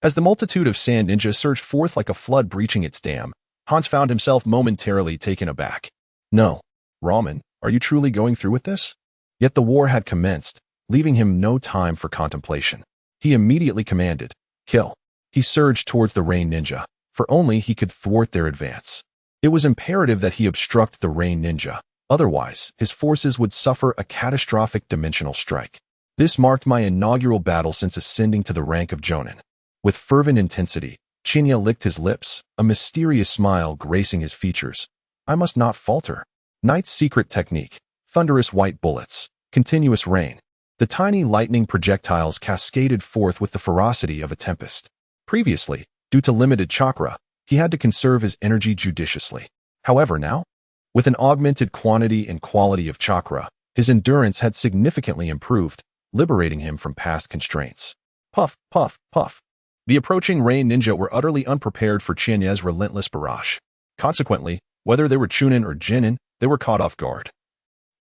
As the multitude of Sand Ninja surged forth like a flood breaching its dam, Hans found himself momentarily taken aback. "No, Ramen, are you truly going through with this?" Yet the war had commenced, leaving him no time for contemplation. He immediately commanded, "Kill." He surged towards the Rain Ninja, for only he could thwart their advance. It was imperative that he obstruct the Rain Ninja, otherwise his forces would suffer a catastrophic dimensional strike. This marked my inaugural battle since ascending to the rank of Jonin. With fervent intensity, Chinya licked his lips, a mysterious smile gracing his features. "I must not falter." Knight's secret technique, thunderous white bullets, continuous rain. The tiny lightning projectiles cascaded forth with the ferocity of a tempest. Previously, due to limited chakra, he had to conserve his energy judiciously. However, now, with an augmented quantity and quality of chakra, his endurance had significantly improved, liberating him from past constraints. Puff, puff, puff. The approaching Rain Ninja were utterly unprepared for Chinya's relentless barrage. Consequently, whether they were chūnin or genin, they were caught off guard.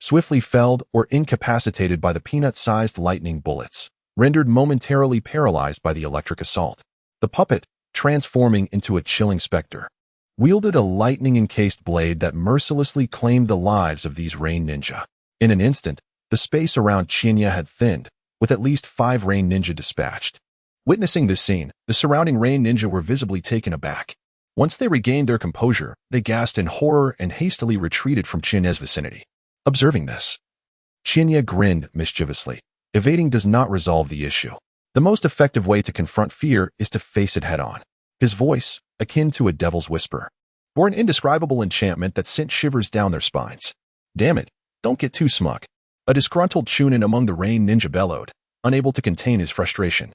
Swiftly felled or incapacitated by the peanut-sized lightning bullets, rendered momentarily paralyzed by the electric assault. The puppet, transforming into a chilling specter, wielded a lightning-encased blade that mercilessly claimed the lives of these Rain Ninja. In an instant, the space around Chinya had thinned, with at least 5 Rain Ninja dispatched. Witnessing this scene, the surrounding Rain Ninja were visibly taken aback. Once they regained their composure, they gasped in horror and hastily retreated from Chinya's vicinity. Observing this, Chinya grinned mischievously. Evading does not resolve the issue. The most effective way to confront fear is to face it head-on. His voice, akin to a devil's whisper, bore an indescribable enchantment that sent shivers down their spines. "Damn it, don't get too smug." A disgruntled chūnin among the Rain Ninja bellowed, unable to contain his frustration.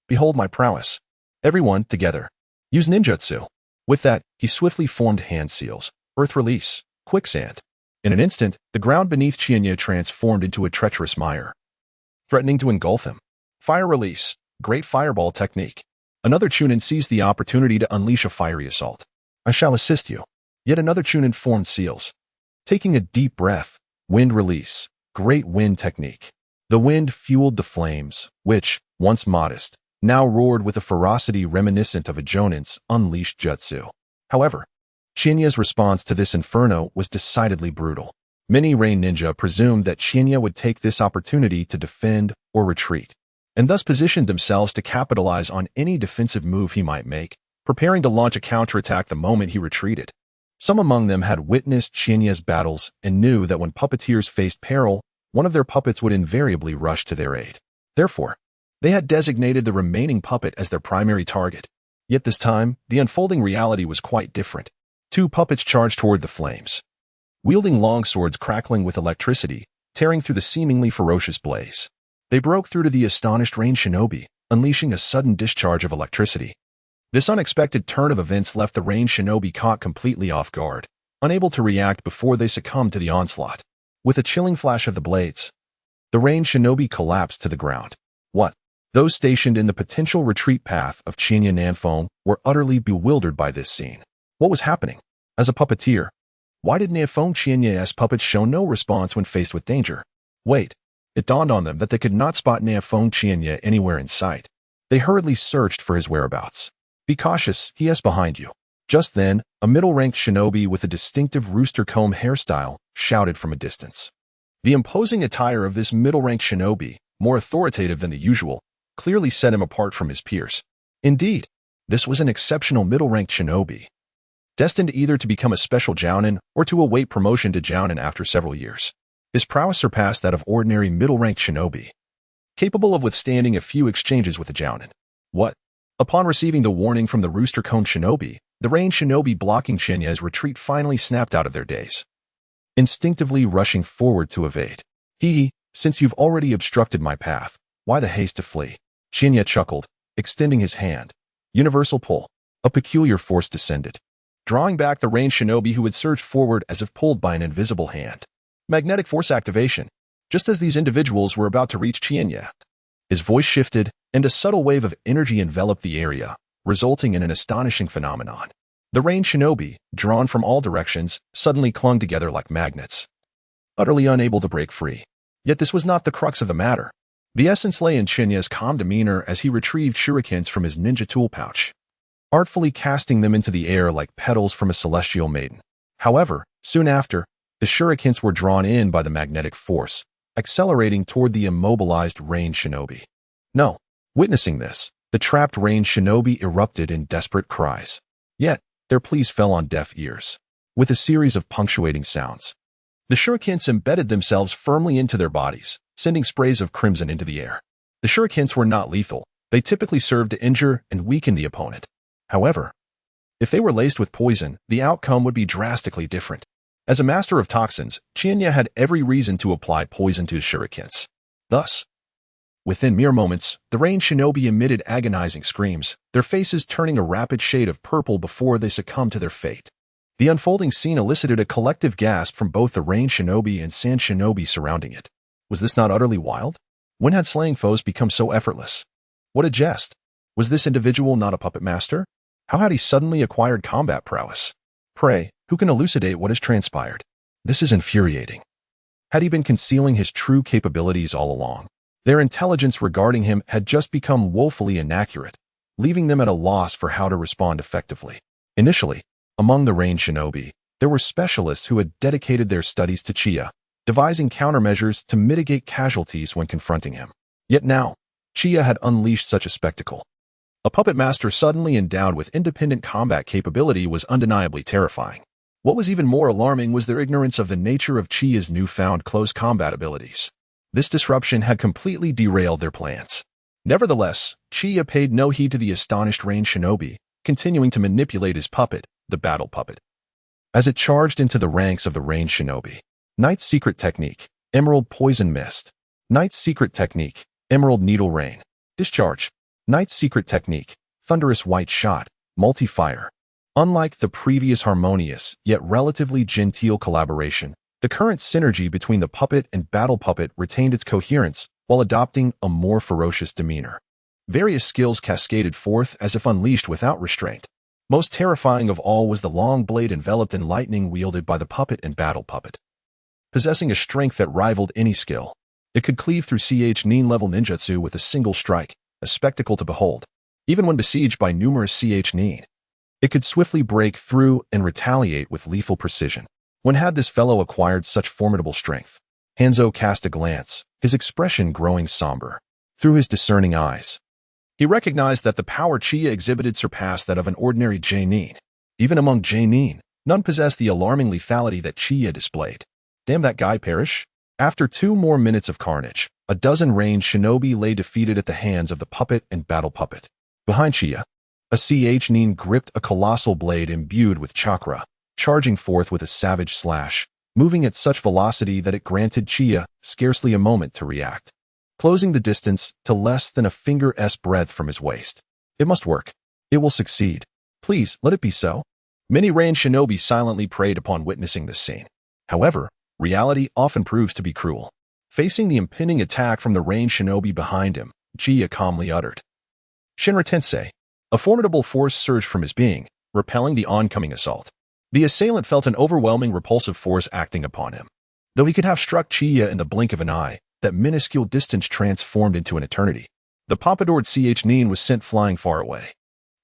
"Behold my prowess. Everyone, together. Use ninjutsu." With that, he swiftly formed hand seals, earth release, quicksand. In an instant, the ground beneath Chinya transformed into a treacherous mire, threatening to engulf him. Fire release, great fireball technique. Another chūnin seized the opportunity to unleash a fiery assault. "I shall assist you." Yet another chūnin formed seals. Taking a deep breath, wind release, great wind technique. The wind fueled the flames, which, once modest, now roared with a ferocity reminiscent of a Jonin's unleashed jutsu. However, Chinya's response to this inferno was decidedly brutal. Many Rain Ninja presumed that Chinya would take this opportunity to defend or retreat, and thus positioned themselves to capitalize on any defensive move he might make, preparing to launch a counterattack the moment he retreated. Some among them had witnessed Chinya's battles and knew that when puppeteers faced peril, one of their puppets would invariably rush to their aid. Therefore, they had designated the remaining puppet as their primary target. Yet this time, the unfolding reality was quite different. Two puppets charged toward the flames, wielding long swords crackling with electricity, tearing through the seemingly ferocious blaze. They broke through to the astonished Rain Shinobi, unleashing a sudden discharge of electricity. This unexpected turn of events left the Rain Shinobi caught completely off guard, unable to react before they succumbed to the onslaught. With a chilling flash of the blades, the Rain Shinobi collapsed to the ground. What? Those stationed in the potential retreat path of Chinya Nanfeng were utterly bewildered by this scene. What was happening? As a puppeteer, why did Nanfeng Chinya's puppets show no response when faced with danger? Wait, it dawned on them that they could not spot Nanfeng Chinya anywhere in sight. They hurriedly searched for his whereabouts. Be cautious, he is behind you. Just then, a middle-ranked shinobi with a distinctive rooster comb hairstyle shouted from a distance. The imposing attire of this middle-ranked shinobi, more authoritative than the usual, clearly set him apart from his peers. Indeed, this was an exceptional middle-ranked shinobi, destined either to become a special jounin or to await promotion to jounin after several years. His prowess surpassed that of ordinary middle-ranked shinobi, capable of withstanding a few exchanges with a jounin. What? Upon receiving the warning from the rooster-cone shinobi, the Rain Shinobi blocking Chinya's retreat finally snapped out of their daze, instinctively rushing forward to evade. Since you've already obstructed my path, why the haste to flee? Chinya chuckled, extending his hand. Universal pull. A peculiar force descended, drawing back the Rain Shinobi who had surged forward as if pulled by an invisible hand. Magnetic force activation. Just as these individuals were about to reach Chinya, his voice shifted, and a subtle wave of energy enveloped the area, resulting in an astonishing phenomenon. The Rain Shinobi, drawn from all directions, suddenly clung together like magnets, utterly unable to break free. Yet this was not the crux of the matter. The essence lay in Chinya's calm demeanor as he retrieved shurikens from his ninja tool pouch, artfully casting them into the air like petals from a celestial maiden. However, soon after, the shurikens were drawn in by the magnetic force, accelerating toward the immobilized Rain Shinobi. No. Witnessing this, the trapped Rain Shinobi erupted in desperate cries. Yet, their pleas fell on deaf ears. With a series of punctuating sounds, the shurikens embedded themselves firmly into their bodies, sending sprays of crimson into the air. The shurikens were not lethal. They typically served to injure and weaken the opponent. However, if they were laced with poison, the outcome would be drastically different. As a master of toxins, Chinya had every reason to apply poison to his shurikens. Thus, within mere moments, the Rain Shinobi emitted agonizing screams, their faces turning a rapid shade of purple before they succumbed to their fate. The unfolding scene elicited a collective gasp from both the Rain Shinobi and Sand Shinobi surrounding it. Was this not utterly wild? When had slaying foes become so effortless? What a jest! Was this individual not a puppet master? How had he suddenly acquired combat prowess? Pray, who can elucidate what has transpired? This is infuriating. Had he been concealing his true capabilities all along? Their intelligence regarding him had just become woefully inaccurate, leaving them at a loss for how to respond effectively. Initially, among the Rain Shinobi, there were specialists who had dedicated their studies to Chiyo, devising countermeasures to mitigate casualties when confronting him. Yet now, Chiyo had unleashed such a spectacle. A puppet master suddenly endowed with independent combat capability was undeniably terrifying. What was even more alarming was their ignorance of the nature of Chiyo's newfound close combat abilities. This disruption had completely derailed their plans. Nevertheless, Chiyo paid no heed to the astonished Rain Shinobi, continuing to manipulate his puppet, the battle puppet, as it charged into the ranks of the Rain Shinobi. Knight's Secret Technique, Emerald Poison Mist. Knight's Secret Technique, Emerald Needle Rain. Discharge. Knight's Secret Technique, Thunderous White Shot, Multi-Fire. Unlike the previous harmonious, yet relatively genteel collaboration, the current synergy between the puppet and battle puppet retained its coherence while adopting a more ferocious demeanor. Various skills cascaded forth as if unleashed without restraint. Most terrifying of all was the long blade enveloped in lightning wielded by the puppet and battle puppet. Possessing a strength that rivaled any skill, it could cleave through chūnin level ninjutsu with a single strike, a spectacle to behold. Even when besieged by numerous chūnin, it could swiftly break through and retaliate with lethal precision. When had this fellow acquired such formidable strength? Hanzo cast a glance, his expression growing somber. Through his discerning eyes, he recognized that the power Chiyo exhibited surpassed that of an ordinary genin. Even among genin, none possessed the alarming lethality that Chiyo displayed. Damn that guy perish. After 2 more minutes of carnage, a dozen ranged shinobi lay defeated at the hands of the puppet and battle puppet. Behind Chiyo, a chūnin gripped a colossal blade imbued with chakra, charging forth with a savage slash, moving at such velocity that it granted Chiyo scarcely a moment to react, closing the distance to less than a finger's breadth from his waist. It must work. It will succeed. Please, let it be so. Many ranged shinobi silently preyed upon witnessing this scene. However, reality often proves to be cruel. Facing the impending attack from the ranged shinobi behind him, Chiyo calmly uttered, "Shinra Tensei." A formidable force surged from his being, repelling the oncoming assault. The assailant felt an overwhelming repulsive force acting upon him. Though he could have struck Chiyo in the blink of an eye, that minuscule distance transformed into an eternity. The pompadoured chūnin was sent flying far away.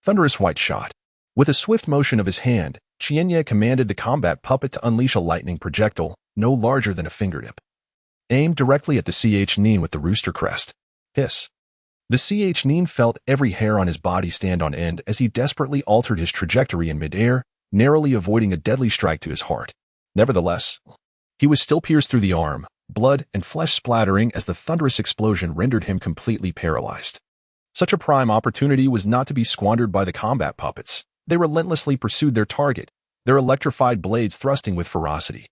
Thunderous white shot. With a swift motion of his hand, Chiyo commanded the combat puppet to unleash a lightning projectile, no larger than a fingertip, aimed directly at the chūnin with the rooster crest. Hiss. The chūnin felt every hair on his body stand on end as he desperately altered his trajectory in midair, narrowly avoiding a deadly strike to his heart. Nevertheless, he was still pierced through the arm, blood and flesh splattering as the thunderous explosion rendered him completely paralyzed. Such a prime opportunity was not to be squandered by the combat puppets. They relentlessly pursued their target, their electrified blades thrusting with ferocity.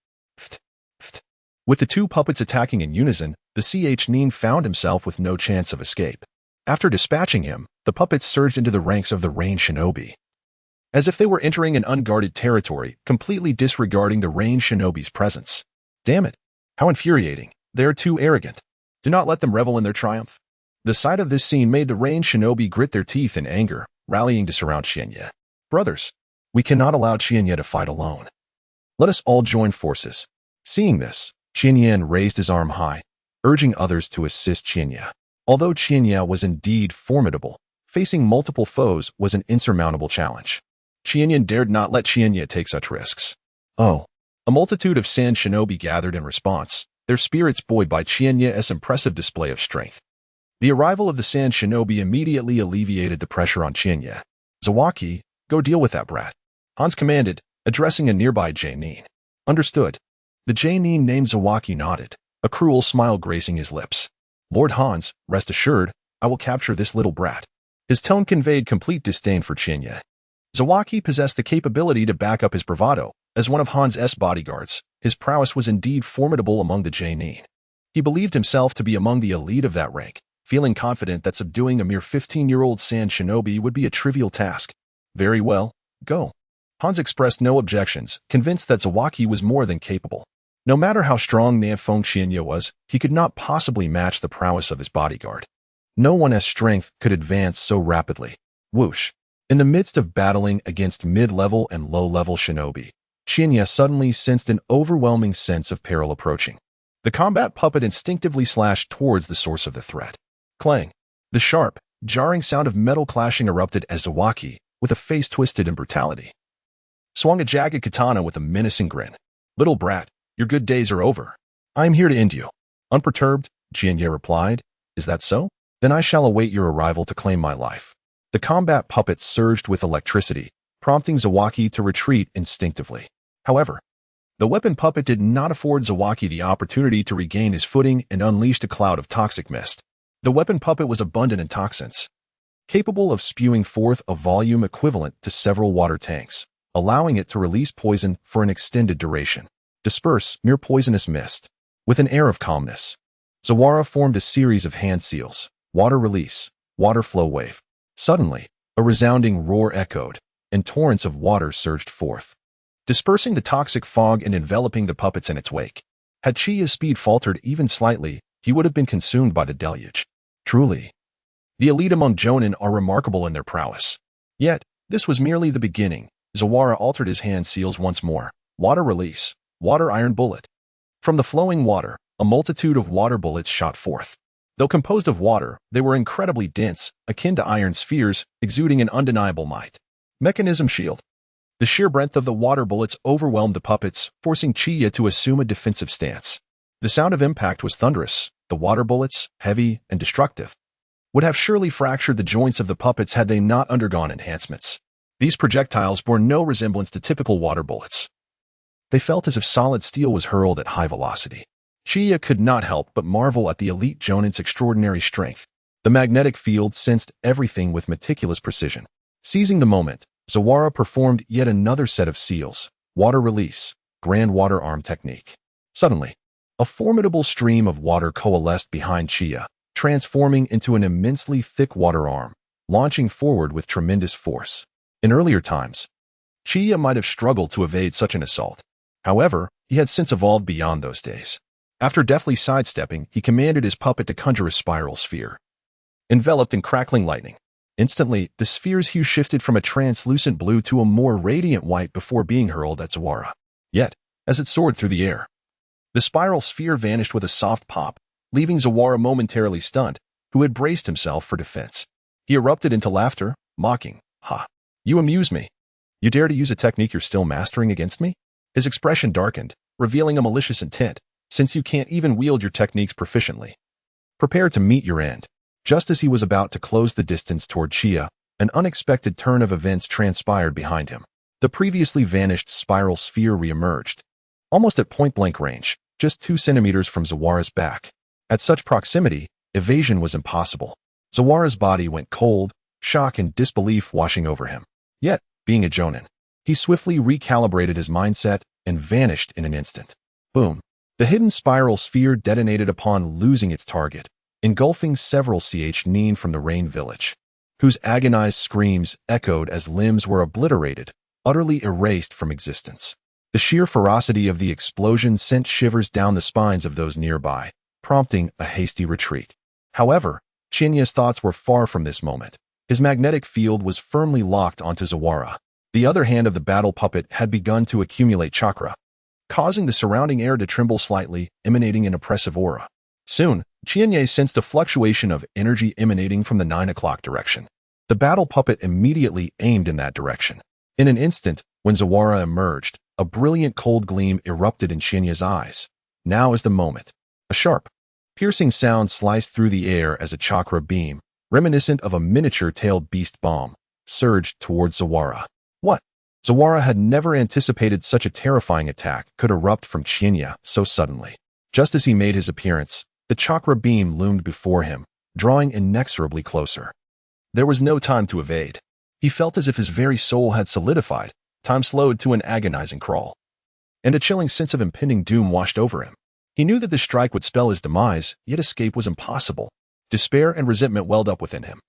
With the 2 puppets attacking in unison, the chūnin found himself with no chance of escape. After dispatching him, the puppets surged into the ranks of the ranged shinobi, as if they were entering an unguarded territory, completely disregarding the ranged shinobi's presence. Damn it! How infuriating. They are too arrogant. Do not let them revel in their triumph. The sight of this scene made the ranged shinobi grit their teeth in anger, rallying to surround Chiyo. Brothers, we cannot allow Chiyo to fight alone. Let us all join forces. Seeing this, Chiyo raised his arm high, urging others to assist Chiyo. Although Chiyo was indeed formidable, facing multiple foes was an insurmountable challenge. Chiyo dared not let Chiyo take such risks. Oh! A multitude of sand shinobi gathered in response, their spirits buoyed by Chiyo's impressive display of strength. The arrival of the sand shinobi immediately alleviated the pressure on Chiyo. "Zawaki, go deal with that brat," Hans commanded, addressing a nearby genin. "Understood." The genin named Zawaki nodded, a cruel smile gracing his lips. "Lord Hans, rest assured, I will capture this little brat." His tone conveyed complete disdain for Chiyo. Zawaki possessed the capability to back up his bravado. As one of Hans's bodyguards, his prowess was indeed formidable among the genin. He believed himself to be among the elite of that rank, feeling confident that subduing a mere 15-year-old sand shinobi would be a trivial task. "Very well, go." Hans expressed no objections, convinced that Zawaki was more than capable. No matter how strong Nanfeng Chiyo was, he could not possibly match the prowess of his bodyguard. No one's strength could advance so rapidly. Whoosh! In the midst of battling against mid-level and low-level shinobi, Chiyo suddenly sensed an overwhelming sense of peril approaching. The combat puppet instinctively slashed towards the source of the threat. Clang! The sharp, jarring sound of metal clashing erupted as Zawaki, with a face twisted in brutality, swung a jagged katana with a menacing grin. "Little brat, your good days are over. I am here to end you." Unperturbed, Chiyo replied, "Is that so? Then I shall await your arrival to claim my life." The combat puppet surged with electricity, prompting Zawaki to retreat instinctively. However, the weapon puppet did not afford Zawaki the opportunity to regain his footing and unleashed a cloud of toxic mist. The weapon puppet was abundant in toxins, capable of spewing forth a volume equivalent to several water tanks, allowing it to release poison for an extended duration. Disperse mere poisonous mist. With an air of calmness, Zawara formed a series of hand seals, water release, water flow wave. Suddenly, a resounding roar echoed, and torrents of water surged forth, dispersing the toxic fog and enveloping the puppets in its wake. Had Chiyo's speed faltered even slightly, he would have been consumed by the deluge. Truly, the elite among Jonin are remarkable in their prowess. Yet, this was merely the beginning. Zawara altered his hand seals once more. Water release, water iron bullet. From the flowing water, a multitude of water bullets shot forth. Though composed of water, they were incredibly dense, akin to iron spheres, exuding an undeniable might. Mechanism shield. The sheer breadth of the water bullets overwhelmed the puppets, forcing Chiyo to assume a defensive stance. The sound of impact was thunderous. The water bullets, heavy and destructive, would have surely fractured the joints of the puppets had they not undergone enhancements. These projectiles bore no resemblance to typical water bullets. They felt as if solid steel was hurled at high velocity. Chiyo could not help but marvel at the elite Jonin's extraordinary strength. The magnetic field sensed everything with meticulous precision. Seizing the moment, Zawara performed yet another set of seals, water release, grand water arm technique. Suddenly, a formidable stream of water coalesced behind Chiyo, transforming into an immensely thick water arm, launching forward with tremendous force. In earlier times, Chiyo might have struggled to evade such an assault. However, he had since evolved beyond those days. After deftly sidestepping, he commanded his puppet to conjure a spiral sphere, enveloped in crackling lightning. Instantly, the sphere's hue shifted from a translucent blue to a more radiant white before being hurled at Zawara. Yet, as it soared through the air, the spiral sphere vanished with a soft pop, leaving Zawara momentarily stunned, who had braced himself for defense. He erupted into laughter, mocking, "Ha! You amuse me. You dare to use a technique you're still mastering against me?" His expression darkened, revealing a malicious intent, since you can't even wield your techniques proficiently. Prepare to meet your end. Just as he was about to close the distance toward Chiyo, an unexpected turn of events transpired behind him. The previously vanished spiral sphere reemerged, almost at point-blank range, just 2 centimeters from Zawara's back. At such proximity, evasion was impossible. Zawara's body went cold, shock and disbelief washing over him. Yet, being a Jonin, he swiftly recalibrated his mindset and vanished in an instant. Boom. The hidden spiral sphere detonated upon losing its target, engulfing several chūnin from the Rain Village, whose agonized screams echoed as limbs were obliterated, utterly erased from existence. The sheer ferocity of the explosion sent shivers down the spines of those nearby, prompting a hasty retreat. However, Chiyo's thoughts were far from this moment. His magnetic field was firmly locked onto Zawara. The other hand of the battle puppet had begun to accumulate chakra, causing the surrounding air to tremble slightly, emanating an oppressive aura. Soon, Chiyo sensed a fluctuation of energy emanating from the 9 o'clock direction. The battle puppet immediately aimed in that direction. In an instant, when Zawara emerged, a brilliant cold gleam erupted in Chiyo's eyes. Now is the moment. A sharp, piercing sound sliced through the air as a chakra beam, reminiscent of a miniature-tailed beast bomb, surged towards Zawara. What? Zawara had never anticipated such a terrifying attack could erupt from Chiyo so suddenly. Just as he made his appearance, the chakra beam loomed before him, drawing inexorably closer. There was no time to evade. He felt as if his very soul had solidified, time slowed to an agonizing crawl. And a chilling sense of impending doom washed over him. He knew that this strike would spell his demise, yet escape was impossible. Despair and resentment welled up within him.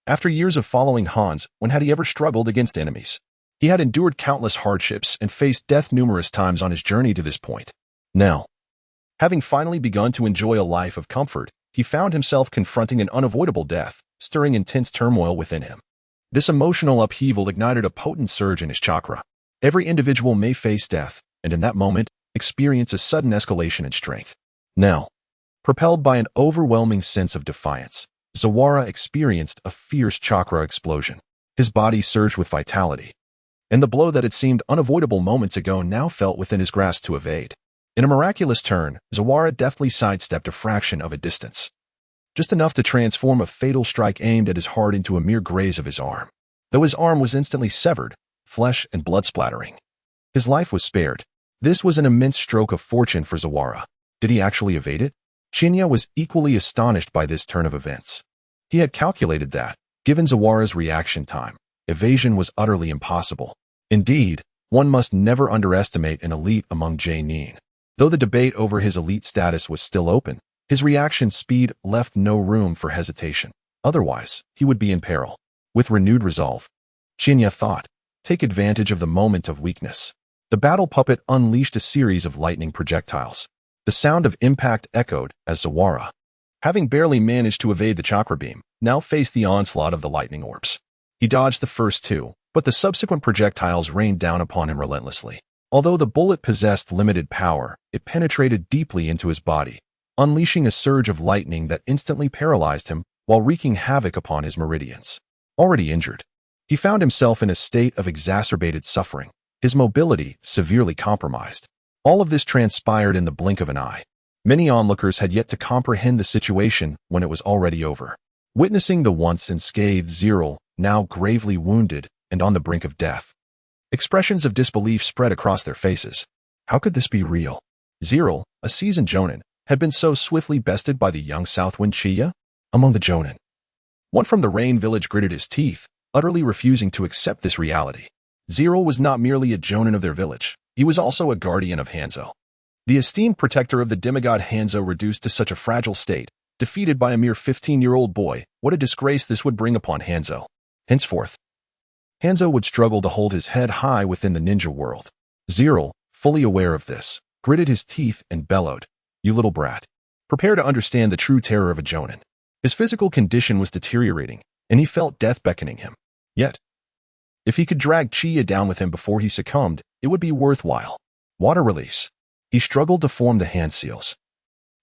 After years of following Hans, when had he ever struggled against enemies? He had endured countless hardships and faced death numerous times on his journey to this point. Now, having finally begun to enjoy a life of comfort, he found himself confronting an unavoidable death, stirring intense turmoil within him. This emotional upheaval ignited a potent surge in his chakra. Every individual may face death, and in that moment, experience a sudden escalation in strength. Now, propelled by an overwhelming sense of defiance, Zawara experienced a fierce chakra explosion. His body surged with vitality, and the blow that had seemed unavoidable moments ago now felt within his grasp to evade. In a miraculous turn, Zawara deftly sidestepped a fraction of a distance, just enough to transform a fatal strike aimed at his heart into a mere graze of his arm. Though his arm was instantly severed, flesh and blood splattering, his life was spared. This was an immense stroke of fortune for Zawara. Did he actually evade it? Chiyo was equally astonished by this turn of events. He had calculated that, given Zawara's reaction time, evasion was utterly impossible. Indeed, one must never underestimate an elite among Jonin. Though the debate over his elite status was still open, his reaction speed left no room for hesitation. Otherwise, he would be in peril. With renewed resolve, Chiyo thought, take advantage of the moment of weakness. The battle puppet unleashed a series of lightning projectiles. The sound of impact echoed as Zawara, having barely managed to evade the chakra beam, now faced the onslaught of the lightning orbs. He dodged the first 2, but the subsequent projectiles rained down upon him relentlessly. Although the bullet possessed limited power, it penetrated deeply into his body, unleashing a surge of lightning that instantly paralyzed him while wreaking havoc upon his meridians. Already injured, he found himself in a state of exacerbated suffering, his mobility severely compromised. All of this transpired in the blink of an eye. Many onlookers had yet to comprehend the situation when it was already over. Witnessing the once unscathed Zero, now gravely wounded and on the brink of death. Expressions of disbelief spread across their faces. How could this be real? Zero, a seasoned jonin, had been so swiftly bested by the young Southwind Chiyo? Among the jonin, one from the Rain village gritted his teeth, utterly refusing to accept this reality. Zero was not merely a jonin of their village, he was also a guardian of Hanzo. The esteemed protector of the demigod Hanzo reduced to such a fragile state, defeated by a mere 15-year-old boy, what a disgrace this would bring upon Hanzo. Henceforth, Hanzo would struggle to hold his head high within the ninja world. Zero, fully aware of this, gritted his teeth and bellowed, "You little brat. Prepare to understand the true terror of a jonin." His physical condition was deteriorating, and he felt death beckoning him. Yet, if he could drag Chiyo down with him before he succumbed, it would be worthwhile. Water release. He struggled to form the hand seals.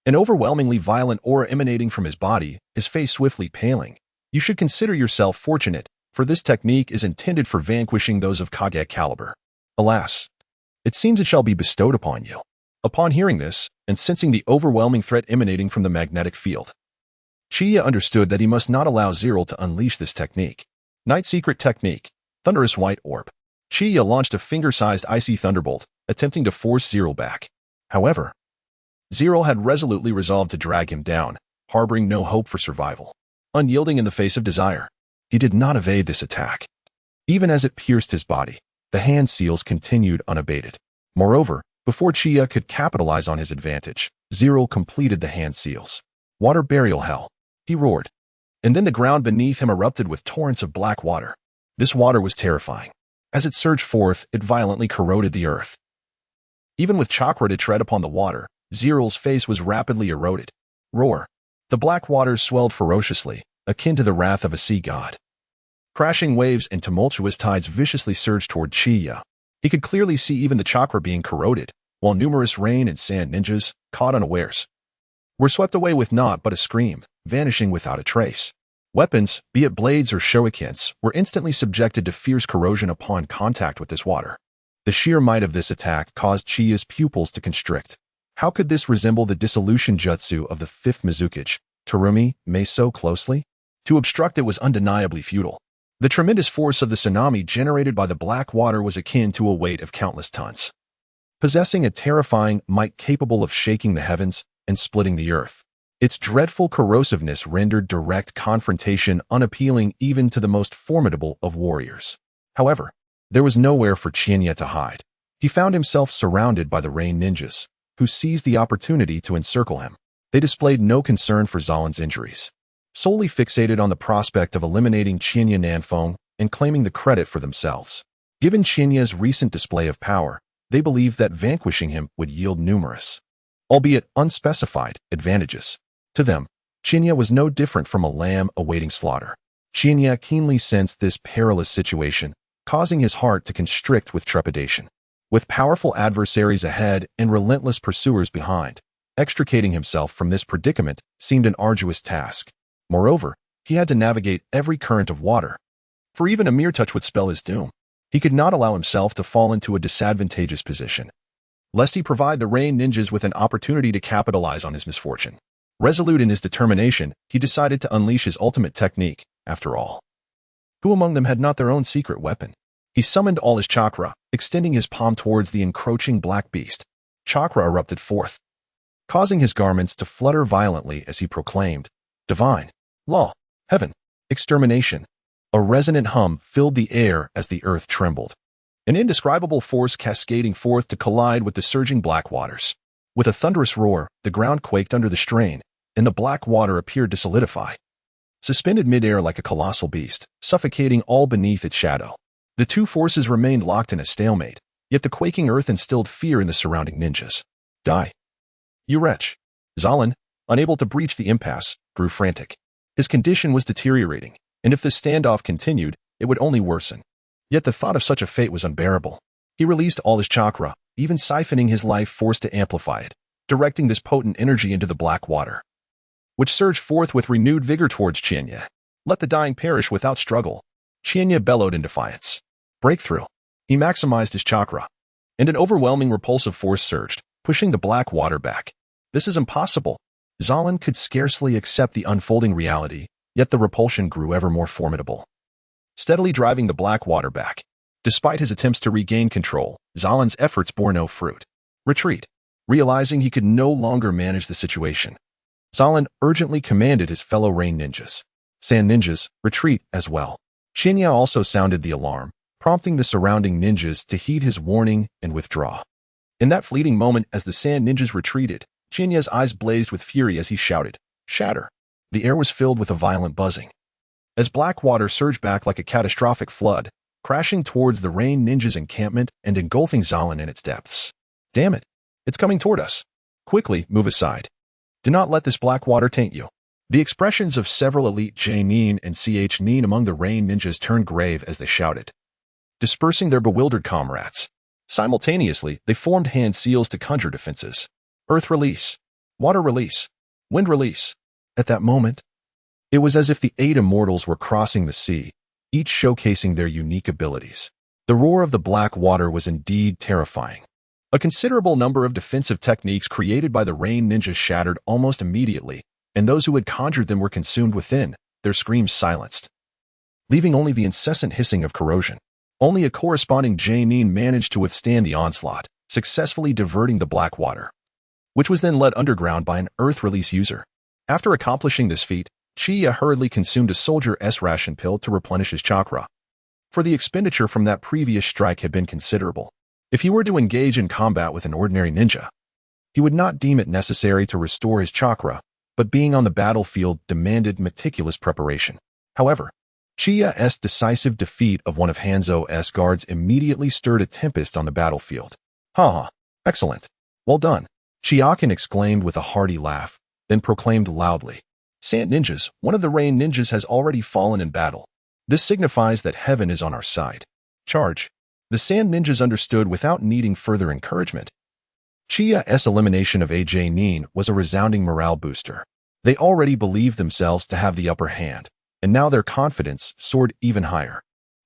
An overwhelmingly violent aura emanating from his body, his face swiftly paling. You should consider yourself fortunate, for this technique is intended for vanquishing those of Kage caliber. Alas, it seems it shall be bestowed upon you. Upon hearing this, and sensing the overwhelming threat emanating from the magnetic field, Chiyo understood that he must not allow Zero to unleash this technique. Night Secret Technique, Thunderous White Orb. Chiyo launched a finger-sized icy thunderbolt, attempting to force Zero back. However, Zero had resolutely resolved to drag him down, harboring no hope for survival. Unyielding in the face of desire, he did not evade this attack. Even as it pierced his body, the hand seals continued unabated. Moreover, before Chiyo could capitalize on his advantage, Zero completed the hand seals. Water burial hell, he roared. And then the ground beneath him erupted with torrents of black water. This water was terrifying. As it surged forth, it violently corroded the earth. Even with chakra to tread upon the water, Zero's face was rapidly eroded. Roar. The black waters swelled ferociously, akin to the wrath of a sea god. Crashing waves and tumultuous tides viciously surged toward Chiyo. He could clearly see even the chakra being corroded, while numerous rain and sand ninjas, caught unawares, were swept away with naught but a scream, vanishing without a trace. Weapons, be it blades or shurikens, were instantly subjected to fierce corrosion upon contact with this water. The sheer might of this attack caused Chiyo's pupils to constrict. How could this resemble the dissolution jutsu of the fifth Mizukage, Terumi, Mei so closely? To obstruct it was undeniably futile. The tremendous force of the tsunami generated by the black water was akin to a weight of countless tons, possessing a terrifying might capable of shaking the heavens and splitting the earth. Its dreadful corrosiveness rendered direct confrontation unappealing even to the most formidable of warriors. However, there was nowhere for Chiyo to hide. He found himself surrounded by the Rain ninjas, who seized the opportunity to encircle him. They displayed no concern for Zalin's injuries, solely fixated on the prospect of eliminating Chiyo Nanfong and claiming the credit for themselves. Given Chiyo's recent display of power, they believed that vanquishing him would yield numerous, albeit unspecified, advantages. To them, Chiyo was no different from a lamb awaiting slaughter. Chiyo keenly sensed this perilous situation, causing his heart to constrict with trepidation. With powerful adversaries ahead and relentless pursuers behind, extricating himself from this predicament seemed an arduous task. Moreover, he had to navigate every current of water, for even a mere touch would spell his doom. He could not allow himself to fall into a disadvantageous position, lest he provide the Rain ninjas with an opportunity to capitalize on his misfortune. Resolute in his determination, he decided to unleash his ultimate technique, after all. Who among them had not their own secret weapon? He summoned all his chakra, extending his palm towards the encroaching black beast. Chakra erupted forth, causing his garments to flutter violently as he proclaimed, "Divine, law, heaven, extermination." A resonant hum filled the air as the earth trembled, an indescribable force cascading forth to collide with the surging black waters. With a thunderous roar, the ground quaked under the strain, and the black water appeared to solidify, suspended midair like a colossal beast, suffocating all beneath its shadow. The two forces remained locked in a stalemate, yet the quaking earth instilled fear in the surrounding ninjas. "Die, you wretch!" Zalin, unable to breach the impasse, grew frantic. His condition was deteriorating, and if the standoff continued, it would only worsen. Yet the thought of such a fate was unbearable. He released all his chakra, even siphoning his life force to amplify it, directing this potent energy into the black water, which surged forth with renewed vigor towards Chiyo. Let the dying perish without struggle, Chiyo bellowed in defiance. Breakthrough. He maximized his chakra, and an overwhelming repulsive force surged, pushing the black water back. This is impossible. Xiaolin could scarcely accept the unfolding reality, yet the repulsion grew ever more formidable, steadily driving the black water back. Despite his attempts to regain control, Xiaolin's efforts bore no fruit. Retreat. Realizing he could no longer manage the situation, Xiaolin urgently commanded his fellow rain ninjas. Sand ninjas, retreat as well. Chiyo also sounded the alarm, prompting the surrounding ninjas to heed his warning and withdraw. In that fleeting moment as the sand ninjas retreated, Chiyo's eyes blazed with fury as he shouted, "Shatter!" The air was filled with a violent buzzing, as black water surged back like a catastrophic flood, crashing towards the rain ninjas' encampment and engulfing Xiaolin in its depths. Damn it! It's coming toward us. Quickly, move aside. Do not let this black water taint you. The expressions of several elite J-nin and Ch-nin among the rain ninjas turned grave as they shouted, dispersing their bewildered comrades. Simultaneously, they formed hand seals to conjure defenses. Earth release. Water release. Wind release. At that moment, it was as if the 8 immortals were crossing the sea, each showcasing their unique abilities. The roar of the black water was indeed terrifying. A considerable number of defensive techniques created by the rain ninjas shattered almost immediately, and those who had conjured them were consumed within, their screams silenced, leaving only the incessant hissing of corrosion. Only a corresponding J-nin managed to withstand the onslaught, successfully diverting the black water, which was then led underground by an earth release user. After accomplishing this feat, Chiyo hurriedly consumed a soldier's ration pill to replenish his chakra, for the expenditure from that previous strike had been considerable. If he were to engage in combat with an ordinary ninja, he would not deem it necessary to restore his chakra, but being on the battlefield demanded meticulous preparation. However, Chiyo's decisive defeat of one of Hanzo's guards immediately stirred a tempest on the battlefield. "Ha! Excellent! Well done!" Chiyo exclaimed with a hearty laugh, then proclaimed loudly, "Sand ninjas, one of the rain ninjas has already fallen in battle. This signifies that heaven is on our side. Charge!" The sand ninjas understood without needing further encouragement. Chiyo's elimination of J-nin was a resounding morale booster. They already believed themselves to have the upper hand, and now their confidence soared even higher.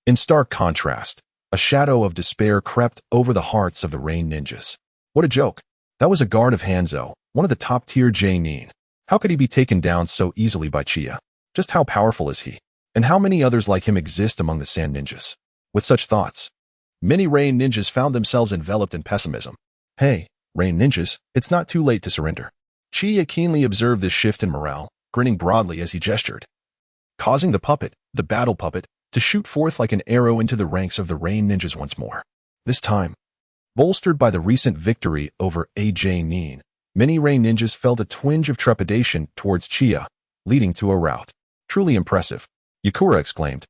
In stark contrast, a shadow of despair crept over the hearts of the rain ninjas. What a joke! That was a guard of Hanzo, one of the top-tier J-nin. How could he be taken down so easily by Chiyo? Just how powerful is he? And how many others like him exist among the sand ninjas? With such thoughts, many rain ninjas found themselves enveloped in pessimism. Hey, rain ninjas, it's not too late to surrender. Chiyo keenly observed this shift in morale, grinning broadly as he gestured, causing the battle puppet, to shoot forth like an arrow into the ranks of the rain ninjas once more. This time, bolstered by the recent victory over J-nin, many rain ninjas felt a twinge of trepidation towards Chiyo, leading to a rout. Truly impressive, Yakura exclaimed,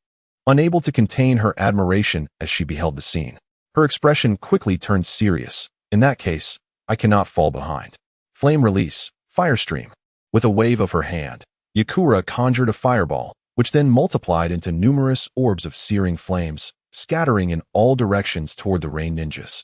unable to contain her admiration as she beheld the scene. Her expression quickly turned serious. In that case, I cannot fall behind. Flame release, fire stream. With a wave of her hand, Yakura conjured a fireball, which then multiplied into numerous orbs of searing flames, scattering in all directions toward the rain ninjas.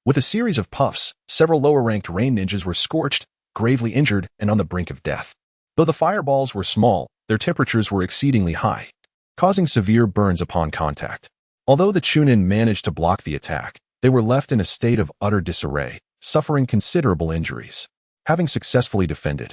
With a series of puffs, several lower-ranked rain ninjas were scorched, gravely injured, and on the brink of death. Though the fireballs were small, their temperatures were exceedingly high, causing severe burns upon contact. Although the chūnin managed to block the attack, they were left in a state of utter disarray, suffering considerable injuries. Having successfully defended,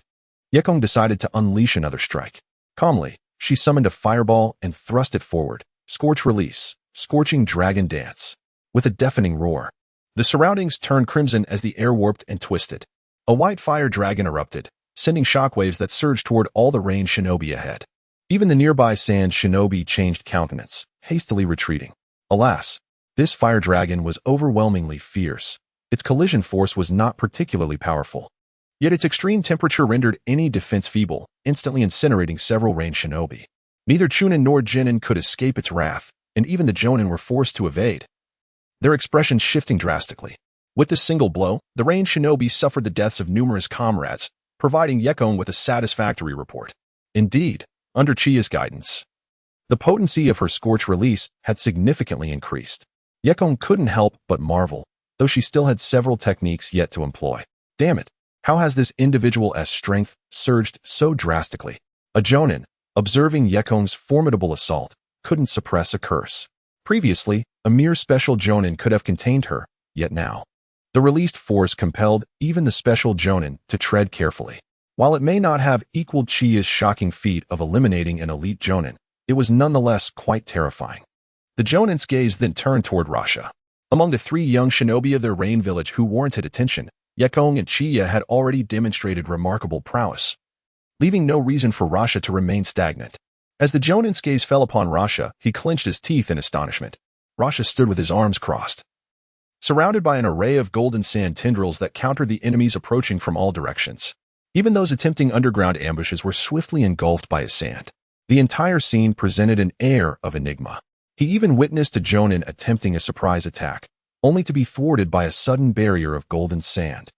Yekong decided to unleash another strike. Calmly, she summoned a fireball and thrust it forward. Scorch release, scorching dragon dance. With a deafening roar, the surroundings turned crimson as the air warped and twisted. A white fire dragon erupted, sending shockwaves that surged toward all the rain shinobi ahead. Even the nearby sand shinobi changed countenance, hastily retreating. Alas, this fire dragon was overwhelmingly fierce. Its collision force was not particularly powerful. Yet its extreme temperature rendered any defense feeble, instantly incinerating several rain shinobi. Neither chūnin nor genin could escape its wrath, and even the jonin were forced to evade, their expressions shifting drastically. With this single blow, the rain shinobi suffered the deaths of numerous comrades, providing Yekong with a satisfactory report. Indeed, under Chiyo's guidance, the potency of her scorch release had significantly increased. Yekong couldn't help but marvel, though she still had several techniques yet to employ. Damn it, How has this individual's strength surged so drastically? A Jonin, observing Yekong's formidable assault, couldn't suppress a curse. Previously, a mere special Jonin could have contained her, yet now, the released force compelled even the special Jonin to tread carefully. While it may not have equaled Chiyo's shocking feat of eliminating an elite Jonin, it was nonetheless quite terrifying. The Jonin's gaze then turned toward Rasha. Among the three young shinobi of their rain village who warranted attention, Yekong and Chiyo had already demonstrated remarkable prowess, leaving no reason for Rasha to remain stagnant. As the Jonin's gaze fell upon Rasha, he clenched his teeth in astonishment. Rasha stood with his arms crossed, surrounded by an array of golden sand tendrils that countered the enemies approaching from all directions. Even those attempting underground ambushes were swiftly engulfed by his sand. The entire scene presented an air of enigma. He even witnessed a Jonin attempting a surprise attack, only to be thwarted by a sudden barrier of golden sand,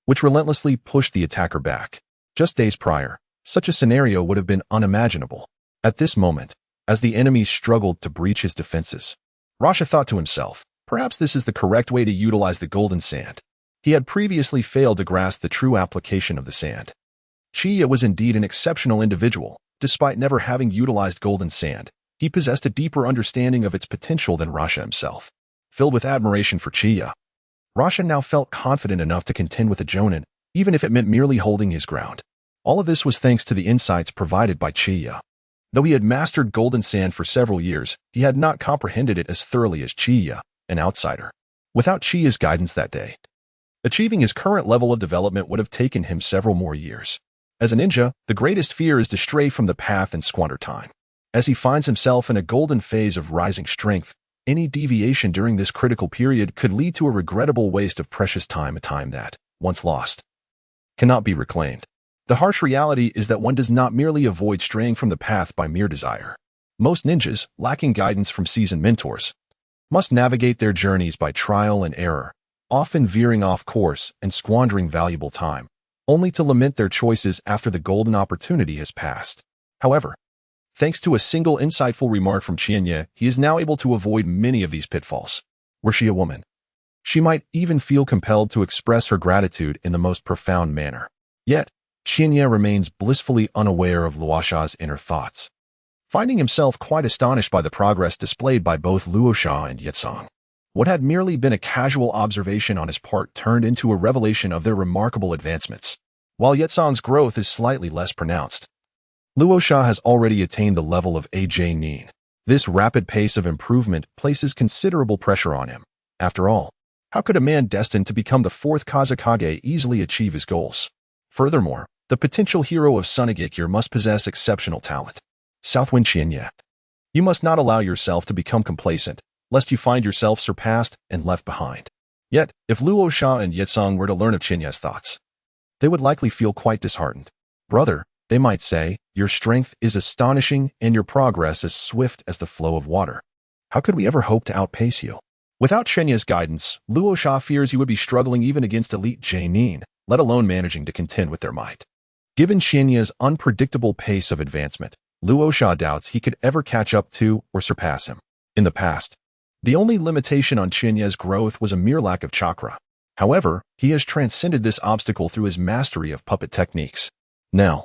which relentlessly pushed the attacker back. Just days prior, such a scenario would have been unimaginable. At this moment, as the enemy struggled to breach his defenses, Rasha thought to himself, perhaps this is the correct way to utilize the golden sand. He had previously failed to grasp the true application of the sand. Chiyo was indeed an exceptional individual. Despite never having utilized golden sand, he possessed a deeper understanding of its potential than Rasha himself. Filled with admiration for Chiyo, Rasha now felt confident enough to contend with the Jonin, even if it meant merely holding his ground. All of this was thanks to the insights provided by Chiyo. Though he had mastered golden sand for several years, he had not comprehended it as thoroughly as Chiyo, an outsider. Without Chiyo's guidance that day, achieving his current level of development would have taken him several more years. As a ninja, the greatest fear is to stray from the path and squander time. As he finds himself in a golden phase of rising strength, any deviation during this critical period could lead to a regrettable waste of precious time, a time that, once lost, cannot be reclaimed. The harsh reality is that one does not merely avoid straying from the path by mere desire. Most ninjas, lacking guidance from seasoned mentors, must navigate their journeys by trial and error, often veering off course and squandering valuable time, only to lament their choices after the golden opportunity has passed. However, thanks to a single insightful remark from Chiyo, he is now able to avoid many of these pitfalls. Were she a woman, she might even feel compelled to express her gratitude in the most profound manner. Yet, Chiyo remains blissfully unaware of Luosha's inner thoughts, finding himself quite astonished by the progress displayed by both Luosha and Yetsong. What had merely been a casual observation on his part turned into a revelation of their remarkable advancements. While Yetsong's growth is slightly less pronounced, Luosha has already attained the level of a Nin. This rapid pace of improvement places considerable pressure on him. After all, how could a man destined to become the fourth Kazekage easily achieve his goals? Furthermore, the potential hero of Sunagakure must possess exceptional talent. Southwind Chiyo, you must not allow yourself to become complacent, lest you find yourself surpassed and left behind. Yet, if Luosha and Yetsong were to learn of Chiyo's thoughts, they would likely feel quite disheartened. Brother, they might say, your strength is astonishing and your progress as swift as the flow of water. How could we ever hope to outpace you? Without Chiyo's guidance, Luosha fears he would be struggling even against elite Nin, let alone managing to contend with their might. Given Chiyo's unpredictable pace of advancement, Luosha doubts he could ever catch up to or surpass him. In the past, the only limitation on Chiyo's growth was a mere lack of chakra. However, he has transcended this obstacle through his mastery of puppet techniques. Now,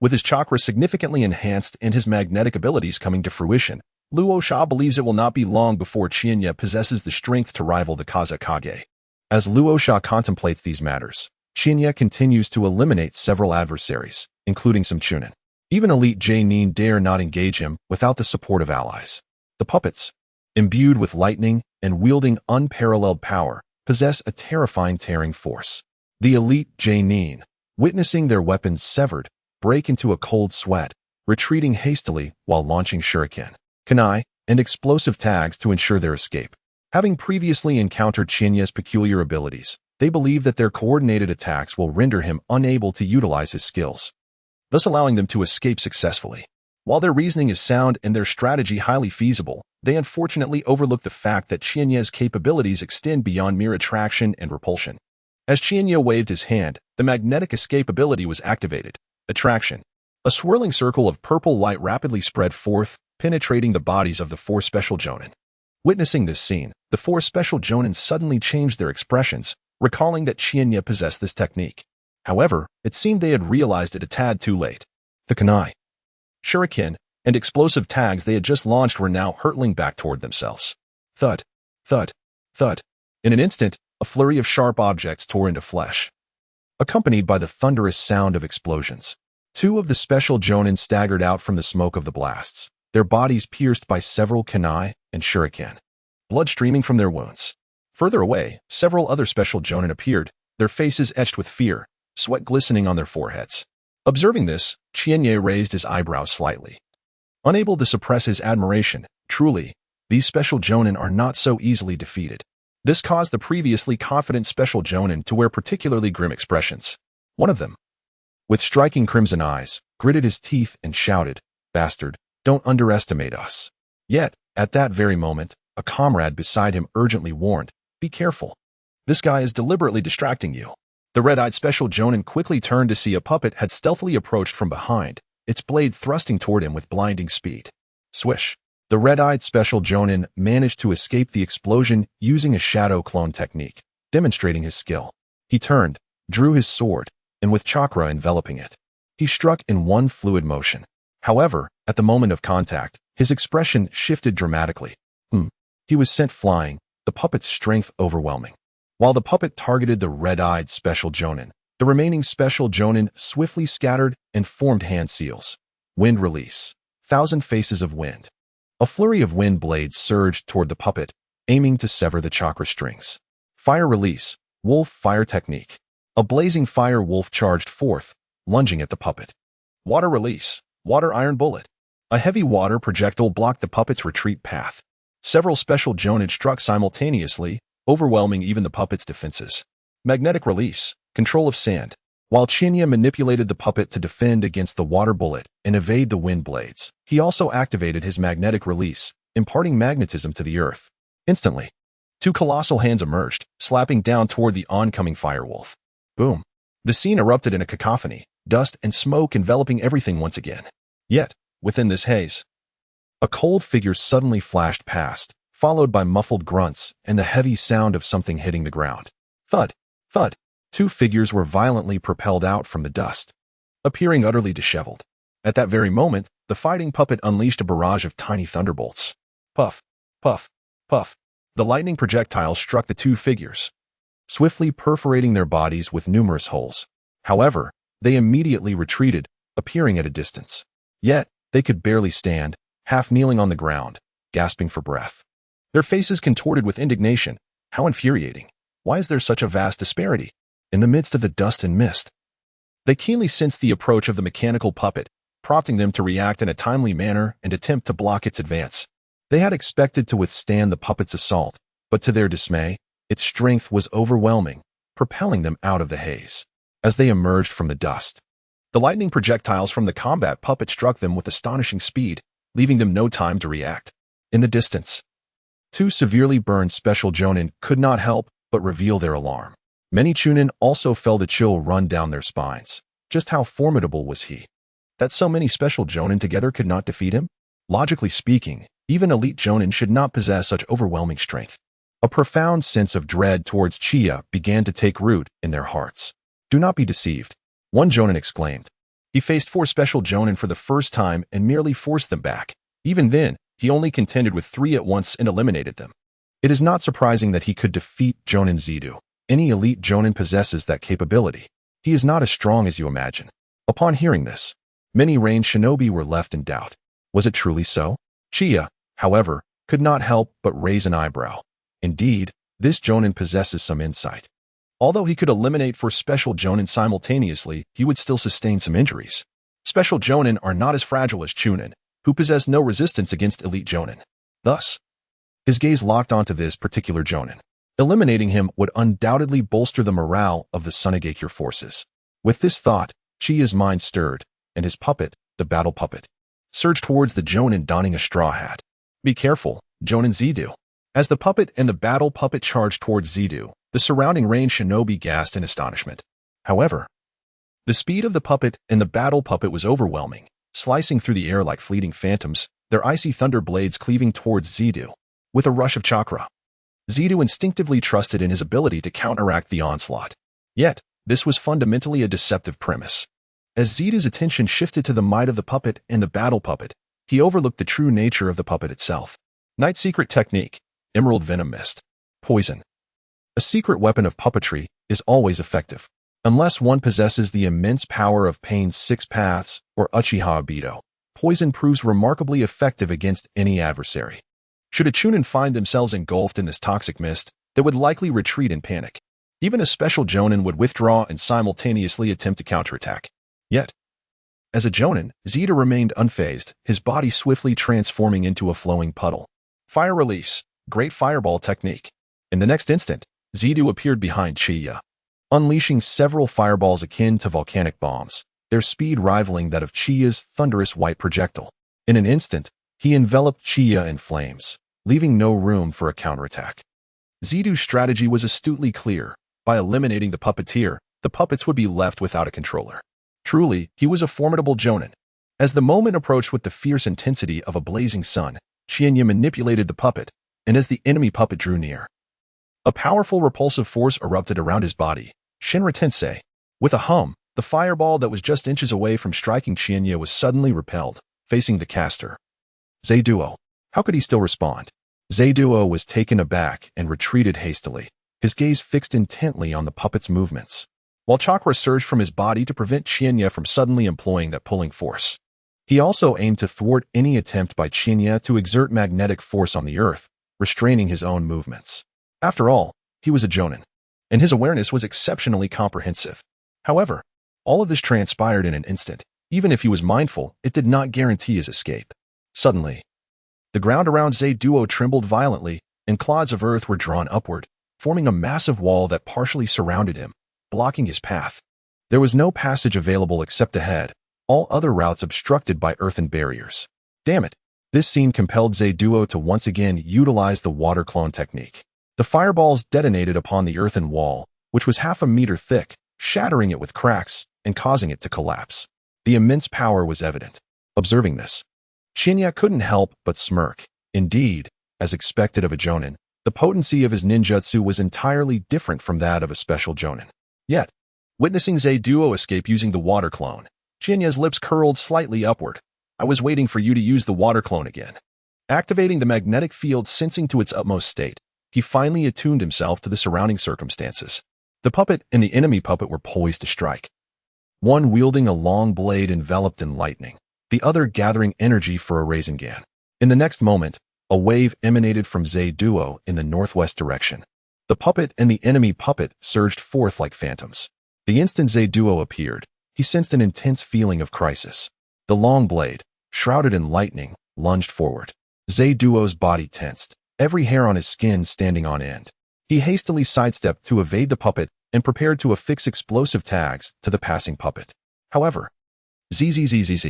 with his chakra significantly enhanced and his magnetic abilities coming to fruition, Luosha believes it will not be long before Chiyo possesses the strength to rival the Kazekage. As Luosha contemplates these matters, Chiyo continues to eliminate several adversaries, including some chūnin. Even elite Nin dare not engage him without the support of allies. The puppets, imbued with lightning and wielding unparalleled power, possess a terrifying tearing force. The elite Nin, witnessing their weapons severed, break into a cold sweat, retreating hastily while launching shuriken, kunai, and explosive tags to ensure their escape. Having previously encountered Chiyo's peculiar abilities, they believe that their coordinated attacks will render him unable to utilize his skills, thus allowing them to escape successfully. While their reasoning is sound and their strategy highly feasible, they unfortunately overlook the fact that Chiyo's capabilities extend beyond mere attraction and repulsion. As Chiyo waved his hand, the magnetic escape ability was activated. Attraction. A swirling circle of purple light rapidly spread forth, penetrating the bodies of the four special Jonin. Witnessing this scene, the four special Jonin suddenly changed their expressions, recalling that Chiyo possessed this technique. However, it seemed they had realized it a tad too late. The kunai, shuriken, and explosive tags they had just launched were now hurtling back toward themselves. Thud, thud, thud. In an instant, a flurry of sharp objects tore into flesh, accompanied by the thunderous sound of explosions. Two of the special jonin staggered out from the smoke of the blasts, their bodies pierced by several kunai and shuriken, blood streaming from their wounds. Further away, several other special jonin appeared, their faces etched with fear, sweat glistening on their foreheads. Observing this, Chiyo raised his eyebrows slightly, unable to suppress his admiration. Truly, these special jonin are not so easily defeated. This caused the previously confident special jonin to wear particularly grim expressions. One of them, with striking crimson eyes, gritted his teeth and shouted, "Bastard, don't underestimate us." Yet, at that very moment, a comrade beside him urgently warned, "Be careful. This guy is deliberately distracting you." The red-eyed special jonin quickly turned to see a puppet had stealthily approached from behind, its blade thrusting toward him with blinding speed. Swish. The red-eyed special jonin managed to escape the explosion using a shadow clone technique, demonstrating his skill. He turned, drew his sword, and with chakra enveloping it, he struck in one fluid motion. However, at the moment of contact, his expression shifted dramatically. He was sent flying, the puppet's strength overwhelming. While the puppet targeted the red-eyed special jonin, the remaining special jonin swiftly scattered and formed hand seals. Wind release. 1,000 faces of wind. A flurry of wind blades surged toward the puppet, aiming to sever the chakra strings. Fire release. Wolf fire technique. A blazing fire wolf charged forth, lunging at the puppet. Water release. Water iron bullet. A heavy water projectile blocked the puppet's retreat path. Several special jonin struck simultaneously, overwhelming even the puppet's defenses. Magnetic release. Control of sand. While Chiyo manipulated the puppet to defend against the water bullet and evade the wind blades, he also activated his magnetic release, imparting magnetism to the earth. Instantly, two colossal hands emerged, slapping down toward the oncoming firewolf. Boom. The scene erupted in a cacophony, dust and smoke enveloping everything once again. Yet, within this haze, a cold figure suddenly flashed past, followed by muffled grunts and the heavy sound of something hitting the ground. Thud, thud. Two figures were violently propelled out from the dust, appearing utterly disheveled. At that very moment, the fighting puppet unleashed a barrage of tiny thunderbolts. Puff, puff, puff. The lightning projectiles struck the two figures, swiftly perforating their bodies with numerous holes. However, they immediately retreated, appearing at a distance. Yet, they could barely stand, half kneeling on the ground, gasping for breath. Their faces contorted with indignation. How infuriating. Why is there such a vast disparity? In the midst of the dust and mist, they keenly sensed the approach of the mechanical puppet, prompting them to react in a timely manner and attempt to block its advance. They had expected to withstand the puppet's assault, but to their dismay, its strength was overwhelming, propelling them out of the haze. As they emerged from the dust, the lightning projectiles from the combat puppet struck them with astonishing speed, leaving them no time to react. In the distance, two severely burned special jonin could not help but reveal their alarm. Many chūnin also felt a chill run down their spines. Just how formidable was he? That so many special jonin together could not defeat him? Logically speaking, even elite jonin should not possess such overwhelming strength. A profound sense of dread towards Chiyo began to take root in their hearts. Do not be deceived, one jonin exclaimed. He faced 4 special jonin for the first time and merely forced them back. Even then, he only contended with 3 at once and eliminated them. It is not surprising that he could defeat Jonin Zidu. Any elite jonin possesses that capability. He is not as strong as you imagine. Upon hearing this, many ranged shinobi were left in doubt. Was it truly so? Chiyo, however, could not help but raise an eyebrow. Indeed, this jonin possesses some insight. Although he could eliminate 4 special jonin simultaneously, he would still sustain some injuries. Special jonin are not as fragile as chūnin, who possess no resistance against elite jonin. Thus, his gaze locked onto this particular jonin. Eliminating him would undoubtedly bolster the morale of the Sunagakure forces. With this thought, Chiyo's mind stirred, and his puppet, the battle puppet, surged towards the jonin donning a straw hat. Be careful, Jonin Zidu. As the puppet and the battle puppet charged towards Zidu, the surrounding ranged shinobi gasped in astonishment. However, the speed of the puppet and the battle puppet was overwhelming, slicing through the air like fleeting phantoms, their icy thunder blades cleaving towards Zidu. With a rush of chakra, Zidu instinctively trusted in his ability to counteract the onslaught. Yet, This was fundamentally a deceptive premise. As Zetu's attention shifted to the might of the puppet and the battle puppet, he overlooked the true nature of the puppet itself. Night secret technique, emerald venom mist, poison. A secret weapon of puppetry is always effective, unless one possesses the immense power of Pain's six paths or Uchiha Obito. Poison proves remarkably effective against any adversary. Should a chūnin find themselves engulfed in this toxic mist, they would likely retreat in panic. Even a special jonin would withdraw and simultaneously attempt to counterattack. Yet, as a jonin, Zetu remained unfazed, his body swiftly transforming into a flowing puddle. Fire release, great fireball technique. In the next instant, Zetu appeared behind Chiyo, unleashing several fireballs akin to volcanic bombs, their speed rivaling that of Chiyo's thunderous white projectile. In an instant, he enveloped Chiyo in flames, leaving no room for a counterattack. Zetu's strategy was astutely clear. By eliminating the puppeteer, the puppets would be left without a controller. Truly, he was a formidable jonin. As the moment approached with the fierce intensity of a blazing sun, Chiyo manipulated the puppet, and as the enemy puppet drew near, a powerful repulsive force erupted around his body. Shinra Tensei. With a hum, the fireball that was just inches away from striking Chiyo was suddenly repelled, facing the caster. Zeduo. How could he still respond? Zeduo was taken aback and retreated hastily, his gaze fixed intently on the puppet's movements, while chakra surged from his body to prevent Chiyo from suddenly employing that pulling force. He also aimed to thwart any attempt by Chiyo to exert magnetic force on the earth, restraining his own movements. After all, he was a jonin, and his awareness was exceptionally comprehensive. However, all of this transpired in an instant. Even if he was mindful, it did not guarantee his escape. Suddenly, the ground around Zeduo trembled violently, and clods of earth were drawn upward, forming a massive wall that partially surrounded him, blocking his path. There was no passage available except ahead, all other routes obstructed by earthen barriers. Damn it! This scene compelled Zeduo to once again utilize the water clone technique. The fireballs detonated upon the earthen wall, which was half a meter thick, shattering it with cracks and causing it to collapse. The immense power was evident. Observing this, Chiyo couldn't help but smirk. Indeed, as expected of a jonin, the potency of his ninjutsu was entirely different from that of a special jonin. Yet, witnessing Zeduo escape using the water clone, Chiyo's lips curled slightly upward. I was waiting for you to use the water clone again. Activating the magnetic field sensing to its utmost state, he finally attuned himself to the surrounding circumstances. The puppet and the enemy puppet were poised to strike, one wielding a long blade enveloped in lightning, the other gathering energy for a Rasengan. In the next moment, a wave emanated from Zeduo in the northwest direction. The puppet and the enemy puppet surged forth like phantoms. The instant Zeduo appeared, he sensed an intense feeling of crisis. The long blade, shrouded in lightning, lunged forward. Zeduo's body tensed, every hair on his skin standing on end. He hastily sidestepped to evade the puppet and prepared to affix explosive tags to the passing puppet. However, zzz.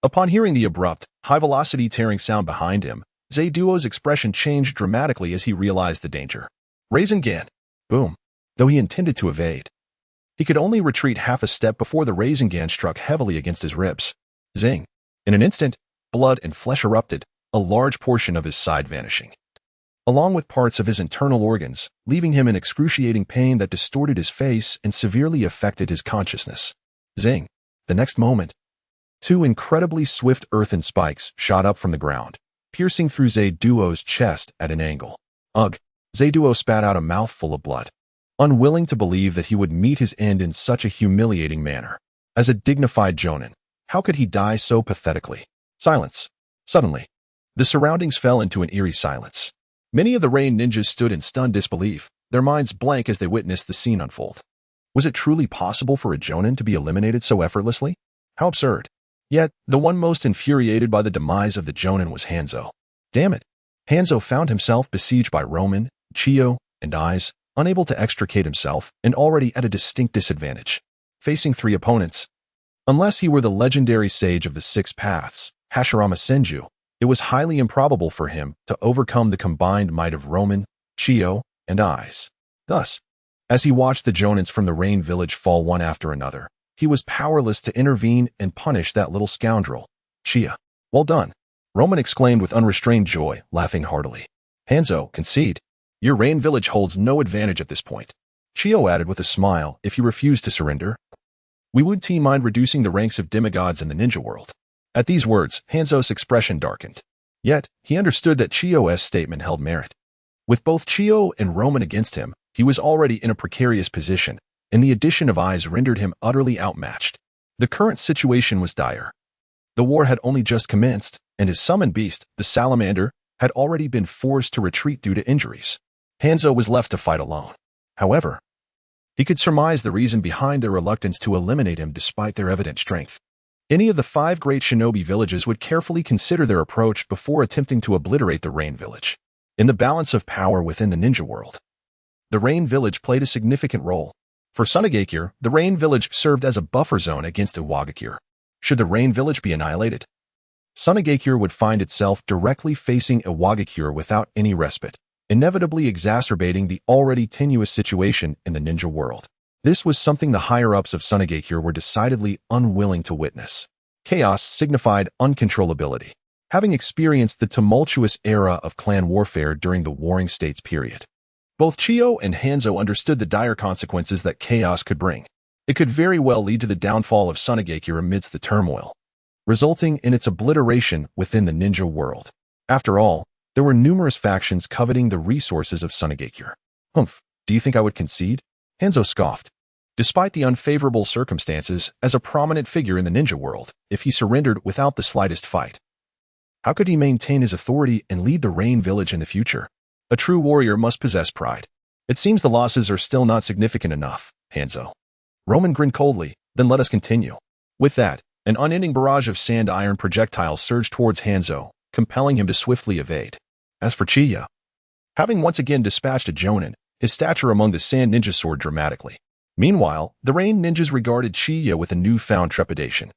Upon hearing the abrupt, high-velocity tearing sound behind him, Zeduo's expression changed dramatically as he realized the danger. Rasengan! Boom! Though he intended to evade, he could only retreat half a step before the Rasengan struck heavily against his ribs. Zing! In an instant, blood and flesh erupted, a large portion of his side vanishing, along with parts of his internal organs, leaving him in excruciating pain that distorted his face and severely affected his consciousness. Zing! The next moment, two incredibly swift earthen spikes shot up from the ground, piercing through Zeduo's chest at an angle. Ugh! Zeduo spat out a mouthful of blood, unwilling to believe that he would meet his end in such a humiliating manner. As a dignified jonin, how could he die so pathetically? Silence. Suddenly, the surroundings fell into an eerie silence. Many of the Rain ninjas stood in stunned disbelief, their minds blank as they witnessed the scene unfold. Was it truly possible for a jonin to be eliminated so effortlessly? How absurd. Yet, the one most infuriated by the demise of the jonin was Hanzo. Damn it. Hanzo found himself besieged by Roman, Chiyo, and Eyes, unable to extricate himself and already at a distinct disadvantage. Facing three opponents, unless he were the legendary sage of the six paths, Hashirama Senju, it was highly improbable for him to overcome the combined might of Roman, Chiyo, and Eyes. Thus, as he watched the jonins from the Rain village fall one after another, he was powerless to intervene and punish that little scoundrel. Chiyo. Well done. Roman exclaimed with unrestrained joy, laughing heartily. Hanzo, concede. Your Rain village holds no advantage at this point. Chiyo added with a smile, if you refuse to surrender, we would mind reducing the ranks of demigods in the ninja world. At these words, Hanzo's expression darkened. Yet, he understood that Chiyo's statement held merit. With both Chiyo and Roman against him, he was already in a precarious position, and the addition of eyes rendered him utterly outmatched. The current situation was dire. The war had only just commenced, and his summoned beast, the salamander, had already been forced to retreat due to injuries. Hanzo was left to fight alone. However, he could surmise the reason behind their reluctance to eliminate him despite their evident strength. Any of the 5 great shinobi villages would carefully consider their approach before attempting to obliterate the Rain Village. In the balance of power within the ninja world, the Rain Village played a significant role. For Sunagakure, the Rain Village served as a buffer zone against Iwagakure. Should the Rain Village be annihilated, Sunagakure would find itself directly facing Iwagakure without any respite, inevitably exacerbating the already tenuous situation in the ninja world. This was something the higher-ups of Sunagakure were decidedly unwilling to witness. Chaos signified uncontrollability, having experienced the tumultuous era of clan warfare during the Warring States period. Both Chiyo and Hanzo understood the dire consequences that chaos could bring. It could very well lead to the downfall of Sunagakure amidst the turmoil, resulting in its obliteration within the ninja world. After all, there were numerous factions coveting the resources of Sunagakure. Humph, do you think I would concede? Hanzo scoffed. Despite the unfavorable circumstances, as a prominent figure in the ninja world, if he surrendered without the slightest fight, how could he maintain his authority and lead the Rain Village in the future? A true warrior must possess pride. It seems the losses are still not significant enough, Hanzo. Roman grinned coldly, then let us continue. With that, an unending barrage of sand-iron projectiles surged towards Hanzo, compelling him to swiftly evade. As for Chiyo, having once again dispatched a Jonin, his stature among the sand ninjas soared dramatically. Meanwhile, the Rain ninjas regarded Chiyo with a newfound trepidation.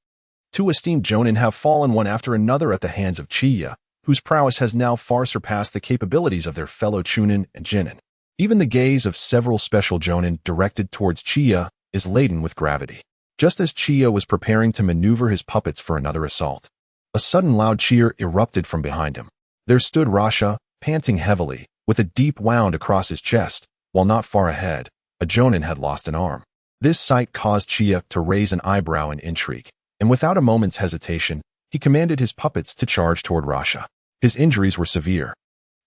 2 esteemed Jonin have fallen one after another at the hands of Chiyo, whose prowess has now far surpassed the capabilities of their fellow chūnin and genin. Even the gaze of several special Jonin directed towards Chiyo is laden with gravity. Just as Chiyo was preparing to maneuver his puppets for another assault, a sudden loud cheer erupted from behind him. There stood Rasha, panting heavily, with a deep wound across his chest, while not far ahead, a Jonin had lost an arm. This sight caused Chiyo to raise an eyebrow in intrigue, and without a moment's hesitation, he commanded his puppets to charge toward Rasha. His injuries were severe,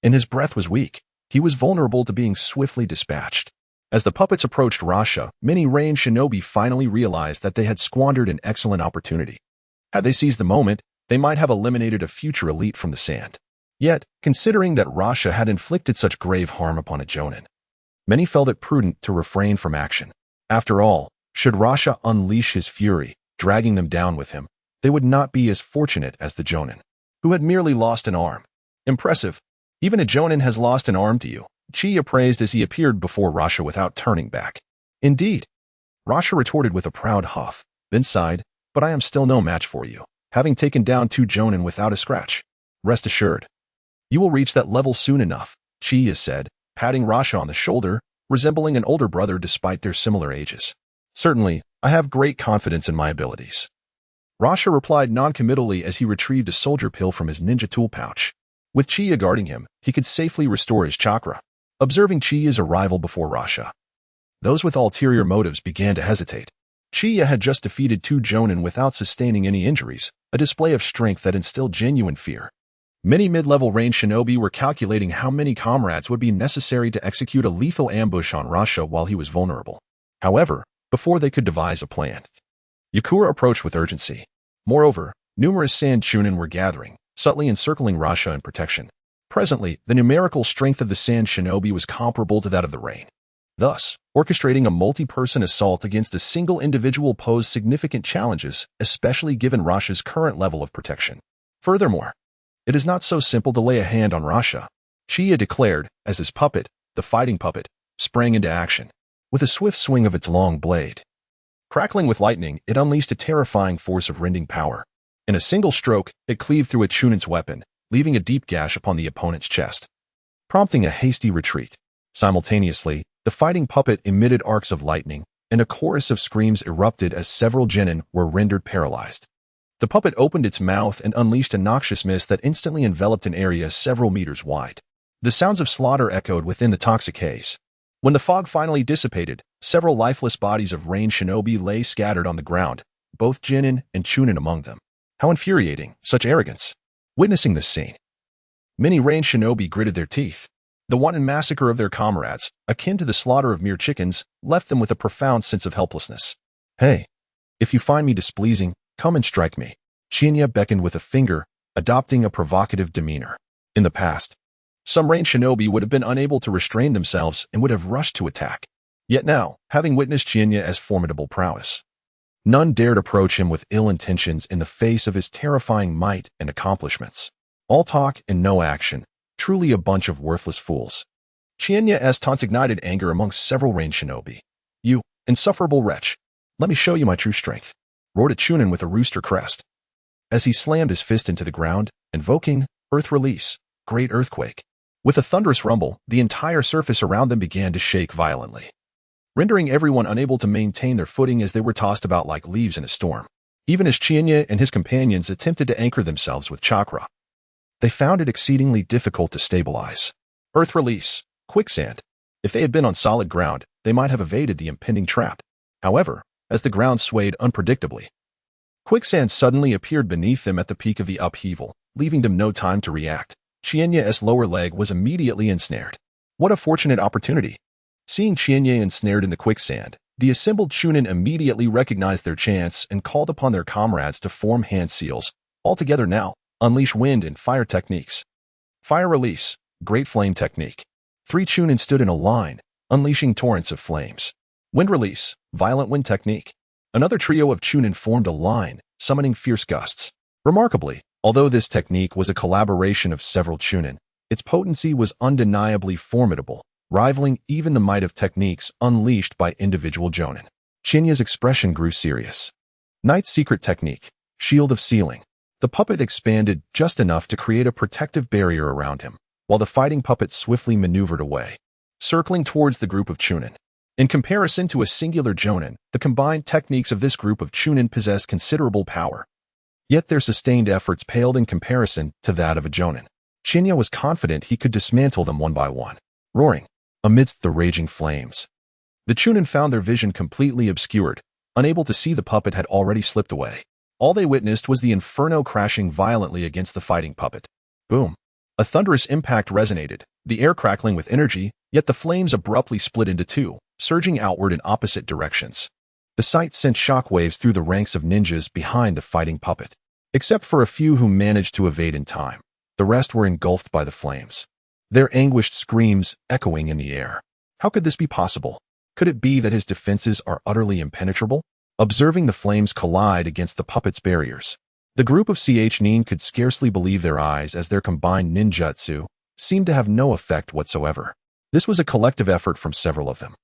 and his breath was weak. He was vulnerable to being swiftly dispatched. As the puppets approached Rasha, many Rain shinobi finally realized that they had squandered an excellent opportunity. Had they seized the moment, they might have eliminated a future elite from the sand. Yet, considering that Rasha had inflicted such grave harm upon a Jonin, many felt it prudent to refrain from action. After all, should Rasha unleash his fury, dragging them down with him, they would not be as fortunate as the Jonin, who had merely lost an arm. Impressive. Even a Jonin has lost an arm to you, Chiyo praised as he appeared before Rasha without turning back. Indeed, Rasha retorted with a proud huff, then sighed, but I am still no match for you, having taken down 2 Jonin without a scratch. Rest assured, you will reach that level soon enough, Chiyo said, patting Rasha on the shoulder, resembling an older brother despite their similar ages. Certainly, I have great confidence in my abilities. Rasha replied noncommittally as he retrieved a soldier pill from his ninja tool pouch. With Chiyo guarding him, he could safely restore his chakra. Observing Chiyo's arrival before Rasha, those with ulterior motives began to hesitate. Chiyo had just defeated 2 Jonin without sustaining any injuries, a display of strength that instilled genuine fear. Many mid-level range shinobi were calculating how many comrades would be necessary to execute a lethal ambush on Rasha while he was vulnerable. However, before they could devise a plan, Yakura approached with urgency. Moreover, numerous sand chūnin were gathering, subtly encircling Rasha in protection. Presently, the numerical strength of the sand shinobi was comparable to that of the Rain. Thus, orchestrating a multi-person assault against a single individual posed significant challenges, especially given Rasha's current level of protection. Furthermore, it is not so simple to lay a hand on Rasha, Chiyo declared as his puppet, the fighting puppet, sprang into action. With a swift swing of its long blade, crackling with lightning, it unleashed a terrifying force of rending power. In a single stroke, it cleaved through a chūnin's weapon, leaving a deep gash upon the opponent's chest, prompting a hasty retreat. Simultaneously, the fighting puppet emitted arcs of lightning, and a chorus of screams erupted as several genin were rendered paralyzed. The puppet opened its mouth and unleashed a noxious mist that instantly enveloped an area several meters wide. The sounds of slaughter echoed within the toxic haze. When the fog finally dissipated, several lifeless bodies of rain shinobi lay scattered on the ground, both Jinin and Chūnin among them. How infuriating, such arrogance. Witnessing this scene, many rain shinobi gritted their teeth. The wanton massacre of their comrades, akin to the slaughter of mere chickens, left them with a profound sense of helplessness. Hey, if you find me displeasing, come and strike me. Chiyo beckoned with a finger, adopting a provocative demeanor. In the past, some rain shinobi would have been unable to restrain themselves and would have rushed to attack. Yet now, having witnessed Chiyo's formidable prowess, none dared approach him with ill intentions in the face of his terrifying might and accomplishments. All talk and no action, truly a bunch of worthless fools. Chiyo's taunts ignited anger amongst several rain shinobi. You, insufferable wretch, let me show you my true strength, roared a Chūnin with a rooster crest, as he slammed his fist into the ground, invoking Earth Release, Great Earthquake. With a thunderous rumble, the entire surface around them began to shake violently, rendering everyone unable to maintain their footing as they were tossed about like leaves in a storm. Even as Chiyo and his companions attempted to anchor themselves with chakra, they found it exceedingly difficult to stabilize. Earth Release, quicksand. If they had been on solid ground, they might have evaded the impending trap. However, as the ground swayed unpredictably, quicksand suddenly appeared beneath them at the peak of the upheaval, leaving them no time to react. Chiyo's lower leg was immediately ensnared. What a fortunate opportunity! Seeing Chiyo ensnared in the quicksand, the assembled Chūnin immediately recognized their chance and called upon their comrades to form hand seals. All together now, unleash wind and fire techniques. Fire Release, Great Flame Technique. 3 Chūnin stood in a line, unleashing torrents of flames. Wind Release, Violent Wind Technique. Another trio of Chūnin formed a line, summoning fierce gusts. Remarkably, although this technique was a collaboration of several Chūnin, its potency was undeniably formidable, rivaling even the might of techniques unleashed by individual Jonin. Chiyo's expression grew serious. Knight's Secret Technique, Shield of Sealing. The puppet expanded just enough to create a protective barrier around him, while the fighting puppet swiftly maneuvered away, circling towards the group of Chūnin. In comparison to a singular Jonin, the combined techniques of this group of Chūnin possessed considerable power. Yet their sustained efforts paled in comparison to that of a Jonin. Chiyo was confident he could dismantle them one by one. Roaring, amidst the raging flames, the Chūnin found their vision completely obscured, unable to see the puppet had already slipped away. All they witnessed was the inferno crashing violently against the fighting puppet. Boom! A thunderous impact resonated, the air crackling with energy, yet the flames abruptly split into two, surging outward in opposite directions. The sight sent shockwaves through the ranks of ninjas behind the fighting puppet. Except for a few who managed to evade in time, the rest were engulfed by the flames, their anguished screams echoing in the air. How could this be possible? Could it be that his defenses are utterly impenetrable? Observing the flames collide against the puppet's barriers, the group of chūnin could scarcely believe their eyes as their combined ninjutsu seemed to have no effect whatsoever. This was a collective effort from several of them,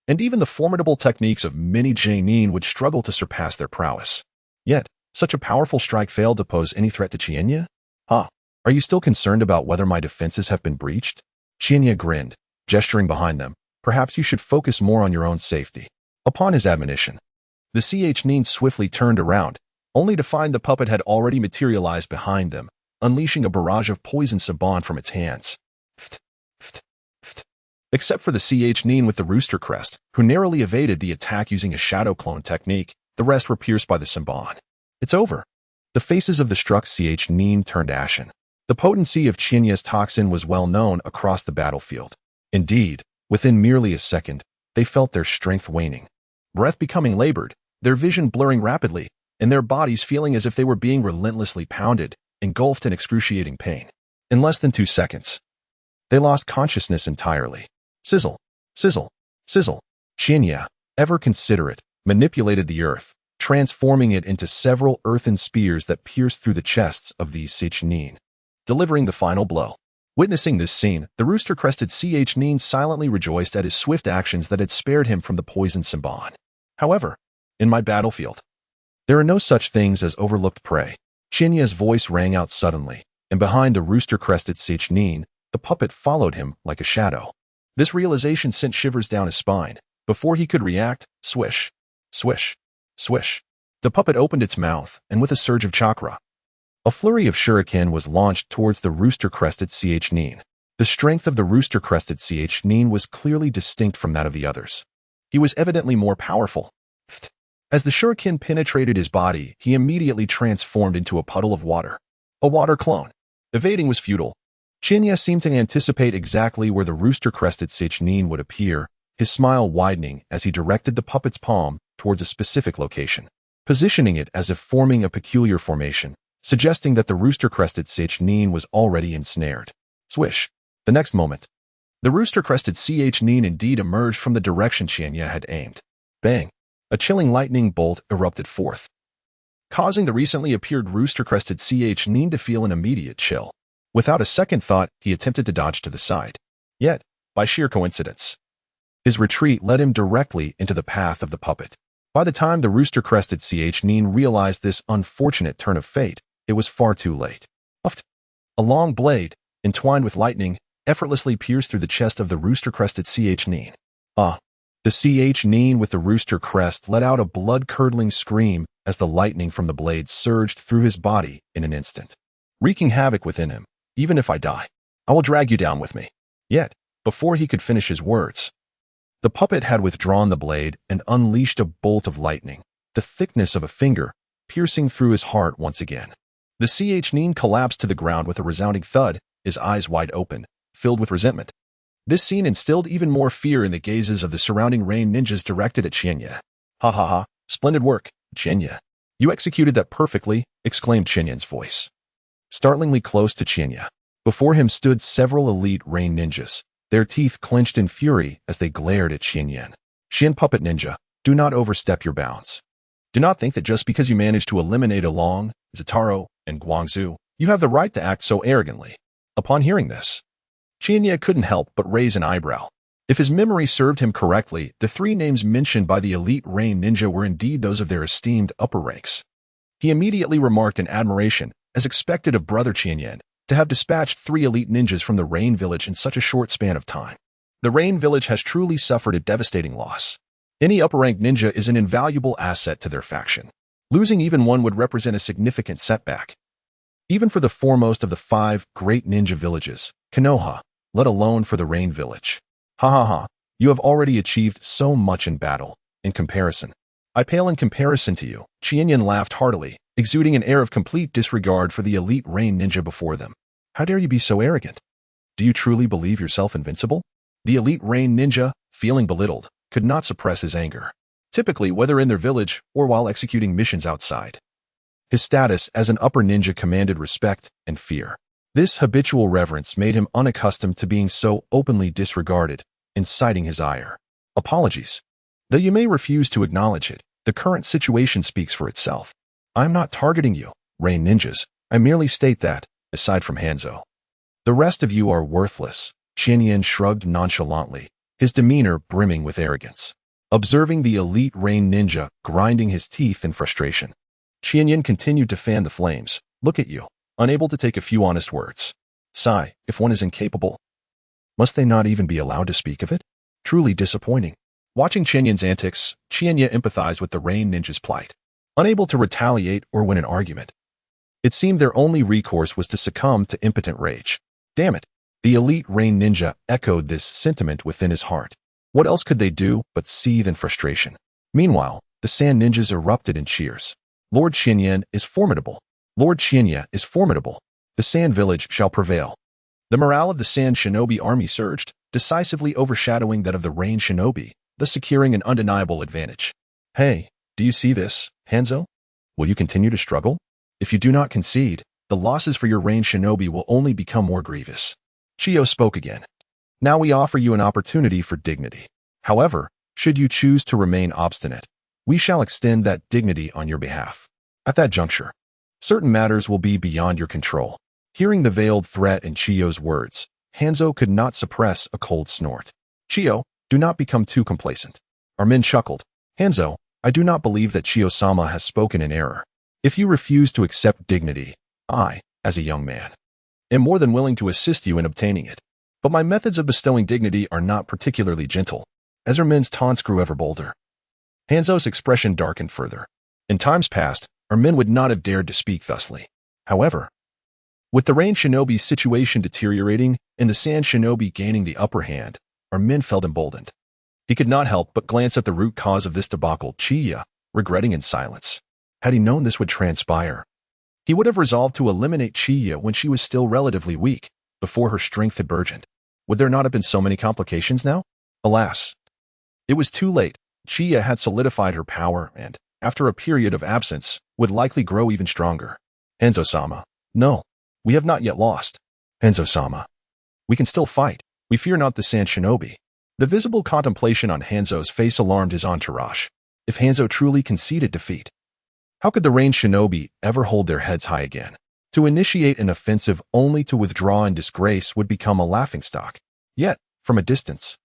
and even the formidable techniques of many genin would struggle to surpass their prowess. Yet, such a powerful strike failed to pose any threat to Chiyo? Huh? Are you still concerned about whether my defenses have been breached? Chiyo grinned, gesturing behind them. Perhaps you should focus more on your own safety. Upon his admonition, the chūnin swiftly turned around, only to find the puppet had already materialized behind them, unleashing a barrage of poison sabon from its hands. Except for the chūnin with the rooster crest, who narrowly evaded the attack using a shadow clone technique, the rest were pierced by the sabon. It's over. The faces of the struck chūnin turned ashen. The potency of Chiyo's toxin was well known across the battlefield. Indeed, within merely a second, they felt their strength waning, breath becoming labored, their vision blurring rapidly, and their bodies feeling as if they were being relentlessly pounded, engulfed in excruciating pain. In less than 2 seconds, they lost consciousness entirely. Sizzle, sizzle, sizzle. Chiyo, ever considerate, manipulated the earth, transforming it into several earthen spears that pierced through the chests of these chūnin, delivering the final blow. Witnessing this scene, the rooster-crested chūnin silently rejoiced at his swift actions that had spared him from the poisoned sabon. However, in my battlefield, there are no such things as overlooked prey. Chiyo's voice rang out suddenly, and behind the rooster-crested chūnin, the puppet followed him like a shadow. This realization sent shivers down his spine. Before he could react, swish, swish, swish. The puppet opened its mouth, and with a surge of chakra, a flurry of shuriken was launched towards the rooster-crested chūnin. The strength of the rooster-crested chūnin was clearly distinct from that of the others. He was evidently more powerful. As the shuriken penetrated his body, he immediately transformed into a puddle of water. A water clone. Evading was futile. Chiyo seemed to anticipate exactly where the rooster-crested chūnin would appear, his smile widening as he directed the puppet's palm towards a specific location, positioning it as if forming a peculiar formation, suggesting that the rooster-crested chūnin was already ensnared. Swish. The next moment, the rooster-crested chūnin indeed emerged from the direction Chiyo had aimed. Bang! A chilling lightning bolt erupted forth, causing the recently appeared rooster-crested chūnin to feel an immediate chill. Without a second thought, he attempted to dodge to the side. Yet, by sheer coincidence, his retreat led him directly into the path of the puppet. By the time the rooster-crested chūnin realized this unfortunate turn of fate, it was far too late. A long blade, entwined with lightning, effortlessly pierced through the chest of the rooster-crested chūnin. The chūnin with the rooster crest let out a blood-curdling scream as the lightning from the blade surged through his body in an instant, wreaking havoc within him. Even if I die, I will drag you down with me. Yet, before he could finish his words, the puppet had withdrawn the blade and unleashed a bolt of lightning, the thickness of a finger, piercing through his heart once again. The chūnin collapsed to the ground with a resounding thud, his eyes wide open, filled with resentment. This scene instilled even more fear in the gazes of the surrounding rain ninjas directed at Chiyo. Ha ha ha, splendid work, Chiyo. You executed that perfectly, exclaimed Chinyan's voice. Startlingly close to Chiyo, before him stood several elite rain ninjas, their teeth clenched in fury as they glared at Chiyo. Shin Puppet Ninja, do not overstep your bounds. Do not think that just because you managed to eliminate Along, Zataro, and Guangzhou, you have the right to act so arrogantly. Upon hearing this, Chiyo couldn't help but raise an eyebrow. If his memory served him correctly, the three names mentioned by the elite rain ninja were indeed those of their esteemed upper ranks. He immediately remarked in admiration, as expected of brother Chiyo, to have dispatched 3 elite ninjas from the Rain Village in such a short span of time. The Rain Village has truly suffered a devastating loss. Any upper-rank ninja is an invaluable asset to their faction. Losing even one would represent a significant setback. Even for the foremost of the 5 great ninja villages, Konoha, let alone for the Rain Village. Ha ha ha, you have already achieved so much in battle. In comparison, I pale in comparison to you. Chiyo laughed heartily, exuding an air of complete disregard for the elite rain ninja before them. How dare you be so arrogant? Do you truly believe yourself invincible? The elite rain ninja, feeling belittled, could not suppress his anger. Typically, whether in their village or while executing missions outside, his status as an upper ninja commanded respect and fear. This habitual reverence made him unaccustomed to being so openly disregarded, inciting his ire. Apologies. Though you may refuse to acknowledge it, the current situation speaks for itself. I'm not targeting you, Rain Ninjas. I merely state that, aside from Hanzo, the rest of you are worthless. Chiyo shrugged nonchalantly, his demeanor brimming with arrogance. Observing the elite Rain Ninja grinding his teeth in frustration, Chiyo continued to fan the flames. Look at you, unable to take a few honest words. Sigh, if one is incapable, must they not even be allowed to speak of it? Truly disappointing. Watching Chiyo's antics, Chiyo empathized with the Rain Ninja's plight. Unable to retaliate or win an argument, it seemed their only recourse was to succumb to impotent rage. Damn it. The elite Rain Ninja echoed this sentiment within his heart. What else could they do but seethe in frustration? Meanwhile, the Sand Ninjas erupted in cheers. Lord Chiyo is formidable. Lord Chiyo is formidable. The Sand Village shall prevail. The morale of the Sand Shinobi army surged, decisively overshadowing that of the Rain Shinobi, thus securing an undeniable advantage. Hey, do you see this, Hanzo? Will you continue to struggle? If you do not concede, the losses for your Rain Shinobi will only become more grievous. Chiyo spoke again. Now we offer you an opportunity for dignity. However, should you choose to remain obstinate, we shall extend that dignity on your behalf. At that juncture, certain matters will be beyond your control. Hearing the veiled threat in Chiyo's words, Hanzo could not suppress a cold snort. Chiyo, do not become too complacent. Our men chuckled. Hanzo, I do not believe that Chiyo-sama has spoken in error. If you refuse to accept dignity, I, as a young man, am more than willing to assist you in obtaining it. But my methods of bestowing dignity are not particularly gentle. As our men's taunts grew ever bolder, Hanzo's expression darkened further. In times past, our men would not have dared to speak thusly. However, With the Rain Shinobi's situation deteriorating and the Sand Shinobi gaining the upper hand, Armin felt emboldened. He could not help but glance at the root cause of this debacle, Chiyo, regretting in silence. Had he known this would transpire, he would have resolved to eliminate Chiyo when she was still relatively weak, before her strength had burgeoned. Would there not have been so many complications now? Alas, it was too late. Chiyo had solidified her power and, after a period of absence, would likely grow even stronger. Hanzo-sama. No, we have not yet lost. Hanzo-sama. We can still fight. We fear not the Sand Shinobi. The visible contemplation on Hanzo's face alarmed his entourage. If Hanzo truly conceded defeat, how could the Rain Shinobi ever hold their heads high again? To initiate an offensive only to withdraw in disgrace would become a laughingstock. Yet, from a distance,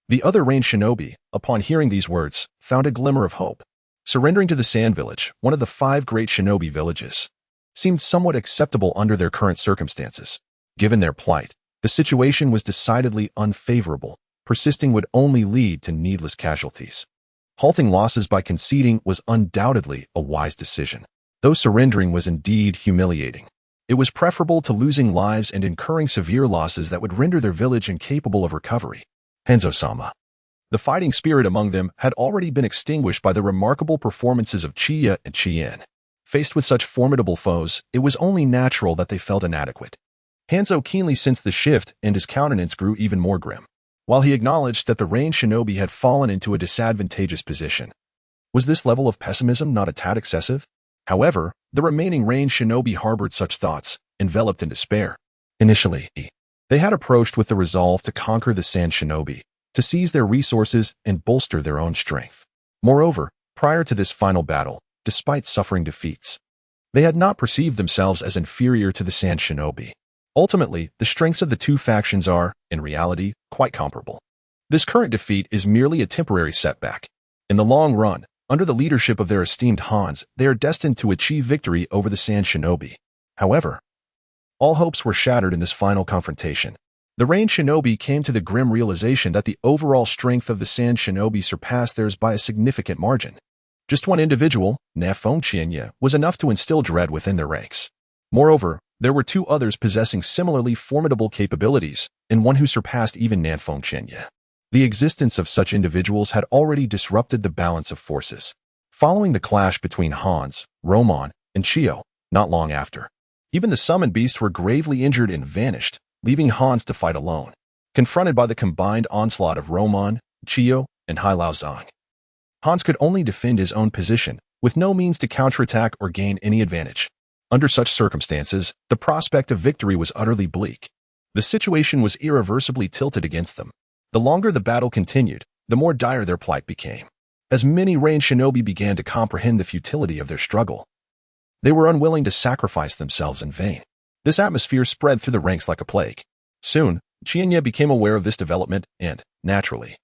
the other Rain Shinobi, upon hearing these words, found a glimmer of hope. Surrendering to the Sand Village, one of the 5 great shinobi villages, seemed somewhat acceptable under their current circumstances. Given their plight, the situation was decidedly unfavorable. Persisting would only lead to needless casualties. Halting losses by conceding was undoubtedly a wise decision, though surrendering was indeed humiliating. It was preferable to losing lives and incurring severe losses that would render their village incapable of recovery. Hanzo-sama. The fighting spirit among them had already been extinguished by the remarkable performances of Chiyo and Chien. Faced with such formidable foes, it was only natural that they felt inadequate. Hanzo keenly sensed the shift, and his countenance grew even more grim. While he acknowledged that the Rain Shinobi had fallen into a disadvantageous position, was this level of pessimism not a tad excessive? However, the remaining Rain Shinobi harbored such thoughts, enveloped in despair. Initially, they had approached with the resolve to conquer the Sand Shinobi, to seize their resources and bolster their own strength. Moreover, prior to this final battle, despite suffering defeats, they had not perceived themselves as inferior to the Sand Shinobi. Ultimately, the strengths of the two factions are, in reality, quite comparable. This current defeat is merely a temporary setback. In the long run, under the leadership of their esteemed Hans, they are destined to achieve victory over the Sand Shinobi. However, all hopes were shattered in this final confrontation. The Rain Shinobi came to the grim realization that the overall strength of the Sand Shinobi surpassed theirs by a significant margin. Just one individual, Nafeng, was enough to instill dread within their ranks. Moreover, there were 2 others possessing similarly formidable capabilities, and one who surpassed even Nafeng. The existence of such individuals had already disrupted the balance of forces. Following the clash between Hans, Roman, and Chiyo, not long after, even the summoned beasts were gravely injured and vanished, leaving Hans to fight alone. Confronted by the combined onslaught of Roman, Chiyo, and Hailaozang, Hans could only defend his own position, with no means to counterattack or gain any advantage. Under such circumstances, the prospect of victory was utterly bleak. The situation was irreversibly tilted against them. The longer the battle continued, the more dire their plight became. As many Rain Shinobi began to comprehend the futility of their struggle, they were unwilling to sacrifice themselves in vain. This atmosphere spread through the ranks like a plague. Soon, Chien became aware of this development and, naturally,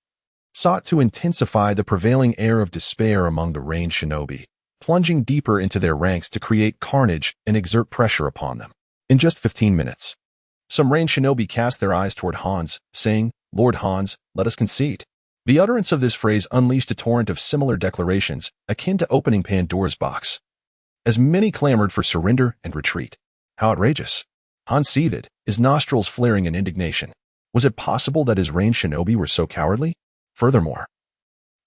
sought to intensify the prevailing air of despair among the Rain Shinobi, plunging deeper into their ranks to create carnage and exert pressure upon them. In just 15 minutes, some Rain Shinobi cast their eyes toward Hans, saying, "Lord Hans, let us concede." The utterance of this phrase unleashed a torrent of similar declarations, akin to opening Pandora's box. As many clamored for surrender and retreat. How outrageous! Hans seethed, his nostrils flaring in indignation. Was it possible that his Rain Shinobi were so cowardly? Furthermore,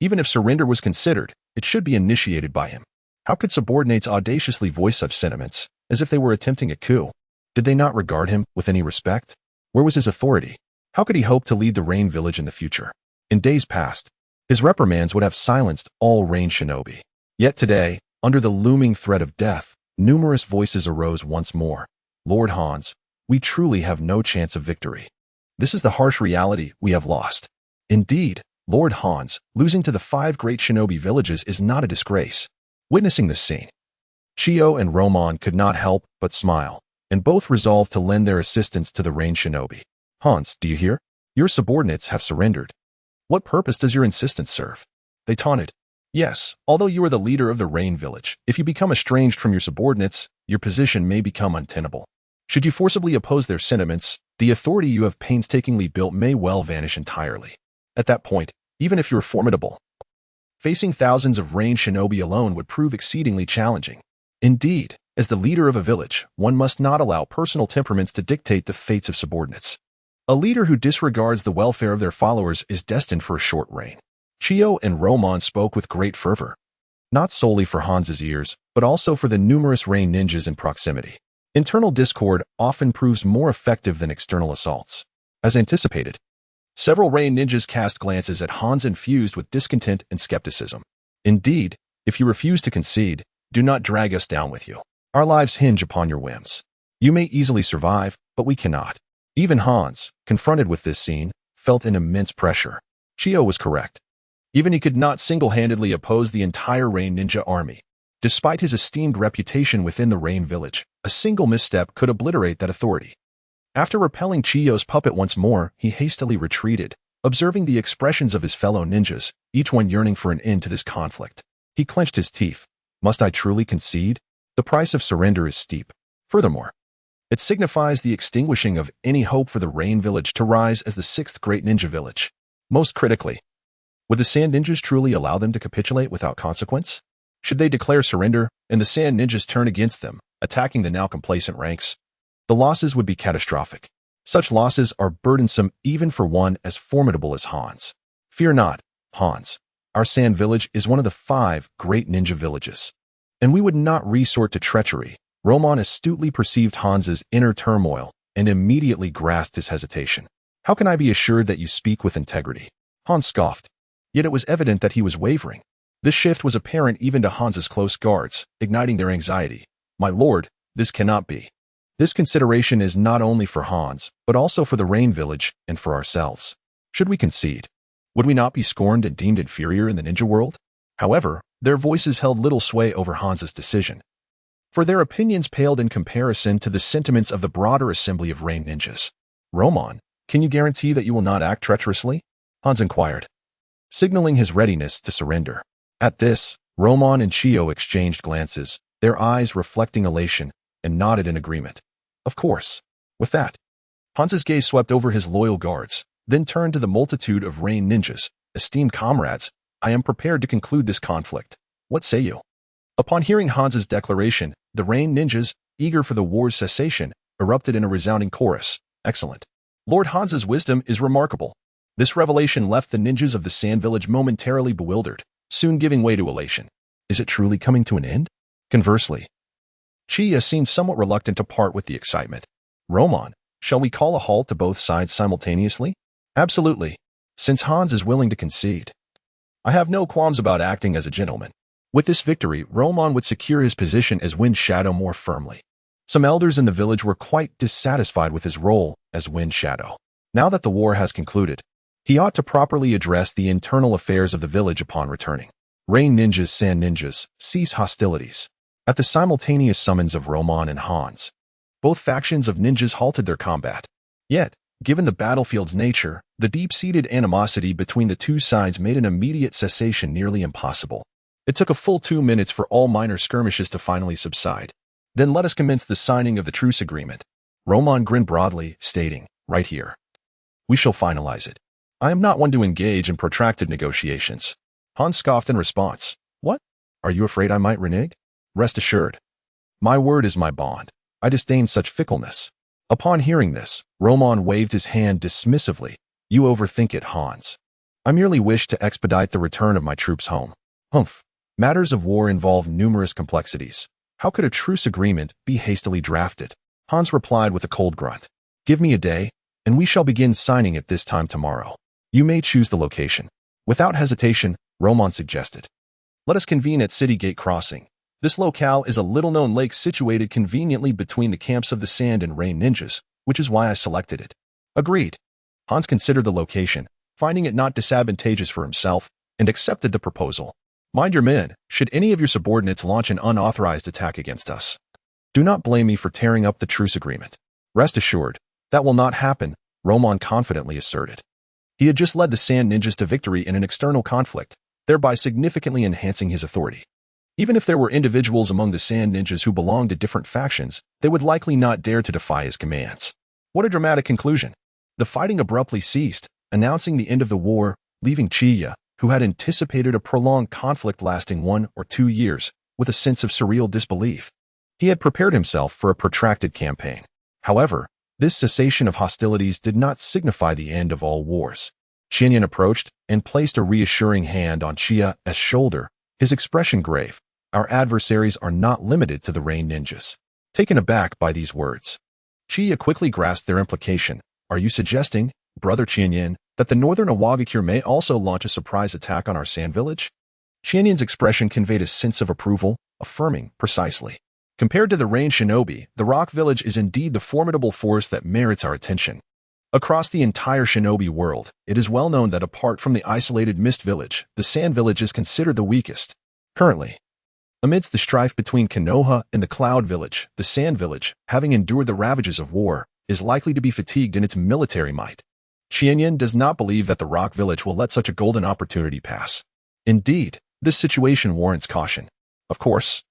even if surrender was considered, it should be initiated by him. How could subordinates audaciously voice such sentiments, as if they were attempting a coup? Did they not regard him with any respect? Where was his authority? How could he hope to lead the Rain village in the future? In days past, his reprimands would have silenced all Rain Shinobi. Yet today, under the looming threat of death, numerous voices arose once more. "Lord Hans, we truly have no chance of victory. This is the harsh reality, we have lost." Indeed, Lord Hans, losing to the 5 great shinobi villages is not a disgrace. Witnessing this scene, Chiyo and Roman could not help but smile, and both resolved to lend their assistance to the Rain Shinobi. "Hans, do you hear? Your subordinates have surrendered. What purpose does your insistence serve?" They taunted. "Yes, although you are the leader of the Rain village, if you become estranged from your subordinates, your position may become untenable. Should you forcibly oppose their sentiments, the authority you have painstakingly built may well vanish entirely. At that point, even if you are formidable, facing thousands of Rain Shinobi alone would prove exceedingly challenging. Indeed, As the leader of a village, one must not allow personal temperaments to dictate the fates of subordinates. A leader who disregards the welfare of their followers is destined for a short reign. Chiyo and Romon spoke with great fervor, not solely for Hans's ears, but also for the numerous rain ninjas in proximity. Internal discord often proves more effective than external assaults. As anticipated, several rain ninjas cast glances at Hans infused with discontent and skepticism. Indeed, if you refuse to concede, do not drag us down with you. Our lives hinge upon your whims. You may easily survive, but we cannot. Even Hans, confronted with this scene, felt an immense pressure. Chiyo was correct. Even he could not single-handedly oppose the entire Rain Ninja army. Despite his esteemed reputation within the Rain village, a single misstep could obliterate that authority. After repelling Chiyo's puppet once more, he hastily retreated, observing the expressions of his fellow ninjas, each one yearning for an end to this conflict. He clenched his teeth. Must I truly concede? The price of surrender is steep. Furthermore, it signifies the extinguishing of any hope for the Rain village to rise as the sixth great ninja village. Most critically, would the Sand Ninjas truly allow them to capitulate without consequence? Should they declare surrender and the Sand Ninjas turn against them, attacking the now complacent ranks? The losses would be catastrophic. Such losses are burdensome even for one as formidable as Hans. Fear not, Hans. Our Sand village is one of the 5 great ninja villages, and we would not resort to treachery. Romon astutely perceived Hans's inner turmoil and immediately grasped his hesitation. How can I be assured that you speak with integrity? Hans scoffed. Yet it was evident that he was wavering. This shift was apparent even to Hans's close guards, igniting their anxiety. My lord, this cannot be. This consideration is not only for Hans, but also for the Rain village and for ourselves. Should we concede, would we not be scorned and deemed inferior in the ninja world? However, their voices held little sway over Hans's decision, for their opinions paled in comparison to the sentiments of the broader assembly of Rain ninjas. Romon, can you guarantee that you will not act treacherously? Hans inquired, signaling his readiness to surrender. At this, Romon and Chiyo exchanged glances, their eyes reflecting elation, and nodded in agreement. Of course. With that, Hans's gaze swept over his loyal guards, then turned to the multitude of Rain ninjas. Esteemed comrades, I am prepared to conclude this conflict. What say you? Upon hearing Hans's declaration, the Rain ninjas, eager for the war's cessation, erupted in a resounding chorus. Excellent. Lord Hans's wisdom is remarkable. This revelation left the ninjas of the Sand village momentarily bewildered, soon giving way to elation. Is it truly coming to an end? Conversely, Chiyo seemed somewhat reluctant to part with the excitement. Romon, shall we call a halt to both sides simultaneously? Absolutely, since Hans is willing to concede. I have no qualms about acting as a gentleman. With this victory, Romon would secure his position as Wind Shadow more firmly. Some elders in the village were quite dissatisfied with his role as Wind Shadow. Now that the war has concluded, he ought to properly address the internal affairs of the village upon returning. Rain ninjas, Sand ninjas, cease hostilities. At the simultaneous summons of Romon and Hans, both factions of ninjas halted their combat. Yet, given the battlefield's nature, the deep-seated animosity between the two sides made an immediate cessation nearly impossible. It took a full 2 minutes for all minor skirmishes to finally subside. Then let us commence the signing of the truce agreement. Romon grinned broadly, stating, right here. We shall finalize it. I am not one to engage in protracted negotiations. Hans scoffed in response. What? Are you afraid I might renege? Rest assured. My word is my bond. I disdain such fickleness. Upon hearing this, Romon waved his hand dismissively. You overthink it, Hans. I merely wish to expedite the return of my troops home. Humph. Matters of war involve numerous complexities. How could a truce agreement be hastily drafted? Hans replied with a cold grunt. Give me a day, and we shall begin signing it this time tomorrow. You may choose the location. Without hesitation, Romon suggested. Let us convene at City Gate Crossing. This locale is a little-known lake situated conveniently between the camps of the Sand and Rain ninjas, which is why I selected it. Agreed. Hans considered the location, finding it not disadvantageous for himself, and accepted the proposal. Mind your men, should any of your subordinates launch an unauthorized attack against us. Do not blame me for tearing up the truce agreement. Rest assured, that will not happen, Romon confidently asserted. He had just led the Sand ninjas to victory in an external conflict, thereby significantly enhancing his authority. Even if there were individuals among the Sand ninjas who belonged to different factions, they would likely not dare to defy his commands. What a dramatic conclusion. The fighting abruptly ceased, announcing the end of the war, leaving Chiyo, who had anticipated a prolonged conflict lasting 1 or 2 years, with a sense of surreal disbelief. He had prepared himself for a protracted campaign. However, this cessation of hostilities did not signify the end of all wars. Qianyan approached and placed a reassuring hand on Chiyo's shoulder, his expression grave. Our adversaries are not limited to the rain ninjas. Taken aback by these words, Chiyo quickly grasped their implication. Are you suggesting, Brother Qianyan, that the northern Awagakure may also launch a surprise attack on our sand village? Qianyan's expression conveyed a sense of approval, affirming, precisely. Compared to the rain shinobi, the rock village is indeed the formidable force that merits our attention. Across the entire shinobi world, it is well known that apart from the isolated mist village, the sand village is considered the weakest. Currently, amidst the strife between Konoha and the cloud village, the sand village, having endured the ravages of war, is likely to be fatigued in its military might. Qianyan does not believe that the rock village will let such a golden opportunity pass. Indeed, this situation warrants caution. Of course,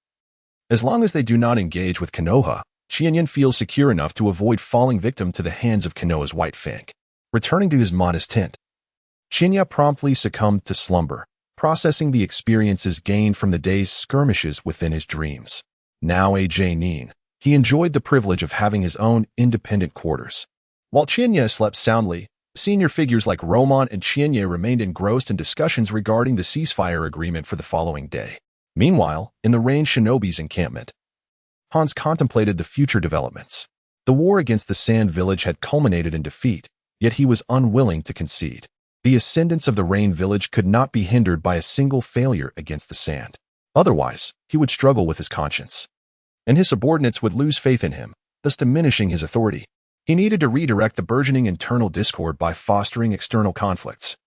as long as they do not engage with Konoha, Qianyan feels secure enough to avoid falling victim to the hands of Konoha's White Fang. Returning to his modest tent, Qianyan promptly succumbed to slumber, processing the experiences gained from the day's skirmishes within his dreams. Now a Jainin, he enjoyed the privilege of having his own independent quarters. While Qianyan slept soundly, senior figures like Roman and Qianyan remained engrossed in discussions regarding the ceasefire agreement for the following day. Meanwhile, in the Rain Shinobi's encampment, Hans contemplated the future developments. The war against the Sand Village had culminated in defeat, yet he was unwilling to concede. The ascendance of the Rain Village could not be hindered by a single failure against the Sand. Otherwise, he would struggle with his conscience, and his subordinates would lose faith in him, thus diminishing his authority. He needed to redirect the burgeoning internal discord by fostering external conflicts,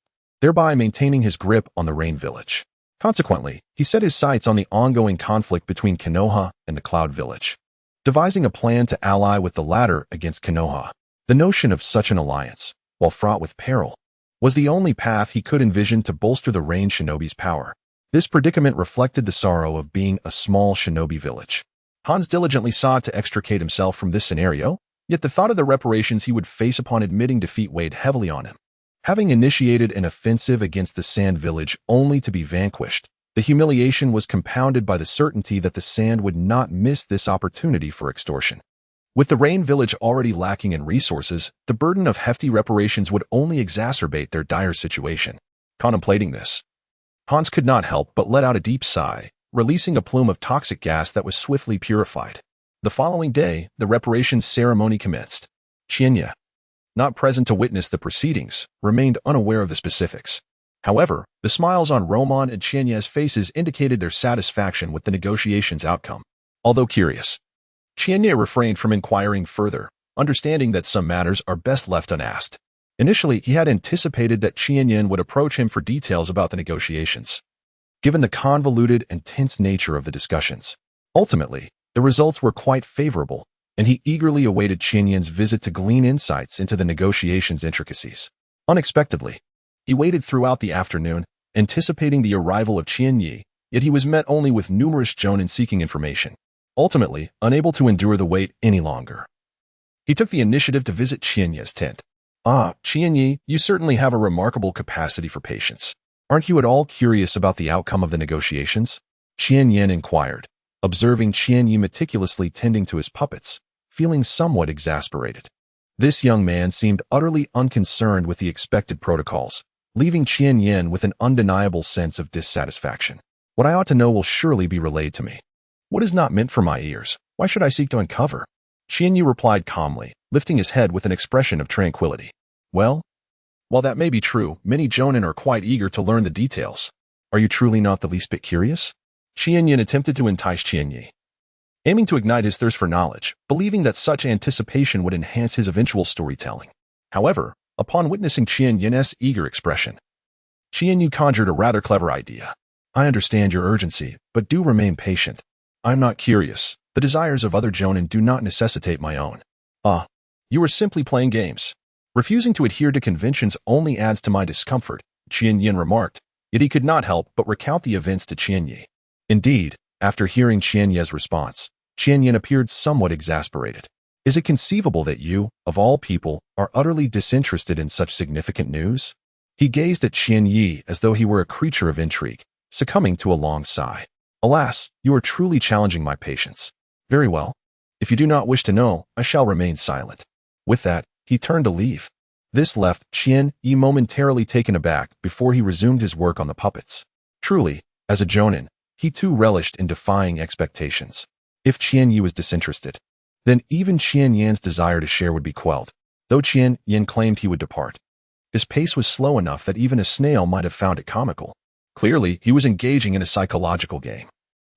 thereby maintaining his grip on the Rain Village. Consequently, he set his sights on the ongoing conflict between Konoha and the Cloud Village, devising a plan to ally with the latter against Konoha. The notion of such an alliance, while fraught with peril, was the only path he could envision to bolster the Rain Shinobi's power. This predicament reflected the sorrow of being a small shinobi village. Hans diligently sought to extricate himself from this scenario, yet the thought of the reparations he would face upon admitting defeat weighed heavily on him. Having initiated an offensive against the Sand Village only to be vanquished, the humiliation was compounded by the certainty that the Sand would not miss this opportunity for extortion. With the Rain Village already lacking in resources, the burden of hefty reparations would only exacerbate their dire situation. Contemplating this, Hans could not help but let out a deep sigh, releasing a plume of toxic gas that was swiftly purified. The following day, the reparations ceremony commenced. Qianyan, not present to witness the proceedings, remained unaware of the specifics. However, the smiles on Roman and Qianyan's faces indicated their satisfaction with the negotiation's outcome. Although curious, Qianyan refrained from inquiring further, understanding that some matters are best left unasked. Initially, he had anticipated that Qianyan would approach him for details about the negotiations, given the convoluted and tense nature of the discussions. Ultimately, the results were quite favorable, and he eagerly awaited Qianyan's visit to glean insights into the negotiations' intricacies. Unexpectedly, he waited throughout the afternoon, anticipating the arrival of Qianyi, yet he was met only with numerous jonin seeking information. Ultimately, unable to endure the wait any longer, he took the initiative to visit Qianyi's tent. Ah, Qianyi, you certainly have a remarkable capacity for patience. Aren't you at all curious about the outcome of the negotiations? Qianyan inquired, observing Qianyi meticulously tending to his puppets, feeling somewhat exasperated. This young man seemed utterly unconcerned with the expected protocols, leaving Qianyan with an undeniable sense of dissatisfaction. What I ought to know will surely be relayed to me. What is not meant for my ears, why should I seek to uncover? Qianyi replied calmly, lifting his head with an expression of tranquility. Well, while that may be true, many jonin are quite eager to learn the details. Are you truly not the least bit curious? Qianyan attempted to entice Qianyi, aiming to ignite his thirst for knowledge, believing that such anticipation would enhance his eventual storytelling. However, upon witnessing Qianyan's eager expression, Qianyi conjured a rather clever idea. I understand your urgency, but do remain patient. I'm not curious. The desires of other jonin do not necessitate my own. Ah, you are simply playing games. Refusing to adhere to conventions only adds to my discomfort, Qianyan remarked, yet he could not help but recount the events to Qianyi. Indeed, after hearing Qianyi's response, Qianyan appeared somewhat exasperated. Is it conceivable that you, of all people, are utterly disinterested in such significant news? He gazed at Qianyi as though he were a creature of intrigue, succumbing to a long sigh. Alas, you are truly challenging my patience. Very well. If you do not wish to know, I shall remain silent. With that, he turned to leave. This left Qian-Yi momentarily taken aback before he resumed his work on the puppets. Truly, as a jonin, he too relished in defying expectations. If Qian-Yi was disinterested, then even Qian-Yan's desire to share would be quelled, though Qian-Yin claimed he would depart. His pace was slow enough that even a snail might have found it comical. Clearly, he was engaging in a psychological game,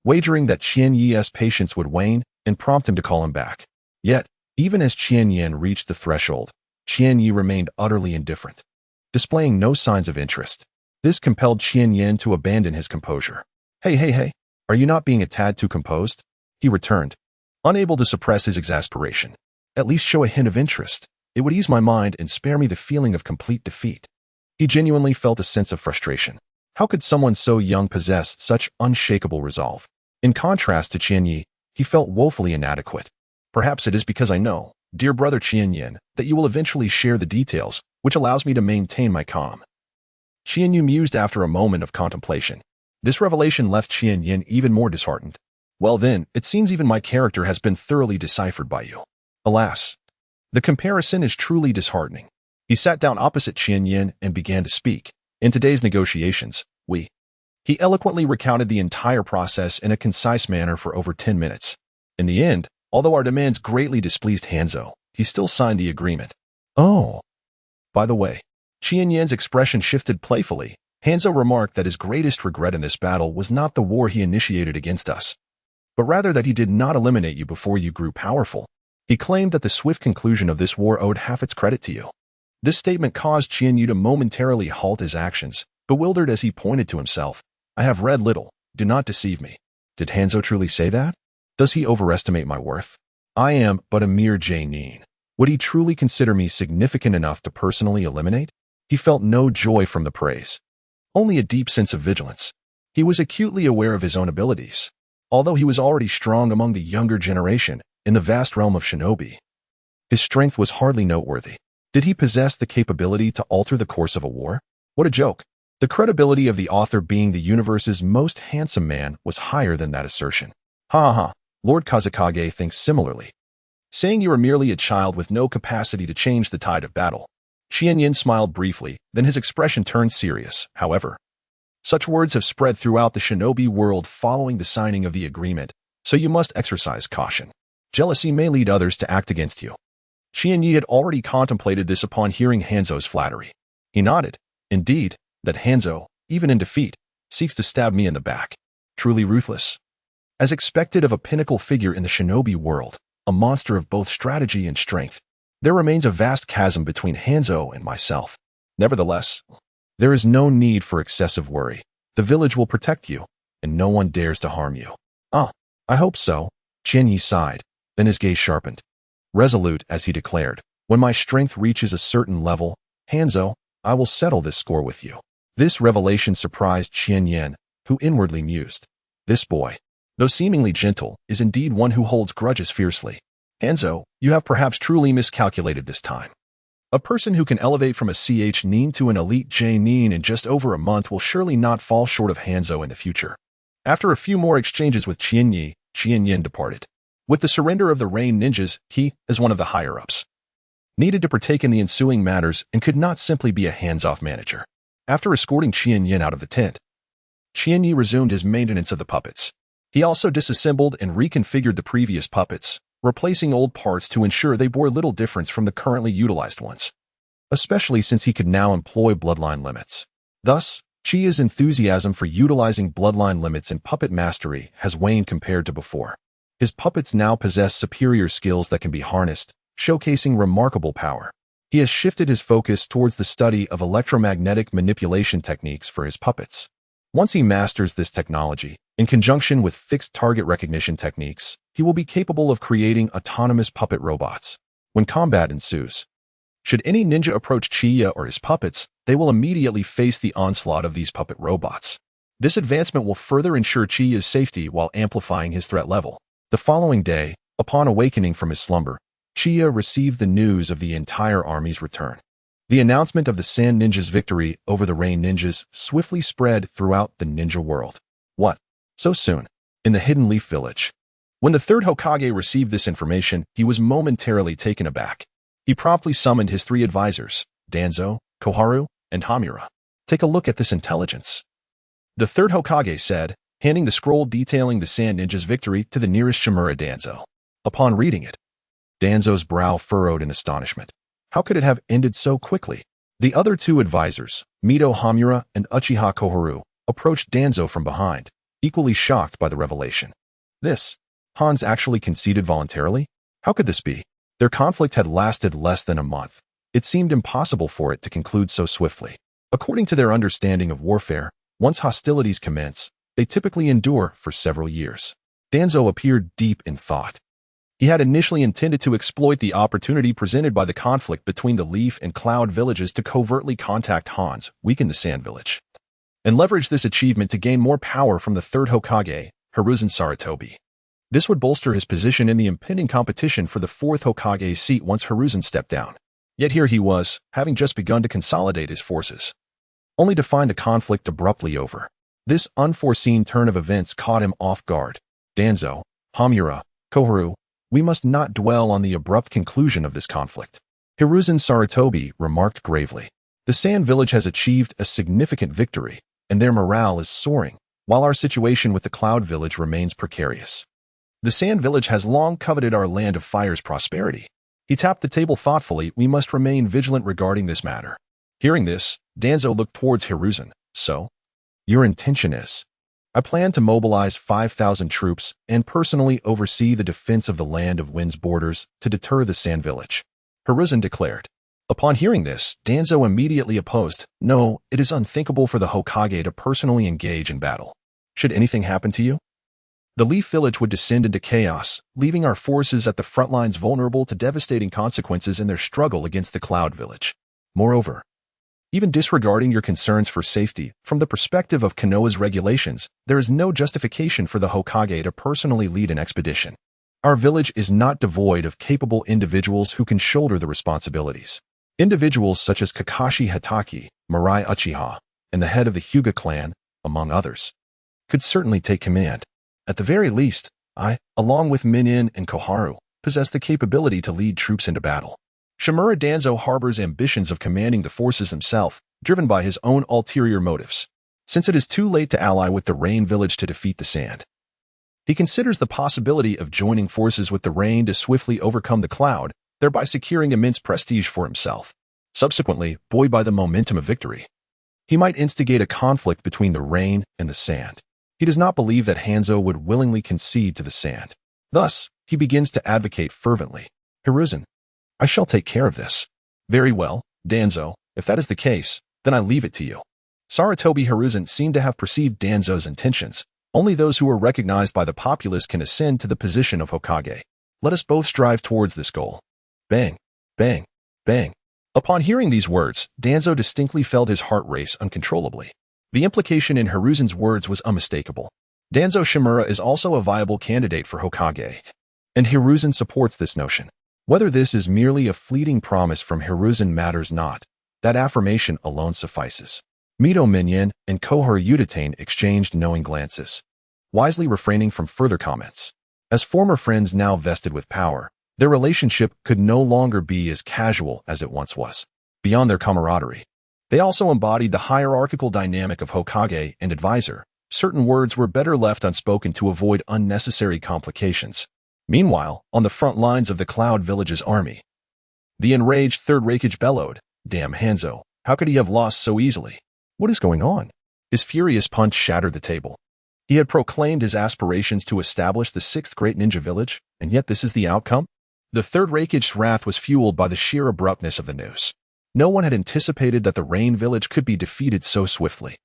wagering that Qian-Yi's patience would wane and prompt him to call him back. Yet, even as Qian-Yin reached the threshold, Qian-Yi remained utterly indifferent, displaying no signs of interest. This compelled Qian-Yin to abandon his composure. Hey, are you not being a tad too composed? He returned, unable to suppress his exasperation. At least show a hint of interest. It would ease my mind and spare me the feeling of complete defeat. He genuinely felt a sense of frustration. How could someone so young possess such unshakable resolve? In contrast to Qian-Yi, he felt woefully inadequate. Perhaps it is because I know, dear brother Qian-Yin, that you will eventually share the details, which allows me to maintain my calm. Qian-Yu mused after a moment of contemplation. This revelation left Qian-Yin even more disheartened. Well then, it seems even my character has been thoroughly deciphered by you. Alas, the comparison is truly disheartening. He sat down opposite Qian-Yin and began to speak. In today's negotiations, He eloquently recounted the entire process in a concise manner for over 10 minutes. In the end, although our demands greatly displeased Hanzo, he still signed the agreement. Oh. By the way, Qian-Yin's expression shifted playfully. Hanzo remarked that his greatest regret in this battle was not the war he initiated against us, but rather that he did not eliminate you before you grew powerful. He claimed that the swift conclusion of this war owed half its credit to you. This statement caused Qian-Yu to momentarily halt his actions, bewildered as he pointed to himself. I have read little. Do not deceive me. Did Hanzo truly say that? Does he overestimate my worth? I am but a mere genin. Would he truly consider me significant enough to personally eliminate? He felt no joy from the praise, only a deep sense of vigilance. He was acutely aware of his own abilities. Although he was already strong among the younger generation in the vast realm of shinobi, his strength was hardly noteworthy. Did he possess the capability to alter the course of a war? What a joke. The credibility of the author being the universe's most handsome man was higher than that assertion. Ha. Lord Kazekage thinks similarly, saying you are merely a child with no capacity to change the tide of battle. Qian-Yin smiled briefly, then his expression turned serious. However, such words have spread throughout the shinobi world following the signing of the agreement, so you must exercise caution. Jealousy may lead others to act against you. Qian-Yi had already contemplated this upon hearing Hanzo's flattery. He nodded. Indeed, that Hanzo, even in defeat, seeks to stab me in the back. Truly ruthless. As expected of a pinnacle figure in the shinobi world, a monster of both strategy and strength, there remains a vast chasm between Hanzo and myself. Nevertheless, there is no need for excessive worry. The village will protect you, and no one dares to harm you. I hope so. Qian-Yi sighed, then his gaze sharpened. Resolute as he declared, when my strength reaches a certain level, Hanzo, I will settle this score with you. This revelation surprised Qian-Yin, who inwardly mused. This boy, though seemingly gentle, is indeed one who holds grudges fiercely. Hanzo, you have perhaps truly miscalculated this time. A person who can elevate from a ch-nin to an elite j-nin in just over a month will surely not fall short of Hanzo in the future. After a few more exchanges with Qian-Yi, Qian-Yin departed. With the surrender of the Rain Ninjas, he, as one of the higher-ups, needed to partake in the ensuing matters and could not simply be a hands-off manager. After escorting Qian-Yin out of the tent, Qian-Yi resumed his maintenance of the puppets. He also disassembled and reconfigured the previous puppets, replacing old parts to ensure they bore little difference from the currently utilized ones, especially since he could now employ bloodline limits. Thus, Chiyo's enthusiasm for utilizing bloodline limits and puppet mastery has waned compared to before. His puppets now possess superior skills that can be harnessed, showcasing remarkable power. He has shifted his focus towards the study of electromagnetic manipulation techniques for his puppets. Once he masters this technology, in conjunction with fixed target recognition techniques, he will be capable of creating autonomous puppet robots. When combat ensues, should any ninja approach Chiyo or his puppets, they will immediately face the onslaught of these puppet robots. This advancement will further ensure Chiyo's safety while amplifying his threat level. The following day, upon awakening from his slumber, Chiyo received the news of the entire army's return. The announcement of the Sand Ninjas' victory over the Rain Ninjas swiftly spread throughout the ninja world. What? So soon? In the Hidden Leaf Village, When the third Hokage received this information, he was momentarily taken aback. He promptly summoned his 3 advisors, Danzo, Koharu, and Hamura. Take a look at this intelligence. The third Hokage said, handing the scroll detailing the Sand Ninja's victory to the nearest Shimura Danzo. Upon reading it, Danzo's brow furrowed in astonishment. How could it have ended so quickly? The other 2 advisors, Mito Hamura and Uchiha Koharu, approached Danzo from behind, equally shocked by the revelation. This, Hans actually conceded voluntarily? How could this be? Their conflict had lasted less than a month. It seemed impossible for it to conclude so swiftly. According to their understanding of warfare, once hostilities commence, they typically endure for several years. Danzo appeared deep in thought. He had initially intended to exploit the opportunity presented by the conflict between the Leaf and Cloud villages to covertly contact Hans, weaken the Sand Village, and leverage this achievement to gain more power from the third Hokage, Hiruzen Sarutobi. This would bolster his position in the impending competition for the 4th Hokage's seat once Hiruzen stepped down. Yet here he was, having just begun to consolidate his forces, only to find the conflict abruptly over. This unforeseen turn of events caught him off guard. Danzo, Hamura, Koharu, we must not dwell on the abrupt conclusion of this conflict. Hiruzen Sarutobi remarked gravely. The Sand Village has achieved a significant victory, and their morale is soaring, while our situation with the Cloud Village remains precarious. The Sand Village has long coveted our Land of Fire's prosperity. He tapped the table thoughtfully. We must remain vigilant regarding this matter. Hearing this, Danzo looked towards Hiruzen. So, your intention is? I plan to mobilize 5,000 troops and personally oversee the defense of the Land of Wind's borders to deter the Sand Village, Hiruzen declared. Upon hearing this, Danzo immediately opposed. No, it is unthinkable for the Hokage to personally engage in battle. Should anything happen to you? The Leaf Village would descend into chaos, leaving our forces at the front lines vulnerable to devastating consequences in their struggle against the Cloud Village. Moreover, even disregarding your concerns for safety, from the perspective of Konoha's regulations, there is no justification for the Hokage to personally lead an expedition. Our village is not devoid of capable individuals who can shoulder the responsibilities. Individuals such as Kakashi Hatake, Mirai Uchiha, and the head of the Hyuga clan, among others, could certainly take command. At the very least, I, along with Minin and Koharu, possess the capability to lead troops into battle. Shimura Danzo harbors ambitions of commanding the forces himself, driven by his own ulterior motives. Since it is too late to ally with the Rain Village to defeat the Sand, he considers the possibility of joining forces with the Rain to swiftly overcome the Cloud, thereby securing immense prestige for himself. Subsequently, buoyed by the momentum of victory, he might instigate a conflict between the Rain and the Sand. He does not believe that Hanzo would willingly concede to the Sand. Thus, he begins to advocate fervently. Hiruzen, I shall take care of this. Very well, Danzo, if that is the case, then I leave it to you. Sarutobi Hiruzen seemed to have perceived Danzo's intentions. Only those who are recognized by the populace can ascend to the position of Hokage. Let us both strive towards this goal. Bang, bang, bang. Upon hearing these words, Danzo distinctly felt his heart race uncontrollably. The implication in Hiruzen's words was unmistakable. Danzo Shimura is also a viable candidate for Hokage, and Hiruzen supports this notion. Whether this is merely a fleeting promise from Hiruzen matters not. That affirmation alone suffices. Mito Minin and Koharu Udatane exchanged knowing glances, wisely refraining from further comments. As former friends now vested with power, their relationship could no longer be as casual as it once was. Beyond their camaraderie, they also embodied the hierarchical dynamic of Hokage and advisor. Certain words were better left unspoken to avoid unnecessary complications. Meanwhile, on the front lines of the Cloud Village's army, the enraged Third Raikage bellowed, "Damn Hanzo, how could he have lost so easily? What is going on?" His furious punch shattered the table. He had proclaimed his aspirations to establish the 6th Great Ninja Village, and yet this is the outcome? The Third Raikage's wrath was fueled by the sheer abruptness of the news. No one had anticipated that the Rain Village could be defeated so swiftly.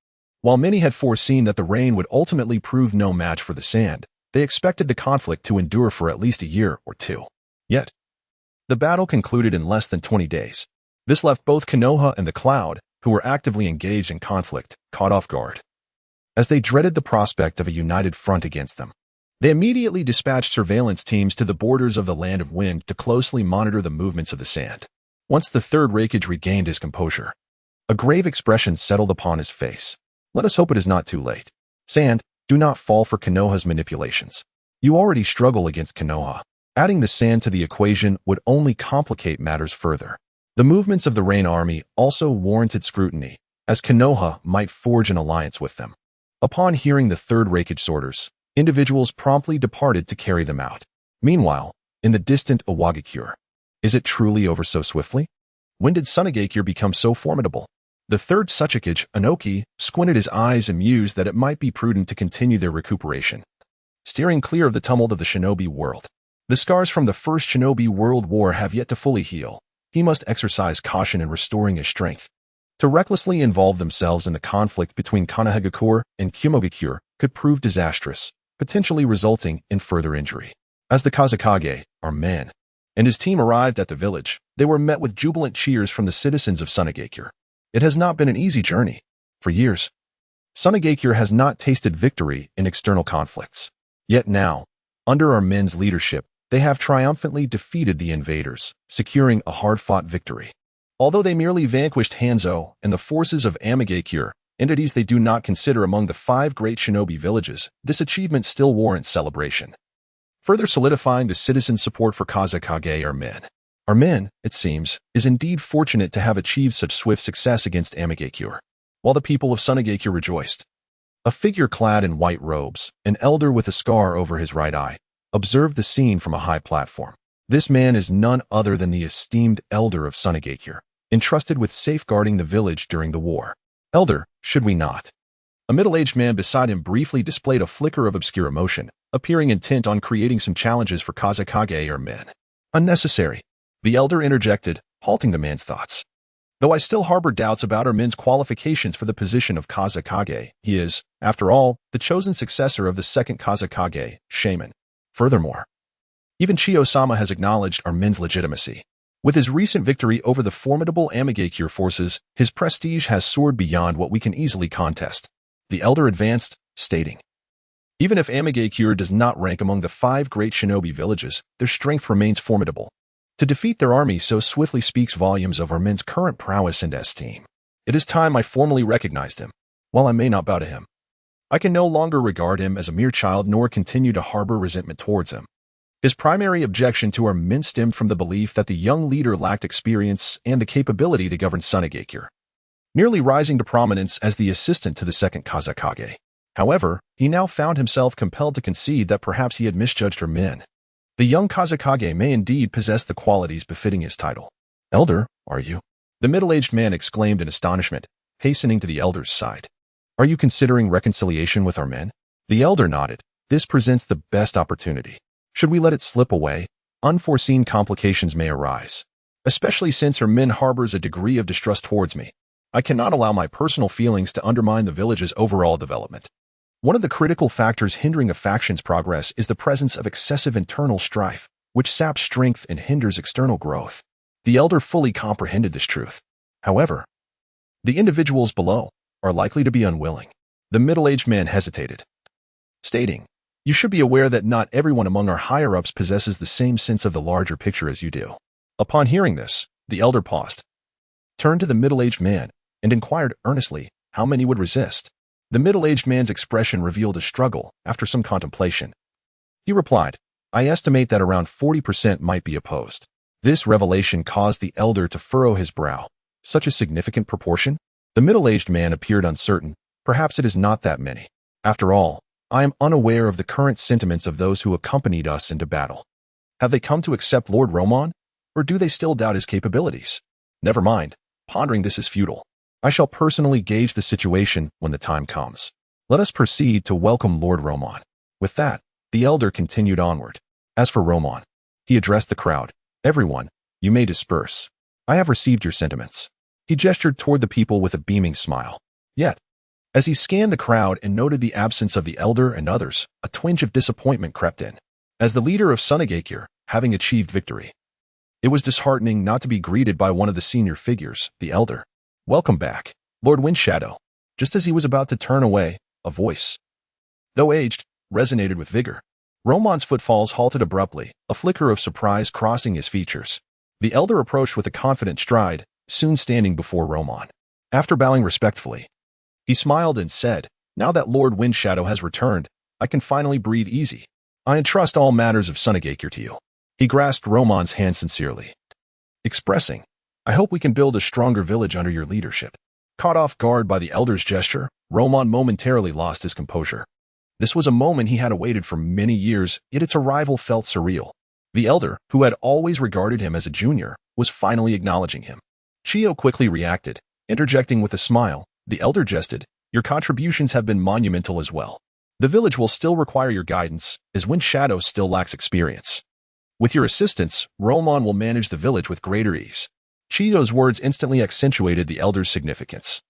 While many had foreseen that the Rain would ultimately prove no match for the Sand, they expected the conflict to endure for at least a year or two. Yet, the battle concluded in less than 20 days. This left both Konoha and the Cloud, who were actively engaged in conflict, caught off guard, as they dreaded the prospect of a united front against them. They immediately dispatched surveillance teams to the borders of the Land of Wind to closely monitor the movements of the Sand. Once the Third Raikage regained his composure, a grave expression settled upon his face. Let us hope it is not too late. Sand, do not fall for Konoha's manipulations. You already struggle against Konoha. Adding the sand to the equation would only complicate matters further. The movements of the Rain Army also warranted scrutiny, as Konoha might forge an alliance with them. Upon hearing the third Raikage orders, individuals promptly departed to carry them out. Meanwhile, in the distant Iwagakure, is it truly over so swiftly? When did Sunagakure become so formidable? The third Tsuchikage, Anoki, squinted his eyes and mused that it might be prudent to continue their recuperation, steering clear of the tumult of the shinobi world. The scars from the First Shinobi World War have yet to fully heal. He must exercise caution in restoring his strength. To recklessly involve themselves in the conflict between Sunagakure and Kumogakure could prove disastrous, potentially resulting in further injury. As the Kazekage, our man, and his team arrived at the village, they were met with jubilant cheers from the citizens of Sunagakure. It has not been an easy journey. For years, Sunagakure has not tasted victory in external conflicts. Yet now, under our men's leadership, they have triumphantly defeated the invaders, securing a hard-fought victory. Although they merely vanquished Hanzo and the forces of Amigakure, entities they do not consider among the 5 great shinobi villages, this achievement still warrants celebration. Further solidifying the citizens' support for Kazekage are men. Our men, it seems, is indeed fortunate to have achieved such swift success against Amigakure. While the people of Sunagakure rejoiced, a figure clad in white robes, an elder with a scar over his right eye, observed the scene from a high platform. This man is none other than the esteemed elder of Sunagakure, entrusted with safeguarding the village during the war. Elder, should we not? A middle-aged man beside him briefly displayed a flicker of obscure emotion, appearing intent on creating some challenges for Kazekage or men. Unnecessary. The elder interjected, halting the man's thoughts. Though I still harbor doubts about our men's qualifications for the position of Kazekage, he is, after all, the chosen successor of the second Kazekage, Shaman. Furthermore, even Chiyo-sama has acknowledged our men's legitimacy. With his recent victory over the formidable Amigakure forces, his prestige has soared beyond what we can easily contest. The elder advanced, stating, even if Amigakure does not rank among the 5 great shinobi villages, their strength remains formidable. To defeat their army so swiftly speaks volumes of our men's current prowess and esteem. It is time I formally recognized him. While I may not bow to him, I can no longer regard him as a mere child nor continue to harbor resentment towards him. His primary objection to our men stemmed from the belief that the young leader lacked experience and the capability to govern Sunagakure, nearly rising to prominence as the assistant to the second Kazekage. However, he now found himself compelled to concede that perhaps he had misjudged her men. The young Kazekage may indeed possess the qualities befitting his title. Elder, are you? The middle-aged man exclaimed in astonishment, hastening to the elder's side. Are you considering reconciliation with our men? The elder nodded. This presents the best opportunity. Should we let it slip away, unforeseen complications may arise, especially since her men harbors a degree of distrust towards me. I cannot allow my personal feelings to undermine the village's overall development. One of the critical factors hindering a faction's progress is the presence of excessive internal strife, which saps strength and hinders external growth. The elder fully comprehended this truth. However, the individuals below are likely to be unwilling. The middle-aged man hesitated, stating, you should be aware that not everyone among our higher-ups possesses the same sense of the larger picture as you do. Upon hearing this, the elder paused, turned to the middle-aged man, and inquired earnestly how many would resist. The middle-aged man's expression revealed a struggle after some contemplation. He replied, I estimate that around 40% might be opposed. This revelation caused the elder to furrow his brow. Such a significant proportion? The middle-aged man appeared uncertain. Perhaps it is not that many. After all, I am unaware of the current sentiments of those who accompanied us into battle. Have they come to accept Lord Romon, or do they still doubt his capabilities? Never mind, pondering this is futile. I shall personally gauge the situation when the time comes. Let us proceed to welcome Lord Romon. With that, the elder continued onward. As for Romon, he addressed the crowd. Everyone, you may disperse. I have received your sentiments. He gestured toward the people with a beaming smile. Yet, as he scanned the crowd and noted the absence of the elder and others, a twinge of disappointment crept in. As the leader of Sunagakure, having achieved victory, it was disheartening not to be greeted by one of the senior figures, the elder. Welcome back, Lord Windshadow. Just as he was about to turn away, a voice, though aged, resonated with vigor. Romon's footfalls halted abruptly, a flicker of surprise crossing his features. The elder approached with a confident stride, soon standing before Romon. After bowing respectfully, he smiled and said, now that Lord Windshadow has returned, I can finally breathe easy. I entrust all matters of Sunagakure to you. He grasped Roman's hand sincerely, expressing, I hope we can build a stronger village under your leadership. Caught off guard by the elder's gesture, Roman momentarily lost his composure. This was a moment he had awaited for many years, yet its arrival felt surreal. The elder, who had always regarded him as a junior, was finally acknowledging him. Chiyo quickly reacted, interjecting with a smile. The elder jested, your contributions have been monumental as well. The village will still require your guidance, as Wind Shadow still lacks experience. With your assistance, Roman will manage the village with greater ease. Chiyo's words instantly accentuated the elder's significance,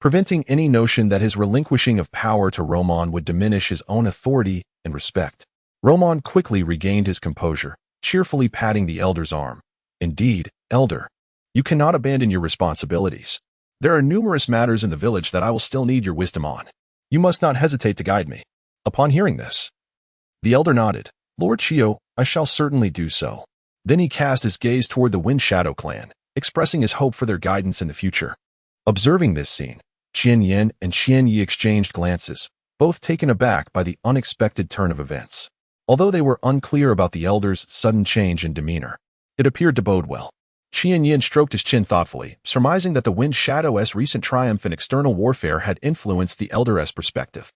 preventing any notion that his relinquishing of power to Roman would diminish his own authority and respect. Roman quickly regained his composure, cheerfully patting the elder's arm. Indeed, elder, you cannot abandon your responsibilities. There are numerous matters in the village that I will still need your wisdom on. You must not hesitate to guide me. Upon hearing this, the elder nodded. Lord Chiyo, I shall certainly do so. Then he cast his gaze toward the Wind Shadow clan, expressing his hope for their guidance in the future. Observing this scene, Qianyan and Qianyi exchanged glances, both taken aback by the unexpected turn of events. Although they were unclear about the elder's sudden change in demeanor, it appeared to bode well. Qianyan stroked his chin thoughtfully, surmising that the Wind Shadow's recent triumph in external warfare had influenced the elder's perspective.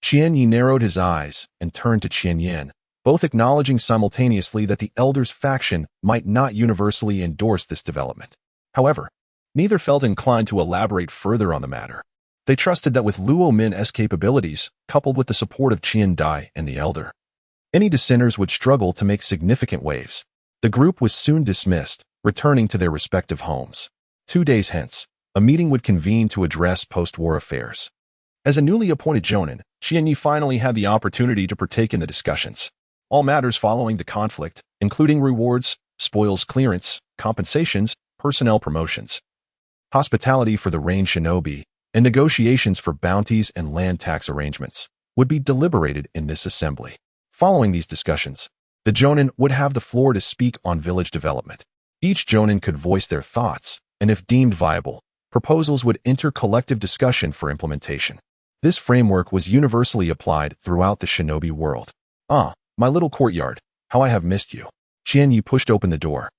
Qianyi narrowed his eyes and turned to Qianyan, both acknowledging simultaneously that the elder's faction might not universally endorse this development. However, neither felt inclined to elaborate further on the matter. They trusted that with Luo Min's capabilities, coupled with the support of Qian Dai and the elder, any dissenters would struggle to make significant waves. The group was soon dismissed, returning to their respective homes. 2 days hence, a meeting would convene to address post-war affairs. As a newly appointed Jonin, Qianyi finally had the opportunity to partake in the discussions. All matters following the conflict, including rewards, spoils clearance, compensations, personnel promotions, hospitality for the range shinobi, and negotiations for bounties and land tax arrangements, would be deliberated in this assembly. Following these discussions, the Jonin would have the floor to speak on village development. Each Jonin could voice their thoughts, and if deemed viable, proposals would enter collective discussion for implementation. This framework was universally applied throughout the shinobi world. Ah, my little courtyard, how I have missed you. Qianyi pushed open the door.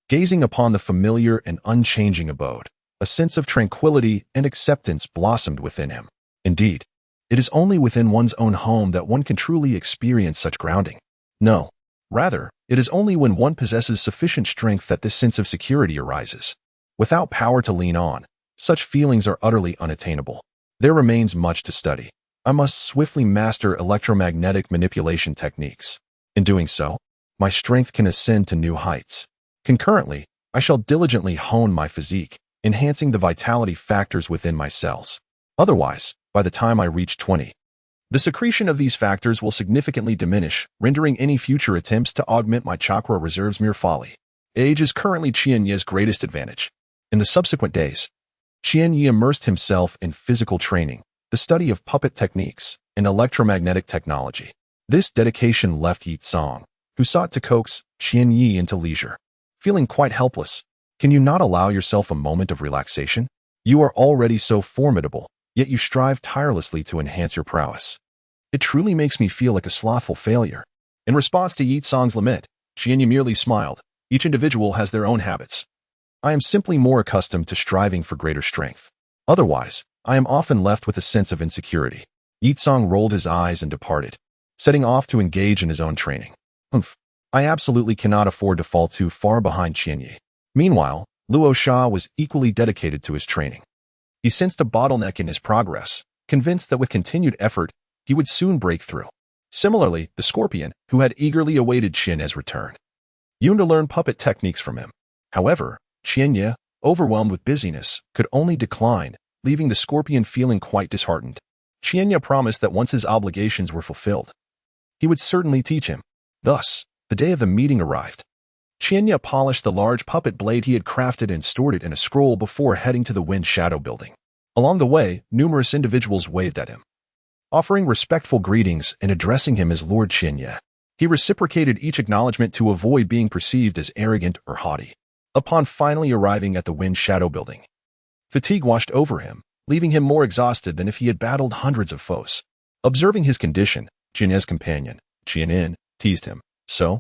Gazing upon the familiar and unchanging abode, a sense of tranquility and acceptance blossomed within him. Indeed, it is only within one's own home that one can truly experience such grounding. No, rather, it is only when one possesses sufficient strength that this sense of security arises. Without power to lean on, such feelings are utterly unattainable. There remains much to study. I must swiftly master electromagnetic manipulation techniques. In doing so, my strength can ascend to new heights. Concurrently, I shall diligently hone my physique, enhancing the vitality factors within my cells. Otherwise, by the time I reach 20, the secretion of these factors will significantly diminish, rendering any future attempts to augment my chakra reserves mere folly. Age is currently Qianyi's greatest advantage. In the subsequent days, Qianyi immersed himself in physical training, the study of puppet techniques, and electromagnetic technology. This dedication left Yi Tsong, who sought to coax Qianyi into leisure. Feeling quite helpless, can you not allow yourself a moment of relaxation? You are already so formidable, yet you strive tirelessly to enhance your prowess. It truly makes me feel like a slothful failure. In response to Yi Tsong's lament, Qianyi merely smiled. Each individual has their own habits. I am simply more accustomed to striving for greater strength. Otherwise, I am often left with a sense of insecurity. Yi Tsong rolled his eyes and departed, setting off to engage in his own training. I absolutely cannot afford to fall too far behind Qianyi. Meanwhile, Luo Sha was equally dedicated to his training. He sensed a bottleneck in his progress, convinced that with continued effort, he would soon break through. Similarly, the Scorpion, who had eagerly awaited Qianyi's return, yearned to learn puppet techniques from him. However, Qianyi, overwhelmed with busyness, could only decline, leaving the Scorpion feeling quite disheartened. Qianyi promised that once his obligations were fulfilled, he would certainly teach him. Thus, the day of the meeting arrived. Qianyi polished the large puppet blade he had crafted and stored it in a scroll before heading to the Wind Shadow building. Along the way, numerous individuals waved at him, offering respectful greetings and addressing him as Lord Qianyi. He reciprocated each acknowledgement to avoid being perceived as arrogant or haughty. Upon finally arriving at the Wind Shadow building, fatigue washed over him, leaving him more exhausted than if he had battled hundreds of foes. Observing his condition, Qianyi's companion, Qianin, teased him. So,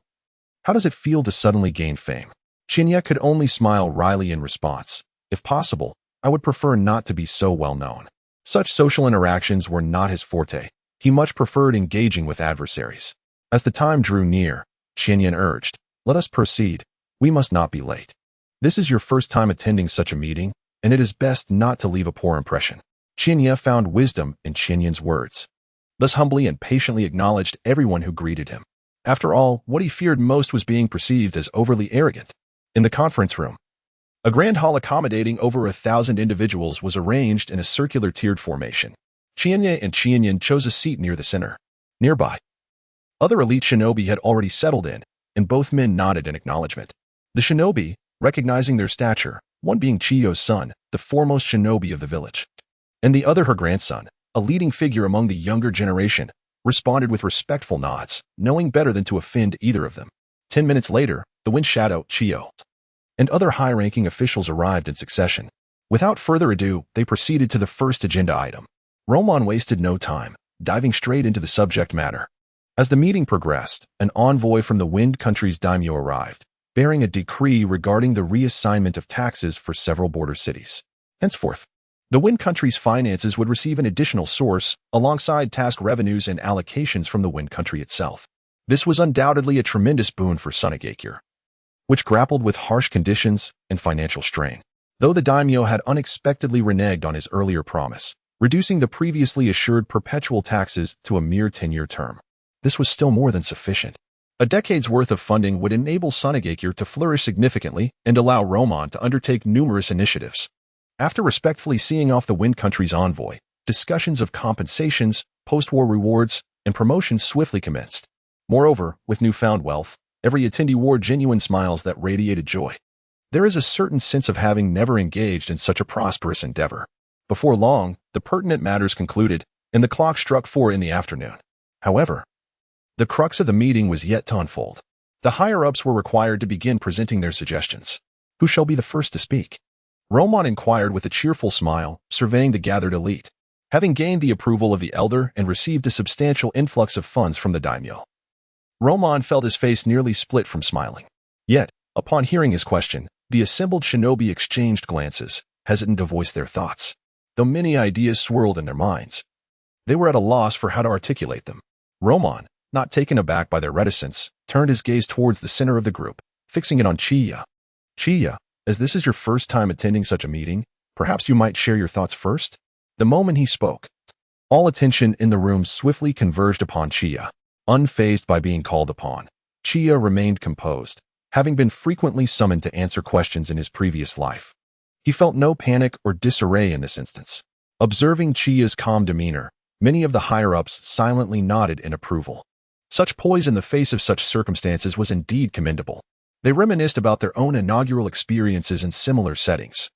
how does it feel to suddenly gain fame? Chinya could only smile wryly in response. If possible, I would prefer not to be so well known. Such social interactions were not his forte. He much preferred engaging with adversaries. As the time drew near, Chinya urged, "Let us proceed. We must not be late. This is your first time attending such a meeting, and it is best not to leave a poor impression." Chinya found wisdom in Chinyan's words. Thus humbly and patiently acknowledged everyone who greeted him. After all, what he feared most was being perceived as overly arrogant. In the conference room, a grand hall accommodating over 1,000 individuals was arranged in a circular tiered formation. Chinya and Chinyan chose a seat near the center. Nearby, other elite shinobi had already settled in, and both men nodded in acknowledgement. The shinobi, recognizing their stature, one being Chiyo's son, the foremost shinobi of the village, and the other her grandson, a leading figure among the younger generation, responded with respectful nods, knowing better than to offend either of them. 10 minutes later, the Wind Shadow, Chiyo, and other high-ranking officials arrived in succession. Without further ado, they proceeded to the first agenda item. Roman wasted no time, diving straight into the subject matter. As the meeting progressed, an envoy from the Wind Country's daimyo arrived, bearing a decree regarding the reassignment of taxes for several border cities. Henceforth, the Wind Country's finances would receive an additional source, alongside task revenues and allocations from the Wind Country itself. This was undoubtedly a tremendous boon for Sunagakure, which grappled with harsh conditions and financial strain. Though the daimyo had unexpectedly reneged on his earlier promise, reducing the previously assured perpetual taxes to a mere 10-year term, this was still more than sufficient. A decade's worth of funding would enable Sunagakure to flourish significantly and allow Roman to undertake numerous initiatives. After respectfully seeing off the Wind Country's envoy, discussions of compensations, post-war rewards, and promotions swiftly commenced. Moreover, with newfound wealth, every attendee wore genuine smiles that radiated joy. There is a certain sense of having never engaged in such a prosperous endeavor. Before long, the pertinent matters concluded, and the clock struck 4 in the afternoon. However, the crux of the meeting was yet to unfold. The higher-ups were required to begin presenting their suggestions. Who shall be the first to speak? Roman inquired with a cheerful smile, surveying the gathered elite. Having gained the approval of the elder and received a substantial influx of funds from the daimyo, Roman felt his face nearly split from smiling. Yet, upon hearing his question, the assembled shinobi exchanged glances, hesitant to voice their thoughts. Though many ideas swirled in their minds, they were at a loss for how to articulate them. Roman, not taken aback by their reticence, turned his gaze towards the center of the group, fixing it on Chiyo. Chiyo, as this is your first time attending such a meeting, perhaps you might share your thoughts first? The moment he spoke, all attention in the room swiftly converged upon Chiyo. Unfazed by being called upon, Chiyo remained composed, having been frequently summoned to answer questions in his previous life. He felt no panic or disarray in this instance. Observing Chiyo's calm demeanor, many of the higher-ups silently nodded in approval. Such poise in the face of such circumstances was indeed commendable. They reminisced about their own inaugural experiences in similar settings,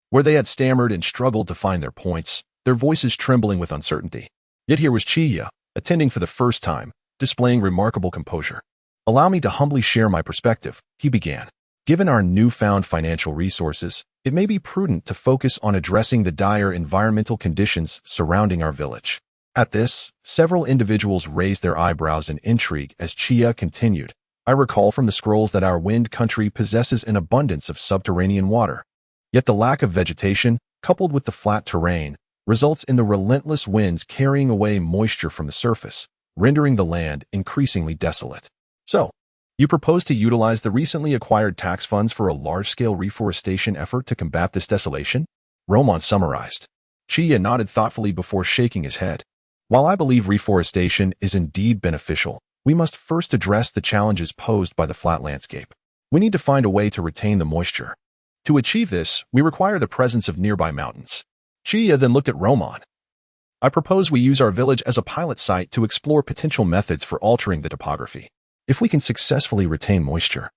where they had stammered and struggled to find their points, their voices trembling with uncertainty. Yet here was Chiyo, attending for the first time, displaying remarkable composure. "Allow me to humbly share my perspective," he began. "Given our newfound financial resources, it may be prudent to focus on addressing the dire environmental conditions surrounding our village." At this, several individuals raised their eyebrows in intrigue as Chiyo continued. "I recall from the scrolls that our Wind Country possesses an abundance of subterranean water. Yet the lack of vegetation, coupled with the flat terrain, results in the relentless winds carrying away moisture from the surface, rendering the land increasingly desolate. So, you propose to utilize the recently acquired tax funds for a large-scale reforestation effort to combat this desolation?" Roman summarized. Chiyo nodded thoughtfully before shaking his head. "While I believe reforestation is indeed beneficial, we must first address the challenges posed by the flat landscape. We need to find a way to retain the moisture. To achieve this, we require the presence of nearby mountains." Chiyo then looked at Roman. "I propose we use our village as a pilot site to explore potential methods for altering the topography. If we can successfully retain moisture,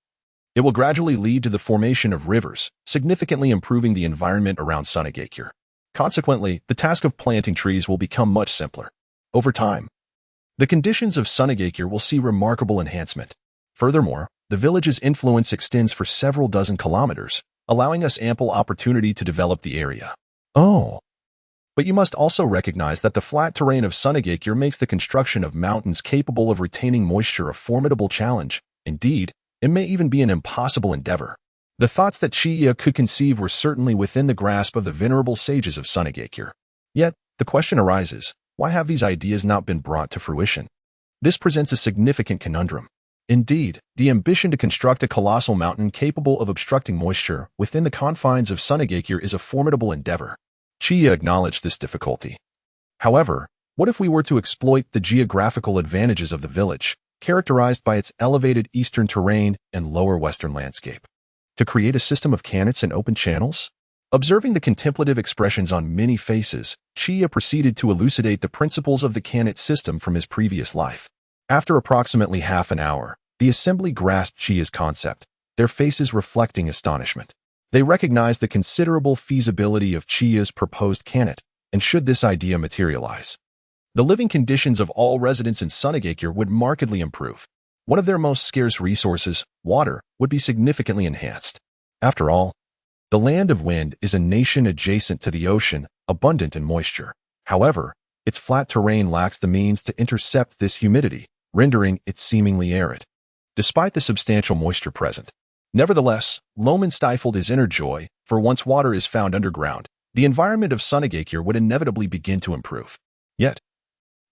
it will gradually lead to the formation of rivers, significantly improving the environment around Sunagakure. Consequently, the task of planting trees will become much simpler. Over time, the conditions of Sunagakure will see remarkable enhancement. Furthermore, the village's influence extends for several dozen kilometers, allowing us ample opportunity to develop the area." "Oh, But you must also recognize that the flat terrain of Sunagakure makes the construction of mountains capable of retaining moisture a formidable challenge. Indeed, it may even be an impossible endeavor. The thoughts that Chiyo could conceive were certainly within the grasp of the venerable sages of Sunagakure. Yet, the question arises, why have these ideas not been brought to fruition? This presents a significant conundrum. Indeed, the ambition to construct a colossal mountain capable of obstructing moisture within the confines of Sunagakure is a formidable endeavor. Chiyo acknowledged this difficulty. However, what if we were to exploit the geographical advantages of the village, characterized by its elevated eastern terrain and lower western landscape, to create a system of canets and open channels? Observing the contemplative expressions on many faces, Chiyo proceeded to elucidate the principles of the canet system from his previous life. After approximately half an hour, the assembly grasped Chiyo's concept, their faces reflecting astonishment. They recognized the considerable feasibility of Chiyo's proposed canet, and should this idea materialize, the living conditions of all residents in Sunagakure would markedly improve. One of their most scarce resources, water, would be significantly enhanced. After all, the Land of Wind is a nation adjacent to the ocean, abundant in moisture. However, its flat terrain lacks the means to intercept this humidity, rendering it seemingly arid, despite the substantial moisture present. Nevertheless, Loman stifled his inner joy, for once water is found underground, the environment of Sunagakure would inevitably begin to improve. Yet,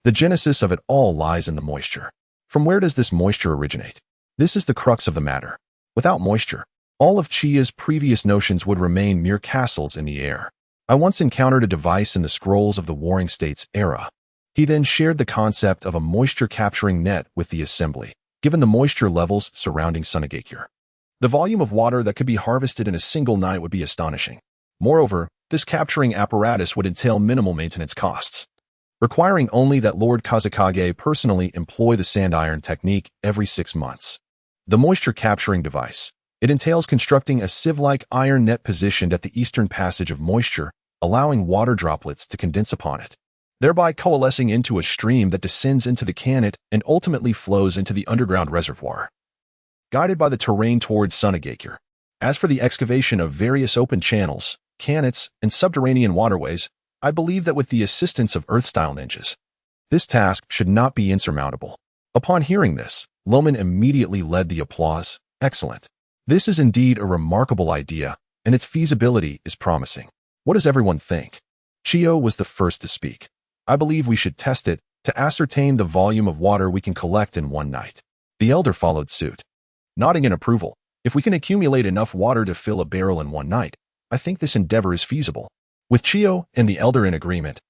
the genesis of it all lies in the moisture. From where does this moisture originate? This is the crux of the matter. Without moisture, all of Chiyo's previous notions would remain mere castles in the air. I once encountered a device in the scrolls of the Warring States era. He then shared the concept of a moisture-capturing net with the assembly, given the moisture levels surrounding Sunagakure. The volume of water that could be harvested in a single night would be astonishing. Moreover, this capturing apparatus would entail minimal maintenance costs, requiring only that Lord Kazekage personally employ the sand iron technique every 6 months. The moisture-capturing device. It entails constructing a sieve-like iron net positioned at the eastern passage of moisture, allowing water droplets to condense upon it, thereby coalescing into a stream that descends into the canet and ultimately flows into the underground reservoir, guided by the terrain towards Sunagakure. As for the excavation of various open channels, canets, and subterranean waterways, I believe that with the assistance of Earth-style ninjas, this task should not be insurmountable. Upon hearing this, Loman immediately led the applause. Excellent. This is indeed a remarkable idea, and its feasibility is promising. What does everyone think? Chiyo was the first to speak. I believe we should test it to ascertain the volume of water we can collect in one night. The elder followed suit, nodding in approval. If we can accumulate enough water to fill a barrel in one night, I think this endeavor is feasible. With Chiyo and the elder in agreement,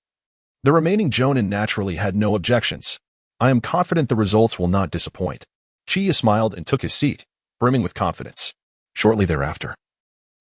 the remaining jonin naturally had no objections. I am confident the results will not disappoint. Chiyo smiled and took his seat, brimming with confidence. Shortly thereafter,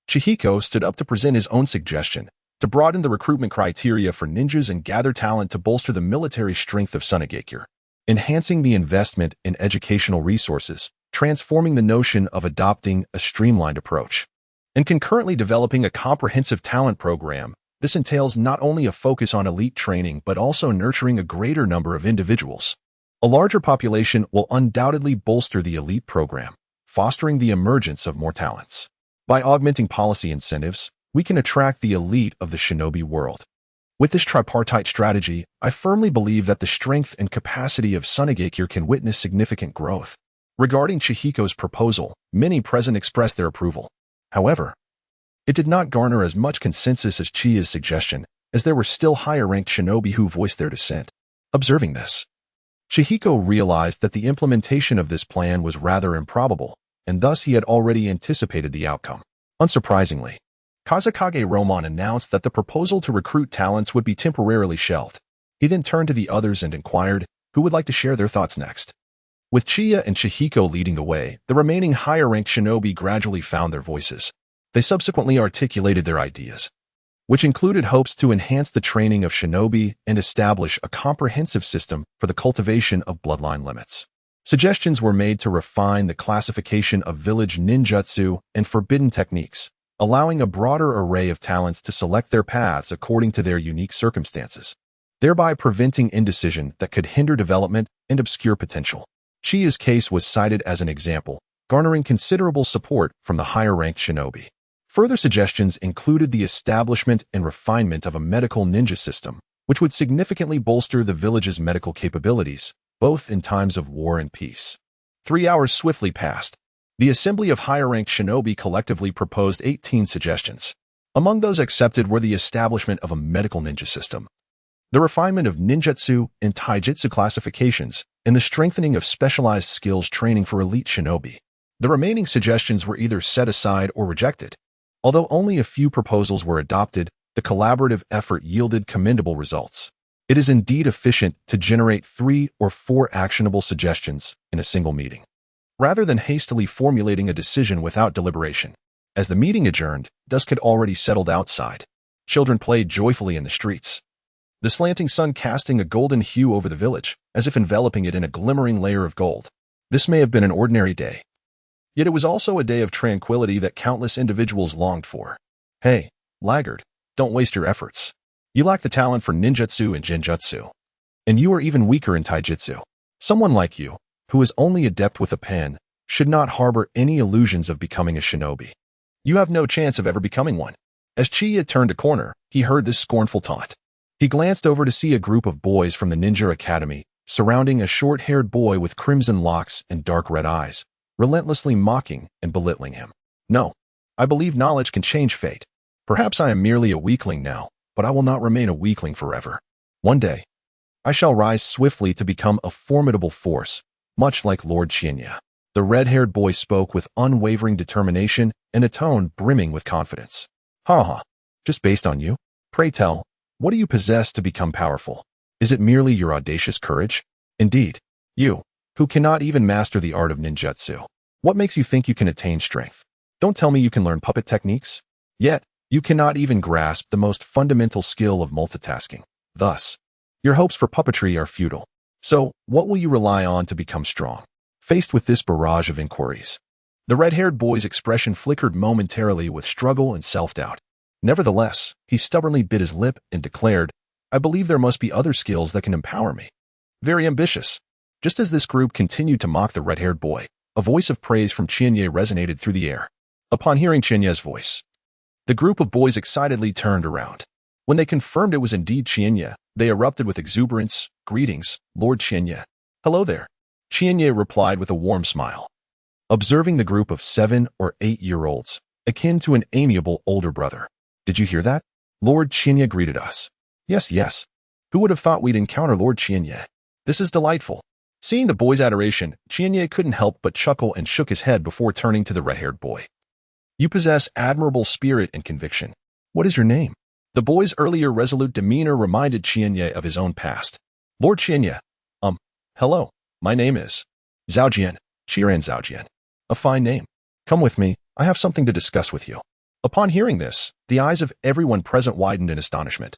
Chihiko stood up to present his own suggestion to broaden the recruitment criteria for ninjas and gather talent to bolster the military strength of Sunagakure, enhancing the investment in educational resources, transforming the notion of adopting a streamlined approach, and concurrently developing a comprehensive talent program. This entails not only a focus on elite training but also nurturing a greater number of individuals. A larger population will undoubtedly bolster the elite program, fostering the emergence of more talents. By augmenting policy incentives, we can attract the elite of the shinobi world. With this tripartite strategy, I firmly believe that the strength and capacity of Sunagakure can witness significant growth. Regarding Chihiko's proposal, many present expressed their approval. However, it did not garner as much consensus as Chiyo's suggestion, as there were still higher-ranked shinobi who voiced their dissent. Observing this, Chihiko realized that the implementation of this plan was rather improbable, and thus he had already anticipated the outcome. Unsurprisingly, Kazekage Roman announced that the proposal to recruit talents would be temporarily shelved. He then turned to the others and inquired who would like to share their thoughts next. With Chiyo and Chihiko leading the way, the remaining higher-ranked shinobi gradually found their voices. They subsequently articulated their ideas, which included hopes to enhance the training of shinobi and establish a comprehensive system for the cultivation of bloodline limits. Suggestions were made to refine the classification of village ninjutsu and forbidden techniques, allowing a broader array of talents to select their paths according to their unique circumstances, thereby preventing indecision that could hinder development and obscure potential. Chiyo's case was cited as an example, garnering considerable support from the higher-ranked shinobi. Further suggestions included the establishment and refinement of a medical ninja system, which would significantly bolster the village's medical capabilities, both in times of war and peace. 3 hours swiftly passed. The Assembly of Higher-Ranked Shinobi collectively proposed 18 suggestions. Among those accepted were the establishment of a medical ninja system, the refinement of ninjutsu and taijutsu classifications, and the strengthening of specialized skills training for elite shinobi. The remaining suggestions were either set aside or rejected. Although only a few proposals were adopted, the collaborative effort yielded commendable results. It is indeed efficient to generate 3 or 4 actionable suggestions in a single meeting, rather than hastily formulating a decision without deliberation. As the meeting adjourned, dusk had already settled outside. Children played joyfully in the streets, the slanting sun casting a golden hue over the village, as if enveloping it in a glimmering layer of gold. This may have been an ordinary day, yet it was also a day of tranquility that countless individuals longed for. Hey, laggard, don't waste your efforts. You lack the talent for ninjutsu and genjutsu, and you are even weaker in taijutsu. Someone like you, who is only adept with a pen, should not harbor any illusions of becoming a shinobi. You have no chance of ever becoming one. As Chiyo turned a corner, he heard this scornful taunt. He glanced over to see a group of boys from the ninja academy surrounding a short-haired boy with crimson locks and dark red eyes, relentlessly mocking and belittling him. No, I believe knowledge can change fate. Perhaps I am merely a weakling now, but I will not remain a weakling forever. One day, I shall rise swiftly to become a formidable force, much like Lord Chiyo. The red-haired boy spoke with unwavering determination and a tone brimming with confidence. Ha, just based on you? Pray tell, what do you possess to become powerful? Is it merely your audacious courage? Indeed, you, who cannot even master the art of ninjutsu. What makes you think you can attain strength? Don't tell me you can learn puppet techniques. Yet, you cannot even grasp the most fundamental skill of multitasking. Thus, your hopes for puppetry are futile. So, what will you rely on to become strong? Faced with this barrage of inquiries, the red-haired boy's expression flickered momentarily with struggle and self-doubt. Nevertheless, he stubbornly bit his lip and declared, I believe there must be other skills that can empower me. Very ambitious. Just as this group continued to mock the red-haired boy, a voice of praise from Chiyo resonated through the air. Upon hearing Chiyo's voice, the group of boys excitedly turned around. When they confirmed it was indeed Chiyo, they erupted with exuberance. Greetings, Lord Chiyo. Hello there. Chiyo replied with a warm smile, observing the group of 7 or 8-year-olds, akin to an amiable older brother. Did you hear that? Lord Chiyo greeted us. Yes. Who would have thought we'd encounter Lord Chiyo? This is delightful. Seeing the boy's adoration, Chiyo couldn't help but chuckle and shook his head before turning to the red-haired boy. You possess admirable spirit and conviction. What is your name? The boy's earlier resolute demeanor reminded Chiyo of his own past. Lord Chiyo. Hello. My name is Zhaojian, Chiran Zhaojian. A fine name. Come with me, I have something to discuss with you. Upon hearing this, the eyes of everyone present widened in astonishment,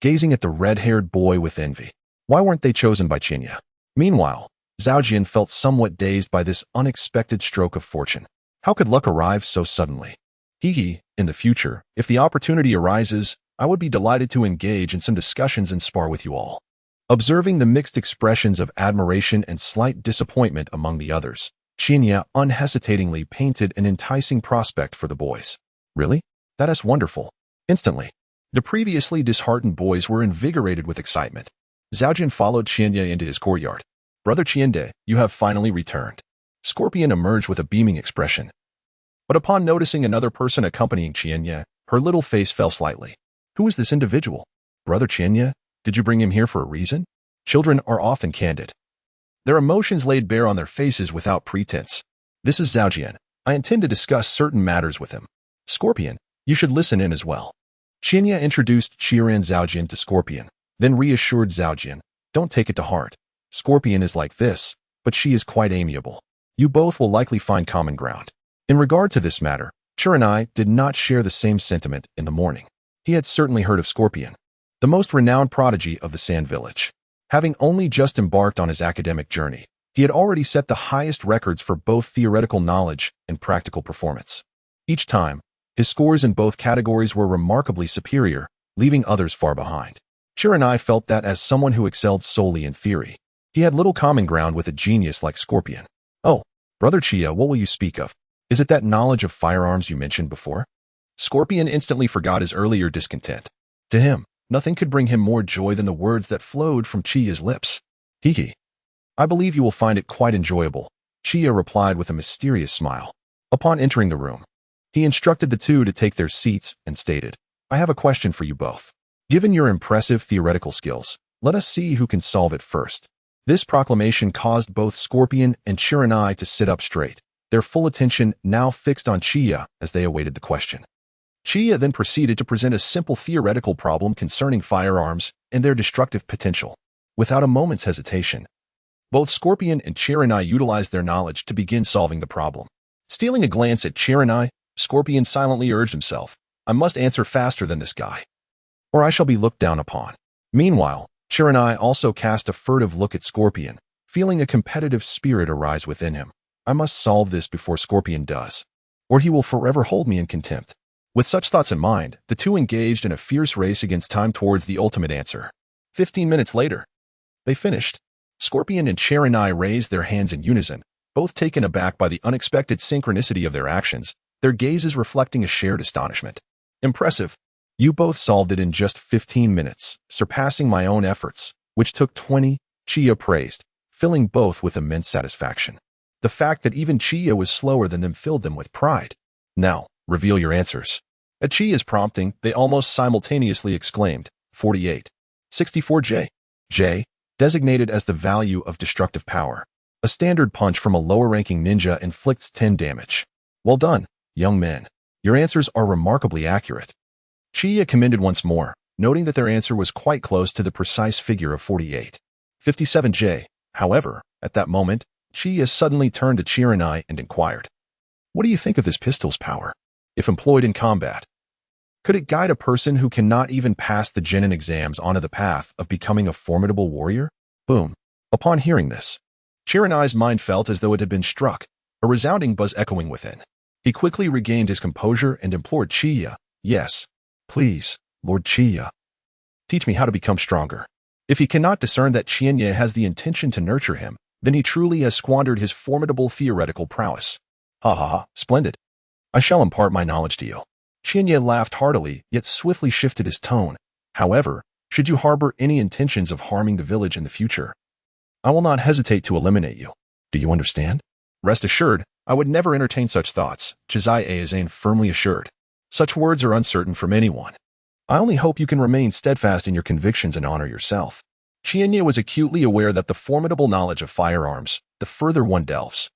gazing at the red-haired boy with envy. Why weren't they chosen by Chiyo? Meanwhile, Zhaojian felt somewhat dazed by this unexpected stroke of fortune. How could luck arrive so suddenly? In the future, if the opportunity arises, I would be delighted to engage in some discussions and spar with you all. Observing the mixed expressions of admiration and slight disappointment among the others, Chiyo unhesitatingly painted an enticing prospect for the boys. Really? That is wonderful. Instantly, the previously disheartened boys were invigorated with excitement. Zhaojian followed Chiyo into his courtyard. Brother Chiyo, you have finally returned. Scorpion emerged with a beaming expression. But upon noticing another person accompanying Chiyo, her little face fell slightly. Who is this individual? Brother Chiyo? Did you bring him here for a reason? Children are often candid. Their emotions laid bare on their faces without pretense. This is Zhaojian. I intend to discuss certain matters with him. Scorpion, you should listen in as well. Chiyo introduced Chiran Zhaojian to Scorpion, then reassured Zhaojian, don't take it to heart. Scorpion is like this, but she is quite amiable. You both will likely find common ground. In regard to this matter, Chiranai did not share the same sentiment in the morning. He had certainly heard of Scorpion, the most renowned prodigy of the Sand Village. Having only just embarked on his academic journey, he had already set the highest records for both theoretical knowledge and practical performance. Each time, his scores in both categories were remarkably superior, leaving others far behind. Chiranai felt that as someone who excelled solely in theory, he had little common ground with a genius like Scorpion. Oh, Brother Chiyo, what will you speak of? Is it that knowledge of firearms you mentioned before? Scorpion instantly forgot his earlier discontent. To him, nothing could bring him more joy than the words that flowed from Chiyo's lips. Hiki. I believe you will find it quite enjoyable, Chiyo replied with a mysterious smile. Upon entering the room, he instructed the two to take their seats and stated, I have a question for you both. Given your impressive theoretical skills, let us see who can solve it first. This proclamation caused both Scorpion and Chiranai to sit up straight, their full attention now fixed on Chiyo as they awaited the question. Chiyo then proceeded to present a simple theoretical problem concerning firearms and their destructive potential. Without a moment's hesitation, both Scorpion and Chiranai utilized their knowledge to begin solving the problem. Stealing a glance at Chiranai, Scorpion silently urged himself, I must answer faster than this guy, or I shall be looked down upon. Meanwhile, Chiranai also cast a furtive look at Scorpion, feeling a competitive spirit arise within him. I must solve this before Scorpion does, or he will forever hold me in contempt. With such thoughts in mind, the two engaged in a fierce race against time towards the ultimate answer. 15 minutes later, they finished. Scorpion and Chiranai raised their hands in unison, both taken aback by the unexpected synchronicity of their actions, their gazes reflecting a shared astonishment. Impressive. You both solved it in just 15 minutes, surpassing my own efforts, which took 20, Chiyo praised, filling both with immense satisfaction. The fact that even Chiyo was slower than them filled them with pride. Now, reveal your answers. At Chiyo's prompting, they almost simultaneously exclaimed, 48. 64J. J, designated as the value of destructive power. A standard punch from a lower-ranking ninja inflicts 10 damage. Well done, young men. Your answers are remarkably accurate. Chiyo commended once more, noting that their answer was quite close to the precise figure of 48. 57J. However, at that moment, Chiyo suddenly turned to Chiranai and inquired, what do you think of this pistol's power? If employed in combat, could it guide a person who cannot even pass the genin exams onto the path of becoming a formidable warrior? Boom. Upon hearing this, Chiranai's mind felt as though it had been struck, a resounding buzz echoing within. He quickly regained his composure and implored Chiyo, yes, please, Lord Chiyo, teach me how to become stronger. If he cannot discern that Chiyo has the intention to nurture him, then he truly has squandered his formidable theoretical prowess. Ha ha ha, splendid. I shall impart my knowledge to you. Chiyo laughed heartily, yet swiftly shifted his tone. However, should you harbor any intentions of harming the village in the future, I will not hesitate to eliminate you. Do you understand? Rest assured, I would never entertain such thoughts, Chizai Eizane firmly assured. Such words are uncertain from anyone. I only hope you can remain steadfast in your convictions and honor yourself. Chiyo was acutely aware that the formidable knowledge of firearms, the further one delves,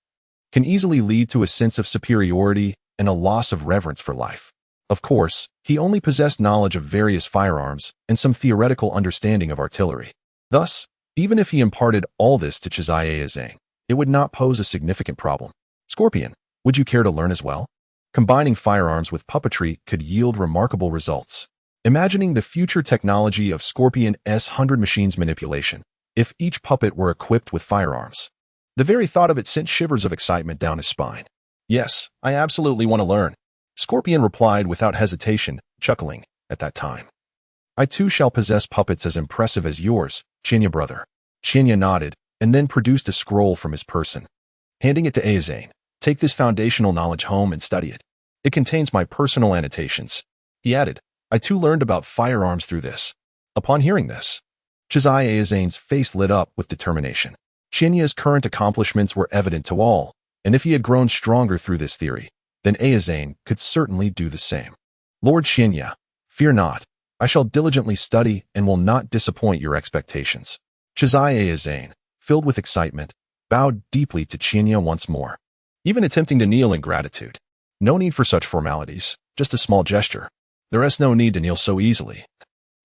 can easily lead to a sense of superiority and a loss of reverence for life. Of course, he only possessed knowledge of various firearms and some theoretical understanding of artillery. Thus, even if he imparted all this to Chizai Eizane, it would not pose a significant problem. Scorpion, would you care to learn as well? Combining firearms with puppetry could yield remarkable results. Imagining the future technology of Scorpion's 100 machines manipulation, if each puppet were equipped with firearms. The very thought of it sent shivers of excitement down his spine. Yes, I absolutely want to learn. Scorpion replied without hesitation, chuckling, at that time. I too shall possess puppets as impressive as yours, Chiyo brother. Chiyo nodded, and then produced a scroll from his person. Handing it to Eizane, take this foundational knowledge home and study it. It contains my personal annotations. He added, I too learned about firearms through this. Upon hearing this, Chizai Eizane's face lit up with determination. Chiyo's current accomplishments were evident to all, and if he had grown stronger through this theory, then Eizane could certainly do the same. Lord Chiyo, fear not. I shall diligently study and will not disappoint your expectations. Chizai Eizane, filled with excitement, bowed deeply to Chiyo once more, even attempting to kneel in gratitude. No need for such formalities, just a small gesture. There is no need to kneel so easily,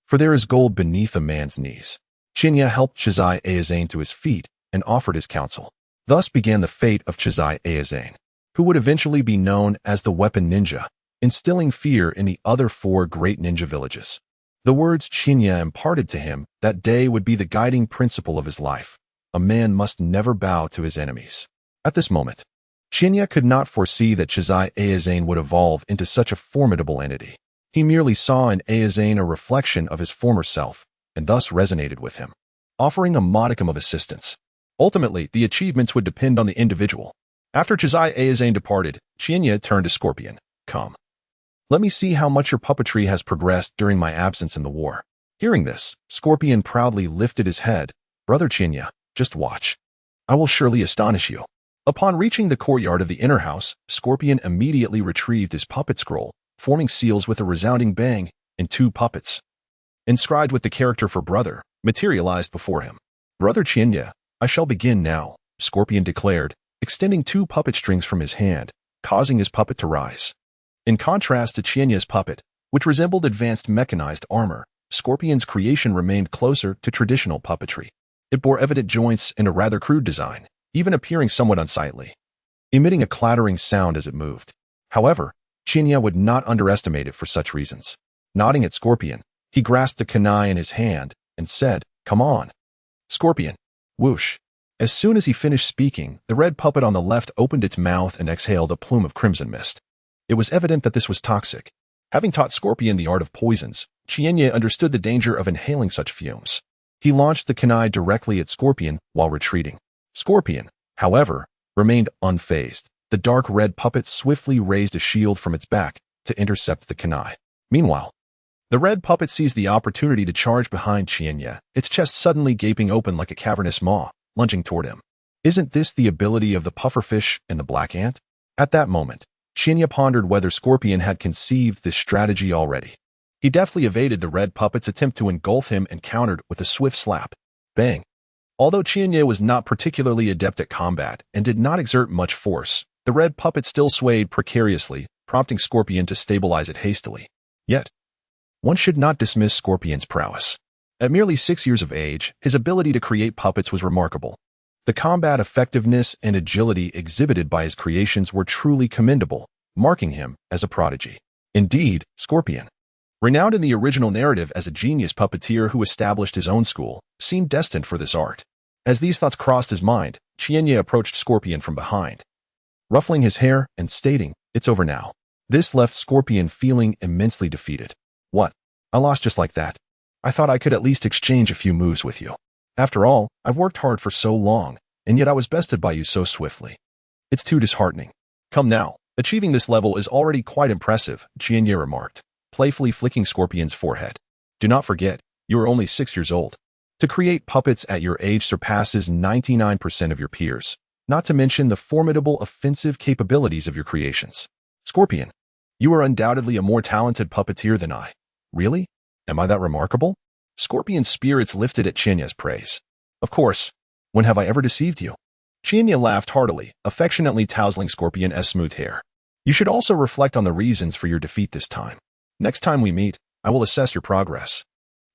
for there is gold beneath a man's knees. Chiyo helped Chizai Eizane to his feet and offered his counsel. Thus began the fate of Chizai Eizane, who would eventually be known as the Weapon Ninja, instilling fear in the other 4 great ninja villages. The words Chiyo imparted to him that day would be the guiding principle of his life. A man must never bow to his enemies. At this moment, Chiyo could not foresee that Chizai Eizane would evolve into such a formidable entity. He merely saw in Eizane a reflection of his former self, and thus resonated with him, offering a modicum of assistance. Ultimately, the achievements would depend on the individual. After Chizai Eizane departed, Chiyo turned to Scorpion. Come. Let me see how much your puppetry has progressed during my absence in the war. Hearing this, Scorpion proudly lifted his head. Brother Chinya, just watch. I will surely astonish you. Upon reaching the courtyard of the inner house, Scorpion immediately retrieved his puppet scroll, forming seals with a resounding bang, and 2 puppets, inscribed with the character for brother, materialized before him. Brother Chinya, I shall begin now, Scorpion declared, extending 2 puppet strings from his hand, causing his puppet to rise. In contrast to Chinya's puppet, which resembled advanced mechanized armor, Scorpion's creation remained closer to traditional puppetry. It bore evident joints and a rather crude design, even appearing somewhat unsightly, emitting a clattering sound as it moved. However, Chinya would not underestimate it for such reasons. Nodding at Scorpion, he grasped the kunai in his hand and said, "Come on." Scorpion. Whoosh. As soon as he finished speaking, the red puppet on the left opened its mouth and exhaled a plume of crimson mist. It was evident that this was toxic. Having taught Scorpion the art of poisons, Chinya understood the danger of inhaling such fumes. He launched the kunai directly at Scorpion while retreating. Scorpion, however, remained unfazed. The dark red puppet swiftly raised a shield from its back to intercept the kunai. Meanwhile, the red puppet seized the opportunity to charge behind Chinya, its chest suddenly gaping open like a cavernous maw, lunging toward him. Isn't this the ability of the pufferfish and the black ant? At that moment, Chinya pondered whether Scorpion had conceived this strategy already. He deftly evaded the red puppet's attempt to engulf him and countered with a swift slap. Bang! Although Chinya was not particularly adept at combat and did not exert much force, the red puppet still swayed precariously, prompting Scorpion to stabilize it hastily. Yet, one should not dismiss Scorpion's prowess. At merely 6 years of age, his ability to create puppets was remarkable. The combat effectiveness and agility exhibited by his creations were truly commendable, marking him as a prodigy. Indeed, Scorpion, renowned in the original narrative as a genius puppeteer who established his own school, seemed destined for this art. As these thoughts crossed his mind, Chinya approached Scorpion from behind, ruffling his hair and stating, "It's over now." This left Scorpion feeling immensely defeated. "What? I lost just like that? I thought I could at least exchange a few moves with you. After all, I've worked hard for so long, and yet I was bested by you so swiftly. It's too disheartening." "Come now, achieving this level is already quite impressive," Chinya remarked, playfully flicking Scorpion's forehead. "Do not forget, you are only 6 years old. To create puppets at your age surpasses 99% of your peers, not to mention the formidable offensive capabilities of your creations. Scorpion, you are undoubtedly a more talented puppeteer than I." "Really? Am I that remarkable?" Scorpion's spirits lifted at Chinya's praise. "Of course. When have I ever deceived you?" Chinya laughed heartily, affectionately tousling Scorpion's smooth hair. "You should also reflect on the reasons for your defeat this time. Next time we meet, I will assess your progress."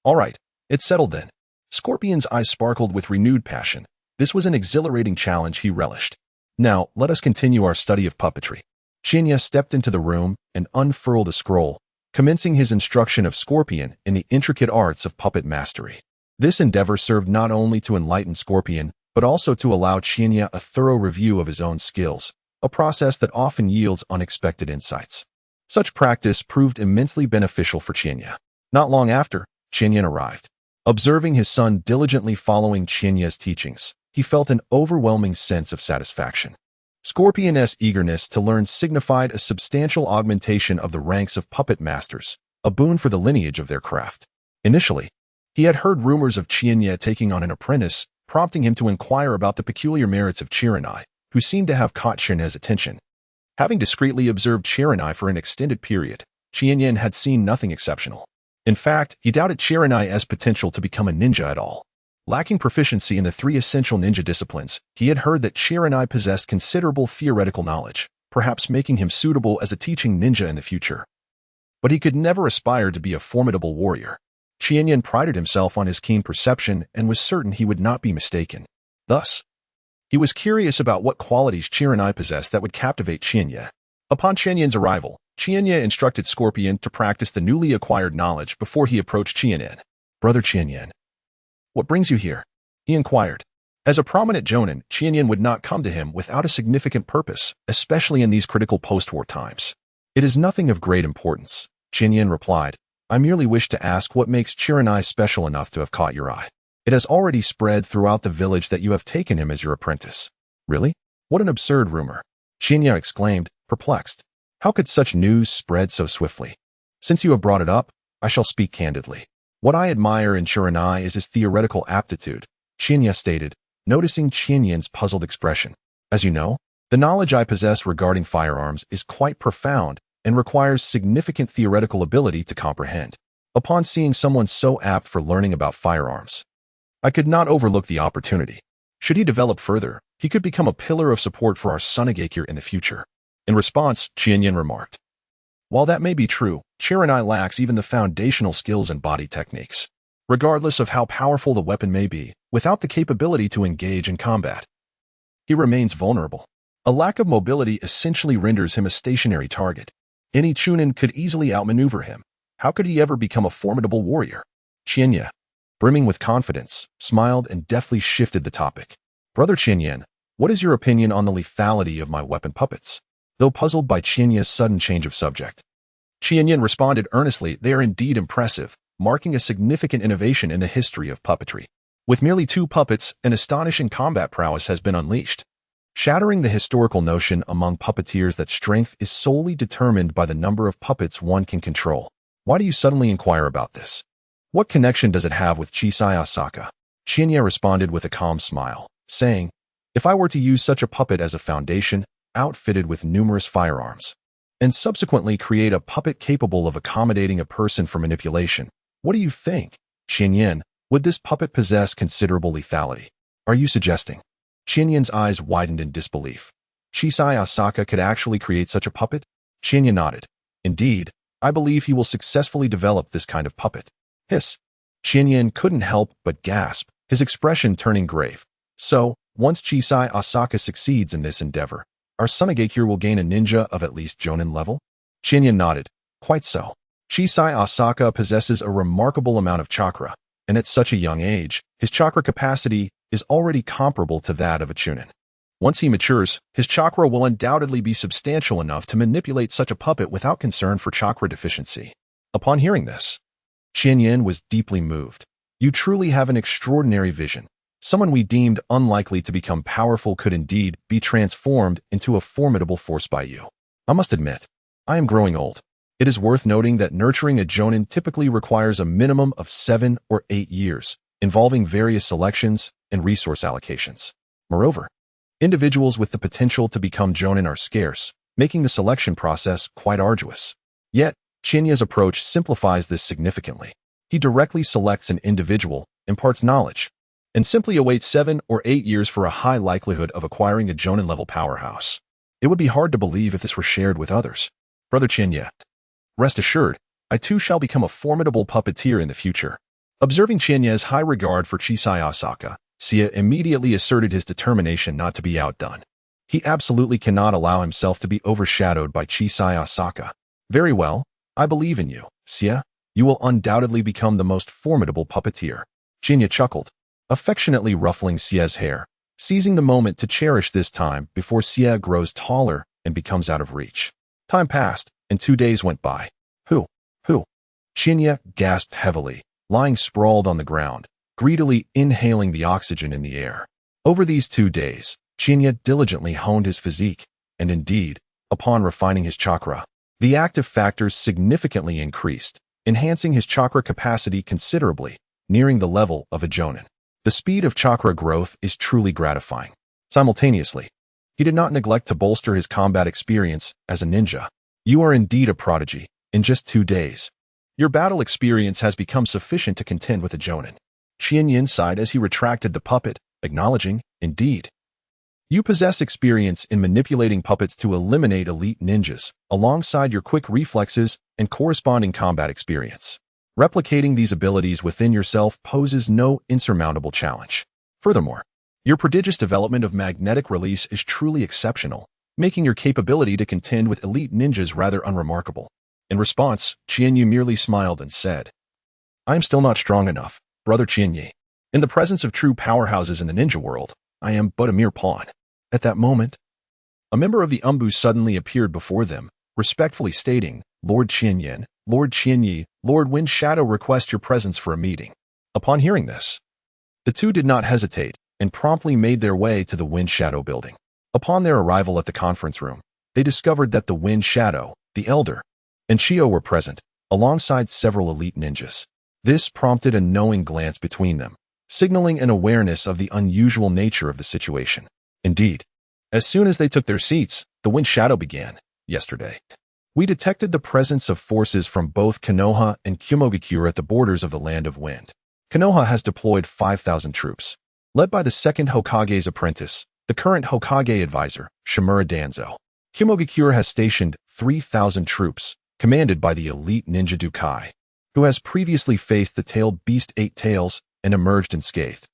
"All right, it's settled then." Scorpion's eyes sparkled with renewed passion. This was an exhilarating challenge he relished. "Now, let us continue our study of puppetry." Chinya stepped into the room and unfurled a scroll, commencing his instruction of Scorpion in the intricate arts of puppet mastery. This endeavor served not only to enlighten Scorpion, but also to allow Chinya a thorough review of his own skills, a process that often yields unexpected insights. Such practice proved immensely beneficial for Chinya. Not long after, Chinya arrived. Observing his son diligently following Chinya's teachings, he felt an overwhelming sense of satisfaction. Scorpion's eagerness to learn signified a substantial augmentation of the ranks of puppet masters, a boon for the lineage of their craft. Initially, he had heard rumors of Chinya taking on an apprentice, prompting him to inquire about the peculiar merits of Chiranai, who seemed to have caught Chinya's attention. Having discreetly observed Chiranai for an extended period, Chinya had seen nothing exceptional. In fact, he doubted Chiranai's potential to become a ninja at all. Lacking proficiency in the 3 essential ninja disciplines, he had heard that Chiranai possessed considerable theoretical knowledge, perhaps making him suitable as a teaching ninja in the future. But he could never aspire to be a formidable warrior. Chinya prided himself on his keen perception and was certain he would not be mistaken. Thus, he was curious about what qualities Chiranai possessed that would captivate Chinya. Upon Chinyan's arrival, Chinya instructed Scorpion to practice the newly acquired knowledge before he approached Chinya. "Brother Chinya, what brings you here?" he inquired. As a prominent jonin, Chinya would not come to him without a significant purpose, especially in these critical post-war times. "It is nothing of great importance," Chinya replied. "I merely wish to ask what makes Chiranai special enough to have caught your eye. It has already spread throughout the village that you have taken him as your apprentice." "Really? What an absurd rumor!" Chinya exclaimed, perplexed. How could such news spread so swiftly? Since you have brought it up, I shall speak candidly. What I admire in Chiranai is his theoretical aptitude, Chinya stated, noticing Chinyan's puzzled expression. As you know, the knowledge I possess regarding firearms is quite profound and requires significant theoretical ability to comprehend. Upon seeing someone so apt for learning about firearms, I could not overlook the opportunity. Should he develop further, he could become a pillar of support for our Sunagakure in the future. In response, Chinyan remarked, while that may be true, Chiranai lacks even the foundational skills and body techniques. Regardless of how powerful the weapon may be, without the capability to engage in combat, he remains vulnerable. A lack of mobility essentially renders him a stationary target. Any chūnin could easily outmaneuver him. How could he ever become a formidable warrior? Chinya, brimming with confidence, smiled and deftly shifted the topic. Brother Chinyan, what is your opinion on the lethality of my weapon puppets? Though puzzled by Chinya's sudden change of subject, Chinyan responded earnestly, they are indeed impressive, marking a significant innovation in the history of puppetry. With merely 2 puppets, an astonishing combat prowess has been unleashed, shattering the historical notion among puppeteers that strength is solely determined by the number of puppets one can control. Why do you suddenly inquire about this? What connection does it have with Chisai Asaka? Chinya responded with a calm smile, saying, if I were to use such a puppet as a foundation, outfitted with numerous firearms, and subsequently create a puppet capable of accommodating a person for manipulation, what do you think, Chinyan? Would this puppet possess considerable lethality? Are you suggesting? Chinyan's eyes widened in disbelief. Chisai Asaka could actually create such a puppet? Chinyan nodded. Indeed, I believe he will successfully develop this kind of puppet. Hiss. Chinyan couldn't help but gasp, his expression turning grave. So, once Chisai Asaka succeeds in this endeavor, our Sunagakure will gain a ninja of at least Jonin level? Chinyan nodded. Quite so. Chisai Asaka possesses a remarkable amount of chakra, and at such a young age, his chakra capacity is already comparable to that of a chūnin. Once he matures, his chakra will undoubtedly be substantial enough to manipulate such a puppet without concern for chakra deficiency. Upon hearing this, Chinyan was deeply moved. You truly have an extraordinary vision. Someone we deemed unlikely to become powerful could indeed be transformed into a formidable force by you. I must admit, I am growing old. It is worth noting that nurturing a Jonin typically requires a minimum of 7 or 8 years, involving various selections and resource allocations. Moreover, individuals with the potential to become Jonin are scarce, making the selection process quite arduous. Yet, Chinya's approach simplifies this significantly. He directly selects an individual, imparts knowledge, and simply awaits 7 or 8 years for a high likelihood of acquiring a Jonin-level powerhouse. It would be hard to believe if this were shared with others. Brother Chinya, rest assured, I too shall become a formidable puppeteer in the future. Observing Chinya's high regard for Chisai Asaka, Sia immediately asserted his determination not to be outdone. He absolutely cannot allow himself to be overshadowed by Chisai Asaka. Very well, I believe in you, Sia. You will undoubtedly become the most formidable puppeteer. Chinya chuckled, affectionately ruffling Sia's hair, seizing the moment to cherish this time before Sia grows taller and becomes out of reach. Time passed, and 2 days went by. Who? Chinya gasped heavily, lying sprawled on the ground, greedily inhaling the oxygen in the air. Over these 2 days, Chinya diligently honed his physique, and indeed, upon refining his chakra, the active factors significantly increased, enhancing his chakra capacity considerably, nearing the level of a Jonin. The speed of chakra growth is truly gratifying. Simultaneously, he did not neglect to bolster his combat experience as a ninja. You are indeed a prodigy. In just 2 days, your battle experience has become sufficient to contend with a Jonin. Chinyan sighed as he retracted the puppet, acknowledging, indeed, you possess experience in manipulating puppets to eliminate elite ninjas, alongside your quick reflexes and corresponding combat experience. Replicating these abilities within yourself poses no insurmountable challenge. Furthermore, your prodigious development of magnetic release is truly exceptional, making your capability to contend with elite ninjas rather unremarkable. In response, Chienyi merely smiled and said, I am still not strong enough, Brother Chienyi. In the presence of true powerhouses in the ninja world, I am but a mere pawn. At that moment, a member of the Umbu suddenly appeared before them, respectfully stating, Lord Chienyi, Lord Wind Shadow request your presence for a meeting. Upon hearing this, the two did not hesitate and promptly made their way to the Wind Shadow building. Upon their arrival at the conference room, they discovered that the Wind Shadow, the Elder, and Chiyo were present, alongside several elite ninjas. This prompted a knowing glance between them, signaling an awareness of the unusual nature of the situation. Indeed, as soon as they took their seats, the Wind Shadow began. Yesterday, we detected the presence of forces from both Konoha and Sunagakure at the borders of the Land of Wind. Konoha has deployed 5,000 troops, led by the second Hokage's apprentice, the current Hokage advisor, Shimura Danzo. Sunagakure has stationed 3,000 troops, commanded by the elite ninja Dukai, who has previously faced the tailed beast Eight Tails and emerged unscathed.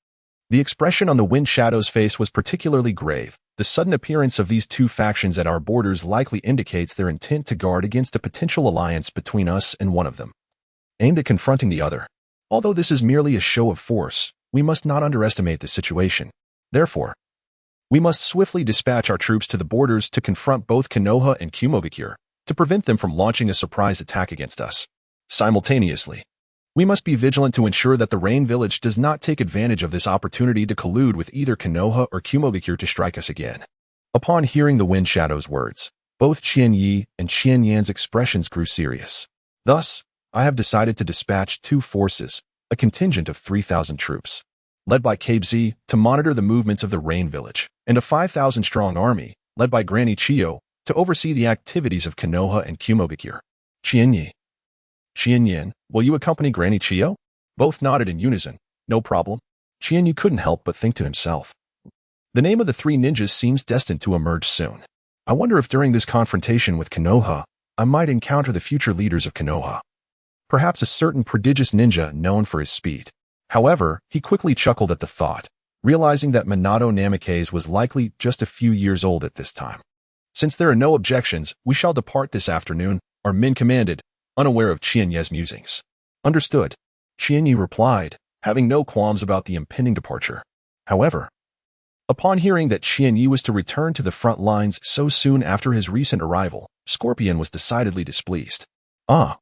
The expression on the Wind Shadow's face was particularly grave. The sudden appearance of these two factions at our borders likely indicates their intent to guard against a potential alliance between us and one of them, aimed at confronting the other. Although this is merely a show of force, we must not underestimate the situation. Therefore, we must swiftly dispatch our troops to the borders to confront both Konoha and Sunagakure, to prevent them from launching a surprise attack against us. Simultaneously, we must be vigilant to ensure that the Rain Village does not take advantage of this opportunity to collude with either Konoha or Sunagakure to strike us again. Upon hearing the Wind Shadow's words, both Qian Yi and Qian Yan's expressions grew serious. Thus, I have decided to dispatch two forces, a contingent of 3,000 troops, led by KZ, to monitor the movements of the Rain Village, and a 5,000-strong army, led by Granny Chiyo, to oversee the activities of Konoha and Sunagakure. Qian Yi. Qian Yan, will you accompany Granny Chiyo? Both nodded in unison. No problem. Qian Yu couldn't help but think to himself. The name of the three ninjas seems destined to emerge soon. I wonder if during this confrontation with Konoha, I might encounter the future leaders of Konoha. Perhaps a certain prodigious ninja known for his speed. However, he quickly chuckled at the thought, realizing that Minato Namikaze was likely just a few years old at this time. Since there are no objections, we shall depart this afternoon, our men commanded, unaware of Qian Ye's musings. Understood. Qian Yi replied, having no qualms about the impending departure. However, upon hearing that Qian Yi was to return to the front lines so soon after his recent arrival, Scorpion was decidedly displeased. Ah,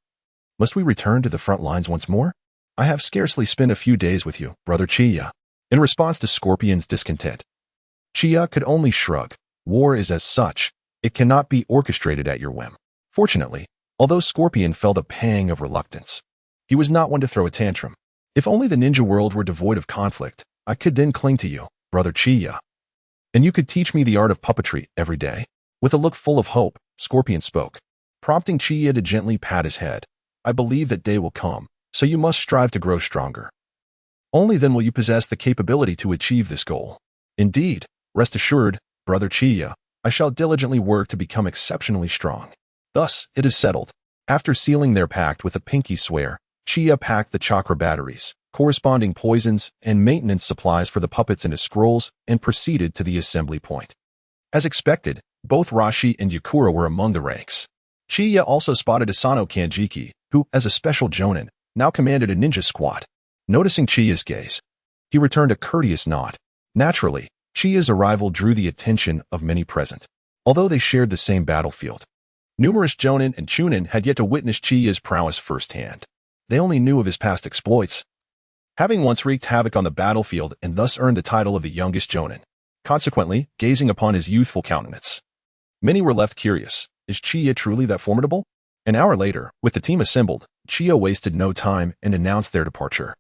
must we return to the front lines once more? I have scarcely spent a few days with you, brother Chiyo. In response to Scorpion's discontent, Chiyo could only shrug. War is as such. It cannot be orchestrated at your whim. Fortunately, although Scorpion felt a pang of reluctance, he was not one to throw a tantrum. If only the ninja world were devoid of conflict, I could then cling to you, brother Chiyo. And you could teach me the art of puppetry every day. With a look full of hope, Scorpion spoke, prompting Chiyo to gently pat his head. I believe that day will come, so you must strive to grow stronger. Only then will you possess the capability to achieve this goal. Indeed, rest assured, brother Chiyo, I shall diligently work to become exceptionally strong. Thus, it is settled. After sealing their pact with a pinky swear, Chiyo packed the chakra batteries, corresponding poisons, and maintenance supplies for the puppets into scrolls and proceeded to the assembly point. As expected, both Rashi and Yukura were among the ranks. Chiyo also spotted Asano Kanjiki, who, as a special jonin, now commanded a ninja squad. Noticing Chiyo's gaze, he returned a courteous nod. Naturally, Chiyo's arrival drew the attention of many present. Although they shared the same battlefield, numerous jonin and chūnin had yet to witness Chiyo's prowess firsthand. They only knew of his past exploits, having once wreaked havoc on the battlefield and thus earned the title of the youngest jonin. Consequently, gazing upon his youthful countenance, many were left curious. Is Chiyo truly that formidable? An hour later, with the team assembled, Chiyo wasted no time and announced their departure.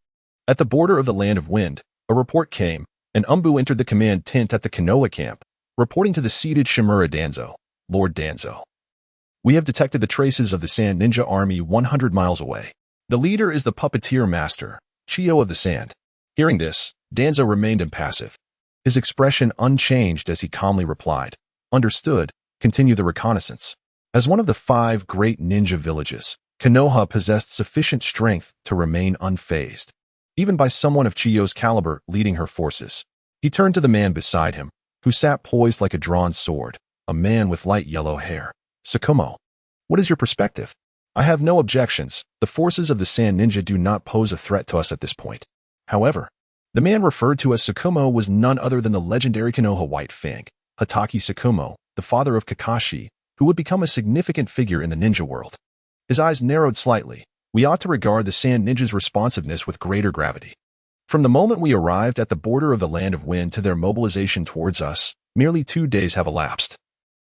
At the border of the Land of Wind, a report came, and Umbu entered the command tent at the Konoha camp, reporting to the seated Shimura Danzo, Lord Danzo. We have detected the traces of the Sand Ninja Army 100 miles away. The leader is the puppeteer master, Chiyo of the Sand. Hearing this, Danzo remained impassive, his expression unchanged as he calmly replied, Understood, continue the reconnaissance. As one of the 5 great ninja villages, Konoha possessed sufficient strength to remain unfazed, even by someone of Chiyo's caliber leading her forces. He turned to the man beside him, who sat poised like a drawn sword, a man with light yellow hair. Sakumo, what is your perspective? I have no objections. The forces of the Sand Ninja do not pose a threat to us at this point. However, the man referred to as Sakumo was none other than the legendary Konoha White Fang, Hatake Sakumo, the father of Kakashi, who would become a significant figure in the ninja world. His eyes narrowed slightly. We ought to regard the Sand Ninja's responsiveness with greater gravity. From the moment we arrived at the border of the Land of Wind to their mobilization towards us, merely 2 days have elapsed.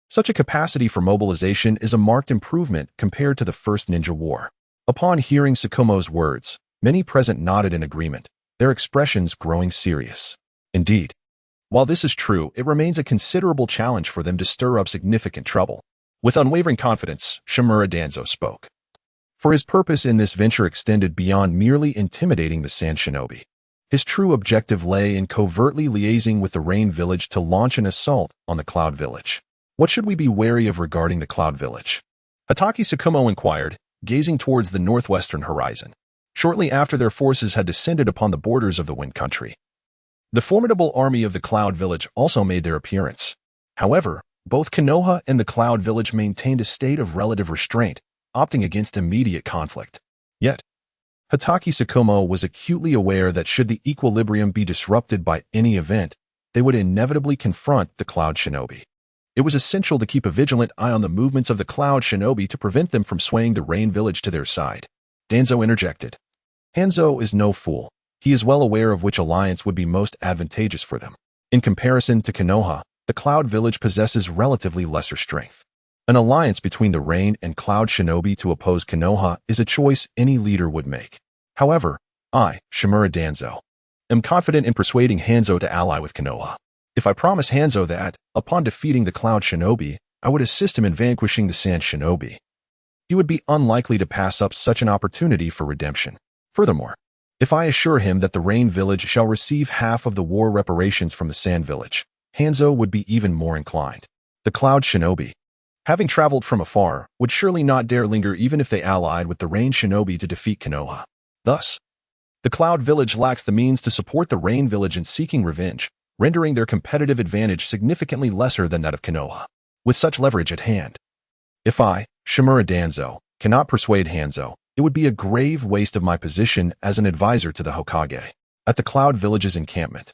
Such a capacity for mobilization is a marked improvement compared to the First Ninja War. Upon hearing Tsukumo's words, many present nodded in agreement, their expressions growing serious. Indeed, while this is true, it remains a considerable challenge for them to stir up significant trouble. With unwavering confidence, Shimura Danzo spoke. For his purpose in this venture extended beyond merely intimidating the Sand Shinobi. His true objective lay in covertly liaising with the Rain Village to launch an assault on the Cloud Village. What should we be wary of regarding the Cloud Village? Hatake Tsukumo inquired, gazing towards the northwestern horizon. Shortly after their forces had descended upon the borders of the Wind Country, the formidable army of the Cloud Village also made their appearance. However, both Konoha and the Cloud Village maintained a state of relative restraint, opting against immediate conflict. Yet, Hatake Tsukumo was acutely aware that should the equilibrium be disrupted by any event, they would inevitably confront the Cloud Shinobi. It was essential to keep a vigilant eye on the movements of the Cloud Shinobi to prevent them from swaying the Rain Village to their side. Danzo interjected. Hanzo is no fool. He is well aware of which alliance would be most advantageous for them. In comparison to Konoha, the Cloud Village possesses relatively lesser strength. An alliance between the Rain and Cloud Shinobi to oppose Konoha is a choice any leader would make. However, I, Shimura Danzo, am confident in persuading Hanzo to ally with Konoha. If I promise Hanzo that, upon defeating the Cloud Shinobi, I would assist him in vanquishing the Sand Shinobi, he would be unlikely to pass up such an opportunity for redemption. Furthermore, if I assure him that the Rain Village shall receive half of the war reparations from the Sand Village, Hanzo would be even more inclined. The Cloud Shinobi, having traveled from afar, would surely not dare linger even if they allied with the Rain Shinobi to defeat Konoha. Thus, the Cloud Village lacks the means to support the Rain Village in seeking revenge, rendering their competitive advantage significantly lesser than that of Konoha. With such leverage at hand, if I, Shimura Danzo, cannot persuade Hanzo, it would be a grave waste of my position as an advisor to the Hokage. At the Cloud Village's encampment,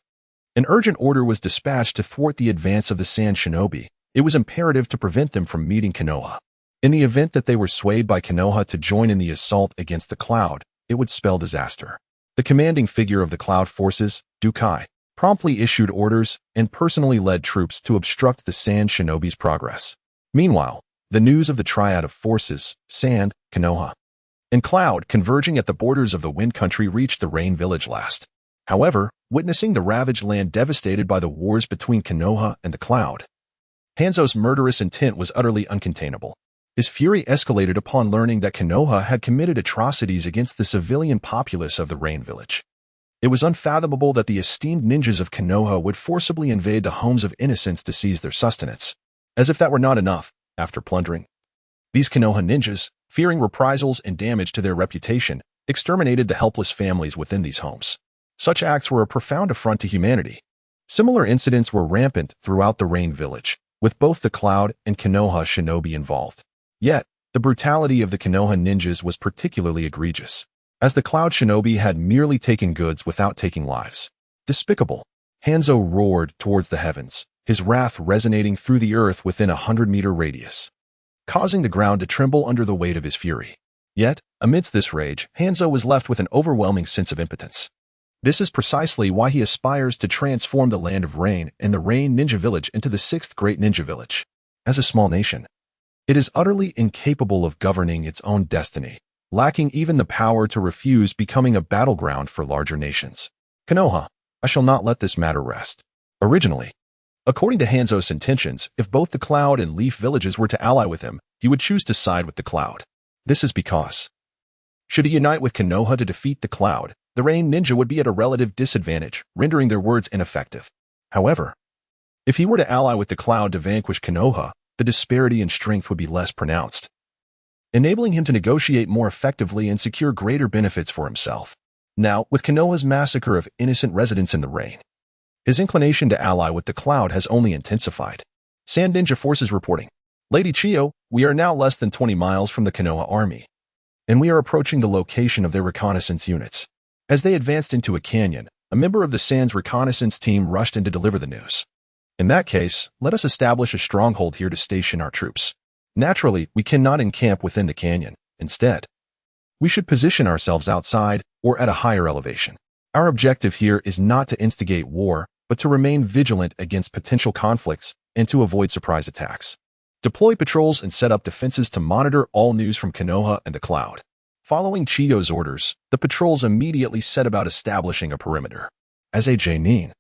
an urgent order was dispatched to thwart the advance of the Sand Shinobi. It was imperative to prevent them from meeting Konoha. In the event that they were swayed by Konoha to join in the assault against the Cloud, it would spell disaster. The commanding figure of the Cloud forces, Dukai, promptly issued orders and personally led troops to obstruct the Sand Shinobi's progress. Meanwhile, the news of the triad of forces, Sand, Konoha, and Cloud converging at the borders of the Wind Country reached the Rain Village last. However, witnessing the ravaged land devastated by the wars between Konoha and the Cloud, Hanzo's murderous intent was utterly uncontainable. His fury escalated upon learning that Konoha had committed atrocities against the civilian populace of the Rain Village. It was unfathomable that the esteemed ninjas of Konoha would forcibly invade the homes of innocents to seize their sustenance. As if that were not enough, after plundering, these Konoha ninjas, fearing reprisals and damage to their reputation, exterminated the helpless families within these homes. Such acts were a profound affront to humanity. Similar incidents were rampant throughout the Rain Village, with both the Cloud and Konoha shinobi involved. Yet, the brutality of the Konoha ninjas was particularly egregious, as the Cloud shinobi had merely taken goods without taking lives. Despicable. Hanzo roared towards the heavens, his wrath resonating through the earth within a 100-meter radius, causing the ground to tremble under the weight of his fury. Yet, amidst this rage, Hanzo was left with an overwhelming sense of impotence. This is precisely why he aspires to transform the Land of Rain and the Rain Ninja Village into the 6th Great Ninja Village. As a small nation, it is utterly incapable of governing its own destiny, lacking even the power to refuse becoming a battleground for larger nations. Konoha, I shall not let this matter rest. Originally, according to Hanzo's intentions, if both the Cloud and Leaf villages were to ally with him, he would choose to side with the Cloud. This is because, should he unite with Konoha to defeat the Cloud, the Rain Ninja would be at a relative disadvantage, rendering their words ineffective. However, if he were to ally with the Cloud to vanquish Konoha, the disparity in strength would be less pronounced, enabling him to negotiate more effectively and secure greater benefits for himself. Now, with Konoha's massacre of innocent residents in the Rain, his inclination to ally with the Cloud has only intensified. Sand Ninja forces reporting. Lady Chiyo, we are now less than 20 miles from the Konoha army, and we are approaching the location of their reconnaissance units. As they advanced into a canyon, a member of the Sand's reconnaissance team rushed in to deliver the news. In that case, let us establish a stronghold here to station our troops. Naturally, we cannot encamp within the canyon. Instead, we should position ourselves outside or at a higher elevation. Our objective here is not to instigate war, but to remain vigilant against potential conflicts and to avoid surprise attacks. Deploy patrols and set up defenses to monitor all news from Konoha and the Cloud. Following Chiyo's orders, the patrols immediately set about establishing a perimeter. As a genin,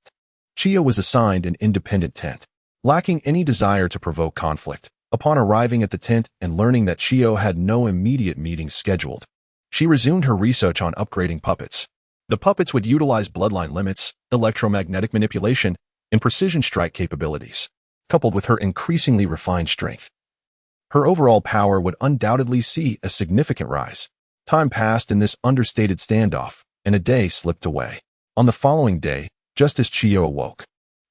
Chiyo was assigned an independent tent. Lacking any desire to provoke conflict, upon arriving at the tent and learning that Chiyo had no immediate meetings scheduled, she resumed her research on upgrading puppets. The puppets would utilize bloodline limits, electromagnetic manipulation, and precision strike capabilities, coupled with her increasingly refined strength. Her overall power would undoubtedly see a significant rise. Time passed in this understated standoff, and a day slipped away. On the following day, just as Chiyo awoke,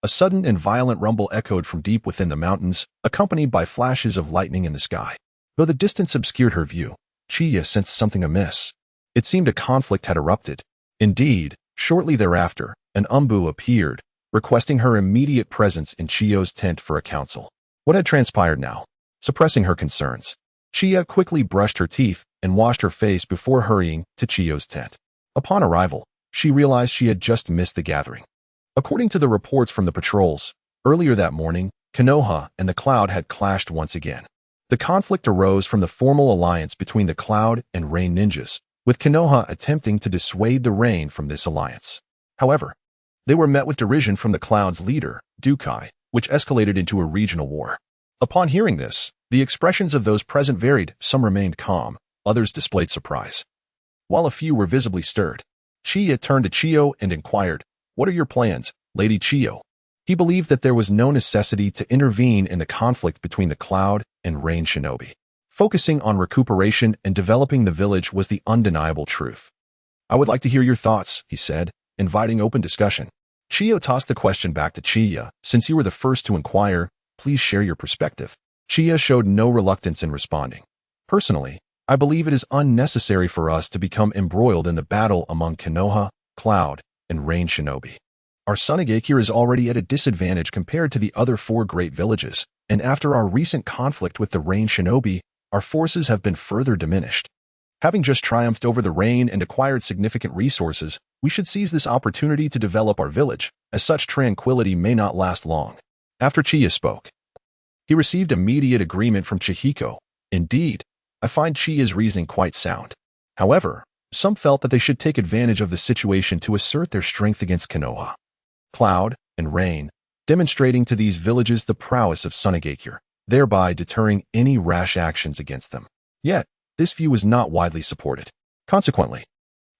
a sudden and violent rumble echoed from deep within the mountains, accompanied by flashes of lightning in the sky. Though the distance obscured her view, Chiyo sensed something amiss. It seemed a conflict had erupted. Indeed, shortly thereafter, an umbu appeared, requesting her immediate presence in Chiyo's tent for a council. What had transpired now? Suppressing her concerns, Chiyo quickly brushed her teeth and washed her face before hurrying to Chiyo's tent. Upon arrival, she realized she had just missed the gathering. According to the reports from the patrols, earlier that morning, Konoha and the Cloud had clashed once again. The conflict arose from the formal alliance between the Cloud and Rain ninjas, with Konoha attempting to dissuade the Rain from this alliance. However, they were met with derision from the Cloud's leader, Dukai, which escalated into a regional war. Upon hearing this, the expressions of those present varied. Some remained calm, others displayed surprise, while a few were visibly stirred. Chiyo turned to Chiyo and inquired, "What are your plans, Lady Chiyo?" He believed that there was no necessity to intervene in the conflict between the Cloud and Rain shinobi. Focusing on recuperation and developing the village was the undeniable truth. "I would like to hear your thoughts," he said, inviting open discussion. Chiyo tossed the question back to Chiyo. "Since you were the first to inquire, please share your perspective." Chiyo showed no reluctance in responding. "Personally, I believe it is unnecessary for us to become embroiled in the battle among Konoha, Cloud, and Rain shinobi. Our Sunagakure is already at a disadvantage compared to the other 4 great villages, and after our recent conflict with the Rain shinobi, our forces have been further diminished. Having just triumphed over the Rain and acquired significant resources, we should seize this opportunity to develop our village, as such tranquility may not last long." After Chiyo spoke, he received immediate agreement from Chihiko. "Indeed, I find Chiyo's reasoning quite sound." However, some felt that they should take advantage of the situation to assert their strength against Konoha, Cloud, and Rain, demonstrating to these villages the prowess of Sunagakure, thereby deterring any rash actions against them. Yet, this view was not widely supported. Consequently,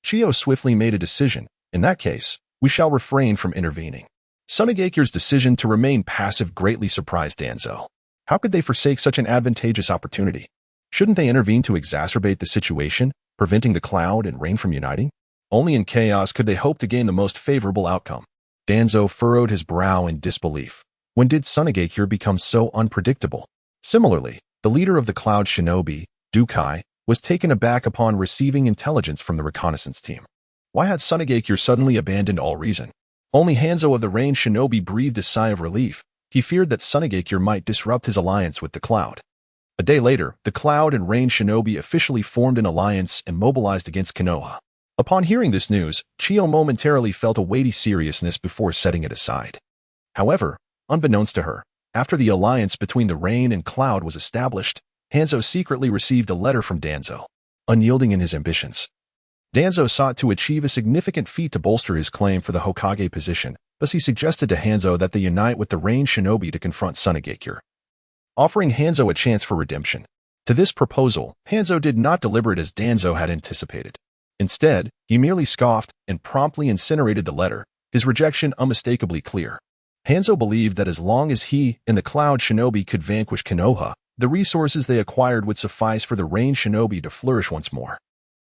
Chiyo swiftly made a decision. "In that case, we shall refrain from intervening." Sunagakure's decision to remain passive greatly surprised Danzo. How could they forsake such an advantageous opportunity? Shouldn't they intervene to exacerbate the situation, preventing the Cloud and Rain from uniting? Only in chaos could they hope to gain the most favorable outcome. Danzo furrowed his brow in disbelief. When did Sunagakure become so unpredictable? Similarly, the leader of the Cloud shinobi, Dukai, was taken aback upon receiving intelligence from the reconnaissance team. Why had Sunagakure suddenly abandoned all reason? Only Hanzo of the Rain shinobi breathed a sigh of relief. He feared that Sunagakure might disrupt his alliance with the Cloud. A day later, the Cloud and Rain shinobi officially formed an alliance and mobilized against Konoha. Upon hearing this news, Chiyo momentarily felt a weighty seriousness before setting it aside. However, unbeknownst to her, after the alliance between the Rain and Cloud was established, Hanzo secretly received a letter from Danzo. Unyielding in his ambitions, Danzo sought to achieve a significant feat to bolster his claim for the Hokage position, thus he suggested to Hanzo that they unite with the Rain shinobi to confront Sunagakure, offering Hanzo a chance for redemption. To this proposal, Hanzo did not deliver it as Danzo had anticipated. Instead, he merely scoffed and promptly incinerated the letter, his rejection unmistakably clear. Hanzo believed that as long as he and the Cloud shinobi could vanquish Konoha, the resources they acquired would suffice for the Rain shinobi to flourish once more.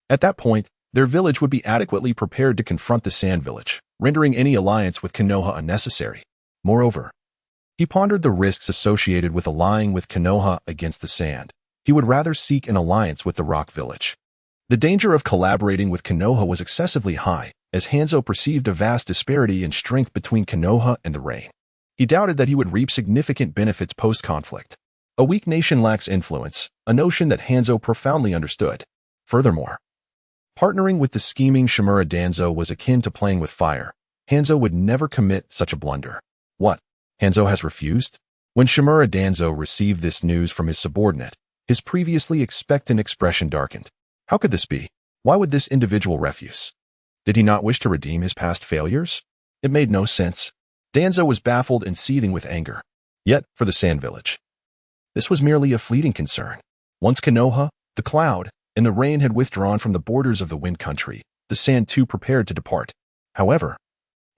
At that point, their village would be adequately prepared to confront the Sand Village, rendering any alliance with Konoha unnecessary. Moreover, he pondered the risks associated with allying with Konoha against the Sand. He would rather seek an alliance with the Rock Village. The danger of collaborating with Konoha was excessively high, as Hanzo perceived a vast disparity in strength between Konoha and the Rain. He doubted that he would reap significant benefits post-conflict. A weak nation lacks influence, a notion that Hanzo profoundly understood. Furthermore, partnering with the scheming Shimura Danzo was akin to playing with fire. Hanzo would never commit such a blunder. What? Hanzo has refused? When Shimura Danzo received this news from his subordinate, his previously expectant expression darkened. How could this be? Why would this individual refuse? Did he not wish to redeem his past failures? It made no sense. Danzo was baffled and seething with anger. Yet, for the Sand Village, this was merely a fleeting concern. Once Konoha, the cloud, and the rain had withdrawn from the borders of the Wind Country, the Sand too prepared to depart. However,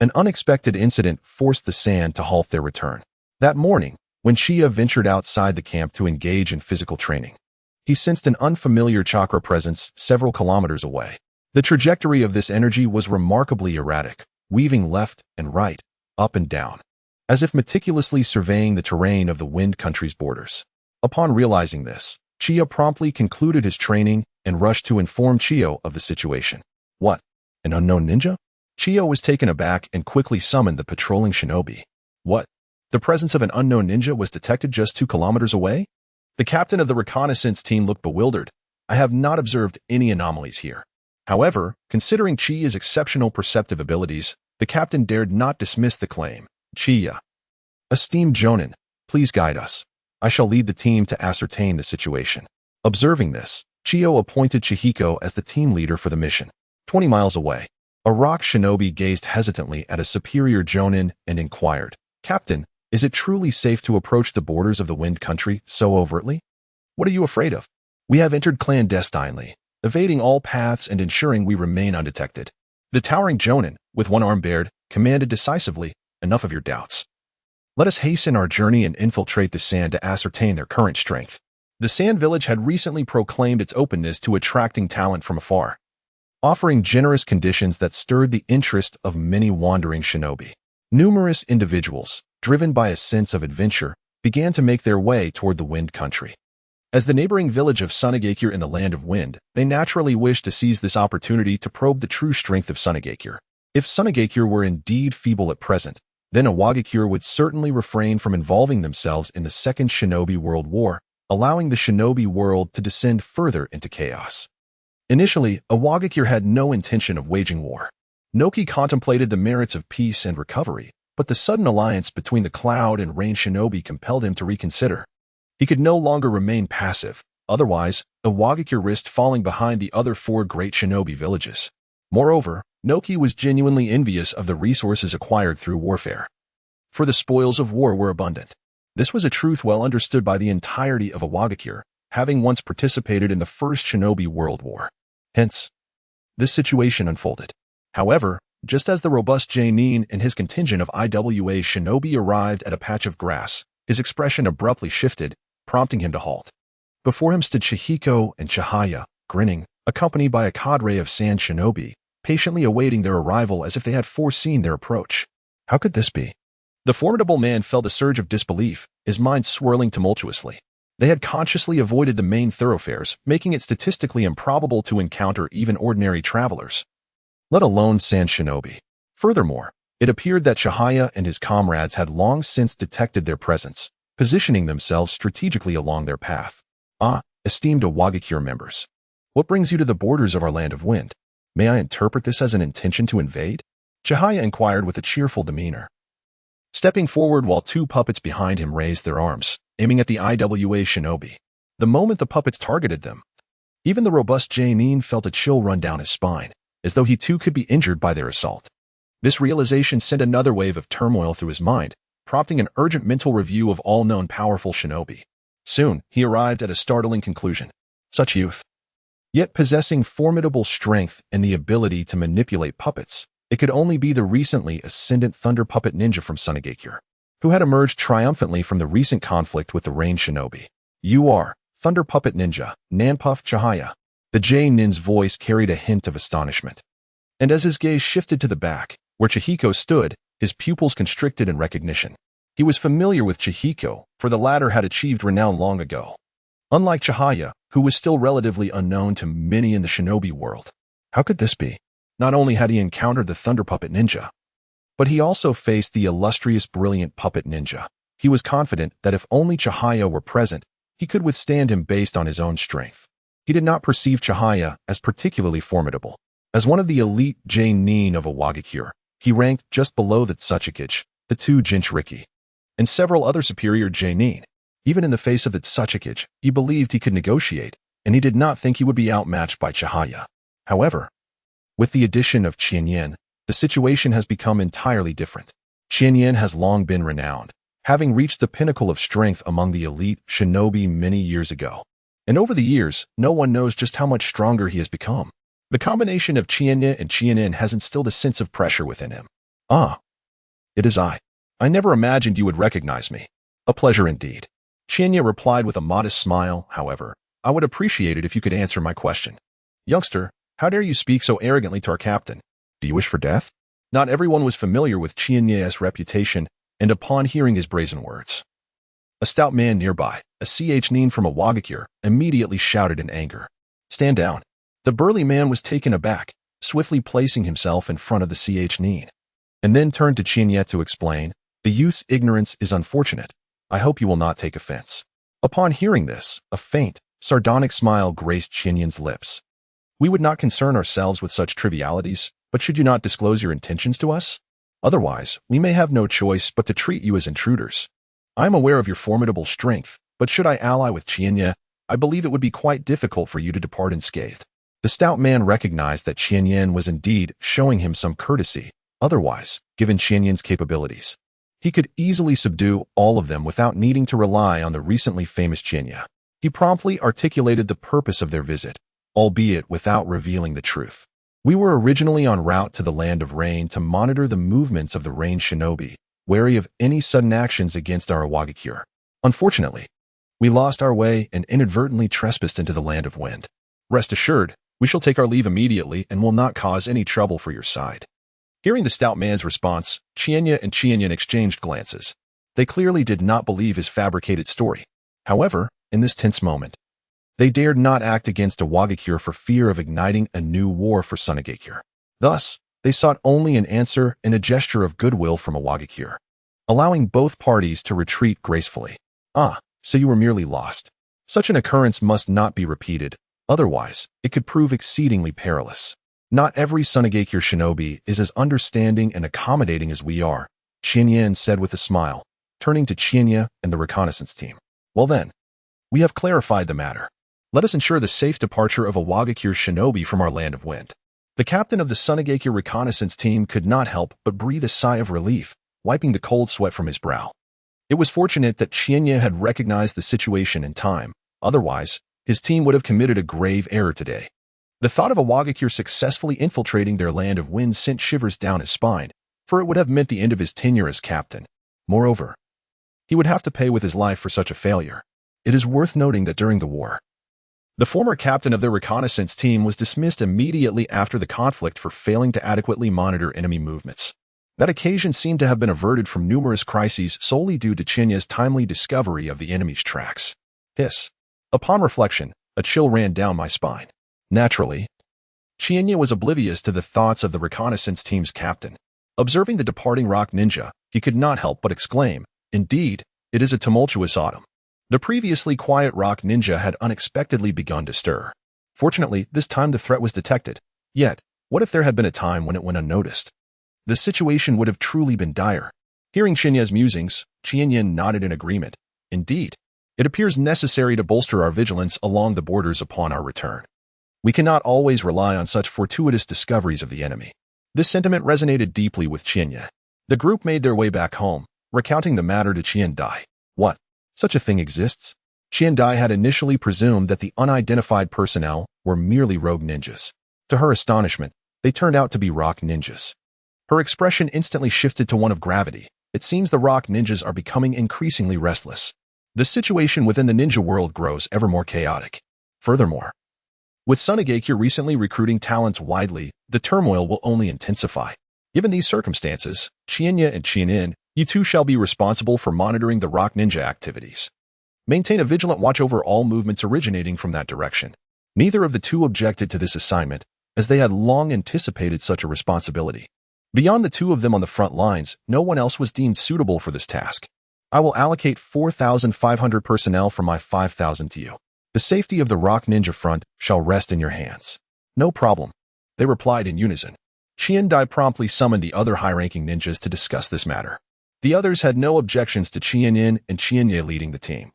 an unexpected incident forced the Sand to halt their return. That morning, when Chiyo ventured outside the camp to engage in physical training, he sensed an unfamiliar chakra presence several kilometers away. The trajectory of this energy was remarkably erratic, weaving left and right, up and down, as if meticulously surveying the terrain of the Wind Country's borders. Upon realizing this, Chiyo promptly concluded his training and rushed to inform Chiyo of the situation. What? An unknown ninja? Chiyo was taken aback and quickly summoned the patrolling shinobi. What? The presence of an unknown ninja was detected just 2 kilometers away? The captain of the reconnaissance team looked bewildered. I have not observed any anomalies here. However, considering Chiyo's exceptional perceptive abilities, the captain dared not dismiss the claim. Chiyo, esteemed Jonin, please guide us. I shall lead the team to ascertain the situation. Observing this, Chiyo appointed Chihiko as the team leader for the mission. 20 miles away, a rock shinobi gazed hesitantly at a superior Jonin and inquired, Captain, is it truly safe to approach the borders of the Wind Country so overtly? What are you afraid of? We have entered clandestinely, evading all paths and ensuring we remain undetected. The towering Jonin, with one arm bared, commanded decisively, enough of your doubts. Let us hasten our journey and infiltrate the Sand to ascertain their current strength. The Sand Village had recently proclaimed its openness to attracting talent from afar, offering generous conditions that stirred the interest of many wandering shinobi. Numerous individuals, driven by a sense of adventure, began to make their way toward the Wind Country. As the neighboring village of Sunagakure in the Land of Wind, they naturally wished to seize this opportunity to probe the true strength of Sunagakure. If Sunagakure were indeed feeble at present, then Awagakure would certainly refrain from involving themselves in the Second Shinobi World War, allowing the shinobi world to descend further into chaos. Initially, Awagakure had no intention of waging war. Noki contemplated the merits of peace and recovery, but the sudden alliance between the Cloud and Rain shinobi compelled him to reconsider. He could no longer remain passive, otherwise, Awagakure risked falling behind the other 4 great shinobi villages. Moreover, Noki was genuinely envious of the resources acquired through warfare. For the spoils of war were abundant. This was a truth well understood by the entirety of Awagakure, having once participated in the First Shinobi World War. Hence, this situation unfolded. However, just as the robust Jainin and his contingent of IWA shinobi arrived at a patch of grass, his expression abruptly shifted, prompting him to halt. Before him stood Chihiko and Chihaya, grinning, accompanied by a cadre of Sand shinobi, patiently awaiting their arrival as if they had foreseen their approach. How could this be? The formidable man felt a surge of disbelief, his mind swirling tumultuously. They had consciously avoided the main thoroughfares, making it statistically improbable to encounter even ordinary travelers, let alone Sand shinobi. Furthermore, it appeared that Chihaya and his comrades had long since detected their presence, positioning themselves strategically along their path. Ah, esteemed Awagakure members, what brings you to the borders of our Land of Wind? May I interpret this as an intention to invade? Chihaya inquired with a cheerful demeanor, stepping forward while 2 puppets behind him raised their arms, aiming at the IWA shinobi. The moment the puppets targeted them, even the robust Jainin felt a chill run down his spine, as though he too could be injured by their assault. This realization sent another wave of turmoil through his mind, prompting an urgent mental review of all known powerful shinobi. Soon, he arrived at a startling conclusion. Such youth, yet possessing formidable strength and the ability to manipulate puppets, it could only be the recently ascendant Thunder Puppet Ninja from Sunagakure, who had emerged triumphantly from the recent conflict with the Rain shinobi. You are Thunder Puppet Ninja, Nanpuff Chihaya. The J-Nin's voice carried a hint of astonishment. And as his gaze shifted to the back, where Chihiko stood, his pupils constricted in recognition. He was familiar with Chihiko, for the latter had achieved renown long ago. Unlike Chihaya, who was still relatively unknown to many in the shinobi world. How could this be? Not only had he encountered the Thunder Puppet Ninja, but he also faced the illustrious Brilliant Puppet Ninja. He was confident that if only Chihaya were present, he could withstand him based on his own strength. He did not perceive Chihaya as particularly formidable. As one of the elite Jainin of Awagakure, he ranked just below the Tsuchikage, the 2 Jinchuriki. and several other superior genin. Even in the face of its Suchikage, he believed he could negotiate, and he did not think he would be outmatched by Chihaya. However, with the addition of Qianyan, the situation has become entirely different. Qianyan has long been renowned, having reached the pinnacle of strength among the elite shinobi many years ago. And over the years, no one knows just how much stronger he has become. The combination of Qianyan and Qianin has instilled a sense of pressure within him. Ah, it is I. I never imagined you would recognize me. A pleasure indeed. Qianyan replied with a modest smile. However, I would appreciate it if you could answer my question. Youngster, how dare you speak so arrogantly to our captain? Do you wish for death? Not everyone was familiar with Qianyan's reputation, and upon hearing his brazen words, a stout man nearby, a nin from a Wagakure, immediately shouted in anger. Stand down. The burly man was taken aback, swiftly placing himself in front of the nin, and then turned to Qianyan to explain, the youth's ignorance is unfortunate. I hope you will not take offense. Upon hearing this, a faint, sardonic smile graced Qianyan's lips. We would not concern ourselves with such trivialities, but should you not disclose your intentions to us? Otherwise, we may have no choice but to treat you as intruders. I am aware of your formidable strength, but should I ally with Qianyan, I believe it would be quite difficult for you to depart unscathed. The stout man recognized that Qianyan was indeed showing him some courtesy. Otherwise, given Qianyan's capabilities, he could easily subdue all of them without needing to rely on the recently famous Qianyan. He promptly articulated the purpose of their visit, albeit without revealing the truth. We were originally en route to the Land of Rain to monitor the movements of the Rain Shinobi, wary of any sudden actions against our Wagakure. Unfortunately, we lost our way and inadvertently trespassed into the Land of Wind. Rest assured, we shall take our leave immediately and will not cause any trouble for your side. Hearing the stout man's response, Qianyan and Qianyan exchanged glances. They clearly did not believe his fabricated story. However, in this tense moment, they dared not act against a Wagakure for fear of igniting a new war for Sunagakure. Thus, they sought only an answer and a gesture of goodwill from a Wagakure, allowing both parties to retreat gracefully. Ah, so you were merely lost. Such an occurrence must not be repeated, otherwise, it could prove exceedingly perilous. Not every Sunagakure shinobi is as understanding and accommodating as we are, Qianyan said with a smile, turning to Qianyan and the reconnaissance team. Well then, we have clarified the matter. Let us ensure the safe departure of a Wagakure shinobi from our Land of Wind. The captain of the Sunagakure reconnaissance team could not help but breathe a sigh of relief, wiping the cold sweat from his brow. It was fortunate that Qianyan had recognized the situation in time. Otherwise, his team would have committed a grave error today. The thought of a Wagakure successfully infiltrating their Land of Wind sent shivers down his spine, for it would have meant the end of his tenure as captain. Moreover, he would have to pay with his life for such a failure. It is worth noting that during the war, the former captain of their reconnaissance team was dismissed immediately after the conflict for failing to adequately monitor enemy movements. That occasion seemed to have been averted from numerous crises solely due to Qianyan's timely discovery of the enemy's tracks. Hiss. Upon reflection, a chill ran down my spine. Naturally, Qianyan was oblivious to the thoughts of the reconnaissance team's captain. Observing the departing rock ninja, he could not help but exclaim, "Indeed, it is a tumultuous autumn." The previously quiet rock ninja had unexpectedly begun to stir. Fortunately, this time the threat was detected. Yet, what if there had been a time when it went unnoticed? The situation would have truly been dire. Hearing Qianyan's musings, Qianyan nodded in agreement. Indeed, it appears necessary to bolster our vigilance along the borders upon our return. We cannot always rely on such fortuitous discoveries of the enemy. This sentiment resonated deeply with Qianyan. The group made their way back home, recounting the matter to Qiandai. What? Such a thing exists? Qiandai had initially presumed that the unidentified personnel were merely rogue ninjas. To her astonishment, they turned out to be rock ninjas. Her expression instantly shifted to one of gravity. It seems the rock ninjas are becoming increasingly restless. The situation within the ninja world grows ever more chaotic. Furthermore, with Sunagakure recently recruiting talents widely, the turmoil will only intensify. Given these circumstances, Qianyan and Qianin, you two shall be responsible for monitoring the rock ninja activities. Maintain a vigilant watch over all movements originating from that direction. Neither of the two objected to this assignment, as they had long anticipated such a responsibility. Beyond the two of them on the front lines, no one else was deemed suitable for this task. I will allocate 4,500 personnel from my 5,000 to you. The safety of the rock ninja front shall rest in your hands. No problem, they replied in unison. Qiandai promptly summoned the other high-ranking ninjas to discuss this matter. The others had no objections to Chiyo and Chiyo leading the team.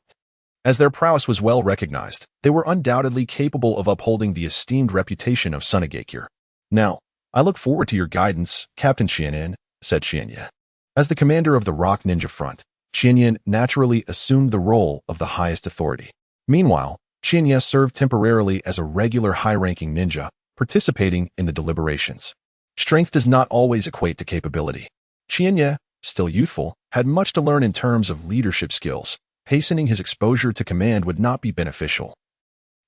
As their prowess was well recognized, they were undoubtedly capable of upholding the esteemed reputation of Sunagakure. Now, I look forward to your guidance, Captain Chiyo, said Chiyo. As the commander of the Rock Ninja Front, Chiyo naturally assumed the role of the highest authority. Meanwhile, Chiyo served temporarily as a regular high-ranking ninja, participating in the deliberations. Strength does not always equate to capability. Chiyo, still youthful, had much to learn in terms of leadership skills. Hastening his exposure to command would not be beneficial,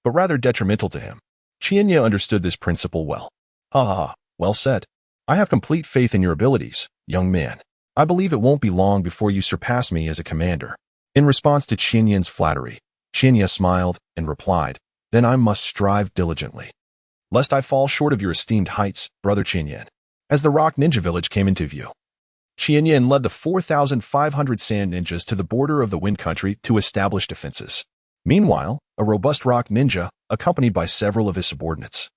but rather detrimental to him. Chiyo understood this principle well. Ha ha ha, well said. I have complete faith in your abilities, young man. I believe it won't be long before you surpass me as a commander. In response to Chiyo's flattery, Chiyo smiled and replied, then I must strive diligently, lest I fall short of your esteemed heights, brother Chiyo. As the Rock Ninja Village came into view, Chiyo led the 4,500 sand ninjas to the border of the Wind Country to establish defenses. Meanwhile, a robust rock ninja, accompanied by several of his subordinates,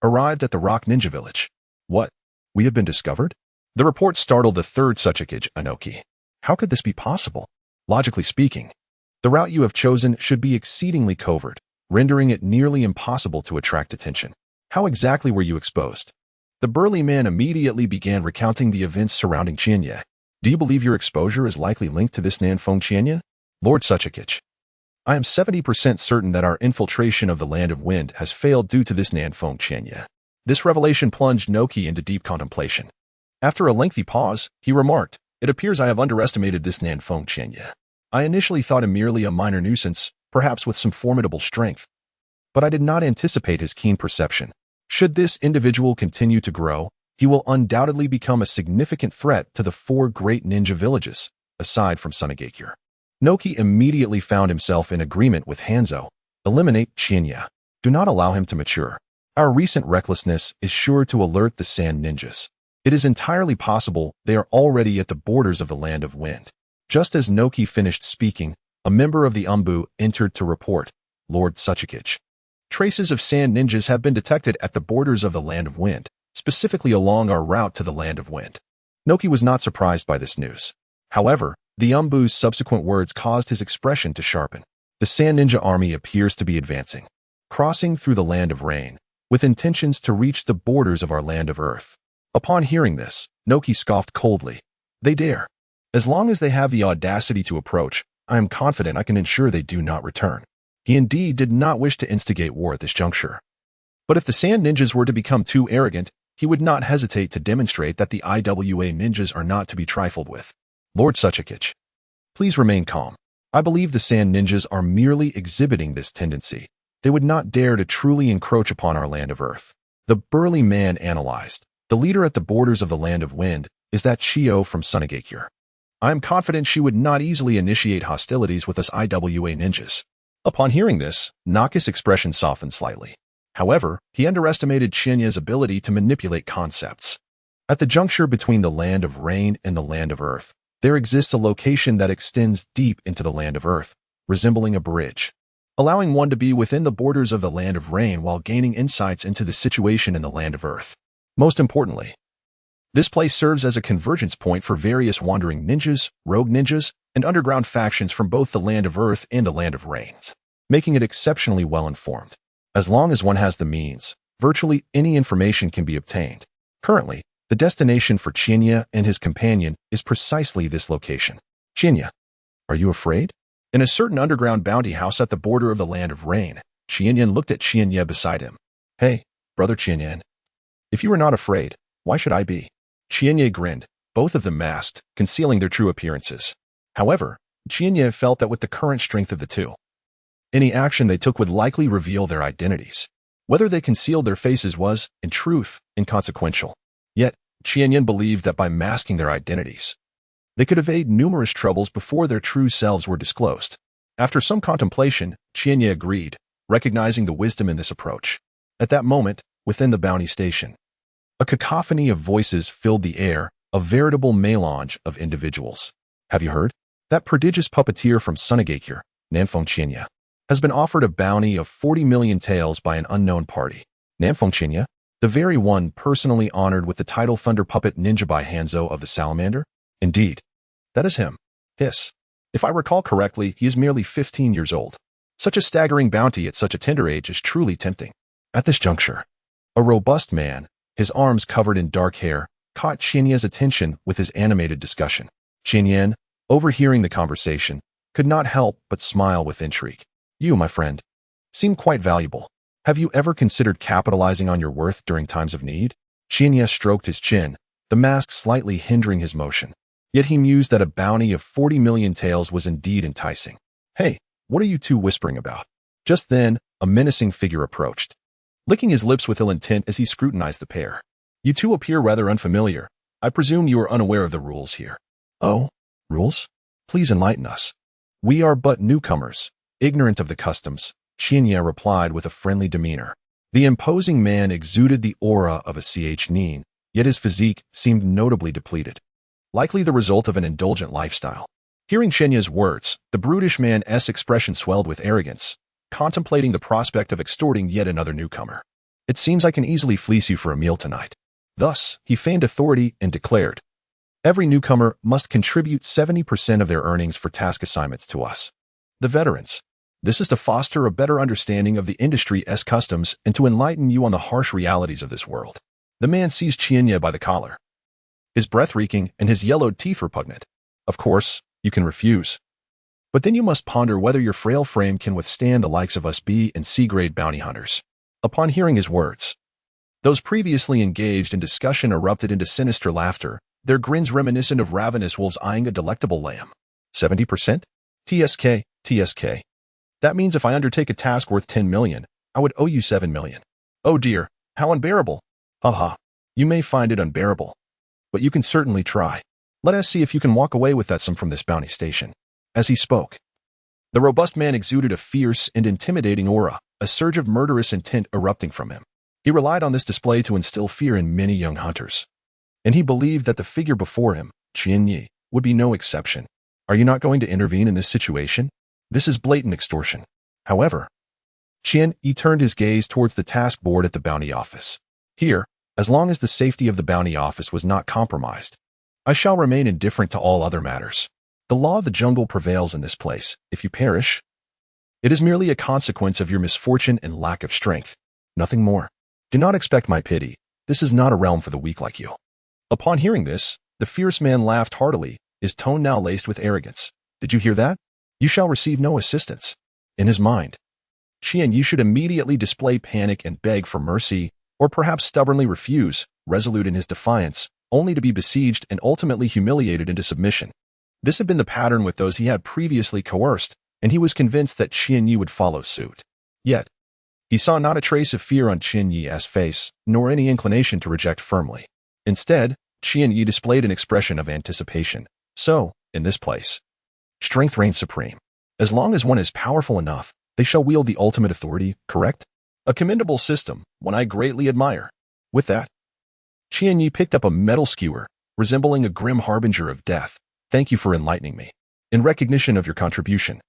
arrived at the Rock Ninja Village. What? We have been discovered? The report startled the third Suchikage, Anoki. How could this be possible? Logically speaking, the route you have chosen should be exceedingly covert, rendering it nearly impossible to attract attention. How exactly were you exposed? The burly man immediately began recounting the events surrounding Chiyo. Do you believe your exposure is likely linked to this Nanfeng Chiyo? Lord Suchikage, I am 70% certain that our infiltration of the Land of Wind has failed due to this Nanfeng Chiyo. This revelation plunged Noki into deep contemplation. After a lengthy pause, he remarked, it appears I have underestimated this Nanfeng Chiyo. I initially thought him merely a minor nuisance, perhaps with some formidable strength, but I did not anticipate his keen perception. Should this individual continue to grow, he will undoubtedly become a significant threat to the 4 great ninja villages, aside from Sunagakure. Noki immediately found himself in agreement with Hanzo. Eliminate Chiyo. Do not allow him to mature. Our recent recklessness is sure to alert the sand ninjas. It is entirely possible they are already at the borders of the Land of Wind. Just as Noki finished speaking, a member of the Umbu entered to report, Lord Suchikage. Traces of sand ninjas have been detected at the borders of the Land of Wind, specifically along our route to the Land of Wind. Noki was not surprised by this news. However, the Umbu's subsequent words caused his expression to sharpen. The sand ninja army appears to be advancing, crossing through the Land of Rain, with intentions to reach the borders of our Land of Earth. Upon hearing this, Noki scoffed coldly. They dare. As long as they have the audacity to approach, I am confident I can ensure they do not return. He indeed did not wish to instigate war at this juncture. But if the sand ninjas were to become too arrogant, he would not hesitate to demonstrate that the IWA ninjas are not to be trifled with. Lord Suchikage, please remain calm. I believe the sand ninjas are merely exhibiting this tendency. They would not dare to truly encroach upon our Land of Earth. The burly man analyzed. The leader at the borders of the Land of Wind is that Chiyo from Sunagakure. I am confident she would not easily initiate hostilities with us IWA ninjas. Upon hearing this, Naki's expression softened slightly. However, he underestimated Chiyo's ability to manipulate concepts. At the juncture between the Land of Rain and the Land of Earth, there exists a location that extends deep into the Land of Earth, resembling a bridge, allowing one to be within the borders of the Land of Rain while gaining insights into the situation in the Land of Earth. Most importantly, this place serves as a convergence point for various wandering ninjas, rogue ninjas, and underground factions from both the Land of Earth and the Land of Rain, making it exceptionally well-informed. As long as one has the means, virtually any information can be obtained. Currently, the destination for Chiyo and his companion is precisely this location. Chiyo, are you afraid? In a certain underground bounty house at the border of the Land of Rain, Chiyo looked at Chiyo beside him. Hey, brother Chiyo, if you are not afraid, why should I be? Chiyo grinned, both of them masked, concealing their true appearances. However, Chiyo felt that with the current strength of the two, any action they took would likely reveal their identities. Whether they concealed their faces was, in truth, inconsequential. Yet, Chiyo believed that by masking their identities, they could evade numerous troubles before their true selves were disclosed. After some contemplation, Chiyo agreed, recognizing the wisdom in this approach. At that moment, within the bounty station, a cacophony of voices filled the air, a veritable melange of individuals. Have you heard? That prodigious puppeteer from Sunagakure, Nanfeng Chiyo, has been offered a bounty of 40 million taels by an unknown party. Nanfeng Chiyo, the very one personally honored with the title Thunder Puppet Ninja by Hanzo of the Salamander? Indeed. That is him. Hiss. If I recall correctly, he is merely 15 years old. Such a staggering bounty at such a tender age is truly tempting. At this juncture, a robust man, his arms covered in dark hair, caught Xianye's attention with his animated discussion. Xianye, overhearing the conversation, could not help but smile with intrigue. You, my friend, seem quite valuable. Have you ever considered capitalizing on your worth during times of need? Xianye stroked his chin, the mask slightly hindering his motion. Yet he mused that a bounty of 40 million taels was indeed enticing. Hey, what are you two whispering about? Just then, a menacing figure approached, licking his lips with ill intent as he scrutinized the pair. You two appear rather unfamiliar. I presume you are unaware of the rules here. Oh, rules? Please enlighten us. We are but newcomers, ignorant of the customs, Xianye replied with a friendly demeanor. The imposing man exuded the aura of a chnin, yet his physique seemed notably depleted, likely the result of an indulgent lifestyle. Hearing Xianye's words, the brutish man's expression swelled with arrogance, contemplating the prospect of extorting yet another newcomer. It seems I can easily fleece you for a meal tonight. Thus, he feigned authority and declared, every newcomer must contribute 70% of their earnings for task assignments to us, the veterans. This is to foster a better understanding of the industry's customs and to enlighten you on the harsh realities of this world. The man seized Xianye by the collar, his breath reeking and his yellowed teeth repugnant. Of course, you can refuse. But then you must ponder whether your frail frame can withstand the likes of us B and C-grade bounty hunters. Upon hearing his words, those previously engaged in discussion erupted into sinister laughter, their grins reminiscent of ravenous wolves eyeing a delectable lamb. 70%? TSK. That means if I undertake a task worth 10 million, I would owe you 7 million. Oh dear, how unbearable. Haha, you may find it unbearable, but you can certainly try. Let us see if you can walk away with that sum from this bounty station. As he spoke, the robust man exuded a fierce and intimidating aura, a surge of murderous intent erupting from him. He relied on this display to instill fear in many young hunters, and he believed that the figure before him, Xianye, would be no exception. Are you not going to intervene in this situation? This is blatant extortion. However, Xianye turned his gaze towards the task board at the bounty office. Here, as long as the safety of the bounty office was not compromised, I shall remain indifferent to all other matters. The law of the jungle prevails in this place. If you perish, it is merely a consequence of your misfortune and lack of strength. Nothing more. Do not expect my pity. This is not a realm for the weak like you. Upon hearing this, the fierce man laughed heartily, his tone now laced with arrogance. Did you hear that? You shall receive no assistance. In his mind, Xianye should immediately display panic and beg for mercy, or perhaps stubbornly refuse, resolute in his defiance, only to be besieged and ultimately humiliated into submission. This had been the pattern with those he had previously coerced, and he was convinced that Xianye would follow suit. Yet, he saw not a trace of fear on Xianye's face, nor any inclination to reject firmly. Instead, Xianye displayed an expression of anticipation. So, in this place, strength reigns supreme. As long as one is powerful enough, they shall wield the ultimate authority, correct? A commendable system, one I greatly admire. With that, Xianye picked up a metal skewer, resembling a grim harbinger of death. Thank you for enlightening me. In recognition of your contribution,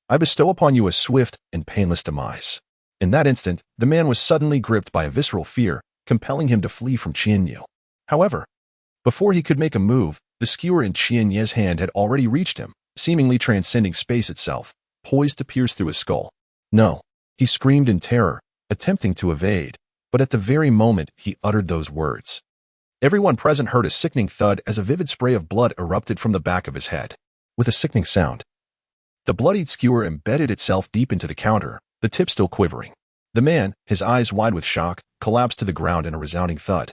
I bestow upon you a swift and painless demise. In that instant, the man was suddenly gripped by a visceral fear, compelling him to flee from Xianye. However, before he could make a move, the skewer in Xianye's hand had already reached him, seemingly transcending space itself, poised to pierce through his skull. No, he screamed in terror, attempting to evade, but at the very moment he uttered those words, everyone present heard a sickening thud as a vivid spray of blood erupted from the back of his head. With a sickening sound, the bloodied skewer embedded itself deep into the counter, the tip still quivering. The man, his eyes wide with shock, collapsed to the ground in a resounding thud.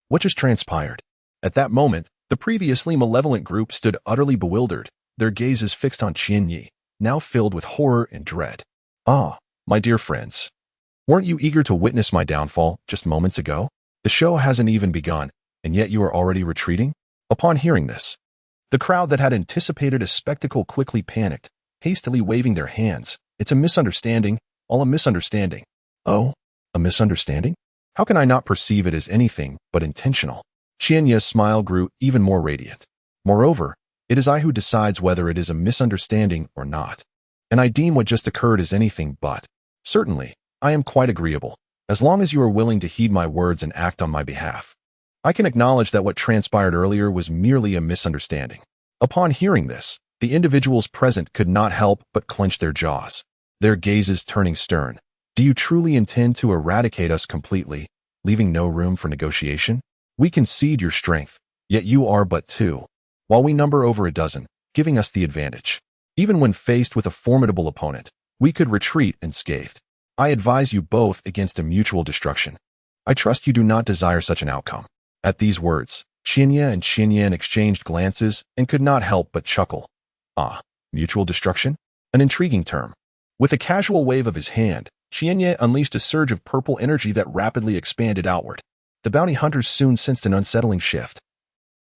What just transpired? At that moment, the previously malevolent group stood utterly bewildered, their gazes fixed on Xianye, now filled with horror and dread. Ah, my dear friends. Weren't you eager to witness my downfall just moments ago? The show hasn't even begun, and yet you are already retreating? Upon hearing this, the crowd that had anticipated a spectacle quickly panicked, hastily waving their hands. It's a misunderstanding, all a misunderstanding. Oh, a misunderstanding? How can I not perceive it as anything but intentional? Xianye's smile grew even more radiant. Moreover, it is I who decides whether it is a misunderstanding or not. And I deem what just occurred as anything but. Certainly, I am quite agreeable, as long as you are willing to heed my words and act on my behalf. I can acknowledge that what transpired earlier was merely a misunderstanding. Upon hearing this, the individuals present could not help but clench their jaws, their gazes turning stern. Do you truly intend to eradicate us completely, leaving no room for negotiation? We concede your strength, yet you are but two, while we number over a dozen, giving us the advantage. Even when faced with a formidable opponent, we could retreat unscathed. I advise you both against a mutual destruction. I trust you do not desire such an outcome. At these words, Chiyo and Xinyan exchanged glances and could not help but chuckle. Ah, mutual destruction? An intriguing term. With a casual wave of his hand, Chiyo unleashed a surge of purple energy that rapidly expanded outward. The bounty hunters soon sensed an unsettling shift.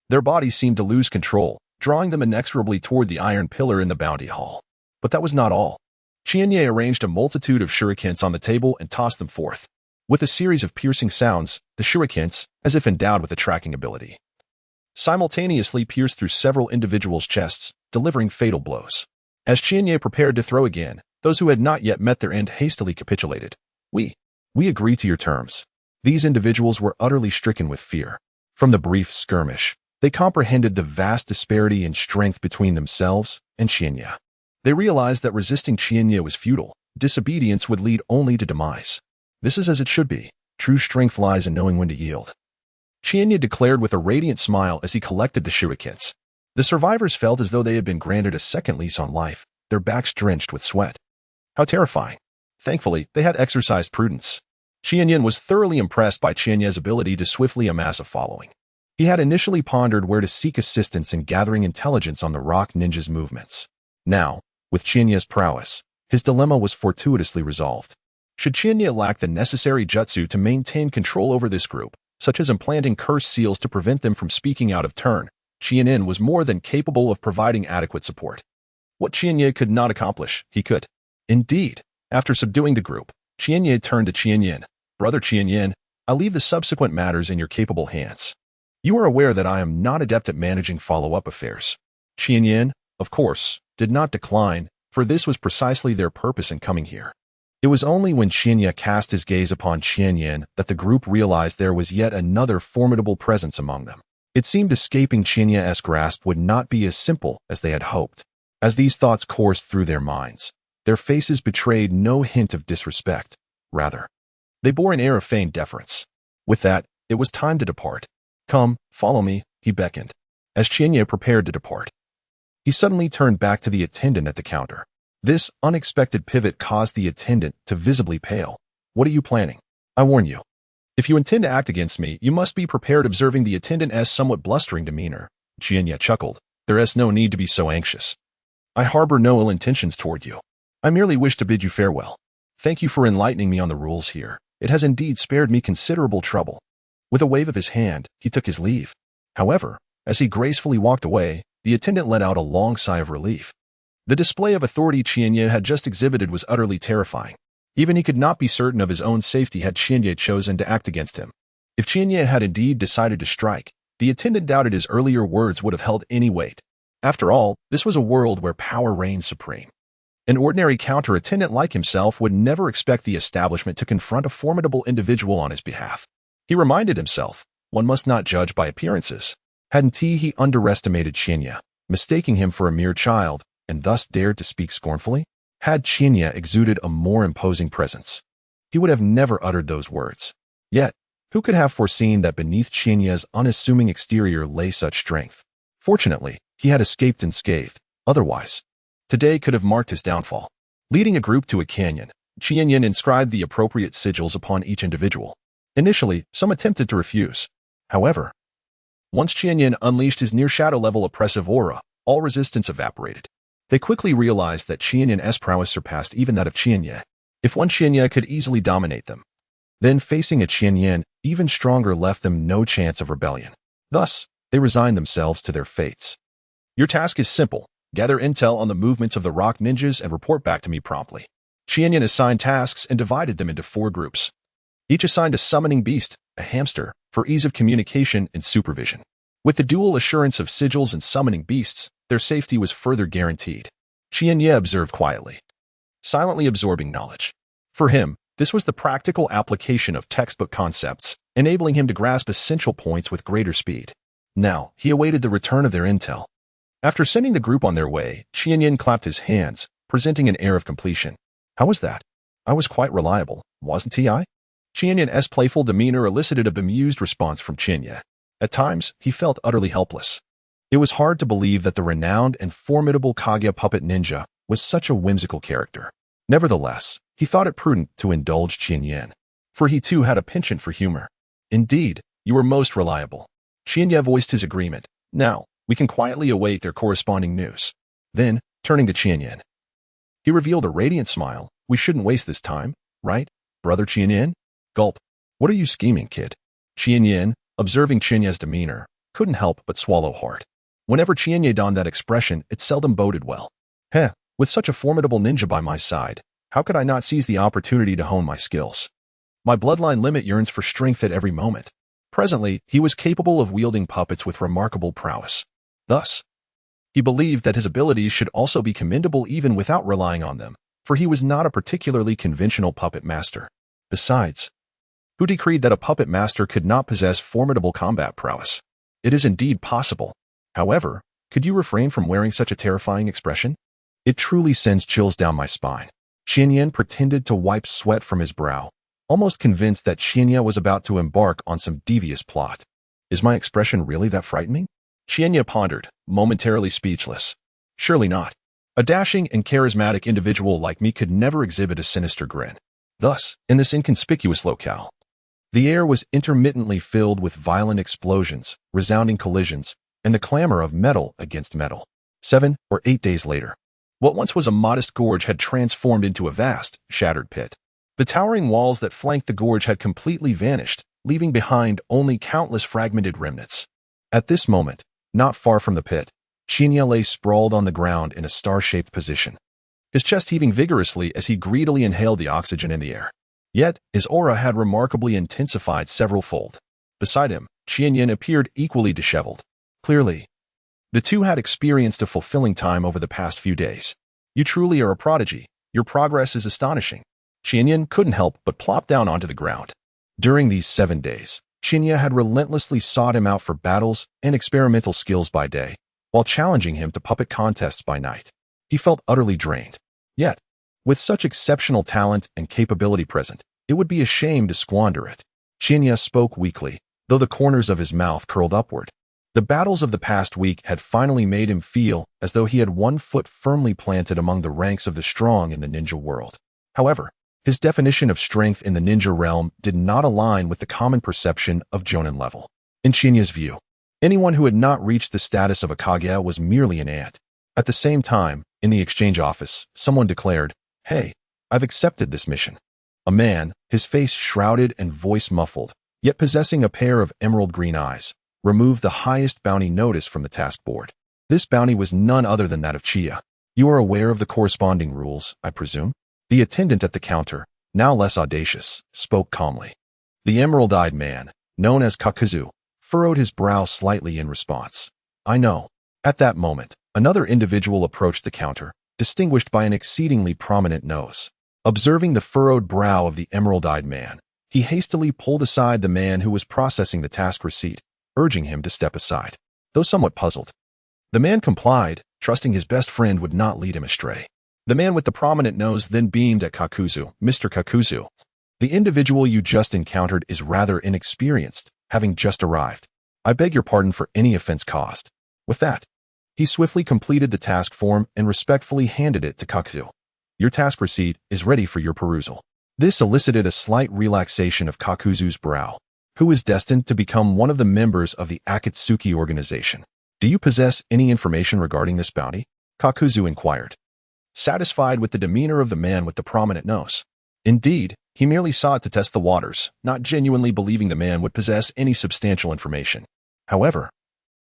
Their bodies seemed to lose control, drawing them inexorably toward the iron pillar in the bounty hall. But that was not all. Chiyo arranged a multitude of shurikens on the table and tossed them forth. With a series of piercing sounds, the shurikens, as if endowed with a tracking ability, simultaneously pierced through several individuals' chests, delivering fatal blows. As Chiyo prepared to throw again, those who had not yet met their end hastily capitulated. We agree to your terms. These individuals were utterly stricken with fear. From the brief skirmish, they comprehended the vast disparity in strength between themselves and Chiyo. They realized that resisting Chiyo was futile. Disobedience would lead only to demise. This is as it should be. True strength lies in knowing when to yield. Chiyo declared with a radiant smile as he collected the shurikens. The survivors felt as though they had been granted a second lease on life, their backs drenched with sweat. How terrifying. Thankfully, they had exercised prudence. Chiyo was thoroughly impressed by Chiyo's ability to swiftly amass a following. He had initially pondered where to seek assistance in gathering intelligence on the rock ninja's movements. Now, with Chiyo's prowess, his dilemma was fortuitously resolved. Should Chiyo lack the necessary jutsu to maintain control over this group, such as implanting cursed seals to prevent them from speaking out of turn, Chiyo was more than capable of providing adequate support. What Chiyo could not accomplish, he could. Indeed, after subduing the group, Chiyo turned to Chiyo. Brother Chiyo, I leave the subsequent matters in your capable hands. You are aware that I am not adept at managing follow-up affairs. Chiyo, of course, did not decline, for this was precisely their purpose in coming here. It was only when Chiyo cast his gaze upon Chiyo that the group realized there was yet another formidable presence among them. It seemed escaping Chiyo's grasp would not be as simple as they had hoped. As these thoughts coursed through their minds, their faces betrayed no hint of disrespect. Rather, they bore an air of feigned deference. With that, it was time to depart. Come, follow me, he beckoned. As Chiyo prepared to depart, he suddenly turned back to the attendant at the counter. This unexpected pivot caused the attendant to visibly pale. What are you planning? I warn you. If you intend to act against me, you must be prepared. Observing the attendant's somewhat blustering demeanor, Chiyo chuckled. There is no need to be so anxious. I harbor no ill intentions toward you. I merely wish to bid you farewell. Thank you for enlightening me on the rules here. It has indeed spared me considerable trouble. With a wave of his hand, he took his leave. However, as he gracefully walked away, the attendant let out a long sigh of relief. The display of authority Chiyo had just exhibited was utterly terrifying. Even he could not be certain of his own safety had Chiyo chosen to act against him. If Chiyo had indeed decided to strike, the attendant doubted his earlier words would have held any weight. After all, this was a world where power reigned supreme. An ordinary counter-attendant like himself would never expect the establishment to confront a formidable individual on his behalf. He reminded himself, one must not judge by appearances. Hadn't he underestimated Chiyo, mistaking him for a mere child, and thus dared to speak scornfully? Had Chiyo exuded a more imposing presence, he would have never uttered those words. Yet, who could have foreseen that beneath Chiyo's unassuming exterior lay such strength? Fortunately, he had escaped unscathed. Otherwise, today could have marked his downfall. Leading a group to a canyon, Chiyo inscribed the appropriate sigils upon each individual. Initially, some attempted to refuse. However, once Chiyo unleashed his near-shadow-level oppressive aura, all resistance evaporated. They quickly realized that Chiyo's prowess surpassed even that of Chiyo. If one Chiyo could easily dominate them, then facing a Chiyo even stronger left them no chance of rebellion. Thus, they resigned themselves to their fates. Your task is simple. Gather intel on the movements of the rock ninjas and report back to me promptly. Chiyo assigned tasks and divided them into 4 groups. Each assigned a summoning beast, a hamster, for ease of communication and supervision. With the dual assurance of sigils and summoning beasts, their safety was further guaranteed. Chiyo observed quietly, silently absorbing knowledge. For him, this was the practical application of textbook concepts, enabling him to grasp essential points with greater speed. Now, he awaited the return of their intel. After sending the group on their way, Qianyin clapped his hands, presenting an air of completion. How was that? I was quite reliable, wasn't I? Qianyin's playful demeanor elicited a bemused response from Qianya. At times, he felt utterly helpless. It was hard to believe that the renowned and formidable Kage puppet ninja was such a whimsical character. Nevertheless, he thought it prudent to indulge Qianyin, for he too had a penchant for humor. Indeed, you were most reliable. Qianya voiced his agreement. Now, we can quietly await their corresponding news. Then, turning to Qianyin, he revealed a radiant smile. We shouldn't waste this time, right, brother Qianyin? Gulp. What are you scheming, kid? Qianyin, observing Qianya's demeanor, couldn't help but swallow hard. Whenever Qianya donned that expression, it seldom boded well. Heh, with such a formidable ninja by my side, how could I not seize the opportunity to hone my skills? My bloodline limit yearns for strength at every moment. Presently, he was capable of wielding puppets with remarkable prowess. Thus, he believed that his abilities should also be commendable even without relying on them, for he was not a particularly conventional puppet master. Besides, who decreed that a puppet master could not possess formidable combat prowess? It is indeed possible. However, could you refrain from wearing such a terrifying expression? It truly sends chills down my spine. Qianyin pretended to wipe sweat from his brow, almost convinced that Qianya was about to embark on some devious plot. Is my expression really that frightening? Qianya pondered, momentarily speechless. Surely not. A dashing and charismatic individual like me could never exhibit a sinister grin. Thus, in this inconspicuous locale, the air was intermittently filled with violent explosions, resounding collisions, and the clamor of metal against metal. 7 or 8 days later, what once was a modest gorge had transformed into a vast, shattered pit. The towering walls that flanked the gorge had completely vanished, leaving behind only countless fragmented remnants. At this moment, not far from the pit, Qianya lay sprawled on the ground in a star-shaped position, his chest heaving vigorously as he greedily inhaled the oxygen in the air. Yet, his aura had remarkably intensified several-fold. Beside him, Qianyin appeared equally disheveled. Clearly, the two had experienced a fulfilling time over the past few days. You truly are a prodigy. Your progress is astonishing. Qianyin couldn't help but plop down onto the ground. During these 7 days, Qianya had relentlessly sought him out for battles and experimental skills by day, while challenging him to puppet contests by night. He felt utterly drained. Yet, with such exceptional talent and capability present, it would be a shame to squander it. Qianya spoke weakly, though the corners of his mouth curled upward. The battles of the past week had finally made him feel as though he had one foot firmly planted among the ranks of the strong in the ninja world. However, his definition of strength in the ninja realm did not align with the common perception of Jonin level. In Shinya's view, anyone who had not reached the status of a Kage was merely an ant. At the same time, in the exchange office, someone declared, "Hey, I've accepted this mission." A man, his face shrouded and voice muffled, yet possessing a pair of emerald green eyes, removed the highest bounty notice from the task board. This bounty was none other than that of Chiyo. You are aware of the corresponding rules, I presume? The attendant at the counter, now less audacious, spoke calmly. The emerald-eyed man, known as Kakuzu, furrowed his brow slightly in response. I know. At that moment, another individual approached the counter, distinguished by an exceedingly prominent nose. Observing the furrowed brow of the emerald-eyed man, he hastily pulled aside the man who was processing the task receipt, urging him to step aside. Though somewhat puzzled, the man complied, trusting his best friend would not lead him astray. The man with the prominent nose then beamed at Kakuzu. Mr. Kakuzu, the individual you just encountered is rather inexperienced, having just arrived. I beg your pardon for any offense caused. With that, he swiftly completed the task form and respectfully handed it to Kakuzu. Your task receipt is ready for your perusal. This elicited a slight relaxation of Kakuzu's brow, who is destined to become one of the members of the Akatsuki organization. Do you possess any information regarding this bounty? Kakuzu inquired, satisfied with the demeanor of the man with the prominent nose. Indeed, he merely sought to test the waters, not genuinely believing the man would possess any substantial information. However,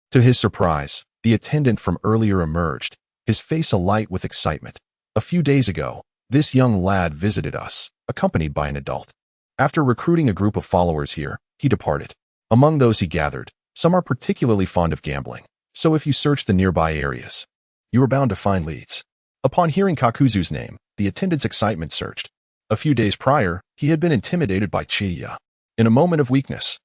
to his surprise, the attendant from earlier emerged, his face alight with excitement. A few days ago, this young lad visited us, accompanied by an adult. After recruiting a group of followers here, he departed. Among those he gathered, some are particularly fond of gambling, so if you search the nearby areas, you are bound to find leads. Upon hearing Kakuzu's name, the attendant's excitement surged. A few days prior, he had been intimidated by Chiyo. In a moment of weakness,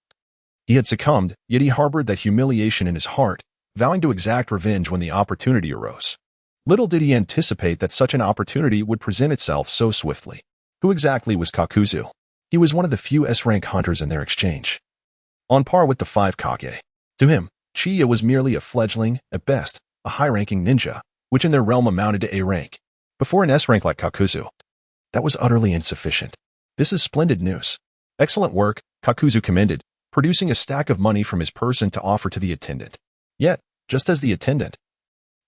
he had succumbed, yet he harbored that humiliation in his heart, vowing to exact revenge when the opportunity arose. Little did he anticipate that such an opportunity would present itself so swiftly. Who exactly was Kakuzu? He was one of the few S-rank hunters in their exchange, on par with the 5 Kage. To him, Chiyo was merely a fledgling, at best, a high-ranking ninja, which in their realm amounted to A rank. Before an S rank like Kakuzu, that was utterly insufficient. This is splendid news. Excellent work, Kakuzu commended, producing a stack of money from his person to offer to the attendant. Yet, just as the attendant,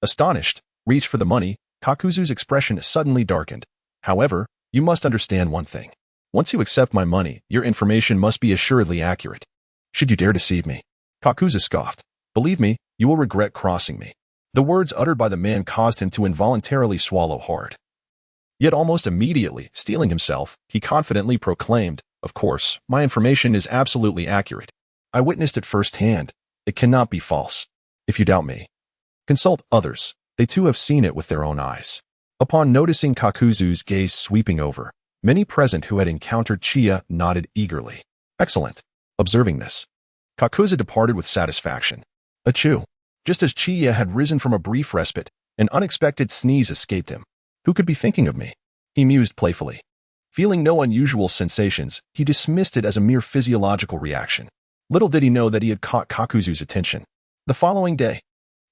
astonished, reached for the money, Kakuzu's expression suddenly darkened. However, you must understand one thing. Once you accept my money, your information must be assuredly accurate. Should you dare deceive me? Kakuzu scoffed. Believe me, you will regret crossing me. The words uttered by the man caused him to involuntarily swallow hard. Yet almost immediately, steeling himself, he confidently proclaimed, "Of course, my information is absolutely accurate. I witnessed it firsthand. It cannot be false. If you doubt me, consult others. They too have seen it with their own eyes." Upon noticing Kakuzu's gaze sweeping over, many present who had encountered Chiyo nodded eagerly. Excellent. Observing this, Kakuzu departed with satisfaction. Achoo! Just as Chiyo had risen from a brief respite, an unexpected sneeze escaped him. Who could be thinking of me? He mused playfully. Feeling no unusual sensations, he dismissed it as a mere physiological reaction. Little did he know that he had caught Kakuzu's attention. The following day,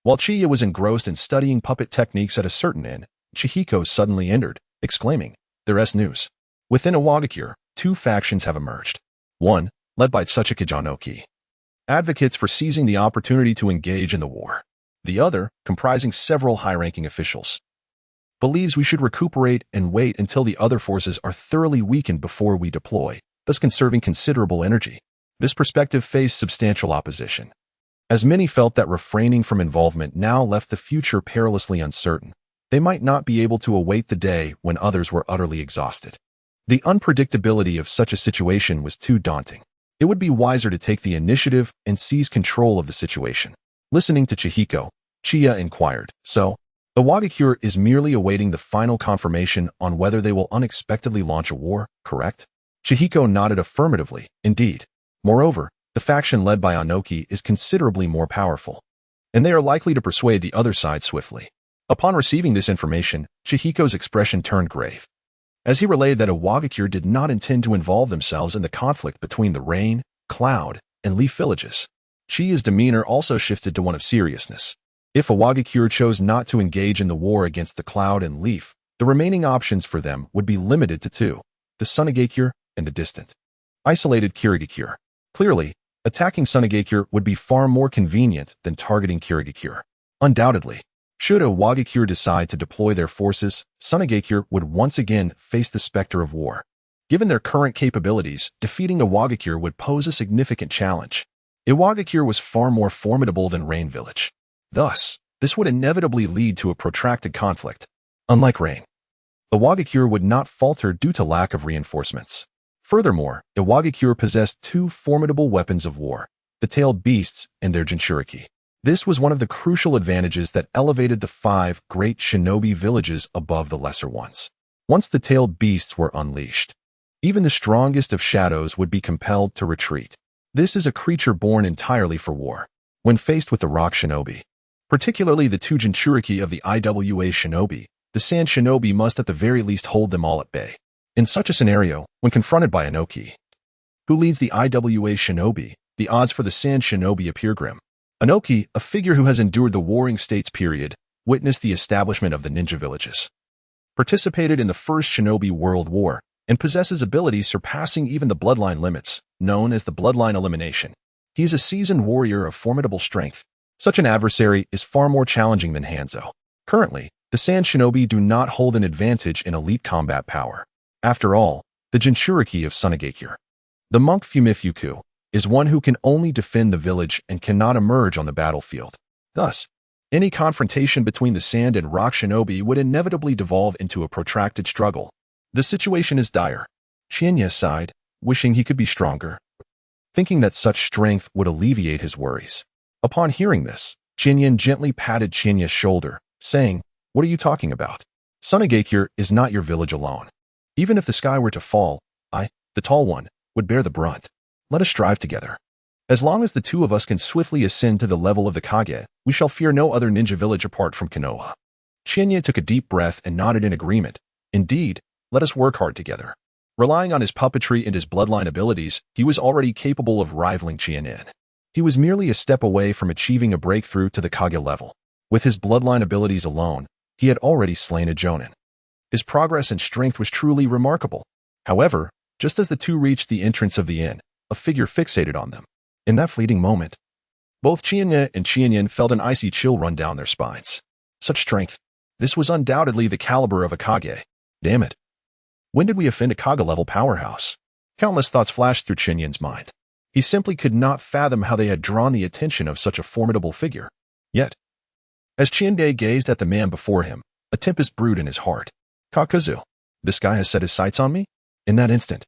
while Chiyo was engrossed in studying puppet techniques at a certain inn, Chihiko suddenly entered, exclaiming, "There's news. Within Iwagakure, 2 factions have emerged. One, led by Tsuchika Janoki, advocates for seizing the opportunity to engage in the war. The other, comprising several high-ranking officials, believes we should recuperate and wait until the other forces are thoroughly weakened before we deploy, thus conserving considerable energy. This perspective faced substantial opposition, as many felt that refraining from involvement now left the future perilously uncertain. They might not be able to await the day when others were utterly exhausted. The unpredictability of such a situation was too daunting. It would be wiser to take the initiative and seize control of the situation. Listening to Chihiko, Chiyo inquired, "So, Iwagakure is merely awaiting the final confirmation on whether they will unexpectedly launch a war, correct?" Chihiko nodded affirmatively. Indeed. Moreover, the faction led by Anoki is considerably more powerful, and they are likely to persuade the other side swiftly. Upon receiving this information, Chihiko's expression turned grave, as he relayed that Iwagakure did not intend to involve themselves in the conflict between the Rain, Cloud, and Leaf villages. Chiyo's demeanor also shifted to one of seriousness. If Iwagakure chose not to engage in the war against the Cloud and Leaf, the remaining options for them would be limited to 2, the Sunagakure and the distant, isolated Kirigakure. Clearly, attacking Sunagakure would be far more convenient than targeting Kirigakure. Undoubtedly, should Iwagakure decide to deploy their forces, Sunagakure would once again face the specter of war. Given their current capabilities, defeating Iwagakure would pose a significant challenge. Iwagakure was far more formidable than Rain Village. Thus, this would inevitably lead to a protracted conflict. Unlike Rain, Iwagakure would not falter due to lack of reinforcements. Furthermore, Iwagakure possessed 2 formidable weapons of war, the tailed beasts and their Jinchuriki. This was one of the crucial advantages that elevated the 5 great shinobi villages above the lesser ones. Once the tailed beasts were unleashed, even the strongest of shadows would be compelled to retreat. This is a creature born entirely for war. When faced with the rock shinobi, particularly the 2 Jinchuriki of the IWA shinobi, the sand shinobi must at the very least hold them all at bay. In such a scenario, when confronted by Anoki, who leads the IWA shinobi, the odds for the sand shinobi appear grim. Anoki, a figure who has endured the Warring States period, witnessed the establishment of the ninja villages, participated in the First Shinobi World War, and possesses abilities surpassing even the bloodline limits, known as the bloodline elimination. He is a seasoned warrior of formidable strength. Such an adversary is far more challenging than Hanzo. Currently, the Sand Shinobi do not hold an advantage in elite combat power. After all, the Jinchuriki of Sunagakure, the monk Fumifuku, is one who can only defend the village and cannot emerge on the battlefield. Thus, any confrontation between the Sand and Rock Shinobi would inevitably devolve into a protracted struggle. The situation is dire. Chinya sighed, wishing he could be stronger, thinking that such strength would alleviate his worries. Upon hearing this, Chinyan gently patted Chinya's shoulder, saying, "What are you talking about? Sunagakure is not your village alone. Even if the sky were to fall, I, the tall one, would bear the brunt. Let us strive together." As long as the two of us can swiftly ascend to the level of the Kage, we shall fear no other ninja village apart from Konoha. Chiyo took a deep breath and nodded in agreement. Indeed, let us work hard together. Relying on his puppetry and his bloodline abilities, he was already capable of rivaling Chūnin. He was merely a step away from achieving a breakthrough to the Kage level. With his bloodline abilities alone, he had already slain a Jonin. His progress and strength was truly remarkable. However, just as the two reached the entrance of the inn, a figure fixated on them. In that fleeting moment, both Chiyo and Chūnin felt an icy chill run down their spines. Such strength. This was undoubtedly the caliber of a Kage. Damn it. When did we offend a Kage-level powerhouse? Countless thoughts flashed through Chinyin's mind. He simply could not fathom how they had drawn the attention of such a formidable figure. Yet, as Chiyo gazed at the man before him, a tempest brewed in his heart. Kakuzu, this guy has set his sights on me? In that instant,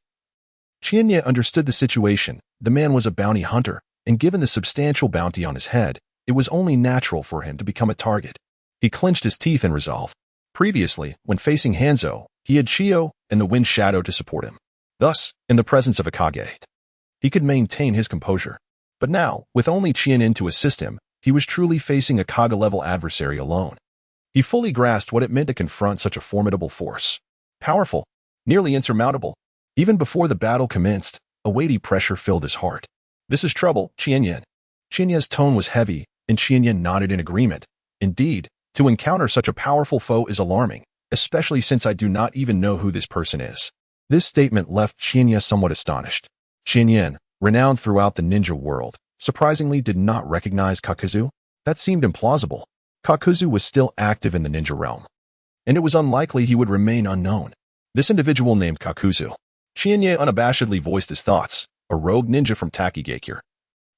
Chiyo understood the situation. The man was a bounty hunter, and given the substantial bounty on his head, it was only natural for him to become a target. He clenched his teeth in resolve. Previously, when facing Hanzo, he had Chiyo and the Wind Shadow to support him. Thus, in the presence of a Kage, he could maintain his composure. But now, with only Chūnin to assist him, he was truly facing a Kage-level adversary alone. He fully grasped what it meant to confront such a formidable force. Powerful, nearly insurmountable. Even before the battle commenced, a weighty pressure filled his heart. This is trouble, Chiyo. Chiyo's tone was heavy, and Chiyo nodded in agreement. Indeed, to encounter such a powerful foe is alarming, especially since I do not even know who this person is. This statement left Chiyo somewhat astonished. Chiyo, renowned throughout the ninja world, surprisingly did not recognize Kakuzu. That seemed implausible. Kakuzu was still active in the ninja realm, and it was unlikely he would remain unknown. This individual named Kakuzu. Chiyo unabashedly voiced his thoughts, a rogue ninja from Takigakure.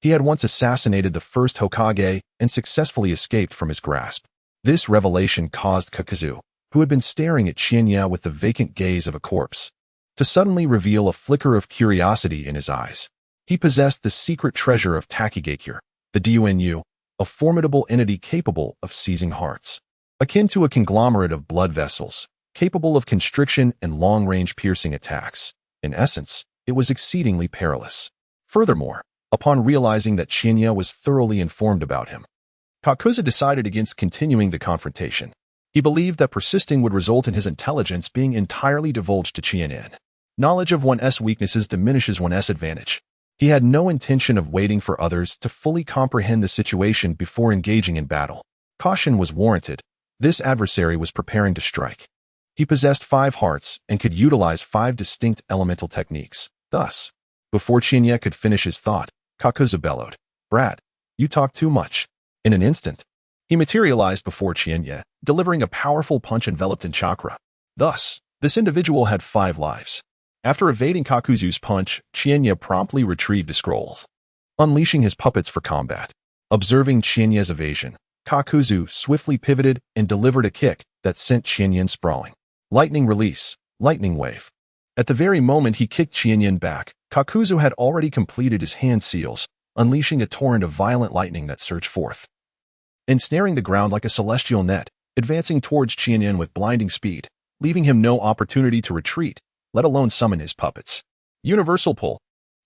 He had once assassinated the first Hokage and successfully escaped from his grasp. This revelation caused Kakuzu, who had been staring at Chiyo with the vacant gaze of a corpse, to suddenly reveal a flicker of curiosity in his eyes. He possessed the secret treasure of Takigakure, the Dunu, a formidable entity capable of seizing hearts. Akin to a conglomerate of blood vessels, capable of constriction and long-range piercing attacks. In essence, it was exceedingly perilous. Furthermore, upon realizing that Chiyo was thoroughly informed about him, Kakuzu decided against continuing the confrontation. He believed that persisting would result in his intelligence being entirely divulged to Chiyo. Knowledge of one's weaknesses diminishes one's advantage. He had no intention of waiting for others to fully comprehend the situation before engaging in battle. Caution was warranted. This adversary was preparing to strike. He possessed 5 hearts and could utilize 5 distinct elemental techniques. Thus, before Chiyo could finish his thought, Kakuzu bellowed, "Brat, you talk too much." In an instant, he materialized before Chiyo, delivering a powerful punch enveloped in chakra. Thus, this individual had 5 lives. After evading Kakuzu's punch, Chiyo promptly retrieved the scrolls, unleashing his puppets for combat. Observing Chiyo's evasion, Kakuzu swiftly pivoted and delivered a kick that sent Chiyo sprawling. Lightning release, lightning wave. At the very moment he kicked Chiyo back, Kakuzu had already completed his hand seals, unleashing a torrent of violent lightning that surged forth, ensnaring the ground like a celestial net, advancing towards Chiyo with blinding speed, leaving him no opportunity to retreat, let alone summon his puppets. Universal pull.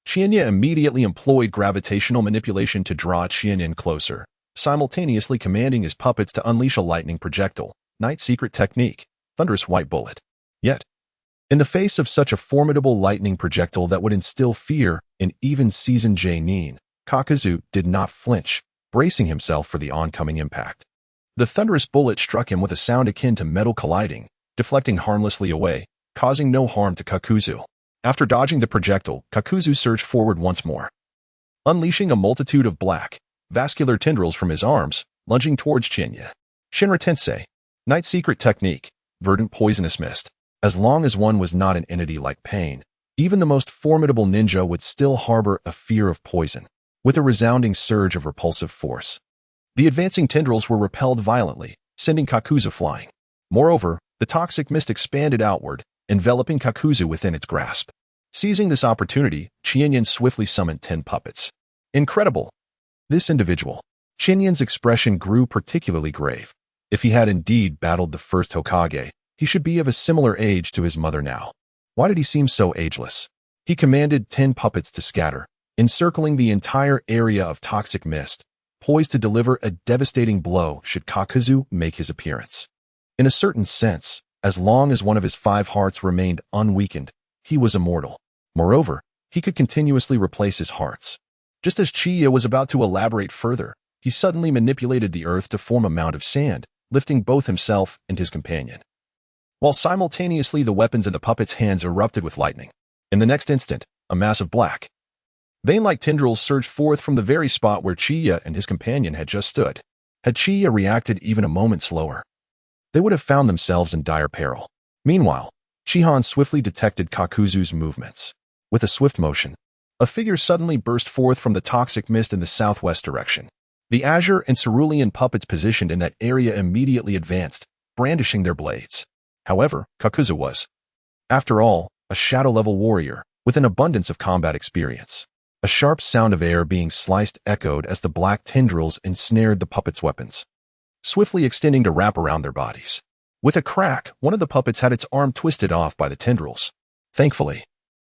Chiyo immediately employed gravitational manipulation to draw Chiyo closer, simultaneously commanding his puppets to unleash a lightning projectile, night secret technique, thunderous white bullet. Yet, in the face of such a formidable lightning projectile that would instill fear in even seasoned Jonin, Kakuzu did not flinch, bracing himself for the oncoming impact. The thunderous bullet struck him with a sound akin to metal colliding, deflecting harmlessly away, causing no harm to Kakuzu. After dodging the projectile, Kakuzu surged forward once more, unleashing a multitude of black, vascular tendrils from his arms, lunging towards Chiyo. Shinra Tensei, night secret technique, verdant poisonous mist. As long as one was not an entity like pain, even the most formidable ninja would still harbor a fear of poison, with a resounding surge of repulsive force. The advancing tendrils were repelled violently, sending Kakuzu flying. Moreover, the toxic mist expanded outward, enveloping Kakuzu within its grasp. Seizing this opportunity, Chiyo swiftly summoned 10 puppets. Incredible! This individual. Chiyo's expression grew particularly grave. If he had indeed battled the first Hokage, he should be of a similar age to his mother now. Why did he seem so ageless? He commanded 10 puppets to scatter, encircling the entire area of toxic mist, poised to deliver a devastating blow should Kakuzu make his appearance. In a certain sense, as long as one of his 5 hearts remained unweakened, he was immortal. Moreover, he could continuously replace his hearts. Just as Chiyo was about to elaborate further, he suddenly manipulated the earth to form a mound of sand, lifting both himself and his companion. While simultaneously the weapons in the puppet's hands erupted with lightning. In the next instant, a mass of black, vein-like tendrils surged forth from the very spot where Chiyo and his companion had just stood. Had Chiyo reacted even a moment slower, they would have found themselves in dire peril. Meanwhile, Chihan swiftly detected Kakuzu's movements. With a swift motion, a figure suddenly burst forth from the toxic mist in the southwest direction. The azure and cerulean puppets positioned in that area immediately advanced, brandishing their blades. However, Kakuzu was, after all, a shadow-level warrior with an abundance of combat experience. A sharp sound of air being sliced echoed as the black tendrils ensnared the puppets' weapons, swiftly extending to wrap around their bodies. With a crack, one of the puppets had its arm twisted off by the tendrils. Thankfully,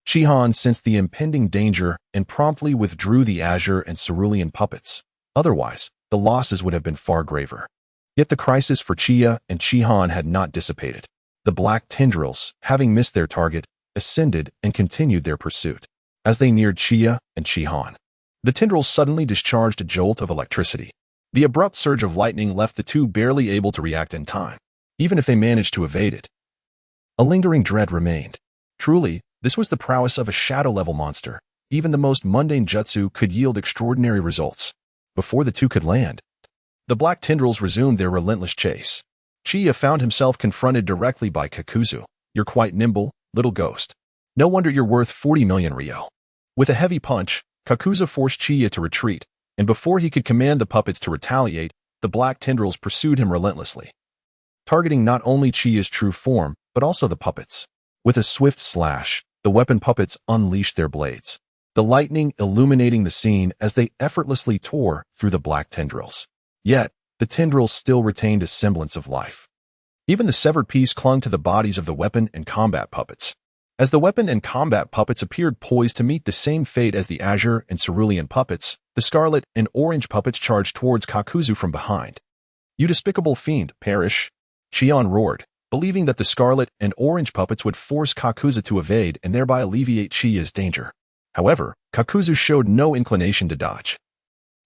Chihan sensed the impending danger and promptly withdrew the azure and cerulean puppets. Otherwise, the losses would have been far graver. Yet the crisis for Chiyo and Chihan had not dissipated. The black tendrils, having missed their target, ascended and continued their pursuit. As they neared Chiyo and Chihan, the tendrils suddenly discharged a jolt of electricity. The abrupt surge of lightning left the two barely able to react in time, even if they managed to evade it. A lingering dread remained. Truly, this was the prowess of a shadow-level monster. Even the most mundane jutsu could yield extraordinary results. Before the two could land, the black tendrils resumed their relentless chase. Chiyo found himself confronted directly by Kakuzu. "You're quite nimble, little ghost. No wonder you're worth 40 million ryo." With a heavy punch, Kakuzu forced Chiyo to retreat, and before he could command the puppets to retaliate, the black tendrils pursued him relentlessly, targeting not only Chiyo's true form, but also the puppets. With a swift slash, the weapon puppets unleashed their blades, the lightning illuminating the scene as they effortlessly tore through the black tendrils. Yet, the tendrils still retained a semblance of life. Even the severed piece clung to the bodies of the weapon and combat puppets. As the weapon and combat puppets appeared poised to meet the same fate as the azure and cerulean puppets, the scarlet and orange puppets charged towards Kakuzu from behind. "You despicable fiend, perish!" Chion roared, believing that the scarlet and orange puppets would force Kakuzu to evade and thereby alleviate Chiyo's danger. However, Kakuzu showed no inclination to dodge,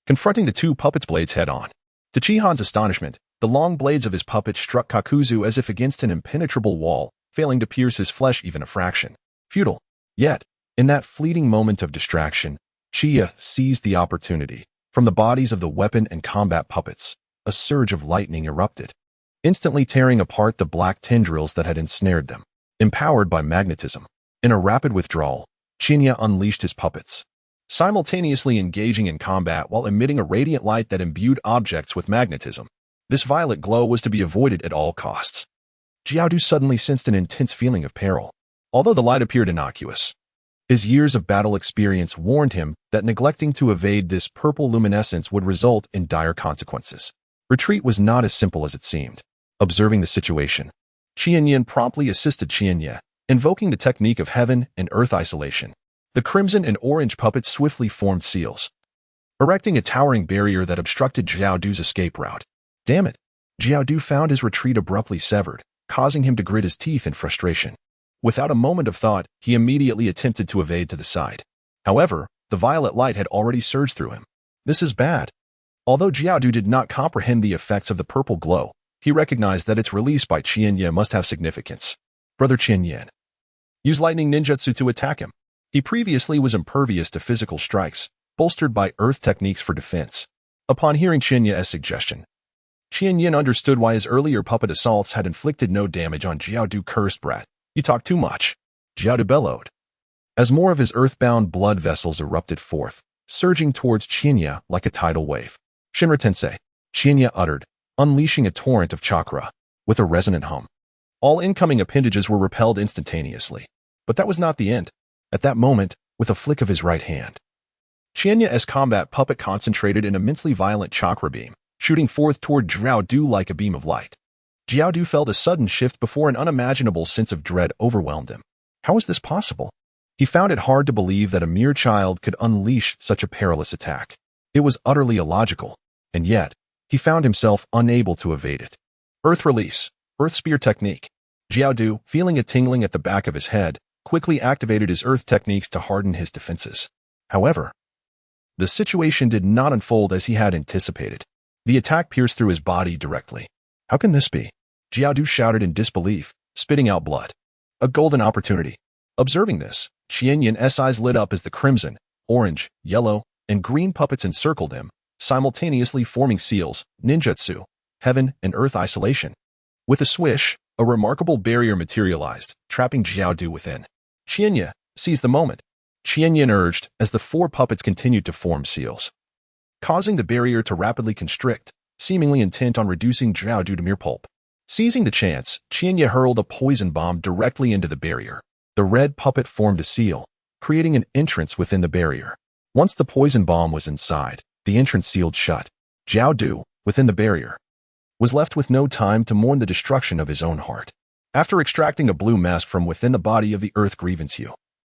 confronting the two puppets' blades head-on. To Chihan's astonishment, the long blades of his puppet struck Kakuzu as if against an impenetrable wall, failing to pierce his flesh even a fraction. Futile. Yet, in that fleeting moment of distraction, Chiyo seized the opportunity. From the bodies of the weapon and combat puppets, a surge of lightning erupted, instantly tearing apart the black tendrils that had ensnared them. Empowered by magnetism, in a rapid withdrawal, Chiyo unleashed his puppets, simultaneously engaging in combat while emitting a radiant light that imbued objects with magnetism. This violet glow was to be avoided at all costs. Jiaodu suddenly sensed an intense feeling of peril. Although the light appeared innocuous, his years of battle experience warned him that neglecting to evade this purple luminescence would result in dire consequences. Retreat was not as simple as it seemed. Observing the situation, Qianyin promptly assisted Qianye, invoking the technique of heaven and earth isolation. The crimson and orange puppets swiftly formed seals, erecting a towering barrier that obstructed Jiaodu's escape route. Damn it! Jiaodu found his retreat abruptly severed, causing him to grit his teeth in frustration. Without a moment of thought, he immediately attempted to evade to the side. However, the violet light had already surged through him. This is bad. Although Jiaodu did not comprehend the effects of the purple glow, he recognized that its release by Qianye must have significance. Brother Qianyan, use lightning ninjutsu to attack him. He previously was impervious to physical strikes, bolstered by earth techniques for defense. Upon hearing Qianye's suggestion, Qianyin understood why his earlier puppet assaults had inflicted no damage on Jiaodu. "Cursed brat, you talk too much," Jiaodu bellowed, as more of his earthbound blood vessels erupted forth, surging towards Qianye like a tidal wave. "Shinra Tensei," Qianye uttered, unleashing a torrent of chakra. With a resonant hum, all incoming appendages were repelled instantaneously. But that was not the end. At that moment, with a flick of his right hand, Qianye's combat puppet concentrated an immensely violent chakra beam, shooting forth toward Jiaodu like a beam of light. Jiaodu felt a sudden shift before an unimaginable sense of dread overwhelmed him. How was this possible? He found it hard to believe that a mere child could unleash such a perilous attack. It was utterly illogical, and yet, he found himself unable to evade it. Earth Release, Earth Spear Technique. Jiaodu, feeling a tingling at the back of his head, quickly activated his earth techniques to harden his defenses. However, the situation did not unfold as he had anticipated. The attack pierced through his body directly. How can this be? Jiaodu shouted in disbelief, spitting out blood. A golden opportunity. Observing this, Qianyan's eyes lit up as the crimson, orange, yellow, and green puppets encircled him, simultaneously forming seals, ninjutsu, heaven and earth isolation. With a swish, a remarkable barrier materialized, trapping Jiaodu within. Qianyan, seize the moment. Qianyan urged as the 4 puppets continued to form seals, causing the barrier to rapidly constrict, seemingly intent on reducing Jiaodu to mere pulp. Seizing the chance, Qianyan hurled a poison bomb directly into the barrier. The red puppet formed a seal, creating an entrance within the barrier. Once the poison bomb was inside, the entrance sealed shut. Jiaodu, within the barrier, was left with no time to mourn the destruction of his own heart. After extracting a blue mask from within the body of the earth grievanceau,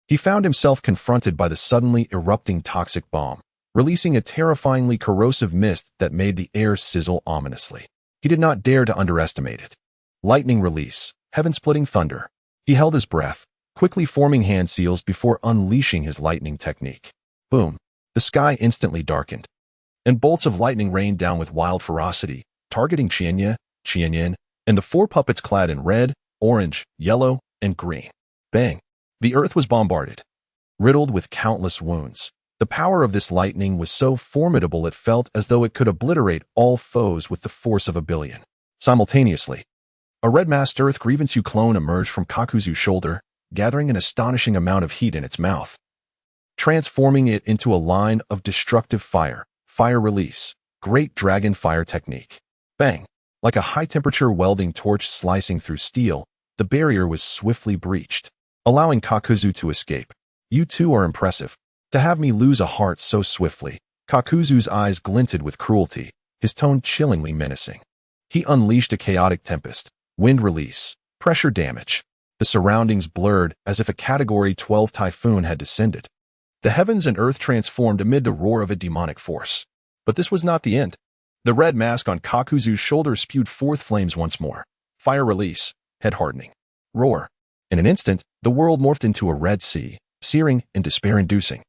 he found himself confronted by the suddenly erupting toxic bomb, releasing a terrifyingly corrosive mist that made the air sizzle ominously. He did not dare to underestimate it. Lightning release, heaven-splitting thunder. He held his breath, quickly forming hand seals before unleashing his lightning technique. Boom! The sky instantly darkened, and bolts of lightning rained down with wild ferocity, targeting Qianyan, and the 4 puppets clad in red, orange, yellow, and green. Bang! The earth was bombarded, riddled with countless wounds. The power of this lightning was so formidable it felt as though it could obliterate all foes with the force of a billion. Simultaneously, a red-masked earth grievanceau clone emerged from Kakuzu's shoulder, gathering an astonishing amount of heat in its mouth, transforming it into a line of destructive fire release, great dragon fire technique. Bang! Like a high-temperature welding torch slicing through steel, the barrier was swiftly breached, allowing Kakuzu to escape. You two are impressive. To have me lose a heart so swiftly. Kakuzu's eyes glinted with cruelty, his tone chillingly menacing. He unleashed a chaotic tempest, wind release, pressure damage. The surroundings blurred as if a Category 12 typhoon had descended. The heavens and earth transformed amid the roar of a demonic force. But this was not the end. The red mask on Kakuzu's shoulder spewed forth flames once more. Fire release, head hardening, roar. In an instant, the world morphed into a red sea, searing and despair-inducing.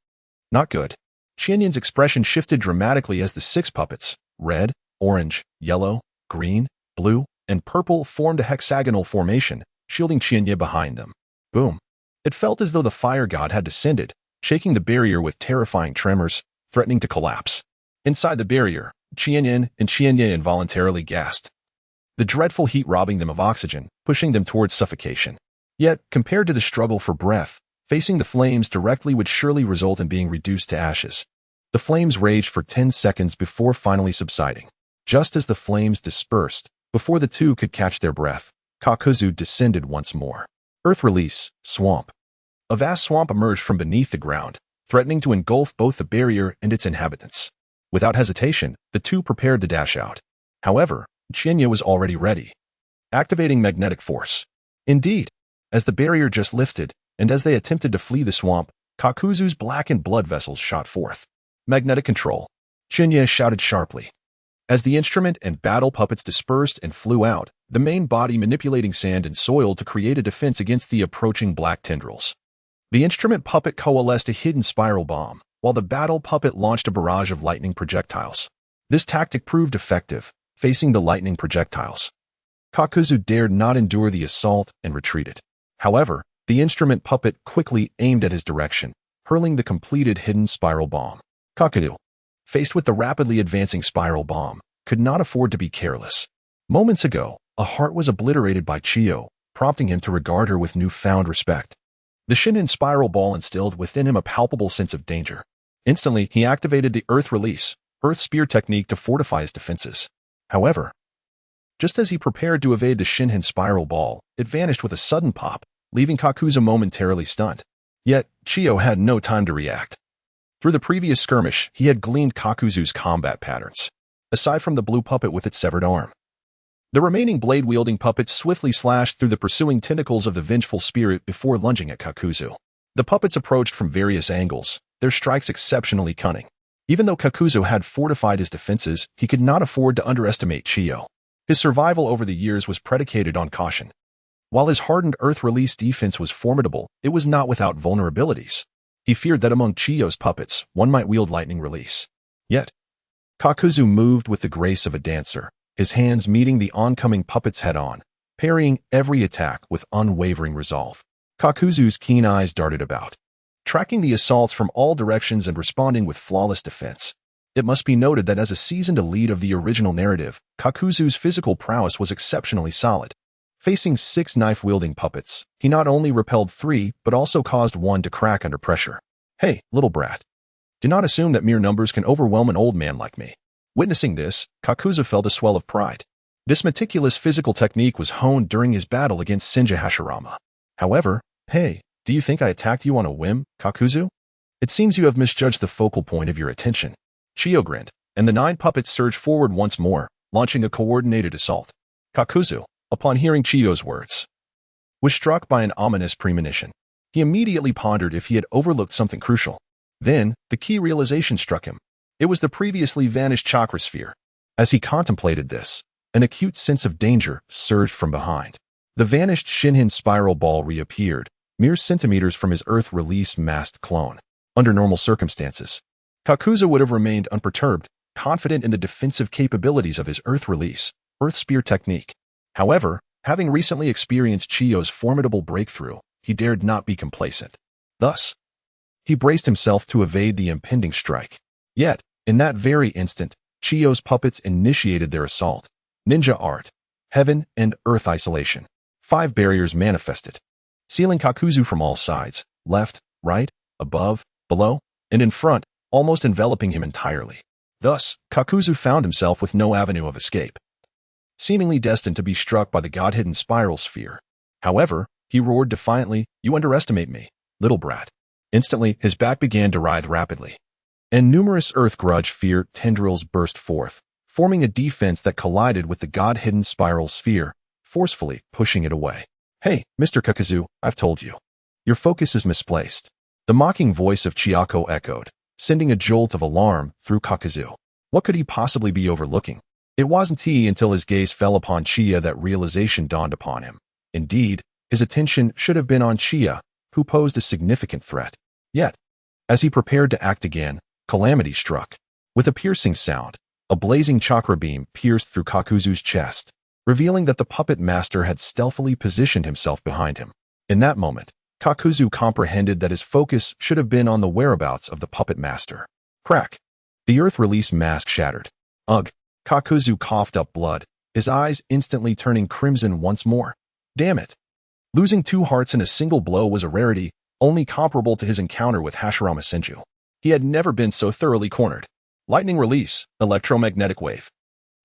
Not good. Qianyan's expression shifted dramatically as the 6 puppets, red, orange, yellow, green, blue, and purple, formed a hexagonal formation, shielding Qianyan behind them. Boom. It felt as though the fire god had descended, shaking the barrier with terrifying tremors, threatening to collapse. Inside the barrier, Qianyan involuntarily gasped, the dreadful heat robbing them of oxygen, pushing them towards suffocation. Yet, compared to the struggle for breath, facing the flames directly would surely result in being reduced to ashes. The flames raged for 10 seconds before finally subsiding. Just as the flames dispersed, before the two could catch their breath, Kakuzu descended once more. Earth release, swamp. A vast swamp emerged from beneath the ground, threatening to engulf both the barrier and its inhabitants. Without hesitation, the two prepared to dash out. However, Chiyo was already ready, activating magnetic force. Indeed, as the barrier just lifted, and as they attempted to flee the swamp, Kakuzu's blackened blood vessels shot forth. Magnetic control. Chiyo shouted sharply. As the instrument and battle puppets dispersed and flew out, the main body manipulating sand and soil to create a defense against the approaching black tendrils. The instrument puppet coalesced a hidden spiral bomb, while the battle puppet launched a barrage of lightning projectiles. This tactic proved effective, facing the lightning projectiles. Kakuzu dared not endure the assault and retreated. However, the instrument puppet quickly aimed at his direction, hurling the completed hidden spiral bomb. Kakuzu, faced with the rapidly advancing spiral bomb, could not afford to be careless. Moments ago, a heart was obliterated by Chiyo, prompting him to regard her with newfound respect. The chūnin spiral ball instilled within him a palpable sense of danger. Instantly, he activated the Earth Release, Earth Spear technique to fortify his defenses. However, just as he prepared to evade the chūnin spiral ball, it vanished with a sudden pop, leaving Kakuzu momentarily stunned. Yet, Chiyo had no time to react. Through the previous skirmish, he had gleaned Kakuzu's combat patterns, aside from the blue puppet with its severed arm. The remaining blade-wielding puppet swiftly slashed through the pursuing tentacles of the vengeful spirit before lunging at Kakuzu. The puppets approached from various angles, their strikes exceptionally cunning. Even though Kakuzu had fortified his defenses, he could not afford to underestimate Chiyo. His survival over the years was predicated on caution. While his hardened Earth Release defense was formidable, it was not without vulnerabilities. He feared that among Chiyo's puppets, one might wield Lightning Release. Yet, Kakuzu moved with the grace of a dancer, his hands meeting the oncoming puppets head-on, parrying every attack with unwavering resolve. Kakuzu's keen eyes darted about, tracking the assaults from all directions and responding with flawless defense. It must be noted that as a seasoned elite of the original narrative, Kakuzu's physical prowess was exceptionally solid. Facing 6 knife-wielding puppets, he not only repelled 3, but also caused 1 to crack under pressure. Hey, little brat. Do not assume that mere numbers can overwhelm an old man like me. Witnessing this, Kakuzu felt a swell of pride. This meticulous physical technique was honed during his battle against Shinja Hashirama. However, hey, do you think I attacked you on a whim, Kakuzu? It seems you have misjudged the focal point of your attention. Chiyo grinned, and the 9 puppets surged forward once more, launching a coordinated assault. Kakuzu, upon hearing Chiyo's words, was struck by an ominous premonition. He immediately pondered if he had overlooked something crucial. Then, the key realization struck him. It was the previously vanished chakra sphere. As he contemplated this, an acute sense of danger surged from behind. The vanished Shinhin spiral ball reappeared, mere centimeters from his Earth Release masked clone. Under normal circumstances, Kakuzu would have remained unperturbed, confident in the defensive capabilities of his Earth Release, Earth Spear technique. However, having recently experienced Chiyo's formidable breakthrough, he dared not be complacent. Thus, he braced himself to evade the impending strike. Yet, in that very instant, Chiyo's puppets initiated their assault. Ninja art, heaven and earth isolation. 5 barriers manifested, sealing Kakuzu from all sides, left, right, above, below, and in front, almost enveloping him entirely. Thus, Kakuzu found himself with no avenue of escape, seemingly destined to be struck by the God-hidden spiral sphere. However, he roared defiantly, "You underestimate me, little brat." Instantly, his back began to writhe rapidly, and numerous earth grudge fear tendrils burst forth, forming a defense that collided with the God-hidden spiral sphere, forcefully pushing it away. "Hey, Mr. Kakuzu, I've told you. Your focus is misplaced." The mocking voice of Chiyako echoed, sending a jolt of alarm through Kakuzu. What could he possibly be overlooking? It wasn't he until his gaze fell upon Chiyo that realization dawned upon him. Indeed, his attention should have been on Chiyo, who posed a significant threat. Yet, as he prepared to act again, calamity struck. With a piercing sound, a blazing chakra beam pierced through Kakuzu's chest, revealing that the puppet master had stealthily positioned himself behind him. In that moment, Kakuzu comprehended that his focus should have been on the whereabouts of the puppet master. Crack! The Earth Release mask shattered. Ugh! Kakuzu coughed up blood, his eyes instantly turning crimson once more. Damn it! Losing 2 hearts in a single blow was a rarity, only comparable to his encounter with Hashirama Senju. He had never been so thoroughly cornered. Lightning Release, electromagnetic wave.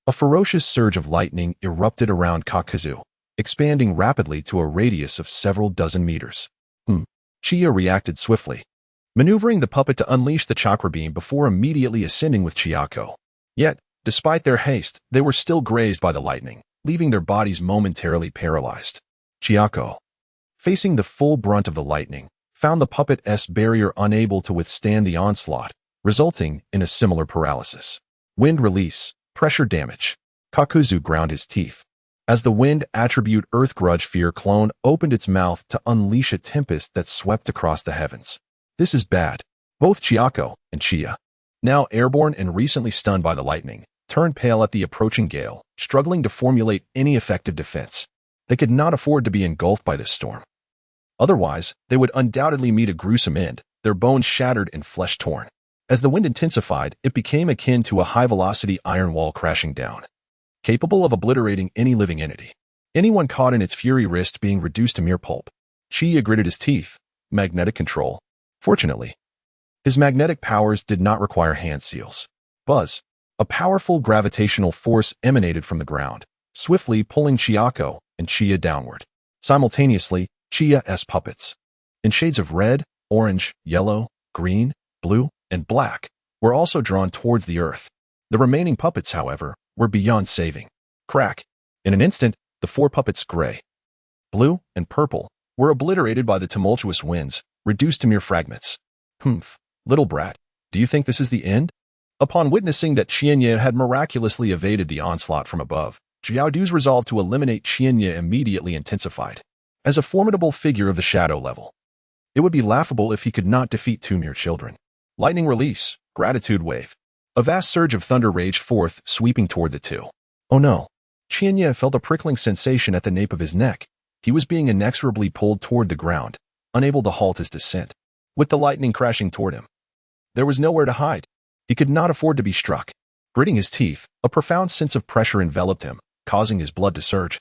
A ferocious surge of lightning erupted around Kakuzu, expanding rapidly to a radius of several dozen meters. Chiyo reacted swiftly, maneuvering the puppet to unleash the chakra beam before immediately ascending with Chiyako. Yet, despite their haste, they were still grazed by the lightning, leaving their bodies momentarily paralyzed. Chiyako, facing the full brunt of the lightning, found the puppet's barrier unable to withstand the onslaught, resulting in a similar paralysis. Wind Release, pressure damage. Kakuzu ground his teeth as the wind attribute Earth Grudge Fear clone opened its mouth to unleash a tempest that swept across the heavens. This is bad. Both Chiyako and Chiyo, now airborne and recently stunned by the lightning, turned pale at the approaching gale, struggling to formulate any effective defense. They could not afford to be engulfed by this storm. Otherwise, they would undoubtedly meet a gruesome end, their bones shattered and flesh torn. As the wind intensified, it became akin to a high-velocity iron wall crashing down, capable of obliterating any living entity. Anyone caught in its fury risked being reduced to mere pulp. Chiyo gritted his teeth. Magnetic control. Fortunately, his magnetic powers did not require hand seals. Buzz. A powerful gravitational force emanated from the ground, swiftly pulling Chiyako and Chiyo downward. Simultaneously, Chiyo's puppets, in shades of red, orange, yellow, green, blue, and black, were also drawn towards the earth. The remaining puppets, however, were beyond saving. Crack! In an instant, the 4 puppets, gray, blue, and purple, were obliterated by the tumultuous winds, reduced to mere fragments. Humph, little brat, do you think this is the end? Upon witnessing that Qianye had miraculously evaded the onslaught from above, Xiaodu's resolve to eliminate Qianye immediately intensified. As a formidable figure of the shadow level, it would be laughable if he could not defeat two mere children. Lightning release, gratitude wave. A vast surge of thunder raged forth, sweeping toward the two. Oh no. Qianye felt a prickling sensation at the nape of his neck. He was being inexorably pulled toward the ground, unable to halt his descent. With the lightning crashing toward him, there was nowhere to hide. He could not afford to be struck. Gritting his teeth, a profound sense of pressure enveloped him, causing his blood to surge,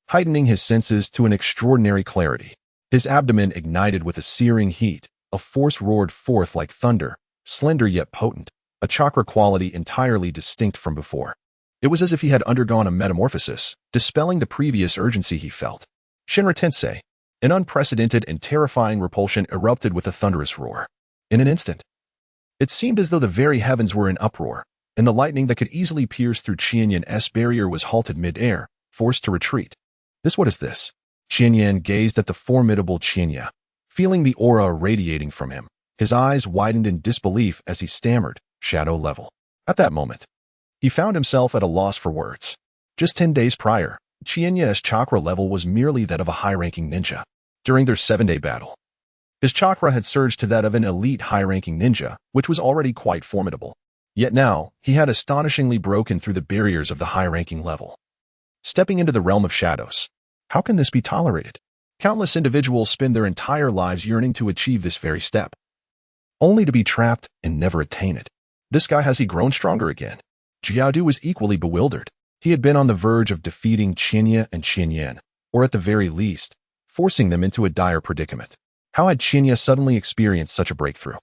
heightening his senses to an extraordinary clarity. His abdomen ignited with a searing heat, a force roared forth like thunder, slender yet potent, a chakra quality entirely distinct from before. It was as if he had undergone a metamorphosis, dispelling the previous urgency he felt. Shinra Tensei, an unprecedented and terrifying repulsion erupted with a thunderous roar. In an instant, it seemed as though the very heavens were in uproar, and the lightning that could easily pierce through Qianyan's barrier was halted mid-air, forced to retreat. What is this? Qianyan gazed at the formidable Qianye, feeling the aura radiating from him. His eyes widened in disbelief as he stammered, shadow level. At that moment, he found himself at a loss for words. Just 10 days prior, Qianye's chakra level was merely that of a high-ranking ninja. During their 7-day battle, his chakra had surged to that of an elite high-ranking ninja, which was already quite formidable. Yet now, he had astonishingly broken through the barriers of the high-ranking level. Stepping into the realm of shadows. How can this be tolerated? Countless individuals spend their entire lives yearning to achieve this very step, only to be trapped and never attain it. This guy, has he grown stronger again? Xiaodu was equally bewildered. He had been on the verge of defeating Qianye and Qianyan, or at the very least, forcing them into a dire predicament. How had Qianye suddenly experienced such a breakthrough?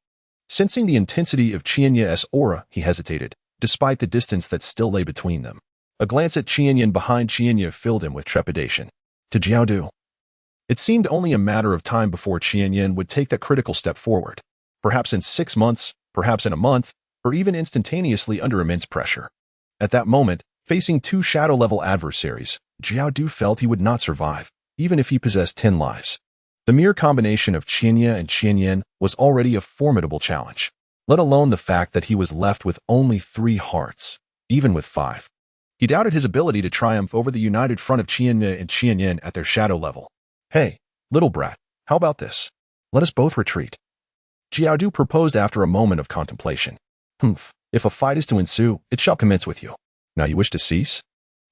Sensing the intensity of Qianye's aura, he hesitated, despite the distance that still lay between them. A glance at Qianyan behind Qianye filled him with trepidation. To Xiaodu, it seemed only a matter of time before Qianyan would take that critical step forward. Perhaps in 6 months, perhaps in a month, or even instantaneously under immense pressure. At that moment, facing two shadow-level adversaries, Xiaodu felt he would not survive, even if he possessed 10 lives. The mere combination of Qianye and Qianyan was already a formidable challenge, let alone the fact that he was left with only 3 hearts, even with 5. He doubted his ability to triumph over the united front of Qianye and Qianyan at their shadow level. Hey, little brat, how about this? Let us both retreat. Xiaodu proposed after a moment of contemplation. Humph, if a fight is to ensue, it shall commence with you. Now you wish to cease?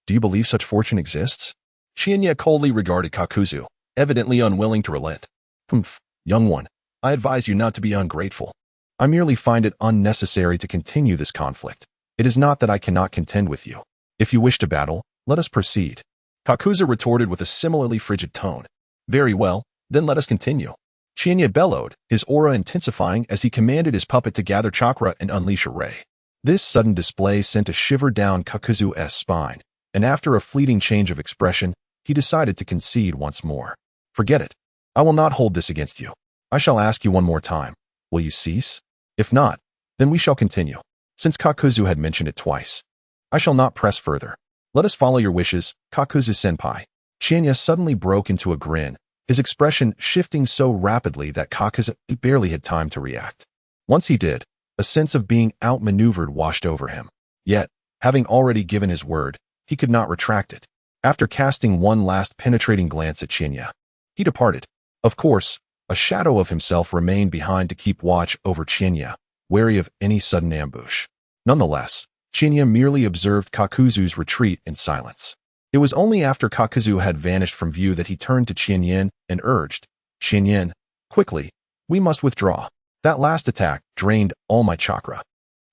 Do you believe such fortune exists? Qianye coldly regarded Kakuzu, evidently unwilling to relent. Humph, young one, I advise you not to be ungrateful. I merely find it unnecessary to continue this conflict. It is not that I cannot contend with you. If you wish to battle, let us proceed. Kakuzu retorted with a similarly frigid tone. Very well, then let us continue. Qianye bellowed, his aura intensifying as he commanded his puppet to gather chakra and unleash a ray. This sudden display sent a shiver down Kakuzu's spine, and after a fleeting change of expression, he decided to concede once more. Forget it. I will not hold this against you. I shall ask you one more time. Will you cease? If not, then we shall continue. Since Kakuzu had mentioned it twice, I shall not press further. Let us follow your wishes, Kakuzu-senpai. Qianye suddenly broke into a grin, his expression shifting so rapidly that Kakuzu barely had time to react. Once he did, a sense of being outmaneuvered washed over him. Yet, having already given his word, he could not retract it. After casting one last penetrating glance at Qianye, he departed. Of course, a shadow of himself remained behind to keep watch over Qianye, wary of any sudden ambush. Nonetheless, Qianye merely observed Kakuzu's retreat in silence. It was only after Kakuzu had vanished from view that he turned to Qianyan and urged, Qianyan, quickly, we must withdraw. That last attack drained all my chakra.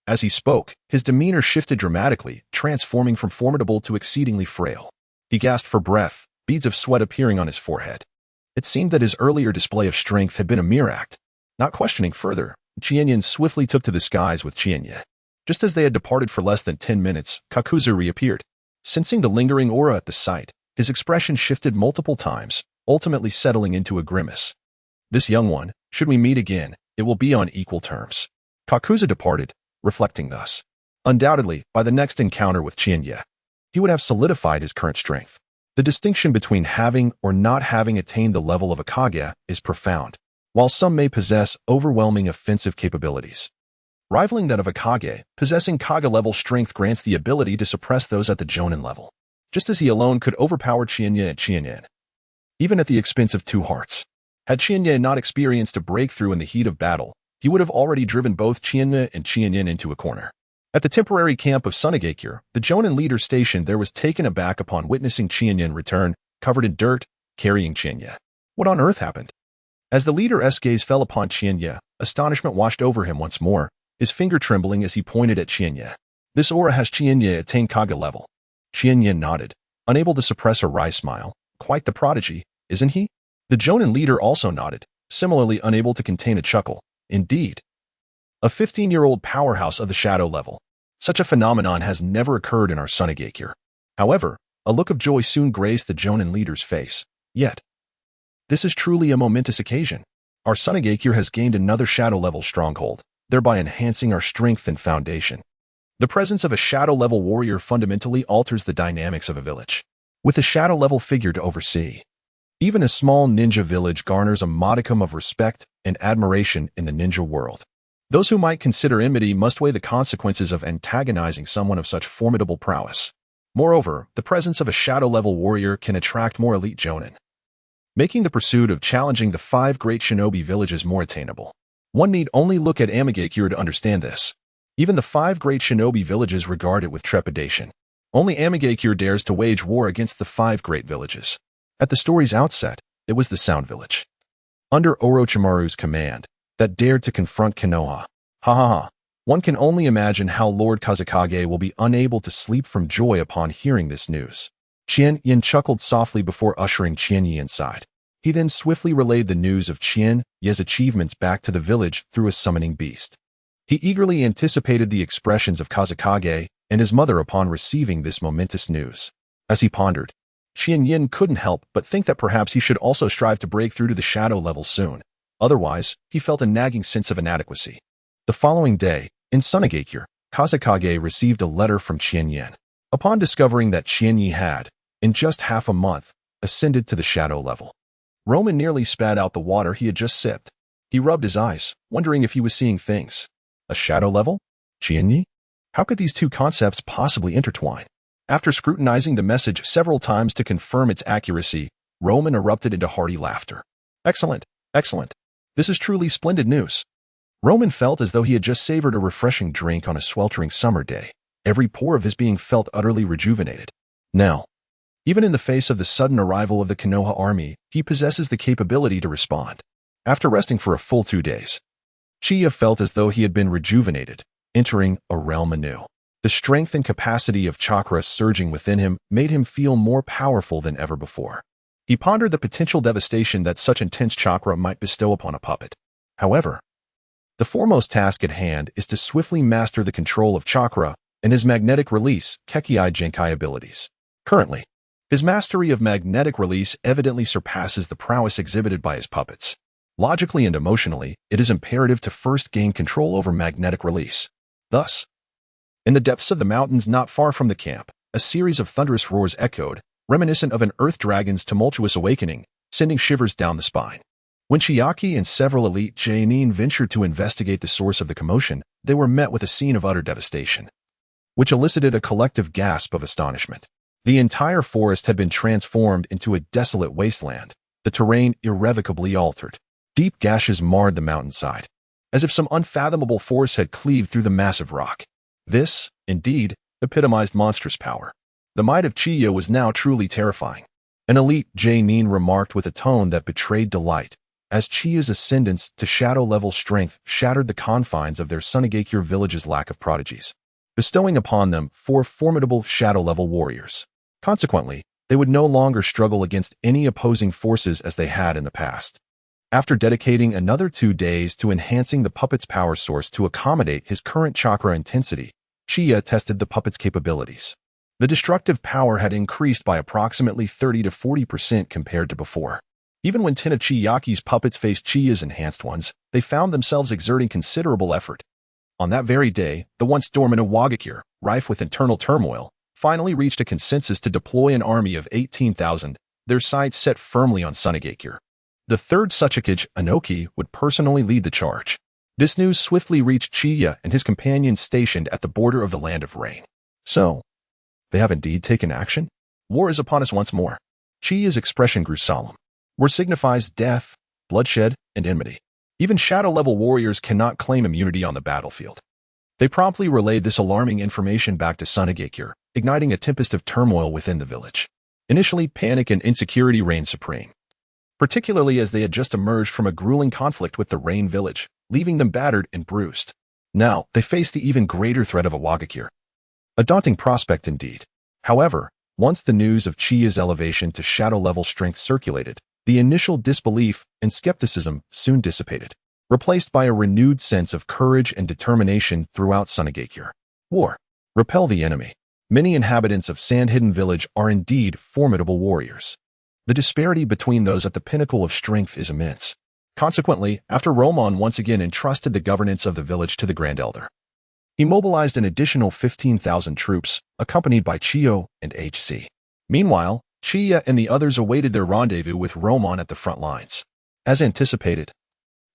As he spoke, his demeanor shifted dramatically, transforming from formidable to exceedingly frail. He gasped for breath, beads of sweat appearing on his forehead. It seemed that his earlier display of strength had been a mere act. Not questioning further, Qianyan swiftly took to the skies with Qianye. Just as they had departed for less than 10 minutes, Kakuzu reappeared. Sensing the lingering aura at the sight, his expression shifted multiple times, ultimately settling into a grimace. This young one, should we meet again, it will be on equal terms. Kakuzu departed, reflecting thus. Undoubtedly, by the next encounter with Qianye, he would have solidified his current strength. The distinction between having or not having attained the level of a Kage is profound. while some may possess overwhelming offensive capabilities. Rivaling that of a Kage, possessing Kage-level strength grants the ability to suppress those at the Jonin level, just as he alone could overpower Chiyo and Chiyo, even at the expense of 2 hearts. Had Chiyo not experienced a breakthrough in the heat of battle, he would have already driven both Chiyo and Chiyo into a corner. At the temporary camp of Sunagakure, the Jonin leader stationed there was taken aback upon witnessing Chiyo return, covered in dirt, carrying Chiyo. What on earth happened? As the leader's gaze fell upon Chiyo, astonishment washed over him once more, his finger trembling as he pointed at Chiyo. This aura has Chiyo attained Kage level. Chiyo nodded, unable to suppress her wry smile. Quite the prodigy, isn't he? The Jonin leader also nodded, similarly unable to contain a chuckle. Indeed. A 15-year-old powerhouse of the shadow level. Such a phenomenon has never occurred in our Sunagakure. However, a look of joy soon graced the Jonin leader's face. Yet, this is truly a momentous occasion. Our Sunagakure has gained another shadow-level stronghold, thereby enhancing our strength and foundation. The presence of a shadow-level warrior fundamentally alters the dynamics of a village. With a shadow-level figure to oversee, even a small ninja village garners a modicum of respect and admiration in the ninja world. Those who might consider enmity must weigh the consequences of antagonizing someone of such formidable prowess. Moreover, the presence of a shadow-level warrior can attract more elite Jonin, making the pursuit of challenging the 5 great shinobi villages more attainable. One need only look at Amigakure to understand this. Even the 5 great shinobi villages regard it with trepidation. Only Amigakure dares to wage war against the 5 great villages. At the story's outset, it was the Sound Village, under Orochimaru's command, that dared to confront Konoha. Ha ha ha. One can only imagine how Lord Kazekage will be unable to sleep from joy upon hearing this news. Chiyo chuckled softly before ushering Chiyo inside. He then swiftly relayed the news of Chiyo's achievements back to the village through a summoning beast. He eagerly anticipated the expressions of Kazekage and his mother upon receiving this momentous news. As he pondered, Chiyo couldn't help but think that perhaps he should also strive to break through to the shadow level soon. Otherwise, he felt a nagging sense of inadequacy. The following day, in Sunagakure, Kazekage received a letter from Chiyo. Upon discovering that Chiyo had, in just half a month, ascended to the shadow level, Roman nearly spat out the water he had just sipped. He rubbed his eyes, wondering if he was seeing things. A shadow level? Chiyo? How could these two concepts possibly intertwine? After scrutinizing the message several times to confirm its accuracy, Roman erupted into hearty laughter. Excellent, excellent. This is truly splendid news. Roman felt as though he had just savored a refreshing drink on a sweltering summer day. Every pore of his being felt utterly rejuvenated. Now, even in the face of the sudden arrival of the Konoha army, he possesses the capability to respond. After resting for a full 2 days, Chiyo felt as though he had been rejuvenated, entering a realm anew. The strength and capacity of chakra surging within him made him feel more powerful than ever before. He pondered the potential devastation that such intense chakra might bestow upon a puppet. However, the foremost task at hand is to swiftly master the control of chakra and his magnetic release, kekkei genkai abilities. Currently, his mastery of magnetic release evidently surpasses the prowess exhibited by his puppets. Logically and emotionally, it is imperative to first gain control over magnetic release. Thus, in the depths of the mountains not far from the camp, a series of thunderous roars echoed, reminiscent of an earth dragon's tumultuous awakening, sending shivers down the spine. When Chiaki and several elite Jonin ventured to investigate the source of the commotion, they were met with a scene of utter devastation, which elicited a collective gasp of astonishment. The entire forest had been transformed into a desolate wasteland, the terrain irrevocably altered. Deep gashes marred the mountainside, as if some unfathomable force had cleaved through the massive rock. This, indeed, epitomized monstrous power. The might of Chiyo was now truly terrifying. An elite Jonin remarked with a tone that betrayed delight, as Chiyo's ascendance to shadow-level strength shattered the confines of their Sunagakure village's lack of prodigies, bestowing upon them 4 formidable shadow-level warriors. Consequently, they would no longer struggle against any opposing forces as they had in the past. After dedicating another 2 days to enhancing the puppet's power source to accommodate his current chakra intensity, Chiyo tested the puppet's capabilities. The destructive power had increased by approximately 30 to 40% compared to before. Even when 10 of Chiyaki's puppets faced Chiyo's enhanced ones, they found themselves exerting considerable effort. On that very day, the once dormant Awagakure, rife with internal turmoil, finally reached a consensus to deploy an army of 18,000, their sights set firmly on Sunagakure. The third Suchikage, Anoki, would personally lead the charge. This news swiftly reached Chiyo and his companions stationed at the border of the Land of Rain. So, they have indeed taken action? War is upon us once more. Chiyo's expression grew solemn. War signifies death, bloodshed, and enmity. Even shadow-level warriors cannot claim immunity on the battlefield. They promptly relayed this alarming information back to Sunagakure, igniting a tempest of turmoil within the village. Initially, panic and insecurity reigned supreme, particularly as they had just emerged from a grueling conflict with the Rain village, leaving them battered and bruised. Now, they faced the even greater threat of Awagakure. A daunting prospect indeed. However, once the news of Chiyo's elevation to shadow-level strength circulated, the initial disbelief and skepticism soon dissipated, replaced by a renewed sense of courage and determination throughout Sunagakure. War. Repel the enemy. Many inhabitants of Sand-Hidden Village are indeed formidable warriors. The disparity between those at the pinnacle of strength is immense. Consequently, after Romon once again entrusted the governance of the village to the Grand Elder, he mobilized an additional 15,000 troops, accompanied by Chiyo and HC. Meanwhile, Chiyo and the others awaited their rendezvous with Romon at the front lines. As anticipated,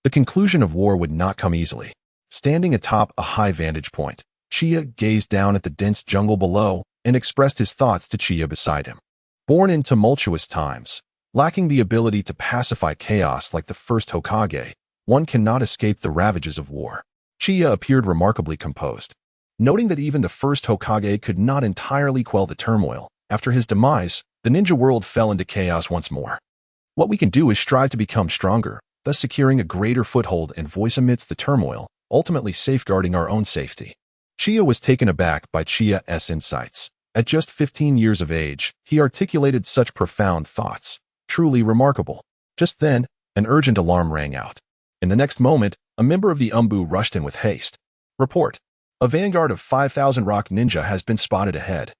the conclusion of war would not come easily. Standing atop a high vantage point, Chiyo gazed down at the dense jungle below and expressed his thoughts to Chiyo beside him. Born in tumultuous times, lacking the ability to pacify chaos like the first Hokage, one cannot escape the ravages of war. Chiyo appeared remarkably composed, noting that even the first Hokage could not entirely quell the turmoil. After his demise, the ninja world fell into chaos once more. What we can do is strive to become stronger, thus securing a greater foothold and voice amidst the turmoil, ultimately safeguarding our own safety. Chiyo was taken aback by Chiyo's insights. At just 15 years of age, he articulated such profound thoughts. Truly remarkable. Just then, an urgent alarm rang out. In the next moment, a member of the Umbu rushed in with haste. Report. A vanguard of 5,000 rock ninja has been spotted ahead.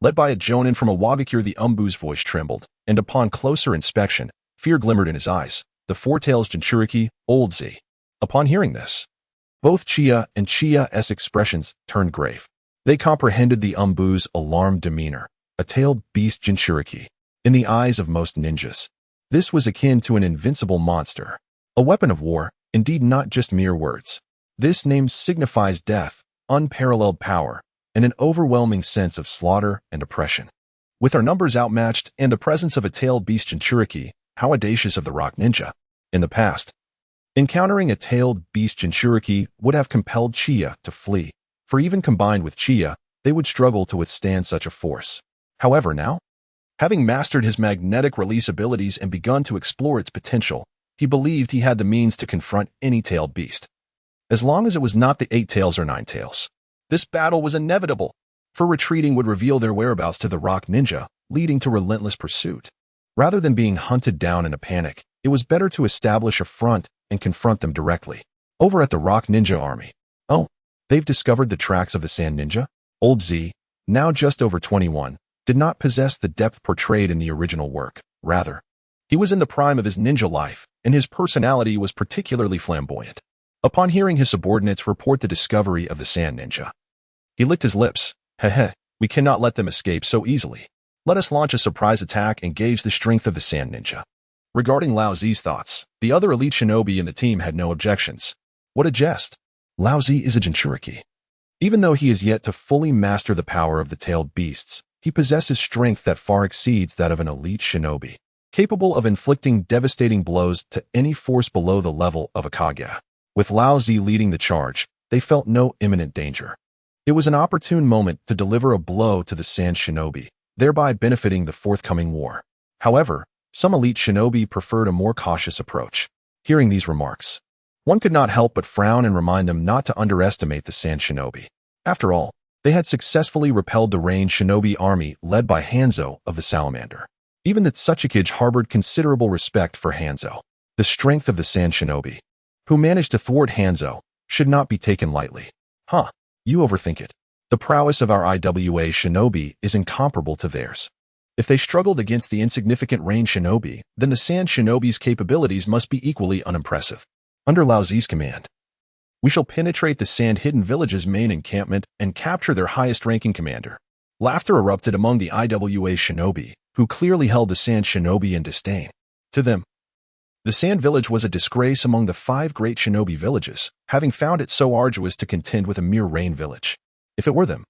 Led by a jonin from Awagakure, the Umbu's voice trembled, and upon closer inspection, fear glimmered in his eyes. The four-tails Jinchuriki, Old Z. Upon hearing this, both Chiyo and Chiyo's expressions turned grave. They comprehended the Umbu's alarmed demeanor, a tailed beast Jinchuriki. In the eyes of most ninjas, this was akin to an invincible monster, a weapon of war, indeed not just mere words. This name signifies death, unparalleled power, and an overwhelming sense of slaughter and oppression. With our numbers outmatched and the presence of a tailed beast Jinchuriki, how audacious of the rock ninja. In the past, encountering a tailed beast Jinchuriki would have compelled Chiyo to flee, for even combined with Chiyo, they would struggle to withstand such a force. However, now, having mastered his magnetic release abilities and begun to explore its potential, he believed he had the means to confront any tailed beast. As long as it was not the 8 tails or 9 tails. This battle was inevitable, for retreating would reveal their whereabouts to the rock ninja, leading to relentless pursuit. Rather than being hunted down in a panic, it was better to establish a front and confront them directly. Over at the rock ninja army. Oh, they've discovered the tracks of the sand ninja? Old Z, now just over 21, did not possess the depth portrayed in the original work. Rather, he was in the prime of his ninja life, and his personality was particularly flamboyant. Upon hearing his subordinates report the discovery of the sand ninja, he licked his lips. Heh, we cannot let them escape so easily. Let us launch a surprise attack and gauge the strength of the sand ninja. Regarding Lao Zi's thoughts, the other elite shinobi in the team had no objections. What a jest. Lao Z is a Jinchuriki. Even though he is yet to fully master the power of the tailed beasts, he possesses strength that far exceeds that of an elite shinobi, capable of inflicting devastating blows to any force below the level of a Kage. With Lao Z leading the charge, they felt no imminent danger. It was an opportune moment to deliver a blow to the sand shinobi, thereby benefiting the forthcoming war. However, some elite shinobi preferred a more cautious approach. Hearing these remarks, one could not help but frown and remind them not to underestimate the sand shinobi. After all, they had successfully repelled the Rain shinobi army led by Hanzo of the Salamander. Even the Tsuchikage harbored considerable respect for Hanzo. The strength of the sand shinobi, who managed to thwart Hanzo, should not be taken lightly. You overthink it. The prowess of our IWA shinobi is incomparable to theirs. If they struggled against the insignificant Rain shinobi, then the sand shinobi's capabilities must be equally unimpressive. Under Lao Zi's command, we shall penetrate the Sand-Hidden Village's main encampment and capture their highest-ranking commander. Laughter erupted among the IWA shinobi, who clearly held the sand shinobi in disdain. To them, The Sand Village was a disgrace among the 5 great shinobi villages, having found it so arduous to contend with a mere rain village. If it were them,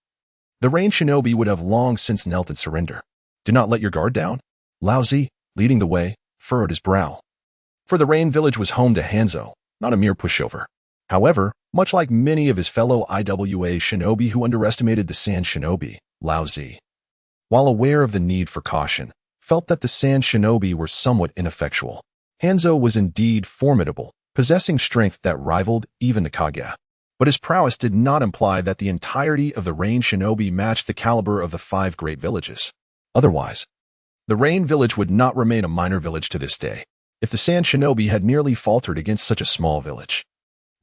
the rain shinobi would have long since knelt in surrender. Do not let your guard down. Lao Zi, leading the way, furrowed his brow. For the rain village was home to Hanzo, not a mere pushover. However, much like many of his fellow IWA shinobi who underestimated the Sand Shinobi, Lao Zi, while aware of the need for caution, felt that the Sand Shinobi were somewhat ineffectual. Hanzo was indeed formidable, possessing strength that rivaled even the Kage. But his prowess did not imply that the entirety of the Rain Shinobi matched the caliber of the 5 great villages. Otherwise, the Rain Village would not remain a minor village to this day, if the Sand Shinobi had nearly faltered against such a small village.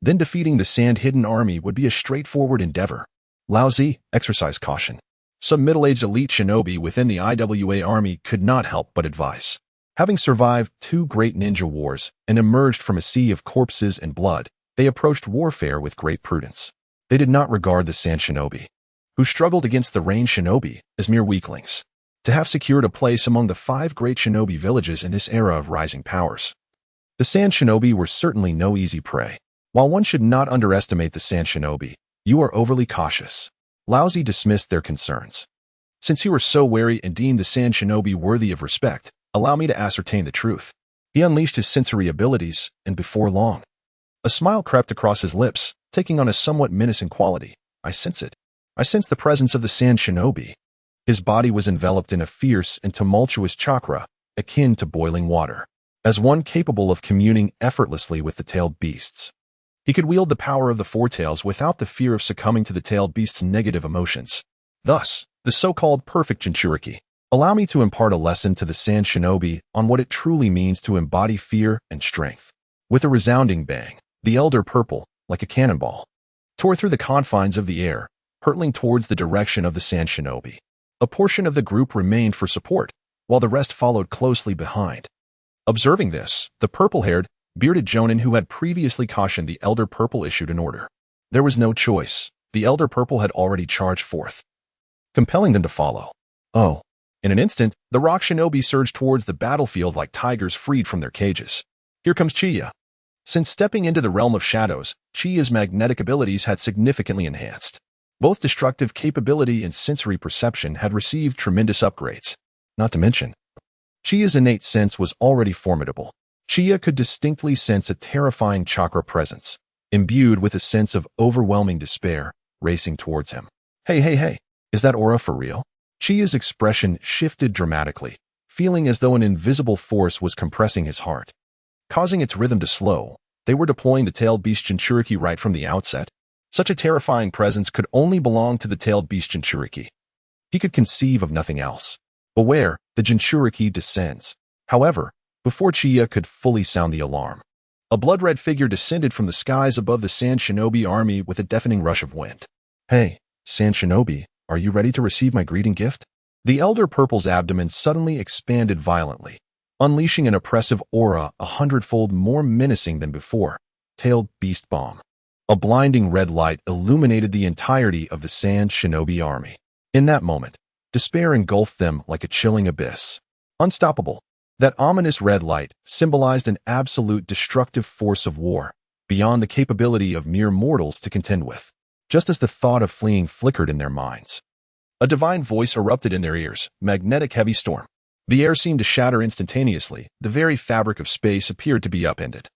Then defeating the Sand Hidden Army would be a straightforward endeavor. Lao Zi exercised caution. Some middle-aged elite shinobi within the IWA army could not help but advise. Having survived 2 great ninja wars and emerged from a sea of corpses and blood, they approached warfare with great prudence. They did not regard the Sand Shinobi, who struggled against the Rain Shinobi, as mere weaklings. To have secured a place among the 5 great shinobi villages in this era of rising powers, the Sand Shinobi were certainly no easy prey. While one should not underestimate the Sand Shinobi, you are overly cautious. Lao Zi dismissed their concerns. Since you are so wary and deemed the Sand Shinobi worthy of respect, allow me to ascertain the truth. He unleashed his sensory abilities, and before long, a smile crept across his lips, taking on a somewhat menacing quality. I sense it. I sense the presence of the Sand Shinobi. His body was enveloped in a fierce and tumultuous chakra, akin to boiling water, as one capable of communing effortlessly with the tailed beasts. He could wield the power of the 4 tails without the fear of succumbing to the tailed beast's negative emotions. Thus, the so-called perfect Jinchuriki. Allow me to impart a lesson to the Sand Shinobi on what it truly means to embody fear and strength. With a resounding bang, the Elder Purple, like a cannonball, tore through the confines of the air, hurtling towards the direction of the Sand Shinobi. A portion of the group remained for support, while the rest followed closely behind. Observing this, the purple-haired, bearded Jonin who had previously cautioned the Elder Purple issued an order. There was no choice. The Elder Purple had already charged forth, compelling them to follow. Oh. In an instant, the rock shinobi surged towards the battlefield like tigers freed from their cages. Here comes Chiyo. Since stepping into the realm of shadows, Chiyo's magnetic abilities had significantly enhanced. Both destructive capability and sensory perception had received tremendous upgrades. Not to mention, Chiyo's innate sense was already formidable. Chiyo could distinctly sense a terrifying chakra presence, imbued with a sense of overwhelming despair, racing towards him. Hey, is that aura for real? Chiyo's expression shifted dramatically, feeling as though an invisible force was compressing his heart, causing its rhythm to slow. They were deploying the tailed beast Jinchuriki right from the outset. Such a terrifying presence could only belong to the tailed beast Jinchuriki. He could conceive of nothing else. Beware, the Jinchuriki descends. However, before Chiyo could fully sound the alarm, a blood-red figure descended from the skies above the Sand Shinobi army with a deafening rush of wind. Hey, Sand Shinobi, are you ready to receive my greeting gift? The Elder Purple's abdomen suddenly expanded violently, unleashing an oppressive aura 100-fold more menacing than before. Tailed Beast Bomb. A blinding red light illuminated the entirety of the Sand Shinobi army. In that moment, despair engulfed them like a chilling abyss. Unstoppable. That ominous red light symbolized an absolute destructive force of war, beyond the capability of mere mortals to contend with. Just as the thought of fleeing flickered in their minds, a divine voice erupted in their ears, magnetic heavy storm. The air seemed to shatter instantaneously. The very fabric of space appeared to be upended,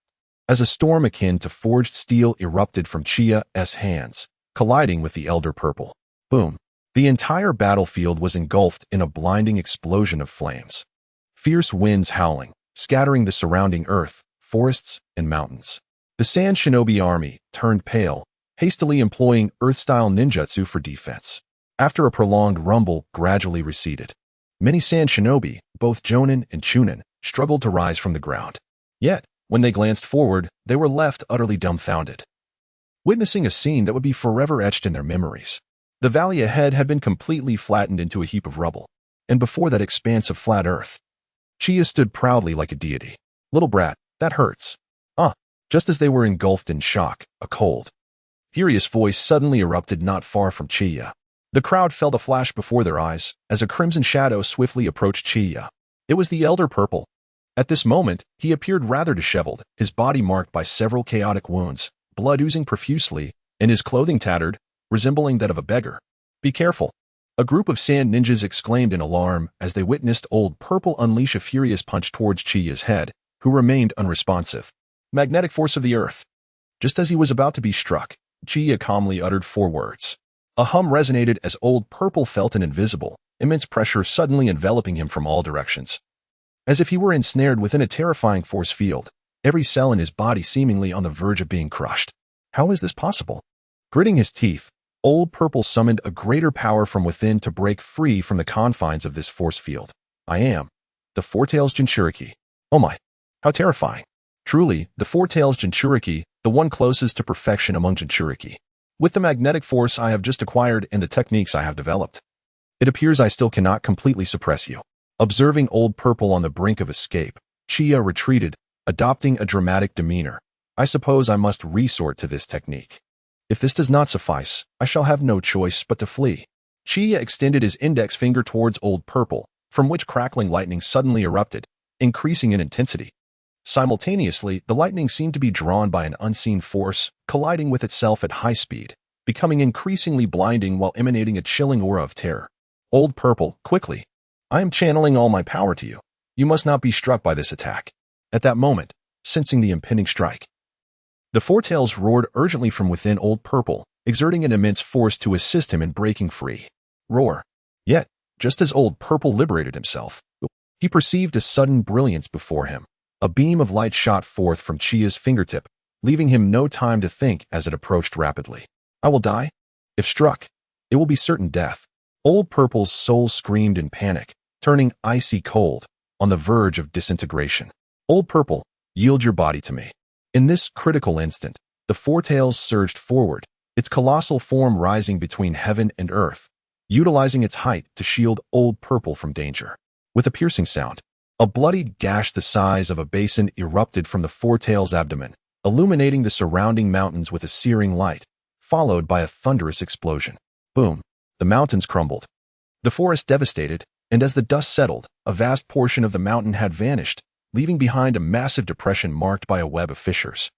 as a storm akin to forged steel erupted from Chiyo's hands, colliding with the Elder Purple. Boom. The entire battlefield was engulfed in a blinding explosion of flames. Fierce winds howling, scattering the surrounding earth, forests, and mountains. The Sand Shinobi army turned pale, hastily employing earth-style ninjutsu for defense. After a prolonged rumble gradually receded, many Sand Shinobi, both Jonin and Chūnin, struggled to rise from the ground. Yet, when they glanced forward, they were left utterly dumbfounded, witnessing a scene that would be forever etched in their memories. The valley ahead had been completely flattened into a heap of rubble, and before that expanse of flat earth, Chiyo stood proudly like a deity. Little brat, that hurts. Just as they were engulfed in shock, a cold, furious voice suddenly erupted not far from Chiyo. The crowd felt a flash before their eyes as a crimson shadow swiftly approached Chiyo. It was the Elder Purple. At this moment, he appeared rather disheveled, his body marked by several chaotic wounds, blood oozing profusely, and his clothing tattered, resembling that of a beggar. Be careful. A group of sand ninjas exclaimed in alarm as they witnessed Old Purple unleash a furious punch towards Chiyo's head, who remained unresponsive. Magnetic force of the earth. Just as he was about to be struck, Chiyo calmly uttered 4 words. A hum resonated as Old Purple felt an invisible, immense pressure suddenly enveloping him from all directions. As if he were ensnared within a terrifying force field, every cell in his body seemingly on the verge of being crushed. How is this possible? Gritting his teeth, Old Purple summoned a greater power from within to break free from the confines of this force field. I am the Four-Tails Jinchuriki. Oh my, how terrifying. Truly, the Four-Tails Jinchuriki, the one closest to perfection among Jinchuriki. With the magnetic force I have just acquired and the techniques I have developed, it appears I still cannot completely suppress you. Observing Old Purple on the brink of escape, Chiyo retreated, adopting a dramatic demeanor. I suppose I must resort to this technique. If this does not suffice, I shall have no choice but to flee. Chiyo extended his index finger towards Old Purple, from which crackling lightning suddenly erupted, increasing in intensity. Simultaneously, the lightning seemed to be drawn by an unseen force, colliding with itself at high speed, becoming increasingly blinding while emanating a chilling aura of terror. Old Purple, quickly! I am channeling all my power to you. You must not be struck by this attack. At that moment, sensing the impending strike, the Four-Tails roared urgently from within Old Purple, exerting an immense force to assist him in breaking free. Roar! Yet, just as Old Purple liberated himself, he perceived a sudden brilliance before him. A beam of light shot forth from Chiyo's fingertip, leaving him no time to think as it approached rapidly. I will die? If struck, it will be certain death. Old Purple's soul screamed in panic, turning icy cold, on the verge of disintegration. Old Purple, yield your body to me. In this critical instant, the Four-Tails surged forward, its colossal form rising between heaven and earth, utilizing its height to shield Old Purple from danger. With a piercing sound, a bloody gash the size of a basin erupted from the Four-Tails' abdomen, illuminating the surrounding mountains with a searing light, followed by a thunderous explosion. Boom! The mountains crumbled. The forest devastated, and as the dust settled, a vast portion of the mountain had vanished, leaving behind a massive depression marked by a web of fissures.